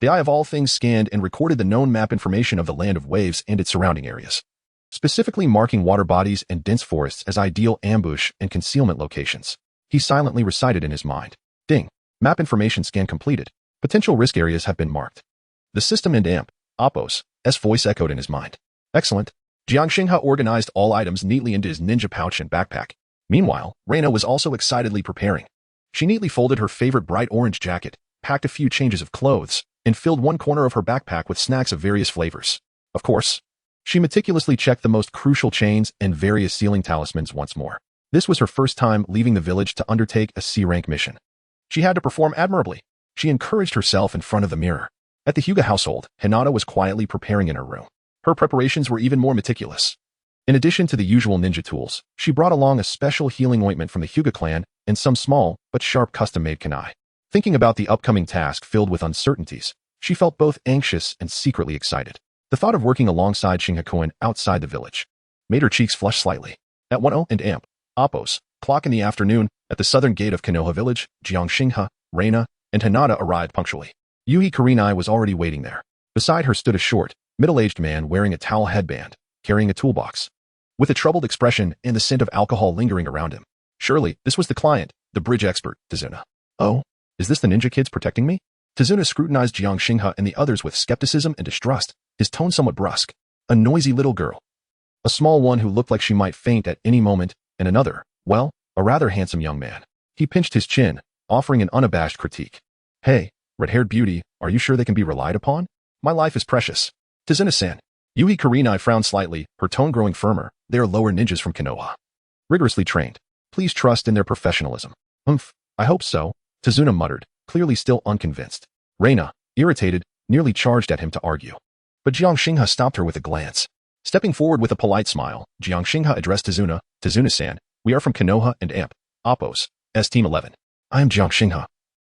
The Eye of All Things scanned and recorded the known map information of the Land of Waves and its surrounding areas, specifically marking water bodies and dense forests as ideal ambush and concealment locations. He silently recited in his mind. Ding. Map information scan completed. Potential risk areas have been marked. The system and amp, Oppos, S voice echoed in his mind. Excellent. Jiang Xingha organized all items neatly into his ninja pouch and backpack. Meanwhile, Reina was also excitedly preparing. She neatly folded her favorite bright orange jacket, packed a few changes of clothes, and filled one corner of her backpack with snacks of various flavors. Of course, she meticulously checked the most crucial chains and various sealing talismans once more. This was her first time leaving the village to undertake a C-rank mission. She had to perform admirably. She encouraged herself in front of the mirror. At the Hyuga household, Hinata was quietly preparing in her room. Her preparations were even more meticulous. In addition to the usual ninja tools, she brought along a special healing ointment from the Hyuga clan and some small but sharp custom-made kunai. Thinking about the upcoming task filled with uncertainties, she felt both anxious and secretly excited. The thought of working alongside Shinhakuin outside the village made her cheeks flush slightly. At 10 and amp, Oppos, clock in the afternoon, at the southern gate of Konoha village, Jiang Xingha, Reina, and Hinata arrived punctually. Yuhi Kurenai was already waiting there. Beside her stood a short, middle-aged man wearing a towel headband, carrying a toolbox, with a troubled expression and the scent of alcohol lingering around him. Surely, this was the client, the bridge expert, Tazuna. Oh, is this the ninja kids protecting me? Tazuna scrutinized Jiang Xingha and the others with skepticism and distrust, his tone somewhat brusque. A noisy little girl. A small one who looked like she might faint at any moment, and another, well, a rather handsome young man. He pinched his chin, offering an unabashed critique. Hey, red-haired beauty, are you sure they can be relied upon? My life is precious. Tazuna-san. Yuhi Kurenai frowned slightly, her tone growing firmer. They are lower ninjas from Konoha. Rigorously trained. Please trust in their professionalism. I hope so, Tazuna muttered, clearly still unconvinced. Reina, irritated, nearly charged at him to argue. But Jiang Xingha stopped her with a glance. Stepping forward with a polite smile, Jiang Xingha addressed Tazuna. Tazuna-san, we are from Konoha and amp, Oppos, S Team 11. I am Jiang Xingha.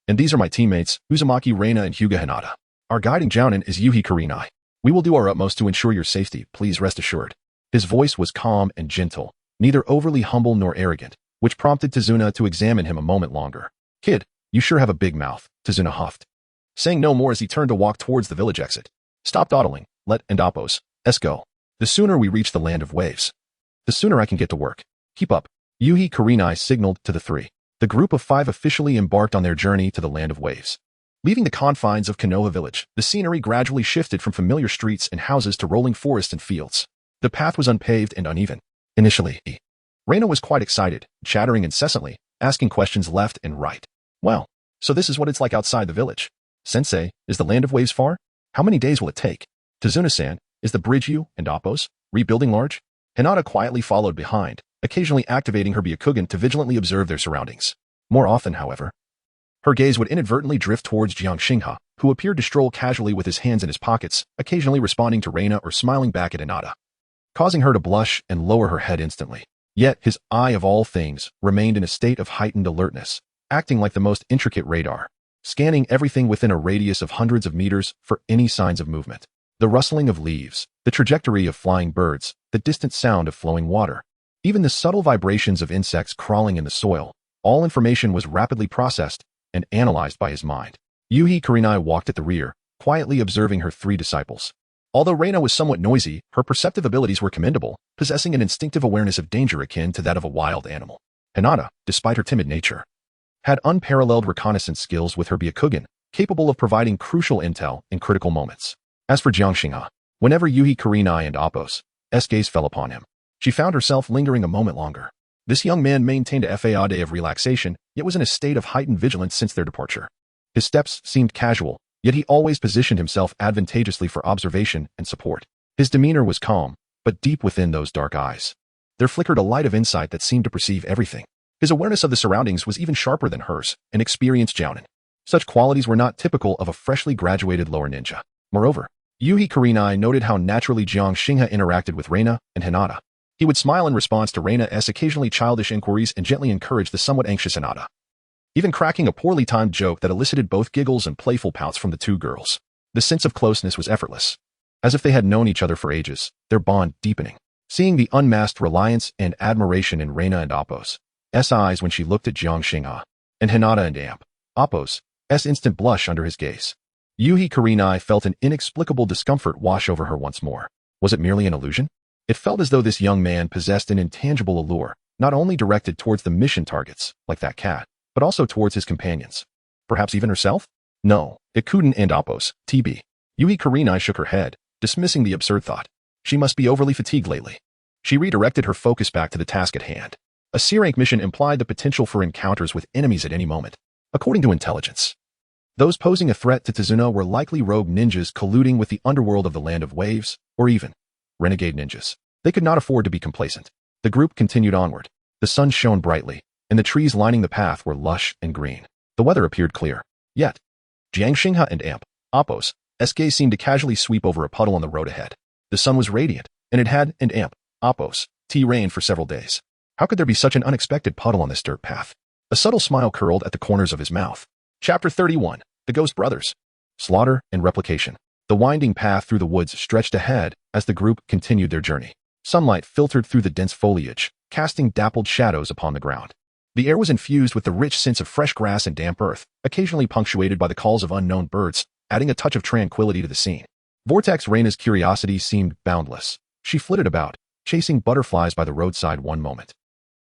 And these are my teammates, Uzumaki Reina and Hyuga Hinata. Our guiding jounin is Yuhi Kurenai. We will do our utmost to ensure your safety, please rest assured. His voice was calm and gentle, neither overly humble nor arrogant, which prompted Tazuna to examine him a moment longer. Kid, you sure have a big mouth, Tazuna huffed, saying no more as he turned to walk towards the village exit. Stop dawdling, let and Oppos, let's go. The sooner we reach the Land of Waves, the sooner I can get to work. Keep up. Yuhi Kurenai signaled to the three. The group of 5 officially embarked on their journey to the Land of Waves. Leaving the confines of Konoha village, the scenery gradually shifted from familiar streets and houses to rolling forests and fields. The path was unpaved and uneven. Initially, Reina was quite excited, chattering incessantly, asking questions left and right. Well, so this is what it's like outside the village. Sensei, is the Land of Waves far? How many days will it take? Tazuna-san, is the bridge you and Oppos rebuilding large? Hinata quietly followed behind, occasionally activating her Byakugan to vigilantly observe their surroundings. More often, however, her gaze would inadvertently drift towards Jiang Xingha, who appeared to stroll casually with his hands in his pockets, occasionally responding to Reina or smiling back at Hinata, causing her to blush and lower her head instantly. Yet his eye of all things remained in a state of heightened alertness, acting like the most intricate radar, scanning everything within a radius of hundreds of meters for any signs of movement. The rustling of leaves, The trajectory of flying birds, the distant sound of flowing water, even the subtle vibrations of insects crawling in the soil, all information was rapidly processed and analyzed by his mind. Yuhi Kurenai walked at the rear, quietly observing her three disciples. Although Reina was somewhat noisy, her perceptive abilities were commendable, possessing an instinctive awareness of danger akin to that of a wild animal. Hinata, despite her timid nature, had unparalleled reconnaissance skills with her Byakugan, capable of providing crucial intel in critical moments. As for Jiang Xinghe, whenever Yuhi Kurenai and Apos' gaze fell upon him, she found herself lingering a moment longer. This young man maintained a facade of relaxation, yet was in a state of heightened vigilance since their departure. His steps seemed casual, yet he always positioned himself advantageously for observation and support. His demeanor was calm, but deep within those dark eyes, there flickered a light of insight that seemed to perceive everything. His awareness of the surroundings was even sharper than hers, an experienced jounin. Such qualities were not typical of a freshly graduated lower ninja. Moreover, Yuhi Kurenai noted how naturally Jiang Xinghe interacted with Reina and Hinata. He would smile in response to Reina's occasionally childish inquiries and gently encourage the somewhat anxious Hinata, even cracking a poorly timed joke that elicited both giggles and playful pouts from the two girls. The sense of closeness was effortless, as if they had known each other for ages, their bond deepening. Seeing the unmasked reliance and admiration in Reina and Apos' eyes when she looked at Jiang Xinghe, and Hinata and Apos' instant blush under his gaze, Yuhi Kurenai felt an inexplicable discomfort wash over her once more. Was it merely an illusion? It felt as though this young man possessed an intangible allure, not only directed towards the mission targets, like that cat, but also towards his companions. Perhaps even herself? No, it couldn't. And Apos, TB. Yuhi Kurenai shook her head, dismissing the absurd thought. She must be overly fatigued lately. She redirected her focus back to the task at hand. A C-rank mission implied the potential for encounters with enemies at any moment. According to intelligence, those posing a threat to Tizuna were likely rogue ninjas colluding with the underworld of the Land of Waves, or even renegade ninjas. They could not afford to be complacent. The group continued onward. The sun shone brightly, and the trees lining the path were lush and green. The weather appeared clear. Yet, Jiang Xinghe and Apos' gaze seemed to casually sweep over a puddle on the road ahead. The sun was radiant, and it had Apos' rained for several days. How could there be such an unexpected puddle on this dirt path? A subtle smile curled at the corners of his mouth. Chapter 31. The Ghost Brothers. Slaughter and Replication. The winding path through the woods stretched ahead as the group continued their journey. Sunlight filtered through the dense foliage, casting dappled shadows upon the ground. The air was infused with the rich scents of fresh grass and damp earth, occasionally punctuated by the calls of unknown birds, adding a touch of tranquility to the scene. Vortex Reina's curiosity seemed boundless. She flitted about, chasing butterflies by the roadside one moment,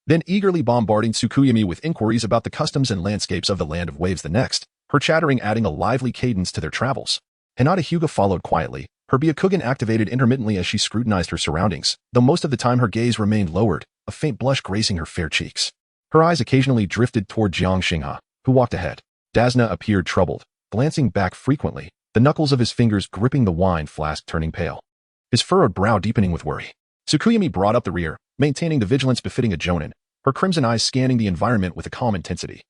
then eagerly bombarding Tsukuyami with inquiries about the customs and landscapes of the Land of Waves the next, her chattering adding a lively cadence to their travels. Hinata Hyuga followed quietly, her Byakugan activated intermittently as she scrutinized her surroundings, though most of the time her gaze remained lowered, a faint blush gracing her fair cheeks. Her eyes occasionally drifted toward Jiang Xinghe, who walked ahead. Dasna appeared troubled, glancing back frequently, the knuckles of his fingers gripping the wine flask turning pale, his furrowed brow deepening with worry. Tsukuyami brought up the rear, maintaining the vigilance befitting a jonin, her crimson eyes scanning the environment with a calm intensity,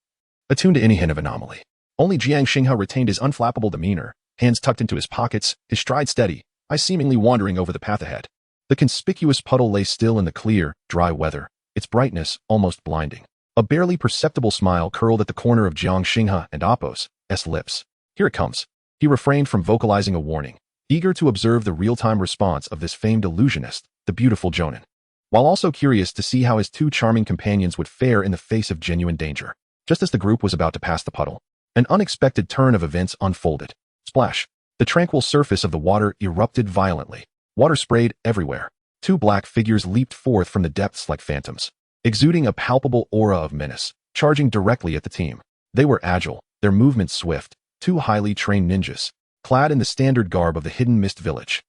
attuned to any hint of anomaly. Only Jiang Xinghe retained his unflappable demeanor, hands tucked into his pockets, his stride steady, eyes seemingly wandering over the path ahead. The conspicuous puddle lay still in the clear, dry weather, its brightness almost blinding. A barely perceptible smile curled at the corner of Jiang Xinghe and Apos' lips. Here it comes. He refrained from vocalizing a warning, eager to observe the real-time response of this famed illusionist, the beautiful jonin, while also curious to see how his two charming companions would fare in the face of genuine danger. Just as the group was about to pass the puddle, an unexpected turn of events unfolded. Splash! The tranquil surface of the water erupted violently. Water sprayed everywhere. Two black figures leaped forth from the depths like phantoms, exuding a palpable aura of menace, charging directly at the team. They were agile, their movements swift, two highly trained ninjas, clad in the standard garb of the Hidden Mist Village.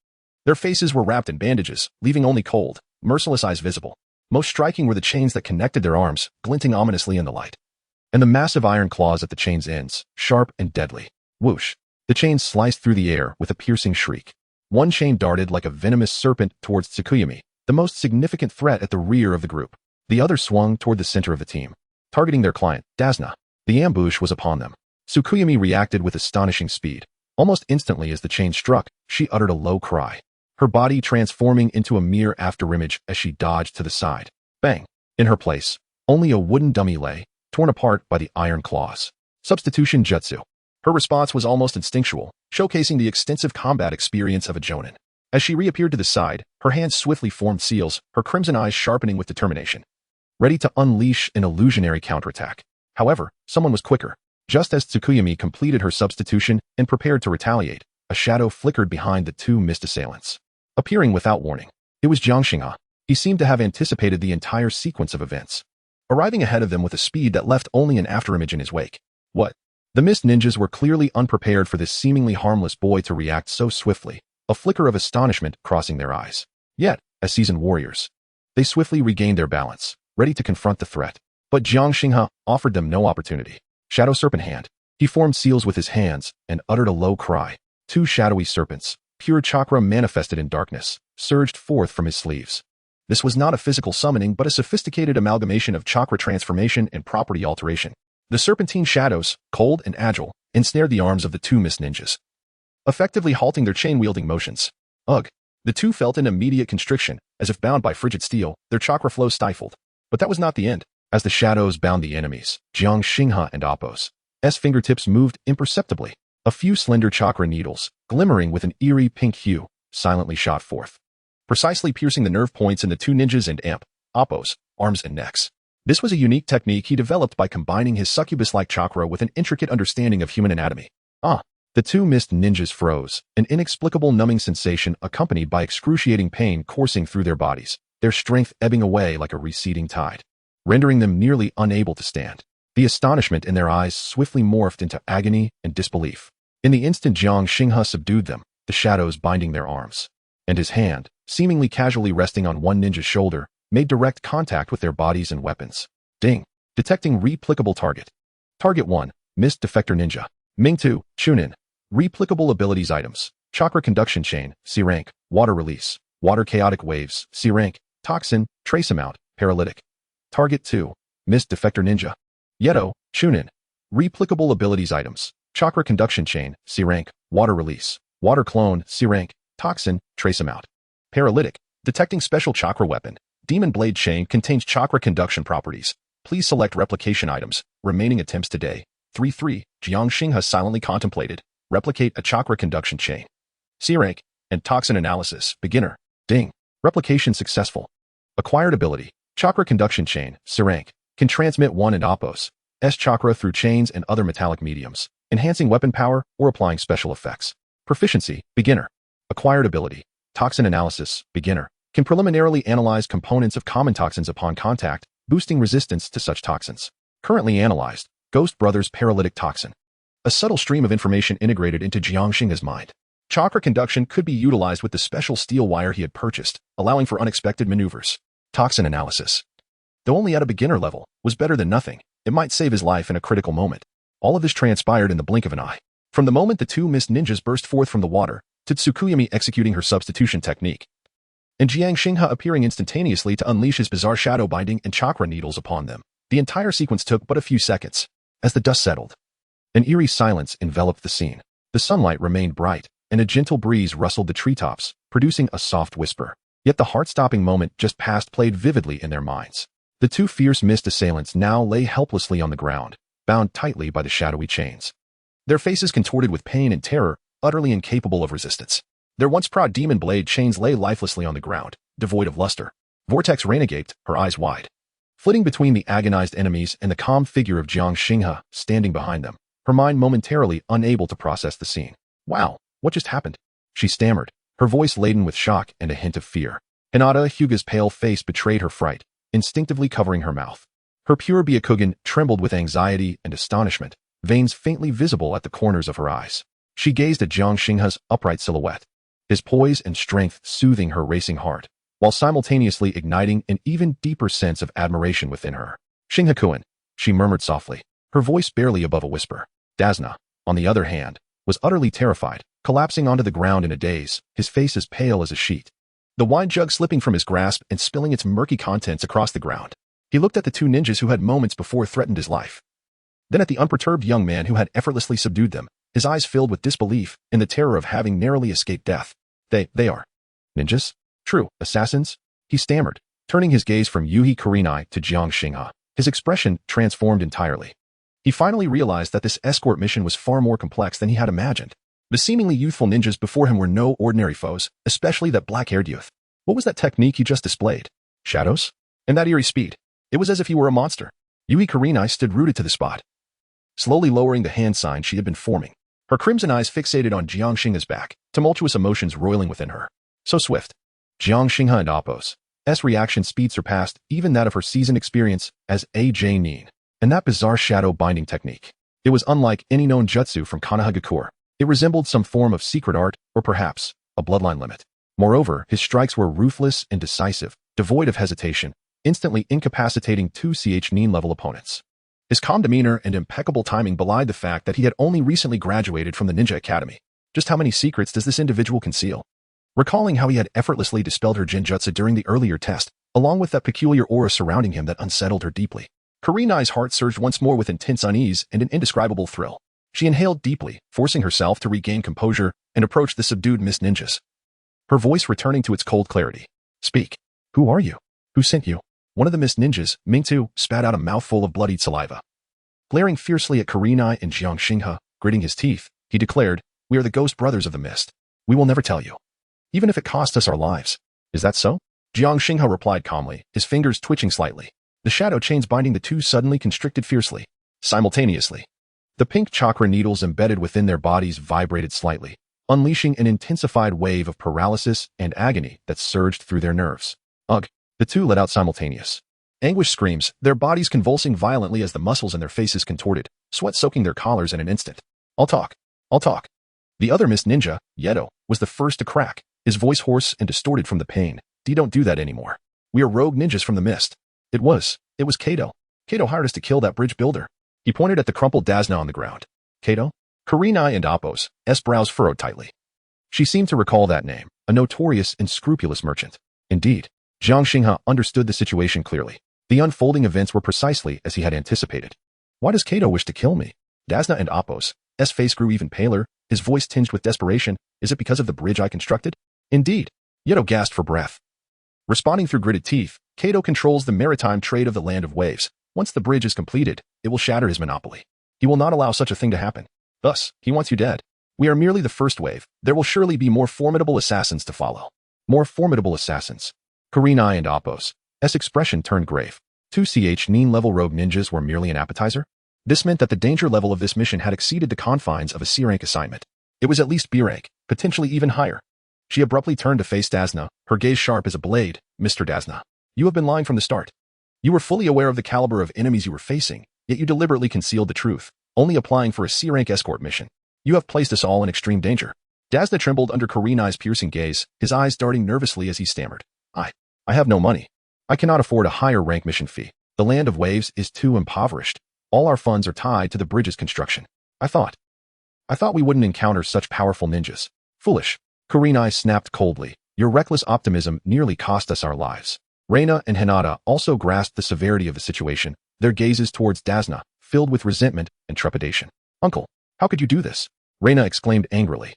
Their faces were wrapped in bandages, leaving only cold, merciless eyes visible. Most striking were the chains that connected their arms, glinting ominously in the light, and the massive iron claws at the chain's ends, sharp and deadly. Whoosh! The chain sliced through the air with a piercing shriek. One chain darted like a venomous serpent towards Tsukuyami, the most significant threat at the rear of the group. The other swung toward the center of the team, targeting their client, Dasna. The ambush was upon them. Tsukuyami reacted with astonishing speed. Almost instantly as the chain struck, she uttered a low cry, her body transforming into a mere afterimage as she dodged to the side. Bang! In her place, only a wooden dummy lay, torn apart by the iron claws. Substitution jutsu. Her response was almost instinctual, showcasing the extensive combat experience of a jonin. As she reappeared to the side, her hands swiftly formed seals, her crimson eyes sharpening with determination, ready to unleash an illusionary counterattack. However, someone was quicker. Just as Tsukuyami completed her substitution and prepared to retaliate, a shadow flickered behind the two missed assailants. Appearing without warning, it was Jiang Xinghe. He seemed to have anticipated the entire sequence of events, arriving ahead of them with a speed that left only an afterimage in his wake. What? The mist ninjas were clearly unprepared for this seemingly harmless boy to react so swiftly, a flicker of astonishment crossing their eyes. Yet, as seasoned warriors, they swiftly regained their balance, ready to confront the threat. But Jiang Xinghe offered them no opportunity. Shadow Serpent Hand. He formed seals with his hands and uttered a low cry. Two shadowy serpents, pure chakra manifested in darkness, surged forth from his sleeves. This was not a physical summoning but a sophisticated amalgamation of chakra transformation and property alteration. The serpentine shadows, cold and agile, ensnared the arms of the two mist ninjas, effectively halting their chain-wielding motions. Ugh! The two felt an immediate constriction, as if bound by frigid steel, their chakra flow stifled. But that was not the end. As the shadows bound the enemies, Jiang Xinghe and Appo's fingertips moved imperceptibly. A few slender chakra needles, glimmering with an eerie pink hue, silently shot forth, precisely piercing the nerve points in the two ninjas and Appo's arms and necks. This was a unique technique he developed by combining his succubus-like chakra with an intricate understanding of human anatomy. The two mist ninjas froze, an inexplicable numbing sensation accompanied by excruciating pain coursing through their bodies, their strength ebbing away like a receding tide, rendering them nearly unable to stand. The astonishment in their eyes swiftly morphed into agony and disbelief. In the instant Jiang Xinghe subdued them, the shadows binding their arms, and his hand, seemingly casually resting on one ninja's shoulder, made direct contact with their bodies and weapons. Ding! Detecting replicable target. Target 1, Mist Defector Ninja. Ming 2, Chunin. Replicable abilities items. Chakra Conduction Chain, C rank. Water Release. Water Chaotic Waves, C rank. Toxin, Trace Amount, Paralytic. Target 2, Mist Defector Ninja. Yeto, Chunin. Replicable abilities items. Chakra Conduction Chain, C rank. Water Release. Water Clone, C rank. Toxin, Trace Amount. Paralytic. Detecting Special Chakra Weapon. Demon Blade Chain contains chakra conduction properties. Please select replication items. Remaining attempts today. 3-3. Jiang Xinghe silently contemplated. Replicate a chakra conduction chain. C rank. And toxin analysis. Beginner. Ding. Replication successful. Acquired ability. Chakra conduction chain. C rank. Can transmit 1 and Appo's chakra through chains and other metallic mediums, enhancing weapon power or applying special effects. Proficiency. Beginner. Acquired ability. Toxin analysis. Beginner. Can preliminarily analyze components of common toxins upon contact, boosting resistance to such toxins. Currently analyzed. Ghost Brothers Paralytic Toxin. A subtle stream of information integrated into Jiang Xinghe's mind. Chakra conduction could be utilized with the special steel wire he had purchased, allowing for unexpected maneuvers. Toxin analysis. Though only at a beginner level, was better than nothing. It might save his life in a critical moment. All of this transpired in the blink of an eye. From the moment the two mist ninjas burst forth from the water, to Tsukuyami executing her substitution technique, and Jiang Xinghe appearing instantaneously to unleash his bizarre shadow binding and chakra needles upon them. The entire sequence took but a few seconds. As the dust settled, an eerie silence enveloped the scene. The sunlight remained bright, and a gentle breeze rustled the treetops, producing a soft whisper. Yet the heart-stopping moment just past played vividly in their minds. The two fierce mist assailants now lay helplessly on the ground, bound tightly by the shadowy chains. Their faces contorted with pain and terror, utterly incapable of resistance. Their once proud demon blade chains lay lifelessly on the ground, devoid of luster. Vortex Reina gaped, her eyes wide, flitting between the agonized enemies and the calm figure of Jiang Xinghe standing behind them, her mind momentarily unable to process the scene. Wow, what just happened? She stammered, her voice laden with shock and a hint of fear. Hinata Hyuga's pale face betrayed her fright, instinctively covering her mouth. Her pure Byakugan trembled with anxiety and astonishment, veins faintly visible at the corners of her eyes. She gazed at Jiang Xinghe's upright silhouette, his poise and strength soothing her racing heart, while simultaneously igniting an even deeper sense of admiration within her. Xinghe-kun, she murmured softly, her voice barely above a whisper. Dasna, on the other hand, was utterly terrified, collapsing onto the ground in a daze, his face as pale as a sheet, the wine jug slipping from his grasp and spilling its murky contents across the ground. He looked at the two ninjas who had moments before threatened his life, then at the unperturbed young man who had effortlessly subdued them, his eyes filled with disbelief and the terror of having narrowly escaped death. They are ninjas? True, assassins? He stammered, turning his gaze from Yuhi Kurenai to Jiang Xinghe. His expression transformed entirely. He finally realized that this escort mission was far more complex than he had imagined. The seemingly youthful ninjas before him were no ordinary foes, especially that black-haired youth. What was that technique he just displayed? Shadows? And that eerie speed? It was as if he were a monster. Yui Kurenai stood rooted to the spot, slowly lowering the hand sign she had been forming. Her crimson eyes fixated on Jiang Xingha's back, tumultuous emotions roiling within her. So swift. Jiang Xingha and Appo's reaction speed surpassed even that of her seasoned experience as A.J. Nin. And that bizarre shadow binding technique. It was unlike any known jutsu from Konohagakure. It resembled some form of secret art, or perhaps a bloodline limit. Moreover, his strikes were ruthless and decisive, devoid of hesitation, instantly incapacitating two Nin-level opponents. His calm demeanor and impeccable timing belied the fact that he had only recently graduated from the Ninja Academy. Just how many secrets does this individual conceal? Recalling how he had effortlessly dispelled her Jinjutsu during the earlier test, along with that peculiar aura surrounding him that unsettled her deeply, Kurenai's heart surged once more with intense unease and an indescribable thrill. She inhaled deeply, forcing herself to regain composure and approach the subdued Mist Ninjas. Her voice returning to its cold clarity. Speak. Who are you? Who sent you? One of the Mist Ninjas, Mingtu, spat out a mouthful of bloodied saliva. Glaring fiercely at Kurenai and Jiang Xingha, gritting his teeth, he declared, "We are the Ghost Brothers of the Mist. We will never tell you. Even if it costs us our lives." "Is that so?" Jiang Xingha replied calmly, his fingers twitching slightly. The shadow chains binding the two suddenly constricted fiercely. Simultaneously, the pink chakra needles embedded within their bodies vibrated slightly, unleashing an intensified wave of paralysis and agony that surged through their nerves. Ugh! The two let out simultaneous anguish screams, their bodies convulsing violently as the muscles in their faces contorted, sweat soaking their collars in an instant. I'll talk. The other Mist Ninja, Yeto, was the first to crack, his voice hoarse and distorted from the pain. Don't do that anymore. We are rogue ninjas from the mist. It was Kato. Kato hired us to kill that bridge builder. He pointed at the crumpled Dasna on the ground. Kato? Kurenai and Appo's brows furrowed tightly. She seemed to recall that name, a notorious and scrupulous merchant. Indeed, Jiang Xingha understood the situation clearly. The unfolding events were precisely as he had anticipated. Why does Kato wish to kill me? Dasna and Appo's face grew even paler, his voice tinged with desperation. Is it because of the bridge I constructed? Indeed. Yeto gasped for breath. Responding through gritted teeth, Kato controls the maritime trade of the Land of Waves. Once the bridge is completed, it will shatter his monopoly. He will not allow such a thing to happen. Thus, he wants you dead. We are merely the first wave. There will surely be more formidable assassins to follow. More formidable assassins. Kurenai and Appo's expression turned grave. Two Nin-level rogue ninjas were merely an appetizer? This meant that the danger level of this mission had exceeded the confines of a C-rank assignment. It was at least B-rank, potentially even higher. She abruptly turned to face Dasna, her gaze sharp as a blade. Mr. Dasna, you have been lying from the start. You were fully aware of the caliber of enemies you were facing, yet you deliberately concealed the truth, only applying for a C-rank escort mission. You have placed us all in extreme danger. Dasna trembled under Kurenai's piercing gaze, his eyes darting nervously as he stammered. I have no money. I cannot afford a higher rank mission fee. The Land of Waves is too impoverished. All our funds are tied to the bridge's construction. I thought we wouldn't encounter such powerful ninjas. Foolish. Kurenai snapped coldly. Your reckless optimism nearly cost us our lives. Reina and Hinata also grasped the severity of the situation, their gazes towards Dasna, filled with resentment and trepidation. Uncle, how could you do this? Reina exclaimed angrily.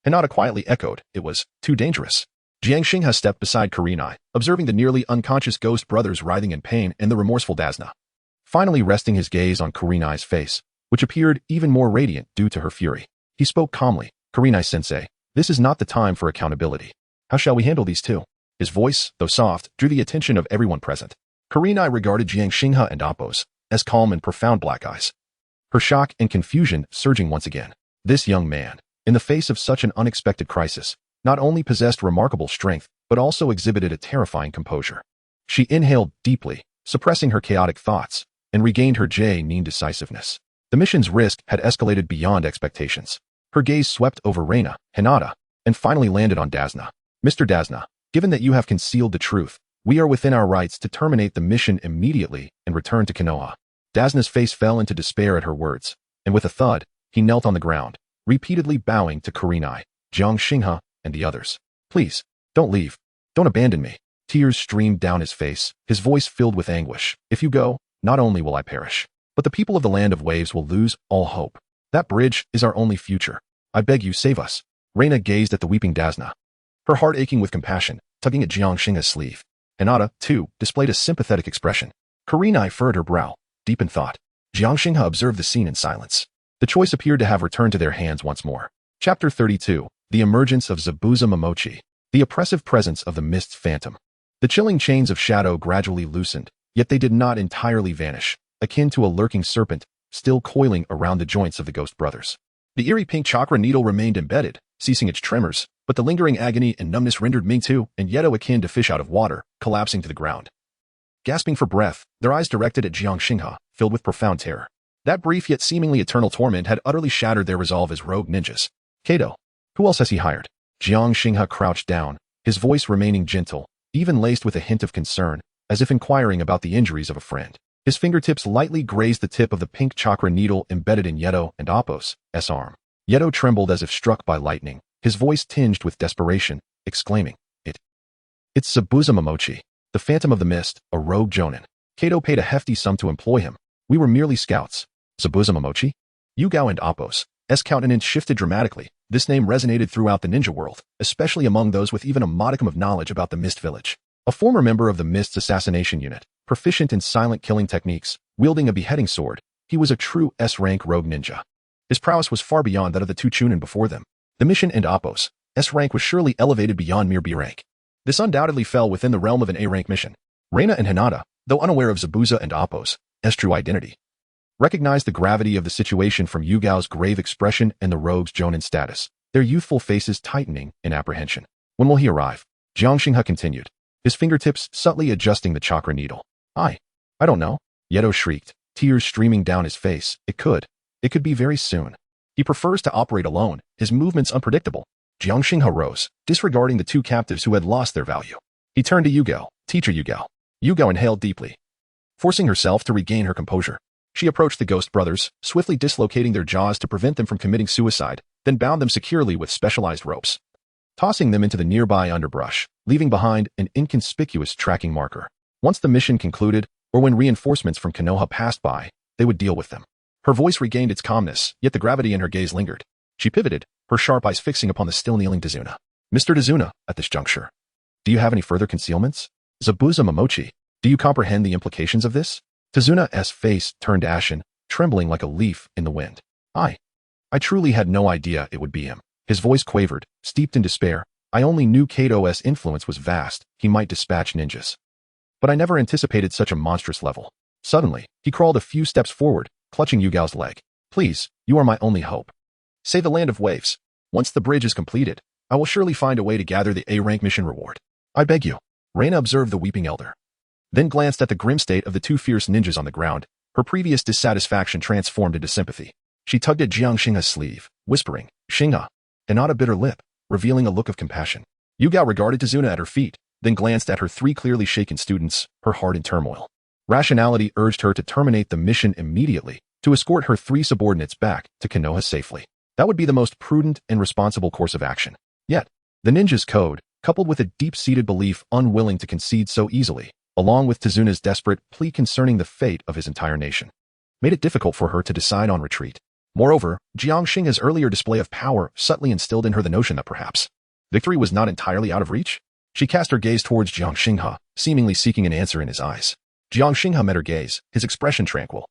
Hinata quietly echoed, it was too dangerous. Jiang Xingha stepped beside Kurenai, observing the nearly unconscious ghost brothers writhing in pain and the remorseful Dasna. Finally resting his gaze on Kurenai's face, which appeared even more radiant due to her fury. He spoke calmly. Kurenai-sensei, this is not the time for accountability. How shall we handle these two? His voice, though soft, drew the attention of everyone present. Kurenai regarded Jiang Xingha and Appo's calm and profound black eyes. Her shock and confusion surging once again. This young man, in the face of such an unexpected crisis, not only possessed remarkable strength, but also exhibited a terrifying composure. She inhaled deeply, suppressing her chaotic thoughts, and regained her Nin decisiveness. The mission's risk had escalated beyond expectations. Her gaze swept over Reina, Hinata, and finally landed on Dasna. Mr. Dasna, given that you have concealed the truth, we are within our rights to terminate the mission immediately and return to Konoha. Dasna's face fell into despair at her words, and with a thud, he knelt on the ground, repeatedly bowing to Kurenai, Jiang Xingha, and the others. Please, don't leave. Don't abandon me. Tears streamed down his face, his voice filled with anguish. If you go, not only will I perish, but the people of the Land of Waves will lose all hope. That bridge is our only future. I beg you, save us. Reina gazed at the weeping Dasna, her heart aching with compassion, tugging at Jiang Xingha's sleeve. Hinata, too, displayed a sympathetic expression. Kurenai furrowed her brow, deep in thought. Jiang Xingha observed the scene in silence. The choice appeared to have returned to their hands once more. Chapter 32. The Emergence of Zabuza Momochi. The oppressive presence of the Mist's Phantom. The chilling chains of shadow gradually loosened, yet they did not entirely vanish, akin to a lurking serpent, still coiling around the joints of the Ghost Brothers. The eerie pink chakra needle remained embedded, ceasing its tremors, but the lingering agony and numbness rendered Mingtu and Yeto akin to fish out of water, collapsing to the ground. Gasping for breath, their eyes directed at Jiang Xinghe, filled with profound terror. That brief yet seemingly eternal torment had utterly shattered their resolve as rogue ninjas. Kato. Who else has he hired? Jiang Xinghe crouched down, his voice remaining gentle, even laced with a hint of concern, as if inquiring about the injuries of a friend. His fingertips lightly grazed the tip of the pink chakra needle embedded in Yeto and Appo's arm. Yeto trembled as if struck by lightning, his voice tinged with desperation, exclaiming, It's Zabuza Momochi, the Phantom of the Mist, a rogue jonin. Kato paid a hefty sum to employ him. We were merely scouts. Zabuza Momochi? Yugao and Appo's countenance shifted dramatically. This name resonated throughout the ninja world, especially among those with even a modicum of knowledge about the Mist Village. A former member of the Mist's assassination unit, proficient in silent killing techniques, wielding a beheading sword, he was a true S-rank rogue ninja. His prowess was far beyond that of the two chunin before them. The mission and Appo's S-rank was surely elevated beyond mere B-rank. This undoubtedly fell within the realm of an A-rank mission. Reina and Hinata, though unaware of Zabuza and Appo's true identity, recognized the gravity of the situation from Yugao's grave expression and the rogue's jonin status, their youthful faces tightening in apprehension. When will he arrive? Jiang Xinghe continued, his fingertips subtly adjusting the chakra needle. I don't know. Yeto shrieked, tears streaming down his face. It could be very soon. He prefers to operate alone, his movements unpredictable. Jiang Xinghe rose, disregarding the two captives who had lost their value. He turned to Yugao, Teacher Yugao. Yugao inhaled deeply, forcing herself to regain her composure. She approached the Ghost Brothers, swiftly dislocating their jaws to prevent them from committing suicide, then bound them securely with specialized ropes, tossing them into the nearby underbrush, leaving behind an inconspicuous tracking marker. Once the mission concluded, or when reinforcements from Konoha passed by, they would deal with them. Her voice regained its calmness, yet the gravity in her gaze lingered. She pivoted, her sharp eyes fixing upon the still kneeling Tazuna. Mr. Tazuna, at this juncture, do you have any further concealments? Zabuza Momochi, do you comprehend the implications of this? Tazuna's face turned ashen, trembling like a leaf in the wind. I truly had no idea it would be him. His voice quavered, steeped in despair. I only knew Kato's influence was vast, he might dispatch ninjas. But I never anticipated such a monstrous level. Suddenly, he crawled a few steps forward, clutching Yugao's leg. Please, you are my only hope. Save the land of waves. Once the bridge is completed, I will surely find a way to gather the A-rank mission reward. I beg you. Reina observed the weeping elder, then glanced at the grim state of the two fierce ninjas on the ground. Her previous dissatisfaction transformed into sympathy. She tugged at Jiang Xinghe's sleeve, whispering, Xinghe, and not a bitter lip, revealing a look of compassion. Yugao regarded Tazuna at her feet, then glanced at her three clearly shaken students, her heart in turmoil. Rationality urged her to terminate the mission immediately, to escort her three subordinates back to Konoha safely. That would be the most prudent and responsible course of action. Yet, the ninja's code, coupled with a deep-seated belief unwilling to concede so easily, along with Tazuna's desperate plea concerning the fate of his entire nation, made it difficult for her to decide on retreat. Moreover, Jiang Xinghe's earlier display of power subtly instilled in her the notion that perhaps victory was not entirely out of reach. She cast her gaze towards Jiang Xinghe, seemingly seeking an answer in his eyes. Jiang Xinghe met her gaze, his expression tranquil,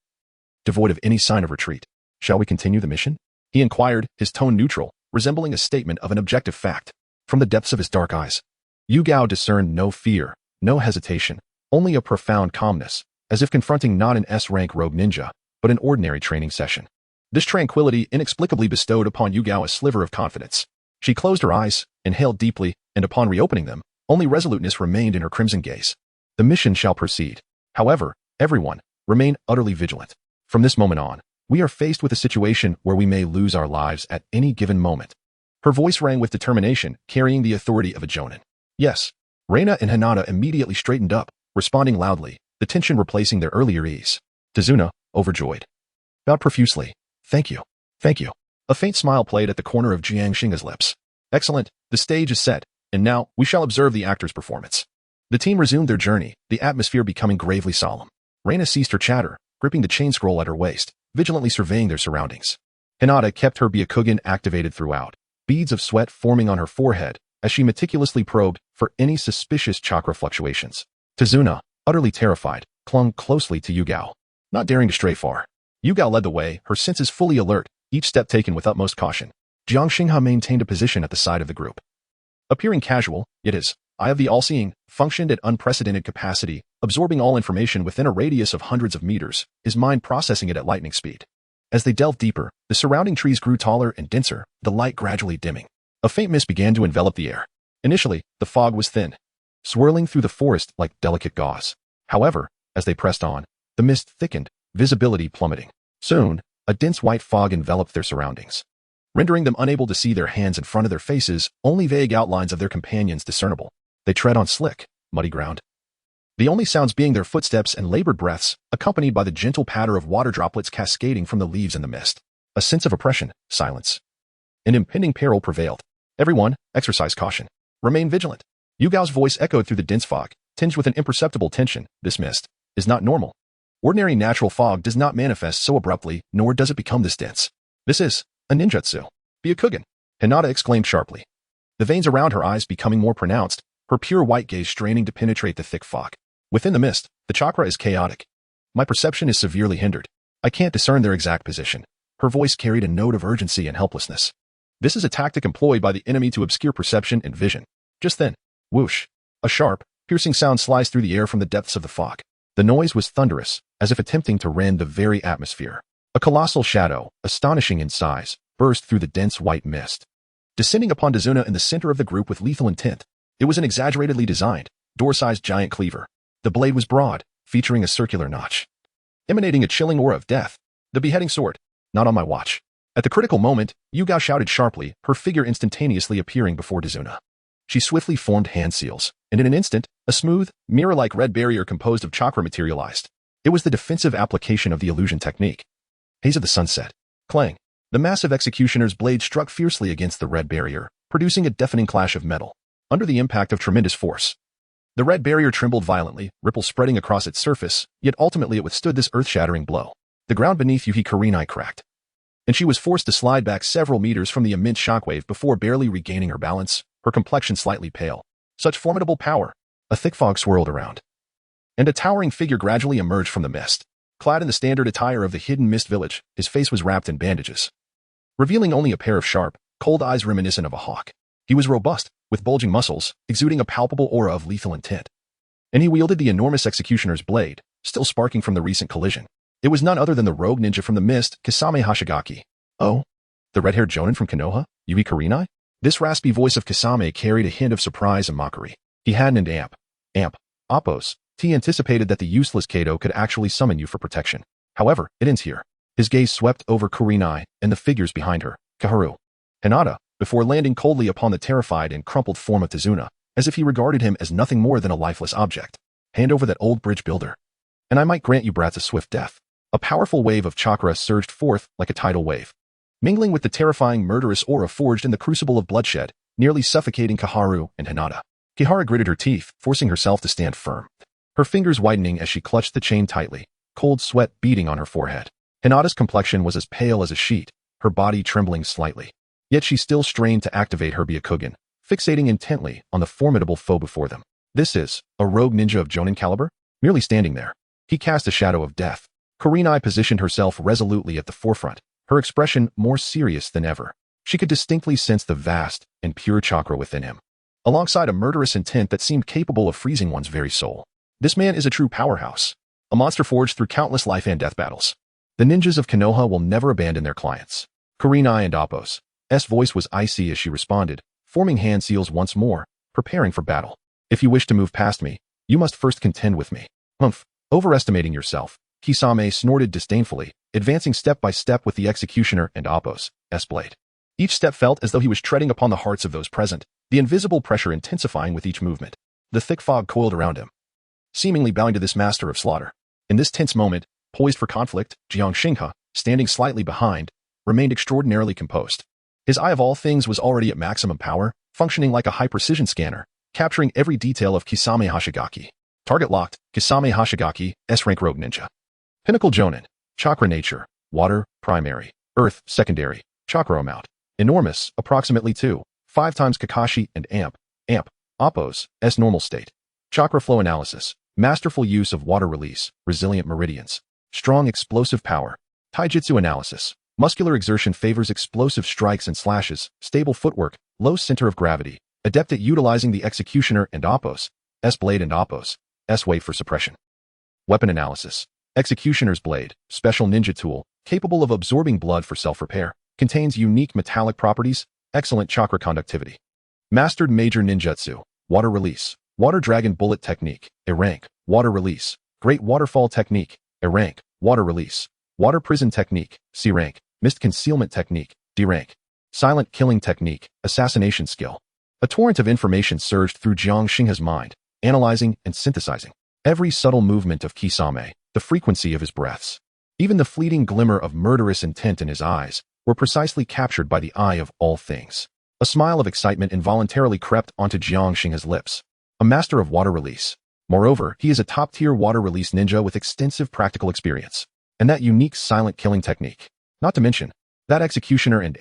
devoid of any sign of retreat. Shall we continue the mission? He inquired, his tone neutral, resembling a statement of an objective fact. From the depths of his dark eyes, Yugao discerned no fear, no hesitation, only a profound calmness, as if confronting not an S-rank rogue ninja, but an ordinary training session. This tranquility inexplicably bestowed upon Yugao a sliver of confidence. She closed her eyes, inhaled deeply, and upon reopening them, only resoluteness remained in her crimson gaze. The mission shall proceed. However, everyone, remain utterly vigilant. From this moment on, we are faced with a situation where we may lose our lives at any given moment. Her voice rang with determination, carrying the authority of a jonin. Yes. Reina and Hinata immediately straightened up, responding loudly, the tension replacing their earlier ease. Tazuna, overjoyed, bowed profusely. Thank you. Thank you. A faint smile played at the corner of Jiang Xinghe's lips. Excellent. The stage is set, and now we shall observe the actor's performance. The team resumed their journey, the atmosphere becoming gravely solemn. Reina ceased her chatter, gripping the chain scroll at her waist, vigilantly surveying their surroundings. Hinata kept her Byakugan activated throughout, beads of sweat forming on her forehead as she meticulously probed for any suspicious chakra fluctuations. Tazuna, utterly terrified, clung closely to Yugao, not daring to stray far. Yugao led the way, her senses fully alert, each step taken with utmost caution. Jiang Xinghe maintained a position at the side of the group. Appearing casual, yet his eye of the all-seeing functioned at unprecedented capacity, absorbing all information within a radius of hundreds of meters, his mind processing it at lightning speed. As they delved deeper, the surrounding trees grew taller and denser, the light gradually dimming. A faint mist began to envelop the air. Initially, the fog was thin, swirling through the forest like delicate gauze. However, as they pressed on, the mist thickened, visibility plummeting. Soon, a dense white fog enveloped their surroundings, rendering them unable to see their hands in front of their faces, only vague outlines of their companions discernible. They tread on slick, muddy ground, the only sounds being their footsteps and labored breaths, accompanied by the gentle patter of water droplets cascading from the leaves in the mist. A sense of oppression, silence, and impending peril prevailed. Everyone, exercise caution. Remain vigilant. Yu Gao's voice echoed through the dense fog, tinged with an imperceptible tension. This mist is not normal. Ordinary natural fog does not manifest so abruptly, nor does it become this dense. This is a ninjutsu. Byakugan, Hinata exclaimed sharply, the veins around her eyes becoming more pronounced, her pure white gaze straining to penetrate the thick fog. Within the mist, the chakra is chaotic. My perception is severely hindered. I can't discern their exact position. Her voice carried a note of urgency and helplessness. This is a tactic employed by the enemy to obscure perception and vision. Just then, whoosh, a sharp, piercing sound sliced through the air from the depths of the fog. The noise was thunderous, as if attempting to rend the very atmosphere. A colossal shadow, astonishing in size, burst through the dense white mist, descending upon Dazuna in the center of the group with lethal intent. It was an exaggeratedly designed, door-sized giant cleaver. The blade was broad, featuring a circular notch, emanating a chilling aura of death. The beheading sword. Not on my watch. At the critical moment, Yu Gao shouted sharply, her figure instantaneously appearing before Dazuna. She swiftly formed hand seals, and in an instant, a smooth, mirror-like red barrier composed of chakra materialized. It was the defensive application of the illusion technique. Haze of the sunset. Clang. The massive executioner's blade struck fiercely against the red barrier, producing a deafening clash of metal. Under the impact of tremendous force, the red barrier trembled violently, ripples spreading across its surface, yet ultimately it withstood this earth-shattering blow. The ground beneath Yuhi Kurenai cracked, and she was forced to slide back several meters from the immense shockwave before barely regaining her balance, her complexion slightly pale. Such formidable power. A thick fog swirled around, and a towering figure gradually emerged from the mist. Clad in the standard attire of the hidden mist village, his face was wrapped in bandages, revealing only a pair of sharp, cold eyes reminiscent of a hawk. He was robust, with bulging muscles, exuding a palpable aura of lethal intent. And he wielded the enormous executioner's blade, still sparking from the recent collision. It was none other than the rogue ninja from the mist, Kisame Hashigaki. Oh? The red-haired jonin from Konoha, Yuhi Kurenai? This raspy voice of Kisame carried a hint of surprise and mockery. He hadn't an Appos. He anticipated that the useless Kato could actually summon you for protection. However, it ends here. His gaze swept over Kurenai and the figures behind her, Kaharu, Hinata, before landing coldly upon the terrified and crumpled form of Tazuna, as if he regarded him as nothing more than a lifeless object. Hand over that old bridge builder, and I might grant you brats a swift death. A powerful wave of chakra surged forth like a tidal wave, mingling with the terrifying murderous aura forged in the crucible of bloodshed, nearly suffocating Kaharu and Hinata. Kihara gritted her teeth, forcing herself to stand firm, her fingers widening as she clutched the chain tightly, cold sweat beading on her forehead. Hinata's complexion was as pale as a sheet, her body trembling slightly. Yet she still strained to activate her Byakugan, fixating intently on the formidable foe before them. This is a rogue ninja of Jonin caliber? Merely standing there, he cast a shadow of death. Kurenai positioned herself resolutely at the forefront, her expression more serious than ever. She could distinctly sense the vast and pure chakra within him, alongside a murderous intent that seemed capable of freezing one's very soul. This man is a true powerhouse, a monster forged through countless life and death battles. The ninjas of Konoha will never abandon their clients. Kurenai and Appos' voice was icy as she responded, forming hand seals once more, preparing for battle. If you wish to move past me, you must first contend with me. Humph. Overestimating yourself, Kisame snorted disdainfully, advancing step by step with the executioner and Appos' blade. Each step felt as though he was treading upon the hearts of those present, the invisible pressure intensifying with each movement. The thick fog coiled around him, seemingly bowing to this master of slaughter. In this tense moment, poised for conflict, Jiang Xinghe, standing slightly behind, remained extraordinarily composed. His eye of all things was already at maximum power, functioning like a high-precision scanner, capturing every detail of Kisame Hashigaki. Target locked, Kisame Hashigaki, S-rank rogue ninja. Pinnacle Jonin. Chakra nature, water, primary. Earth, secondary. Chakra amount, enormous, approximately 2.5 times Kakashi and Amp. Appos' normal state. Chakra flow analysis, masterful use of water release, resilient meridians. Strong explosive power. Taijutsu analysis, Muscular exertion favors explosive strikes and slashes, stable footwork, low center of gravity, adept at utilizing the executioner and Oppos, S-blade and Oppos, S-wave for suppression. Weapon analysis. Executioner's blade, special ninja tool, capable of absorbing blood for self-repair, contains unique metallic properties, excellent chakra conductivity. Mastered major ninjutsu, water release, water dragon bullet technique, A rank, water release, great waterfall technique, A rank, water release, water prison technique, C rank, mist concealment technique, D rank, silent killing technique, assassination skill. A torrent of information surged through Jiang Xinghe's mind, analyzing and synthesizing every subtle movement of Kisame, the frequency of his breaths. Even the fleeting glimmer of murderous intent in his eyes were precisely captured by the eye of all things. A smile of excitement involuntarily crept onto Jiang Xinghe's lips. A master of water release. Moreover, he is a top-tier water release ninja with extensive practical experience. And that unique silent killing technique. Not to mention, that executioner and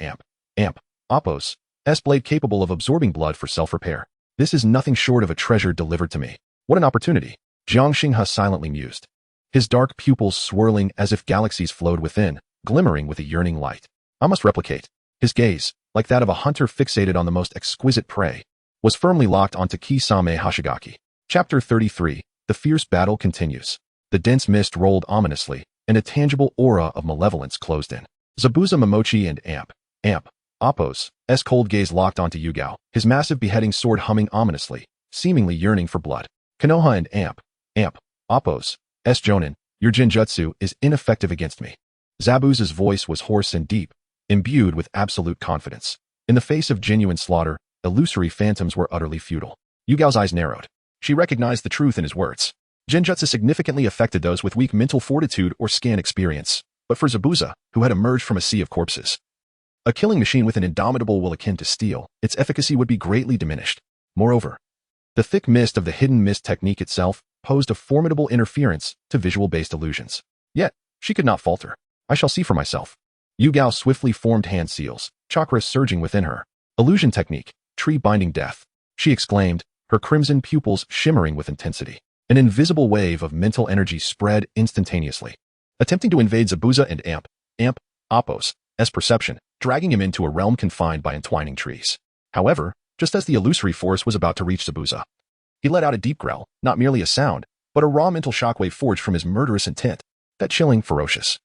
Oppos, S-blade capable of absorbing blood for self-repair. This is nothing short of a treasure delivered to me. What an opportunity, Jiang Xinghe silently mused. His dark pupils swirling as if galaxies flowed within, glimmering with a yearning light. I must replicate. His gaze, like that of a hunter fixated on the most exquisite prey, was firmly locked onto Kisame Hashigaki. Chapter 33, The Fierce Battle Continues. The dense mist rolled ominously, and a tangible aura of malevolence closed in. Zabuza Momochi and Oppos, S cold gaze locked onto Yugao, his massive beheading sword humming ominously, seemingly yearning for blood. Konoha and Oppos, S Jonin, your Jinjutsu is ineffective against me. Zabuza's voice was hoarse and deep, imbued with absolute confidence. In the face of genuine slaughter, illusory phantoms were utterly futile. Yugao's eyes narrowed. She recognized the truth in his words. Jinjutsu significantly affected those with weak mental fortitude or scant experience, but for Zabuza, who had emerged from a sea of corpses, a killing machine with an indomitable will akin to steel, its efficacy would be greatly diminished. Moreover, the thick mist of the hidden mist technique itself posed a formidable interference to visual-based illusions. Yet, she could not falter. I shall see for myself. Yugao swiftly formed hand seals, chakras surging within her. Illusion technique, tree-binding death, she exclaimed, her crimson pupils shimmering with intensity. An invisible wave of mental energy spread instantaneously, attempting to invade Zabuza and Oppos' perception, dragging him into a realm confined by entwining trees. However, just as the illusory force was about to reach Zabuza, he let out a deep growl, not merely a sound, but a raw mental shockwave forged from his murderous intent, that chilling, ferocious,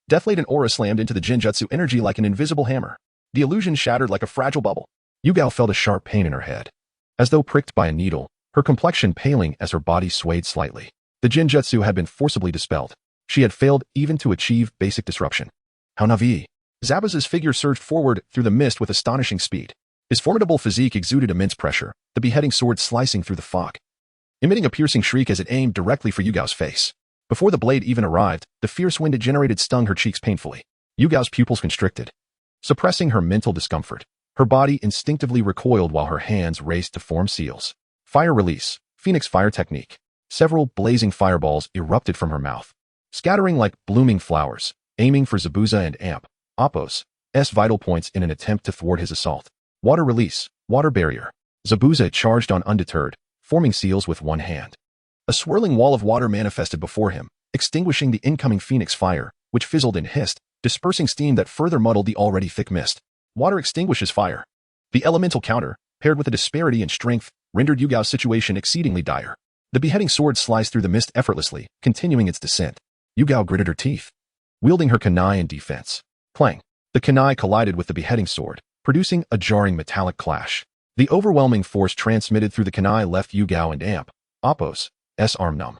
death-laden aura slammed into the Jinjutsu energy like an invisible hammer. The illusion shattered like a fragile bubble. Yugao felt a sharp pain in her head, as though pricked by a needle, her complexion paling as her body swayed slightly. The Jinjutsu had been forcibly dispelled. She had failed even to achieve basic disruption. How Navi! Zabuza's figure surged forward through the mist with astonishing speed. His formidable physique exuded immense pressure, the beheading sword slicing through the fog, emitting a piercing shriek as it aimed directly for Yugao's face. Before the blade even arrived, the fierce wind it generated stung her cheeks painfully. Yugao's pupils constricted, suppressing her mental discomfort. Her body instinctively recoiled while her hands raced to form seals. Fire release, Phoenix fire technique. Several blazing fireballs erupted from her mouth, scattering like blooming flowers, aiming for Zabuza and Oppos' vital points in an attempt to thwart his assault. Water release, water barrier. Zabuza charged on undeterred, forming seals with one hand. A swirling wall of water manifested before him, extinguishing the incoming Phoenix fire, which fizzled and hissed, dispersing steam that further muddled the already thick mist. Water extinguishes fire. The elemental counter, paired with a disparity in strength, rendered Yugao's situation exceedingly dire. The beheading sword sliced through the mist effortlessly, continuing its descent. Yugao gritted her teeth, wielding her kunai in defense. Clang! The kunai collided with the beheading sword, producing a jarring metallic clash. The overwhelming force transmitted through the kunai left Yugao and Oppos' arm numb,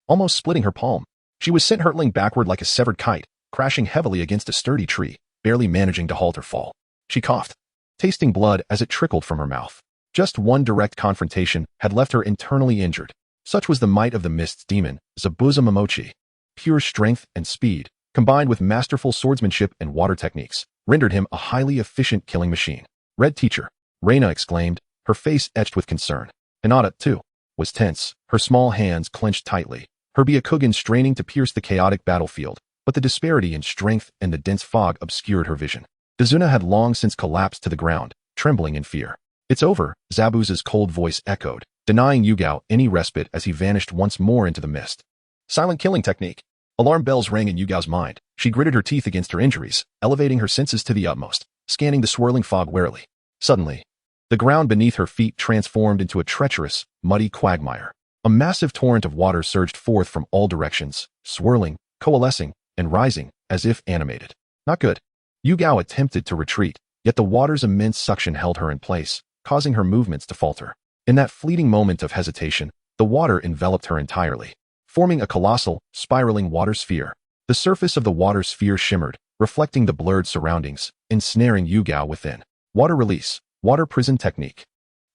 almost splitting her palm. She was sent hurtling backward like a severed kite, crashing heavily against a sturdy tree, barely managing to halt her fall. She coughed, tasting blood as it trickled from her mouth. Just one direct confrontation had left her internally injured. Such was the might of the mist's demon, Zabuza Momochi. Pure strength and speed, combined with masterful swordsmanship and water techniques, rendered him a highly efficient killing machine. Red teacher, Reina exclaimed, her face etched with concern. Hinata, too, was tense, her small hands clenched tightly, her Byakugan straining to pierce the chaotic battlefield, but the disparity in strength and the dense fog obscured her vision. Dazuna had long since collapsed to the ground, trembling in fear. It's over, Zabuza's cold voice echoed, denying Yugao any respite as he vanished once more into the mist. Silent killing technique. Alarm bells rang in Yugao's mind. She gritted her teeth against her injuries, elevating her senses to the utmost, scanning the swirling fog warily. Suddenly, the ground beneath her feet transformed into a treacherous, muddy quagmire. A massive torrent of water surged forth from all directions, swirling, coalescing, and rising, as if animated. Not good. Yugao attempted to retreat, yet the water's immense suction held her in place, causing her movements to falter. In that fleeting moment of hesitation, the water enveloped her entirely, forming a colossal, spiraling water sphere. The surface of the water sphere shimmered, reflecting the blurred surroundings, ensnaring Yugao within. Water release, water prison technique.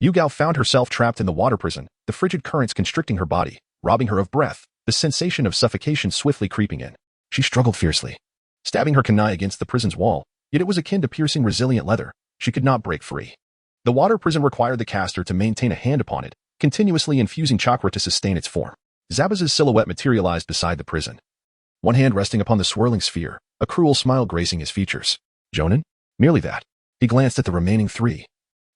Yugao found herself trapped in the water prison, the frigid currents constricting her body, robbing her of breath, the sensation of suffocation swiftly creeping in. She struggled fiercely, stabbing her kunai against the prison's wall, yet it was akin to piercing resilient leather. She could not break free. The water prison required the caster to maintain a hand upon it, continuously infusing chakra to sustain its form. Zabuza's silhouette materialized beside the prison, one hand resting upon the swirling sphere, a cruel smile gracing his features. Jonin? Merely that. He glanced at the remaining three,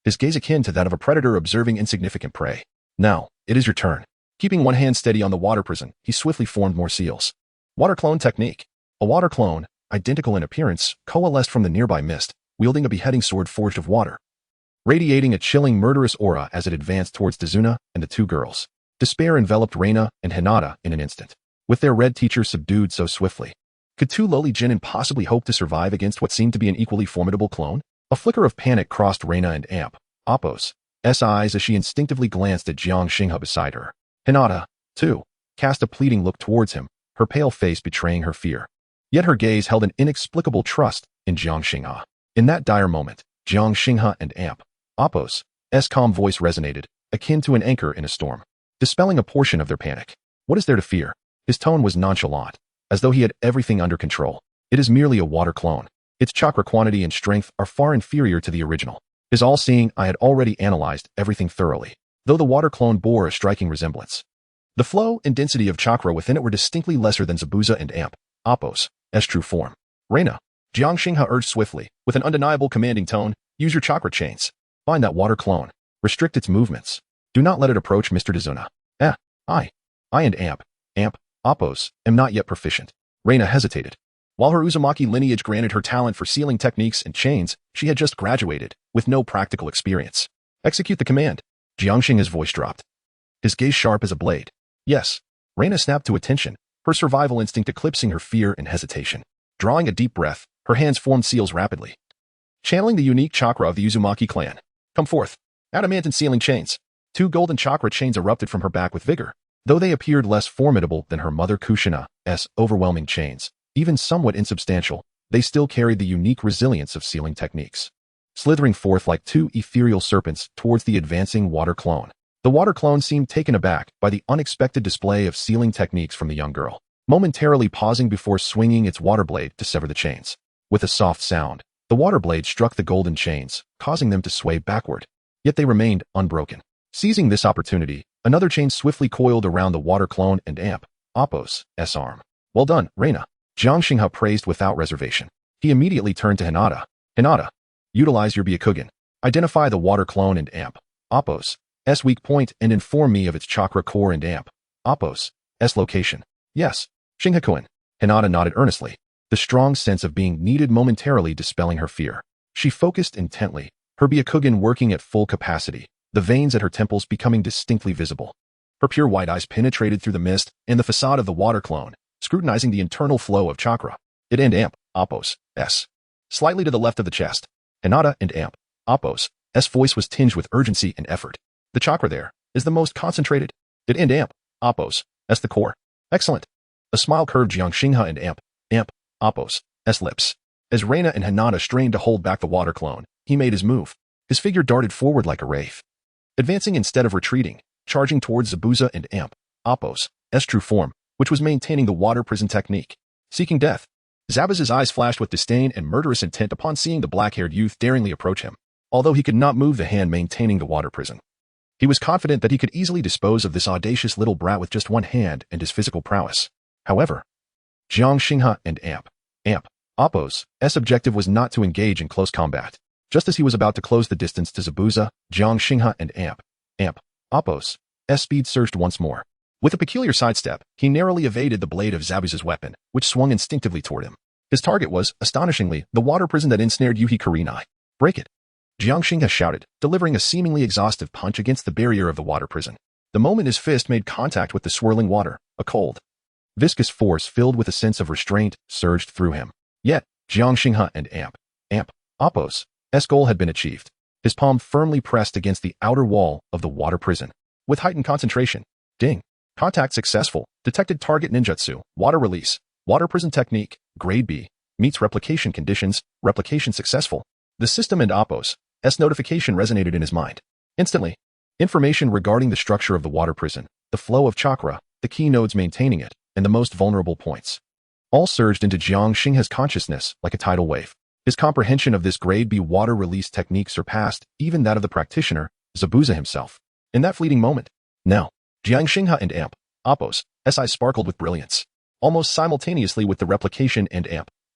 his gaze akin to that of a predator observing insignificant prey. Now, it is your turn. Keeping one hand steady on the water prison, he swiftly formed more seals. Water clone technique. A water clone, identical in appearance, coalesced from the nearby mist, wielding a beheading sword forged of water, radiating a chilling murderous aura as it advanced towards Dazuna and the two girls. Despair enveloped Reina and Hinata in an instant, with their red teacher subdued so swiftly. Could two lowly genin possibly hope to survive against what seemed to be an equally formidable clone? A flicker of panic crossed Reina and Amp, Appo's eyes as she instinctively glanced at Jiang Xinghe beside her. Hinata, too, cast a pleading look towards him, her pale face betraying her fear. Yet her gaze held an inexplicable trust in Jiang Xinghe. In that dire moment, Jiang Xinghe and Amp, Appo's calm voice resonated, akin to an anchor in a storm, dispelling a portion of their panic. What is there to fear? His tone was nonchalant, as though he had everything under control. It is merely a water clone. Its chakra quantity and strength are far inferior to the original. His all-seeing eye had already analyzed everything thoroughly, though the water clone bore a striking resemblance. The flow and density of chakra within it were distinctly lesser than Zabuza and Amp, Appo's true form. Reina, Jiang Xinghe urged swiftly, with an undeniable commanding tone, use your chakra chains. Find that water clone. Restrict its movements. Do not let it approach Mr. Dazuna. I and Amp, Appo's, am not yet proficient. Reina hesitated. While her Uzumaki lineage granted her talent for sealing techniques and chains, she had just graduated, with no practical experience. Execute the command. Jiang Xinghe's voice dropped, his gaze sharp as a blade. Yes. Reina snapped to attention, her survival instinct eclipsing her fear and hesitation. Drawing a deep breath, her hands formed seals rapidly, channeling the unique chakra of the Uzumaki clan. Come forth. Adamant and sealing chains. Two golden chakra chains erupted from her back with vigor. Though they appeared less formidable than her mother Kushina's overwhelming chains, even somewhat insubstantial, they still carried the unique resilience of sealing techniques, slithering forth like two ethereal serpents towards the advancing water clone. The water clone seemed taken aback by the unexpected display of sealing techniques from the young girl, momentarily pausing before swinging its water blade to sever the chains. With a soft sound, the water blade struck the golden chains, causing them to sway backward. Yet they remained unbroken. Seizing this opportunity, another chain swiftly coiled around the water clone and Amp, Appo's arm. Well done, Reina. Jiang Xinghe praised without reservation. He immediately turned to Hinata. Hinata, utilize your Byakugan. Identify the water clone and Amp, Appo's weak point and inform me of its chakra core and Amp, Appo's location. Yes, Xinghe-kun. Hinata nodded earnestly, the strong sense of being needed momentarily dispelling her fear. She focused intently, her Byakugan working at full capacity, the veins at her temples becoming distinctly visible. Her pure white eyes penetrated through the mist and the facade of the water clone, scrutinizing the internal flow of chakra. It and Amp, Appo's slightly to the left of the chest. Hinata and Amp, Appo's voice was tinged with urgency and effort. The chakra there is the most concentrated. It and Amp, Appo's the core. Excellent. A smile curved Jiang Xinghe and Amp, Appo's lips. As Reina and Hinata strained to hold back the water clone, he made his move. His figure darted forward like a wraith, advancing instead of retreating, charging towards Zabuza and Amp, Appo's true form, which was maintaining the water prison technique. Seeking death. Zabuza's eyes flashed with disdain and murderous intent upon seeing the black-haired youth daringly approach him. Although he could not move the hand maintaining the water prison, he was confident that he could easily dispose of this audacious little brat with just one hand and his physical prowess. However, Jiang Xinghe and Amp, Appo's objective was not to engage in close combat. Just as he was about to close the distance to Zabuza, Jiang Xinghe and Amp, Appo's speed surged once more. With a peculiar sidestep, he narrowly evaded the blade of Zabuza's weapon, which swung instinctively toward him. His target was, astonishingly, the water prison that ensnared Yuhi Kurenai. Break it! Jiang Xinghe shouted, delivering a seemingly exhaustive punch against the barrier of the water prison. The moment his fist made contact with the swirling water, a cold, viscous force filled with a sense of restraint surged through him. Yet, Jiang Xinghe and Appo's goal had been achieved. His palm firmly pressed against the outer wall of the water prison. With heightened concentration, ding! Contact successful. Detected target ninjutsu. Water release. Water prison technique. Grade B. Meets replication conditions. Replication successful. The system and Appo's notification resonated in his mind. Instantly, information regarding the structure of the water prison, the flow of chakra, the key nodes maintaining it, and the most vulnerable points, all surged into Jiang Xinghe's consciousness like a tidal wave. His comprehension of this grade B water release technique surpassed even that of the practitioner, Zabuza himself. In that fleeting moment, now, Jiang Xinghe and Appo's eyes sparkled with brilliance. Almost simultaneously with the replication and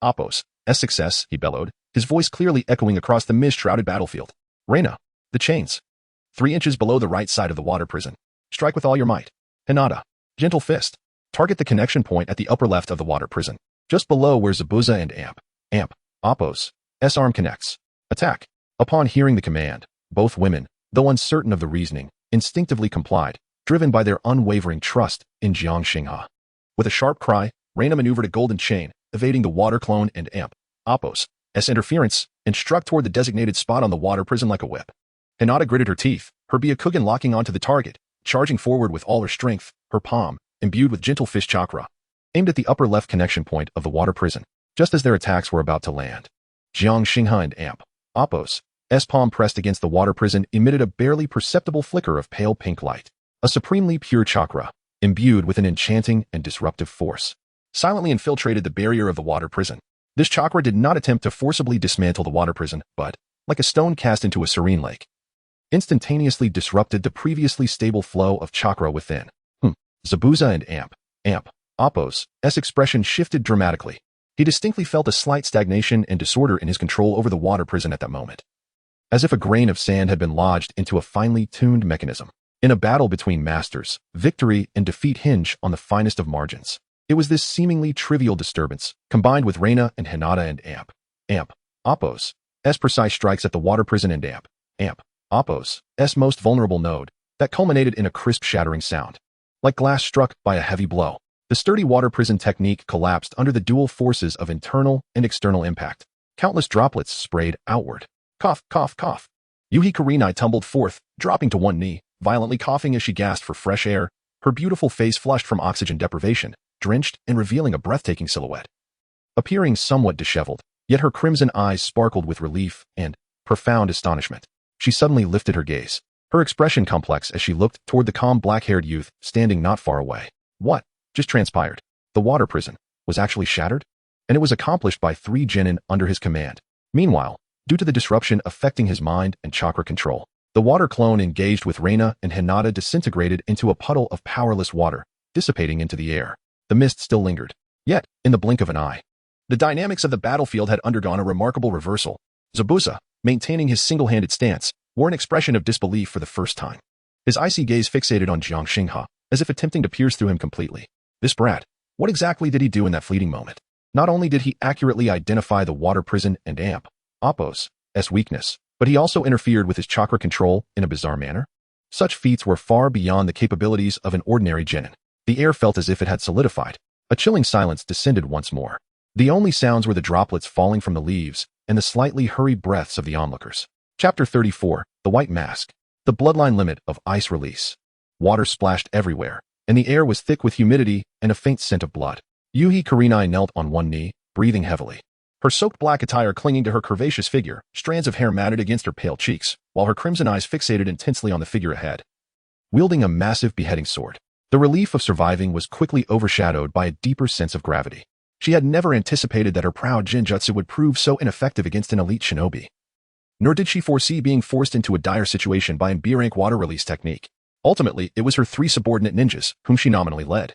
Appo's success, he bellowed, his voice clearly echoing across the mist-shrouded battlefield. Reina, the chains. 3 inches below the right side of the water prison. Strike with all your might. Hinata, gentle fist. Target the connection point at the upper left of the water prison, just below where Zabuza and Appo's arm connects. Attack. Upon hearing the command, both women, though uncertain of the reasoning, instinctively complied, driven by their unwavering trust in Jiang Xinghe. With a sharp cry, Reina maneuvered a golden chain, evading the water clone and Appo's interference, and struck toward the designated spot on the water prison like a whip. Hinata gritted her teeth, her Byakugan locking onto the target, charging forward with all her strength, her palm, imbued with gentle fish chakra, aimed at the upper left connection point of the water prison. Just as their attacks were about to land, Jiang Xinghe and Appo's palm pressed against the water prison emitted a barely perceptible flicker of pale pink light, a supremely pure chakra, imbued with an enchanting and disruptive force, silently infiltrated the barrier of the water prison. This chakra did not attempt to forcibly dismantle the water prison, but, like a stone cast into a serene lake, instantaneously disrupted the previously stable flow of chakra within. Zabuza and Appo's expression shifted dramatically. He distinctly felt a slight stagnation and disorder in his control over the water prison at that moment, as if a grain of sand had been lodged into a finely tuned mechanism. In a battle between masters, victory and defeat hinge on the finest of margins. It was this seemingly trivial disturbance, combined with Reina and Hinata and Appo's precise strikes at the water prison and Appo's most vulnerable node, that culminated in a crisp shattering sound. Like glass struck by a heavy blow, the sturdy water prison technique collapsed under the dual forces of internal and external impact. Countless droplets sprayed outward. Cough, cough, cough. Yuhi Kurenai tumbled forth, dropping to one knee, violently coughing as she gasped for fresh air, her beautiful face flushed from oxygen deprivation, drenched and revealing a breathtaking silhouette. Appearing somewhat disheveled, yet her crimson eyes sparkled with relief and profound astonishment. She suddenly lifted her gaze, her expression complex as she looked toward the calm black-haired youth standing not far away. What just transpired? The water prison was actually shattered, and it was accomplished by 3 genin under his command. Meanwhile, due to the disruption affecting his mind and chakra control, the water clone engaged with Reina and Hinata disintegrated into a puddle of powerless water, dissipating into the air. The mist still lingered. Yet, in the blink of an eye, the dynamics of the battlefield had undergone a remarkable reversal. Zabuza, maintaining his single-handed stance, wore an expression of disbelief for the first time. His icy gaze fixated on Jiang Xinghe, as if attempting to pierce through him completely. This brat, what exactly did he do in that fleeting moment? Not only did he accurately identify the water prison and Appo's weakness, but he also interfered with his chakra control in a bizarre manner. Such feats were far beyond the capabilities of an ordinary genin. The air felt as if it had solidified. A chilling silence descended once more. The only sounds were the droplets falling from the leaves and the slightly hurried breaths of the onlookers. Chapter 34, The White Mask. The bloodline limit of ice release. Water splashed everywhere, and the air was thick with humidity and a faint scent of blood. Yuhi Kurenai knelt on one knee, breathing heavily. Her soaked black attire clinging to her curvaceous figure, strands of hair matted against her pale cheeks, while her crimson eyes fixated intensely on the figure ahead. Wielding a massive beheading sword, the relief of surviving was quickly overshadowed by a deeper sense of gravity. She had never anticipated that her proud genjutsu would prove so ineffective against an elite shinobi. Nor did she foresee being forced into a dire situation by an B-rank water release technique. Ultimately, it was her 3 subordinate ninjas, whom she nominally led,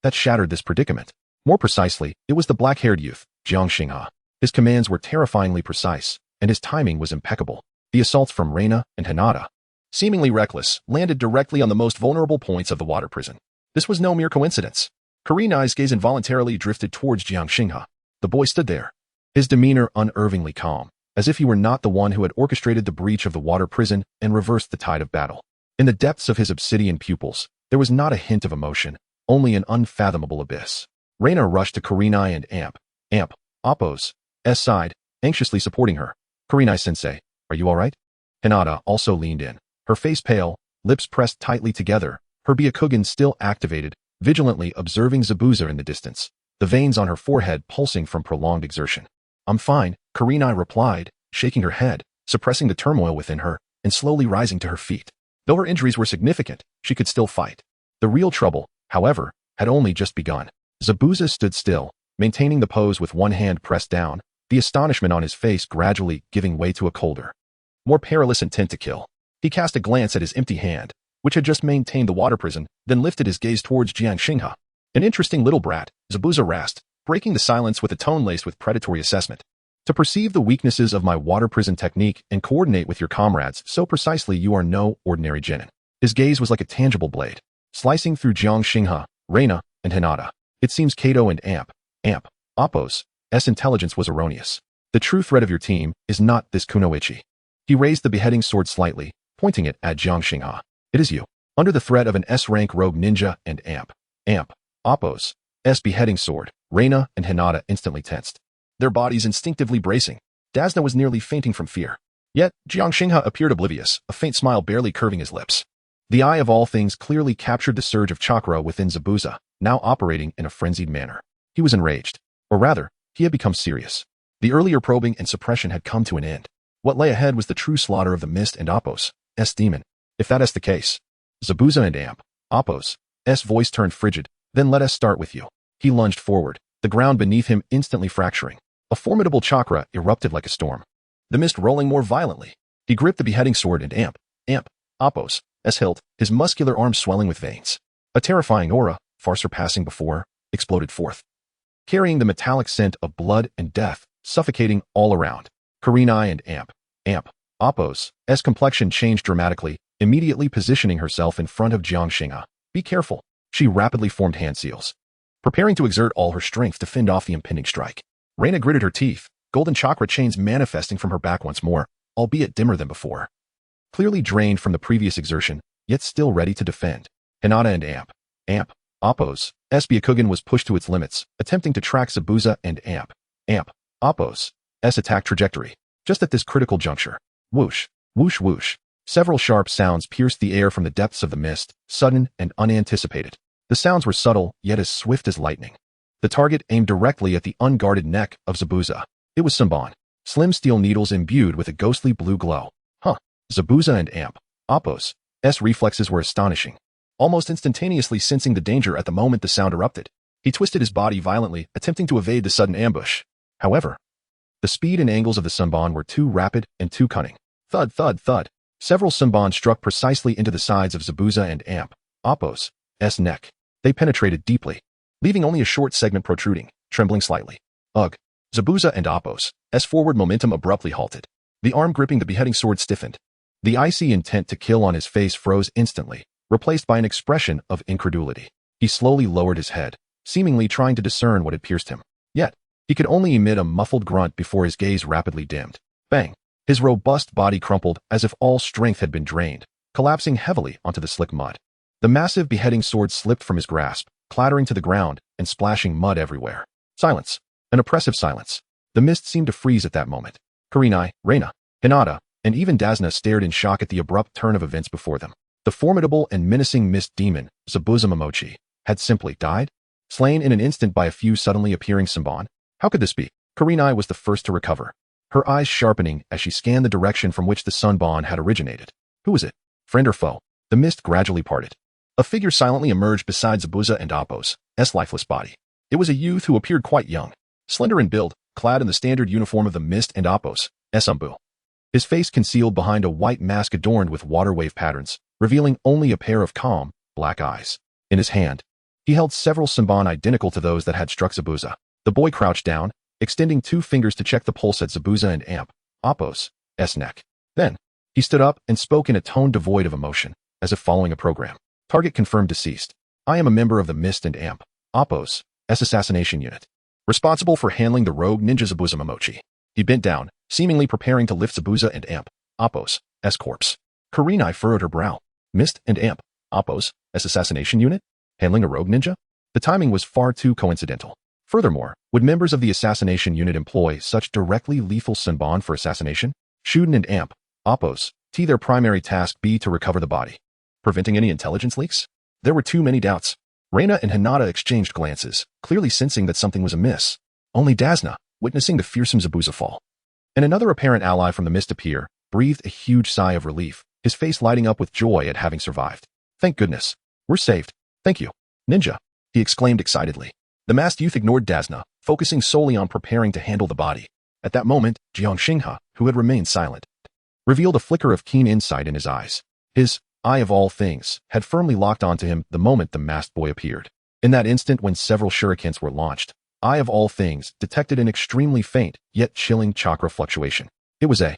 that shattered this predicament. More precisely, it was the black-haired youth, Jiang Xinghe. His commands were terrifyingly precise, and his timing was impeccable. The assaults from Reina and Hinata, seemingly reckless, landed directly on the most vulnerable points of the water prison. This was no mere coincidence. Kurenai's gaze involuntarily drifted towards Jiang Xinghe. The boy stood there, his demeanor unervingly calm, as if he were not the one who had orchestrated the breach of the water prison and reversed the tide of battle. In the depths of his obsidian pupils, there was not a hint of emotion, only an unfathomable abyss. Reina rushed to Kurenai and Amp, Appo's side, anxiously supporting her. Kurenai-sensei, are you all right? Hinata also leaned in, her face pale, lips pressed tightly together, her Byakugan still activated, vigilantly observing Zabuza in the distance, the veins on her forehead pulsing from prolonged exertion. I'm fine, Kurenai replied, shaking her head, suppressing the turmoil within her, and slowly rising to her feet. Though her injuries were significant, she could still fight. The real trouble, however, had only just begun. Zabuza stood still, maintaining the pose with one hand pressed down, the astonishment on his face gradually giving way to a colder, more perilous intent to kill. He cast a glance at his empty hand, which had just maintained the water prison, then lifted his gaze towards Jiang Xinghe. An interesting little brat, Zabuza rasped, breaking the silence with a tone laced with predatory assessment. To perceive the weaknesses of my water prison technique and coordinate with your comrades so precisely, you are no ordinary genin. His gaze was like a tangible blade, slicing through Jiang Xinghe, Reina, and Hinata. It seems Kato and Appo's intelligence was erroneous. The true threat of your team is not this kunoichi. He raised the beheading sword slightly, pointing it at Jiang Xinghe. It is you. Under the threat of an S-rank rogue ninja and Appo's beheading sword, Reina and Hinata instantly tensed, their bodies instinctively bracing. Dasna was nearly fainting from fear. Yet, Jiang Xinghe appeared oblivious, a faint smile barely curving his lips. The eye of all things clearly captured the surge of chakra within Zabuza, now operating in a frenzied manner. He was enraged. Or rather, he had become serious. The earlier probing and suppression had come to an end. What lay ahead was the true slaughter of the Mist and Appo's demon. If that is the case, Zabuza and Appo's voice turned frigid. Then let us start with you. He lunged forward, the ground beneath him instantly fracturing. A formidable chakra erupted like a storm, the mist rolling more violently. He gripped the beheading sword and Appo's hilt, his muscular arms swelling with veins. A terrifying aura, far surpassing before, exploded forth, carrying the metallic scent of blood and death, suffocating all around. Kurenai and Appo's complexion changed dramatically, immediately positioning herself in front of Jiang Xinghe. Be careful. She rapidly formed hand seals, preparing to exert all her strength to fend off the impending strike. Reina gritted her teeth, golden chakra chains manifesting from her back once more, albeit dimmer than before. Clearly drained from the previous exertion, yet still ready to defend. Hinata and Appo's Byakugan was pushed to its limits, attempting to track Zabuza and Appo's attack trajectory. Just at this critical juncture, whoosh, whoosh, whoosh, several sharp sounds pierced the air from the depths of the mist, sudden and unanticipated. The sounds were subtle, yet as swift as lightning. The target aimed directly at the unguarded neck of Zabuza. It was Sanban, slim steel needles imbued with a ghostly blue glow. Zabuza and Appo's reflexes were astonishing. Almost instantaneously sensing the danger at the moment the sound erupted, he twisted his body violently, attempting to evade the sudden ambush. However, the speed and angles of the Sanban were too rapid and too cunning. Thud, thud, thud. Several Sanban struck precisely into the sides of Zabuza and Appo's neck. They penetrated deeply, leaving only a short segment protruding, trembling slightly. Ugh. Zabuza and Appo's forward momentum abruptly halted. The arm gripping the beheading sword stiffened. The icy intent to kill on his face froze instantly, replaced by an expression of incredulity. He slowly lowered his head, seemingly trying to discern what had pierced him. Yet, he could only emit a muffled grunt before his gaze rapidly dimmed. Bang! His robust body crumpled as if all strength had been drained, collapsing heavily onto the slick mud. The massive beheading sword slipped from his grasp, clattering to the ground and splashing mud everywhere. Silence. An oppressive silence. The mist seemed to freeze at that moment. Kurenai, Reina, Hinata, and even Dasna stared in shock at the abrupt turn of events before them. The formidable and menacing mist demon, Zabuza Momochi, had simply died, slain in an instant by a few suddenly appearing Sanban. How could this be? Kurenai was the first to recover, her eyes sharpening as she scanned the direction from which the Sanban had originated. Who was it? Friend or foe? The mist gradually parted. A figure silently emerged beside Zabuza and Appo's lifeless body. It was a youth who appeared quite young, slender in build, clad in the standard uniform of the Mist and Appo's umbu. His face concealed behind a white mask adorned with water wave patterns, revealing only a pair of calm, black eyes. In his hand, he held several Sanban identical to those that had struck Zabuza. The boy crouched down, extending 2 fingers to check the pulse at Zabuza and Appo's neck. Then, he stood up and spoke in a tone devoid of emotion, as if following a program. Target confirmed deceased. I am a member of the Mist and Amp, Appo's, assassination unit, responsible for handling the rogue ninja Zabuza Momochi. He bent down, seemingly preparing to lift Zabuza and Amp, Appo's, corpse. Kurenai furrowed her brow. Mist and Amp, Appo's, assassination unit? Handling a rogue ninja? The timing was far too coincidental. Furthermore, would members of the assassination unit employ such directly lethal Senbon for assassination? Shuden and Amp, Appo's, their primary task be to recover the body. Preventing any intelligence leaks? There were too many doubts. Reina and Hinata exchanged glances, clearly sensing that something was amiss. Only Dasna, witnessing the fearsome Zabuza fall. And another apparent ally from the mist appear, breathed a huge sigh of relief, his face lighting up with joy at having survived. Thank goodness. We're saved. Thank you. Ninja, he exclaimed excitedly. The masked youth ignored Dasna, focusing solely on preparing to handle the body. At that moment, Jiang Xinghe, who had remained silent, revealed a flicker of keen insight in his eyes. His eye of all things had firmly locked onto him the moment the masked boy appeared. In that instant when several shurikens were launched, eye of all things detected an extremely faint, yet chilling chakra fluctuation. It was a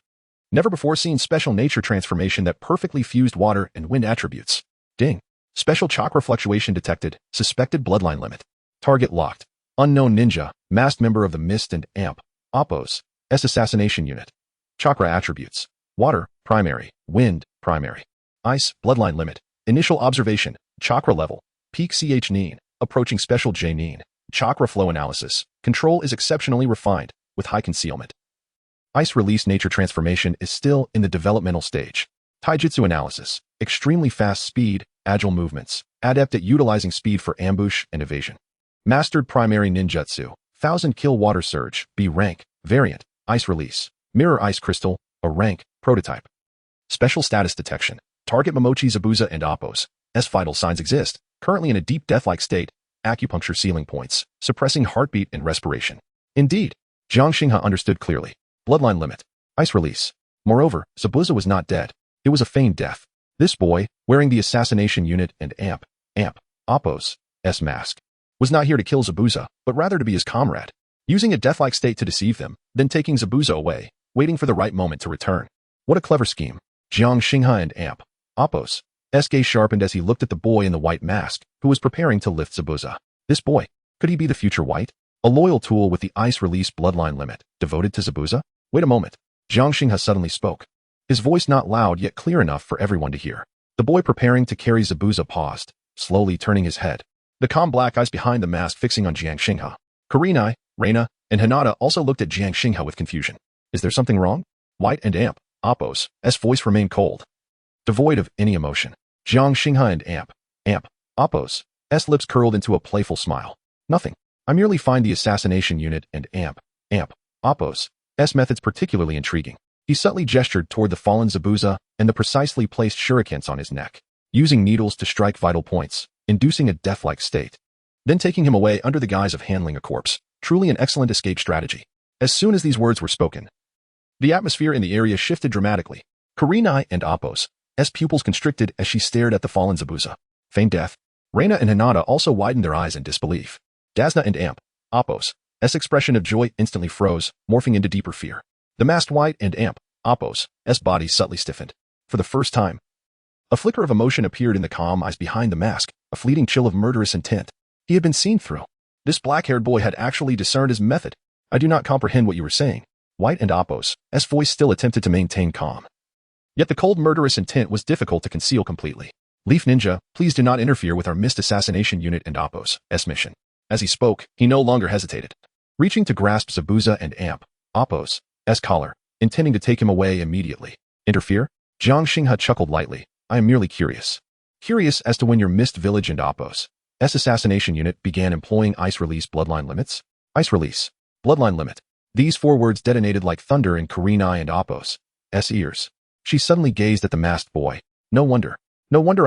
never-before-seen special nature transformation that perfectly fused water and wind attributes. Ding. Special chakra fluctuation detected. Suspected bloodline limit. Target locked. Unknown ninja, masked member of the Mist and Amp, Appo's, assassination unit. Chakra attributes. Water, primary. Wind, primary. Ice, bloodline limit. Initial observation, chakra level. Peak CH Neen, approaching special J Neen. Chakra flow analysis. Control is exceptionally refined, with high concealment. Ice release nature transformation is still in the developmental stage. Taijutsu analysis. Extremely fast speed, agile movements. Adept at utilizing speed for ambush and evasion. Mastered primary ninjutsu. 1000 kill water surge. B rank. Variant. Ice release. Mirror ice crystal. A rank. Prototype. Special status detection. Target Momochi Zabuza and Appo's. Vital signs exist. Currently in a deep death-like state. Acupuncture ceiling points. Suppressing heartbeat and respiration. Indeed. Jiang Xinghe understood clearly. Bloodline limit. Ice release. Moreover, Zabuza was not dead. It was a feigned death. This boy, wearing the assassination unit and Amp, Appo's, mask, was not here to kill Zabuza, but rather to be his comrade. Using a death-like state to deceive them, then taking Zabuza away, waiting for the right moment to return. What a clever scheme. Jiang Xinghe and Amp, Appo's, gaze sharpened as he looked at the boy in the white mask, who was preparing to lift Zabuza. This boy, could he be the future white? A loyal tool with the ice release bloodline limit, devoted to Zabuza? Wait a moment. Jiang Xinghe suddenly spoke. His voice not loud yet clear enough for everyone to hear. The boy preparing to carry Zabuza paused, slowly turning his head. The calm black eyes behind the mask fixing on Jiang Xinghe. Kurenai, Reina, and Hinata also looked at Jiang Xinghe with confusion. Is there something wrong? White and Amp, Appo's, voice remained cold, devoid of any emotion. Jiang Xinghe and Amp, Appo's, lips curled into a playful smile. Nothing. I merely find the assassination unit and Amp, Appo's, methods particularly intriguing. He subtly gestured toward the fallen Zabuza and the precisely placed shurikens on his neck, using needles to strike vital points, inducing a death-like state. Then taking him away under the guise of handling a corpse. Truly an excellent escape strategy. As soon as these words were spoken, the atmosphere in the area shifted dramatically. Kurenai and Appo's pupils constricted as she stared at the fallen Zabuza. Feigned death. Reina and Hinata also widened their eyes in disbelief. Dasna and Amp, Appo's expression of joy instantly froze, morphing into deeper fear. The masked White and Amp, Appo's body subtly stiffened. For the first time, a flicker of emotion appeared in the calm eyes behind the mask, a fleeting chill of murderous intent. He had been seen through. This black-haired boy had actually discerned his method. I do not comprehend what you were saying. White and Appo's voice still attempted to maintain calm. Yet the cold murderous intent was difficult to conceal completely. Leaf Ninja, please do not interfere with our mist assassination unit and Appo's mission. As he spoke, he no longer hesitated. Reaching to grasp Zabuza and Amp, Appo's collar, intending to take him away immediately. Interfere? Jiang Xinghe chuckled lightly. I am merely curious. Curious as to when your Mist Village and Appo's assassination unit began employing ice release bloodline limits? Ice release. Bloodline limit. These 4 words detonated like thunder in Kurenai and Appo's ears. She suddenly gazed at the masked boy. No wonder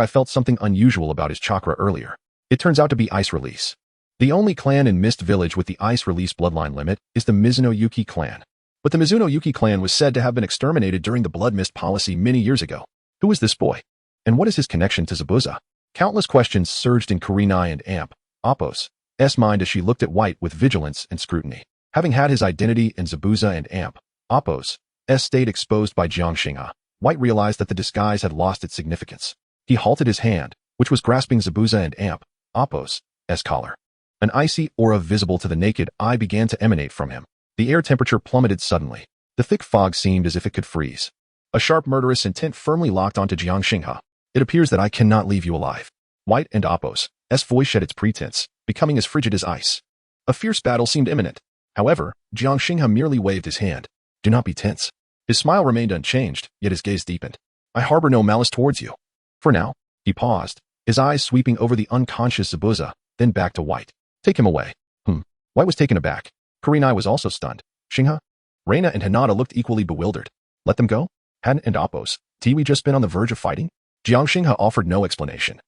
I felt something unusual about his chakra earlier. It turns out to be ice release. The only clan in Mist Village with the ice release bloodline limit is the Mizuno Yuki clan. But the Mizuno Yuki clan was said to have been exterminated during the Blood Mist policy many years ago. Who is this boy? And what is his connection to Zabuza? Countless questions surged in Kurenai and Amp, Appo's mind as she looked at White with vigilance and scrutiny. Having had his identity in Zabuza and Amp, Appo's state exposed by Jiang Xinghe, White realized that the disguise had lost its significance. He halted his hand, which was grasping Zabuza and Amp, Apos, S collar. An icy aura visible to the naked eye began to emanate from him. The air temperature plummeted suddenly. The thick fog seemed as if it could freeze. A sharp murderous intent firmly locked onto Jiang Xinghe. It appears that I cannot leave you alive. White and Apos, S voice shed its pretense, becoming as frigid as ice. A fierce battle seemed imminent. However, Jiang Xinghe merely waved his hand. Do not be tense. His smile remained unchanged, yet his gaze deepened. I harbor no malice towards you. For now, he paused, his eyes sweeping over the unconscious Zabuza, then back to White. Take him away. White was taken aback. Kurenai was also stunned. Xinghe? Reina and Hinata looked equally bewildered. Let them go? Hadn't and Apos, we just been on the verge of fighting? Jiang Xinghe offered no explanation.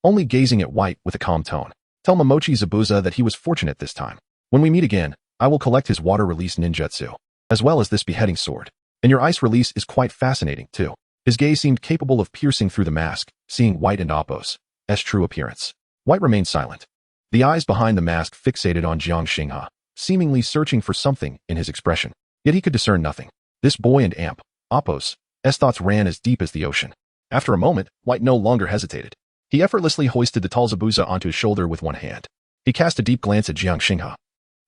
Only gazing at White with a calm tone. Tell Momochi Zabuza that he was fortunate this time. When we meet again, I will collect his water release ninjutsu, as well as this beheading sword. And your ice release is quite fascinating, too. His gaze seemed capable of piercing through the mask, seeing White and Apos' true appearance. White remained silent. The eyes behind the mask fixated on Jiang Xinghe, seemingly searching for something in his expression. Yet he could discern nothing. This boy and Apos' thoughts ran as deep as the ocean. After a moment, White no longer hesitated. He effortlessly hoisted the tall Zabuza onto his shoulder with one hand. He cast a deep glance at Jiang Xinghe,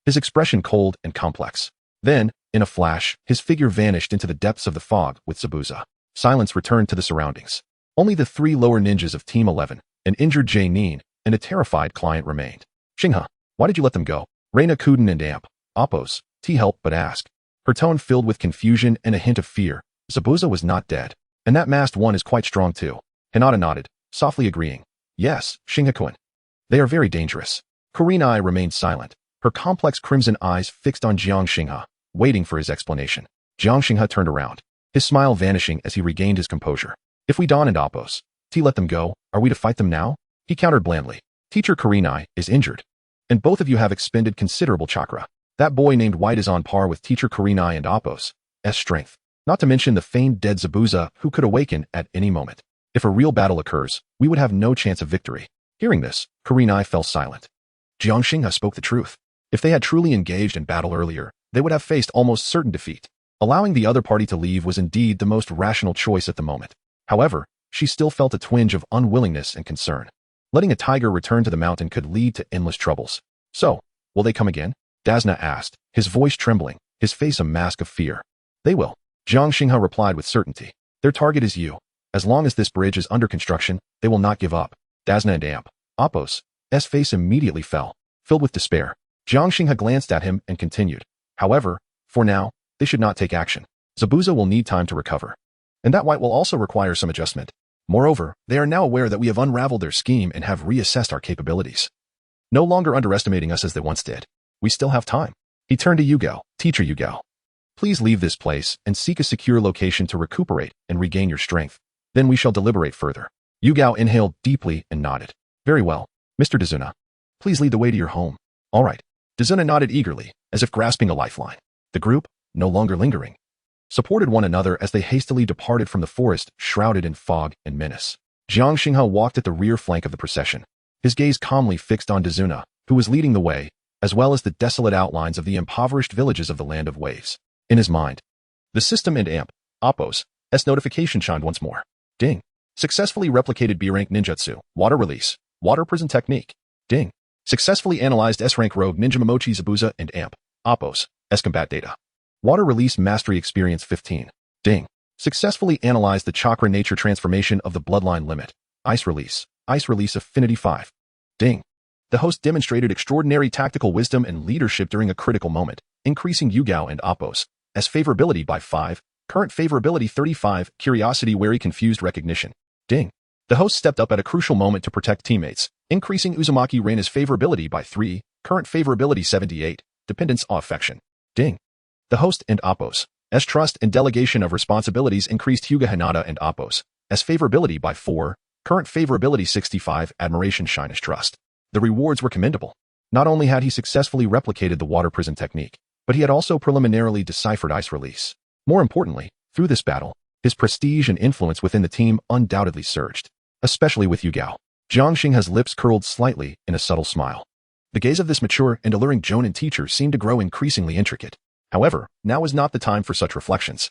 his expression cold and complex. Then, in a flash, his figure vanished into the depths of the fog with Zabuza. Silence returned to the surroundings. Only the three lower ninjas of Team 11, an injured Jae-nin, and a terrified client remained. Xinghe, why did you let them go? Reina Kuden and Apos, helped but asked. Her tone filled with confusion and a hint of fear. Zabuza was not dead. And that masked one is quite strong too. Hinata nodded, softly agreeing. Yes, Xinghe-kun. They are very dangerous. Kurenai remained silent, her complex crimson eyes fixed on Jiang Xinghe, waiting for his explanation. Jiang Xinghe turned around, his smile vanishing as he regained his composure. If we Don and Apos, let them go, are we to fight them now? He countered blandly. Teacher Kurenai is injured. And both of you have expended considerable chakra. That boy named White is on par with Teacher Kurenai and Apos' strength. Not to mention the feigned dead Zabuza who could awaken at any moment. If a real battle occurs, we would have no chance of victory. Hearing this, Kurenai fell silent. Jiang Xinghe spoke the truth. If they had truly engaged in battle earlier, they would have faced almost certain defeat. Allowing the other party to leave was indeed the most rational choice at the moment. However, she still felt a twinge of unwillingness and concern. Letting a tiger return to the mountain could lead to endless troubles. So, will they come again? Dasna asked, his voice trembling, his face a mask of fear. They will. Jiang Xinghe replied with certainty. Their target is you. As long as this bridge is under construction, they will not give up. Dasna and Apos' face immediately fell, filled with despair. Jiang Xinghe glanced at him and continued. However, for now, they should not take action. Zabuza will need time to recover. And that White will also require some adjustment. Moreover, they are now aware that we have unraveled their scheme and have reassessed our capabilities. No longer underestimating us as they once did. We still have time. He turned to Yugao. Teacher Yugao. Please leave this place and seek a secure location to recuperate and regain your strength. Then we shall deliberate further. Yugao inhaled deeply and nodded. Very well, Mr. Dazuna. Please lead the way to your home. All right. Dazuna nodded eagerly, as if grasping a lifeline. The group, no longer lingering, supported one another as they hastily departed from the forest shrouded in fog and menace. Jiang Xinghe walked at the rear flank of the procession, his gaze calmly fixed on Dazuna, who was leading the way, as well as the desolate outlines of the impoverished villages of the Land of Waves. In his mind, the system and Apos' notification chimed once more. Ding. Successfully replicated B-rank ninjutsu, water release, water prison technique. Ding. Successfully analyzed S-rank rogue ninja Momochi Zabuza and Apos' combat data. Water release mastery experience 15. Ding. Successfully analyzed the chakra nature transformation of the bloodline limit. Ice release affinity 5. Ding. The host demonstrated extraordinary tactical wisdom and leadership during a critical moment, increasing Yugao and Apos' favorability by 5, current favorability 35, curiosity wary confused recognition. Ding. The host stepped up at a crucial moment to protect teammates, increasing Uzumaki Reina's favorability by 3, current favorability 78, dependence affection. Ding. The host and Apos' trust and delegation of responsibilities increased Hyuga Hinata and Apos' favorability by 4, current favorability 65, admiration shyness trust. The rewards were commendable. Not only had he successfully replicated the water prison technique, but he had also preliminarily deciphered ice release. More importantly, through this battle, his prestige and influence within the team undoubtedly surged, especially with Yugao. Jiang Xinghe's lips curled slightly in a subtle smile. The gaze of this mature and alluring Jonin teacher seemed to grow increasingly intricate. However, now was not the time for such reflections.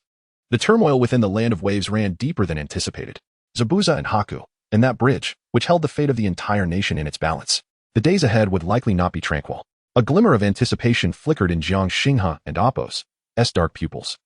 The turmoil within the Land of Waves ran deeper than anticipated. Zabuza and Haku, and that bridge, which held the fate of the entire nation in its balance. The days ahead would likely not be tranquil. A glimmer of anticipation flickered in Jiang Xinghe and Appo's dark pupils.